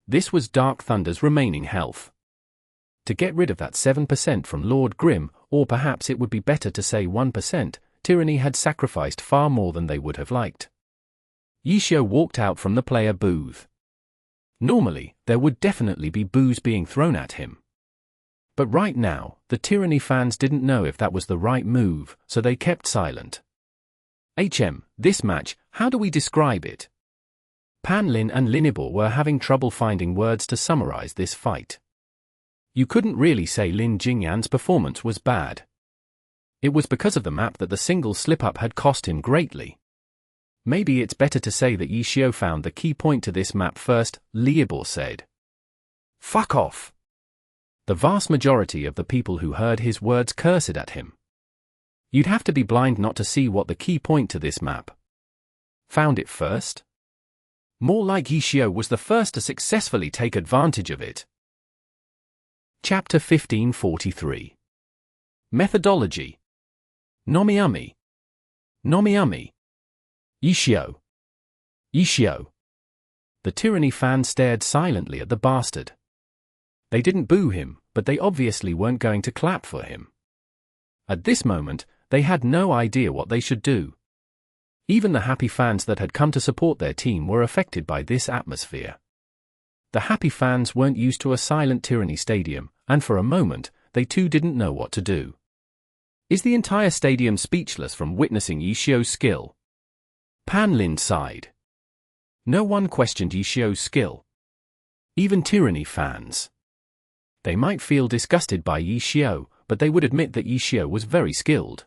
This was Dark Thunder's remaining health. To get rid of that 7% from Lord Grim, or perhaps it would be better to say 1%, Tyranny had sacrificed far more than they would have liked. Yishio walked out from the player booth. Normally, there would definitely be boos being thrown at him. But right now, the Tyranny fans didn't know if that was the right move, so they kept silent. This match, how do we describe it? Pan Lin and Linibor were having trouble finding words to summarize this fight. You couldn't really say Lin Jingyan's performance was bad. It was because of the map that the single slip-up had cost him greatly. Maybe it's better to say that Yishio found the key point to this map first, Linibor said. "Fuck off." The vast majority of the people who heard his words cursed at him. You'd have to be blind not to see what the key point to this map. Found it first? More like Yishio was the first to successfully take advantage of it. Chapter 1543. Methodology. Nomiami. Nomiami. Yishio. Yishio. The Tyranny fans stared silently at the bastard. They didn't boo him, but they obviously weren't going to clap for him. At this moment, they had no idea what they should do. Even the happy fans that had come to support their team were affected by this atmosphere. The happy fans weren't used to a silent Tyranny stadium, and for a moment, they too didn't know what to do. Is the entire stadium speechless from witnessing Yishio's skill? Pan Lin sighed. No one questioned Yishio's skill. Even Tyranny fans. They might feel disgusted by Yishio, but they would admit that Yishio was very skilled.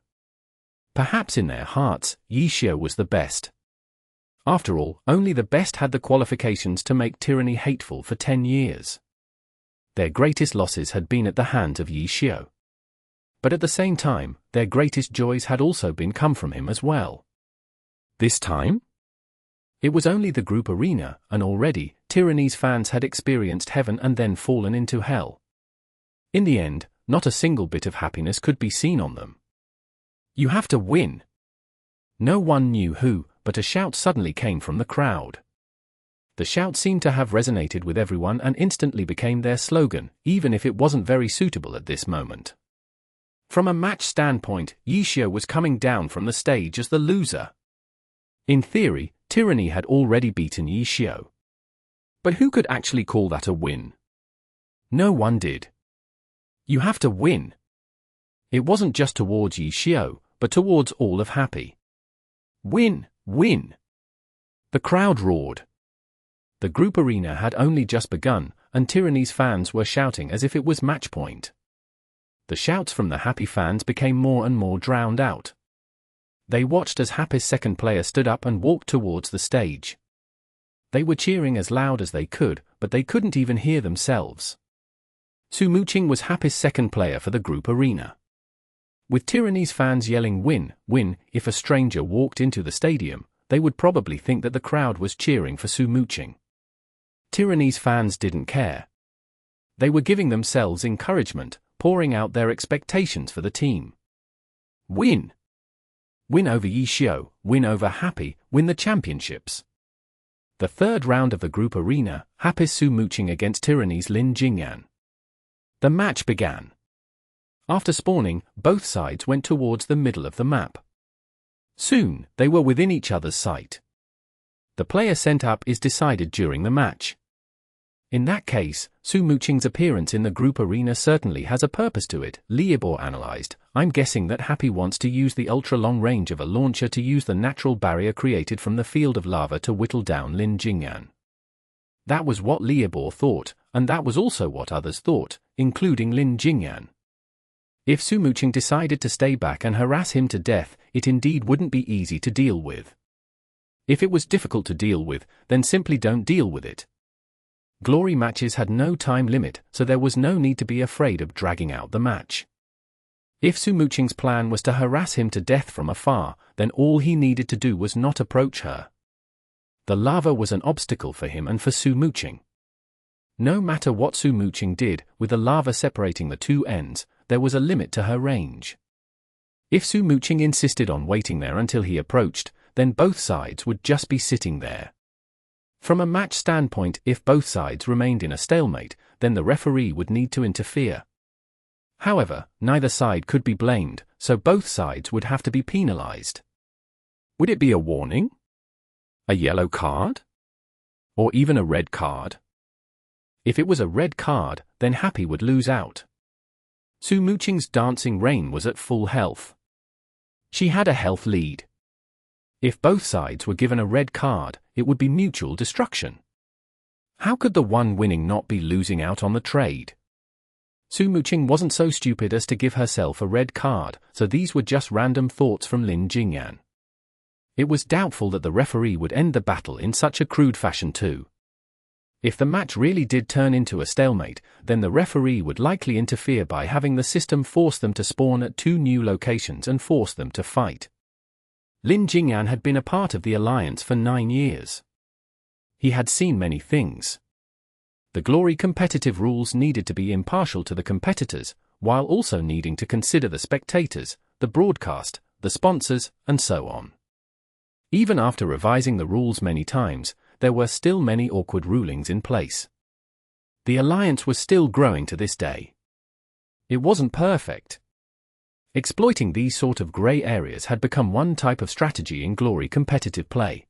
Perhaps in their hearts, Yishio was the best. After all, only the best had the qualifications to make Tyranny hateful for 10 years. Their greatest losses had been at the hands of Yishio. But at the same time, their greatest joys had also been come from him as well. This time? It was only the group arena, and already, Tyranny's fans had experienced heaven and then fallen into hell. In the end, not a single bit of happiness could be seen on them. You have to win. No one knew who, but a shout suddenly came from the crowd. The shout seemed to have resonated with everyone and instantly became their slogan, even if it wasn't very suitable at this moment. From a match standpoint, Yishio was coming down from the stage as the loser. In theory, Tyranny had already beaten Yishio. But who could actually call that a win? No one did. You have to win. It wasn't just towards Yishio, but towards all of Happy. Win, win. The crowd roared. The group arena had only just begun, and Tyranny's fans were shouting as if it was match point. The shouts from the Happy fans became more and more drowned out. They watched as Happy's second player stood up and walked towards the stage. They were cheering as loud as they could, but they couldn't even hear themselves. Sumuching was Happy's second player for the group arena. With Tyranny's fans yelling win, win, if a stranger walked into the stadium, they would probably think that the crowd was cheering for Sumuching. Tyranny's fans didn't care. They were giving themselves encouragement, pouring out their expectations for the team. Win! Win over Yishio, win over Happy, win the championships. The third round of the group arena, Happy's Sumuching against Tyranny's Lin Jingyan. The match began. After spawning, both sides went towards the middle of the map. Soon, they were within each other's sight. The player sent up is decided during the match. In that case, Sumuching's appearance in the group arena certainly has a purpose to it, Linibor analyzed. I'm guessing that Happy wants to use the ultra-long range of a launcher to use the natural barrier created from the field of lava to whittle down Lin Jingyan. That was what Linibor thought, and that was also what others thought, including Lin Jingyan. If Su Muqing decided to stay back and harass him to death, it indeed wouldn't be easy to deal with. If it was difficult to deal with, then simply don't deal with it. Glory matches had no time limit, so there was no need to be afraid of dragging out the match. If Su Muqing's plan was to harass him to death from afar, then all he needed to do was not approach her. The lava was an obstacle for him and for Su Muqing. No matter what Su Muqing did, with the lava separating the two ends, there was a limit to her range. If Su Muqing insisted on waiting there until he approached, then both sides would just be sitting there. From a match standpoint, if both sides remained in a stalemate, then the referee would need to interfere. However, neither side could be blamed, so both sides would have to be penalized. Would it be a warning? A yellow card? Or even a red card? If it was a red card, then Happy would lose out. Su Muqing's dancing rain was at full health. She had a health lead. If both sides were given a red card, it would be mutual destruction. How could the one winning not be losing out on the trade? Su Muqing wasn't so stupid as to give herself a red card, so these were just random thoughts from Lin Jingyan. It was doubtful that the referee would end the battle in such a crude fashion too. If the match really did turn into a stalemate, then the referee would likely interfere by having the system force them to spawn at two new locations and force them to fight. Lin Jingyan had been a part of the alliance for 9 years. He had seen many things. The Glory competitive rules needed to be impartial to the competitors, while also needing to consider the spectators, the broadcast, the sponsors, and so on. Even after revising the rules many times, there were still many awkward rulings in place. The alliance was still growing to this day. It wasn't perfect. Exploiting these sort of grey areas had become one type of strategy in Glory competitive play.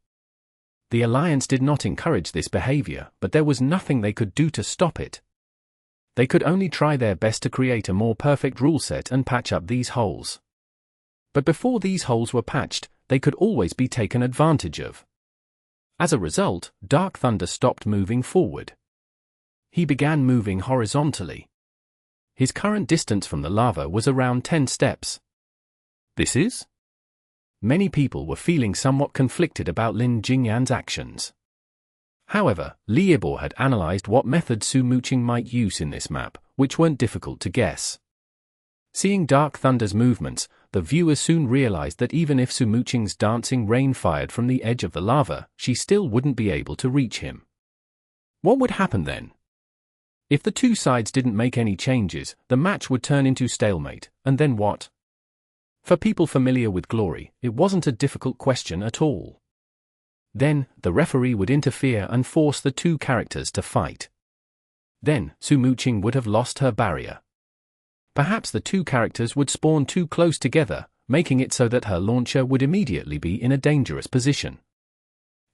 The alliance did not encourage this behavior, but there was nothing they could do to stop it. They could only try their best to create a more perfect rule set and patch up these holes. But before these holes were patched, they could always be taken advantage of. As a result, Dark Thunder stopped moving forward. He began moving horizontally. His current distance from the lava was around 10 steps. This is? Many people were feeling somewhat conflicted about Lin Jingyan's actions. However, Liebo had analyzed what methods Su Muqing might use in this map, which weren't difficult to guess. Seeing Dark Thunder's movements, the viewers soon realized that even if Su Muqing's dancing rain fired from the edge of the lava, she still wouldn't be able to reach him. What would happen then? If the two sides didn't make any changes, the match would turn into stalemate, and then what? For people familiar with Glory, it wasn't a difficult question at all. Then, the referee would interfere and force the two characters to fight. Then, Su Muqing would have lost her barrier. Perhaps the two characters would spawn too close together, making it so that her launcher would immediately be in a dangerous position.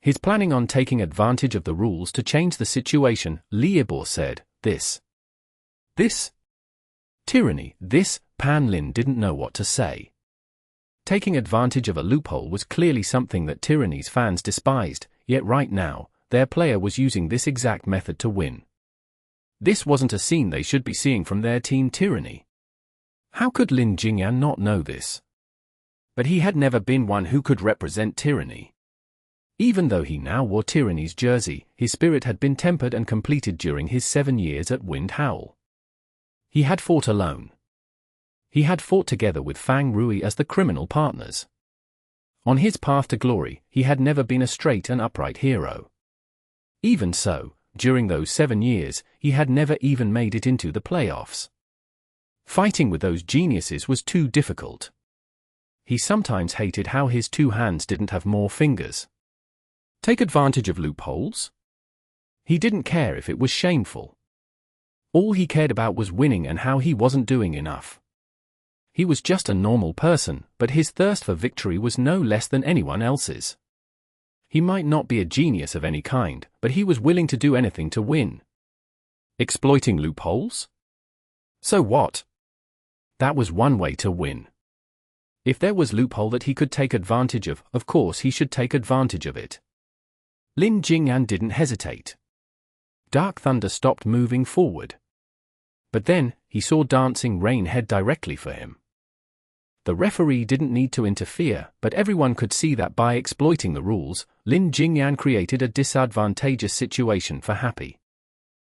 He's planning on taking advantage of the rules to change the situation, Liebo said. This tyranny, this, Pan Lin didn't know what to say. Taking advantage of a loophole was clearly something that Tyranny's fans despised, yet right now, their player was using this exact method to win. This wasn't a scene they should be seeing from their team Tyranny. How could Lin Jingyan not know this? But he had never been one who could represent Tyranny. Even though he now wore Tyranny's jersey, his spirit had been tempered and completed during his 7 years at Wind Howl. He had fought alone. He had fought together with Fang Rui as the criminal partners. On his path to glory, he had never been a straight and upright hero. Even so, during those 7 years, he had never even made it into the playoffs. Fighting with those geniuses was too difficult. He sometimes hated how his 2 hands didn't have more fingers. Take advantage of loopholes? He didn't care if it was shameful. All he cared about was winning and how he wasn't doing enough. He was just a normal person, but his thirst for victory was no less than anyone else's. He might not be a genius of any kind, but he was willing to do anything to win. Exploiting loopholes? So what? That was one way to win. If there was loophole that he could take advantage of course he should take advantage of it. Lin Jingyan didn't hesitate. Dark Thunder stopped moving forward. But then, he saw Dancing Rain head directly for him. The referee didn't need to interfere, but everyone could see that by exploiting the rules, Jingyan created a disadvantageous situation for Happy.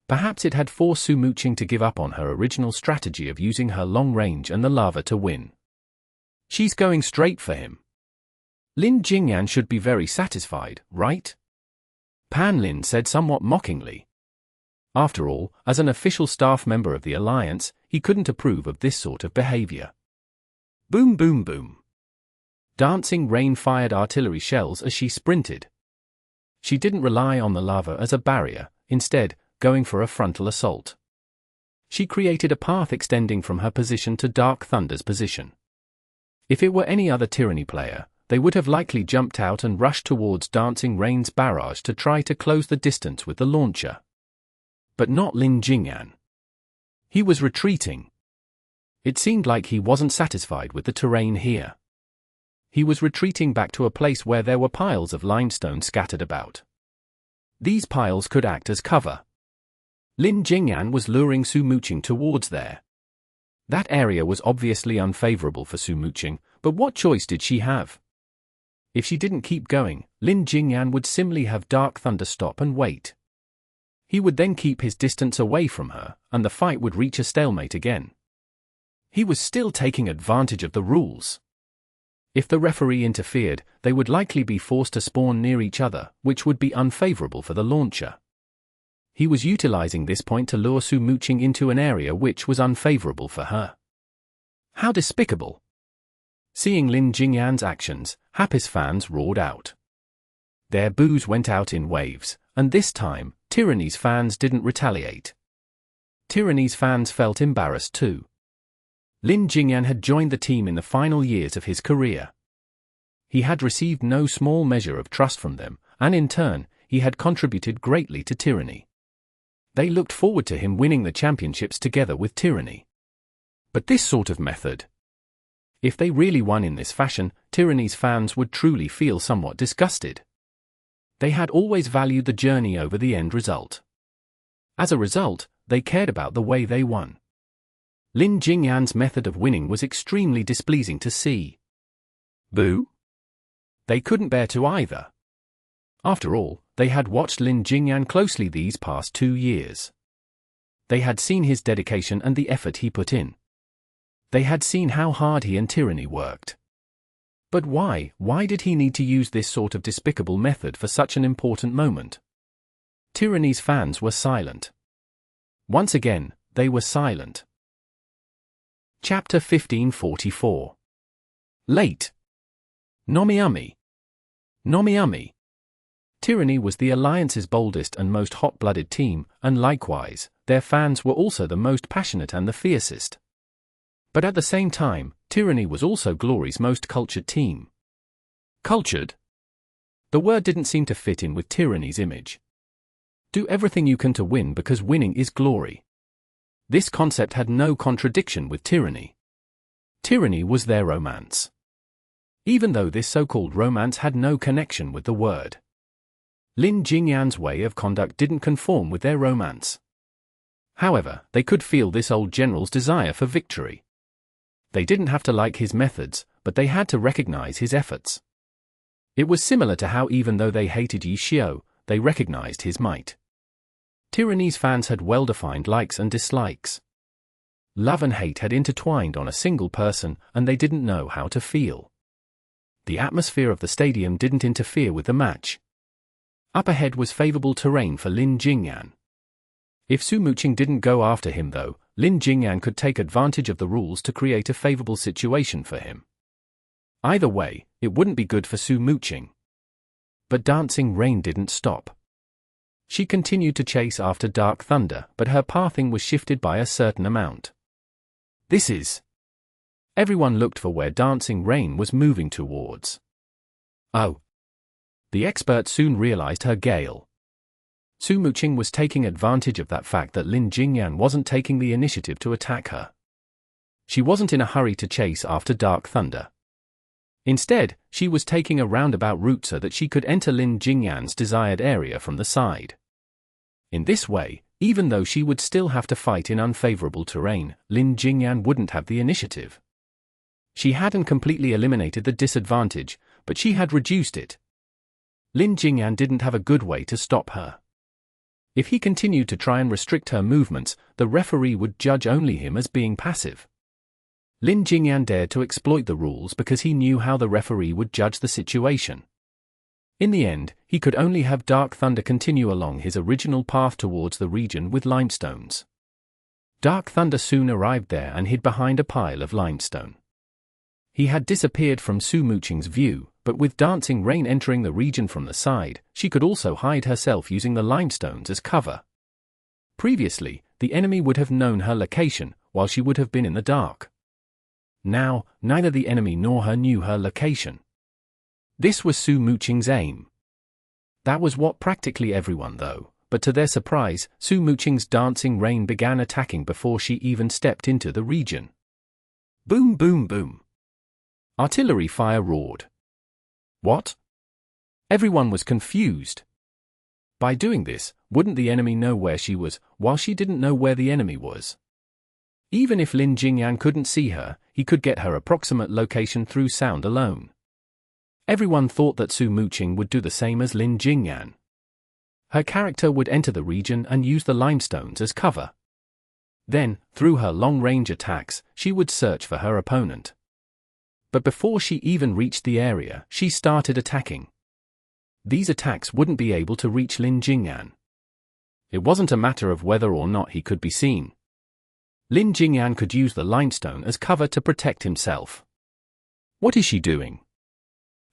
Perhaps it had forced Su Muqing to give up on her original strategy of using her long range and the lava to win. She's going straight for him. Jingyan should be very satisfied, right? Pan Lin said somewhat mockingly. After all, as an official staff member of the alliance, he couldn't approve of this sort of behavior. Boom boom boom. Dancing Rain fired artillery shells as she sprinted. She didn't rely on the lava as a barrier, instead, going for a frontal assault. She created a path extending from her position to Dark Thunder's position. If it were any other Tyranny player, they would have likely jumped out and rushed towards Dancing Rain's barrage to try to close the distance with the launcher. But not Jingyan. He was retreating. It seemed like he wasn't satisfied with the terrain here. He was retreating back to a place where there were piles of limestone scattered about. These piles could act as cover. Jingyan was luring Su Muqing towards there. That area was obviously unfavorable for Su Muqing, but what choice did she have? If she didn't keep going, Jingyan would simply have Dark Thunder stop and wait. He would then keep his distance away from her, and the fight would reach a stalemate again. He was still taking advantage of the rules. If the referee interfered, they would likely be forced to spawn near each other, which would be unfavorable for the launcher. He was utilizing this point to lure Su Muqing into an area which was unfavorable for her. How despicable! Seeing Jingyan's actions, Happy's fans roared out. Their boos went out in waves, and this time, Tyranny's fans didn't retaliate. Tyranny's fans felt embarrassed too. Jingyan had joined the team in the final years of his career. He had received no small measure of trust from them, and in turn, he had contributed greatly to Tyranny. They looked forward to him winning the championships together with Tyranny. But this sort of method. If they really won in this fashion, Tyranny's fans would truly feel somewhat disgusted. They had always valued the journey over the end result. As a result, they cared about the way they won. Jingyan's method of winning was extremely displeasing to see. Boo? They couldn't bear to either. After all, they had watched Jingyan closely these past 2 years. They had seen his dedication and the effort he put in. They had seen how hard he and Tyranny worked. But why did he need to use this sort of despicable method for such an important moment? Tyranny's fans were silent. Once again, they were silent. Chapter 1544. Late. Nomiami. Nomiami. Tyranny was the Alliance's boldest and most hot-blooded team, and likewise, their fans were also the most passionate and the fiercest. But at the same time, Tyranny was also Glory's most cultured team. Cultured? The word didn't seem to fit in with Tyranny's image. Do everything you can to win because winning is glory. This concept had no contradiction with Tyranny. Tyranny was their romance. Even though this so-called romance had no connection with the word. Jingyan's way of conduct didn't conform with their romance. However, they could feel this old general's desire for victory. They didn't have to like his methods, but they had to recognize his efforts. It was similar to how even though they hated Yi Xiu, they recognized his might. Tyranny's fans had well-defined likes and dislikes. Love and hate had intertwined on a single person, and they didn't know how to feel. The atmosphere of the stadium didn't interfere with the match. Up ahead was favorable terrain for Jingyan. If Su Muqing didn't go after him though, Jingyan could take advantage of the rules to create a favorable situation for him. Either way, it wouldn't be good for Su Muqing. But Dancing Rain didn't stop. She continued to chase after Dark Thunder, but her pathing was shifted by a certain amount. This is. Everyone looked for where Dancing Rain was moving towards. Oh. The expert soon realized her gale. Su Muqing was taking advantage of that fact that Jingyan wasn't taking the initiative to attack her. She wasn't in a hurry to chase after Dark Thunder. Instead, she was taking a roundabout route so that she could enter Jingyan's desired area from the side. In this way, even though she would still have to fight in unfavorable terrain, Lin Jingyan wouldn't have the initiative. She hadn't completely eliminated the disadvantage, but she had reduced it. Lin Jingyan didn't have a good way to stop her. If he continued to try and restrict her movements, the referee would judge only him as being passive. Lin Jingyan dared to exploit the rules because he knew how the referee would judge the situation. In the end, he could only have Dark Thunder continue along his original path towards the region with limestones. Dark Thunder soon arrived there and hid behind a pile of limestone. He had disappeared from Su Muqing's view, but with Dancing Rain entering the region from the side, she could also hide herself using the limestones as cover. Previously, the enemy would have known her location, while she would have been in the dark. Now, neither the enemy nor her knew her location. This was Su Muqing's aim. That was what practically everyone though, but to their surprise, Su Muqing's Dancing Rain began attacking before she even stepped into the region. Boom boom boom. Artillery fire roared. What? Everyone was confused. By doing this, wouldn't the enemy know where she was, while she didn't know where the enemy was? Even if Lin Jingyan couldn't see her, he could get her approximate location through sound alone. Everyone thought that Su Muqing would do the same as Lin Jingyan. Her character would enter the region and use the limestones as cover. Then, through her long-range attacks, she would search for her opponent. But before she even reached the area, she started attacking. These attacks wouldn't be able to reach Lin Jingyan. It wasn't a matter of whether or not he could be seen. Lin Jingyan could use the limestone as cover to protect himself. What is she doing?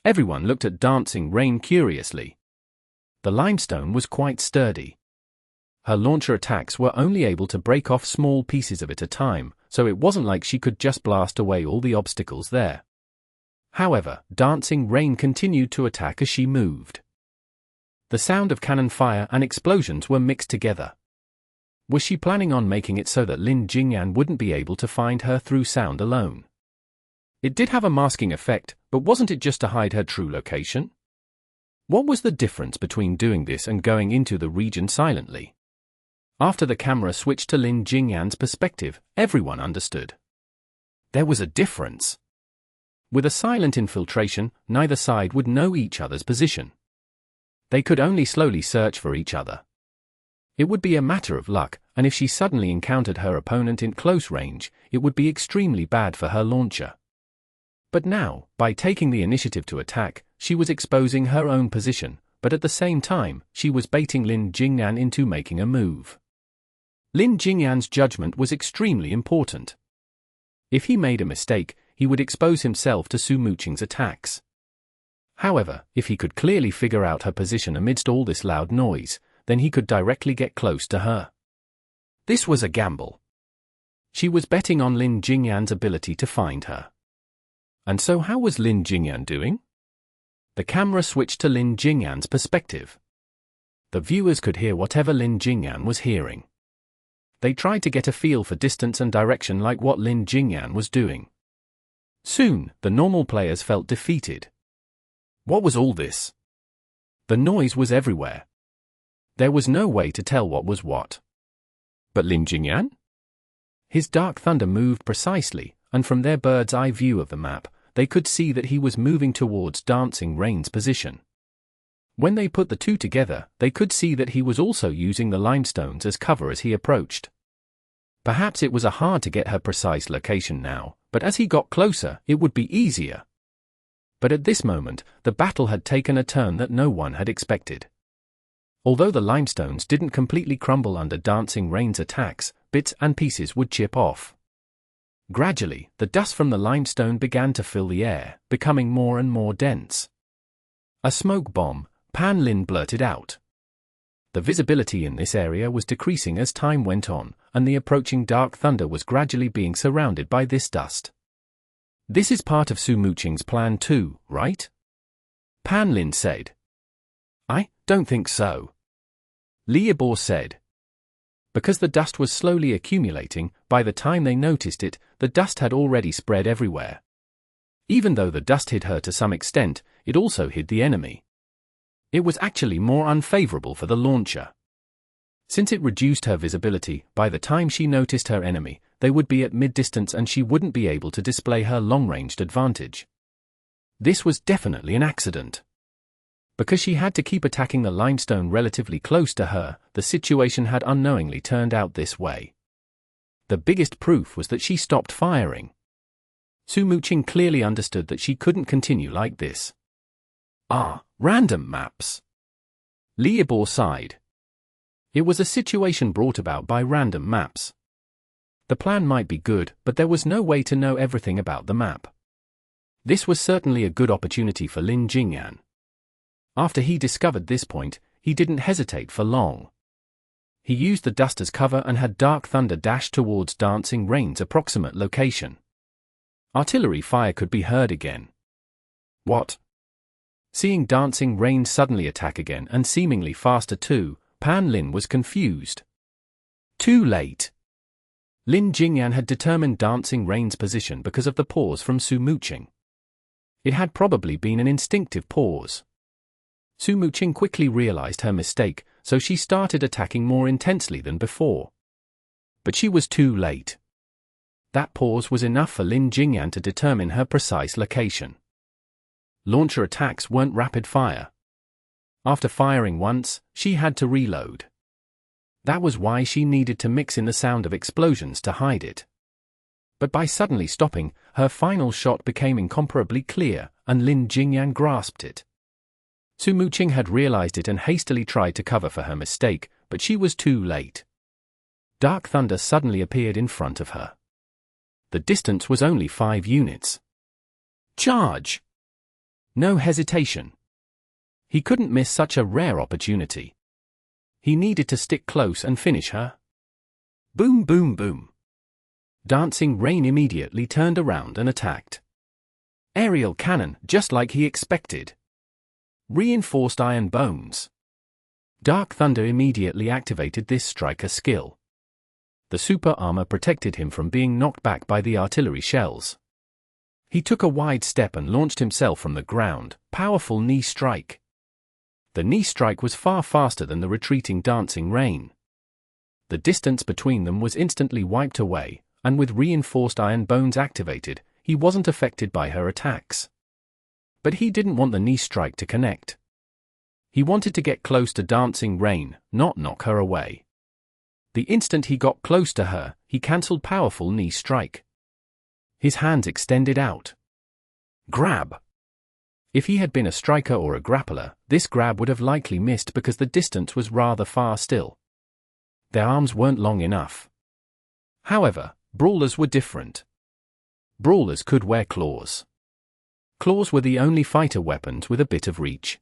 Everyone looked at Dancing Rain curiously. The limestone was quite sturdy. Her launcher attacks were only able to break off small pieces of it at a time, so it wasn't like she could just blast away all the obstacles there. However, Dancing Rain continued to attack as she moved. The sound of cannon fire and explosions were mixed together. Was she planning on making it so that Lin Jingyan wouldn't be able to find her through sound alone? It did have a masking effect, but wasn't it just to hide her true location? What was the difference between doing this and going into the region silently? After the camera switched to Lin Jingyan's perspective, everyone understood. There was a difference. With a silent infiltration, neither side would know each other's position. They could only slowly search for each other. It would be a matter of luck, and if she suddenly encountered her opponent in close range, it would be extremely bad for her launcher. But now, by taking the initiative to attack, she was exposing her own position, but at the same time, she was baiting Lin Jingyan into making a move. Lin Jingyan's judgment was extremely important. If he made a mistake, he would expose himself to Su Muqing's attacks. However, if he could clearly figure out her position amidst all this loud noise, then he could directly get close to her. This was a gamble. She was betting on Lin Jingyan's ability to find her. And so how was Lin Jingyan doing? The camera switched to Lin Jingyan's perspective. The viewers could hear whatever Lin Jingyan was hearing. They tried to get a feel for distance and direction like what Lin Jingyan was doing. Soon, the normal players felt defeated. What was all this? The noise was everywhere. There was no way to tell what was what. But Lin Jingyan? His Dark Thunder moved precisely, and from their bird's-eye view of the map, they could see that he was moving towards Dancing Rain's position. When they put the two together, they could see that he was also using the limestones as cover as he approached. Perhaps it was hard to get her precise location now, but as he got closer, it would be easier. But at this moment, the battle had taken a turn that no one had expected. Although the limestones didn't completely crumble under Dancing Rain's attacks, bits and pieces would chip off. Gradually, the dust from the limestone began to fill the air, becoming more and more dense. A smoke bomb, Pan Lin blurted out. The visibility in this area was decreasing as time went on, and the approaching Dark Thunder was gradually being surrounded by this dust. This is part of Su Muqing's plan too, right? Pan Lin said. I don't think so. Li Yibor said. Because the dust was slowly accumulating, by the time they noticed it, the dust had already spread everywhere. Even though the dust hid her to some extent, it also hid the enemy. It was actually more unfavorable for the launcher. Since it reduced her visibility, by the time she noticed her enemy, they would be at mid-distance and she wouldn't be able to display her long-ranged advantage. This was definitely an accident. Because she had to keep attacking the limestone relatively close to her, the situation had unknowingly turned out this way. The biggest proof was that she stopped firing. Su Muqing clearly understood that she couldn't continue like this. Random maps. Li Yibo sighed. It was a situation brought about by random maps. The plan might be good, but there was no way to know everything about the map. This was certainly a good opportunity for Lin Jingyan. After he discovered this point, he didn't hesitate for long. He used the dust as cover and had Dark Thunder dash towards Dancing Rain's approximate location. Artillery fire could be heard again. What? Seeing Dancing Rain suddenly attack again and seemingly faster too, Pan Lin was confused. Too late. Lin Jingyan had determined Dancing Rain's position because of the pause from Su Muqing. It had probably been an instinctive pause. Su Muqing quickly realized her mistake, so she started attacking more intensely than before. But she was too late. That pause was enough for Lin Jingyan to determine her precise location. Launcher attacks weren't rapid fire. After firing once, she had to reload. That was why she needed to mix in the sound of explosions to hide it. But by suddenly stopping, her final shot became incomparably clear, and Lin Jingyan grasped it. Su Muqing had realized it and hastily tried to cover for her mistake, but she was too late. Dark Thunder suddenly appeared in front of her. The distance was only 5 units. Charge! No hesitation. He couldn't miss such a rare opportunity. He needed to stick close and finish her. Boom, boom, boom. Dancing Rain immediately turned around and attacked. Aerial cannon, just like he expected. Reinforced iron bones. Dark Thunder immediately activated this striker skill. The super armor protected him from being knocked back by the artillery shells. He took a wide step and launched himself from the ground, powerful knee strike. The knee strike was far faster than the retreating Dancing Rain. The distance between them was instantly wiped away, and with reinforced iron bones activated, he wasn't affected by her attacks. But he didn't want the knee strike to connect. He wanted to get close to Dancing Rain, not knock her away. The instant he got close to her, he cancelled powerful knee strike. His hands extended out. Grab! If he had been a striker or a grappler, this grab would have likely missed because the distance was rather far still. Their arms weren't long enough. However, brawlers were different. Brawlers could wear claws. Claws were the only fighter weapons with a bit of reach.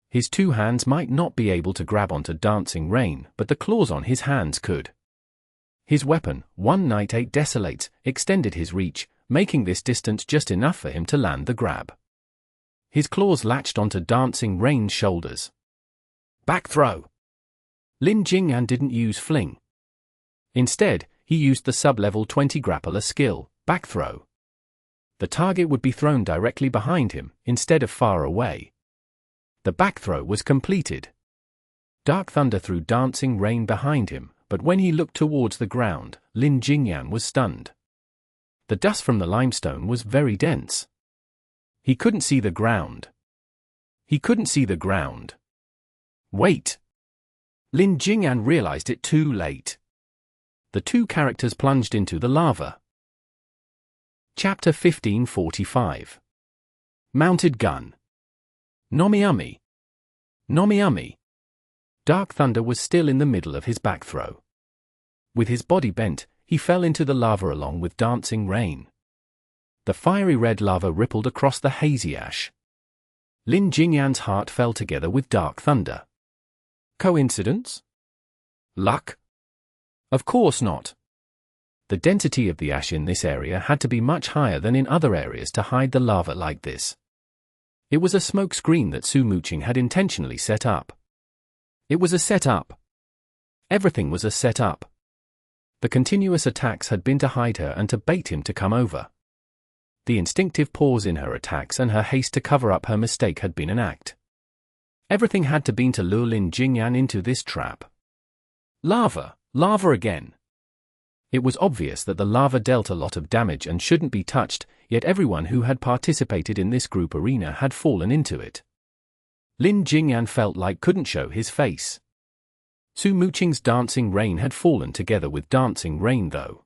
His 2 hands might not be able to grab onto Dancing Rain, but the claws on his hands could. His weapon, One Night 8 Desolates, extended his reach, making this distance just enough for him to land the grab. His claws latched onto Dancing Rain's shoulders. Back throw! Lin Jingyan didn't use fling. Instead, he used the sub-level 20 grappler skill, back throw. The target would be thrown directly behind him, instead of far away. The back throw was completed. Dark Thunder threw Dancing Rain behind him, but when he looked towards the ground, Lin Jingyan was stunned. The dust from the limestone was very dense. He couldn't see the ground. He couldn't see the ground. Wait! Lin Jingyan realized it too late. The 2 characters plunged into the lava. Chapter 1545. Mounted Gun. Nomiumi. Nomiumi. Dark Thunder was still in the middle of his back throw. With his body bent, he fell into the lava along with Dancing Rain. The fiery red lava rippled across the hazy ash. Lin Jingyan's heart fell together with Dark Thunder. Coincidence? Luck? Of course not. The density of the ash in this area had to be much higher than in other areas to hide the lava like this. It was a smoke screen that Su Muqing had intentionally set up. It was a set-up. Everything was a set-up. The continuous attacks had been to hide her and to bait him to come over. The instinctive pause in her attacks and her haste to cover up her mistake had been an act. Everything had to been to lure Lin Jingyan into this trap. Lava, lava again. It was obvious that the lava dealt a lot of damage and shouldn't be touched, yet everyone who had participated in this group arena had fallen into it. Lin Jingyan felt like couldn't show his face. Su Muqing's dancing rain had fallen together with dancing rain though.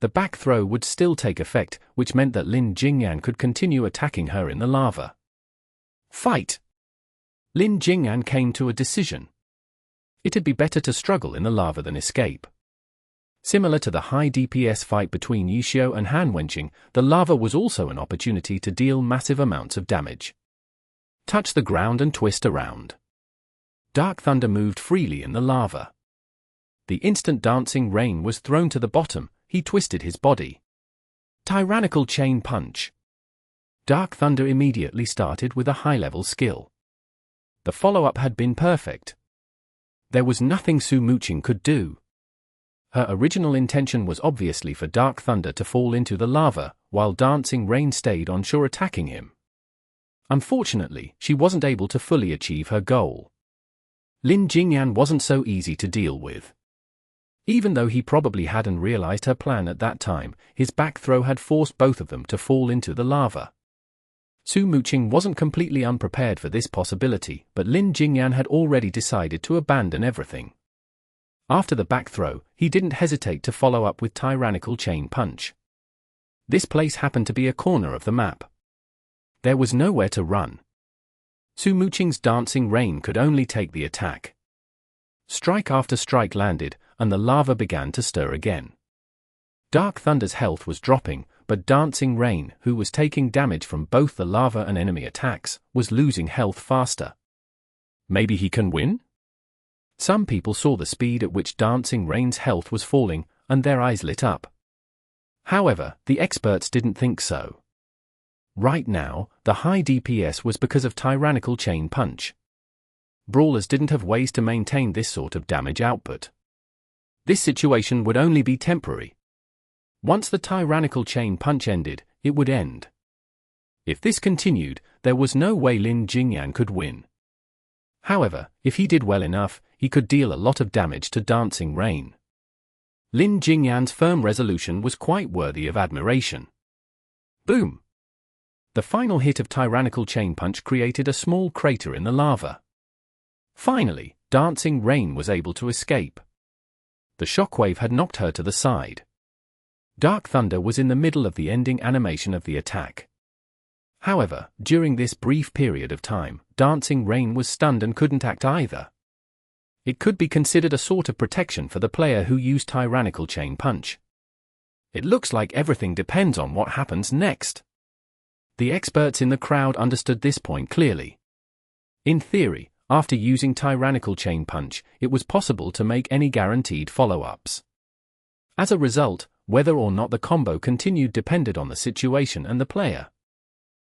The back throw would still take effect, which meant that Lin Jingyan could continue attacking her in the lava. Fight! Lin Jingyan came to a decision. It'd be better to struggle in the lava than escape. Similar to the high DPS fight between Yishio and Han Wenqing, the lava was also an opportunity to deal massive amounts of damage. Touch the ground and twist around. Dark Thunder moved freely in the lava. The instant dancing rain was thrown to the bottom, he twisted his body. Tyrannical Chain Punch. Dark Thunder immediately started with a high-level skill. The follow-up had been perfect. There was nothing Su Muqing could do. Her original intention was obviously for Dark Thunder to fall into the lava, while Dancing Rain stayed on shore attacking him. Unfortunately, she wasn't able to fully achieve her goal. Lin Jingyan wasn't so easy to deal with. Even though he probably hadn't realized her plan at that time, his back throw had forced both of them to fall into the lava. Su Muqing wasn't completely unprepared for this possibility, but Lin Jingyan had already decided to abandon everything. After the back throw, he didn't hesitate to follow up with Tyrannical Chain Punch. This place happened to be a corner of the map. There was nowhere to run. Su Muqing's dancing rain could only take the attack. Strike after strike landed, and the lava began to stir again. Dark Thunder's health was dropping, but Dancing Rain, who was taking damage from both the lava and enemy attacks, was losing health faster. Maybe he can win? Some people saw the speed at which Dancing Rain's health was falling, and their eyes lit up. However, the experts didn't think so. Right now, the high DPS was because of Tyrannical Chain Punch. Brawlers didn't have ways to maintain this sort of damage output. This situation would only be temporary. Once the Tyrannical Chain Punch ended, it would end. If this continued, there was no way Lin Jingyan could win. However, if he did well enough, he could deal a lot of damage to Dancing Rain. Lin Jingyan's firm resolution was quite worthy of admiration. Boom! The final hit of Tyrannical Chain Punch created a small crater in the lava. Finally, Dancing Rain was able to escape. The shockwave had knocked her to the side. Dark Thunder was in the middle of the ending animation of the attack. However, during this brief period of time, Dancing Rain was stunned and couldn't act either. It could be considered a sort of protection for the player who used Tyrannical Chain Punch. It looks like everything depends on what happens next. The experts in the crowd understood this point clearly. In theory, after using Tyrannical Chain Punch, it was possible to make any guaranteed follow-ups. As a result, whether or not the combo continued depended on the situation and the player.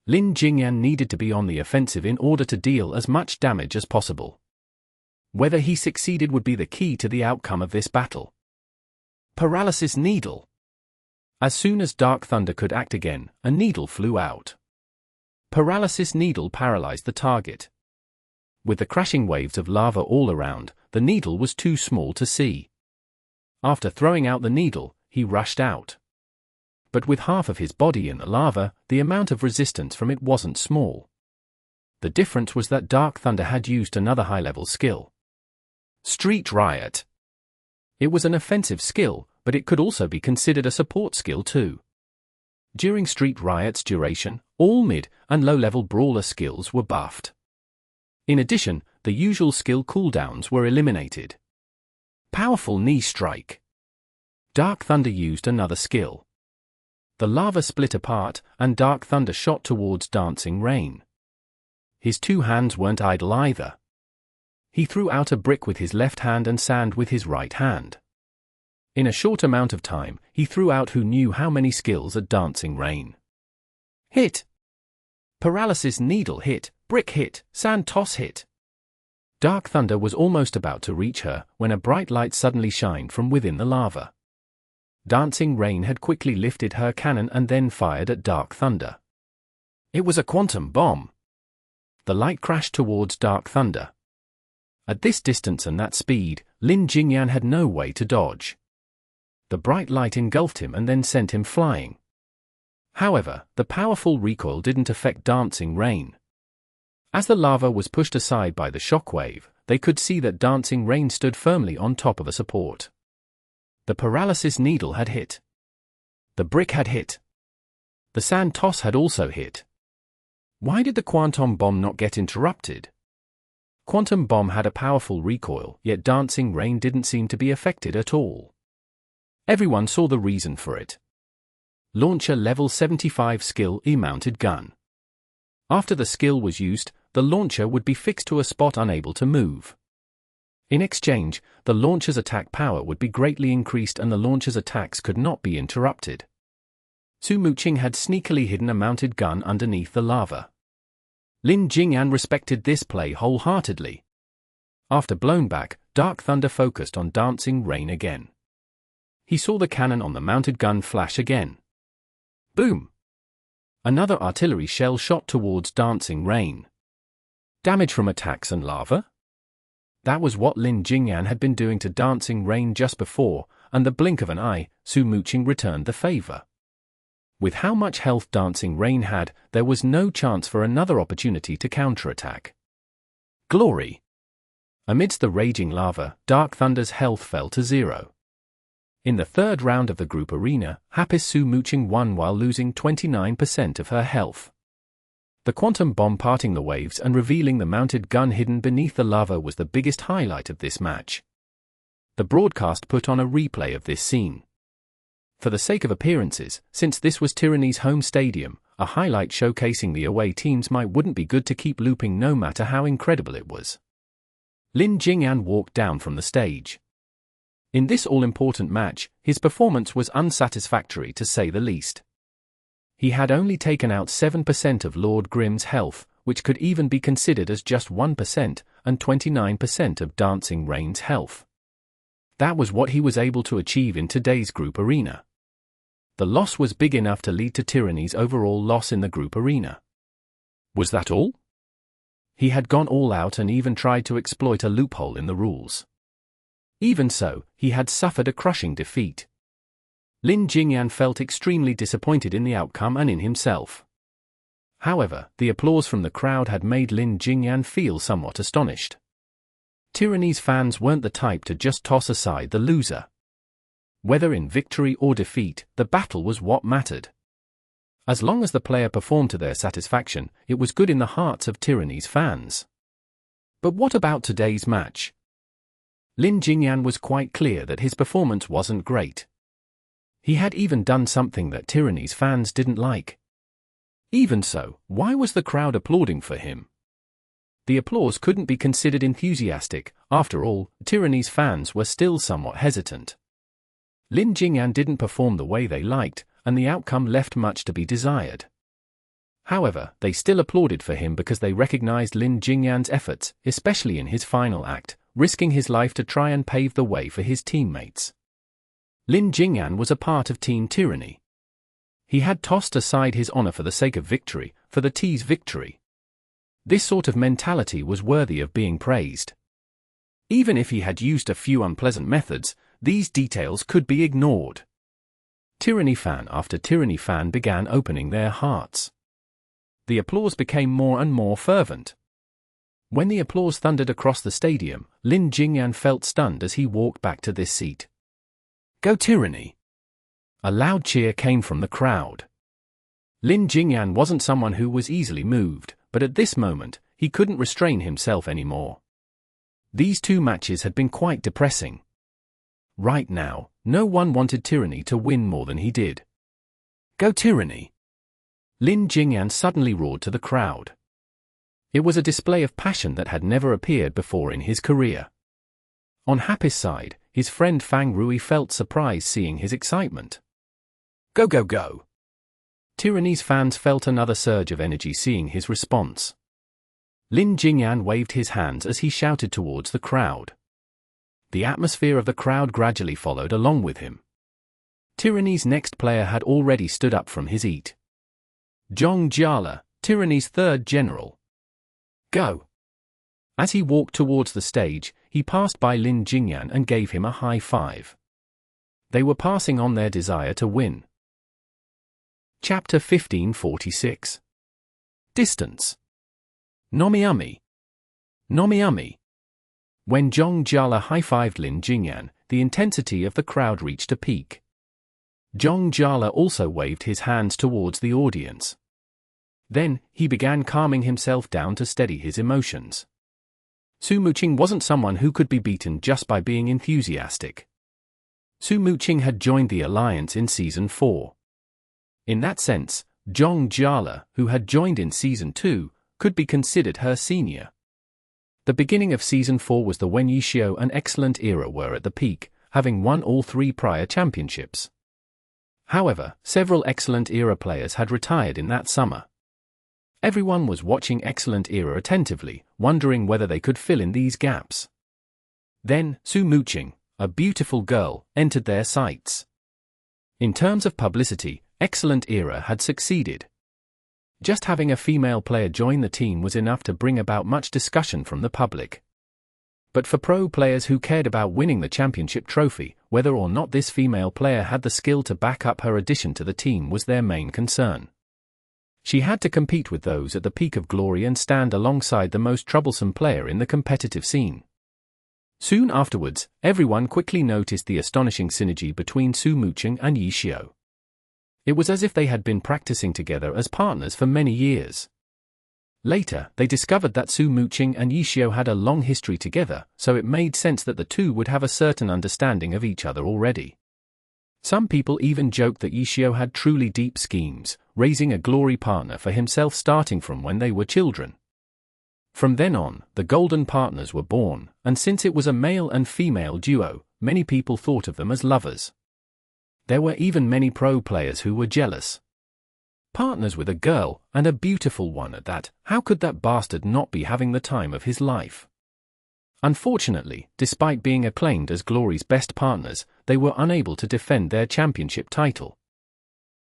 Lin Jingyan needed to be on the offensive in order to deal as much damage as possible. Whether he succeeded would be the key to the outcome of this battle. Paralysis Needle. As soon as Dark Thunder could act again, a needle flew out. Paralysis Needle paralyzed the target. With the crashing waves of lava all around, the needle was too small to see. After throwing out the needle, he rushed out. But with half of his body in the lava, the amount of resistance from it wasn't small. The difference was that Dark Thunder had used another high-level skill. Street Riot. It was an offensive skill, but it could also be considered a support skill too. During Street Riot's duration, all mid- and low-level brawler skills were buffed. In addition, the usual skill cooldowns were eliminated. Powerful Knee Strike. Dark Thunder used another skill. The lava split apart, and Dark Thunder shot towards Dancing Rain. His two hands weren't idle either. He threw out a brick with his left hand and sand with his right hand. In a short amount of time, he threw out who knew how many skills at Dancing Rain. Hit. Paralysis Needle hit, brick hit, sand toss hit. Dark Thunder was almost about to reach her when a bright light suddenly shined from within the lava. Dancing Rain had quickly lifted her cannon and then fired at Dark Thunder. It was a quantum bomb. The light crashed towards Dark Thunder. At this distance and that speed, Lin Jingyan had no way to dodge. The bright light engulfed him and then sent him flying. However, the powerful recoil didn't affect Dancing Rain. As the lava was pushed aside by the shockwave, they could see that Dancing Rain stood firmly on top of a support. The paralysis needle had hit. The brick had hit. The sand toss had also hit. Why did the quantum bomb not get interrupted? Quantum bomb had a powerful recoil, yet Dancing Rain didn't seem to be affected at all. Everyone saw the reason for it. Launcher level 75 skill E-mounted gun. After the skill was used, the launcher would be fixed to a spot unable to move. In exchange, the launcher's attack power would be greatly increased and the launcher's attacks could not be interrupted. Su Muqing had sneakily hidden a mounted gun underneath the lava. Lin Jingyan respected this play wholeheartedly. After blown back, Dark Thunder focused on Dancing Rain again. He saw the cannon on the mounted gun flash again. Boom! Another artillery shell shot towards Dancing Rain. Damage from attacks and lava? That was what Lin Jingyan had been doing to Dancing Rain just before, and the blink of an eye, Su Muqing returned the favor. With how much health Dancing Rain had, there was no chance for another opportunity to counterattack. Glory! Amidst the raging lava, Dark Thunder's health fell to 0. In the third round of the group arena, Su Muqing won while losing 29% of her health. The quantum bomb parting the waves and revealing the mounted gun hidden beneath the lava was the biggest highlight of this match. The broadcast put on a replay of this scene. For the sake of appearances, since this was Tyranny's home stadium, a highlight wshowcasing the away teams wouldn't be good to keep looping no matter how incredible it was. Lin Jingyan walked down from the stage. In this all-important match, his performance was unsatisfactory to say the least. He had only taken out 7% of Lord Grimm's health, which could even be considered as just 1%, and 29% of Dancing Rain's health. That was what he was able to achieve in today's group arena. The loss was big enough to lead to Tyranny's overall loss in the group arena. Was that all? He had gone all out and even tried to exploit a loophole in the rules. Even so, he had suffered a crushing defeat. Lin Jingyan felt extremely disappointed in the outcome and in himself. However, the applause from the crowd had made Lin Jingyan feel somewhat astonished. Tyranny's fans weren't the type to just toss aside the loser. Whether in victory or defeat, the battle was what mattered. As long as the player performed to their satisfaction, it was good in the hearts of Tyranny's fans. But what about today's match? Lin Jingyan was quite clear that his performance wasn't great. He had even done something that Tyranny's fans didn't like. Even so, why was the crowd applauding for him? The applause couldn't be considered enthusiastic. After all, Tyranny's fans were still somewhat hesitant. Lin Jingyan didn't perform the way they liked, and the outcome left much to be desired. However, they still applauded for him because they recognized Lin Jingyan's efforts, especially in his final act, risking his life to try and pave the way for his teammates. Lin Jingyan was a part of Team Tyranny. He had tossed aside his honor for the sake of victory, for the T's victory. This sort of mentality was worthy of being praised. Even if he had used a few unpleasant methods, these details could be ignored. Tyranny fan after Tyranny fan began opening their hearts. The applause became more and more fervent. When the applause thundered across the stadium, Lin Jingyan felt stunned as he walked back to this seat. Go Tyranny! A loud cheer came from the crowd. Lin Jingyan wasn't someone who was easily moved, but at this moment, he couldn't restrain himself anymore. These two matches had been quite depressing. Right now, no one wanted Tyranny to win more than he did. Go Tyranny! Lin Jingyan suddenly roared to the crowd. It was a display of passion that had never appeared before in his career. On Happy's side, his friend Fang Rui felt surprised seeing his excitement. Go go go! Tyranny's fans felt another surge of energy seeing his response. Lin Jingyan waved his hands as he shouted towards the crowd. The atmosphere of the crowd gradually followed along with him. Tyranny's next player had already stood up from his seat. Zhong Jiala, Tyranny's third general. Go! As he walked towards the stage, he passed by Lin Jingyan and gave him a high five. They were passing on their desire to win. Chapter 1546. Distance. Nomiami. Nomiami. When Zhong Jiala high-fived Lin Jingyan, the intensity of the crowd reached a peak. Zhong Jiala also waved his hands towards the audience. Then, he began calming himself down to steady his emotions. Su Muqing wasn't someone who could be beaten just by being enthusiastic. Su Muqing had joined the alliance in Season 4. In that sense, Zhong Jiala, who had joined in Season 2, could be considered her senior. The beginning of Season 4 was the when Yishio and Excellent Era were at the peak, having won all 3 prior championships. However, several Excellent Era players had retired in that summer. Everyone was watching Excellent Era attentively, wondering whether they could fill in these gaps. Then, Su Muqing, a beautiful girl, entered their sights. In terms of publicity, Excellent Era had succeeded. Just having a female player join the team was enough to bring about much discussion from the public. But for pro players who cared about winning the championship trophy, whether or not this female player had the skill to back up her addition to the team was their main concern. She had to compete with those at the peak of glory and stand alongside the most troublesome player in the competitive scene. Soon afterwards, everyone quickly noticed the astonishing synergy between Su Muqing and Yishio. It was as if they had been practicing together as partners for many years. Later, they discovered that Su Muqing and Yishio had a long history together, so it made sense that the two would have a certain understanding of each other already. Some people even joked that Yishio had truly deep schemes, raising a glory partner for himself starting from when they were children. From then on, the Golden Partners were born, and since it was a male and female duo, many people thought of them as lovers. There were even many pro players who were jealous. Partners with a girl, and a beautiful one at that, how could that bastard not be having the time of his life? Unfortunately, despite being acclaimed as Glory's best partners, they were unable to defend their championship title.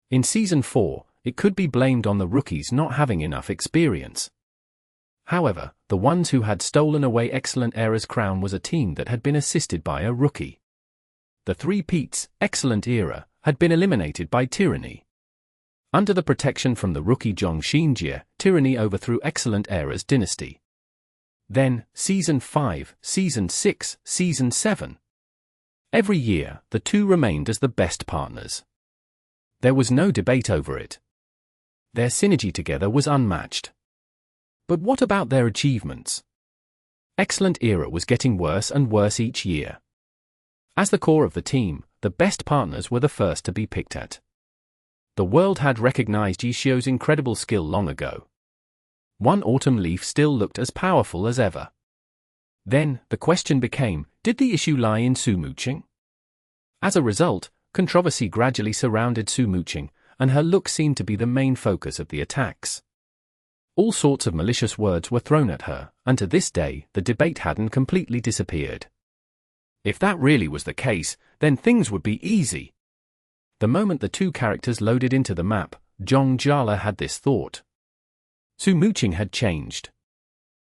In Season 4, it could be blamed on the rookies not having enough experience. However, the ones who had stolen away Excellent Era's crown was a team that had been assisted by a rookie. The three-peats, Excellent Era, had been eliminated by Tyranny. Under the protection from the rookie Zhong Xinjie, Tyranny overthrew Excellent Era's dynasty. Then, Season 5, Season 6, Season 7. Every year, the two remained as the best partners. There was no debate over it. Their synergy together was unmatched. But what about their achievements? Excellent Era was getting worse and worse each year. As the core of the team, the best partners were the first to be picked at. The world had recognized Yishio's incredible skill long ago. One autumn leaf still looked as powerful as ever. Then, the question became, did the issue lie in Su Muqing? As a result, controversy gradually surrounded Su Muqing, and her look seemed to be the main focus of the attacks. All sorts of malicious words were thrown at her, and to this day, the debate hadn't completely disappeared. If that really was the case, then things would be easy. The moment the two characters loaded into the map, Zhong Jiala had this thought. Su Muqing had changed.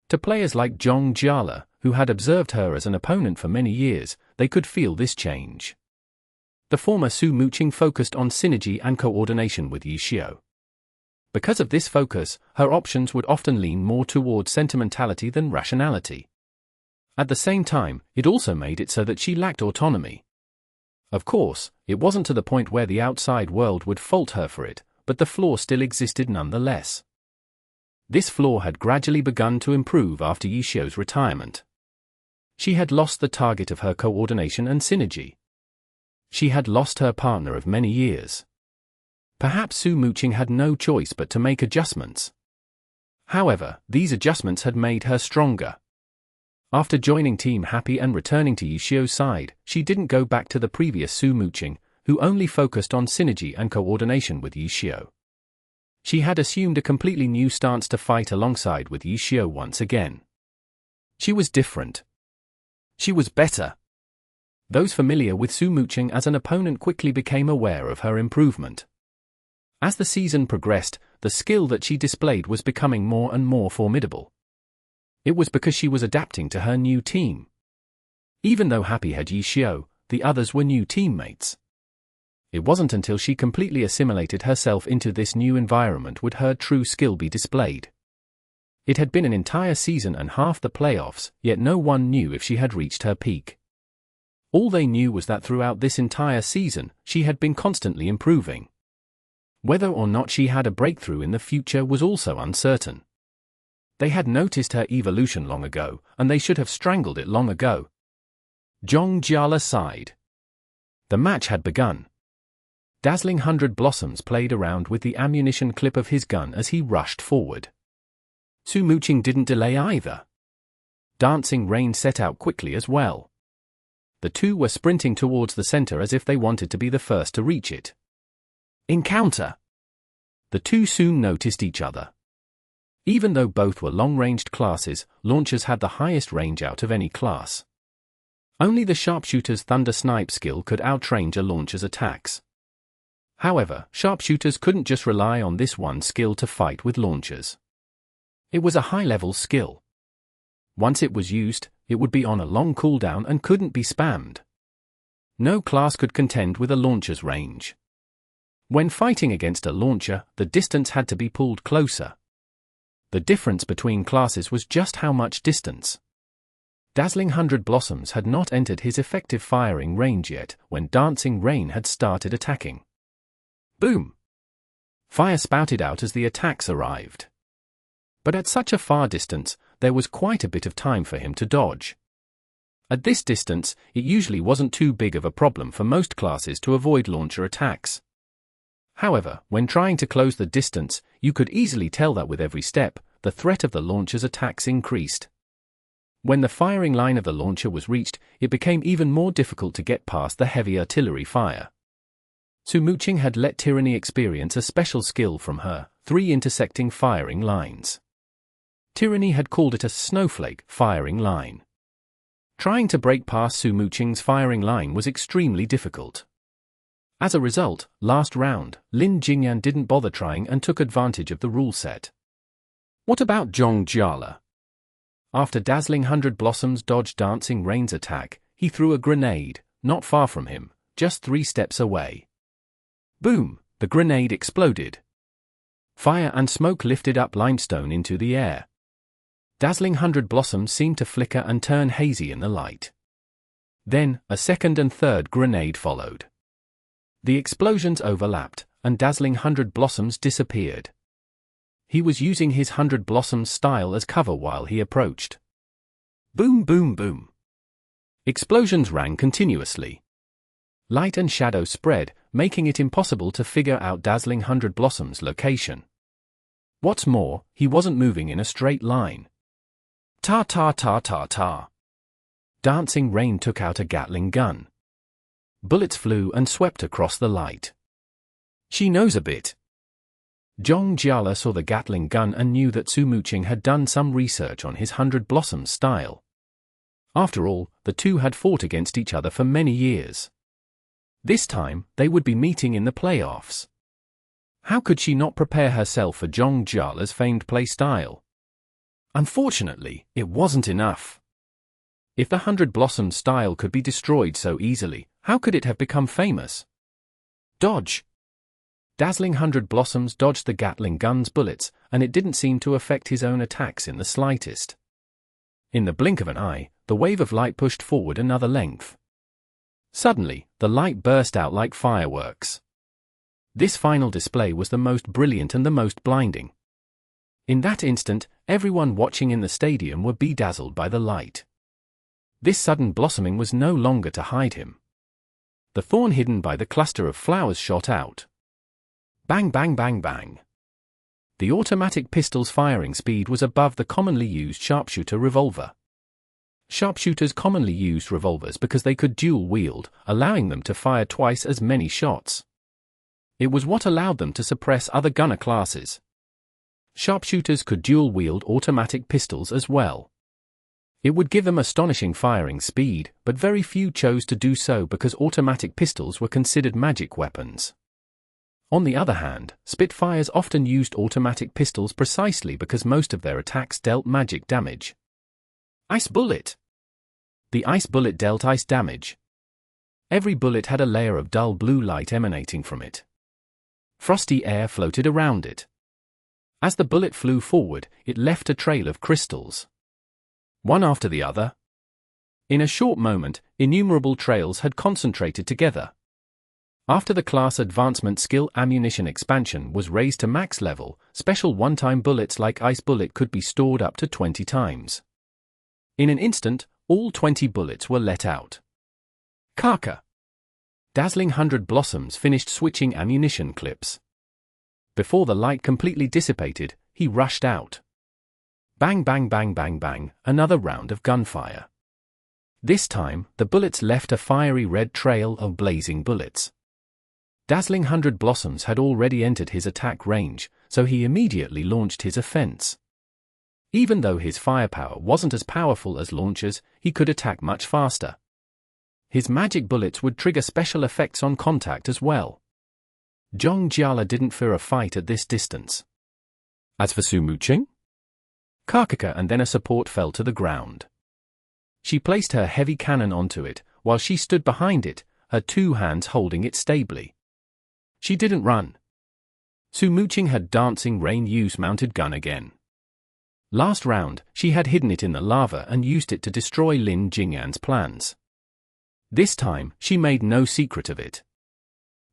To players like Zhong Jiala, who had observed her as an opponent for many years, they could feel this change. The former Su Muqing focused on synergy and coordination with Yishio. Because of this focus, her options would often lean more towards sentimentality than rationality. At the same time, it also made it so that she lacked autonomy. Of course, it wasn't to the point where the outside world would fault her for it, but the flaw still existed nonetheless. This flaw had gradually begun to improve after Yishio's retirement. She had lost the target of her coordination and synergy. She had lost her partner of many years. Perhaps Su Muqing had no choice but to make adjustments. However, these adjustments had made her stronger. After joining Team Happy and returning to Yishio's side, she didn't go back to the previous Su Muqing, who only focused on synergy and coordination with Yishio. She had assumed a completely new stance to fight alongside with Yishio once again. She was different. She was better. Those familiar with Su Muqing as an opponent quickly became aware of her improvement. As the season progressed, the skill that she displayed was becoming more and more formidable. It was because she was adapting to her new team. Even though Happy had Yi Xiu, the others were new teammates. It wasn't until she completely assimilated herself into this new environment would her true skill be displayed. It had been an entire season and half the playoffs, yet no one knew if she had reached her peak. All they knew was that throughout this entire season, she had been constantly improving. Whether or not she had a breakthrough in the future was also uncertain. They had noticed her evolution long ago, and they should have strangled it long ago. Jingyan sighed. The match had begun. Dazzling 100 Blossoms played around with the ammunition clip of his gun as he rushed forward. Su Muqing didn't delay either. Dancing Rain set out quickly as well. The two were sprinting towards the center as if they wanted to be the first to reach it. Encounter! The two soon noticed each other. Even though both were long-ranged classes, launchers had the highest range out of any class. Only the sharpshooter's thunder snipe skill could outrange a launcher's attacks. However, sharpshooters couldn't just rely on this one skill to fight with launchers. It was a high-level skill. Once it was used, it would be on a long cooldown and couldn't be spammed. No class could contend with a launcher's range. When fighting against a launcher, the distance had to be pulled closer. The difference between classes was just how much distance. Dazzling 100 Blossoms had not entered his effective firing range yet when Dancing Rain had started attacking. Boom! Fire spouted out as the attacks arrived. But at such a far distance, there was quite a bit of time for him to dodge. At this distance, it usually wasn't too big of a problem for most classes to avoid launcher attacks. However, when trying to close the distance, you could easily tell that with every step, the threat of the launcher's attacks increased. When the firing line of the launcher was reached, it became even more difficult to get past the heavy artillery fire. Su Muqing had let Tyranny experience a special skill from her, 3 intersecting firing lines. Tyranny had called it a Snowflake firing line. Trying to break past Su Muqing's firing line was extremely difficult. As a result, last round, Lin Jingyan didn't bother trying and took advantage of the rule set. What about Jingyan? After Dazzling 100 Blossoms dodged Dancing Rain's attack, he threw a grenade, not far from him, just 3 steps away. Boom! The grenade exploded. Fire and smoke lifted up limestone into the air. Dazzling 100 Blossoms seemed to flicker and turn hazy in the light. Then, a second and third grenade followed. The explosions overlapped, and Dazzling 100 Blossoms disappeared. He was using his 100 Blossoms style as cover while he approached. Boom, boom, boom. Explosions rang continuously. Light and shadow spread, making it impossible to figure out Dazzling 100 Blossoms' location. What's more, he wasn't moving in a straight line. Ta ta ta ta ta. Dancing Rain took out a Gatling gun. Bullets flew and swept across the light. She knows a bit. Jingyan saw the Gatling gun and knew that Su Muqing had done some research on his 100 Blossoms style. After all, the two had fought against each other for many years. This time, they would be meeting in the playoffs. How could she not prepare herself for Jingyan's famed play style? Unfortunately, it wasn't enough. If the 100 Blossoms style could be destroyed so easily, how could it have become famous? Dodge! Dazzling 100 Blossoms dodged the Gatling gun's bullets, and it didn't seem to affect his own attacks in the slightest. In the blink of an eye, the wave of light pushed forward another length. Suddenly, the light burst out like fireworks. This final display was the most brilliant and the most blinding. In that instant, everyone watching in the stadium were bedazzled by the light. This sudden blossoming was no longer to hide him. The thorn hidden by the cluster of flowers shot out. Bang bang bang bang. The automatic pistol's firing speed was above the commonly used sharpshooter revolver. Sharpshooters commonly used revolvers because they could dual wield, allowing them to fire twice as many shots. It was what allowed them to suppress other gunner classes. Sharpshooters could dual wield automatic pistols as well. It would give them astonishing firing speed, but very few chose to do so because automatic pistols were considered magic weapons. On the other hand, Spitfires often used automatic pistols precisely because most of their attacks dealt magic damage. Ice bullet! The ice bullet dealt ice damage. Every bullet had a layer of dull blue light emanating from it. Frosty air floated around it. As the bullet flew forward, it left a trail of crystals. One after the other. In a short moment, innumerable trails had concentrated together. After the class advancement skill ammunition expansion was raised to max level, special one-time bullets like Ice Bullet could be stored up to 20 times. In an instant, all 20 bullets were let out. Kaka! Dazzling 100 Blossoms finished switching ammunition clips. Before the light completely dissipated, he rushed out. Bang bang bang bang bang, another round of gunfire. This time, the bullets left a fiery red trail of blazing bullets. Dazzling 100 Blossoms had already entered his attack range, so he immediately launched his offense. Even though his firepower wasn't as powerful as launchers, he could attack much faster. His magic bullets would trigger special effects on contact as well. Jingyan didn't fear a fight at this distance. As for Su Muqing, Kakaka and then a support fell to the ground. She placed her heavy cannon onto it, while she stood behind it, her two hands holding it stably. She didn't run. Su Muqing had dancing rain use-mounted gun again. Last round, she had hidden it in the lava and used it to destroy Lin Jingyan's plans. This time, she made no secret of it.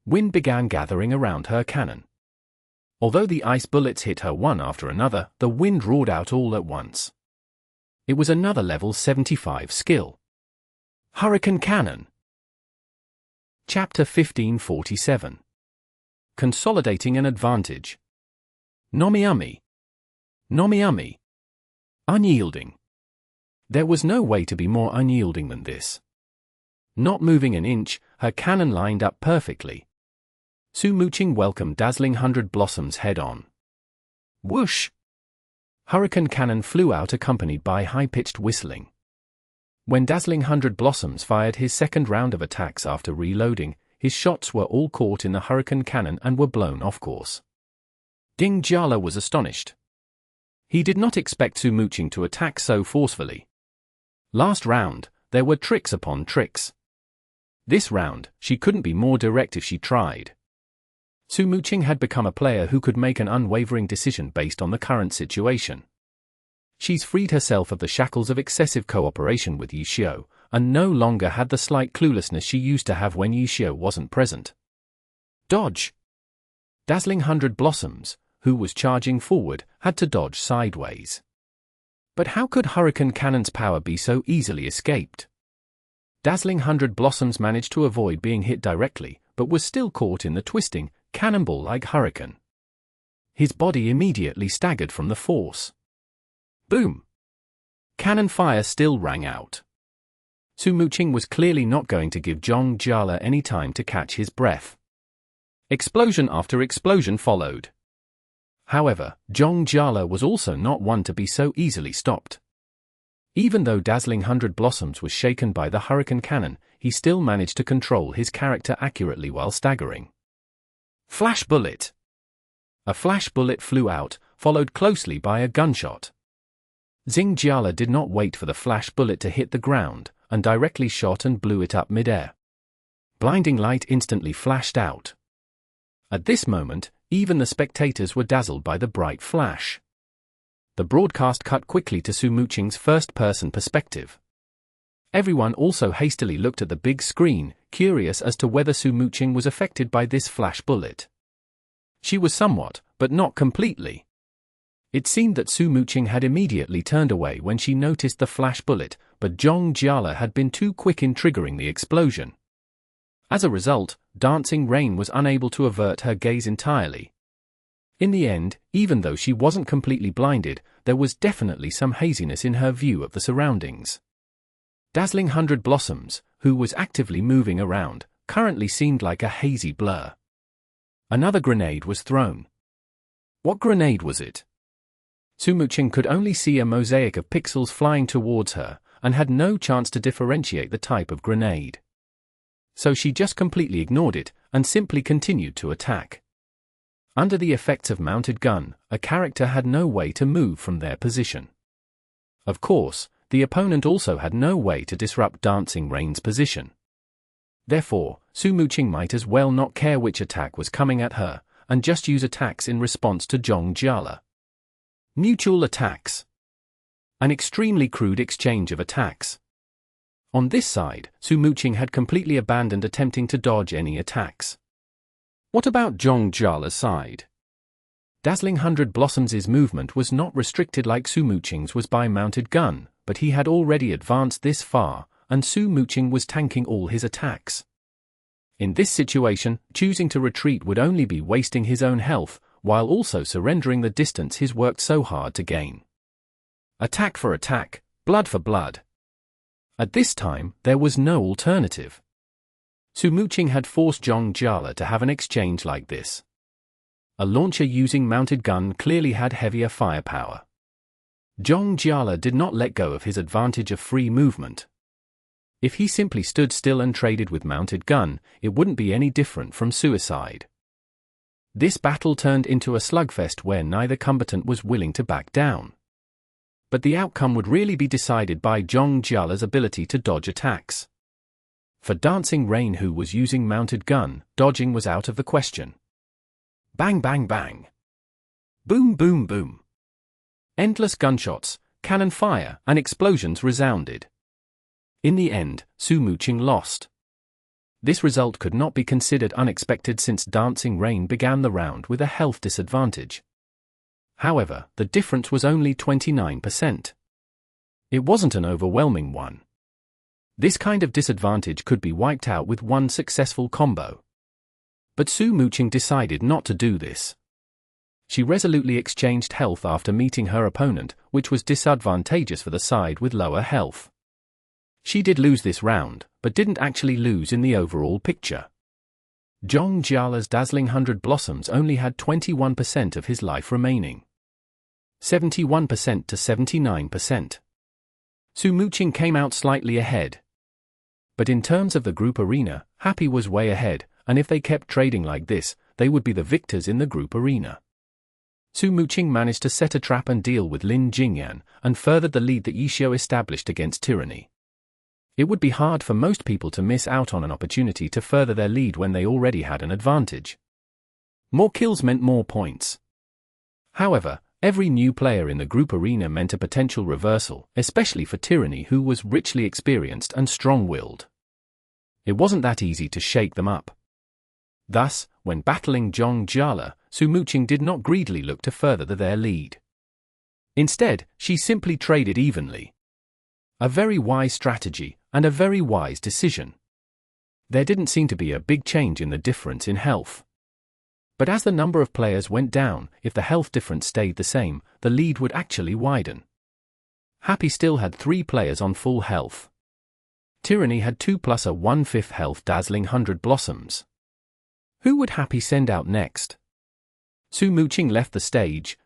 Wind began gathering around her cannon. Although the ice bullets hit her one after another, the wind roared out all at once. It was another level 75 skill. Hurricane Cannon. Chapter 1547. Consolidating an Advantage. Nomiumi. Nomiumi. Unyielding. There was no way to be more unyielding than this. Not moving an inch, her cannon lined up perfectly. Su Muqing welcomed Dazzling 100 Blossoms head-on. Whoosh! Hurricane Cannon flew out accompanied by high-pitched whistling. When Dazzling 100 Blossoms fired his second round of attacks after reloading, his shots were all caught in the Hurricane Cannon and were blown off course. Jingyan was astonished. He did not expect Su Muqing to attack so forcefully. Last round, there were tricks upon tricks. This round, she couldn't be more direct if she tried. Su Muqing had become a player who could make an unwavering decision based on the current situation. She's freed herself of the shackles of excessive cooperation with Yishio, and no longer had the slight cluelessness she used to have when Yishio wasn't present. Dodge! Dazzling 100 Blossoms, who was charging forward, had to dodge sideways. But how could Hurricane Cannon's power be so easily escaped? Dazzling 100 Blossoms managed to avoid being hit directly, but was still caught in the twisting, cannonball-like hurricane. His body immediately staggered from the force. Boom! Cannon fire still rang out. Su Muqing was clearly not going to give Jingyan any time to catch his breath. Explosion after explosion followed. However, Jingyan was also not one to be so easily stopped. Even though Dazzling 100 Blossoms was shaken by the Hurricane Cannon, he still managed to control his character accurately while staggering. Flash bullet! A flash bullet flew out, followed closely by a gunshot. Jingyan did not wait for the flash bullet to hit the ground, and directly shot and blew it up mid-air. Blinding light instantly flashed out. At this moment, even the spectators were dazzled by the bright flash. The broadcast cut quickly to Su Muqing's first-person perspective. Everyone also hastily looked at the big screen, curious as to whether Su Muqing was affected by this flash bullet. She was somewhat, but not completely. It seemed that Su Muqing had immediately turned away when she noticed the flash bullet, but Jingyan had been too quick in triggering the explosion. As a result, Dancing Rain was unable to avert her gaze entirely. In the end, even though she wasn't completely blinded, there was definitely some haziness in her view of the surroundings. Dazzling 100 Blossoms, who was actively moving around, currently seemed like a hazy blur. Another grenade was thrown. What grenade was it? Su Muqing could only see a mosaic of pixels flying towards her, and had no chance to differentiate the type of grenade. So she just completely ignored it, and simply continued to attack. Under the effects of mounted gun, a character had no way to move from their position. Of course, the opponent also had no way to disrupt Dancing Rain's position. Therefore, Su Muqing might as well not care which attack was coming at her, and just use attacks in response to Zhong Jiala. Mutual attacks. An extremely crude exchange of attacks. On this side, Su Muqing had completely abandoned attempting to dodge any attacks. What about Zhong Jiala's side? Dazzling 100 Blossoms' movement was not restricted like Su Muqing's was by mounted gun, but he had already advanced this far, and Su Muqing was tanking all his attacks. In this situation, choosing to retreat would only be wasting his own health, while also surrendering the distance he's worked so hard to gain. Attack for attack, blood for blood. At this time, there was no alternative. Su Muqing had forced Zhong Jiala to have an exchange like this. A launcher using mounted gun clearly had heavier firepower. Zhong Jiala did not let go of his advantage of free movement. If he simply stood still and traded with mounted gun, it wouldn't be any different from suicide. This battle turned into a slugfest where neither combatant was willing to back down. But the outcome would really be decided by Zhong Jiala's ability to dodge attacks. For Dancing Rain, who was using mounted gun, dodging was out of the question. Bang bang bang. Boom boom boom. Endless gunshots, cannon fire, and explosions resounded. In the end, Su Muqing lost. This result could not be considered unexpected since Dancing Rain began the round with a health disadvantage. However, the difference was only 29%. It wasn't an overwhelming one. This kind of disadvantage could be wiped out with one successful combo. But Su Muqing decided not to do this. She resolutely exchanged health after meeting her opponent, which was disadvantageous for the side with lower health. She did lose this round, but didn't actually lose in the overall picture. Zhong Jiala's Dazzling 100 Blossoms only had 21% of his life remaining. 71% to 79%. Su Muqing came out slightly ahead. But in terms of the group arena, Happy was way ahead, and if they kept trading like this, they would be the victors in the group arena. Su Muqing managed to set a trap and deal with Lin Jingyan, and furthered the lead that Yishio established against Tyranny. It would be hard for most people to miss out on an opportunity to further their lead when they already had an advantage. More kills meant more points. However, every new player in the group arena meant a potential reversal, especially for Tyranny, who was richly experienced and strong-willed. It wasn't that easy to shake them up. Thus, when battling Zhong Jiala, Su Muqing did not greedily look to further their lead. Instead, she simply traded evenly. A very wise strategy, and a very wise decision. There didn't seem to be a big change in the difference in health. But as the number of players went down, if the health difference stayed the same, the lead would actually widen. Happy still had 3 players on full health. Tyranny had 2 plus a 1/5 health Dazzling 100 Blossoms. Who would Happy send out next? Su Muqing left the stage,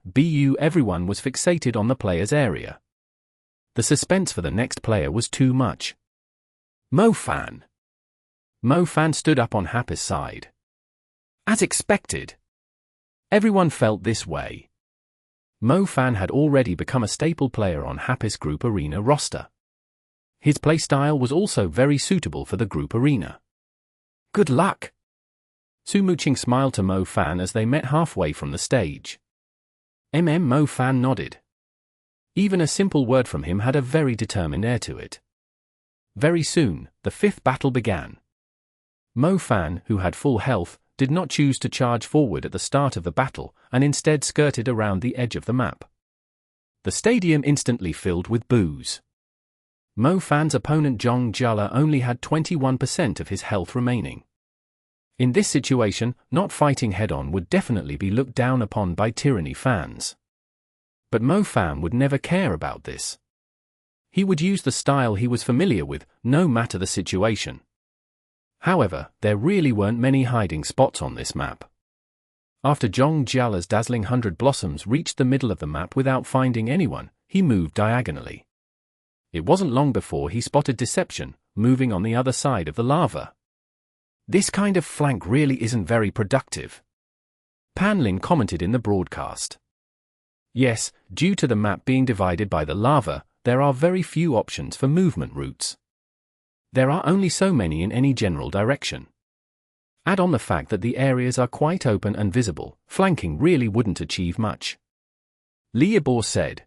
everyone was fixated on the player's area. The suspense for the next player was too much. Mo Fan. Mo Fan stood up on Happy's side. As expected. Everyone felt this way. Mo Fan had already become a staple player on Happy's group arena roster. His playstyle was also very suitable for the group arena. Good luck. Su Muqing smiled to Mo Fan as they met halfway from the stage. Mo Fan nodded. Even a simple word from him had a very determined air to it. Very soon, the 5th battle began. Mo Fan, who had full health, did not choose to charge forward at the start of the battle, and instead skirted around the edge of the map. The stadium instantly filled with boos. Mo Fan's opponent Zhong Jiala only had 21% of his health remaining. In this situation, not fighting head-on would definitely be looked down upon by Tyranny fans. But Mo Fan would never care about this. He would use the style he was familiar with, no matter the situation. However, there really weren't many hiding spots on this map. After Zhong Jiala's Dazzling 100 Blossoms reached the middle of the map without finding anyone, he moved diagonally. It wasn't long before he spotted Deception, moving on the other side of the lava. This kind of flank really isn't very productive. Pan Lin commented in the broadcast. Yes, due to the map being divided by the lava, there are very few options for movement routes. There are only so many in any general direction. Add on the fact that the areas are quite open and visible, flanking really wouldn't achieve much. Liebor said.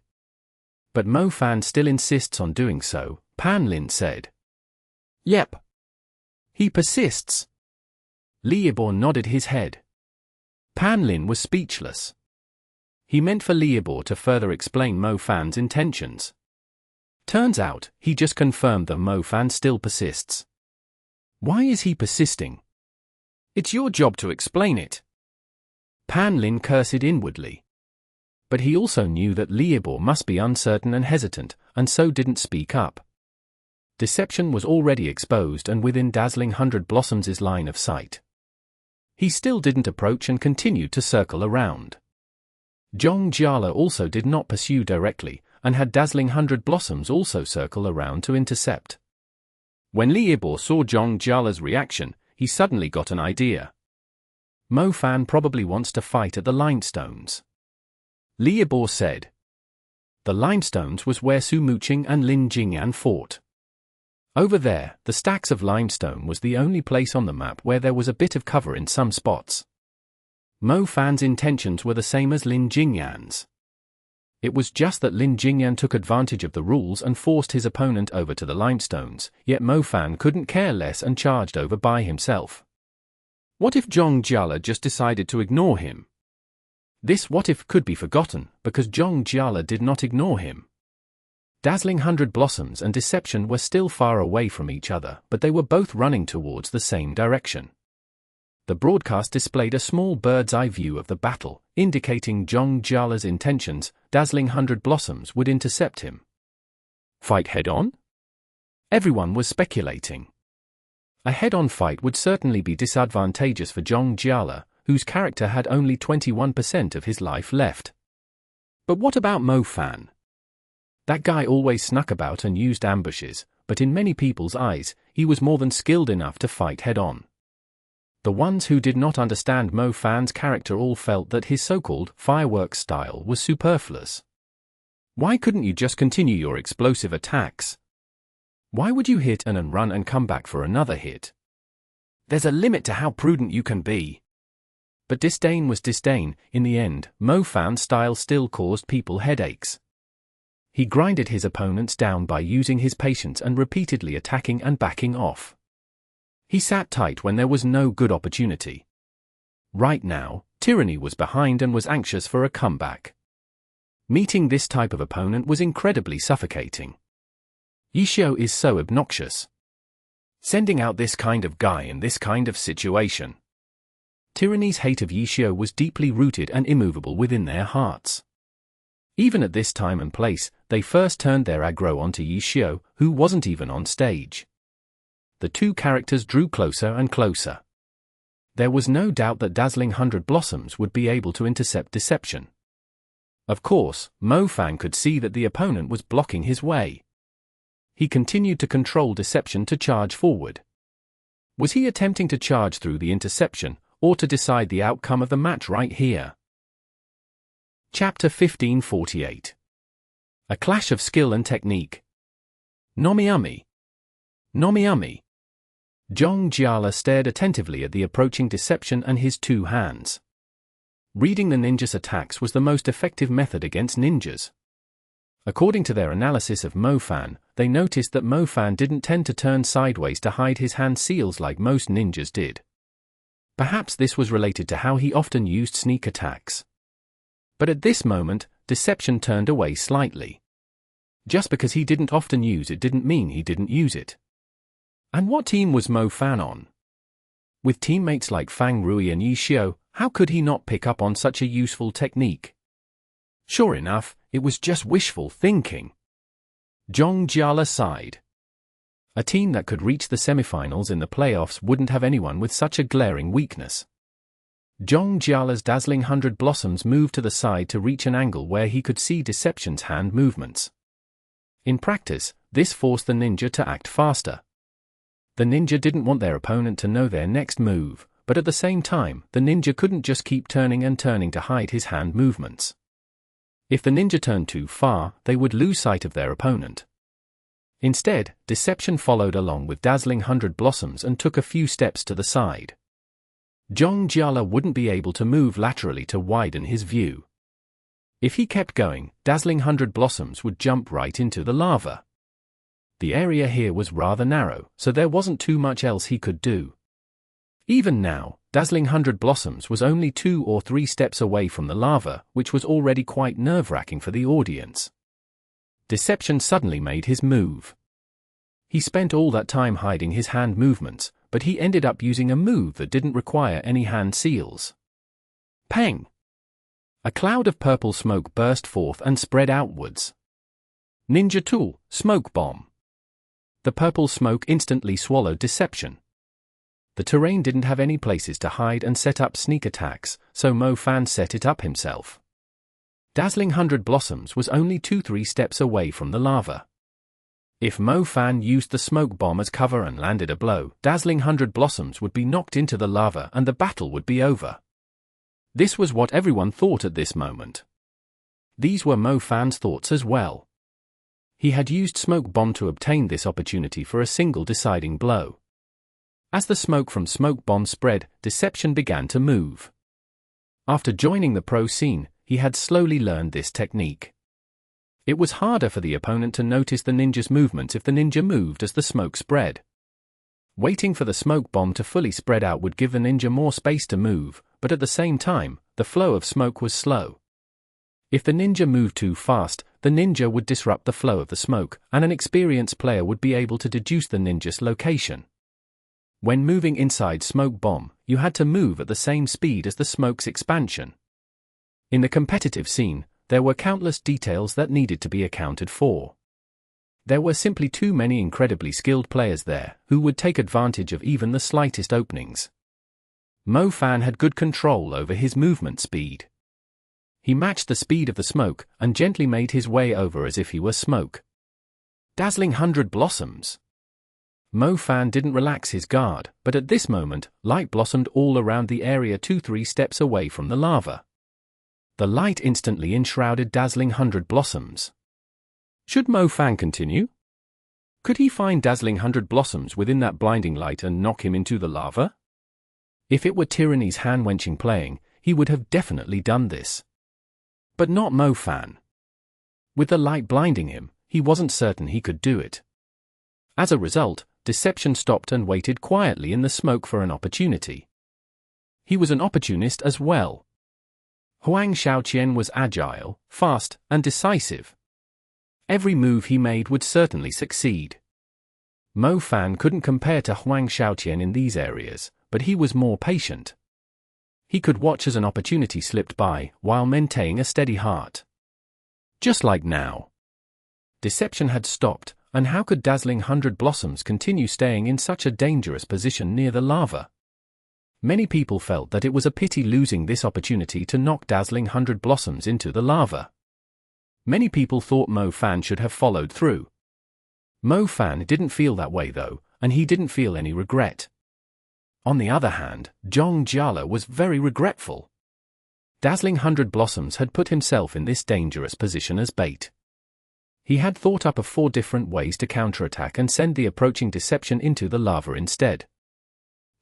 But Mo Fan still insists on doing so, Pan Lin said. Yep. He persists. Liebor nodded his head. Pan Lin was speechless. He meant for Liebor to further explain Mo Fan's intentions. Turns out, he just confirmed that Mo Fan still persists. Why is he persisting? It's your job to explain it. Pan Lin cursed inwardly. But he also knew that Liebor must be uncertain and hesitant, and so didn't speak up. Deception was already exposed and within dazzling 100 Blossoms' line of sight. He still didn't approach and continued to circle around. Zhong Jiala also did not pursue directly, and had dazzling 100 Blossoms also circle around to intercept. When Liebor saw Zhong Jiala's reaction, he suddenly got an idea. Mo Fan probably wants to fight at the Limestones. Liebor said. The Limestones was where Su Muqing and Lin Jingyan fought. Over there, the stacks of limestone was the only place on the map where there was a bit of cover in some spots. Mo Fan's intentions were the same as Lin Jingyan's. It was just that Lin Jingyan took advantage of the rules and forced his opponent over to the limestones, yet Mo Fan couldn't care less and charged over by himself. What if Zhong Jiala just decided to ignore him? This what-if could be forgotten, because Zhong Jiala did not ignore him. Dazzling 100 Blossoms and Deception were still far away from each other, but they were both running towards the same direction. The broadcast displayed a small bird's-eye view of the battle, indicating Zhong Jiala's intentions. Dazzling 100 Blossoms would intercept him. Fight head-on? Everyone was speculating. A head-on fight would certainly be disadvantageous for Zhong Jiala, whose character had only 21% of his life left. But what about Mo Fan? That guy always snuck about and used ambushes, but in many people's eyes, he was more than skilled enough to fight head-on. The ones who did not understand Mo Fan's character all felt that his so-called fireworks style was superfluous. Why couldn't you just continue your explosive attacks? Why would you hit and run and come back for another hit? There's a limit to how prudent you can be. But disdain was disdain. In the end, Mo Fan's style still caused people headaches. He grinded his opponents down by using his patience and repeatedly attacking and backing off. He sat tight when there was no good opportunity. Right now, Tyranny was behind and was anxious for a comeback. Meeting this type of opponent was incredibly suffocating. Yishio is so obnoxious. Sending out this kind of guy in this kind of situation. Tyranny's hate of Yishio was deeply rooted and immovable within their hearts. Even at this time and place, they first turned their aggro onto Yishio, who wasn't even on stage. The two characters drew closer and closer. There was no doubt that Dazzling 100 Blossoms would be able to intercept Deception. Of course, Mo Fan could see that the opponent was blocking his way. He continued to control Deception to charge forward. Was he attempting to charge through the interception, or to decide the outcome of the match right here? Chapter 1548. A clash of skill and technique. Nomiami. Nomiami. Zhong Jiala stared attentively at the approaching Deception and his two hands. Reading the ninja's attacks was the most effective method against ninjas. According to their analysis of Mo Fan, they noticed that Mo Fan didn't tend to turn sideways to hide his hand seals like most ninjas did. Perhaps this was related to how he often used sneak attacks. But at this moment, Deception turned away slightly. Just because he didn't often use it didn't mean he didn't use it. And what team was Mo Fan on? With teammates like Fang Rui and Yishio, how could he not pick up on such a useful technique? Sure enough, it was just wishful thinking. Zhong Jiala sighed. A team that could reach the semifinals in the playoffs wouldn't have anyone with such a glaring weakness. Zhong Jiala's Dazzling 100 Blossoms moved to the side to reach an angle where he could see Deception's hand movements. In practice, this forced the ninja to act faster. The ninja didn't want their opponent to know their next move, but at the same time, the ninja couldn't just keep turning and turning to hide his hand movements. If the ninja turned too far, they would lose sight of their opponent. Instead, Deception followed along with Dazzling 100 Blossoms and took a few steps to the side. Jingyan wouldn't be able to move laterally to widen his view. If he kept going, Dazzling 100 Blossoms would jump right into the lava. The area here was rather narrow, so there wasn't too much else he could do. Even now, Dazzling 100 Blossoms was only 2 or 3 steps away from the lava, which was already quite nerve-wracking for the audience. Deception suddenly made his move. He spent all that time hiding his hand movements, but he ended up using a move that didn't require any hand seals. Peng! A cloud of purple smoke burst forth and spread outwards. Ninja tool, Smoke Bomb. The purple smoke instantly swallowed Deception. The terrain didn't have any places to hide and set up sneak attacks, so Mo Fan set it up himself. Dazzling 100 Blossoms was only 2-3 steps away from the lava. If Mo Fan used the smoke bomb as cover and landed a blow, Dazzling 100 Blossoms would be knocked into the lava and the battle would be over. This was what everyone thought at this moment. These were Mo Fan's thoughts as well. He had used smoke bomb to obtain this opportunity for a single deciding blow. As the smoke from smoke bomb spread, Deception began to move. After joining the pro scene, he had slowly learned this technique. It was harder for the opponent to notice the ninja's movements if the ninja moved as the smoke spread. Waiting for the smoke bomb to fully spread out would give the ninja more space to move, but at the same time, the flow of smoke was slow. If the ninja moved too fast, the ninja would disrupt the flow of the smoke, and an experienced player would be able to deduce the ninja's location. When moving inside smoke bomb, you had to move at the same speed as the smoke's expansion. In the competitive scene, there were countless details that needed to be accounted for. There were simply too many incredibly skilled players there, who would take advantage of even the slightest openings. Mo Fan had good control over his movement speed. He matched the speed of the smoke, and gently made his way over as if he were smoke. Dazzling 100 Blossoms! Mo Fan didn't relax his guard, but at this moment, light blossomed all around the area 2-3 steps away from the lava. The light instantly enshrouded Dazzling 100 Blossoms. Should Mo Fan continue? Could he find Dazzling 100 Blossoms within that blinding light and knock him into the lava? If it were Tyranny's hand-wenching playing, he would have definitely done this. But not Mo Fan. With the light blinding him, he wasn't certain he could do it. As a result, Deception stopped and waited quietly in the smoke for an opportunity. He was an opportunist as well. Huang Shaoqian was agile, fast, and decisive. Every move he made would certainly succeed. Mo Fan couldn't compare to Huang Shaoqian in these areas, but he was more patient. He could watch as an opportunity slipped by, while maintaining a steady heart. Just like now. Deception had stopped, and how could Dazzling 100 Blossoms continue staying in such a dangerous position near the lava? Many people felt that it was a pity losing this opportunity to knock Dazzling 100 Blossoms into the lava. Many people thought Mo Fan should have followed through. Mo Fan didn't feel that way though, and he didn't feel any regret. On the other hand, Jingyan was very regretful. Dazzling 100 Blossoms had put himself in this dangerous position as bait. He had thought up of 4 different ways to counterattack and send the approaching Deception into the lava instead.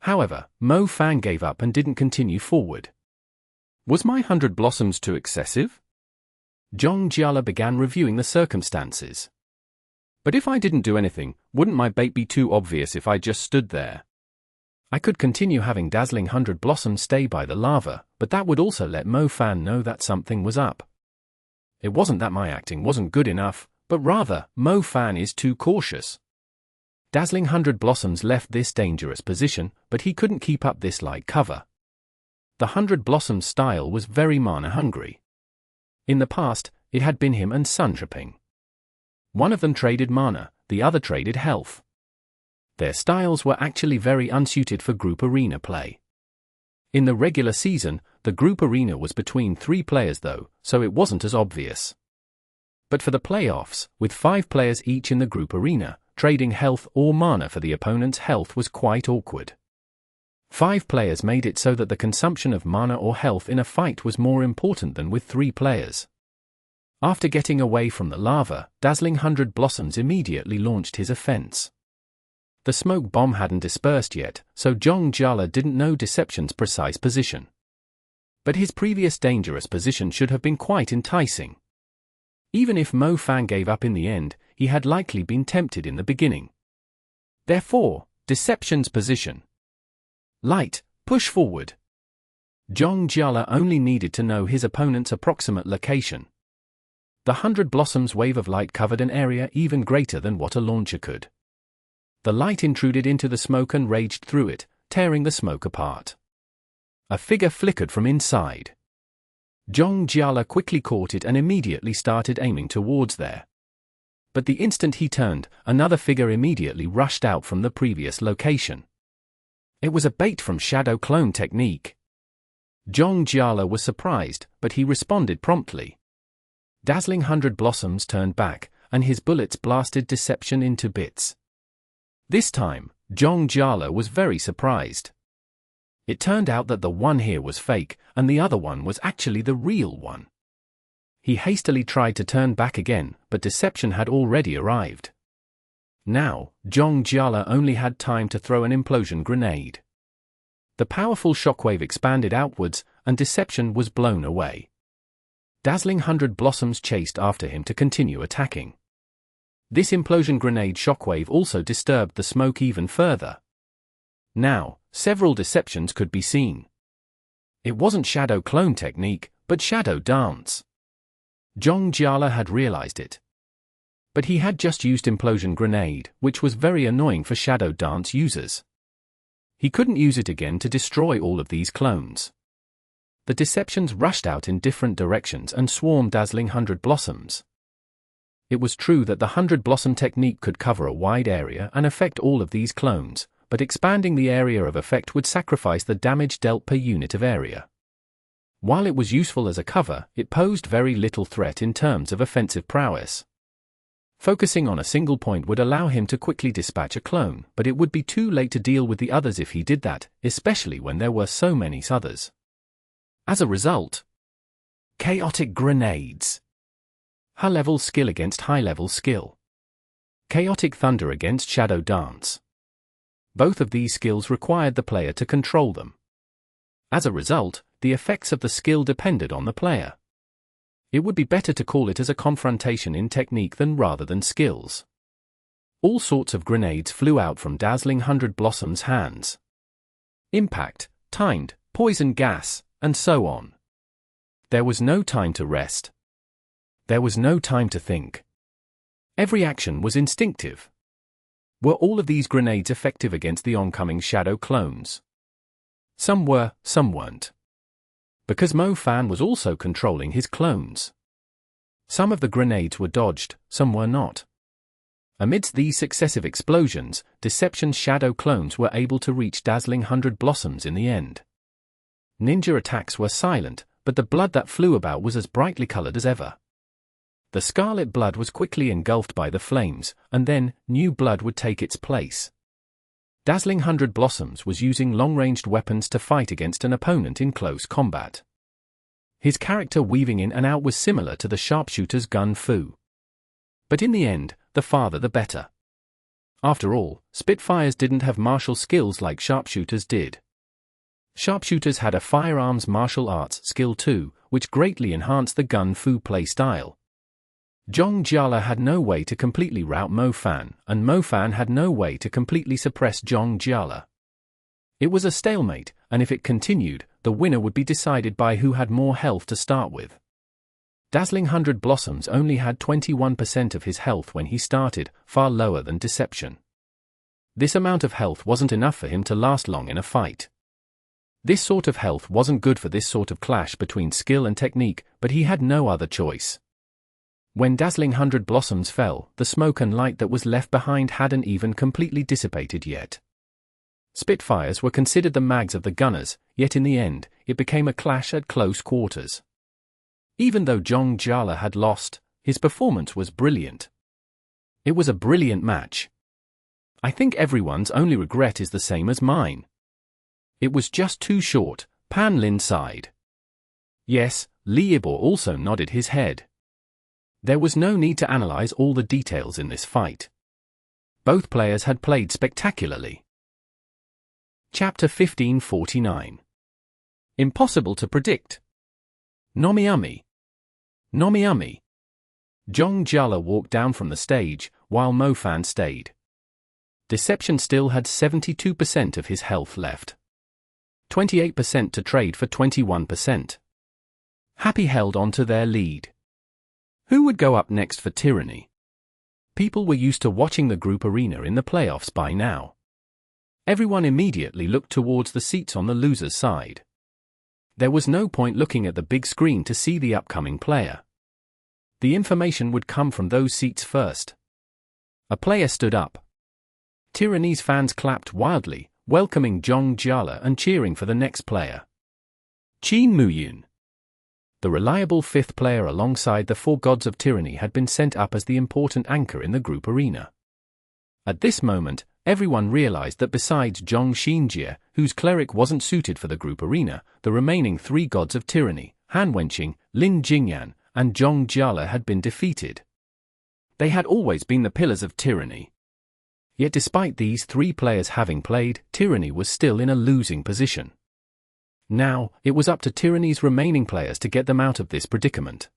However, Mo Fan gave up and didn't continue forward. Was my 100 Blossoms too excessive? Jingyan began reviewing the circumstances. But if I didn't do anything, wouldn't my bait be too obvious if I just stood there? I could continue having Dazzling 100 Blossoms stay by the lava, but that would also let Mo Fan know that something was up. It wasn't that my acting wasn't good enough, but rather, Mo Fan is too cautious. Dazzling 100 Blossoms left this dangerous position, but he couldn't keep up this light cover. The 100 Blossoms style was very mana-hungry. In the past, it had been him and Sun Tripping. One of them traded mana, the other traded health. Their styles were actually very unsuited for group arena play. In the regular season, the group arena was between 3 players though, so it wasn't as obvious. But for the playoffs, with 5 players each in the group arena, trading health or mana for the opponent's health was quite awkward. 5 players made it so that the consumption of mana or health in a fight was more important than with 3 players. After getting away from the lava, Dazzling 100 Blossoms immediately launched his offense. The smoke bomb hadn't dispersed yet, so Zhongjia didn't know Deception's precise position. But his previous dangerous position should have been quite enticing. Even if Mo Fan gave up in the end, he had likely been tempted in the beginning. Therefore, Deception's position. Light, push forward. Zhongjia only needed to know his opponent's approximate location. The 100 Blossoms wave of light covered an area even greater than what a launcher could. The light intruded into the smoke and raged through it, tearing the smoke apart. A figure flickered from inside. Zhongjia quickly caught it and immediately started aiming towards there. But the instant he turned, another figure immediately rushed out from the previous location. It was a bait from Shadow Clone technique. Zhongjia was surprised, but he responded promptly. Dazzling 100 Blossoms turned back, and his bullets blasted Deception into bits. This time, Zhongjia was very surprised. It turned out that the one here was fake, and the other one was actually the real one. He hastily tried to turn back again, but Deception had already arrived. Now, Zhongjia only had time to throw an implosion grenade. The powerful shockwave expanded outwards, and Deception was blown away. Dazzling 100 Blossoms chased after him to continue attacking. This implosion grenade shockwave also disturbed the smoke even further. Now, several Deceptions could be seen. It wasn't Shadow Clone technique, but Shadow Dance. Zhongjia had realized it. But he had just used implosion grenade, which was very annoying for Shadow Dance users. He couldn't use it again to destroy all of these clones. The Deceptions rushed out in different directions and swarmed Dazzling 100 Blossoms. It was true that the 100 Blossom technique could cover a wide area and affect all of these clones, but expanding the area of effect would sacrifice the damage dealt per unit of area. While it was useful as a cover, it posed very little threat in terms of offensive prowess. Focusing on a single point would allow him to quickly dispatch a clone, but it would be too late to deal with the others if he did that, especially when there were so many others. As a result, chaotic grenades. High-level skill against high-level skill. Chaotic thunder against Shadow Dance. Both of these skills required the player to control them. As a result, the effects of the skill depended on the player. It would be better to call it as a confrontation in technique rather than skills. All sorts of grenades flew out from Dazzling 100 Blossoms' hands. Impact, timed, poison gas, and so on. There was no time to rest. There was no time to think. Every action was instinctive. Were all of these grenades effective against the oncoming Shadow Clones? Some were, some weren't. Because Mo Fan was also controlling his clones. Some of the grenades were dodged, some were not. Amidst these successive explosions, Deception's Shadow Clones were able to reach Dazzling 100 Blossoms in the end. Ninja attacks were silent, but the blood that flew about was as brightly colored as ever. The scarlet blood was quickly engulfed by the flames, and then, new blood would take its place. Dazzling 100 Blossoms was using long-ranged weapons to fight against an opponent in close combat. His character weaving in and out was similar to the sharpshooter's gun fu. But in the end, the farther the better. After all, Spitfires didn't have martial skills like sharpshooters did. Sharpshooters had a firearms martial arts skill too, which greatly enhanced the gun fu play style. Zhongjia had no way to completely rout Mo Fan, and Mo Fan had no way to completely suppress Zhongjia. It was a stalemate, and if it continued, the winner would be decided by who had more health to start with. Dazzling 100 Blossoms only had 21% of his health when he started, far lower than Deception. This amount of health wasn't enough for him to last long in a fight. This sort of health wasn't good for this sort of clash between skill and technique, but he had no other choice. When Dazzling 100 Blossoms fell, the smoke and light that was left behind hadn't even completely dissipated yet. Spitfires were considered the mags of the gunners, yet in the end, it became a clash at close quarters. Even though Zhongjia had lost, his performance was brilliant. It was a brilliant match. I think everyone's only regret is the same as mine. It was just too short, Pan Lin sighed. Yes, Li Yibo also nodded his head. There was no need to analyze all the details in this fight. Both players had played spectacularly. Chapter 1549. Impossible to predict. Nomiami. Nomiami. Zhong Jiala walked down from the stage, while Mo Fan stayed. Deception still had 72% of his health left. 28% to trade for 21%. Happy held on to their lead. Who would go up next for Tyranny? People were used to watching the group arena in the playoffs by now. Everyone immediately looked towards the seats on the loser's side. There was no point looking at the big screen to see the upcoming player. The information would come from those seats first. A player stood up. Tyranny's fans clapped wildly, welcoming Zhong Jiala and cheering for the next player. Qin Muyun. The reliable fifth player alongside the four gods of Tyranny had been sent up as the important anchor in the group arena. At this moment, everyone realized that besides Zhong Xinjie, whose cleric wasn't suited for the group arena, the remaining three gods of Tyranny, Han Wenqing, Lin Jingyan, and Zhong Jiala had been defeated. They had always been the pillars of Tyranny. Yet despite these three players having played, Tyranny was still in a losing position. Now, it was up to Tyranny's remaining players to get them out of this predicament.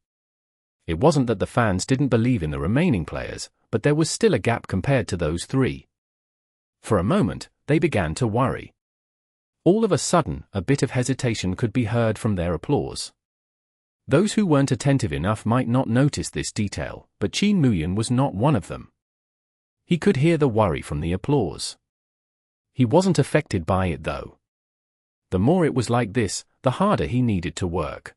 It wasn't that the fans didn't believe in the remaining players, but there was still a gap compared to those three. For a moment, they began to worry. All of a sudden, a bit of hesitation could be heard from their applause. Those who weren't attentive enough might not notice this detail, but Qin Muyun was not one of them. He could hear the worry from the applause. He wasn't affected by it though. The more it was like this, the harder he needed to work.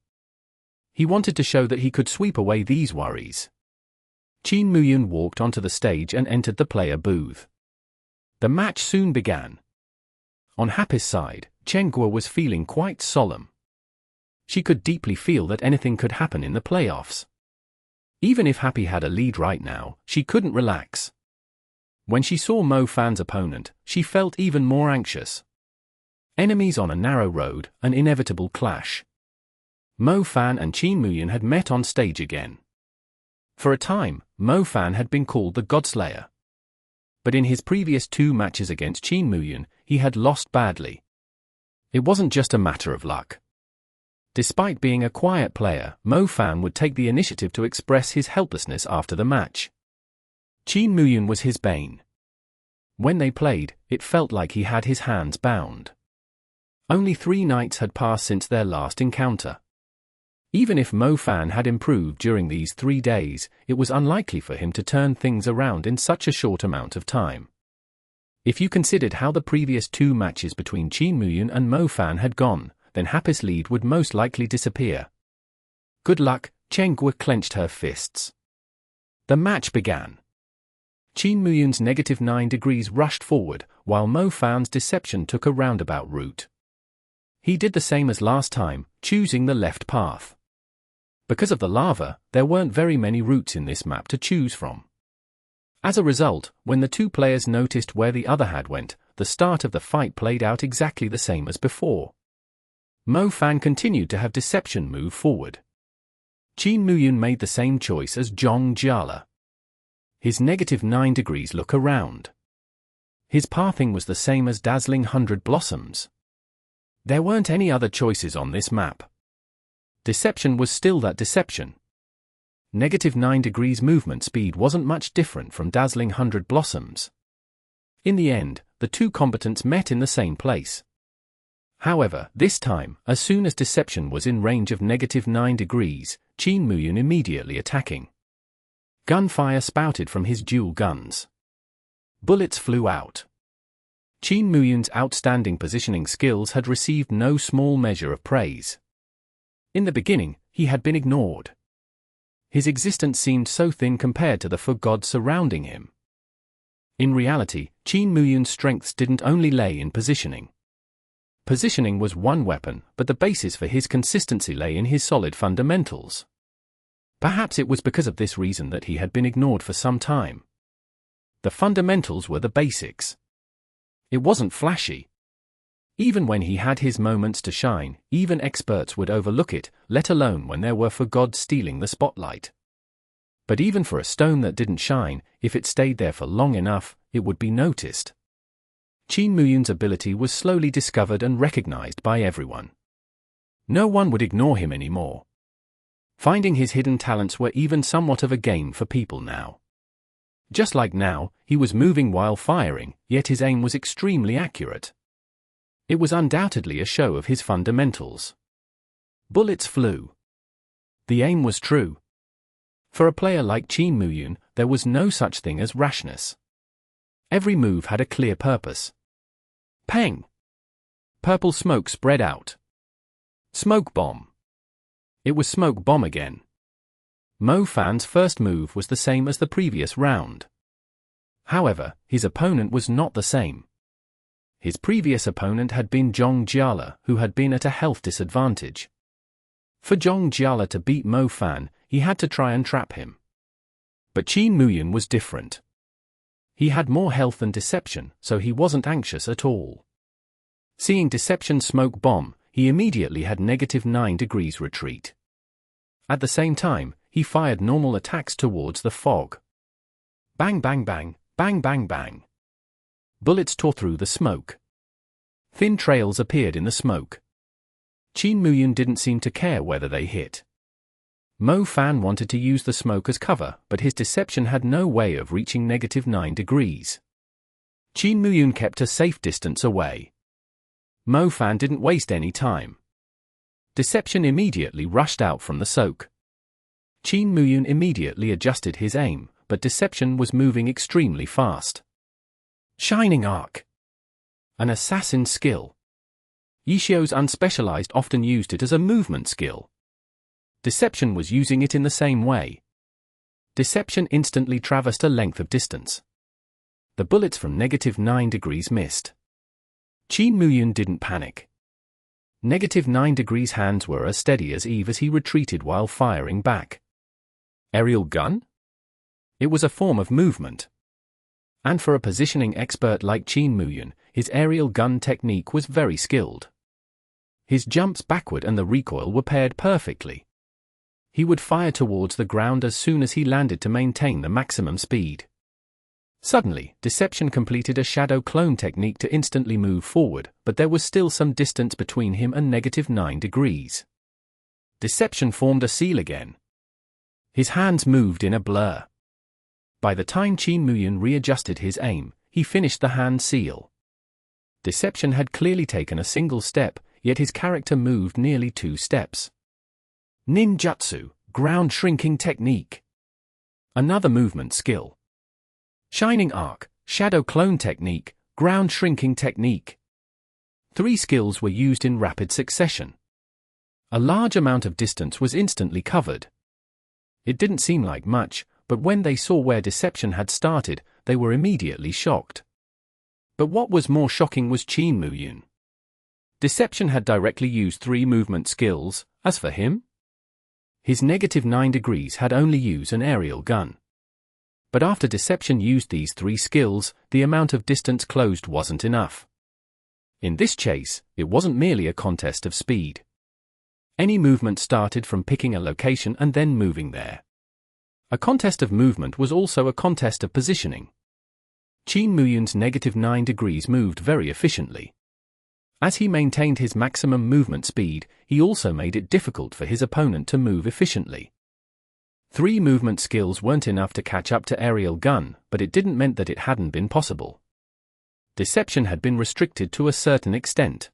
He wanted to show that he could sweep away these worries. Qin Muyun walked onto the stage and entered the player booth. The match soon began. On Happy's side, Chen Guo was feeling quite solemn. She could deeply feel that anything could happen in the playoffs. Even if Happy had a lead right now, she couldn't relax. When she saw Mo Fan's opponent, she felt even more anxious. Enemies on a narrow road, an inevitable clash. Mo Fan and Qin Muyun had met on stage again. For a time, Mo Fan had been called the Godslayer. But in his previous two matches against Qin Muyun, he had lost badly. It wasn't just a matter of luck. Despite being a quiet player, Mo Fan would take the initiative to express his helplessness after the match. Qin Muyun was his bane. When they played, it felt like he had his hands bound. Only 3 nights had passed since their last encounter. Even if Mo Fan had improved during these 3 days, it was unlikely for him to turn things around in such a short amount of time. If you considered how the previous 2 matches between Qin Muyun and Mo Fan had gone, then Happy's lead would most likely disappear. Good luck, Chen Guo clenched her fists. The match began. Qin Muyun's -9 degrees rushed forward, while Mo Fan's deception took a roundabout route. He did the same as last time, choosing the left path. Because of the lava, there weren't very many routes in this map to choose from. As a result, when the 2 players noticed where the other had went, the start of the fight played out exactly the same as before. Mo Fan continued to have deception move forward. Qin Muyun made the same choice as Zhong Jiala. His -9 degrees look around. His pathing was the same as Dazzling 100 Blossoms. There weren't any other choices on this map. Deception was still that deception. -9 degrees movement speed wasn't much different from Dazzling 100 Blossoms. In the end, the 2 combatants met in the same place. However, this time, as soon as deception was in range of -9 degrees, Qin Muyun immediately attacking. Gunfire spouted from his dual guns. Bullets flew out. Qin Muyun's outstanding positioning skills had received no small measure of praise. In the beginning, he had been ignored. His existence seemed so thin compared to the 4 gods surrounding him. In reality, Qin Muyun's strengths didn't only lay in positioning. Positioning was one weapon, but the basis for his consistency lay in his solid fundamentals. Perhaps it was because of this reason that he had been ignored for some time. The fundamentals were the basics. It wasn't flashy. Even when he had his moments to shine, even experts would overlook it, let alone when there were 4 gods stealing the spotlight. But even for a stone that didn't shine, if it stayed there for long enough, it would be noticed. Qin Muyun's ability was slowly discovered and recognized by everyone. No one would ignore him anymore. Finding his hidden talents were even somewhat of a game for people now. Just like now, he was moving while firing, yet his aim was extremely accurate. It was undoubtedly a show of his fundamentals. Bullets flew. The aim was true. For a player like Qin Muyun, there was no such thing as rashness. Every move had a clear purpose. Peng! Purple smoke spread out. Smoke bomb. It was smoke bomb again. Mo Fan's first move was the same as the previous round. However, his opponent was not the same. His previous opponent had been Zhong Jiala, who had been at a health disadvantage. For Zhong Jiala to beat Mo Fan, he had to try and trap him. But Qin Muyun was different. He had more health than Deception, so he wasn't anxious at all. Seeing Deception's smoke bomb, he immediately had -9 degrees retreat. At the same time, he fired normal attacks towards the fog. Bang bang bang, bang bang bang. Bullets tore through the smoke. Thin trails appeared in the smoke. Qin Muyun didn't seem to care whether they hit. Mo Fan wanted to use the smoke as cover, but his Deception had no way of reaching -9 degrees. Qin Muyun kept a safe distance away. Mo Fan didn't waste any time. Deception immediately rushed out from the soak. Qin Muyun immediately adjusted his aim, but Deception was moving extremely fast. Shining Arc. An assassin skill. Yishio's Unspecialized often used it as a movement skill. Deception was using it in the same way. Deception instantly traversed a length of distance. The bullets from -9 degrees missed. Qin Muyun didn't panic. -9 degrees hands were as steady as Eve as he retreated while firing back. Aerial gun? It was a form of movement. And for a positioning expert like Qin Muyun, his aerial gun technique was very skilled. His jumps backward and the recoil were paired perfectly. He would fire towards the ground as soon as he landed to maintain the maximum speed. Suddenly, Deception completed a shadow clone technique to instantly move forward, but there was still some distance between him and -9 degrees. Deception formed a seal again. His hands moved in a blur. By the time Qin Muyun readjusted his aim, he finished the hand seal. Deception had clearly taken a single step, yet his character moved nearly 2 steps. Ninjutsu, ground shrinking technique. Another movement skill. Shining Arc, shadow clone technique, ground shrinking technique. 3 skills were used in rapid succession. A large amount of distance was instantly covered. It didn't seem like much, but when they saw where Deception had started, they were immediately shocked. But what was more shocking was Qin Muyun. Deception had directly used 3 movement skills. As for him, his -9 degrees had only used an aerial gun. But after Deception used these 3 skills, the amount of distance closed wasn't enough. In this chase, it wasn't merely a contest of speed. Any movement started from picking a location and then moving there. A contest of movement was also a contest of positioning. Qin Muyun's -9 degrees moved very efficiently. As he maintained his maximum movement speed, he also made it difficult for his opponent to move efficiently. 3 movement skills weren't enough to catch up to aerial gun, but it didn't mean that it hadn't been possible. Deception had been restricted to a certain extent.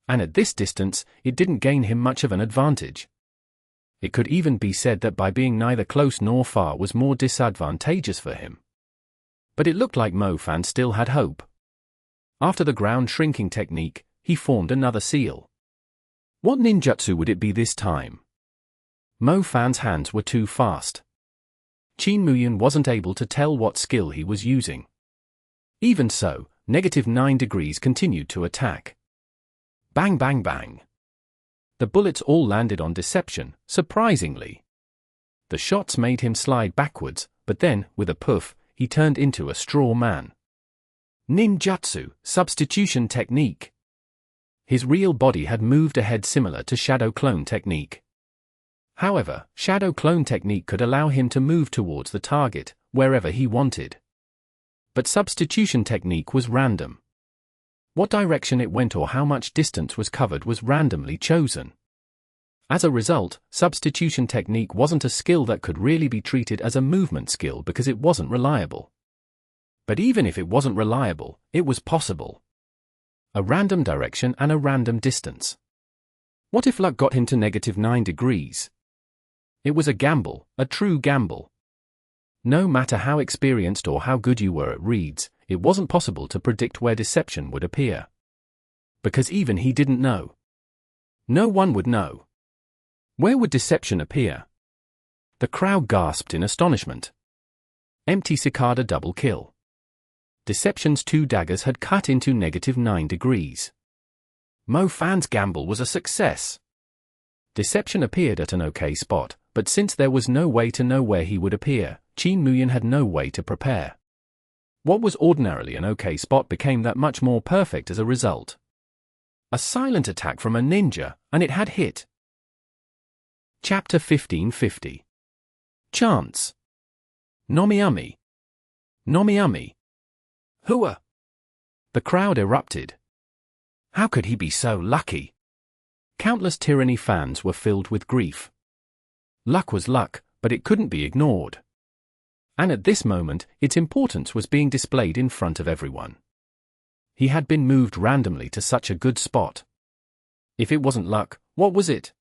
And at this distance, it didn't gain him much of an advantage. It could even be said that by being neither close nor far was more disadvantageous for him. But it looked like Mo Fan still had hope. After the ground shrinking technique, he formed another seal. What ninjutsu would it be this time? Mo Fan's hands were too fast. Qin Muyun wasn't able to tell what skill he was using. Even so, -9 degrees continued to attack. Bang bang bang. The bullets all landed on Deception, surprisingly. The shots made him slide backwards, but then, with a poof, he turned into a straw man. Ninjutsu, substitution technique. His real body had moved ahead similar to shadow clone technique. However, shadow clone technique could allow him to move towards the target, wherever he wanted. But substitution technique was random. What direction it went or how much distance was covered was randomly chosen. As a result, substitution technique wasn't a skill that could really be treated as a movement skill because it wasn't reliable. But even if it wasn't reliable, it was possible. A random direction and a random distance. What if luck got him to -9 degrees? It was a gamble, a true gamble. No matter how experienced or how good you were at reads, it wasn't possible to predict where deception would appear. Because even he didn't know. No one would know. Where would deception appear? The crowd gasped in astonishment. Empty cicada double kill. Deception's 2 daggers had cut into -9 degrees. Mo Fan's gamble was a success. Deception appeared at an okay spot, but since there was no way to know where he would appear, Qin Muyan had no way to prepare. What was ordinarily an okay spot became that much more perfect as a result. A silent attack from a ninja, and it had hit. Chapter 1550. Chance. Nomiami. Nomiami. Hua. The crowd erupted. How could he be so lucky? Countless Tyranny fans were filled with grief. Luck was luck, but it couldn't be ignored. And at this moment, its importance was being displayed in front of everyone. He had been moved randomly to such a good spot. If it wasn't luck, what was it?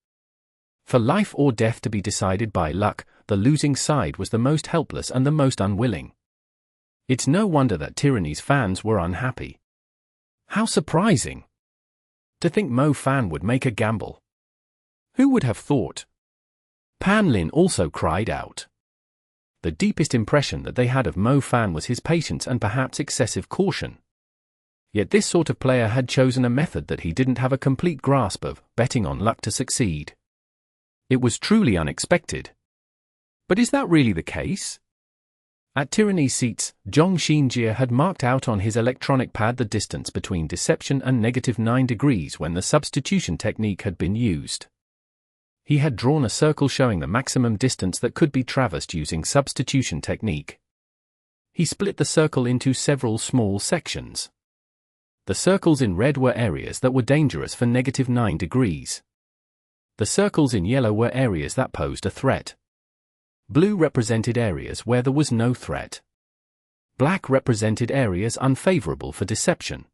For life or death to be decided by luck, the losing side was the most helpless and the most unwilling. It's no wonder that Tyranny's fans were unhappy. How surprising! To think Mo Fan would make a gamble. Who would have thought? Pan Lin also cried out. The deepest impression that they had of Mo Fan was his patience and perhaps excessive caution. Yet this sort of player had chosen a method that he didn't have a complete grasp of, betting on luck to succeed. It was truly unexpected. But is that really the case? At Tyranny's seats, Zhong Xinjie had marked out on his electronic pad the distance between deception and -9 degrees when the substitution technique had been used. He had drawn a circle showing the maximum distance that could be traversed using substitution technique. He split the circle into several small sections. The circles in red were areas that were dangerous for -9 degrees. The circles in yellow were areas that posed a threat. Blue represented areas where there was no threat. Black represented areas unfavorable for deception.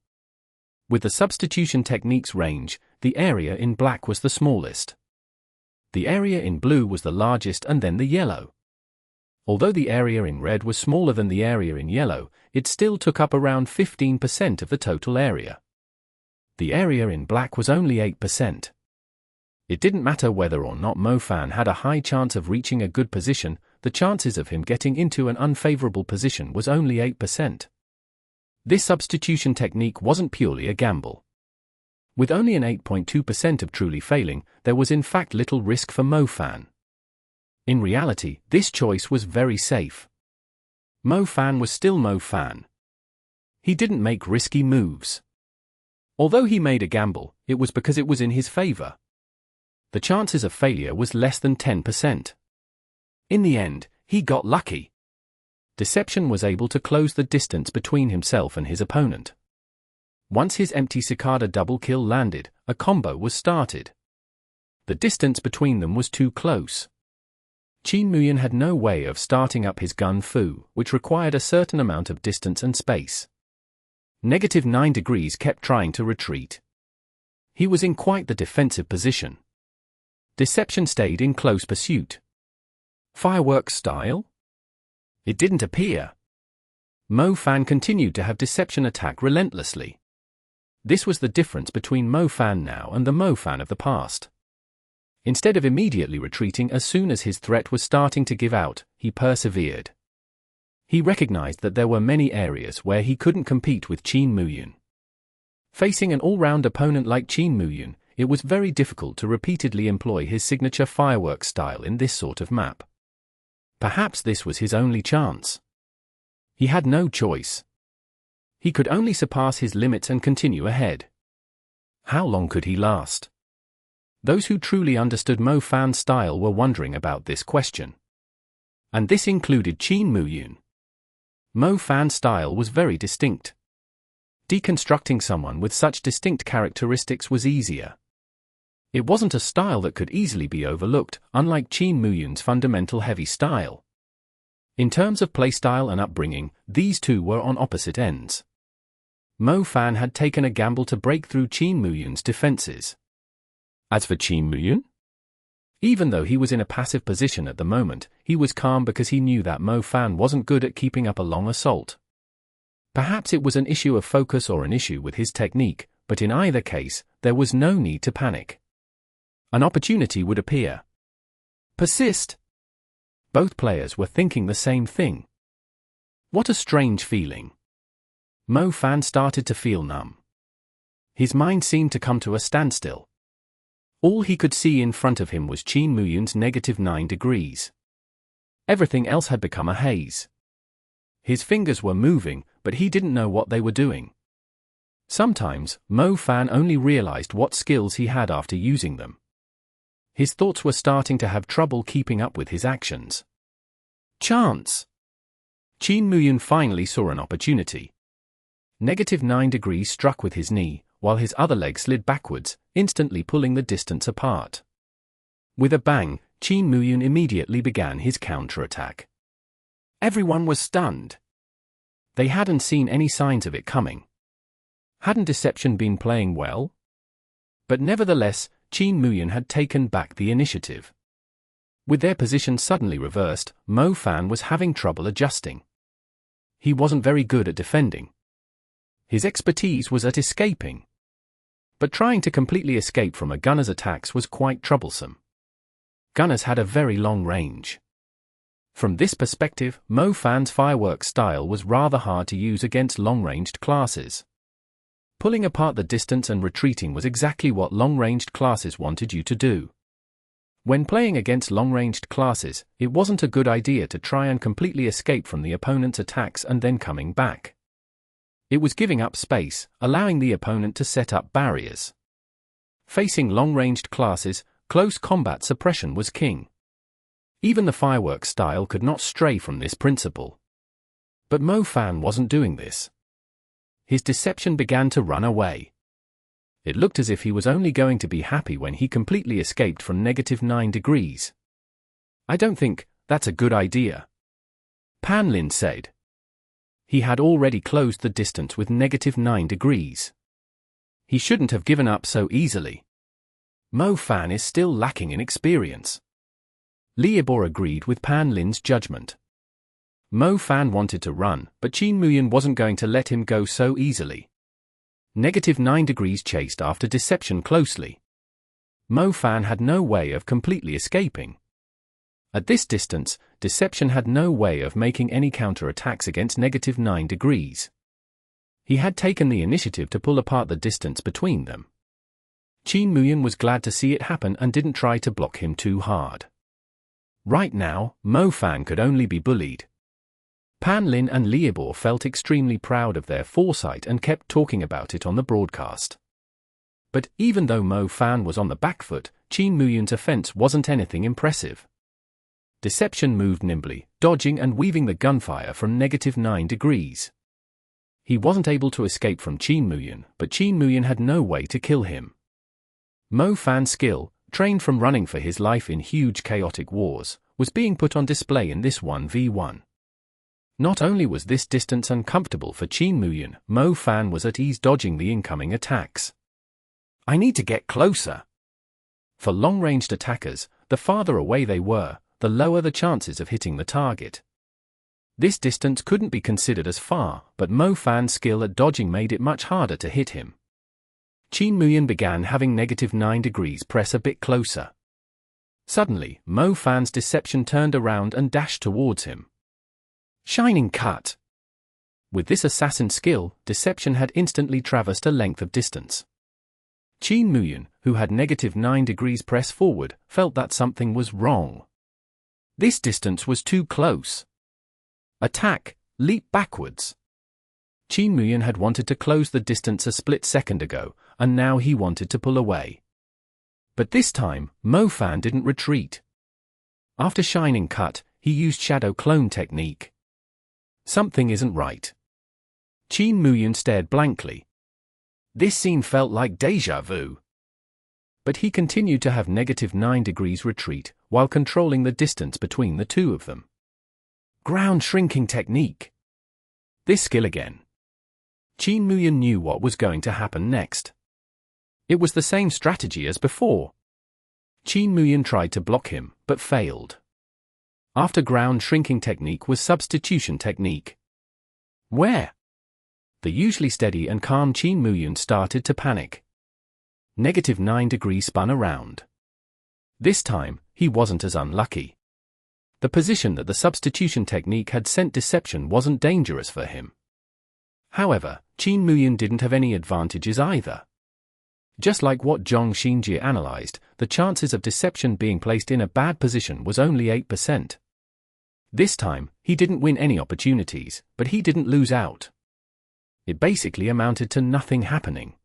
With the substitution technique's range, the area in black was the smallest. The area in blue was the largest and then the yellow. Although the area in red was smaller than the area in yellow, it still took up around 15% of the total area. The area in black was only 8%. It didn't matter whether or not Mo Fan had a high chance of reaching a good position, the chances of him getting into an unfavorable position was only 8%. This substitution technique wasn't purely a gamble. With only an 8.2% of truly failing, there was in fact little risk for Mo Fan. In reality, this choice was very safe. Mo Fan was still Mo Fan. He didn't make risky moves. Although he made a gamble, it was because it was in his favor. The chances of failure was less than 10%. In the end, he got lucky. Deception was able to close the distance between himself and his opponent. Once his empty cicada double kill landed, a combo was started. The distance between them was too close. Qin Muyan had no way of starting up his gun fu, which required a certain amount of distance and space. -9 degrees kept trying to retreat. He was in quite the defensive position. Deception stayed in close pursuit. Fireworks style? It didn't appear. Mo Fan continued to have deception attack relentlessly. This was the difference between Mo Fan now and the Mo Fan of the past. Instead of immediately retreating as soon as his threat was starting to give out, he persevered. He recognized that there were many areas where he couldn't compete with Qin Muyan. Facing an all-round opponent like Qin Muyan, it was very difficult to repeatedly employ his signature fireworks style in this sort of map. Perhaps this was his only chance. He had no choice. He could only surpass his limits and continue ahead. How long could he last? Those who truly understood Mo Fan's style were wondering about this question. And this included Qin Muyun. Mo Fan's style was very distinct. Deconstructing someone with such distinct characteristics was easier. It wasn't a style that could easily be overlooked, unlike Qin Muyun's fundamental heavy style. In terms of playstyle and upbringing, these two were on opposite ends. Mo Fan had taken a gamble to break through Qin Muyun's defenses. As for Qin Muyun, even though he was in a passive position at the moment, he was calm because he knew that Mo Fan wasn't good at keeping up a long assault. Perhaps it was an issue of focus or an issue with his technique, but in either case, there was no need to panic. An opportunity would appear. Persist. Both players were thinking the same thing. What a strange feeling. Mo Fan started to feel numb. His mind seemed to come to a standstill. All he could see in front of him was Qin Muyun's -9 degrees. Everything else had become a haze. His fingers were moving, but he didn't know what they were doing. Sometimes, Mo Fan only realized what skills he had after using them. His thoughts were starting to have trouble keeping up with his actions. Chance! Qin Muyun finally saw an opportunity. -9 degrees struck with his knee, while his other leg slid backwards, instantly pulling the distance apart. With a bang, Qin Muyun immediately began his counterattack. Everyone was stunned. They hadn't seen any signs of it coming. Hadn't Deception been playing well? But nevertheless, Qin Muyun had taken back the initiative. With their position suddenly reversed, Mo Fan was having trouble adjusting. He wasn't very good at defending. His expertise was at escaping. But trying to completely escape from a gunner's attacks was quite troublesome. Gunners had a very long range. From this perspective, Mo Fan's fireworks style was rather hard to use against long-ranged classes. Pulling apart the distance and retreating was exactly what long-ranged classes wanted you to do. When playing against long-ranged classes, it wasn't a good idea to try and completely escape from the opponent's attacks and then coming back. It was giving up space, allowing the opponent to set up barriers. Facing long-ranged classes, close combat suppression was king. Even the fireworks style could not stray from this principle. But Mo Fan wasn't doing this. His deception began to run away. It looked as if he was only going to be happy when he completely escaped from -9 degrees. I don't think that's a good idea, Pan Lin said. He had already closed the distance with -9 degrees. He shouldn't have given up so easily. Mo Fan is still lacking in experience. Liebor agreed with Pan Lin's judgment. Mo Fan wanted to run, but Qin Muyun wasn't going to let him go so easily. -9 degrees chased after Deception closely. Mo Fan had no way of completely escaping. At this distance, Deception had no way of making any counterattacks against -9 degrees. He had taken the initiative to pull apart the distance between them. Qin Muyun was glad to see it happen and didn't try to block him too hard. Right now, Mo Fan could only be bullied. Pan Lin and Liebor felt extremely proud of their foresight and kept talking about it on the broadcast. But even though Mo Fan was on the back foot, Qin Muyun's offense wasn't anything impressive. Deception moved nimbly, dodging and weaving the gunfire from -9 degrees. He wasn't able to escape from Qin Muyun, but Qin Muyun had no way to kill him. Mo Fan's skill, trained from running for his life in huge chaotic wars, was being put on display in this 1v1. Not only was this distance uncomfortable for Qin Muyun, Mo Fan was at ease dodging the incoming attacks. I need to get closer. For long-ranged attackers, the farther away they were, the lower the chances of hitting the target. This distance couldn't be considered as far, but Mo Fan's skill at dodging made it much harder to hit him. Qin Muyun began having -9 degrees press a bit closer. Suddenly, Mo Fan's deception turned around and dashed towards him. Shining cut! With this assassin skill, deception had instantly traversed a length of distance. Qin Muyun, who had -9 degrees press forward, felt that something was wrong. This distance was too close. Attack, leap backwards. Qin Muyun had wanted to close the distance a split second ago, and now he wanted to pull away. But this time, Mo Fan didn't retreat. After Shining Cut, he used Shadow Clone technique. Something isn't right. Qin Muyan stared blankly. This scene felt like déjà vu. But he continued to have -9 degrees retreat, while controlling the distance between the two of them. Ground shrinking technique. This skill again. Qin Muyan knew what was going to happen next. It was the same strategy as before. Qin Muyan tried to block him, but failed. After ground shrinking technique was substitution technique. Where? The usually steady and calm Qin Muyan started to panic. -9 degrees spun around. This time, he wasn't as unlucky. The position that the substitution technique had sent Deception wasn't dangerous for him. However, Qin Muyan didn't have any advantages either. Just like what Zhong Xinjie analyzed, the chances of Deception being placed in a bad position was only 8%. This time, he didn't win any opportunities, but he didn't lose out. It basically amounted to nothing happening.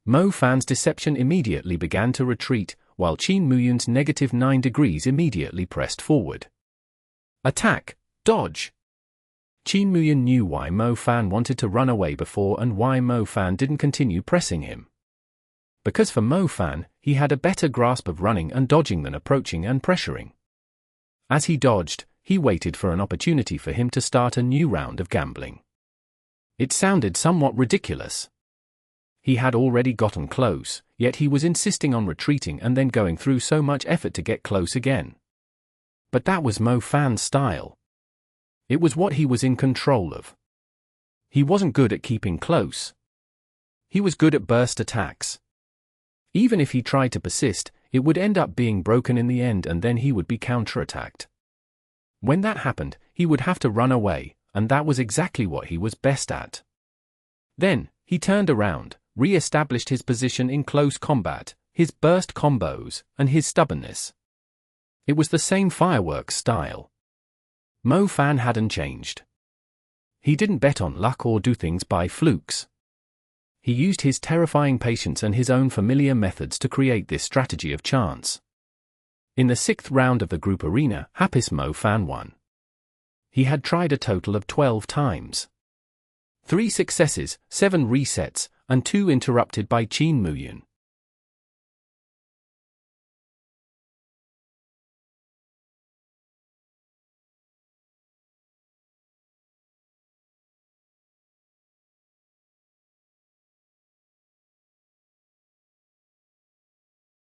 Mo Fan's Deception immediately began to retreat, while Qin Muyan's -9 degrees immediately pressed forward. Attack! Dodge! Qin Muyan knew why Mo Fan wanted to run away before and why Mo Fan didn't continue pressing him. Because for Mo Fan, he had a better grasp of running and dodging than approaching and pressuring. As he dodged, he waited for an opportunity for him to start a new round of gambling. It sounded somewhat ridiculous. He had already gotten close, yet he was insisting on retreating and then going through so much effort to get close again. But that was Mo Fan's style. It was what he was in control of. He wasn't good at keeping close. He was good at burst attacks. Even if he tried to persist, it would end up being broken in the end and then he would be counterattacked. When that happened, he would have to run away, and that was exactly what he was best at. Then, he turned around, re-established his position in close combat, his burst combos, and his stubbornness. It was the same fireworks style. Mo Fan hadn't changed. He didn't bet on luck or do things by flukes. He used his terrifying patience and his own familiar methods to create this strategy of chance. In the 6th round of the group arena, Mo Fan won. He had tried a total of 12 times. 3 successes, 7 resets, and 2 interrupted by Qin Muyan.